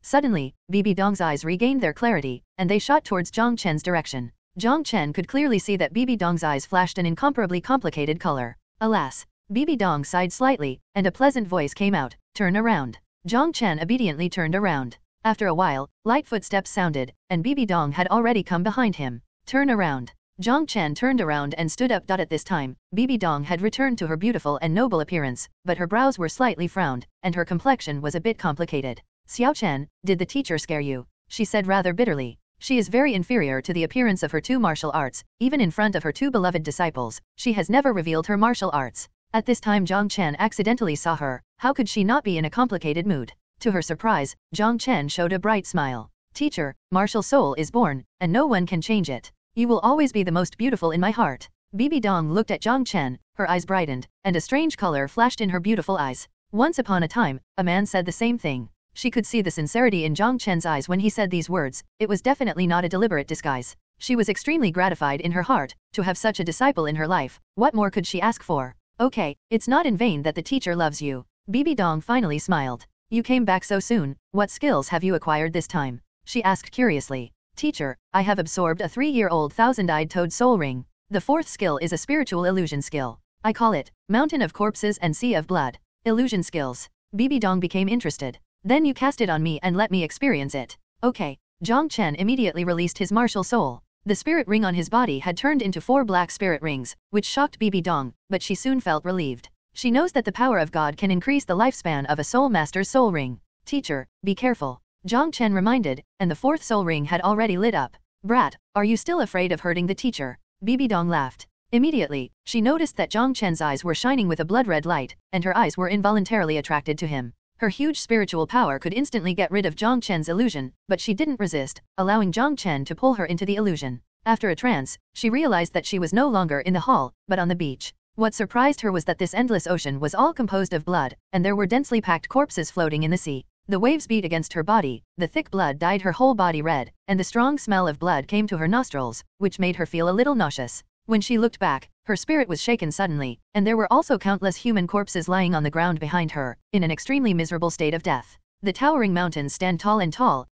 [SPEAKER 4] Suddenly, Bibi Dong's eyes regained their clarity, and they shot towards Jiang Chen's direction. Jiang Chen could clearly see that Bibi Dong's eyes flashed an incomparably complicated color. Alas! Bibi Dong sighed slightly, and a pleasant voice came out, "Turn around." Jiang Chen obediently turned around. After a while, light footsteps sounded, and Bibi Dong had already come behind him. "Turn around." Jiang Chen turned around and stood up. At this time, Bibi Dong had returned to her beautiful and noble appearance, but her brows were slightly frowned, and her complexion was a bit complicated. "Xiaoxue, did the teacher scare you?" she said rather bitterly. She is very inferior to the appearance of her 2 martial arts, even in front of her 2 beloved disciples. She has never revealed her martial arts. At this time Jiang Chen accidentally saw her. How could she not be in a complicated mood? To her surprise, Jiang Chen showed a bright smile. "Teacher, martial soul is born, and no one can change it. You will always be the most beautiful in my heart." Bibi Dong looked at Jiang Chen, her eyes brightened, and a strange color flashed in her beautiful eyes. Once upon a time, a man said the same thing. She could see the sincerity in Jiang Chen's eyes when he said these words. It was definitely not a deliberate disguise. She was extremely gratified in her heart to have such a disciple in her life. What more could she ask for? "Okay, it's not in vain that the teacher loves you." Bibi Dong finally smiled. "You came back so soon. What skills have you acquired this time?" she asked curiously. "Teacher, I have absorbed a 3-year-old thousand-eyed toad soul ring. The 4th skill is a spiritual illusion skill. I call it Mountain of Corpses and Sea of Blood. Illusion skills." Bibi Dong became interested. "Then you cast it on me and let me experience it." "Okay." Jiang Chen immediately released his martial soul. The spirit ring on his body had turned into 4 black spirit rings, which shocked Bibi Dong, but she soon felt relieved. She knows that the power of God can increase the lifespan of a soul master's soul ring. "Teacher, be careful," Jiang Chen reminded, and the 4th soul ring had already lit up. "Brat, are you still afraid of hurting the teacher?" Bibi Dong laughed. Immediately, she noticed that Jiang Chen's eyes were shining with a blood-red light, and her eyes were involuntarily attracted to him. Her huge spiritual power could instantly get rid of Jiang Chen's illusion, but she didn't resist, allowing Jiang Chen to pull her into the illusion. After a trance, she realized that she was no longer in the hall, but on the beach. What surprised her was that this endless ocean was all composed of blood, and there were densely packed corpses floating in the sea. The waves beat against her body, the thick blood dyed her whole body red, and the strong smell of blood came to her nostrils, which made her feel a little nauseous. When she looked back, her spirit was shaken suddenly, and there were also countless human corpses lying on the ground behind her, in an extremely miserable state of death. The towering mountains stand tall,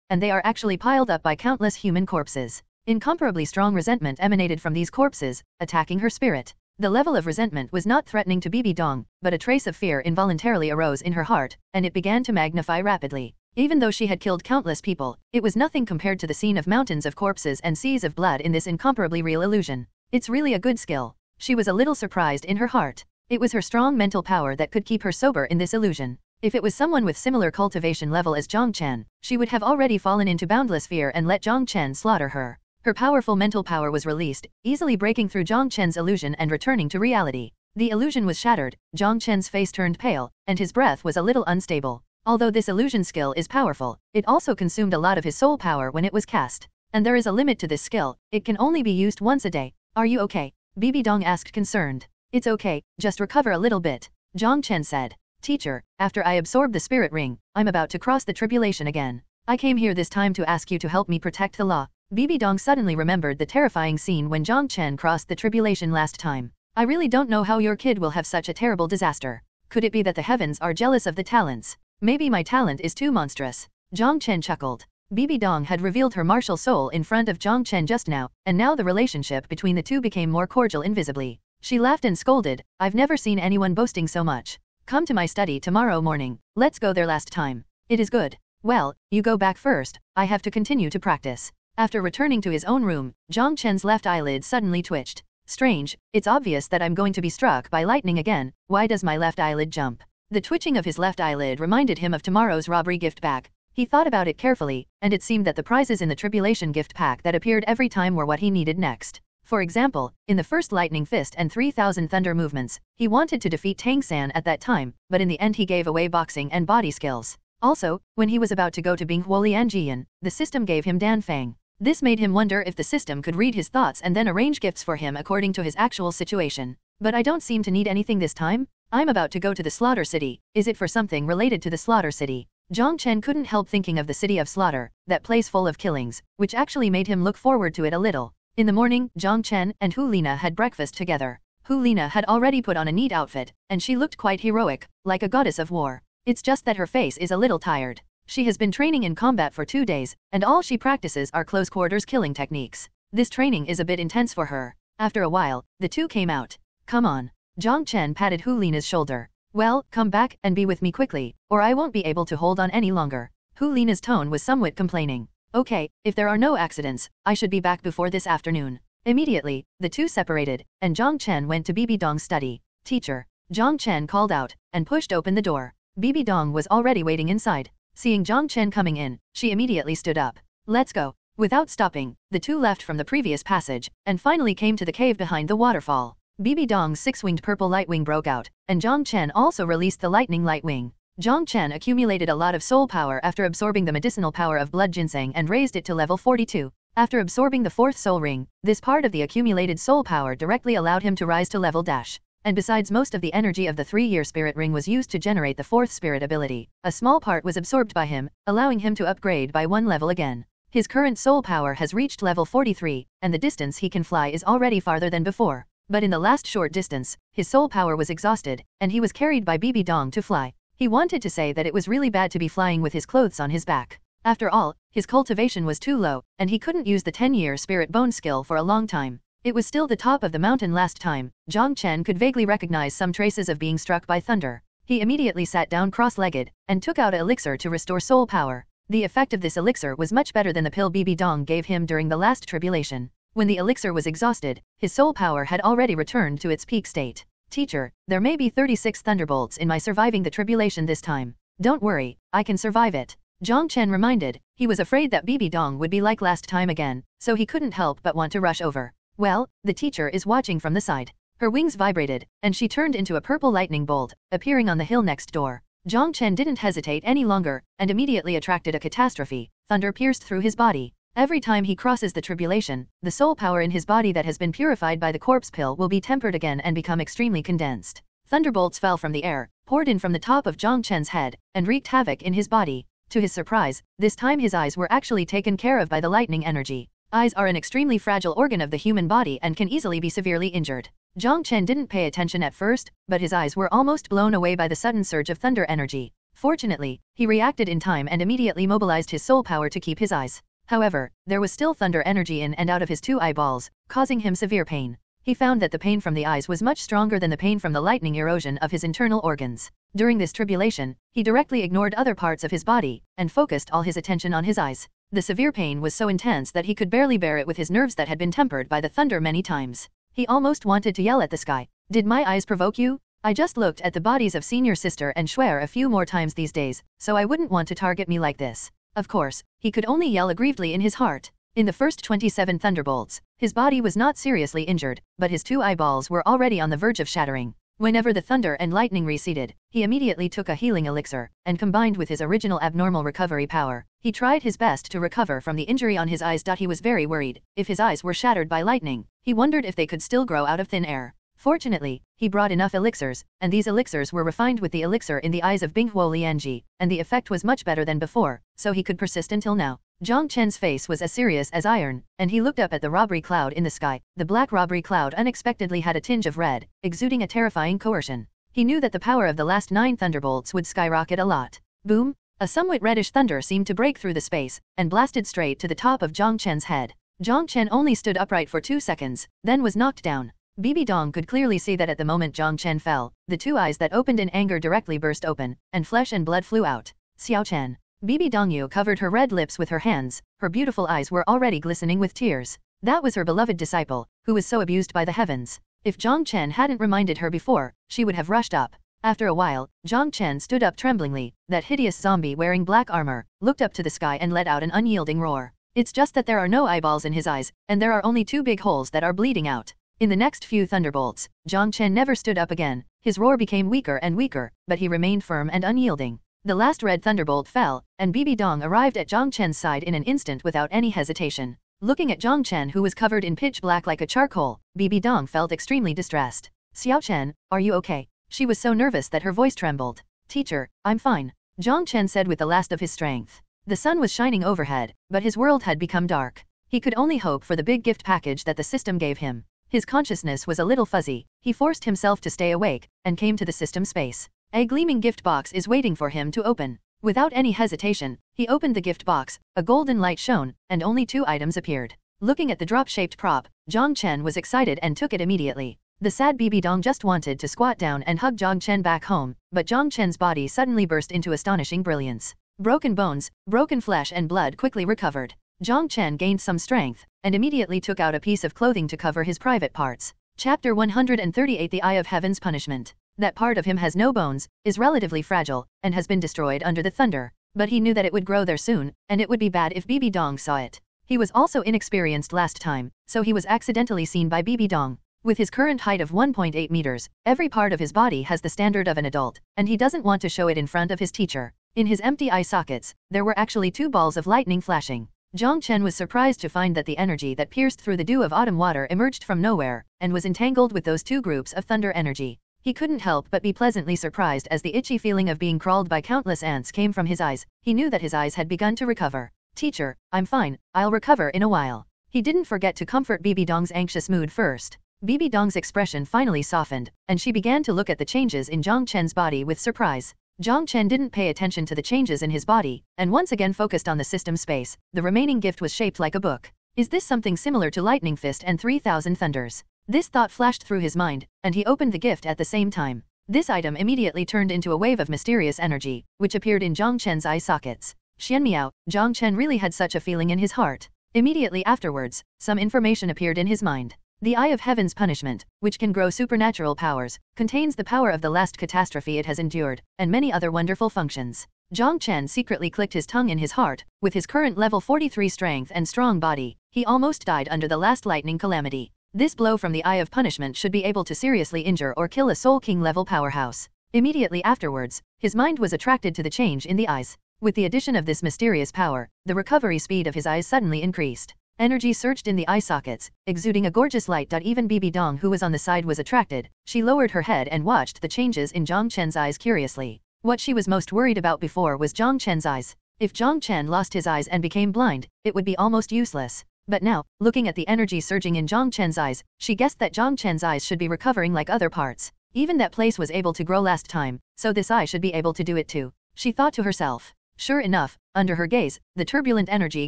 [SPEAKER 4] and they are actually piled up by countless human corpses. Incomparably strong resentment emanated from these corpses, attacking her spirit. The level of resentment was not threatening to Bibi Dong, but a trace of fear involuntarily arose in her heart, and it began to magnify rapidly. Even though she had killed countless people, it was nothing compared to the scene of mountains of corpses and seas of blood in this incomparably real illusion. It's really a good skill. She was a little surprised in her heart. It was her strong mental power that could keep her sober in this illusion. If it was someone with similar cultivation level as Jiang Chen, she would have already fallen into boundless fear and let Jiang Chen slaughter her. Her powerful mental power was released, easily breaking through Jiang Chen's illusion and returning to reality. The illusion was shattered, Jiang Chen's face turned pale, and his breath was a little unstable. Although this illusion skill is powerful, it also consumed a lot of his soul power when it was cast. And there is a limit to this skill, it can only be used once a day. Are you okay? Bibi Dong asked concerned. It's okay, just recover a little bit. Jiang Chen said. Teacher, after I absorb the spirit ring, I'm about to cross the tribulation again. I came here this time to ask you to help me protect the law. Bibi Dong suddenly remembered the terrifying scene when Jiang Chen crossed the tribulation last time. I really don't know how your kid will have such a terrible disaster. Could it be that the heavens are jealous of the talents? Maybe my talent is too monstrous. Jiang Chen chuckled. Bibi Dong had revealed her martial soul in front of Jiang Chen just now, and now the relationship between the two became more cordial invisibly. She laughed and scolded, I've never seen anyone boasting so much. Come to my study tomorrow morning, let's go there last time. It is good. Well, you go back first, I have to continue to practice. After returning to his own room, Jiang Chen's left eyelid suddenly twitched. Strange, it's obvious that I'm going to be struck by lightning again, why does my left eyelid jump? The twitching of his left eyelid reminded him of tomorrow's robbery gift bag. He thought about it carefully, and it seemed that the prizes in the tribulation gift pack that appeared every time were what he needed next. For example, in the first lightning fist and 3000 thunder movements, he wanted to defeat Tang San at that time, but in the end he gave away boxing and body skills. Also, when he was about to go to Binghuo Lianjian, the system gave him Dan Fang. This made him wonder if the system could read his thoughts and then arrange gifts for him according to his actual situation. But I don't seem to need anything this time. I'm about to go to the Slaughter City. Is it for something related to the Slaughter City? Jiang Chen couldn't help thinking of the City of Slaughter, that place full of killings, which actually made him look forward to it a little. In the morning, Jiang Chen and Hu Lina had breakfast together. Hu Lina had already put on a neat outfit, and she looked quite heroic, like a goddess of war. It's just that her face is a little tired. She has been training in combat for 2 days, and all she practices are close quarters killing techniques. This training is a bit intense for her. After a while, the two came out. Come on. Jiang Chen patted Hu Lina's shoulder. Well, come back and be with me quickly, or I won't be able to hold on any longer. Hu Lina's tone was somewhat complaining. Okay, if there are no accidents, I should be back before this afternoon. Immediately, the two separated, and Jiang Chen went to Bibi Dong's study. Teacher. Jiang Chen called out, and pushed open the door. Bibi Dong was already waiting inside. Seeing Jiang Chen coming in, she immediately stood up. Let's go. Without stopping, the two left from the previous passage, and finally came to the cave behind the waterfall. Bibi Dong's six-winged purple light wing broke out, and Jiang Chen also released the lightning light wing. Jiang Chen accumulated a lot of soul power after absorbing the medicinal power of blood ginseng and raised it to level 42. After absorbing the fourth soul ring, this part of the accumulated soul power directly allowed him to rise to level dash. And besides, most of the energy of the 3-year spirit ring was used to generate the fourth spirit ability. A small part was absorbed by him, allowing him to upgrade by 1 level again. His current soul power has reached level 43, and the distance he can fly is already farther than before. But in the last short distance, his soul power was exhausted, and he was carried by Bibi Dong to fly. He wanted to say that it was really bad to be flying with his clothes on his back. After all, his cultivation was too low, and he couldn't use the 10-year spirit bone skill for a long time. It was still the top of the mountain last time. Jiang Chen could vaguely recognize some traces of being struck by thunder. He immediately sat down cross-legged, and took out an elixir to restore soul power. The effect of this elixir was much better than the pill Bibi Dong gave him during the last tribulation. When the elixir was exhausted, his soul power had already returned to its peak state. Teacher, there may be 36 thunderbolts in my surviving the tribulation this time. Don't worry, I can survive it. Jiang Chen reminded. He was afraid that Bibi Dong would be like last time again, so he couldn't help but want to rush over. Well, the teacher is watching from the side. Her wings vibrated, and she turned into a purple lightning bolt, appearing on the hill next door. Jiang Chen didn't hesitate any longer, and immediately attracted a catastrophe. Thunder pierced through his body. Every time he crosses the tribulation, the soul power in his body that has been purified by the corpse pill will be tempered again and become extremely condensed. Thunderbolts fell from the air, poured in from the top of Jiang Chen's head, and wreaked havoc in his body. To his surprise, this time his eyes were actually taken care of by the lightning energy. Eyes are an extremely fragile organ of the human body and can easily be severely injured. Jiang Chen didn't pay attention at first, but his eyes were almost blown away by the sudden surge of thunder energy. Fortunately, he reacted in time and immediately mobilized his soul power to keep his eyes. However, there was still thunder energy in and out of his two eyeballs, causing him severe pain. He found that the pain from the eyes was much stronger than the pain from the lightning erosion of his internal organs. During this tribulation, he directly ignored other parts of his body, and focused all his attention on his eyes. The severe pain was so intense that he could barely bear it with his nerves that had been tempered by the thunder many times. He almost wanted to yell at the sky. "Did my eyes provoke you? I just looked at the bodies of senior sister and Xiaoxue a few more times these days, so I wouldn't want to target me like this." Of course, he could only yell aggrievedly in his heart. In the first 27 thunderbolts, his body was not seriously injured, but his two eyeballs were already on the verge of shattering. Whenever the thunder and lightning receded, he immediately took a healing elixir, and combined with his original abnormal recovery power, he tried his best to recover from the injury on his eyes. He was very worried. If his eyes were shattered by lightning, he wondered if they could still grow out of thin air. Fortunately, he brought enough elixirs, and these elixirs were refined with the elixir in the eyes of Binghuo Lianji, and the effect was much better than before, so he could persist until now. Jiang Chen's face was as serious as iron, and he looked up at the robbery cloud in the sky. The black robbery cloud unexpectedly had a tinge of red, exuding a terrifying coercion. He knew that the power of the last 9 thunderbolts would skyrocket a lot. Boom! A somewhat reddish thunder seemed to break through the space, and blasted straight to the top of Jiang Chen's head. Jiang Chen only stood upright for 2 seconds, then was knocked down. Bibi Dong could clearly see that at the moment Jiang Chen fell, the two eyes that opened in anger directly burst open, and flesh and blood flew out. Xiaoxue. Bibi Dong covered her red lips with her hands, her beautiful eyes were already glistening with tears. That was her beloved disciple, who was so abused by the heavens. If Jiang Chen hadn't reminded her before, she would have rushed up. After a while, Jiang Chen stood up tremblingly. That hideous zombie wearing black armor, looked up to the sky and let out an unyielding roar. It's just that there are no eyeballs in his eyes, and there are only 2 big holes that are bleeding out. In the next few thunderbolts, Jiang Chen never stood up again. His roar became weaker and weaker, but he remained firm and unyielding. The last red thunderbolt fell, and Bibi Dong arrived at Jiang Chen's side in an instant without any hesitation. Looking at Jiang Chen, who was covered in pitch black like a charcoal, Bibi Dong felt extremely distressed. "Xiaoxue, are you okay?" She was so nervous that her voice trembled. "Teacher, I'm fine," Jiang Chen said with the last of his strength. The sun was shining overhead, but his world had become dark. He could only hope for the big gift package that the system gave him. His consciousness was a little fuzzy. He forced himself to stay awake, and came to the system space. A gleaming gift box is waiting for him to open. Without any hesitation, he opened the gift box, a golden light shone, and only 2 items appeared. Looking at the drop-shaped prop, Jiang Chen was excited and took it immediately. The sad Bibi Dong just wanted to squat down and hug Jiang Chen back home, but Jiang Chen's body suddenly burst into astonishing brilliance. Broken bones, broken flesh and blood quickly recovered. Jiang Chen gained some strength, and immediately took out a piece of clothing to cover his private parts. Chapter 138 The Eye of Heaven's Punishment. That part of him has no bones, is relatively fragile, and has been destroyed under the thunder. But he knew that it would grow there soon, and it would be bad if Bibi Dong saw it. He was also inexperienced last time, so he was accidentally seen by Bibi Dong. With his current height of 1.8 meters, every part of his body has the standard of an adult, and he doesn't want to show it in front of his teacher. In his empty eye sockets, there were actually 2 balls of lightning flashing. Jiang Chen was surprised to find that the energy that pierced through the dew of autumn water emerged from nowhere, and was entangled with those 2 groups of thunder energy. He couldn't help but be pleasantly surprised as the itchy feeling of being crawled by countless ants came from his eyes. He knew that his eyes had begun to recover. "Teacher, I'm fine, I'll recover in a while." He didn't forget to comfort Bibi Dong's anxious mood first. Bibi Dong's expression finally softened, and she began to look at the changes in Jiang Chen's body with surprise. Jiang Chen didn't pay attention to the changes in his body, and once again focused on the system space. The remaining gift was shaped like a book. Is this something similar to Lightning Fist and 3000 Thunders? This thought flashed through his mind, and he opened the gift at the same time. This item immediately turned into a wave of mysterious energy, which appeared in Jiang Chen's eye sockets. Xianmiao, Jiang Chen really had such a feeling in his heart. Immediately afterwards, some information appeared in his mind. The Eye of Heaven's Punishment, which can grow supernatural powers, contains the power of the last catastrophe it has endured, and many other wonderful functions. Jiang Chen secretly clicked his tongue in his heart. With his current level 43 strength and strong body, he almost died under the last lightning calamity. This blow from the Eye of Punishment should be able to seriously injure or kill a Soul King level powerhouse. Immediately afterwards, his mind was attracted to the change in the eyes. With the addition of this mysterious power, the recovery speed of his eyes suddenly increased. Energy surged in the eye sockets, exuding a gorgeous light. Even Bibi Dong, who was on the side, was attracted. She lowered her head and watched the changes in Jiang Chen's eyes curiously. What she was most worried about before was Jiang Chen's eyes. If Jiang Chen lost his eyes and became blind, it would be almost useless. But now, looking at the energy surging in Jiang Chen's eyes, she guessed that Jiang Chen's eyes should be recovering like other parts. Even that place was able to grow last time, so this eye should be able to do it too. She thought to herself. Sure enough, under her gaze, the turbulent energy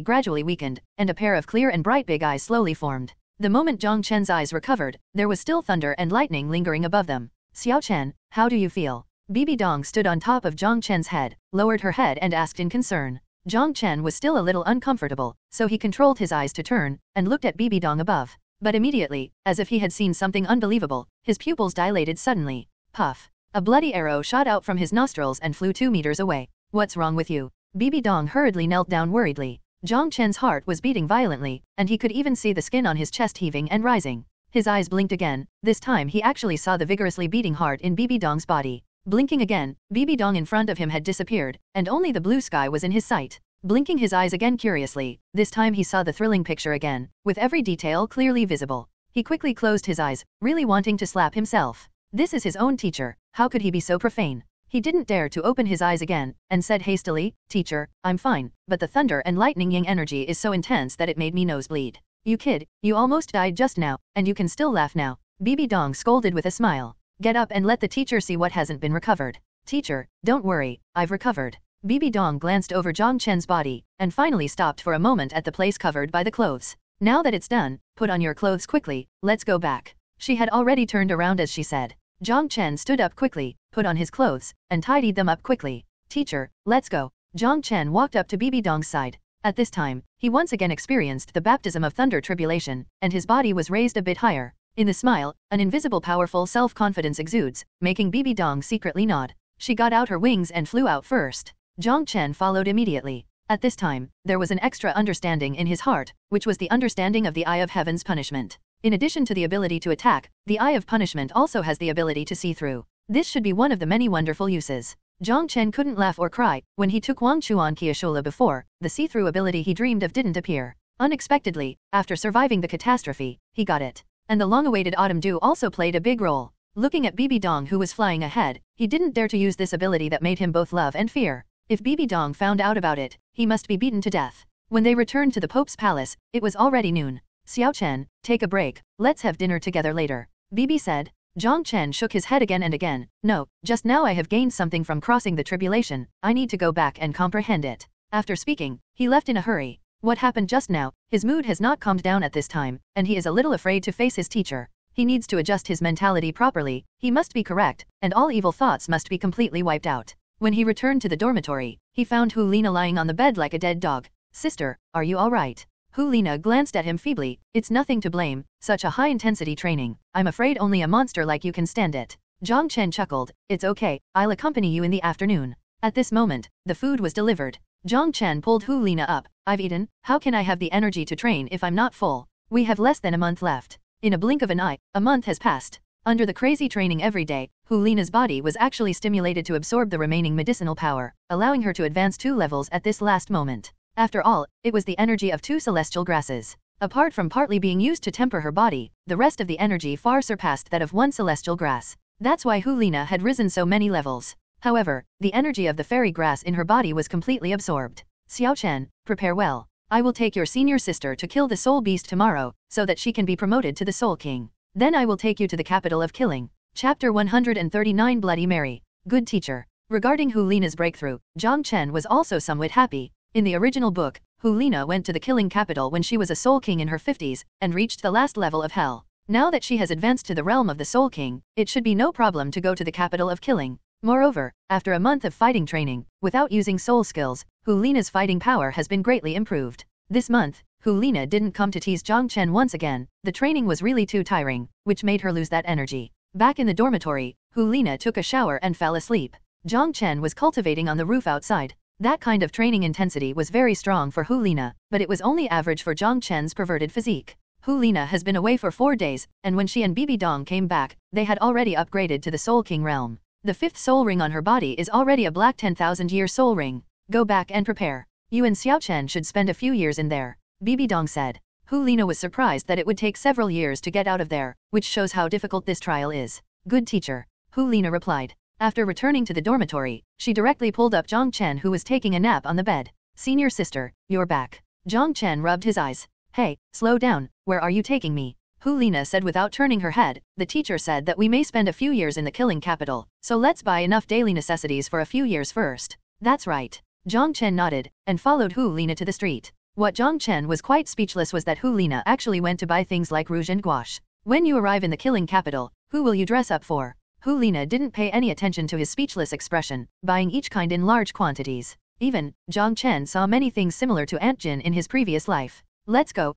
[SPEAKER 4] gradually weakened, and a pair of clear and bright big eyes slowly formed. The moment Jiang Chen's eyes recovered, there was still thunder and lightning lingering above them. Xiaoxue, how do you feel? Bibi Dong stood on top of Jiang Chen's head, lowered her head and asked in concern. Jiang Chen was still a little uncomfortable, so he controlled his eyes to turn, and looked at Bibi Dong above. But immediately, as if he had seen something unbelievable, his pupils dilated suddenly. Puff! A bloody arrow shot out from his nostrils and flew 2 meters away. What's wrong with you? Bibi Dong hurriedly knelt down worriedly. Jiang Chen's heart was beating violently, and he could even see the skin on his chest heaving and rising. His eyes blinked again. This time he actually saw the vigorously beating heart in Bibi Dong's body. Blinking again, Bibi Dong in front of him had disappeared, and only the blue sky was in his sight. Blinking his eyes again curiously, this time he saw the thrilling picture again, with every detail clearly visible. He quickly closed his eyes, really wanting to slap himself. This is his own teacher, how could he be so profane? He didn't dare to open his eyes again, and said hastily, Teacher, I'm fine, but the thunder and lightning yang energy is so intense that it made me nosebleed. You kid, you almost died just now, and you can still laugh now. Bibi Dong scolded with a smile. Get up and let the teacher see what hasn't been recovered. Teacher, don't worry, I've recovered. Bibi Dong glanced over Jiang Chen's body, and finally stopped for a moment at the place covered by the clothes. Now that it's done, put on your clothes quickly, let's go back. She had already turned around as she said. Jiang Chen stood up quickly, put on his clothes, and tidied them up quickly. Teacher, let's go. Jiang Chen walked up to Bibi Dong's side. At this time, he once again experienced the baptism of thunder tribulation, and his body was raised a bit higher. In the smile, an invisible powerful self-confidence exudes, making Bibi Dong secretly nod. She got out her wings and flew out first. Jiang Chen followed immediately. At this time, there was an extra understanding in his heart, which was the understanding of the Eye of Heaven's punishment. In addition to the ability to attack, the Eye of Punishment also has the ability to see through. This should be one of the many wonderful uses. Jiang Chen couldn't laugh or cry. When he took Wang Chuan Xiaoxue before, the see-through ability he dreamed of didn't appear. Unexpectedly, after surviving the catastrophe, he got it. And the long-awaited autumn dew also played a big role. Looking at Bibi Dong, who was flying ahead, he didn't dare to use this ability that made him both love and fear. If Bibi Dong found out about it, he must be beaten to death. When they returned to the Pope's palace, it was already noon. Xiaoxue, take a break, let's have dinner together later. Bibi said. Jiang Chen shook his head again and again. No, just now I have gained something from crossing the tribulation, I need to go back and comprehend it. After speaking, he left in a hurry. What happened just now? His mood has not calmed down at this time, and he is a little afraid to face his teacher. He needs to adjust his mentality properly, he must be correct, and all evil thoughts must be completely wiped out. When he returned to the dormitory, he found Hu Lina lying on the bed like a dead dog. Sister, are you alright? Hu Lina glanced at him feebly. It's nothing to blame, such a high-intensity training. I'm afraid only a monster like you can stand it. Jiang Chen chuckled. It's okay, I'll accompany you in the afternoon. At this moment, the food was delivered. Jiang Chen pulled Hu Lina up. I've eaten, how can I have the energy to train if I'm not full? We have less than a month left. In a blink of an eye, a month has passed. Under the crazy training every day, Hu Lina's body was actually stimulated to absorb the remaining medicinal power, allowing her to advance 2 levels at this last moment. After all, it was the energy of 2 celestial grasses. Apart from partly being used to temper her body, the rest of the energy far surpassed that of 1 celestial grass. That's why Hu Lina had risen so many levels. However, the energy of the fairy grass in her body was completely absorbed. Xiaoxue, prepare well. I will take your senior sister to kill the soul beast tomorrow, so that she can be promoted to the Soul King. Then I will take you to the capital of killing. Chapter 139 Bloody Mary. Good teacher. Regarding Hu Lina's breakthrough, Jiang Chen was also somewhat happy. In the original book, Hu Lina went to the killing capital when she was a Soul King in her 50s, and reached the last level of hell. Now that she has advanced to the realm of the Soul King, it should be no problem to go to the capital of killing. Moreover, after a month of fighting training, without using soul skills, Hu Lina's fighting power has been greatly improved. This month, Hu Lina didn't come to tease Jiang Chen once again. The training was really too tiring, which made her lose that energy. Back in the dormitory, Hu Lina took a shower and fell asleep. Jiang Chen was cultivating on the roof outside. That kind of training intensity was very strong for Hu Lina, but it was only average for Jiang Chen's perverted physique. Hu Lina has been away for 4 days, and when she and Bibi Dong came back, they had already upgraded to the Soul King realm. The 5th soul ring on her body is already a black 10,000-year soul ring. Go back and prepare. You and Xiaochen should spend a few years in there, Bibi Dong said. Hu Lina was surprised that it would take several years to get out of there, which shows how difficult this trial is. Good teacher, Hu Lina replied. After returning to the dormitory, she directly pulled up Jiang Chen, who was taking a nap on the bed. Senior sister, you're back. Jiang Chen rubbed his eyes. Hey, slow down, where are you taking me? Hu Lina said without turning her head. The teacher said that we may spend a few years in the killing capital, so let's buy enough daily necessities for a few years first. That's right. Jiang Chen nodded, and followed Hu Lina to the street. What Jiang Chen was quite speechless was that Hu Lina actually went to buy things like rouge and gouache. When you arrive in the killing capital, who will you dress up for? Hu Lina didn't pay any attention to his speechless expression, buying each kind in large quantities. Even, Jiang Chen saw many things similar to Aunt Jin in his previous life. Let's go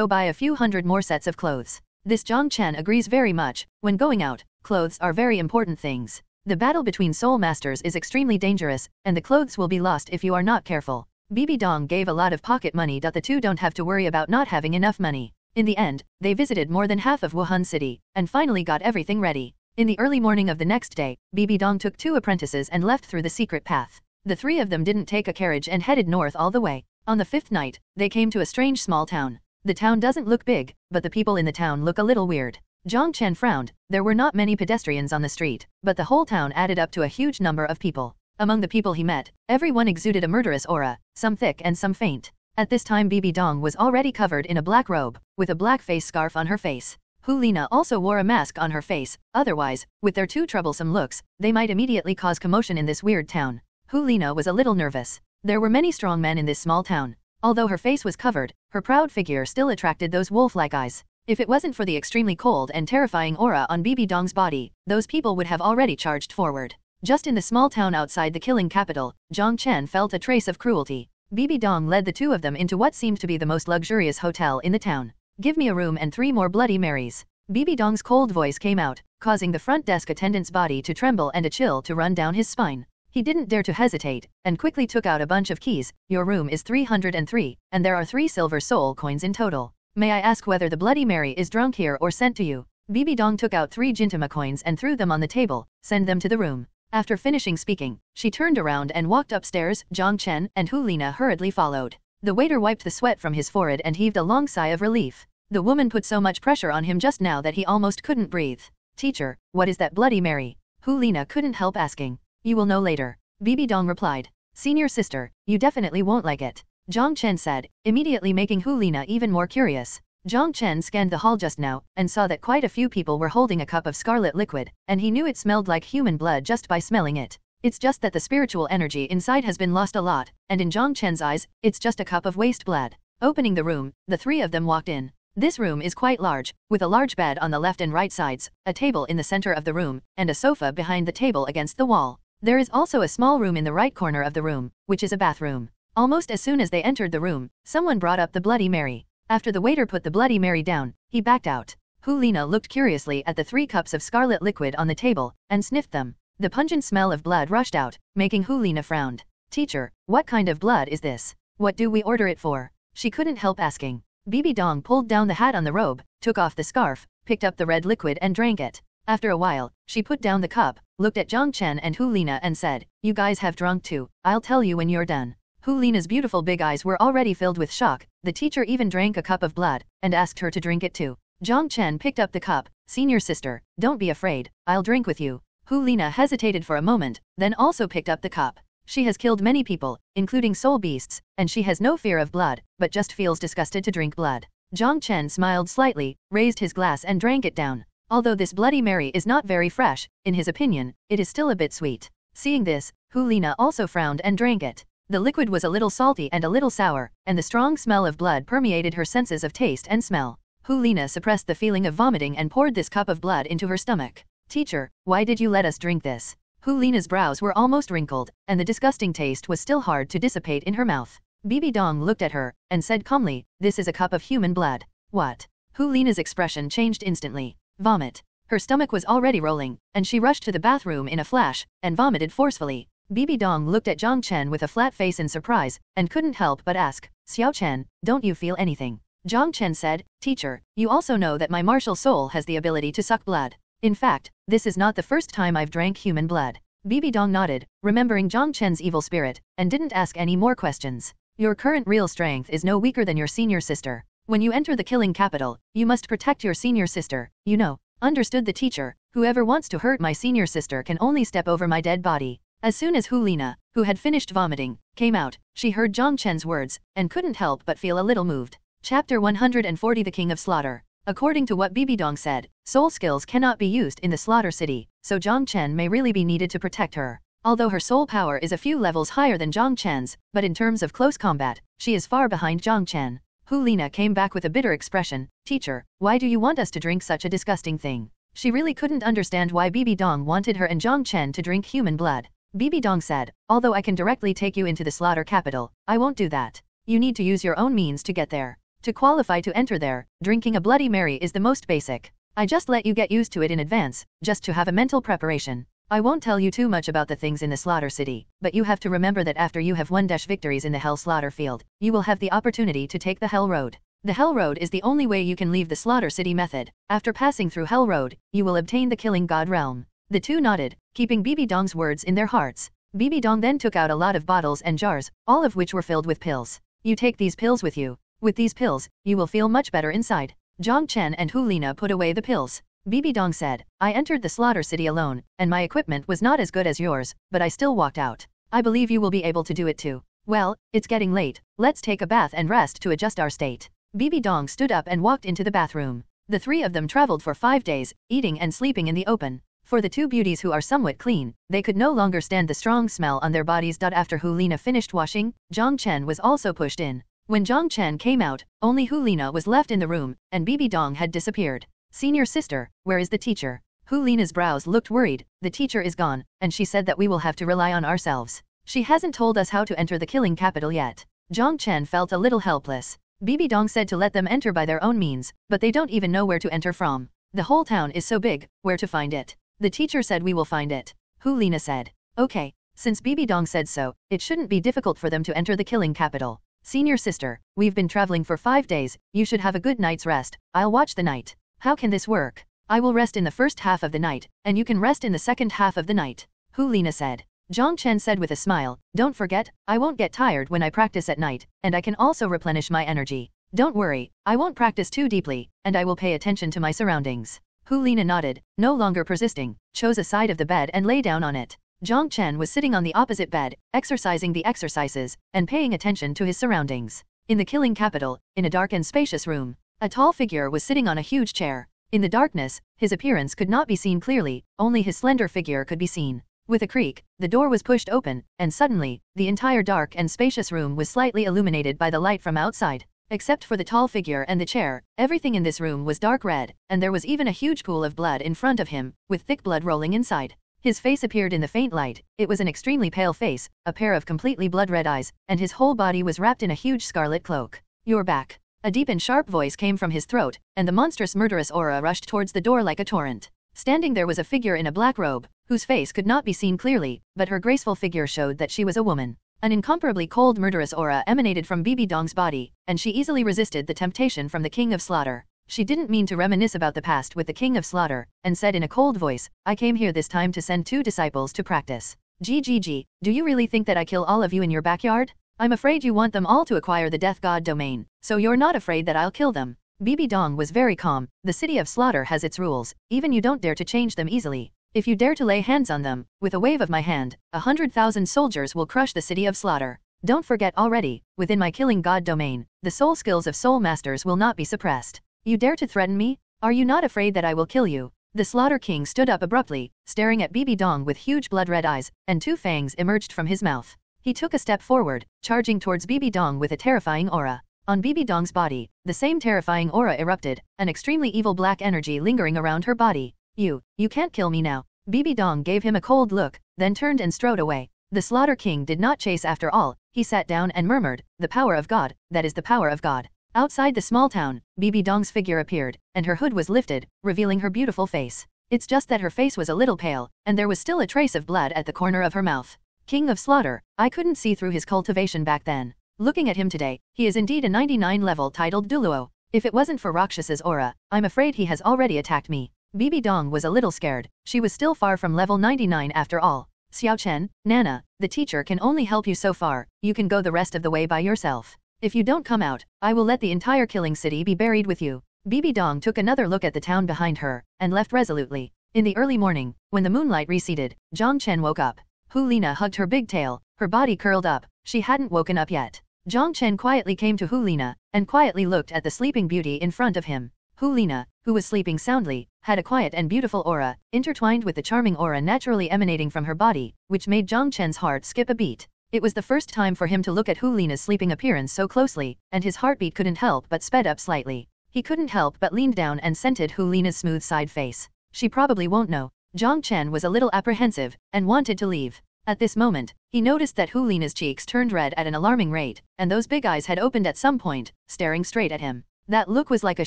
[SPEAKER 4] buy a few hundred more sets of clothes. This Jiang Chen agrees very much. When going out, clothes are very important things. The battle between soul masters is extremely dangerous, and the clothes will be lost if you are not careful. Bibi Dong gave a lot of pocket money. The two don't have to worry about not having enough money. In the end, they visited more than half of Wuhan City, and finally got everything ready. In the early morning of the next day, Bibi Dong took 2 apprentices and left through the secret path. The 3 of them didn't take a carriage and headed north all the way. On the 5th night, they came to a strange small town. The town doesn't look big, but the people in the town look a little weird. Jiang Chen frowned. There were not many pedestrians on the street, but the whole town added up to a huge number of people. Among the people he met, everyone exuded a murderous aura, some thick and some faint. At this time Bibi Dong was already covered in a black robe, with a black face scarf on her face. Hu Lina also wore a mask on her face. Otherwise, with their 2 troublesome looks, they might immediately cause commotion in this weird town. Hu Lina was a little nervous. There were many strong men in this small town. Although her face was covered, her proud figure still attracted those wolf-like eyes. If it wasn't for the extremely cold and terrifying aura on Bibi Dong's body, those people would have already charged forward. Just in the small town outside the killing capital, Jiang Chen felt a trace of cruelty. Bibi Dong led the 2 of them into what seemed to be the most luxurious hotel in the town. Give me a room and 3 more Bloody Marys. Bibi Dong's cold voice came out, causing the front desk attendant's body to tremble and a chill to run down his spine. He didn't dare to hesitate, and quickly took out a bunch of keys. Your room is 303, and there are 3 silver soul coins in total. May I ask whether the Bloody Mary is drunk here or sent to you? Bibi Dong took out 3 Jintama coins and threw them on the table. Send them to the room. After finishing speaking, she turned around and walked upstairs. Jiang Chen and Hu Lina hurriedly followed. The waiter wiped the sweat from his forehead and heaved a long sigh of relief. The woman put so much pressure on him just now that he almost couldn't breathe. Teacher, what is that Bloody Mary? Hu Lina couldn't help asking. You will know later, Bibi Dong replied. Senior sister, you definitely won't like it, Jiang Chen said, immediately making Hu Lina even more curious. Jiang Chen scanned the hall just now, and saw that quite a few people were holding a cup of scarlet liquid, and he knew it smelled like human blood just by smelling it. It's just that the spiritual energy inside has been lost a lot, and in Jiang Chen's eyes, it's just a cup of waste blood. Opening the room, the 3 of them walked in. This room is quite large, with a large bed on the left and right sides, a table in the center of the room, and a sofa behind the table against the wall. There is also a small room in the right corner of the room, which is a bathroom. Almost as soon as they entered the room, someone brought up the Bloody Mary. After the waiter put the Bloody Mary down, he backed out. Hu Lina looked curiously at the 3 cups of scarlet liquid on the table, and sniffed them. The pungent smell of blood rushed out, making Hu Lina frown. Teacher, what kind of blood is this? What do we order it for? She couldn't help asking. Bibi Dong pulled down the hat on the robe, took off the scarf, picked up the red liquid and drank it. After a while, she put down the cup, looked at Jiang Chen and Hu Lina and said, you guys have drunk too, I'll tell you when you're done. Hu Lina's beautiful big eyes were already filled with shock. The teacher even drank a cup of blood, and asked her to drink it too. Jiang Chen picked up the cup. Senior sister, don't be afraid, I'll drink with you. Hu Lina hesitated for a moment, then also picked up the cup. She has killed many people, including soul beasts, and she has no fear of blood, but just feels disgusted to drink blood. Jiang Chen smiled slightly, raised his glass and drank it down. Although this Bloody Mary is not very fresh, in his opinion, it is still a bit sweet. Seeing this, Hu Lina also frowned and drank it. The liquid was a little salty and a little sour, and the strong smell of blood permeated her senses of taste and smell. Hu Lina suppressed the feeling of vomiting and poured this cup of blood into her stomach. Teacher, why did you let us drink this? Hu Lina's brows were almost wrinkled, and the disgusting taste was still hard to dissipate in her mouth. Bibi Dong looked at her, and said calmly, this is a cup of human blood. What? Hu Lina's expression changed instantly. Vomit. Her stomach was already rolling, and she rushed to the bathroom in a flash, and vomited forcefully. Bibi Dong looked at Jiang Chen with a flat face in surprise, and couldn't help but ask, Xiaochen, don't you feel anything? Jiang Chen said, Teacher, you also know that my martial soul has the ability to suck blood. In fact, this is not the first time I've drank human blood. Bibi Dong nodded, remembering Jiang Chen's evil spirit, and didn't ask any more questions. Your current real strength is no weaker than your senior sister. When you enter the killing capital, you must protect your senior sister, you know. Understood the teacher. Whoever wants to hurt my senior sister can only step over my dead body. As soon as Hu Lina, who had finished vomiting, came out, she heard Jiang Chen's words, and couldn't help but feel a little moved. Chapter 140 The King of Slaughter. According to what Bibi Dong said, soul skills cannot be used in the Slaughter City, so Jiang Chen may really be needed to protect her. Although her soul power is a few levels higher than Jiang Chen's, but in terms of close combat, she is far behind Jiang Chen. Hu Lina came back with a bitter expression. Teacher, why do you want us to drink such a disgusting thing? She really couldn't understand why Bibi Dong wanted her and Jiang Chen to drink human blood. Bibi Dong said, although I can directly take you into the slaughter capital, I won't do that. You need to use your own means to get there. To qualify to enter there, drinking a Bloody Mary is the most basic. I just let you get used to it in advance, just to have a mental preparation. I won't tell you too much about the things in the Slaughter City, but you have to remember that after you have won victories in the Hell Slaughter Field, you will have the opportunity to take the Hell Road. The Hell Road is the only way you can leave the Slaughter City method. After passing through Hell Road, you will obtain the Killing God Realm. The two nodded, keeping Bibi Dong's words in their hearts. Bibi Dong then took out a lot of bottles and jars, all of which were filled with pills. You take these pills with you. With these pills, you will feel much better inside. Jiang Chen and Hu Lina put away the pills. Bibi Dong said, I entered the Slaughter City alone, and my equipment was not as good as yours, but I still walked out. I believe you will be able to do it too. Well, it's getting late, let's take a bath and rest to adjust our state. Bibi Dong stood up and walked into the bathroom. The three of them traveled for 5 days, eating and sleeping in the open. For the two beauties who are somewhat clean, they could no longer stand the strong smell on their bodies. After Hu Lina finished washing, Jiang Chen was also pushed in. When Jiang Chen came out, only Hu Lina was left in the room, and Bibi Dong had disappeared. Senior sister, where is the teacher? Hu Lina's brows looked worried. The teacher is gone, and she said that we will have to rely on ourselves. She hasn't told us how to enter the killing capital yet. Jiang Chen felt a little helpless. Bibi Dong said to let them enter by their own means, but they don't even know where to enter from. The whole town is so big, where to find it? The teacher said we will find it. Hu Lina said. Okay, since Bibi Dong said so, it shouldn't be difficult for them to enter the killing capital. Senior sister, we've been traveling for 5 days, you should have a good night's rest. I'll watch the night. How can this work? I will rest in the first half of the night, and you can rest in the second half of the night. Hu Lina said. Jiang Chen said with a smile, don't forget, I won't get tired when I practice at night, and I can also replenish my energy. Don't worry, I won't practice too deeply, and I will pay attention to my surroundings. Hu Lina nodded, no longer persisting, chose a side of the bed and lay down on it. Jiang Chen was sitting on the opposite bed, exercising the exercises, and paying attention to his surroundings. In the killing capital, in a dark and spacious room, a tall figure was sitting on a huge chair. In the darkness, his appearance could not be seen clearly, only his slender figure could be seen. With a creak, the door was pushed open, and suddenly, the entire dark and spacious room was slightly illuminated by the light from outside. Except for the tall figure and the chair, everything in this room was dark red, and there was even a huge pool of blood in front of him, with thick blood rolling inside. His face appeared in the faint light. It was an extremely pale face, a pair of completely blood-red eyes, and his whole body was wrapped in a huge scarlet cloak. You're back. A deep and sharp voice came from his throat, and the monstrous murderous aura rushed towards the door like a torrent. Standing there was a figure in a black robe, whose face could not be seen clearly, but her graceful figure showed that she was a woman. An incomparably cold murderous aura emanated from Bibi Dong's body, and she easily resisted the temptation from the King of Slaughter. She didn't mean to reminisce about the past with the King of Slaughter, and said in a cold voice, I came here this time to send 2 disciples to practice. GGG, do you really think that I kill all of you in your backyard? I'm afraid you want them all to acquire the Death God domain, so you're not afraid that I'll kill them. Bibi Dong was very calm. The city of Slaughter has its rules, even you don't dare to change them easily. If you dare to lay hands on them, with a wave of my hand, 100,000 soldiers will crush the city of Slaughter. Don't forget already, within my killing God domain, the soul skills of soul masters will not be suppressed. You dare to threaten me? Are you not afraid that I will kill you? The Slaughter King stood up abruptly, staring at Bibi Dong with huge blood-red eyes, and 2 fangs emerged from his mouth. He took a step forward, charging towards Bibi Dong with a terrifying aura. On Bibi Dong's body, the same terrifying aura erupted, an extremely evil black energy lingering around her body. You can't kill me now. Bibi Dong gave him a cold look, then turned and strode away. The Slaughter King did not chase after all. He sat down and murmured, the power of God, that is the power of God. Outside the small town, Bibi Dong's figure appeared, and her hood was lifted, revealing her beautiful face. It's just that her face was a little pale, and there was still a trace of blood at the corner of her mouth. King of Slaughter, I couldn't see through his cultivation back then. Looking at him today, he is indeed a 99 level titled Douluo. If it wasn't for Rakshas's aura, I'm afraid he has already attacked me. Bibi Dong was a little scared. She was still far from level 99 after all. Xiaochen, Nana, the teacher can only help you so far, you can go the rest of the way by yourself. If you don't come out, I will let the entire killing city be buried with you. Bibi Dong took another look at the town behind her, and left resolutely. In the early morning, when the moonlight receded, Jiang Chen woke up. Hu Lina hugged her big tail, her body curled up, she hadn't woken up yet. Jiang Chen quietly came to Hu Lina, and quietly looked at the sleeping beauty in front of him. Hu Lina, who was sleeping soundly, had a quiet and beautiful aura, intertwined with the charming aura naturally emanating from her body, which made Jiang Chen's heart skip a beat. It was the first time for him to look at Hu Lina's sleeping appearance so closely, and his heartbeat couldn't help but sped up slightly. He couldn't help but leaned down and scented Hu Lina's smooth side face. She probably won't know. Jiang Chen was a little apprehensive, and wanted to leave. At this moment, he noticed that Hu Lina's cheeks turned red at an alarming rate, and those big eyes had opened at some point, staring straight at him. That look was like a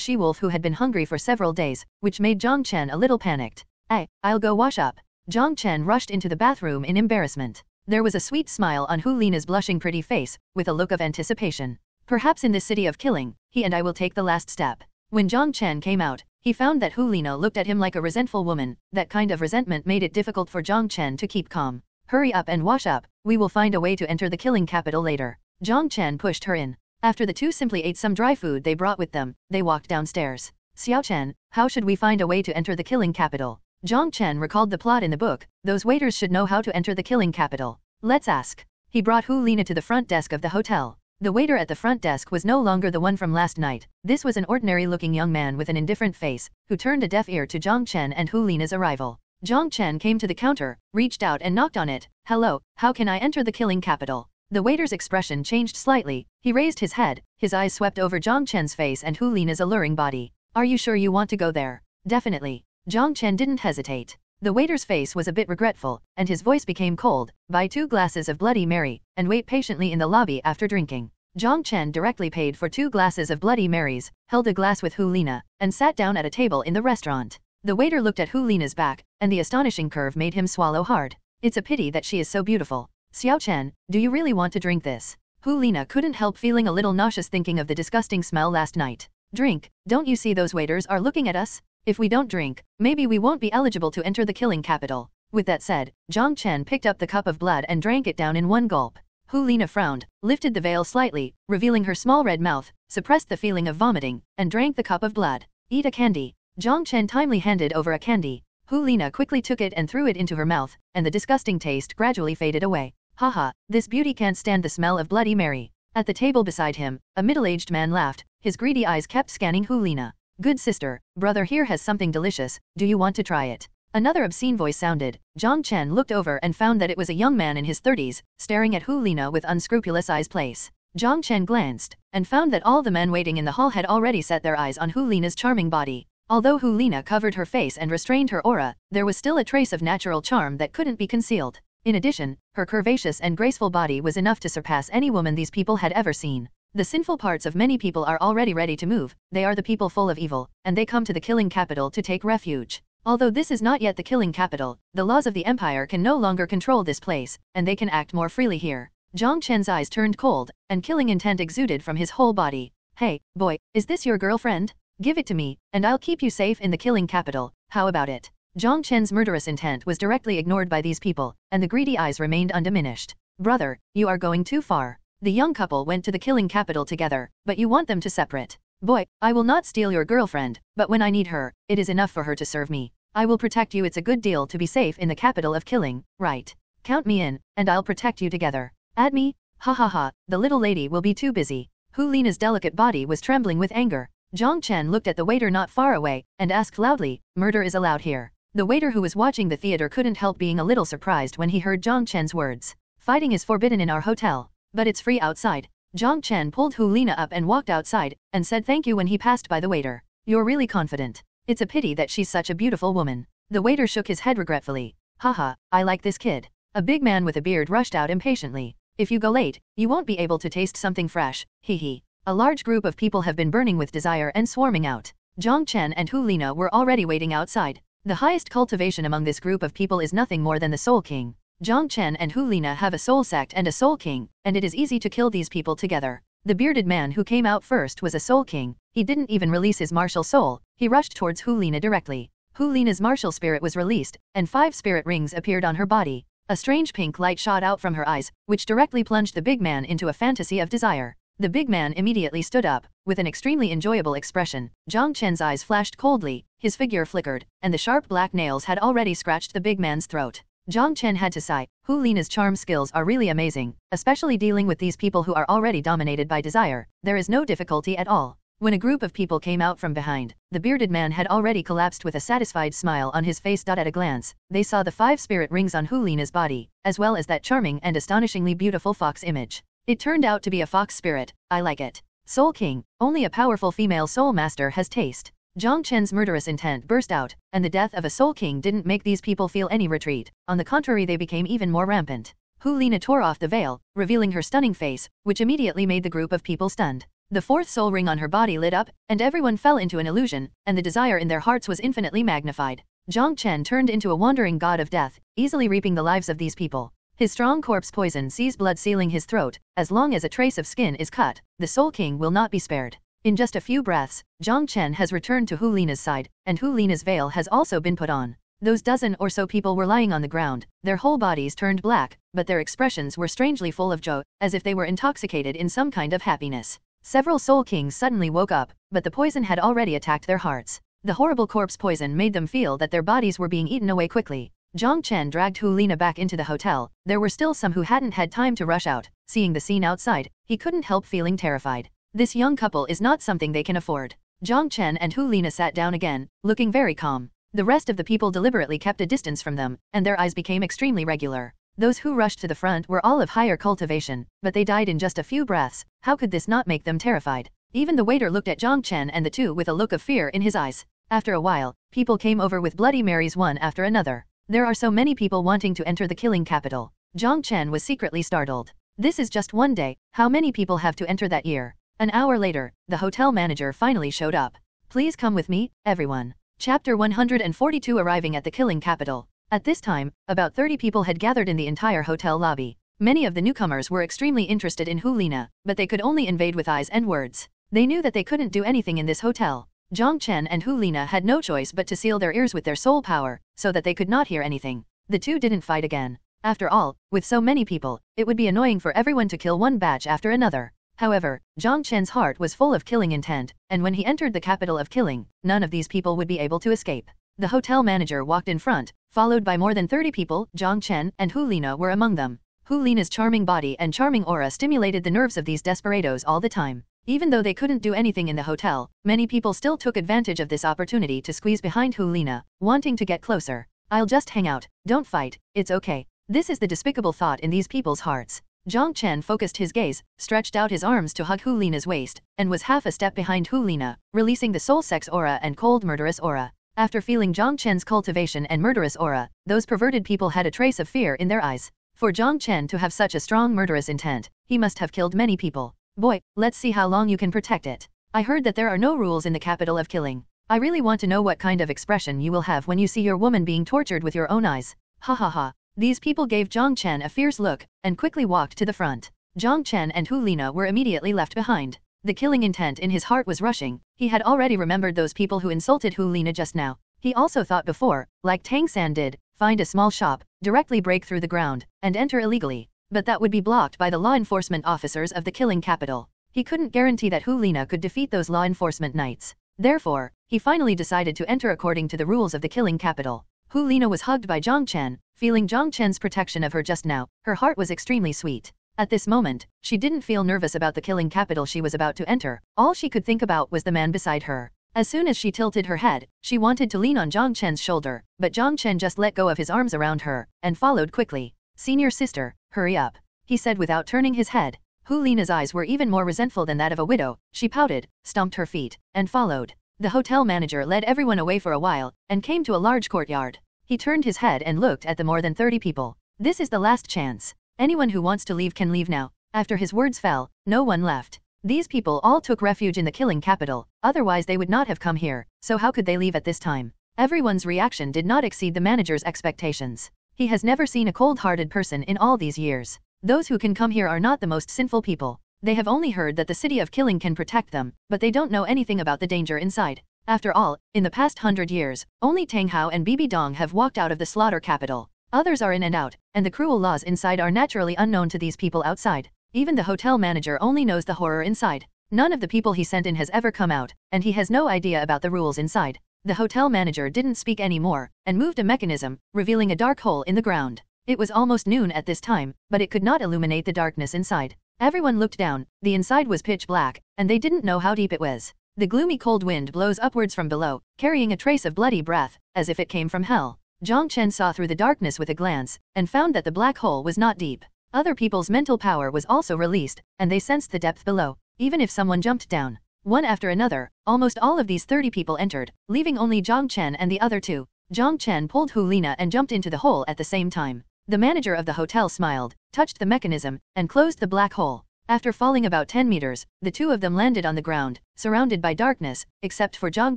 [SPEAKER 4] she-wolf who had been hungry for several days, which made Jiang Chen a little panicked. I'll go wash up. Jiang Chen rushed into the bathroom in embarrassment. There was a sweet smile on Hu Lina's blushing pretty face, with a look of anticipation. Perhaps in this city of killing, he and I will take the last step. When Jiang Chen came out, he found that Hu Lina looked at him like a resentful woman. That kind of resentment made it difficult for Jiang Chen to keep calm. Hurry up and wash up, we will find a way to enter the killing capital later. Jiang Chen pushed her in. After the two simply ate some dry food they brought with them, they walked downstairs. Xiaochen, how should we find a way to enter the killing capital? Jiang Chen recalled the plot in the book, those waiters should know how to enter the killing capital. Let's ask. He brought Hu Lina to the front desk of the hotel. The waiter at the front desk was no longer the one from last night. This was an ordinary-looking young man with an indifferent face, who turned a deaf ear to Jiang Chen and Hu Lina's arrival. Jiang Chen came to the counter, reached out and knocked on it. Hello, how can I enter the killing capital? The waiter's expression changed slightly. He raised his head, his eyes swept over Jiang Chen's face and Hu Lina's alluring body. Are you sure you want to go there? Definitely. Jiang Chen didn't hesitate. The waiter's face was a bit regretful, and his voice became cold. Buy 2 glasses of Bloody Mary, and wait patiently in the lobby after drinking. Jiang Chen directly paid for 2 glasses of Bloody Marys, held a glass with Hu Lina, and sat down at a table in the restaurant. The waiter looked at Hu Lina's back, and the astonishing curve made him swallow hard. It's a pity that she is so beautiful. Xiaochen, do you really want to drink this? Hu Lina couldn't help feeling a little nauseous thinking of the disgusting smell last night. Drink, don't you see those waiters are looking at us? If we don't drink, maybe we won't be eligible to enter the killing capital. With that said, Jiang Chen picked up the cup of blood and drank it down in one gulp. Hu Lina frowned, lifted the veil slightly, revealing her small red mouth, suppressed the feeling of vomiting, and drank the cup of blood. Eat a candy. Jiang Chen timely handed over a candy. Hu Lina quickly took it and threw it into her mouth, and the disgusting taste gradually faded away. Haha, this beauty can't stand the smell of Bloody Mary. At the table beside him, a middle-aged man laughed, his greedy eyes kept scanning Hu Lina. Good sister, brother here has something delicious, do you want to try it? Another obscene voice sounded. Jiang Chen looked over and found that it was a young man in his 30s, staring at Hu Lina with unscrupulous eyes. Jiang Chen glanced, and found that all the men waiting in the hall had already set their eyes on Hu Lina's charming body. Although Hu Lina covered her face and restrained her aura, there was still a trace of natural charm that couldn't be concealed. In addition, her curvaceous and graceful body was enough to surpass any woman these people had ever seen. The sinful parts of many people are already ready to move, they are the people full of evil, and they come to the killing capital to take refuge. Although this is not yet the killing capital, the laws of the empire can no longer control this place, and they can act more freely here. Jiang Chen's eyes turned cold, and killing intent exuded from his whole body. Hey, boy, is this your girlfriend? Give it to me, and I'll keep you safe in the killing capital, how about it? Jiang Chen's murderous intent was directly ignored by these people, and the greedy eyes remained undiminished. Brother, you are going too far. The young couple went to the killing capital together, but you want them to separate. Boy, I will not steal your girlfriend, but when I need her, it is enough for her to serve me. I will protect you. It's a good deal to be safe in the capital of killing, right? Count me in, and I'll protect you together. Add me? Ha ha ha, the little lady will be too busy. Hu Lina's delicate body was trembling with anger. Jiang Chen looked at the waiter not far away, and asked loudly, murder is allowed here. The waiter who was watching the theater couldn't help being a little surprised when he heard Jiang Chen's words. Fighting is forbidden in our hotel, but it's free outside. Jiang Chen pulled Hu Lina up and walked outside, and said thank you when he passed by the waiter. You're really confident. It's a pity that she's such a beautiful woman. The waiter shook his head regretfully. Haha, I like this kid. A big man with a beard rushed out impatiently. If you go late, you won't be able to taste something fresh, hee hee. A large group of people have been burning with desire and swarming out. Jiang Chen and Hu Lina were already waiting outside. The highest cultivation among this group of people is nothing more than the Soul King. Jiang Chen and Hu Lina have a soul sect and a Soul King, and it is easy to kill these people together. The bearded man who came out first was a Soul King. He didn't even release his martial soul, he rushed towards Hu Lina directly. Hu Lina's martial spirit was released, and 5 spirit rings appeared on her body. A strange pink light shot out from her eyes, which directly plunged the big man into a fantasy of desire. The big man immediately stood up, with an extremely enjoyable expression. Jiang Chen's eyes flashed coldly, his figure flickered, and the sharp black nails had already scratched the big man's throat. Jiang Chen had to sigh. Hu Lina's charm skills are really amazing, especially dealing with these people who are already dominated by desire. There is no difficulty at all. When a group of people came out from behind, the bearded man had already collapsed with a satisfied smile on his face. At a glance, they saw the 5 spirit rings on Hu Lina's body, as well as that charming and astonishingly beautiful fox image. It turned out to be a fox spirit. I like it. Soul King, only a powerful female soul master has taste. Jiang Chen's murderous intent burst out, and the death of a Soul King didn't make these people feel any retreat. On the contrary, they became even more rampant. Hu Lina tore off the veil, revealing her stunning face, which immediately made the group of people stunned. The 4th soul ring on her body lit up, and everyone fell into an illusion, and the desire in their hearts was infinitely magnified. Jiang Chen turned into a wandering god of death, easily reaping the lives of these people. His strong corpse poison sees blood sealing his throat. As long as a trace of skin is cut, the Soul King will not be spared. In just a few breaths, Jiang Chen has returned to Hu Lina's side, and Hu Lina's veil has also been put on. Those dozen or so people were lying on the ground, their whole bodies turned black, but their expressions were strangely full of joy, as if they were intoxicated in some kind of happiness. Several Soul Kings suddenly woke up, but the poison had already attacked their hearts. The horrible corpse poison made them feel that their bodies were being eaten away quickly. Jiang Chen dragged Hu Lina back into the hotel. There were still some who hadn't had time to rush out. Seeing the scene outside, he couldn't help feeling terrified. This young couple is not something they can afford. Jiang Chen and Hu Lina sat down again, looking very calm. The rest of the people deliberately kept a distance from them, and their eyes became extremely regular. Those who rushed to the front were all of higher cultivation, but they died in just a few breaths. How could this not make them terrified? Even the waiter looked at Jiang Chen and the two with a look of fear in his eyes. After a while, people came over with Bloody Marys one after another. There are so many people wanting to enter the killing capital. Jiang Chen was secretly startled. This is just one day, how many people have to enter that year? An hour later, the hotel manager finally showed up. Please come with me, everyone. Chapter 142. Arriving at the killing capital. At this time, about 30 people had gathered in the entire hotel lobby. Many of the newcomers were extremely interested in Hu Lina, but they could only invade with eyes and words. They knew that they couldn't do anything in this hotel. Jiang Chen and Hu Lina had no choice but to seal their ears with their soul power, so that they could not hear anything. The two didn't fight again. After all, with so many people, it would be annoying for everyone to kill one batch after another. However, Jiang Chen's heart was full of killing intent, and when he entered the capital of killing, none of these people would be able to escape. The hotel manager walked in front, followed by more than 30 people. Jiang Chen and Hu Lina were among them. Hu Lina's charming body and charming aura stimulated the nerves of these desperados all the time. Even though they couldn't do anything in the hotel, many people still took advantage of this opportunity to squeeze behind Hu Lina, wanting to get closer. I'll just hang out, don't fight, it's okay. This is the despicable thought in these people's hearts. Jiang Chen focused his gaze, stretched out his arms to hug Hu Lina's waist, and was half a step behind Hu Lina, releasing the soul sex aura and cold murderous aura. After feeling Jiang Chen's cultivation and murderous aura, those perverted people had a trace of fear in their eyes. For Jiang Chen to have such a strong murderous intent, he must have killed many people. Boy, let's see how long you can protect it. I heard that there are no rules in the capital of killing. I really want to know what kind of expression you will have when you see your woman being tortured with your own eyes. Ha ha ha. These people gave Jiang Chen a fierce look, and quickly walked to the front. Jiang Chen and Hu Lina were immediately left behind. The killing intent in his heart was rushing. He had already remembered those people who insulted Hu Lina just now. He also thought before, like Tang San did, find a small shop, directly break through the ground, and enter illegally. But that would be blocked by the law enforcement officers of the killing capital. He couldn't guarantee that Hu Lina could defeat those law enforcement knights. Therefore, he finally decided to enter according to the rules of the killing capital. Hu Lina was hugged by Jiang Chen, feeling Jiang Chen's protection of her just now. Her heart was extremely sweet. At this moment, she didn't feel nervous about the killing capital she was about to enter. All she could think about was the man beside her. As soon as she tilted her head, she wanted to lean on Jiang Chen's shoulder, but Jiang Chen just let go of his arms around her, and followed quickly. "Senior sister, hurry up," he said without turning his head. Hu Lina's eyes were even more resentful than that of a widow. She pouted, stomped her feet, and followed. The hotel manager led everyone away for a while, and came to a large courtyard. He turned his head and looked at the more than 30 people. This is the last chance. Anyone who wants to leave can leave now. After his words fell, no one left. These people all took refuge in the killing capital, otherwise they would not have come here, so how could they leave at this time? Everyone's reaction did not exceed the manager's expectations. He has never seen a cold-hearted person in all these years. Those who can come here are not the most sinful people. They have only heard that the city of killing can protect them, but they don't know anything about the danger inside. After all, in the past 100 years, only Tang Hao and Bibi Dong have walked out of the slaughter capital. Others are in and out, and the cruel laws inside are naturally unknown to these people outside. Even the hotel manager only knows the horror inside. None of the people he sent in has ever come out, and he has no idea about the rules inside. The hotel manager didn't speak anymore, and moved a mechanism, revealing a dark hole in the ground. It was almost noon at this time, but it could not illuminate the darkness inside. Everyone looked down, the inside was pitch black, and they didn't know how deep it was. The gloomy cold wind blows upwards from below, carrying a trace of bloody breath, as if it came from hell. Jiang Chen saw through the darkness with a glance, and found that the black hole was not deep. Other people's mental power was also released, and they sensed the depth below, even if someone jumped down. One after another, almost all of these 30 people entered, leaving only Jiang Chen and the other two. Jiang Chen pulled Hu Lina and jumped into the hole at the same time. The manager of the hotel smiled, touched the mechanism, and closed the black hole. After falling about 10 meters, the two of them landed on the ground, surrounded by darkness, except for Jiang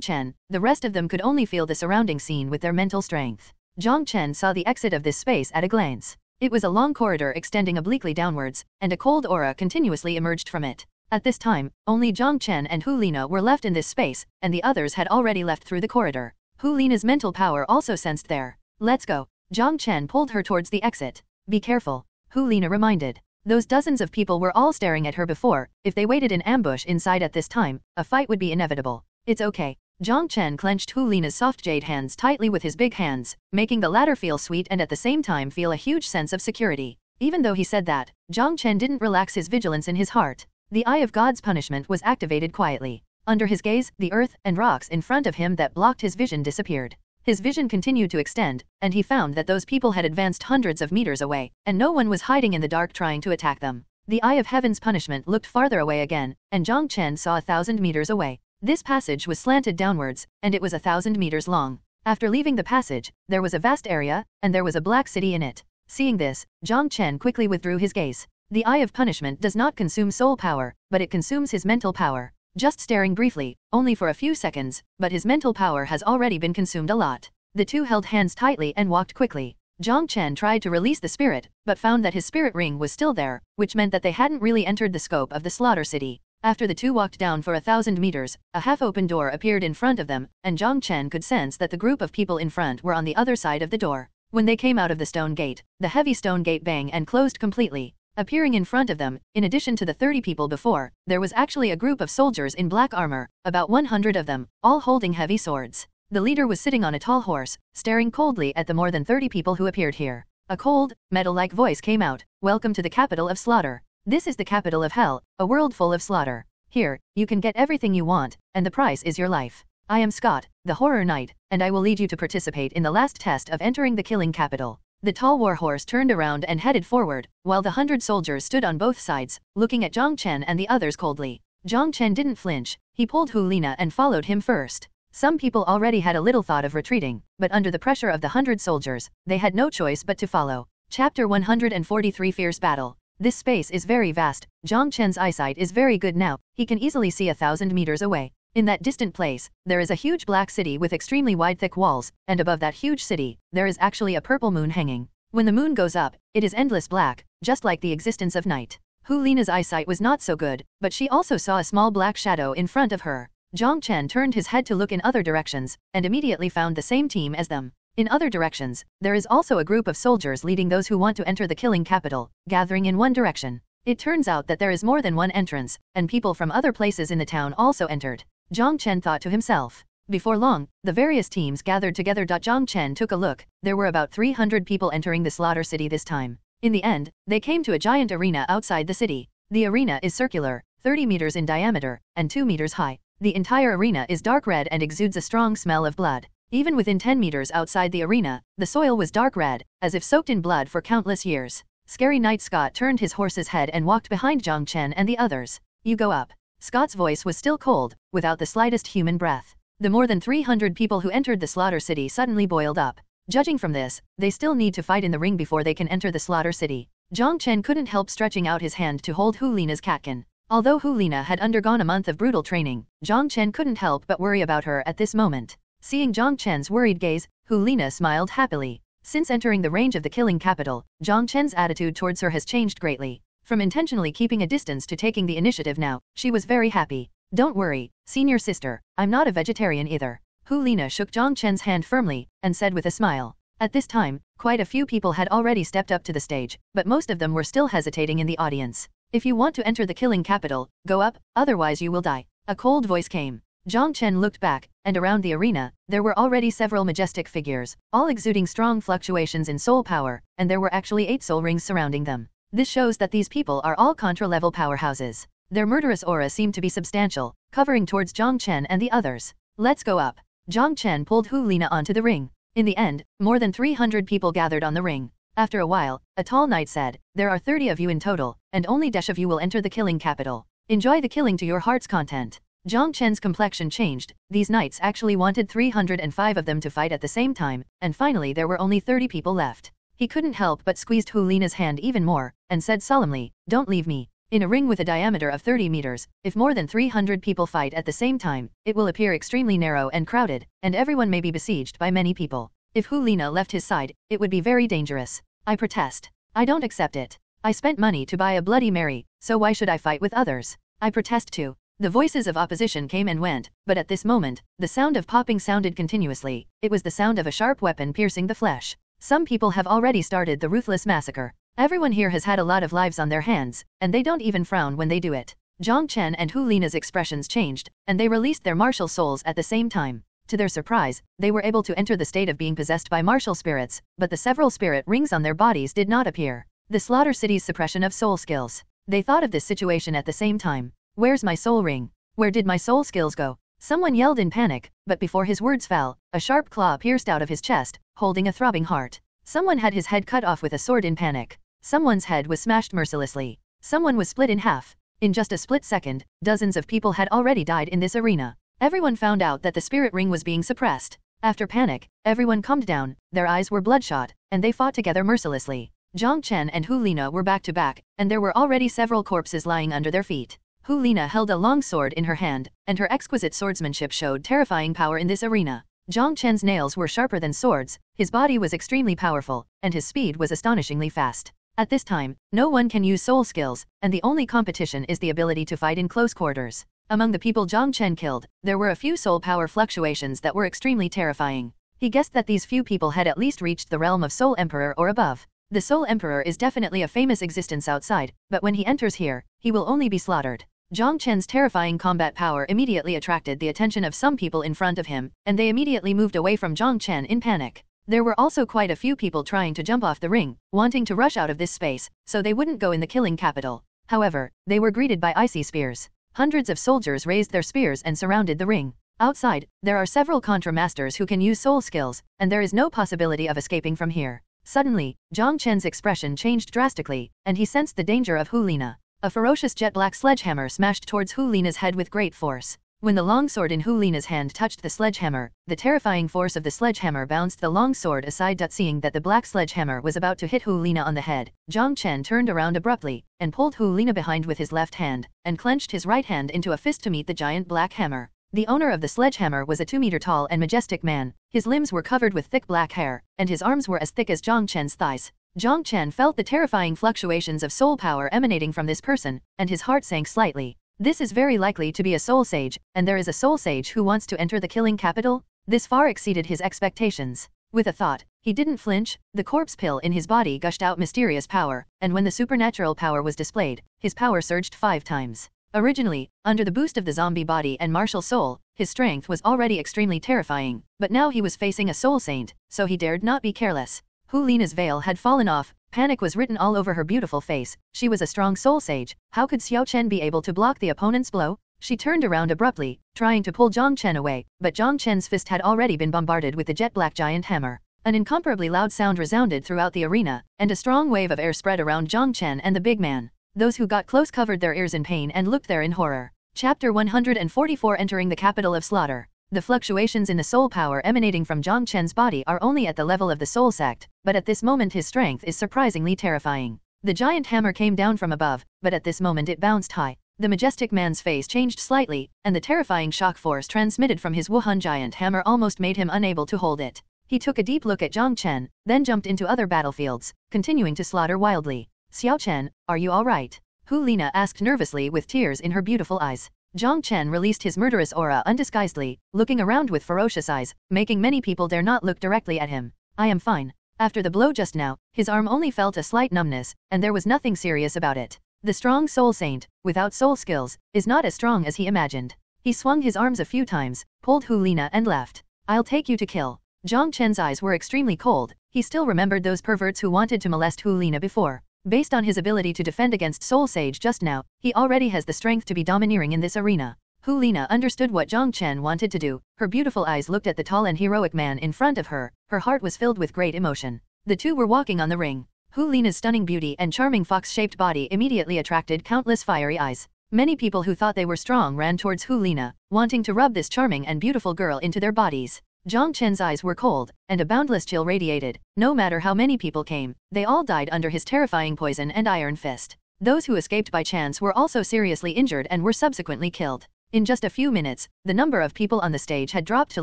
[SPEAKER 4] Chen. The rest of them could only feel the surrounding scene with their mental strength. Jiang Chen saw the exit of this space at a glance. It was a long corridor extending obliquely downwards, and a cold aura continuously emerged from it. At this time, only Jiang Chen and Hu Lina were left in this space, and the others had already left through the corridor. Hu Lina's mental power also sensed there. Let's go. Jiang Chen pulled her towards the exit. Be careful, Hu Lina reminded. Those dozens of people were all staring at her before. If they waited in ambush inside at this time, a fight would be inevitable. It's okay. Jiang Chen clenched Hu Lina's soft jade hands tightly with his big hands, making the latter feel sweet and at the same time feel a huge sense of security. Even though he said that, Jiang Chen didn't relax his vigilance in his heart. The eye of God's punishment was activated quietly. Under his gaze, the earth and rocks in front of him that blocked his vision disappeared. His vision continued to extend, and he found that those people had advanced hundreds of meters away, and no one was hiding in the dark trying to attack them. The eye of heaven's punishment looked farther away again, and Jiang Chen saw 1,000 meters away. This passage was slanted downwards, and it was 1,000 meters long. After leaving the passage, there was a vast area, and there was a black city in it. Seeing this, Jiang Chen quickly withdrew his gaze. The eye of punishment does not consume soul power, but it consumes his mental power. Just staring briefly, only for a few seconds, but his mental power has already been consumed a lot. The two held hands tightly and walked quickly. Jiang Chen tried to release the spirit, but found that his spirit ring was still there, which meant that they hadn't really entered the scope of the slaughter city. After the two walked down for 1,000 meters, a half-open door appeared in front of them, and Jiang Chen could sense that the group of people in front were on the other side of the door. When they came out of the stone gate, the heavy stone gate banged and closed completely. Appearing in front of them, in addition to the 30 people before, there was actually a group of soldiers in black armor, about 100 of them, all holding heavy swords. The leader was sitting on a tall horse, staring coldly at the more than 30 people who appeared here. A cold, metal-like voice came out, "Welcome to the capital of slaughter. This is the capital of hell, a world full of slaughter. Here, you can get everything you want, and the price is your life. I am Scott, the Horror Knight, and I will lead you to participate in the last test of entering the killing capital." The tall war horse turned around and headed forward, while the 100 soldiers stood on both sides, looking at Jiang Chen and the others coldly. Jiang Chen didn't flinch, he pulled Hu Lina and followed him first. Some people already had a little thought of retreating, but under the pressure of the 100 soldiers, they had no choice but to follow. Chapter 143 Fierce Battle. This space is very vast. Jiang Chen's eyesight is very good now, he can easily see 1,000 meters away. In that distant place, there is a huge black city with extremely wide thick walls, and above that huge city, there is actually a purple moon hanging. When the moon goes up, it is endless black, just like the existence of night. Hu Lina's eyesight was not so good, but she also saw a small black shadow in front of her. Jiang Chen turned his head to look in other directions, and immediately found the same team as them. In other directions, there is also a group of soldiers leading those who want to enter the killing capital, gathering in one direction. It turns out that there is more than one entrance, and people from other places in the town also entered. Jiang Chen thought to himself. Before long, the various teams gathered together. Jiang Chen took a look. There were about 300 people entering the slaughter city this time. In the end, they came to a giant arena outside the city. The arena is circular, 30 meters in diameter, and 2 meters high. The entire arena is dark red and exudes a strong smell of blood. Even within 10 meters outside the arena, the soil was dark red, as if soaked in blood for countless years. Scary Knight Scott turned his horse's head and walked behind Jiang Chen and the others. "You go up." Scott's voice was still cold, without the slightest human breath. The more than 300 people who entered the slaughter city suddenly boiled up. Judging from this, they still need to fight in the ring before they can enter the slaughter city. Jiang Chen couldn't help stretching out his hand to hold Hu Lina's catkin. Although Hu Lina had undergone a month of brutal training, Jiang Chen couldn't help but worry about her at this moment. Seeing Jiang Chen's worried gaze, Hu Lina smiled happily. Since entering the range of the killing capital, Jiang Chen's attitude towards her has changed greatly. From intentionally keeping a distance to taking the initiative now, she was very happy. Don't worry, senior sister, I'm not a vegetarian either. Hu Lina shook Jiang Chen's hand firmly, and said with a smile. At this time, quite a few people had already stepped up to the stage, but most of them were still hesitating in the audience. If you want to enter the killing capital, go up, otherwise you will die. A cold voice came. Jiang Chen looked back, and around the arena, there were already several majestic figures, all exuding strong fluctuations in soul power, and there were actually 8 soul rings surrounding them. This shows that these people are all contra-level powerhouses. Their murderous aura seemed to be substantial, covering towards Jiang Chen and the others. Let's go up. Jiang Chen pulled Hu Lina onto the ring. In the end, more than 300 people gathered on the ring. After a while, a tall knight said, there are 30 of you in total, and only dash of you will enter the killing capital. Enjoy the killing to your heart's content. Jiang Chen's complexion changed. These knights actually wanted 305 of them to fight at the same time, and finally there were only 30 people left. He couldn't help but squeezed Hu Lina's hand even more, and said solemnly, don't leave me. In a ring with a diameter of 30 meters, if more than 300 people fight at the same time, it will appear extremely narrow and crowded, and everyone may be besieged by many people. If Hu Lina left his side, it would be very dangerous. I protest. I don't accept it. I spent money to buy a Bloody Mary, so why should I fight with others? I protest too. The voices of opposition came and went, but at this moment, the sound of popping sounded continuously. It was the sound of a sharp weapon piercing the flesh. Some people have already started the ruthless massacre. Everyone here has had a lot of lives on their hands, and they don't even frown when they do it. Jiang Chen and Hu Lina's expressions changed, and they released their martial souls at the same time. To their surprise, they were able to enter the state of being possessed by martial spirits, but the several spirit rings on their bodies did not appear. The Slaughter City's suppression of soul skills. They thought of this situation at the same time. Where's my soul ring? Where did my soul skills go? Someone yelled in panic, but before his words fell, a sharp claw pierced out of his chest, holding a throbbing heart. Someone had his head cut off with a sword in panic. Someone's head was smashed mercilessly. Someone was split in half. In just a split second, dozens of people had already died in this arena. Everyone found out that the spirit ring was being suppressed. After panic, everyone calmed down, their eyes were bloodshot, and they fought together mercilessly. Jiang Chen and Hu Lina were back to back, and there were already several corpses lying under their feet. Hu Lina held a long sword in her hand, and her exquisite swordsmanship showed terrifying power in this arena. Jiang Chen's nails were sharper than swords, his body was extremely powerful, and his speed was astonishingly fast. At this time, no one can use soul skills, and the only competition is the ability to fight in close quarters. Among the people Jiang Chen killed, there were a few soul power fluctuations that were extremely terrifying. He guessed that these few people had at least reached the realm of Soul Emperor or above. The Soul Emperor is definitely a famous existence outside, but when he enters here, he will only be slaughtered. Jiang Chen's terrifying combat power immediately attracted the attention of some people in front of him, and they immediately moved away from Jiang Chen in panic. There were also quite a few people trying to jump off the ring, wanting to rush out of this space, so they wouldn't go in the killing capital. However, they were greeted by icy spears. Hundreds of soldiers raised their spears and surrounded the ring. Outside, there are several Contra Masters who can use soul skills, and there is no possibility of escaping from here. Suddenly, Jiang Chen's expression changed drastically, and he sensed the danger of Hu Lina. A ferocious jet-black sledgehammer smashed towards Hu Lina's head with great force. When the long sword in Hu Lina's hand touched the sledgehammer, the terrifying force of the sledgehammer bounced the long sword aside. Seeing that the black sledgehammer was about to hit Hu Lina on the head, Jiang Chen turned around abruptly, and pulled Hu Lina behind with his left hand, and clenched his right hand into a fist to meet the giant black hammer. The owner of the sledgehammer was a 2-meter-tall and majestic man. His limbs were covered with thick black hair, and his arms were as thick as Jiang Chen's thighs. Jiang Chen felt the terrifying fluctuations of soul power emanating from this person, and his heart sank slightly. This is very likely to be a soul sage, and there is a soul sage who wants to enter the killing capital? This far exceeded his expectations. With a thought, he didn't flinch. The corpse pill in his body gushed out mysterious power, and when the supernatural power was displayed, his power surged 5 times. Originally, under the boost of the zombie body and martial soul, his strength was already extremely terrifying, but now he was facing a soul saint, so he dared not be careless. Hu Lina's veil had fallen off, panic was written all over her beautiful face. She was a strong soul sage. How could Xiao Chen be able to block the opponent's blow? She turned around abruptly, trying to pull Jiang Chen away, but Jiang Chen's fist had already been bombarded with the jet-black giant hammer. An incomparably loud sound resounded throughout the arena, and a strong wave of air spread around Jiang Chen and the big man. Those who got close covered their ears in pain and looked there in horror. Chapter 144 Entering the Capital of Slaughter. The fluctuations in the soul power emanating from Jiang Chen's body are only at the level of the soul sect, but at this moment his strength is surprisingly terrifying. The giant hammer came down from above, but at this moment it bounced high. The majestic man's face changed slightly, and the terrifying shock force transmitted from his Wuhan giant hammer almost made him unable to hold it. He took a deep look at Jiang Chen, then jumped into other battlefields, continuing to slaughter wildly. Xiao Chen, are you all right? Hu Lina asked nervously with tears in her beautiful eyes. Jiang Chen released his murderous aura undisguisedly, looking around with ferocious eyes, making many people dare not look directly at him. I am fine. After the blow just now, his arm only felt a slight numbness, and there was nothing serious about it. The strong soul saint, without soul skills, is not as strong as he imagined. He swung his arms a few times, pulled Hu Lina and left. I'll take you to kill. Jiang Chen's eyes were extremely cold. He still remembered those perverts who wanted to molest Hu Lina before. Based on his ability to defend against Soul Sage just now, he already has the strength to be domineering in this arena. Hu Lina understood what Jiang Chen wanted to do. Her beautiful eyes looked at the tall and heroic man in front of her. Her heart was filled with great emotion. The two were walking on the ring. Hu Lina's stunning beauty and charming fox-shaped body immediately attracted countless fiery eyes. Many people who thought they were strong ran towards Hu Lina, wanting to rub this charming and beautiful girl into their bodies. Jiang Chen's eyes were cold, and a boundless chill radiated. No matter how many people came, they all died under his terrifying poison and iron fist. Those who escaped by chance were also seriously injured and were subsequently killed. In just a few minutes, the number of people on the stage had dropped to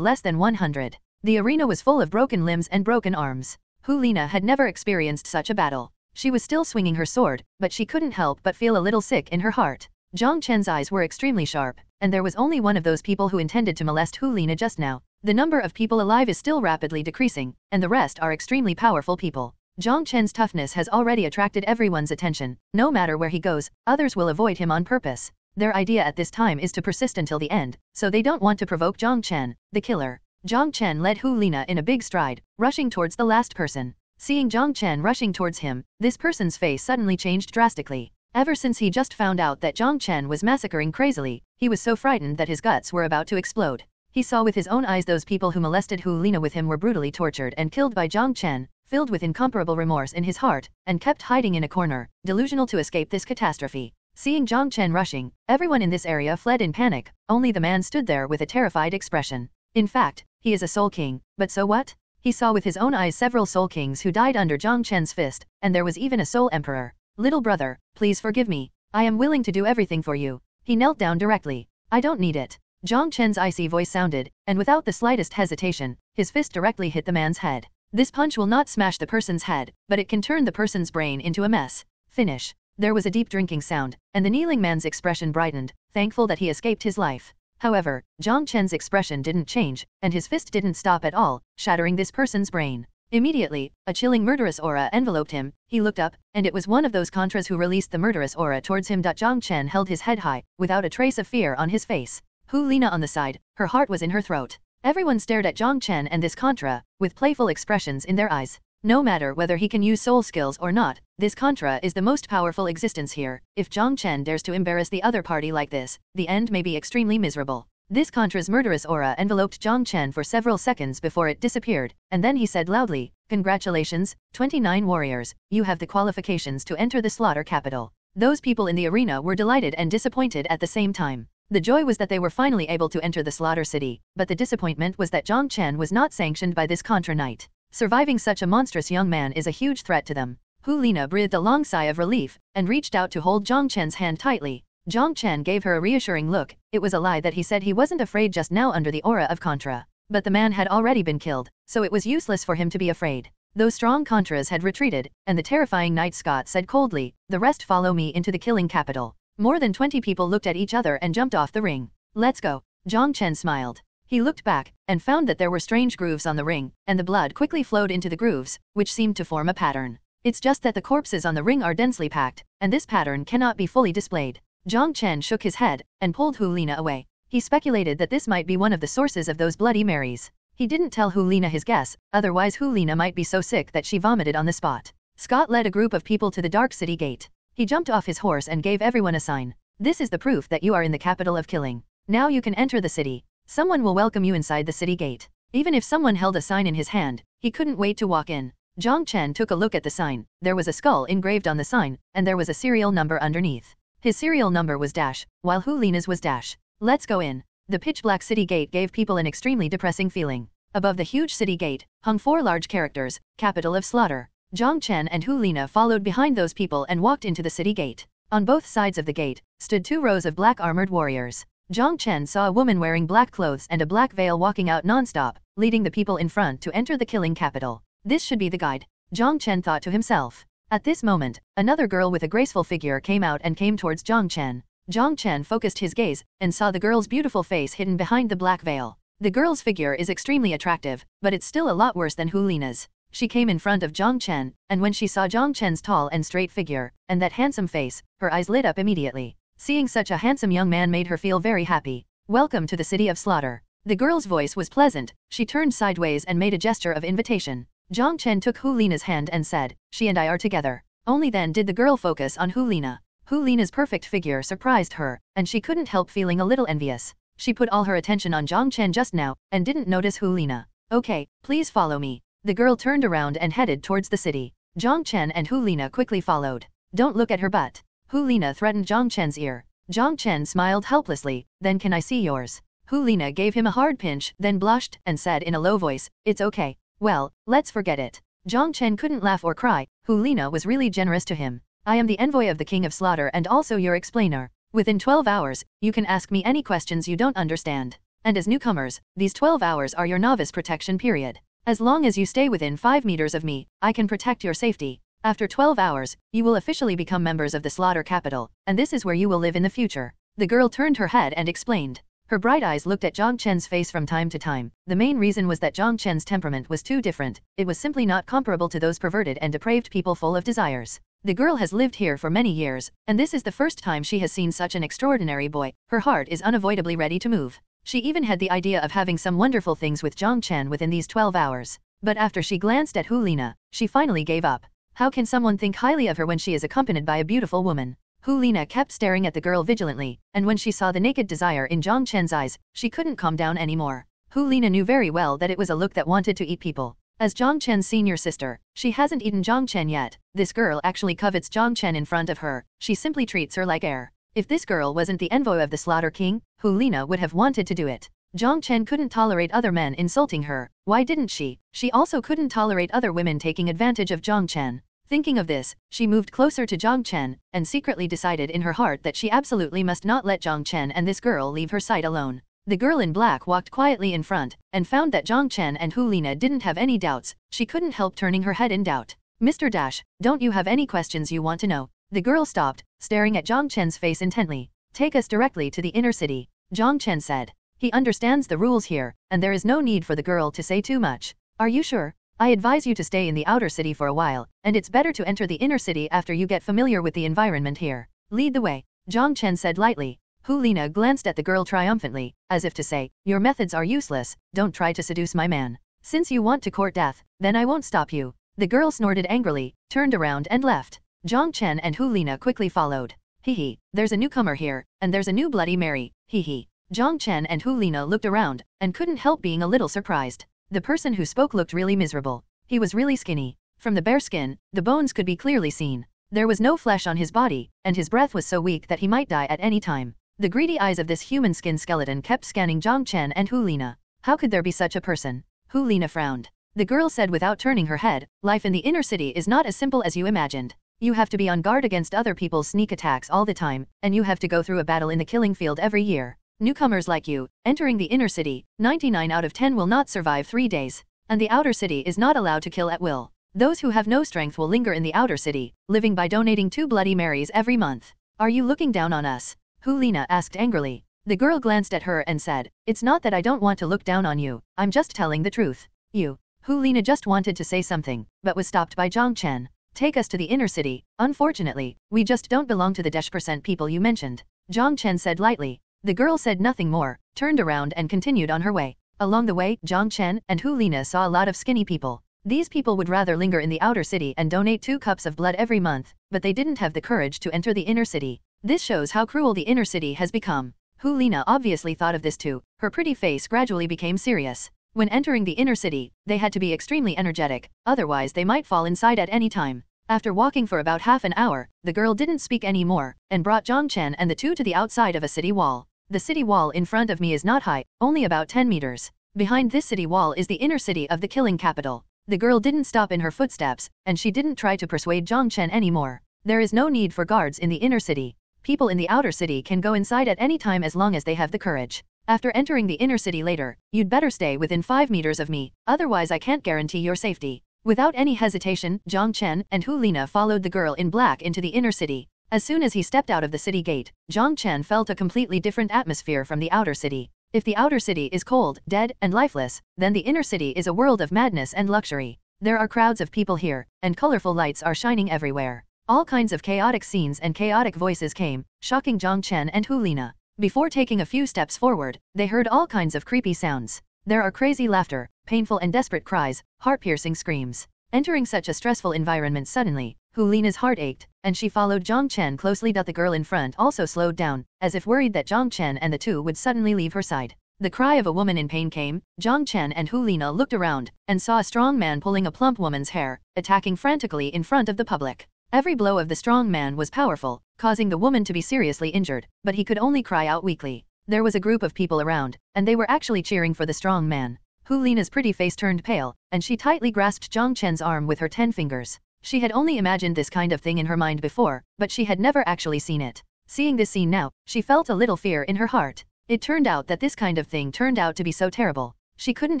[SPEAKER 4] less than 100. The arena was full of broken limbs and broken arms. Hu Lina had never experienced such a battle. She was still swinging her sword, but she couldn't help but feel a little sick in her heart. Jiang Chen's eyes were extremely sharp, and there was only one of those people who intended to molest Hu Lina just now. The number of people alive is still rapidly decreasing, and the rest are extremely powerful people. Jiang Chen's toughness has already attracted everyone's attention. No matter where he goes, others will avoid him on purpose. Their idea at this time is to persist until the end, so they don't want to provoke Jiang Chen, the killer. Jiang Chen led Hu Lina in a big stride, rushing towards the last person. Seeing Jiang Chen rushing towards him, this person's face suddenly changed drastically. Ever since he just found out that Jiang Chen was massacring crazily, he was so frightened that his guts were about to explode. He saw with his own eyes those people who molested Hu Lina with him were brutally tortured and killed by Jiang Chen, filled with incomparable remorse in his heart, and kept hiding in a corner, delusional to escape this catastrophe. Seeing Jiang Chen rushing, everyone in this area fled in panic. Only the man stood there with a terrified expression. In fact, he is a Soul King, but so what? He saw with his own eyes several Soul Kings who died under Jiang Chen's fist, and there was even a Soul Emperor. Little brother, please forgive me. I am willing to do everything for you. He knelt down directly. I don't need it. Jiang Chen's icy voice sounded, and without the slightest hesitation, his fist directly hit the man's head. This punch will not smash the person's head, but it can turn the person's brain into a mess. Finish. There was a deep drinking sound, and the kneeling man's expression brightened, thankful that he escaped his life. However, Jiang Chen's expression didn't change, and his fist didn't stop at all, shattering this person's brain. Immediately, a chilling murderous aura enveloped him. He looked up, and it was one of those contras who released the murderous aura towards him. Jiang Chen held his head high, without a trace of fear on his face. Hu Lina on the side, her heart was in her throat. Everyone stared at Jiang Chen and this contra, with playful expressions in their eyes. No matter whether he can use soul skills or not, this contra is the most powerful existence here. If Jiang Chen dares to embarrass the other party like this, the end may be extremely miserable. This contra's murderous aura enveloped Jiang Chen for several seconds before it disappeared, and then he said loudly, "Congratulations, 29 warriors, you have the qualifications to enter the slaughter capital." Those people in the arena were delighted and disappointed at the same time. The joy was that they were finally able to enter the slaughter city, but the disappointment was that Jiang Chen was not sanctioned by this contra knight. Surviving such a monstrous young man is a huge threat to them. Hu Lina breathed a long sigh of relief, and reached out to hold Jiang Chen's hand tightly. Jiang Chen gave her a reassuring look. It was a lie that he said he wasn't afraid just now under the aura of contra. But the man had already been killed, so it was useless for him to be afraid. Those strong contras had retreated, and the terrifying Knight Scott said coldly, "The rest follow me into the killing capital." More than 20 people looked at each other and jumped off the ring. "Let's go." Jiang Chen smiled. He looked back, and found that there were strange grooves on the ring, and the blood quickly flowed into the grooves, which seemed to form a pattern. It's just that the corpses on the ring are densely packed, and this pattern cannot be fully displayed. Jiang Chen shook his head, and pulled Hu Lina away. He speculated that this might be one of the sources of those Bloody Marys. He didn't tell Hu Lina his guess, otherwise Hu Lina might be so sick that she vomited on the spot. Scott led a group of people to the Dark City Gate. He jumped off his horse and gave everyone a sign. "This is the proof that you are in the capital of killing. Now you can enter the city. Someone will welcome you inside the city gate." Even if someone held a sign in his hand, he couldn't wait to walk in. Jiang Chen took a look at the sign. There was a skull engraved on the sign, and there was a serial number underneath. His serial number was dash, while Hu Lina's was dash. "Let's go in." The pitch-black city gate gave people an extremely depressing feeling. Above the huge city gate, hung 4 large characters, "Capital of Slaughter." Jiang Chen and Hu Lina followed behind those people and walked into the city gate. On both sides of the gate, stood 2 rows of black armored warriors. Jiang Chen saw a woman wearing black clothes and a black veil walking out non-stop, leading the people in front to enter the killing capital. This should be the guide, Jiang Chen thought to himself. At this moment, another girl with a graceful figure came out and came towards Jiang Chen. Jiang Chen focused his gaze and saw the girl's beautiful face hidden behind the black veil. The girl's figure is extremely attractive, but it's still a lot worse than Hulina's. She came in front of Jiang Chen, and when she saw Jiang Chen's tall and straight figure, and that handsome face, her eyes lit up immediately. Seeing such a handsome young man made her feel very happy. Welcome to the city of slaughter. The girl's voice was pleasant. She turned sideways and made a gesture of invitation. Jiang Chen took Hulina's hand and said, "She and I are together." Only then did the girl focus on Hulina. Hulina's perfect figure surprised her, and she couldn't help feeling a little envious. She put all her attention on Jiang Chen just now, and didn't notice Hulina. "Okay, please follow me." The girl turned around and headed towards the city. Jiang Chen and Hulina quickly followed. "Don't look at her butt." Hulina threatened Jiang Chen's ear. Jiang Chen smiled helplessly. "Then can I see yours?" Hulina gave him a hard pinch, then blushed and said in a low voice, "It's okay. Well, let's forget it." Jiang Chen couldn't laugh or cry. Hulina was really generous to him. "I am the envoy of the King of Slaughter and also your explainer. Within 12 hours, you can ask me any questions you don't understand. And as newcomers, these 12 hours are your novice protection period. As long as you stay within 5 meters of me, I can protect your safety. After 12 hours, you will officially become members of the Slaughter Capital, and this is where you will live in the future." The girl turned her head and explained. Her bright eyes looked at Jiang Chen's face from time to time. The main reason was that Jiang Chen's temperament was too different. It was simply not comparable to those perverted and depraved people full of desires. The girl has lived here for many years, and this is the first time she has seen such an extraordinary boy. Her heart is unavoidably ready to move. She even had the idea of having some wonderful things with Jiang Chen within these 12 hours. But after she glanced at Hulina, she finally gave up. How can someone think highly of her when she is accompanied by a beautiful woman? Hulina kept staring at the girl vigilantly, and when she saw the naked desire in Jiang Chen's eyes, she couldn't calm down anymore. Hulina knew very well that it was a look that wanted to eat people. As Jiang Chen's senior sister, she hasn't eaten Jiang Chen yet. This girl actually covets Jiang Chen in front of her. She simply treats her like air. If this girl wasn't the envoy of the Slaughter King, Hulina would have wanted to do it. Jiang Chen couldn't tolerate other men insulting her. Why didn't she? She also couldn't tolerate other women taking advantage of Jiang Chen. Thinking of this, she moved closer to Jiang Chen, and secretly decided in her heart that she absolutely must not let Jiang Chen and this girl leave her sight alone. The girl in black walked quietly in front, and found that Jiang Chen and Hulina didn't have any doubts. She couldn't help turning her head in doubt. "Mr. Dash, don't you have any questions you want to know?" The girl stopped, staring at Jiang Chen's face intently. "Take us directly to the inner city," Jiang Chen said. He understands the rules here, and there is no need for the girl to say too much. "Are you sure? I advise you to stay in the outer city for a while, and it's better to enter the inner city after you get familiar with the environment here. Lead the way," Jiang Chen said lightly. Hulina glanced at the girl triumphantly, as if to say, "Your methods are useless, don't try to seduce my man. Since you want to court death, then I won't stop you." The girl snorted angrily, turned around and left. Jiang Chen and Hulina quickly followed. "Hee, there's a newcomer here, and there's a new Bloody Mary, hee." Jiang Chen and Hulina looked around, and couldn't help being a little surprised. The person who spoke looked really miserable. He was really skinny. From the bare skin, the bones could be clearly seen. There was no flesh on his body, and his breath was so weak that he might die at any time. The greedy eyes of this human skin skeleton kept scanning Jiang Chen and Hulina. How could there be such a person? Hulina frowned. The girl said without turning her head, "Life in the inner city is not as simple as you imagined. You have to be on guard against other people's sneak attacks all the time, and you have to go through a battle in the killing field every year. Newcomers like you, entering the inner city, 99 out of 10 will not survive 3 days. And the outer city is not allowed to kill at will. Those who have no strength will linger in the outer city, living by donating 2 Bloody Marys every month. Are you looking down on us?" Hulina asked angrily. The girl glanced at her and said, "It's not that I don't want to look down on you, I'm just telling the truth." "You." Hulina just wanted to say something, but was stopped by Jiang Chen. "Take us to the inner city. Unfortunately, we just don't belong to the -% people you mentioned," Jiang Chen said lightly. The girl said nothing more, turned around and continued on her way. Along the way, Jiang Chen and Hulina saw a lot of skinny people. These people would rather linger in the outer city and donate 2 cups of blood every month, but they didn't have the courage to enter the inner city. This shows how cruel the inner city has become. Hulina obviously thought of this too. Her pretty face gradually became serious. When entering the inner city, they had to be extremely energetic, otherwise they might fall inside at any time. After walking for about half an hour, the girl didn't speak any more, and brought Jiang Chen and the two to the outside of a city wall. "The city wall in front of me is not high, only about 10 meters. Behind this city wall is the inner city of the killing capital." The girl didn't stop in her footsteps, and she didn't try to persuade Jiang Chen anymore. There is no need for guards in the inner city. People in the outer city can go inside at any time as long as they have the courage. After entering the inner city later, you'd better stay within 5 meters of me, otherwise I can't guarantee your safety. Without any hesitation, Jiang Chen and Hulina followed the girl in black into the inner city. As soon as he stepped out of the city gate, Jiang Chen felt a completely different atmosphere from the outer city. If the outer city is cold, dead, and lifeless, then the inner city is a world of madness and luxury. There are crowds of people here, and colorful lights are shining everywhere. All kinds of chaotic scenes and chaotic voices came, shocking Jiang Chen and Hu Lina. Before taking a few steps forward, they heard all kinds of creepy sounds. There are crazy laughter, painful and desperate cries, heart-piercing screams. Entering such a stressful environment suddenly, Hu Lina's heart ached, and she followed Jiang Chen closely. The girl in front also slowed down, as if worried that Jiang Chen and the two would suddenly leave her side. The cry of a woman in pain came. Jiang Chen and Hu Lina looked around, and saw a strong man pulling a plump woman's hair, attacking frantically in front of the public. Every blow of the strong man was powerful, causing the woman to be seriously injured, but he could only cry out weakly. There was a group of people around, and they were actually cheering for the strong man. Hu Lina's pretty face turned pale, and she tightly grasped Jiang Chen's arm with her 10 fingers. She had only imagined this kind of thing in her mind before, but she had never actually seen it. Seeing this scene now, she felt a little fear in her heart. It turned out that this kind of thing turned out to be so terrible. She couldn't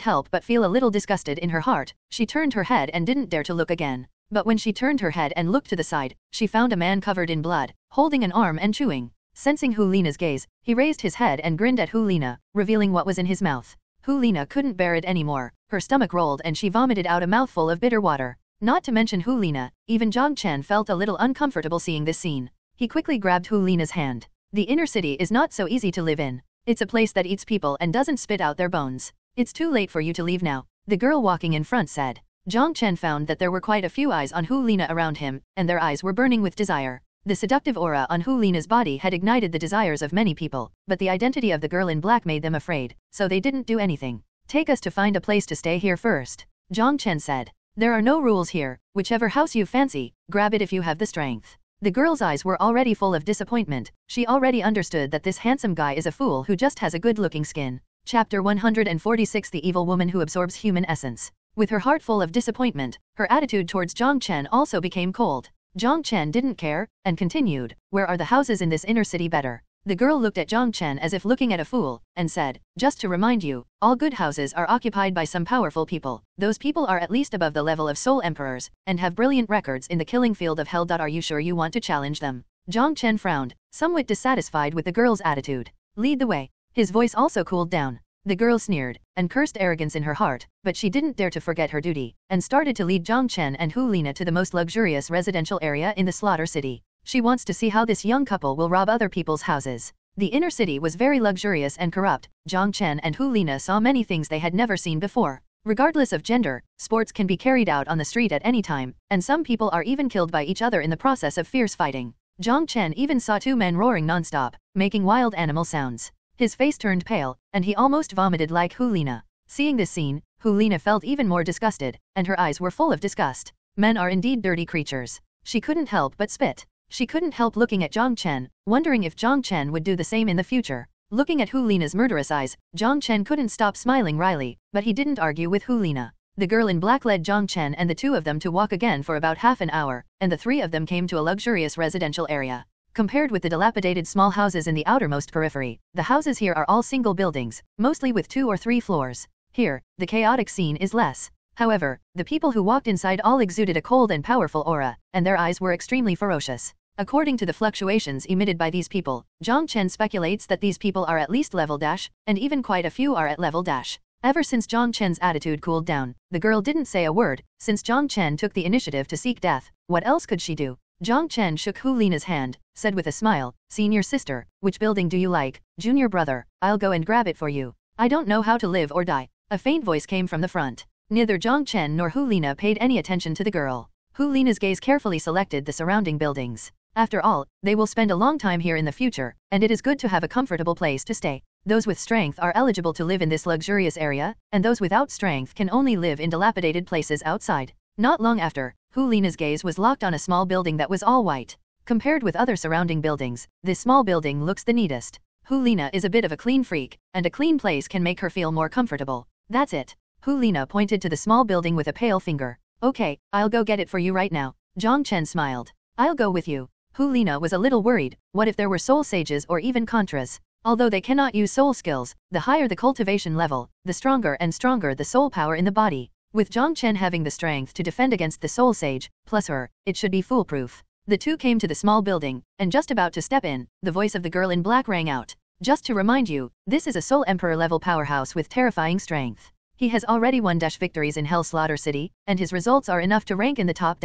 [SPEAKER 4] help but feel a little disgusted in her heart. She turned her head and didn't dare to look again. But when she turned her head and looked to the side, she found a man covered in blood, holding an arm and chewing. Sensing Hu Lina's gaze, he raised his head and grinned at Hu Lina, revealing what was in his mouth. Hu Lina couldn't bear it anymore. Her stomach rolled and she vomited out a mouthful of bitter water. Not to mention Hu Lina, even Jiang Chen felt a little uncomfortable seeing this scene. He quickly grabbed Hu Lina's hand. The inner city is not so easy to live in. It's a place that eats people and doesn't spit out their bones. It's too late for you to leave now, the girl walking in front said. Jiang Chen found that there were quite a few eyes on Hu Lina around him, and their eyes were burning with desire. The seductive aura on Hu Lina's body had ignited the desires of many people, but the identity of the girl in black made them afraid, so they didn't do anything. Take us to find a place to stay here first, Jiang Chen said. There are no rules here, whichever house you fancy, grab it if you have the strength. The girl's eyes were already full of disappointment. She already understood that this handsome guy is a fool who just has a good-looking skin. Chapter 146 The Evil Woman Who Absorbs Human Essence. With her heart full of disappointment, her attitude towards Jiang Chen also became cold. Jiang Chen didn't care, and continued, where are the houses in this inner city better? The girl looked at Jiang Chen as if looking at a fool, and said, just to remind you, all good houses are occupied by some powerful people. Those people are at least above the level of soul emperors, and have brilliant records in the killing field of hell. Are you sure you want to challenge them? Jiang Chen frowned, somewhat dissatisfied with the girl's attitude. Lead the way. His voice also cooled down. The girl sneered, and cursed arrogance in her heart, but she didn't dare to forget her duty, and started to lead Jiang Chen and Hu Lina to the most luxurious residential area in the slaughter city. She wants to see how this young couple will rob other people's houses. The inner city was very luxurious and corrupt. Jiang Chen and Hu Lina saw many things they had never seen before. Regardless of gender, sports can be carried out on the street at any time, and some people are even killed by each other in the process of fierce fighting. Jiang Chen even saw two men roaring non-stop, making wild animal sounds. His face turned pale, and he almost vomited like Hu Lina. Seeing this scene, Hu Lina felt even more disgusted, and her eyes were full of disgust. Men are indeed dirty creatures. She couldn't help but spit. She couldn't help looking at Jiang Chen, wondering if Jiang Chen would do the same in the future. Looking at Hu Lina's murderous eyes, Jiang Chen couldn't stop smiling wryly, but he didn't argue with Hu Lina. The girl in black led Jiang Chen and the two of them to walk again for about half an hour, and the three of them came to a luxurious residential area. Compared with the dilapidated small houses in the outermost periphery, the houses here are all single buildings, mostly with 2 or 3 floors. Here, the chaotic scene is less. However, the people who walked inside all exuded a cold and powerful aura, and their eyes were extremely ferocious. According to the fluctuations emitted by these people, Jiang Chen speculates that these people are at least level dash, and even quite a few are at level dash. Ever since Jiang Chen's attitude cooled down, the girl didn't say a word. Since Jiang Chen took the initiative to seek death, what else could she do? Jiang Chen shook Hu Lina's hand, said with a smile, senior sister, which building do you like? Junior brother, I'll go and grab it for you. I don't know how to live or die. A faint voice came from the front. Neither Jiang Chen nor Hu Lina paid any attention to the girl. Hu Lina's gaze carefully selected the surrounding buildings. After all, they will spend a long time here in the future, and it is good to have a comfortable place to stay. Those with strength are eligible to live in this luxurious area, and those without strength can only live in dilapidated places outside. Not long after, Hu Lina's gaze was locked on a small building that was all white. Compared with other surrounding buildings, this small building looks the neatest. Hu Lina is a bit of a clean freak, and a clean place can make her feel more comfortable. That's it. Hu Lina pointed to the small building with a pale finger. Okay, I'll go get it for you right now. Jiang Chen smiled. I'll go with you. Hu Lina was a little worried. What if there were soul sages or even contras? Although they cannot use soul skills, the higher the cultivation level, the stronger and stronger the soul power in the body. With Jiang Chen having the strength to defend against the soul sage, plus her, it should be foolproof. The two came to the small building, and just about to step in, the voice of the girl in black rang out. Just to remind you, this is a Soul Emperor level powerhouse with terrifying strength. He has already won victories in Hell Slaughter City, and his results are enough to rank in the top.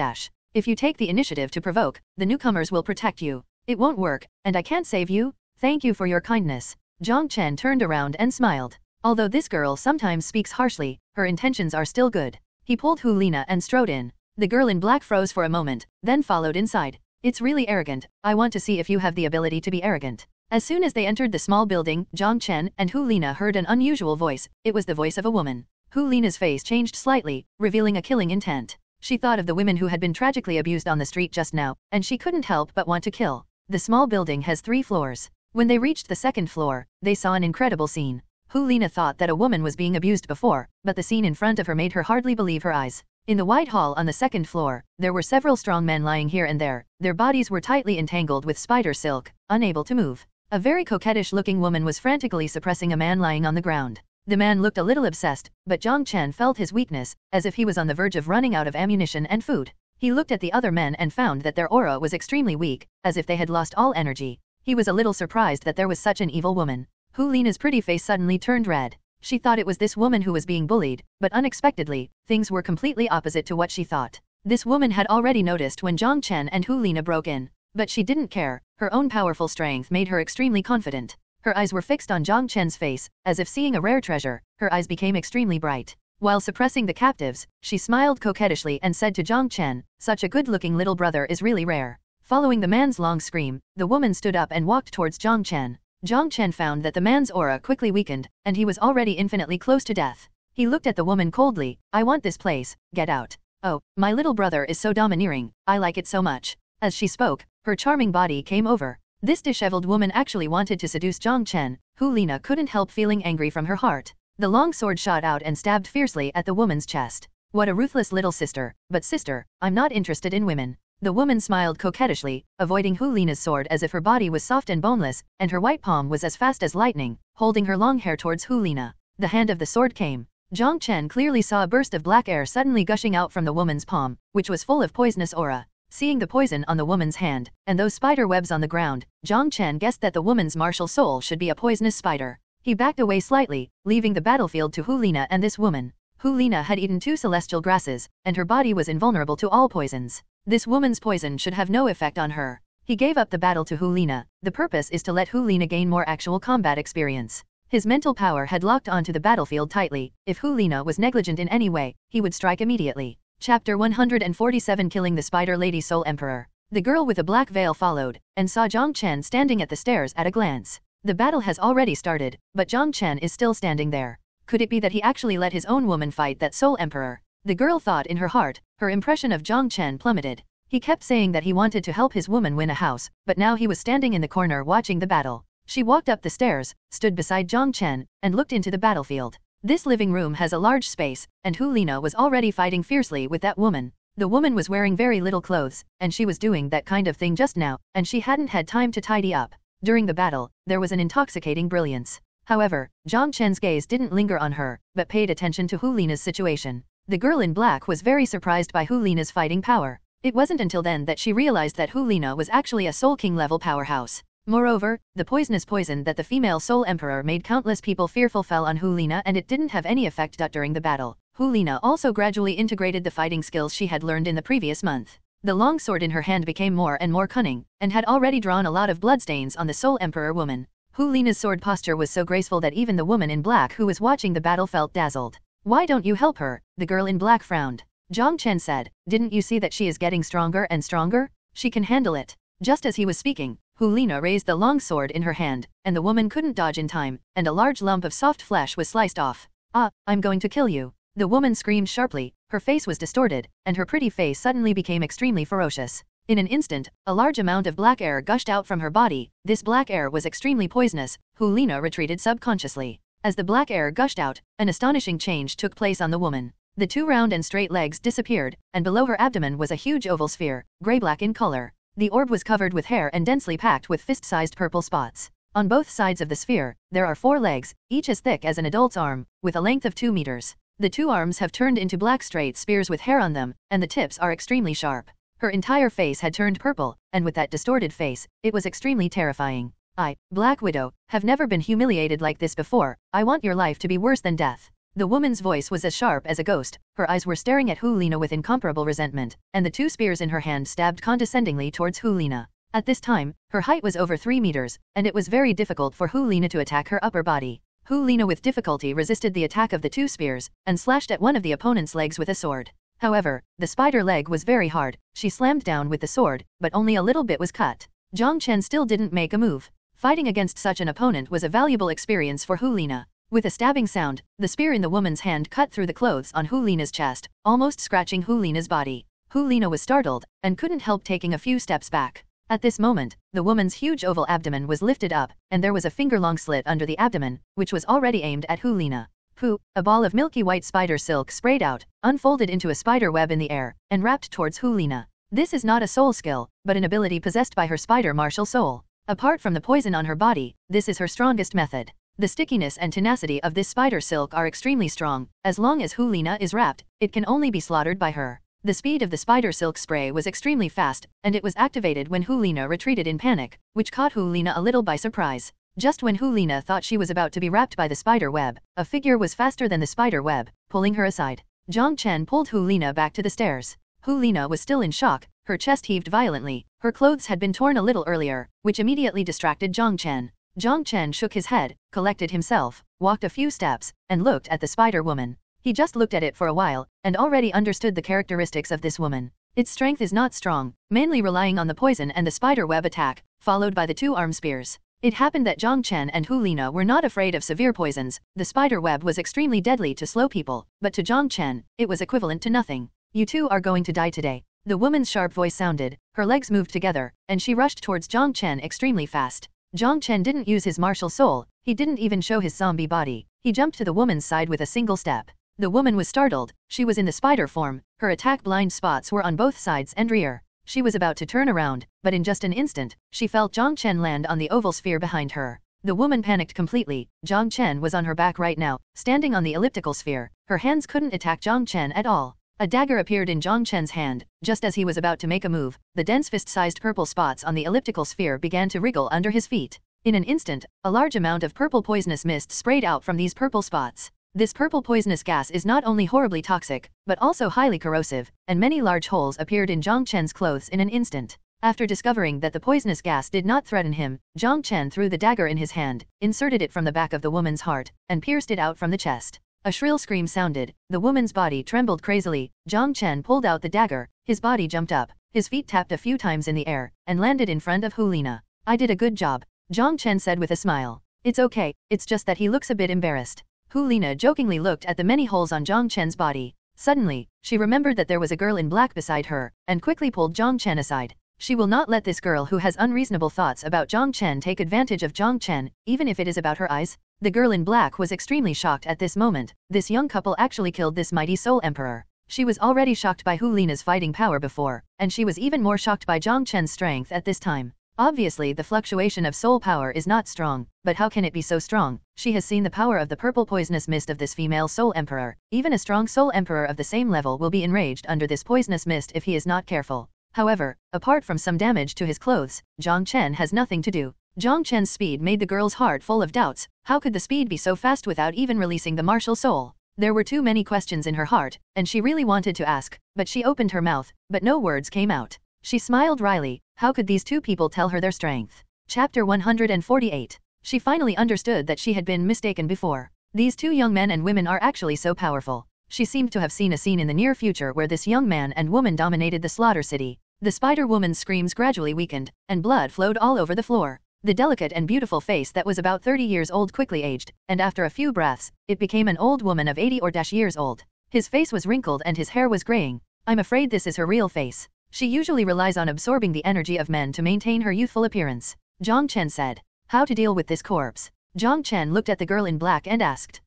[SPEAKER 4] If you take the initiative to provoke, the newcomers will protect you. It won't work, and I can't save you. Thank you for your kindness. Jiang Chen turned around and smiled. Although this girl sometimes speaks harshly, her intentions are still good. He pulled Hu Lina and strode in. The girl in black froze for a moment, then followed inside. It's really arrogant. I want to see if you have the ability to be arrogant. As soon as they entered the small building, Jiang Chen and Hu Lina heard an unusual voice. It was the voice of a woman. Hu Lina's face changed slightly, revealing a killing intent. She thought of the women who had been tragically abused on the street just now, and she couldn't help but want to kill. The small building has 3 floors. When they reached the 2nd floor, they saw an incredible scene. Hu Lina thought that a woman was being abused before, but the scene in front of her made her hardly believe her eyes. In the wide hall on the 2nd floor, there were several strong men lying here and there. Their bodies were tightly entangled with spider silk, unable to move. A very coquettish-looking woman was frantically suppressing a man lying on the ground. The man looked a little obsessed, but Jiang Chen felt his weakness, as if he was on the verge of running out of ammunition and food. He looked at the other men and found that their aura was extremely weak, as if they had lost all energy. He was a little surprised that there was such an evil woman. Hu Lina's pretty face suddenly turned red. She thought it was this woman who was being bullied, but unexpectedly, things were completely opposite to what she thought. This woman had already noticed when Jiang Chen and Hu Lina broke in. But she didn't care. Her own powerful strength made her extremely confident. Her eyes were fixed on Jiang Chen's face, as if seeing a rare treasure. Her eyes became extremely bright. While suppressing the captives, she smiled coquettishly and said to Jiang Chen, "Such a good-looking little brother is really rare." Following the man's long scream, the woman stood up and walked towards Jiang Chen. Jiang Chen found that the man's aura quickly weakened, and he was already infinitely close to death. He looked at the woman coldly. "I want this place, get out." "Oh, my little brother is so domineering, I like it so much." As she spoke, her charming body came over. This disheveled woman actually wanted to seduce Jiang Chen. Hu Lina couldn't help feeling angry from her heart. The long sword shot out and stabbed fiercely at the woman's chest. "What a ruthless little sister, but sister, I'm not interested in women." The woman smiled coquettishly, avoiding Hu Lina's sword as if her body was soft and boneless, and her white palm was as fast as lightning, holding her long hair towards Hu Lina. The hand of the sword came. Jiang Chen clearly saw a burst of black air suddenly gushing out from the woman's palm, which was full of poisonous aura. Seeing the poison on the woman's hand, and those spider webs on the ground, Jiang Chen guessed that the woman's martial soul should be a poisonous spider. He backed away slightly, leaving the battlefield to Hu Lina and this woman. Hu Lina had eaten 2 celestial grasses, and her body was invulnerable to all poisons. This woman's poison should have no effect on her. He gave up the battle to Hu Lina. The purpose is to let Hu Lina gain more actual combat experience. His mental power had locked onto the battlefield tightly. If Hu Lina was negligent in any way, he would strike immediately. Chapter 147 Killing the Spider Lady Soul Emperor. The girl with a black veil followed, and saw Jiang Chen standing at the stairs at a glance. The battle has already started, but Jiang Chen is still standing there. Could it be that he actually let his own woman fight that Soul Emperor? The girl thought in her heart. Her impression of Jiang Chen plummeted. He kept saying that he wanted to help his woman win a house, but now he was standing in the corner watching the battle. She walked up the stairs, stood beside Jiang Chen, and looked into the battlefield. This living room has a large space, and Hu Lina was already fighting fiercely with that woman. The woman was wearing very little clothes, and she was doing that kind of thing just now, and she hadn't had time to tidy up. During the battle, there was an intoxicating brilliance. However, Jiang Chen's gaze didn't linger on her, but paid attention to Hu Lina's situation. The girl in black was very surprised by Hu Lina's fighting power. It wasn't until then that she realized that Hu Lina was actually a Soul King level powerhouse. Moreover, the poisonous poison that the female Soul Emperor made countless people fearful fell on Hu Lina, and it didn't have any effect during the battle. Hu Lina also gradually integrated the fighting skills she had learned in the previous month. The long sword in her hand became more and more cunning, and had already drawn a lot of bloodstains on the Soul Emperor woman. Hu Lina's sword posture was so graceful that even the woman in black who was watching the battle felt dazzled. "Why don't you help her?" The girl in black frowned. Jiang Chen said, "Didn't you see that she is getting stronger and stronger? She can handle it." Just as he was speaking, Hu Lina raised the long sword in her hand, and the woman couldn't dodge in time, and a large lump of soft flesh was sliced off. "Ah, I'm going to kill you." The woman screamed sharply, her face was distorted, and her pretty face suddenly became extremely ferocious. In an instant, a large amount of black air gushed out from her body. This black air was extremely poisonous. Hu Lina retreated subconsciously. As the black air gushed out, an astonishing change took place on the woman. The 2 round and straight legs disappeared, and below her abdomen was a huge oval sphere, gray-black in color. The orb was covered with hair and densely packed with fist-sized purple spots. On both sides of the sphere, there are 4 legs, each as thick as an adult's arm, with a length of 2 meters. The 2 arms have turned into black straight spears with hair on them, and the tips are extremely sharp. Her entire face had turned purple, and with that distorted face, it was extremely terrifying. I, Black Widow, have never been humiliated like this before. I want your life to be worse than death. The woman's voice was as sharp as a ghost, her eyes were staring at Hulina with incomparable resentment, and the 2 spears in her hand stabbed condescendingly towards Hulina. At this time, her height was over 3 meters, and it was very difficult for Hulina to attack her upper body. Hulina with difficulty resisted the attack of the 2 spears, and slashed at one of the opponent's legs with a sword. However, the spider leg was very hard, she slammed down with the sword, but only a little bit was cut. Jiang Chen still didn't make a move. Fighting against such an opponent was a valuable experience for Hulina. With a stabbing sound, the spear in the woman's hand cut through the clothes on Hulina's chest, almost scratching Hulina's body. Hulina was startled, and couldn't help taking a few steps back. At this moment, the woman's huge oval abdomen was lifted up, and there was a finger-long slit under the abdomen, which was already aimed at Hulina. Pooh! A ball of milky white spider silk sprayed out, unfolded into a spider web in the air, and wrapped towards Hulina. This is not a soul skill, but an ability possessed by her spider martial soul. Apart from the poison on her body, this is her strongest method. The stickiness and tenacity of this spider silk are extremely strong. As long as Hulina is wrapped, it can only be slaughtered by her. The speed of the spider silk spray was extremely fast, and it was activated when Hulina retreated in panic, which caught Hulina a little by surprise. Just when Hulina thought she was about to be wrapped by the spider web, a figure was faster than the spider web, pulling her aside. Jiang Chen pulled Hulina back to the stairs. Hulina was still in shock, her chest heaved violently, her clothes had been torn a little earlier, which immediately distracted Jiang Chen. Jiang Chen shook his head, collected himself, walked a few steps, and looked at the spider woman. He just looked at it for a while, and already understood the characteristics of this woman. Its strength is not strong, mainly relying on the poison and the spider web attack, followed by the 2 arm spears. It happened that Jiang Chen and Hulina were not afraid of severe poisons. The spider web was extremely deadly to slow people, but to Jiang Chen, it was equivalent to nothing. You 2 are going to die today. The woman's sharp voice sounded, her legs moved together, and she rushed towards Jiang Chen extremely fast. Jiang Chen didn't use his martial soul, he didn't even show his zombie body. He jumped to the woman's side with a single step. The woman was startled, she was in the spider form, her attack blind spots were on both sides and rear. She was about to turn around, but in just an instant, she felt Jiang Chen land on the oval sphere behind her. The woman panicked completely. Jiang Chen was on her back right now, standing on the elliptical sphere. Her hands couldn't attack Jiang Chen at all. A dagger appeared in Jiang Chen's hand. Just as he was about to make a move, the dense fist-sized purple spots on the elliptical sphere began to wriggle under his feet. In an instant, a large amount of purple poisonous mist sprayed out from these purple spots. This purple poisonous gas is not only horribly toxic, but also highly corrosive, and many large holes appeared in Jiang Chen's clothes in an instant. After discovering that the poisonous gas did not threaten him, Jiang Chen threw the dagger in his hand, inserted it from the back of the woman's heart, and pierced it out from the chest. A shrill scream sounded, the woman's body trembled crazily. Jiang Chen pulled out the dagger, his body jumped up, his feet tapped a few times in the air, and landed in front of Hulina. I did a good job, Jiang Chen said with a smile. It's okay, it's just that he looks a bit embarrassed. Hulina jokingly looked at the many holes on Jiang Chen's body. Suddenly, she remembered that there was a girl in black beside her, and quickly pulled Jiang Chen aside. She will not let this girl who has unreasonable thoughts about Jiang Chen take advantage of Jiang Chen, even if it is about her eyes. The girl in black was extremely shocked at this moment. This young couple actually killed this mighty soul emperor. She was already shocked by Hulina's fighting power before, and she was even more shocked by Jiang Chen's strength at this time. Obviously the fluctuation of soul power is not strong, but how can it be so strong? She has seen the power of the purple poisonous mist of this female soul emperor. Even a strong soul emperor of the same level will be enraged under this poisonous mist if he is not careful. However, apart from some damage to his clothes, Jiang Chen has nothing to do. Jiang Chen's speed made the girl's heart full of doubts. How could the speed be so fast without even releasing the martial soul? There were too many questions in her heart, and she really wanted to ask, but she opened her mouth, but no words came out. She smiled wryly. How could these 2 people tell her their strength? Chapter 148. She finally understood that she had been mistaken before. These 2 young men and women are actually so powerful. She seemed to have seen a scene in the near future where this young man and woman dominated the slaughter city. The spider woman's screams gradually weakened, and blood flowed all over the floor. The delicate and beautiful face that was about 30 years old quickly aged, and after a few breaths, it became an old woman of 80 or years old. His face was wrinkled and his hair was graying. I'm afraid this is her real face. She usually relies on absorbing the energy of men to maintain her youthful appearance. Jiang Chen said. How to deal with this corpse? Jiang Chen looked at the girl in black and asked.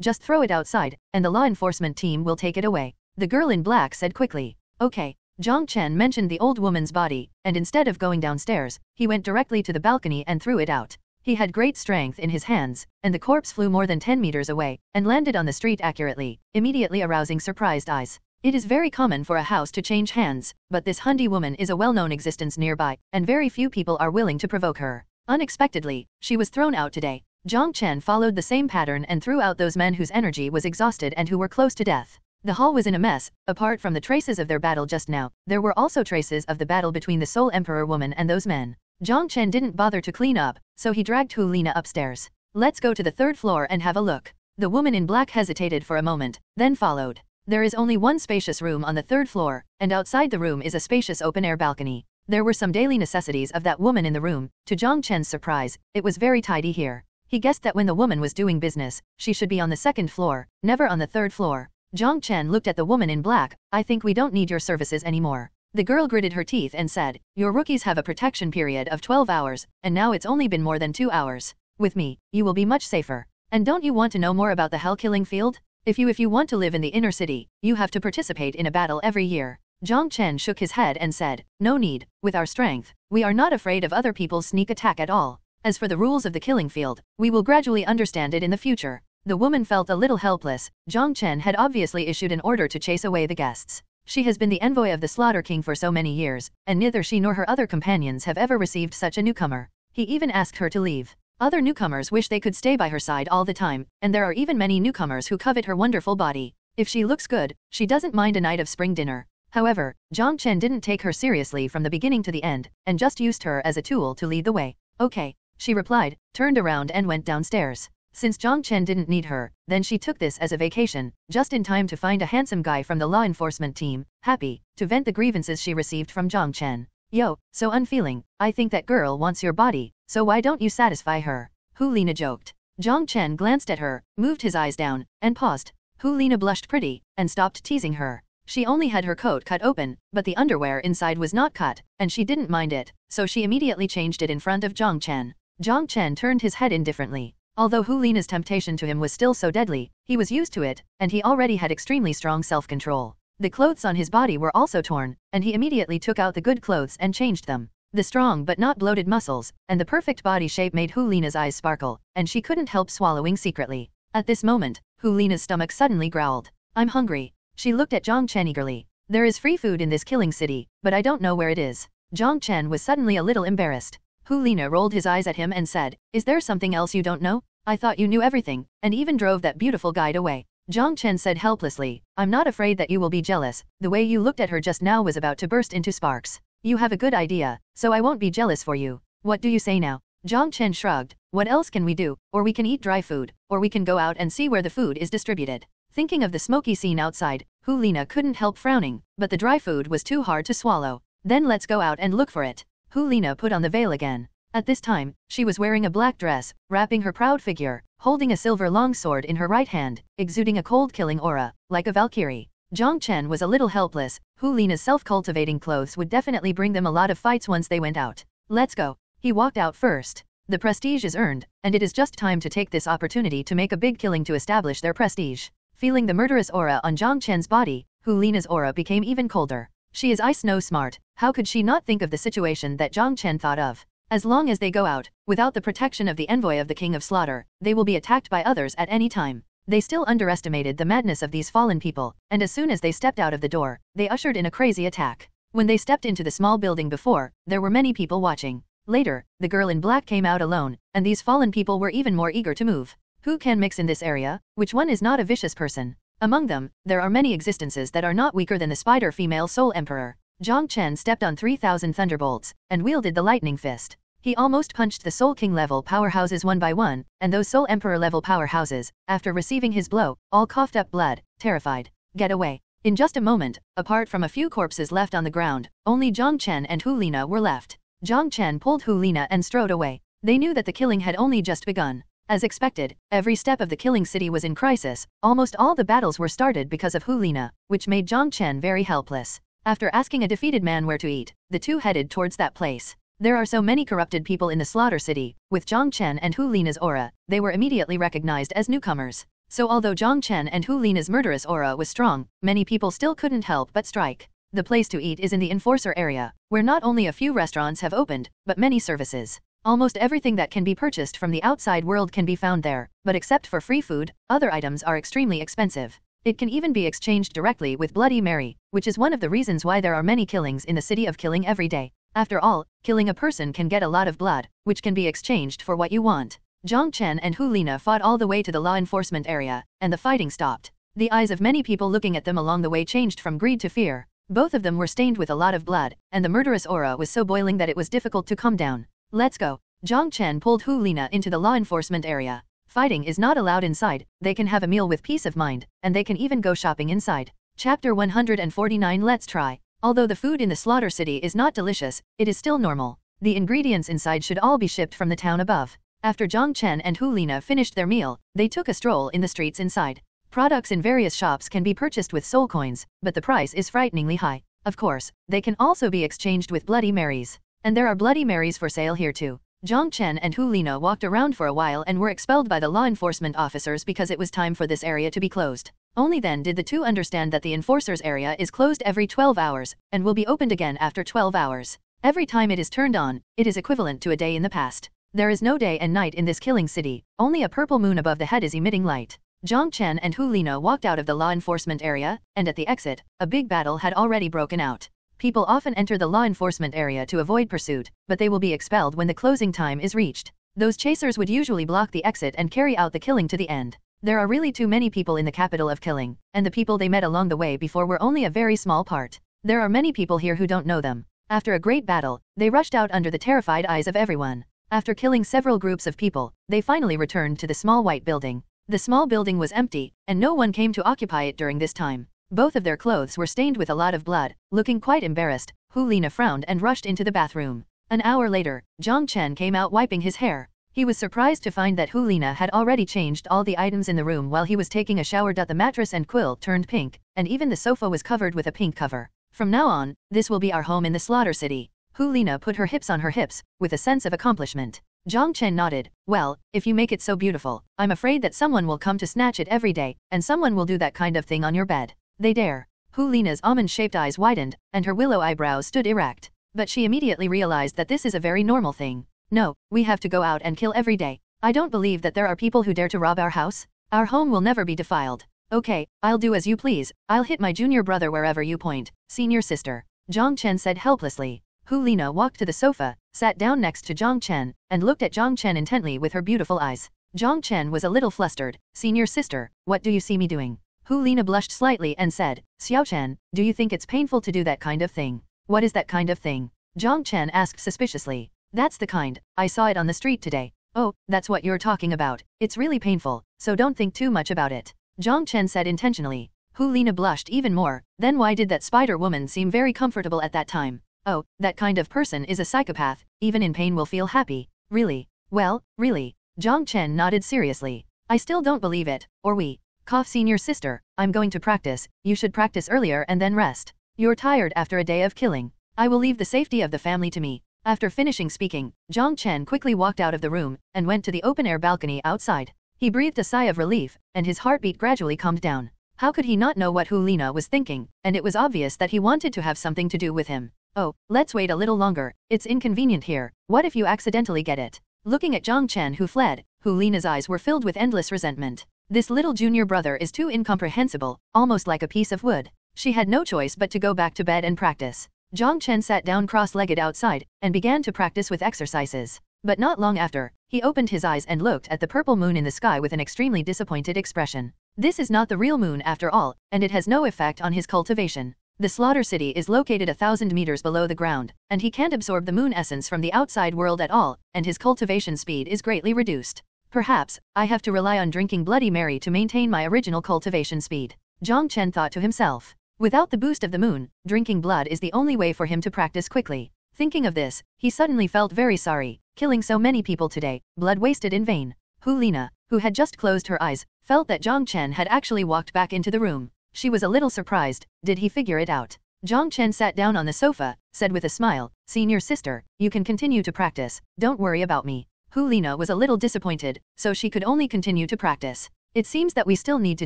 [SPEAKER 4] Just throw it outside, and the law enforcement team will take it away. The girl in black said quickly. Okay. Jiang Chen mentioned the old woman's body, and instead of going downstairs, he went directly to the balcony and threw it out. He had great strength in his hands, and the corpse flew more than 10 meters away, and landed on the street accurately, immediately arousing surprised eyes. It is very common for a house to change hands, but this Hundi woman is a well-known existence nearby, and very few people are willing to provoke her. Unexpectedly, she was thrown out today. Jiang Chen followed the same pattern and threw out those men whose energy was exhausted and who were close to death. The hall was in a mess. Apart from the traces of their battle just now, there were also traces of the battle between the Soul Emperor woman and those men. Jiang Chen didn't bother to clean up, so he dragged Hu Lina upstairs. Let's go to the third floor and have a look. The woman in black hesitated for a moment, then followed. There is only one spacious room on the third floor, and outside the room is a spacious open-air balcony. There were some daily necessities of that woman in the room. To Jiang Chen's surprise, it was very tidy here. He guessed that when the woman was doing business, she should be on the second floor, never on the third floor. Jiang Chen looked at the woman in black. I think we don't need your services anymore. The girl gritted her teeth and said, your rookies have a protection period of 12 hours, and now it's only been more than 2 hours. With me, you will be much safer. And don't you want to know more about the hell-killing field? If you want to live in the inner city, you have to participate in a battle every year. Jiang Chen shook his head and said, no need. With our strength, we are not afraid of other people's sneak attack at all. As for the rules of the killing field, we will gradually understand it in the future. The woman felt a little helpless. Jiang Chen had obviously issued an order to chase away the guests. She has been the envoy of the Slaughter King for so many years, and neither she nor her other companions have ever received such a newcomer. He even asked her to leave. Other newcomers wish they could stay by her side all the time, and there are even many newcomers who covet her wonderful body. If she looks good, she doesn't mind a night of spring dinner. However, Jiang Chen didn't take her seriously from the beginning to the end, and just used her as a tool to lead the way. Okay, she replied, turned around and went downstairs. Since Jiang Chen didn't need her, then she took this as a vacation, just in time to find a handsome guy from the law enforcement team, happy to vent the grievances she received from Jiang Chen. Yo, so unfeeling, I think that girl wants your body, so why don't you satisfy her? Hu Lina joked. Jiang Chen glanced at her, moved his eyes down, and paused. Hu Lina blushed pretty, and stopped teasing her. She only had her coat cut open, but the underwear inside was not cut, and she didn't mind it, so she immediately changed it in front of Jiang Chen. Jiang Chen turned his head indifferently. Although Hu Lina's temptation to him was still so deadly, he was used to it, and he already had extremely strong self-control. The clothes on his body were also torn, and he immediately took out the good clothes and changed them. The strong but not bloated muscles, and the perfect body shape made Hu Lina's eyes sparkle, and she couldn't help swallowing secretly. At this moment, Hu Lina's stomach suddenly growled. I'm hungry. She looked at Jiang Chen eagerly. There is free food in this killing city, but I don't know where it is. Jiang Chen was suddenly a little embarrassed. Hu Lina rolled his eyes at him and said, is there something else you don't know? I thought you knew everything, and even drove that beautiful guide away. Jiang Chen said helplessly, I'm not afraid that you will be jealous. The way you looked at her just now was about to burst into sparks. You have a good idea, so I won't be jealous for you. What do you say now? Jiang Chen shrugged. What else can we do? Or we can eat dry food, or we can go out and see where the food is distributed. Thinking of the smoky scene outside, Hu Lina couldn't help frowning, but the dry food was too hard to swallow. Then let's go out and look for it. Hu Lina put on the veil again. At this time, she was wearing a black dress, wrapping her proud figure, holding a silver longsword in her right hand, exuding a cold-killing aura, like a valkyrie. Jiang Chen was a little helpless. Hu Lina's self-cultivating clothes would definitely bring them a lot of fights once they went out. Let's go. He walked out first. The prestige is earned, and it is just time to take this opportunity to make a big killing to establish their prestige. Feeling the murderous aura on Jiang Chen's body, Hu Lina's aura became even colder. She is ice snow smart. How could she not think of the situation that Jiang Chen thought of? As long as they go out, without the protection of the envoy of the King of Slaughter, they will be attacked by others at any time. They still underestimated the madness of these fallen people, and as soon as they stepped out of the door, they ushered in a crazy attack. When they stepped into the small building before, there were many people watching. Later, the girl in black came out alone, and these fallen people were even more eager to move. Who can mix in this area? Which one is not a vicious person? Among them, there are many existences that are not weaker than the spider female Soul Emperor. Jiang Chen stepped on 3,000 thunderbolts, and wielded the lightning fist. He almost punched the Soul King level powerhouses one by one, and those Soul Emperor level powerhouses, after receiving his blow, all coughed up blood, terrified. Get away. In just a moment, apart from a few corpses left on the ground, only Jiang Chen and Hu Lina were left. Jiang Chen pulled Hu Lina and strode away. They knew that the killing had only just begun. As expected, every step of the killing city was in crisis. Almost all the battles were started because of Hu Lina, which made Jiang Chen very helpless. After asking a defeated man where to eat, the two headed towards that place. There are so many corrupted people in the Slaughter City. With Jiang Chen and Hu Lina's aura, they were immediately recognized as newcomers. So although Jiang Chen and Hu Lina's murderous aura was strong, many people still couldn't help but strike. The place to eat is in the Enforcer area, where not only a few restaurants have opened, but many services. Almost everything that can be purchased from the outside world can be found there, but except for free food, other items are extremely expensive. It can even be exchanged directly with Bloody Mary, which is one of the reasons why there are many killings in the city of killing every day. After all, killing a person can get a lot of blood, which can be exchanged for what you want. Jiang Chen and Hu Lina fought all the way to the law enforcement area, and the fighting stopped. The eyes of many people looking at them along the way changed from greed to fear. Both of them were stained with a lot of blood, and the murderous aura was so boiling that it was difficult to calm down. Let's go. Jiang Chen pulled Hu Lina into the law enforcement area. Fighting is not allowed inside, they can have a meal with peace of mind, and they can even go shopping inside. Chapter 149. Let's try. Although the food in the slaughter city is not delicious, it is still normal. The ingredients inside should all be shipped from the town above. After Jiang Chen and Hu Lina finished their meal, they took a stroll in the streets inside. Products in various shops can be purchased with soul coins, but the price is frighteningly high. Of course, they can also be exchanged with Bloody Marys. And there are Bloody Marys for sale here too. Jiang Chen and Hu Lina walked around for a while and were expelled by the law enforcement officers because it was time for this area to be closed. Only then did the two understand that the enforcers area is closed every 12 hours, and will be opened again after 12 hours. Every time it is turned on, it is equivalent to a day in the past. There is no day and night in this killing city, only a purple moon above the head is emitting light. Jiang Chen and Hu Lina walked out of the law enforcement area, and at the exit, a big battle had already broken out. People often enter the law enforcement area to avoid pursuit, but they will be expelled when the closing time is reached. Those chasers would usually block the exit and carry out the killing to the end. There are really too many people in the capital of killing, and the people they met along the way before were only a very small part. There are many people here who don't know them. After a great battle, they rushed out under the terrified eyes of everyone. After killing several groups of people, they finally returned to the small white building. The small building was empty, and no one came to occupy it during this time. Both of their clothes were stained with a lot of blood. Looking quite embarrassed, Hu Lina frowned and rushed into the bathroom. An hour later, Jiang Chen came out wiping his hair. He was surprised to find that Hu Lina had already changed all the items in the room while he was taking a shower. The mattress and quilt turned pink, and even the sofa was covered with a pink cover. From now on, this will be our home in the slaughter city. Hu Lina put her hips on her hips, with a sense of accomplishment. Jiang Chen nodded. Well, if you make it so beautiful, I'm afraid that someone will come to snatch it every day, and someone will do that kind of thing on your bed. They dare. Hu Lina's almond-shaped eyes widened, and her willow eyebrows stood erect. But she immediately realized that this is a very normal thing. No, we have to go out and kill every day. I don't believe that there are people who dare to rob our house. Our home will never be defiled. Okay, I'll do as you please. I'll hit my junior brother wherever you point, senior sister. Jiang Chen said helplessly. Hu Lina walked to the sofa, sat down next to Jiang Chen, and looked at Jiang Chen intently with her beautiful eyes. Jiang Chen was a little flustered. Senior sister, what do you see me doing? Hu Lina blushed slightly and said, Xiaoxue, do you think it's painful to do that kind of thing? What is that kind of thing? Jiang Chen asked suspiciously. That's the kind, I saw it on the street today. Oh, that's what you're talking about. It's really painful, so don't think too much about it. Jiang Chen said intentionally. Hu Lina blushed even more. Then why did that spider woman seem very comfortable at that time? Oh, that kind of person is a psychopath, even in pain will feel happy. Really? Well, really. Jiang Chen nodded seriously. I still don't believe it, or we. Cough senior sister, I'm going to practice. You should practice earlier and then rest. You're tired after a day of killing. I will leave the safety of the family to me. After finishing speaking, Jiang Chen quickly walked out of the room, and went to the open-air balcony outside. He breathed a sigh of relief, and his heartbeat gradually calmed down. How could he not know what Hu Lina was thinking, and it was obvious that he wanted to have something to do with him. Oh, let's wait a little longer, it's inconvenient here, what if you accidentally get it? Looking at Jiang Chen who fled, Hu Lina's eyes were filled with endless resentment. This little junior brother is too incomprehensible, almost like a piece of wood. She had no choice but to go back to bed and practice. Jiang Chen sat down cross-legged outside, and began to practice with exercises. But not long after, he opened his eyes and looked at the purple moon in the sky with an extremely disappointed expression. This is not the real moon after all, and it has no effect on his cultivation. The slaughter city is located 1,000 meters below the ground, and he can't absorb the moon essence from the outside world at all, and his cultivation speed is greatly reduced. Perhaps, I have to rely on drinking Bloody Mary to maintain my original cultivation speed. Jiang Chen thought to himself. Without the boost of the moon, drinking blood is the only way for him to practice quickly. Thinking of this, he suddenly felt very sorry. Killing so many people today, blood wasted in vain. Hu Lina, who had just closed her eyes, felt that Jiang Chen had actually walked back into the room. She was a little surprised. Did he figure it out? Jiang Chen sat down on the sofa, said with a smile, Senior sister, you can continue to practice, don't worry about me. Hu Lina was a little disappointed, so she could only continue to practice. It seems that we still need to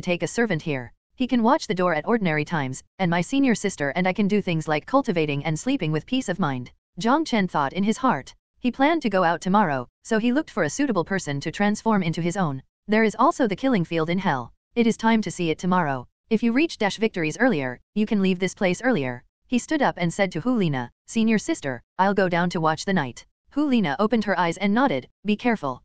[SPEAKER 4] take a servant here. He can watch the door at ordinary times, and my senior sister and I can do things like cultivating and sleeping with peace of mind. Jiang Chen thought in his heart. He planned to go out tomorrow, so he looked for a suitable person to transform into his own. There is also the killing field in hell. It is time to see it tomorrow. If you reach victories earlier, you can leave this place earlier. He stood up and said to Hulina, "Senior sister, I'll go down to watch the night." Hulina opened her eyes and nodded, "Be careful."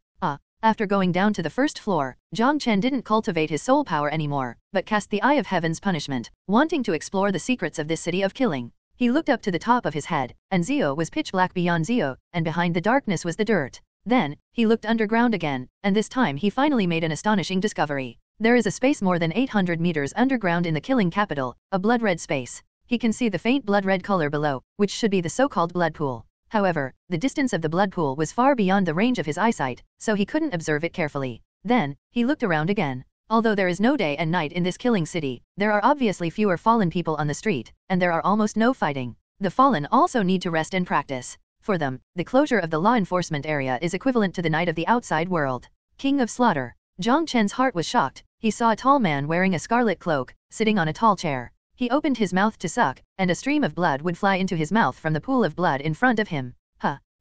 [SPEAKER 4] After going down to the first floor, Jiang Chen didn't cultivate his soul power anymore, but cast the Eye of Heaven's punishment, wanting to explore the secrets of this city of killing. He looked up to the top of his head, and Zio was pitch black beyond Zio, and behind the darkness was the dirt. Then, he looked underground again, and this time he finally made an astonishing discovery. There is a space more than 800 meters underground in the killing capital, a blood-red space. He can see the faint blood-red color below, which should be the so-called blood pool. However, the distance of the blood pool was far beyond the range of his eyesight, so he couldn't observe it carefully. Then, he looked around again. Although there is no day and night in this killing city, there are obviously fewer fallen people on the street, and there are almost no fighting. The fallen also need to rest and practice. For them, the closure of the law enforcement area is equivalent to the night of the outside world. King of Slaughter. Jiang Chen's heart was shocked. He saw a tall man wearing a scarlet cloak, sitting on a tall chair. He opened his mouth to suck, and a stream of blood would fly into his mouth from the pool of blood in front of him.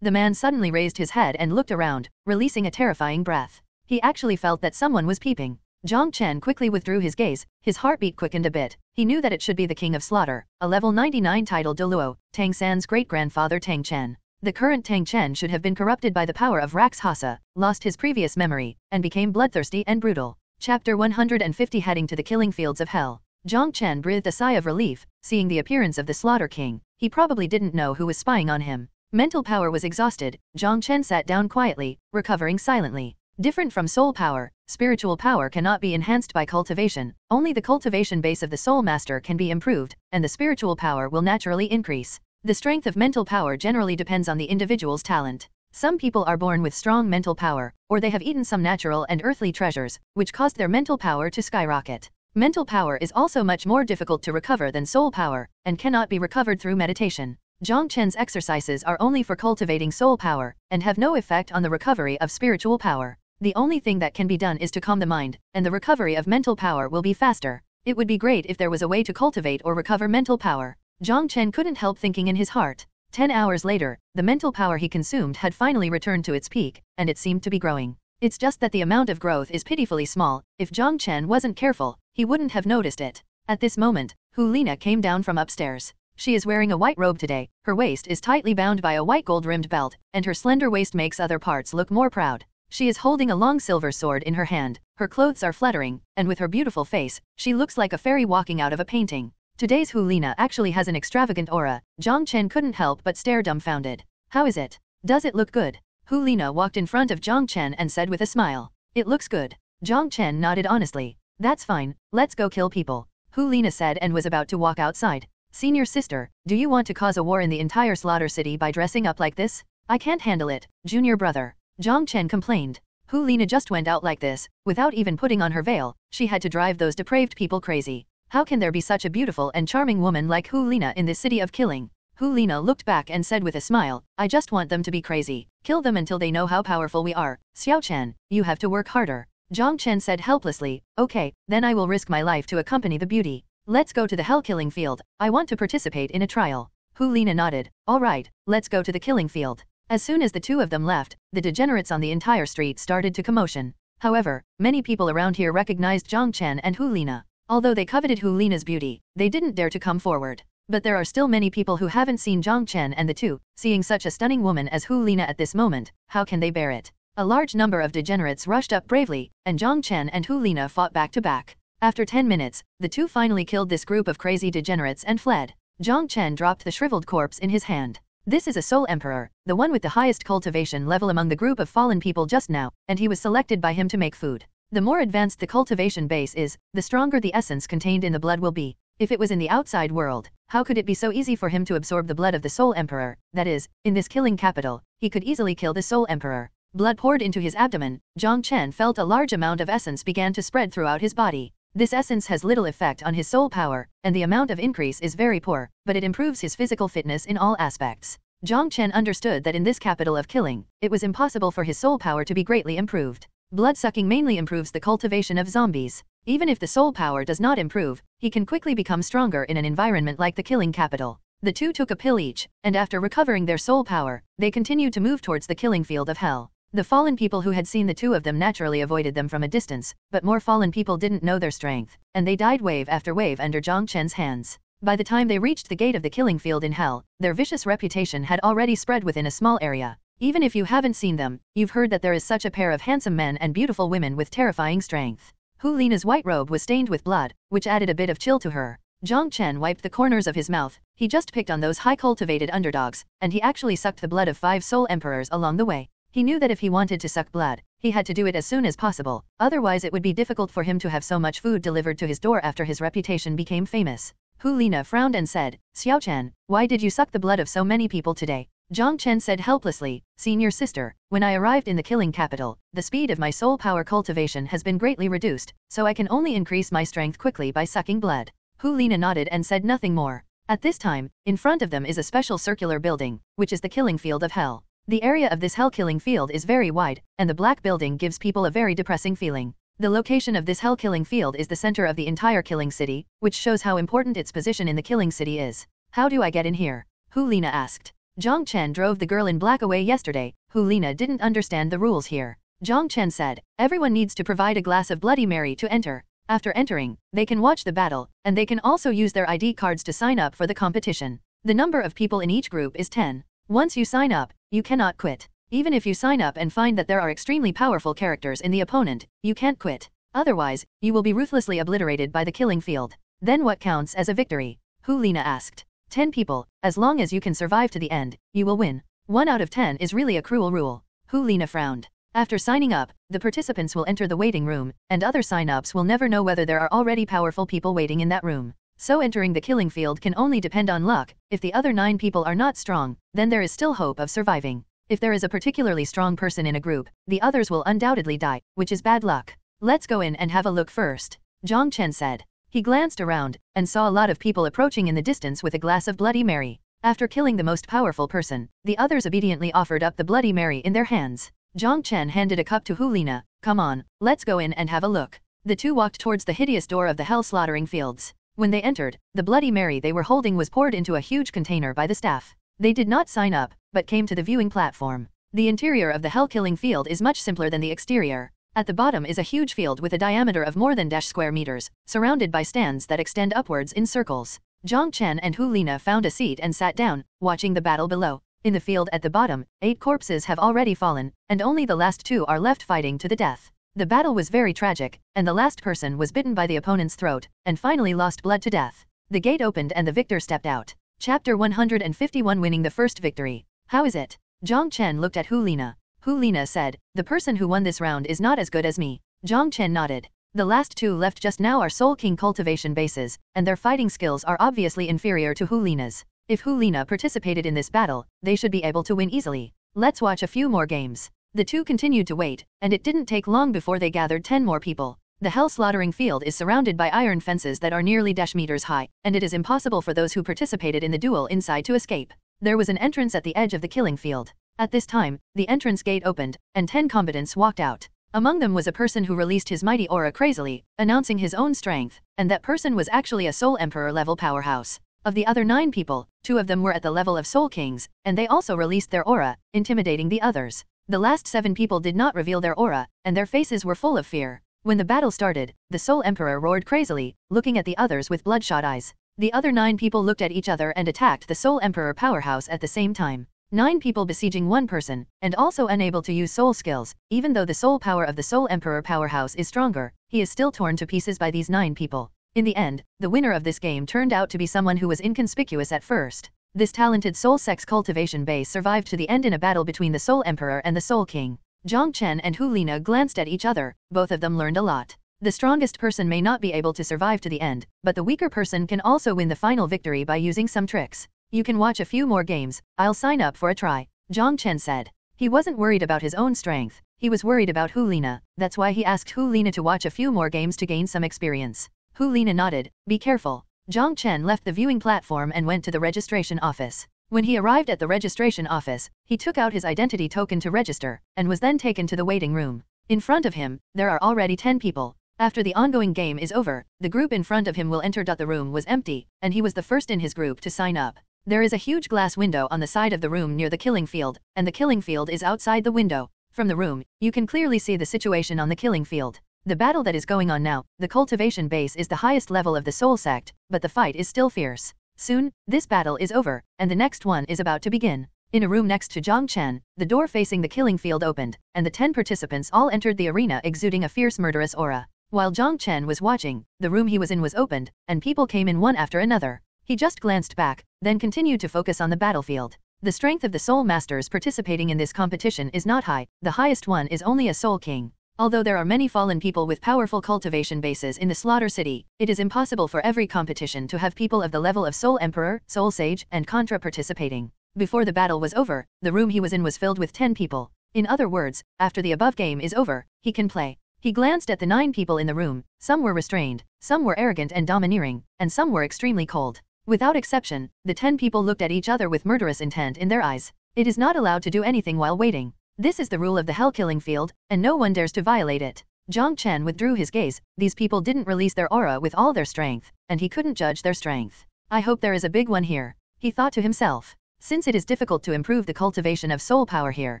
[SPEAKER 4] The man suddenly raised his head and looked around, releasing a terrifying breath. He actually felt that someone was peeping. Jiang Chen quickly withdrew his gaze, his heartbeat quickened a bit. He knew that it should be the King of Slaughter, a level 99 titled Douluo, Tang San's great-grandfather Tang Chen. The current Tang Chen should have been corrupted by the power of Rax Hasa, lost his previous memory, and became bloodthirsty and brutal. Chapter 150 Heading to the Killing Fields of Hell. Jiang Chen breathed a sigh of relief, seeing the appearance of the Slaughter King. He probably didn't know who was spying on him. Mental power was exhausted. Jiang Chen sat down quietly, recovering silently. Different from soul power, spiritual power cannot be enhanced by cultivation. Only the cultivation base of the soul master can be improved, and the spiritual power will naturally increase. The strength of mental power generally depends on the individual's talent. Some people are born with strong mental power, or they have eaten some natural and earthly treasures, which caused their mental power to skyrocket. Mental power is also much more difficult to recover than soul power, and cannot be recovered through meditation. Jiang Chen's exercises are only for cultivating soul power, and have no effect on the recovery of spiritual power. The only thing that can be done is to calm the mind, and the recovery of mental power will be faster. It would be great if there was a way to cultivate or recover mental power. Jiang Chen couldn't help thinking in his heart. 10 hours later, the mental power he consumed had finally returned to its peak, and it seemed to be growing. It's just that the amount of growth is pitifully small. If Jiang Chen wasn't careful, he wouldn't have noticed it. At this moment, Hulina came down from upstairs. She is wearing a white robe today, her waist is tightly bound by a white gold-rimmed belt, and her slender waist makes other parts look more proud. She is holding a long silver sword in her hand, her clothes are flattering, and with her beautiful face, she looks like a fairy walking out of a painting. Today's Hulina actually has an extravagant aura. Jiang Chen couldn't help but stare dumbfounded. How is it? Does it look good? Hulina walked in front of Jiang Chen and said with a smile. It looks good. Jiang Chen nodded honestly. That's fine, let's go kill people. Hulina said and was about to walk outside. Senior sister, do you want to cause a war in the entire Slaughter City by dressing up like this? I can't handle it, junior brother. Jiang Chen complained. Hulina just went out like this, without even putting on her veil. She had to drive those depraved people crazy. How can there be such a beautiful and charming woman like Hulina in this city of killing? Hulina looked back and said with a smile, I just want them to be crazy. Kill them until they know how powerful we are. Xiaoxue, you have to work harder. Jiang Chen said helplessly, okay, then I will risk my life to accompany the beauty. Let's go to the hell killing field. I want to participate in a trial. Hulina nodded. All right, let's go to the killing field. As soon as the two of them left, the degenerates on the entire street started to commotion. However, many people around here recognized Jiang Chen and Hulina. Although they coveted Hulina's beauty, they didn't dare to come forward. But there are still many people who haven't seen Jiang Chen and the two, seeing such a stunning woman as Hulina at this moment, how can they bear it? A large number of degenerates rushed up bravely, and Jiang Chen and Hulina fought back to back. After 10 minutes, the two finally killed this group of crazy degenerates and fled. Jiang Chen dropped the shriveled corpse in his hand. This is a soul emperor, the one with the highest cultivation level among the group of fallen people just now, and he was selected by him to make food. The more advanced the cultivation base is, the stronger the essence contained in the blood will be. If it was in the outside world, how could it be so easy for him to absorb the blood of the soul emperor? That is, in this killing capital, he could easily kill the soul emperor. Blood poured into his abdomen. Jiang Chen felt a large amount of essence began to spread throughout his body. This essence has little effect on his soul power, and the amount of increase is very poor, but it improves his physical fitness in all aspects. Jiang Chen understood that in this capital of killing, it was impossible for his soul power to be greatly improved. Blood-sucking mainly improves the cultivation of zombies. Even if the soul power does not improve, he can quickly become stronger in an environment like the killing capital. The two took a pill each, and after recovering their soul power, they continued to move towards the killing field of hell. The fallen people who had seen the two of them naturally avoided them from a distance, but more fallen people didn't know their strength, and they died wave after wave under Jiang Chen's hands. By the time they reached the gate of the killing field in hell, their vicious reputation had already spread within a small area. Even if you haven't seen them, you've heard that there is such a pair of handsome men and beautiful women with terrifying strength. Hu Lina's white robe was stained with blood, which added a bit of chill to her. Jiang Chen wiped the corners of his mouth. He just picked on those high-cultivated underdogs, and he actually sucked the blood of 5 soul emperors along the way. He knew that if he wanted to suck blood, he had to do it as soon as possible, otherwise it would be difficult for him to have so much food delivered to his door after his reputation became famous. Hu Lina frowned and said, Xiaoxue, why did you suck the blood of so many people today? Jiang Chen said helplessly, Senior sister, when I arrived in the killing capital, the speed of my soul power cultivation has been greatly reduced, so I can only increase my strength quickly by sucking blood. Hu Lina nodded and said nothing more. At this time, in front of them is a special circular building, which is the killing field of hell. The area of this hell killing field is very wide, and the black building gives people a very depressing feeling. The location of this hell killing field is the center of the entire killing city, which shows how important its position in the killing city is. How do I get in here? Hu Lina asked. Jiang Chen drove the girl in black away yesterday. Hu Lina didn't understand the rules here. Jiang Chen said, everyone needs to provide a glass of Bloody Mary to enter. After entering, they can watch the battle, and they can also use their ID cards to sign up for the competition. The number of people in each group is 10. Once you sign up, you cannot quit. Even if you sign up and find that there are extremely powerful characters in the opponent, you can't quit. Otherwise, you will be ruthlessly obliterated by the killing field. Then what counts as a victory? Hu Lina asked. 10 people, as long as you can survive to the end, you will win. 1 out of 10 is really a cruel rule. Hu Lina frowned. After signing up, the participants will enter the waiting room, and other sign-ups will never know whether there are already powerful people waiting in that room. So entering the killing field can only depend on luck. If the other 9 people are not strong, then there is still hope of surviving. If there is a particularly strong person in a group, the others will undoubtedly die, which is bad luck. Let's go in and have a look first, Jiang Chen said. He glanced around, and saw a lot of people approaching in the distance with a glass of Bloody Mary. After killing the most powerful person, the others obediently offered up the Bloody Mary in their hands. Jiang Chen handed a cup to Hu Lina. Come on, let's go in and have a look. The two walked towards the hideous door of the hell slaughtering fields. When they entered, the Bloody Mary they were holding was poured into a huge container by the staff. They did not sign up, but came to the viewing platform. The interior of the hell killing field is much simpler than the exterior. At the bottom is a huge field with a diameter of more than square meters, surrounded by stands that extend upwards in circles. Jiang Chen and Hu Lina found a seat and sat down, watching the battle below. In the field at the bottom, 8 corpses have already fallen, and only the last 2 are left fighting to the death. The battle was very tragic, and the last person was bitten by the opponent's throat, and finally lost blood to death. The gate opened and the victor stepped out. Chapter 151 Winning the First Victory. How is it? Jiang Chen looked at Hu Lina. Hu Lina said, the person who won this round is not as good as me. Jiang Chen nodded. The last 2 left just now are Soul King cultivation bases, and their fighting skills are obviously inferior to Hu Lina's. If Hu Lina participated in this battle, they should be able to win easily. Let's watch a few more games. The two continued to wait, and it didn't take long before they gathered 10 more people. The hell slaughtering field is surrounded by iron fences that are nearly meters high, and it is impossible for those who participated in the duel inside to escape. There was an entrance at the edge of the killing field. At this time, the entrance gate opened, and 10 combatants walked out. Among them was a person who released his mighty aura crazily, announcing his own strength, and that person was actually a Soul Emperor level powerhouse. Of the other 9 people, 2 of them were at the level of Soul Kings, and they also released their aura, intimidating the others. The last 7 people did not reveal their aura, and their faces were full of fear. When the battle started, the Soul Emperor roared crazily, looking at the others with bloodshot eyes. The other 9 people looked at each other and attacked the Soul Emperor powerhouse at the same time. 9 people besieging 1 person, and also unable to use soul skills. Even though the soul power of the Soul Emperor powerhouse is stronger, he is still torn to pieces by these 9 people. In the end, the winner of this game turned out to be someone who was inconspicuous at first. This talented soul sex cultivation base survived to the end in a battle between the Soul Emperor and the Soul King. Jiang Chen and Hu Lina glanced at each other. Both of them learned a lot. The strongest person may not be able to survive to the end, but the weaker person can also win the final victory by using some tricks. You can watch a few more games. I'll sign up for a try, Jiang Chen said. He wasn't worried about his own strength. He was worried about Hu Lina. That's why he asked Hu Lina to watch a few more games to gain some experience. Hu Lina nodded. Be careful. Jiang Chen left the viewing platform and went to the registration office. When he arrived at the registration office, he took out his identity token to register, and was then taken to the waiting room. In front of him, there are already 10 people. After the ongoing game is over, the group in front of him will enter. The room was empty, and he was the first in his group to sign up. There is a huge glass window on the side of the room near the killing field, and the killing field is outside the window. From the room, you can clearly see the situation on the killing field. The battle that is going on now, the cultivation base is the highest level of the soul sect, but the fight is still fierce. Soon, this battle is over, and the next one is about to begin. In a room next to Jiang Chen, the door facing the killing field opened, and the 10 participants all entered the arena exuding a fierce murderous aura. While Jiang Chen was watching, the room he was in was opened, and people came in one after another. He just glanced back, then continued to focus on the battlefield. The strength of the soul masters participating in this competition is not high, the highest one is only a soul king. Although there are many fallen people with powerful cultivation bases in the Slaughter City, it is impossible for every competition to have people of the level of Soul Emperor, Soul Sage, and Contra participating. Before the battle was over, the room he was in was filled with 10 people. In other words, after the above game is over, he can play. He glanced at the 9 people in the room, some were restrained, some were arrogant and domineering, and some were extremely cold. Without exception, the 10 people looked at each other with murderous intent in their eyes. It is not allowed to do anything while waiting. This is the rule of the hell killing field, and no one dares to violate it. Jiang Chen withdrew his gaze. These people didn't release their aura with all their strength, and he couldn't judge their strength. I hope there is a big one here, he thought to himself. Since it is difficult to improve the cultivation of soul power here,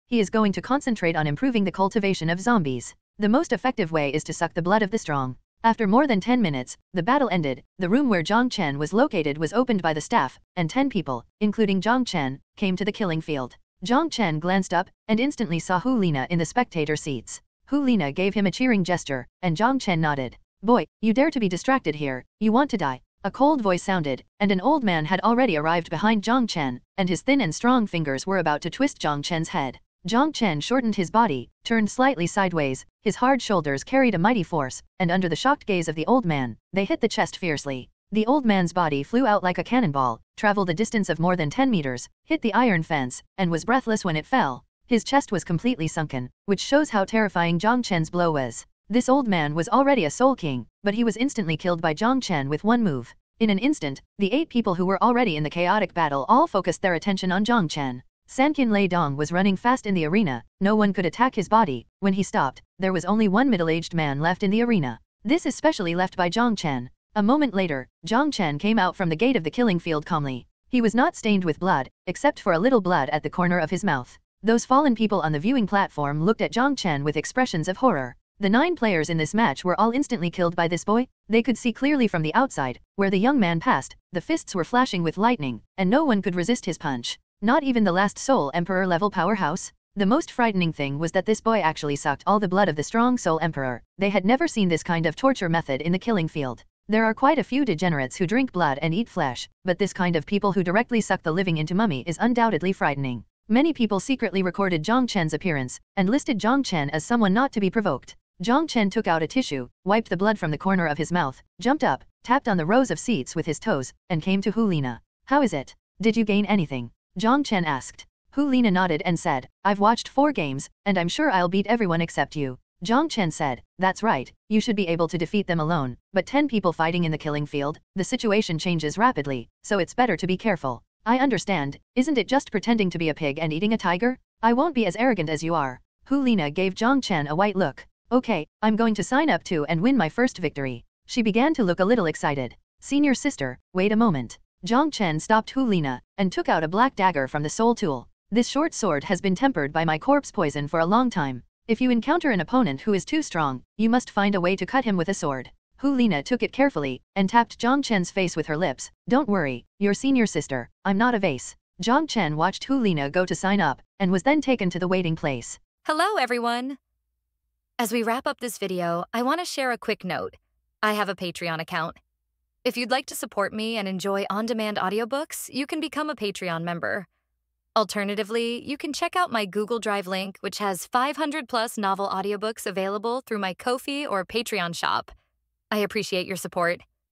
[SPEAKER 4] he is going to concentrate on improving the cultivation of zombies. The most effective way is to suck the blood of the strong. After more than 10 minutes, the battle ended. The room where Jiang Chen was located was opened by the staff, and 10 people, including Jiang Chen, came to the killing field. Jiang Chen glanced up, and instantly saw Hu Lina in the spectator seats. Hu Lina gave him a cheering gesture, and Jiang Chen nodded. Boy, you dare to be distracted here, you want to die. A cold voice sounded, and an old man had already arrived behind Jiang Chen, and his thin and strong fingers were about to twist Jiang Chen's head. Jiang Chen shortened his body, turned slightly sideways, his hard shoulders carried a mighty force, and under the shocked gaze of the old man, they hit the chest fiercely. The old man's body flew out like a cannonball, traveled a distance of more than 10 meters, hit the iron fence, and was breathless when it fell. His chest was completely sunken, which shows how terrifying Jiang Chen's blow was. This old man was already a soul king, but he was instantly killed by Jiang Chen with one move. In an instant, the 8 people who were already in the chaotic battle all focused their attention on Jiang Chen. Sankin Lei Dong was running fast in the arena, no one could attack his body. When he stopped, there was only one middle-aged man left in the arena. This is specially left by Jiang Chen. A moment later, Jiang Chen came out from the gate of the killing field calmly. He was not stained with blood, except for a little blood at the corner of his mouth. Those fallen people on the viewing platform looked at Jiang Chen with expressions of horror. The 9 players in this match were all instantly killed by this boy. They could see clearly from the outside, where the young man passed, the fists were flashing with lightning, and no one could resist his punch. Not even the last Soul Emperor level powerhouse. The most frightening thing was that this boy actually sucked all the blood of the strong Soul Emperor. They had never seen this kind of torture method in the killing field. There are quite a few degenerates who drink blood and eat flesh, but this kind of people who directly suck the living into mummy is undoubtedly frightening. Many people secretly recorded Jiang Chen's appearance, and listed Jiang Chen as someone not to be provoked. Jiang Chen took out a tissue, wiped the blood from the corner of his mouth, jumped up, tapped on the rows of seats with his toes, and came to Hu Lina. How is it? Did you gain anything? Jiang Chen asked. Hu Lina nodded and said, I've watched 4 games, and I'm sure I'll beat everyone except you. Jiang Chen said, that's right, you should be able to defeat them alone, but 10 people fighting in the killing field, the situation changes rapidly, so it's better to be careful. I understand, isn't it just pretending to be a pig and eating a tiger? I won't be as arrogant as you are. Hu Lina gave Jiang Chen a white look. Okay, I'm going to sign up too and win my first victory. She began to look a little excited. Senior sister, wait a moment. Jiang Chen stopped Hu Lina, and took out a black dagger from the soul tool. This short sword has been tempered by my corpse poison for a long time. If you encounter an opponent who is too strong, you must find a way to cut him with a sword. Hu Lina took it carefully, and tapped Jiang Chen's face with her lips. Don't worry, your senior sister, I'm not a vase. Jiang Chen watched Hu Lina go to sign up, and was then taken to the waiting place.
[SPEAKER 5] Hello everyone! As we wrap up this video, I want to share a quick note. I have a Patreon account. If you'd like to support me and enjoy on-demand audiobooks, you can become a Patreon member. Alternatively, you can check out my Google Drive link, which has 500+ novel audiobooks available through my Ko-fi or Patreon shop. I appreciate your support.